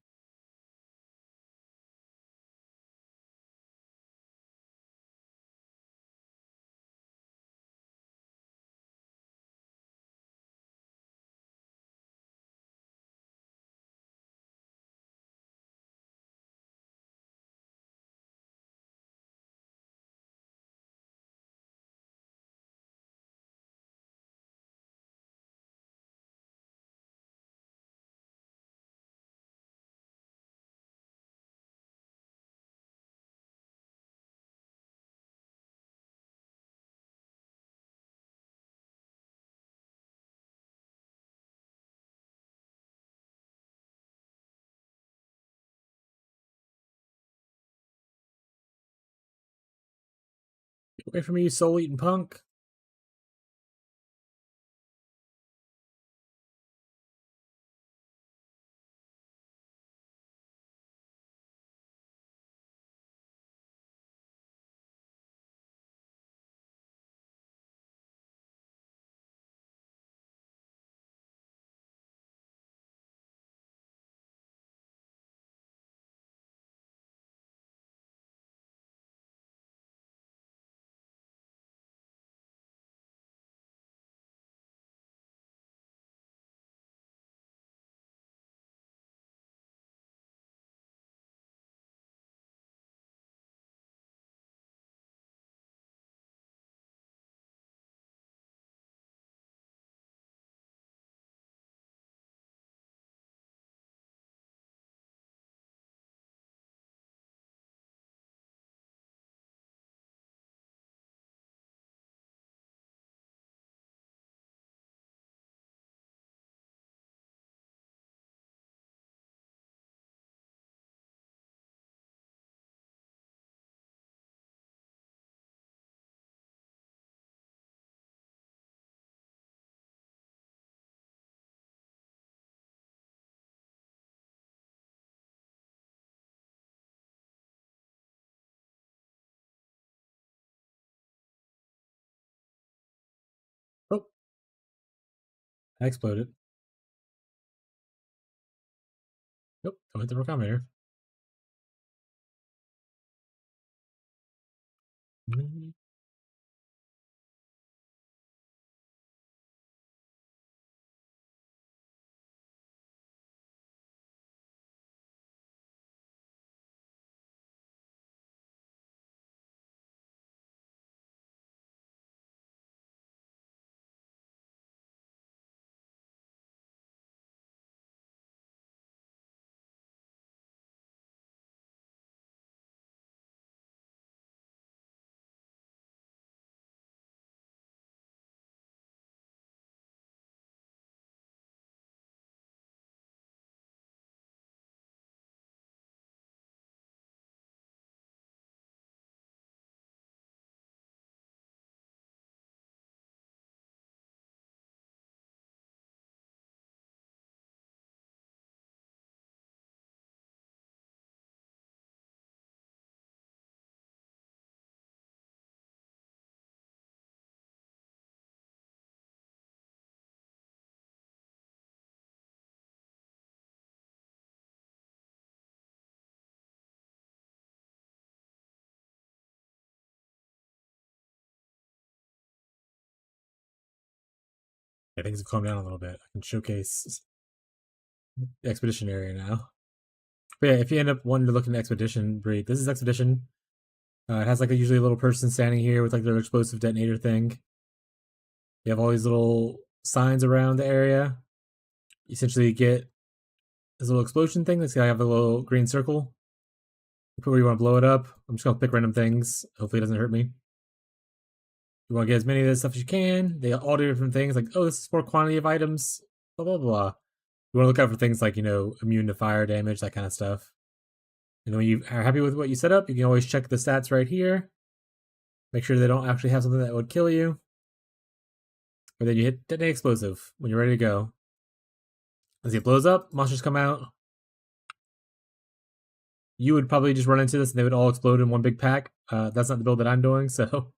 Get away from me, you soul eating punk. Oh, I exploded. Nope, don't hit the recombinator. Yeah, things have calmed down a little bit. I can showcase the expedition area now. But yeah, if you end up wanting to look into expedition breed, this is expedition. It has like usually a little person standing here with like their explosive detonator thing. You have all these little signs around the area. You essentially get this little explosion thing that's gonna have a little green circle. You put where you want to blow it up. I'm just gonna pick random things. Hopefully it doesn't hurt me. You want to get as many of this stuff as you can. They all do different things, like, oh, this is for quantity of items, blah, blah, blah. You want to look out for things like, immune to fire damage, that kind of stuff. And then when you are happy with what you set up, you can always check the stats right here. Make sure they don't actually have something that would kill you. Or then you hit detonate explosive when you're ready to go. As it blows up, monsters come out. You would probably just run into this and they would all explode in one big pack. That's not the build that I'm doing, so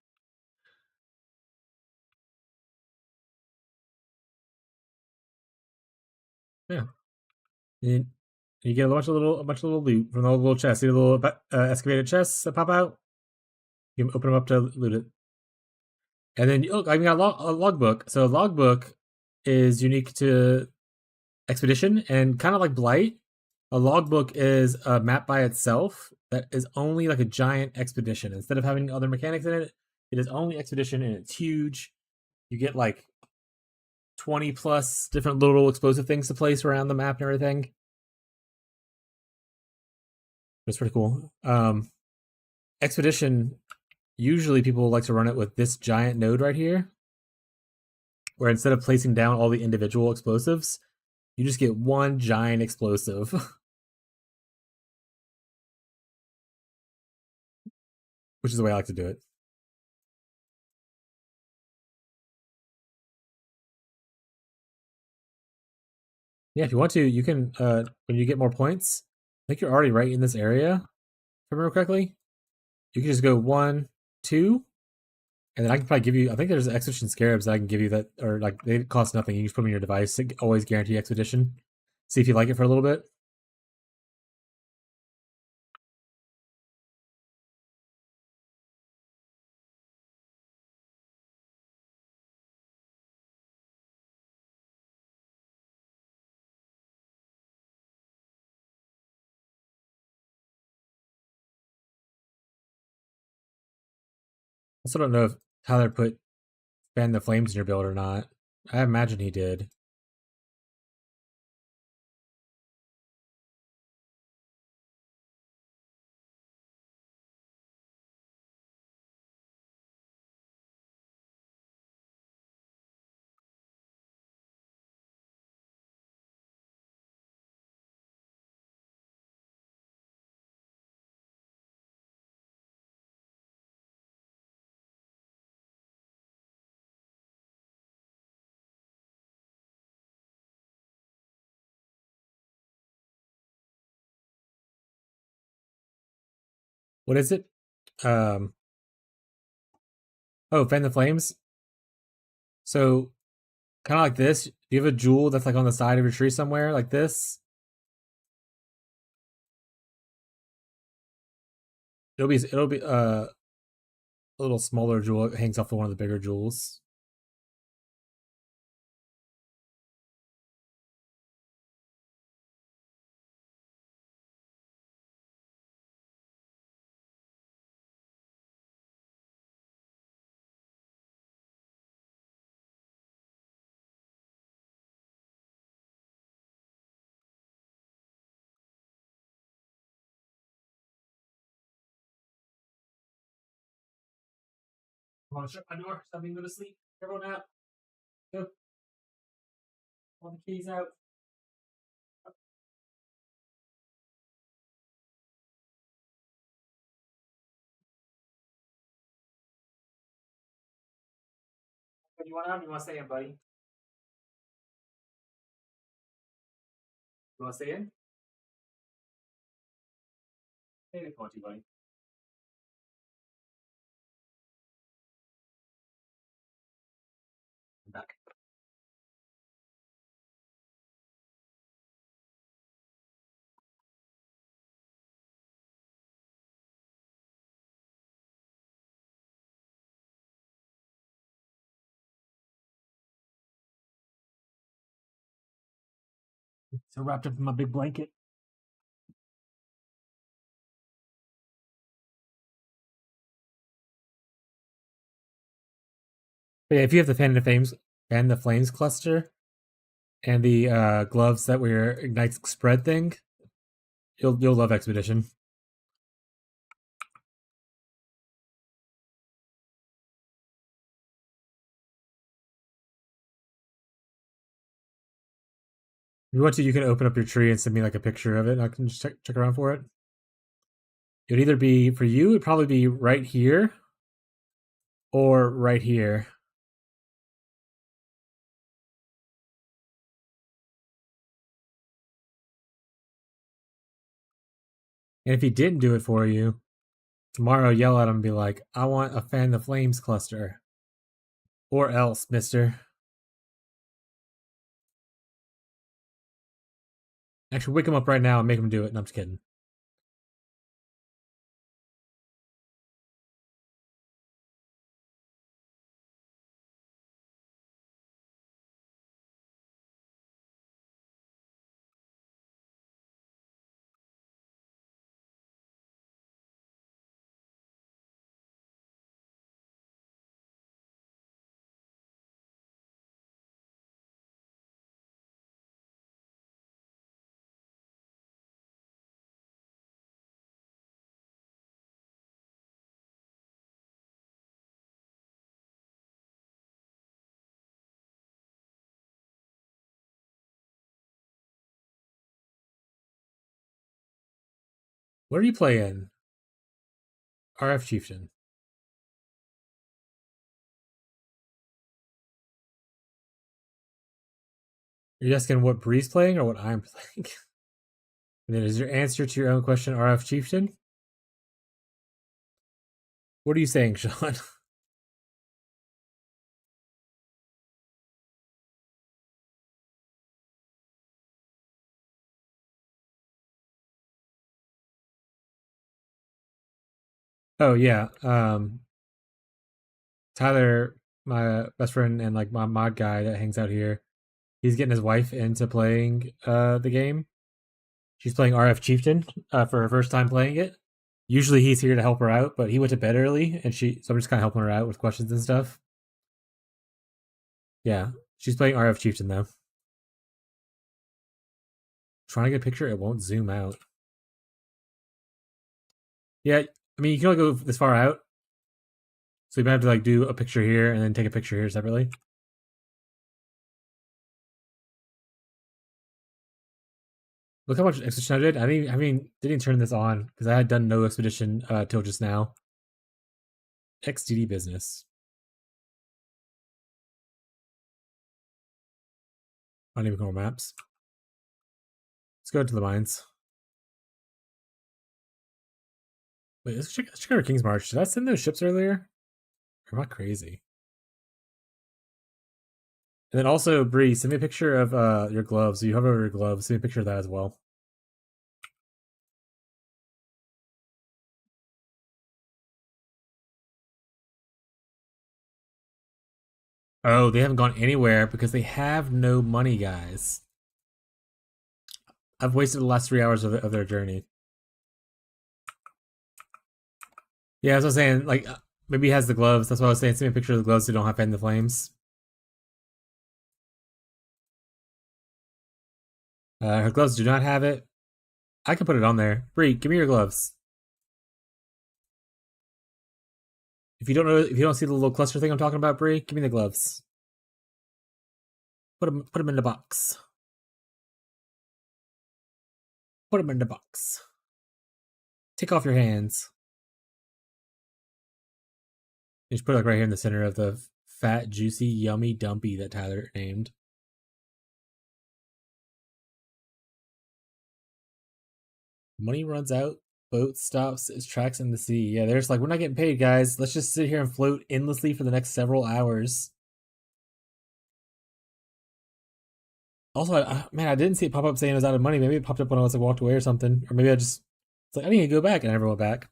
yeah. And you get a bunch of little loot from the little chests. See the little excavated chests that pop out. You can open them up to loot it. And then look, I got a logbook. So a logbook is unique to Expedition and kind of like Blight. A logbook is a map by itself that is only like a giant expedition. Instead of having other mechanics in it, it is only expedition and it's huge. You get like 20 plus different little explosive things to place around the map and everything. It's pretty cool. Expedition, usually people like to run it with this giant node right here, where instead of placing down all the individual explosives, you just get one giant explosive. Which is the way I like to do it. Yeah, if you want to, you can, when you get more points, I think you're already right in this area, if I remember correctly. You can just go 1, 2, and then I can probably give you, I think there's Expedition Scarabs that I can give you that, or like, they cost nothing. You just put them in your device. It always guarantee Expedition. See if you like it for a little bit. I also don't know if Tyler put Fan the Flames in your build or not. I imagine he did. What is it? Um, oh, Fan the Flames. So, kind of like this. Do you have a jewel that's like on the side of your tree somewhere, like this? It'll be a little smaller jewel. It hangs off of one of the bigger jewels. I want to shut my door. Stop me go to sleep. Everyone out. Go. All the keys out. What do you want out? You want to stay in, buddy? You want to stay in? Stay in if you want to, buddy. I'm back. So wrapped up in my big blanket. But yeah, if you have the fan the flames cluster, and the gloves that were ignites spread thing, you'll love Expedition. If you want to, you can open up your tree and send me like a picture of it, and I can just check around for it. It would either be for you, it'd probably be right here or right here. And if he didn't do it for you, tomorrow yell at him and be like, I want a fan the flames cluster. Or else, mister. Actually, wake him up right now and make him do it. No, I'm just kidding. What are you playing? RF Chieftain. Are you asking what Bree's playing or what I'm playing? And then is your answer to your own question RF Chieftain? What are you saying, Sean? Oh yeah. Tyler, my best friend and like my mod guy that hangs out here, he's getting his wife into playing the game. She's playing RF Chieftain for her first time playing it. Usually he's here to help her out, but he went to bed early and so I'm just kind of helping her out with questions and stuff. Yeah, she's playing RF Chieftain though. Trying to get a picture, it won't zoom out. Yeah, I mean you can only go this far out, so you might have to like do a picture here and then take a picture here separately. Look how much expedition I did. I mean, didn't turn this on because I had done no expedition till just now. XDD business. I don't even call maps. Let's go to the mines. Wait, let's check out King's March. Did I send those ships earlier? Or am I crazy? And then also, Bree, send me a picture of your gloves. So you hover over your gloves. Send me a picture of that as well. Oh, they haven't gone anywhere because they have no money, guys. I've wasted the last 3 hours of their journey. Yeah, that's what I was saying. Like, maybe he has the gloves. That's what I was saying. Send me a picture of the gloves so don't have fan the flames. Her gloves do not have it. I can put it on there. Bree, give me your gloves. If you don't see the little cluster thing I'm talking about, Bree, give me the gloves. Put them in the box. Put them in the box. Take off your hands. You just put it like right here in the center of the fat, juicy, yummy dumpy that Tyler named. Money runs out, boat stops its tracks in the sea. Yeah, they're just like, we're not getting paid, guys. Let's just sit here and float endlessly for the next several hours. Also, man, I didn't see it pop up saying it was out of money. Maybe it popped up when I was like walked away or something. Or maybe it's like, I need to go back, and I never went back.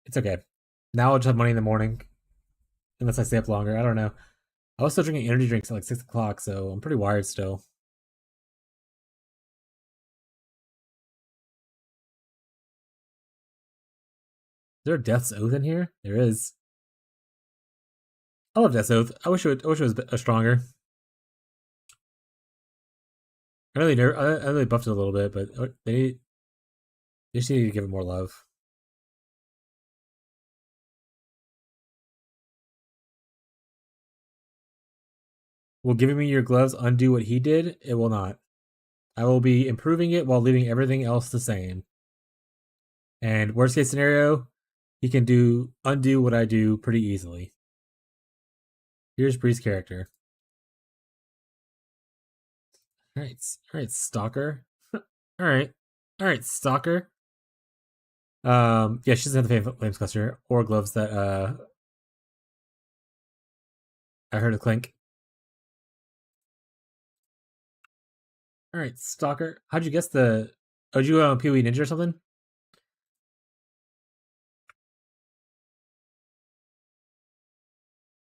It's okay. Now I'll just have money in the morning. Unless I stay up longer. I don't know. I was still drinking energy drinks at like 6 o'clock, so I'm pretty wired still. there a Death's Oath in here? There is. I love Death's Oath. I wish it was a stronger. I really buffed it a little bit, but they just need to give it more love. Will giving me your gloves undo what he did? It will not. I will be improving it while leaving everything else the same. And worst case scenario, he can undo what I do pretty easily. Here's Bree's character. Alright, Stalker. Alright, Stalker. Yeah, she doesn't have the flames cluster or gloves that I heard a clink. Alright, Stalker. How'd you guess the... Oh, did you go on PoE Ninja or something?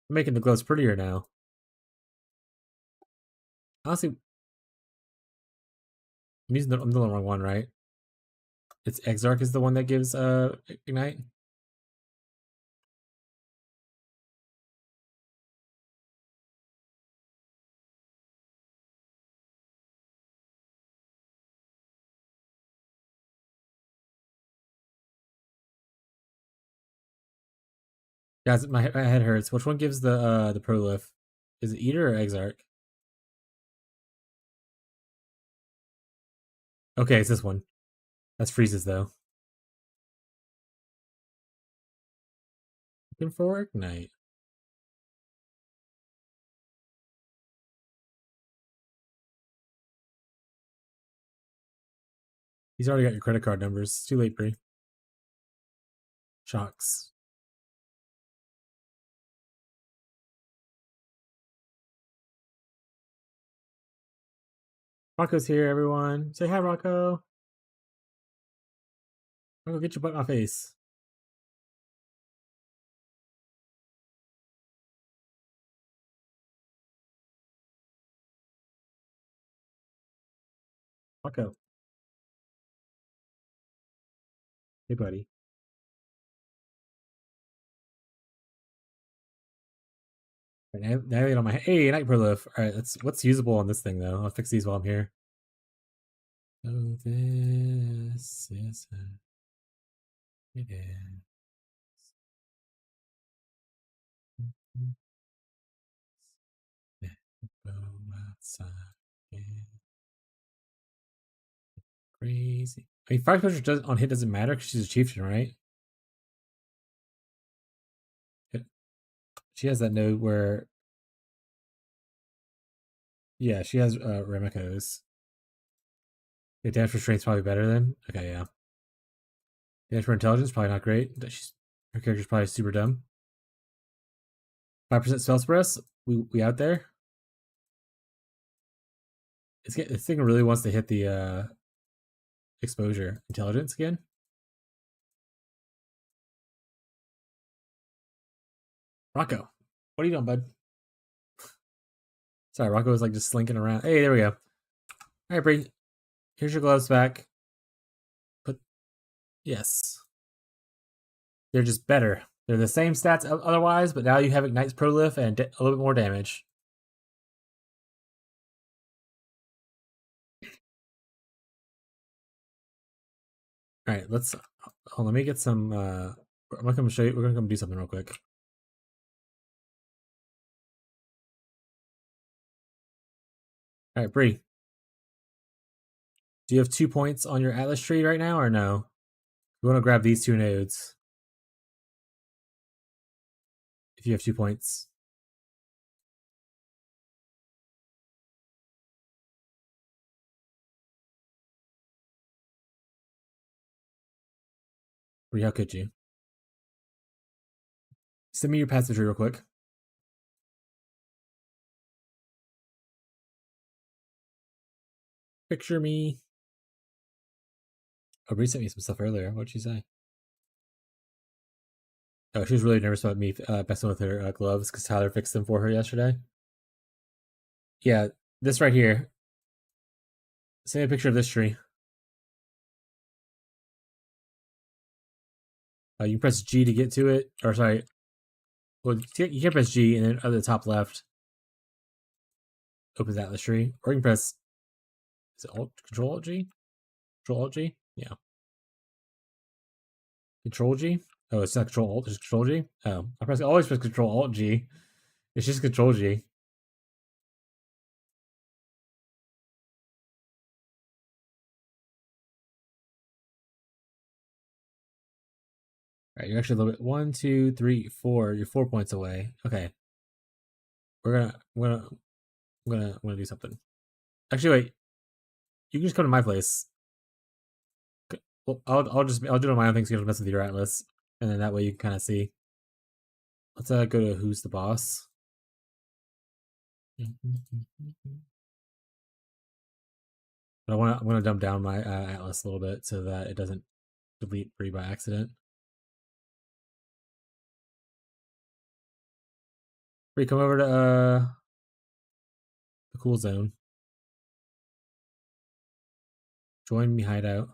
I'm making the gloves prettier now. Honestly, I'm the wrong one, right? It's Exarch is the one that gives Ignite? Guys, my head hurts. Which one gives the Prolif? Is it Eater or Exarch? Okay, it's this one. That's freezes though. Looking for Ignite. He's already got your credit card numbers. It's too late, Bree. Shocks. Rocco's here, everyone. Say hi, Rocco. Rocco, get your butt in my face. Rocco. Hey, buddy. Now on my hey, Night Prolif. Alright, what's usable on this thing though? I'll fix these while I'm here. So this is it is. Go outside. Crazy. I mean, fire exposure on hit doesn't matter because she's a chieftain, right? She has that node where, yeah, she has Remiko's. Yeah, damage restraint's probably better then. Okay, yeah. Damage for intelligence probably not great. Her character's probably super dumb. 5% spell suppress. We out there. This thing really wants to hit the exposure intelligence again. Rocco, what are you doing, bud? Sorry, Rocco was like just slinking around. Hey, there we go. All right, Bree. Here's your gloves back. Yes. They're just better. They're the same stats otherwise, but now you have Ignite's Prolif and a little bit more damage. All right, let's. Hold on, let me get some. I'm gonna come show you. We're gonna come do something real quick. All right, Bree. Do you have 2 points on your Atlas tree right now, or no? You want to grab these 2 nodes. If you have 2 points. Bree, how could you? Send me your passage real quick. Picture me. Oh, Bree sent me some stuff earlier. What'd she say? Oh, she was really nervous about me messing with her gloves because Tyler fixed them for her yesterday. Yeah, this right here. Send me a picture of this tree. You can press G to get to it, or sorry, well, you can press G and then at the top left opens Atlas tree, or you can press is it Alt Control Alt G, Control Alt G, yeah, Control G. Oh, it's not Control Alt, it's Control G. Oh, I always press Control Alt G. It's just Control G. All right, you're actually a little bit 1, 2, 3, 4. You're 4 points away. Okay, I'm gonna do something. Actually, wait. You can just come to my place. Well, I'll do it on my own thing. So you don't mess with your Atlas, and then that way you can kind of see. Let's go to who's the boss. But I'm gonna dump down my Atlas a little bit so that it doesn't delete free by accident. Free, come over to the cool zone. Join me hideout.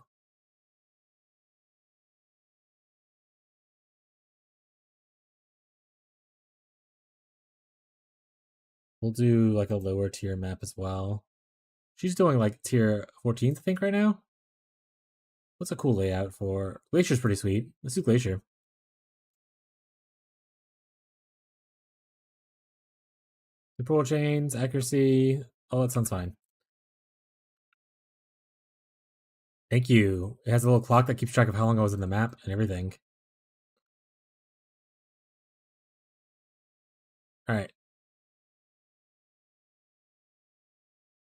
We'll do like a lower tier map as well. She's doing like tier 14th, I think, right now. What's a cool layout for Glacier's pretty sweet. Let's do Glacier. Control chains, accuracy. Oh, that sounds fine. Thank you. It has a little clock that keeps track of how long I was in the map and everything. All right.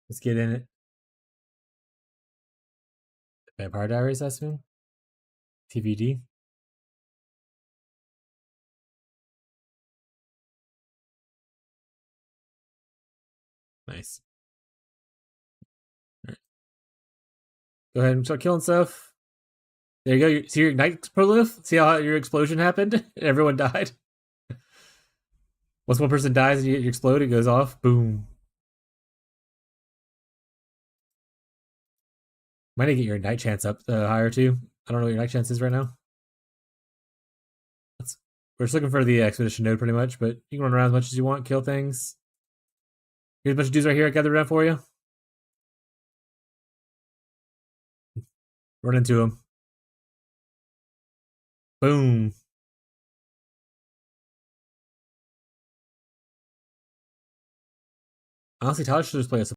Let's get in it. Vampire Diaries, I assume? TVD? Nice. All right. Go ahead and start killing stuff. There you go. See your Ignite prolif? See how your explosion happened? Everyone died. Once one person dies and you explode, it goes off. Boom. Might need to get your Ignite chance up higher too. I don't know what your Ignite chance is right now. We're just looking for the expedition node pretty much, but you can run around as much as you want, kill things. Here's a bunch of dudes right here I gathered around for you. Run into them. Boom. Honestly, Tyler should just play a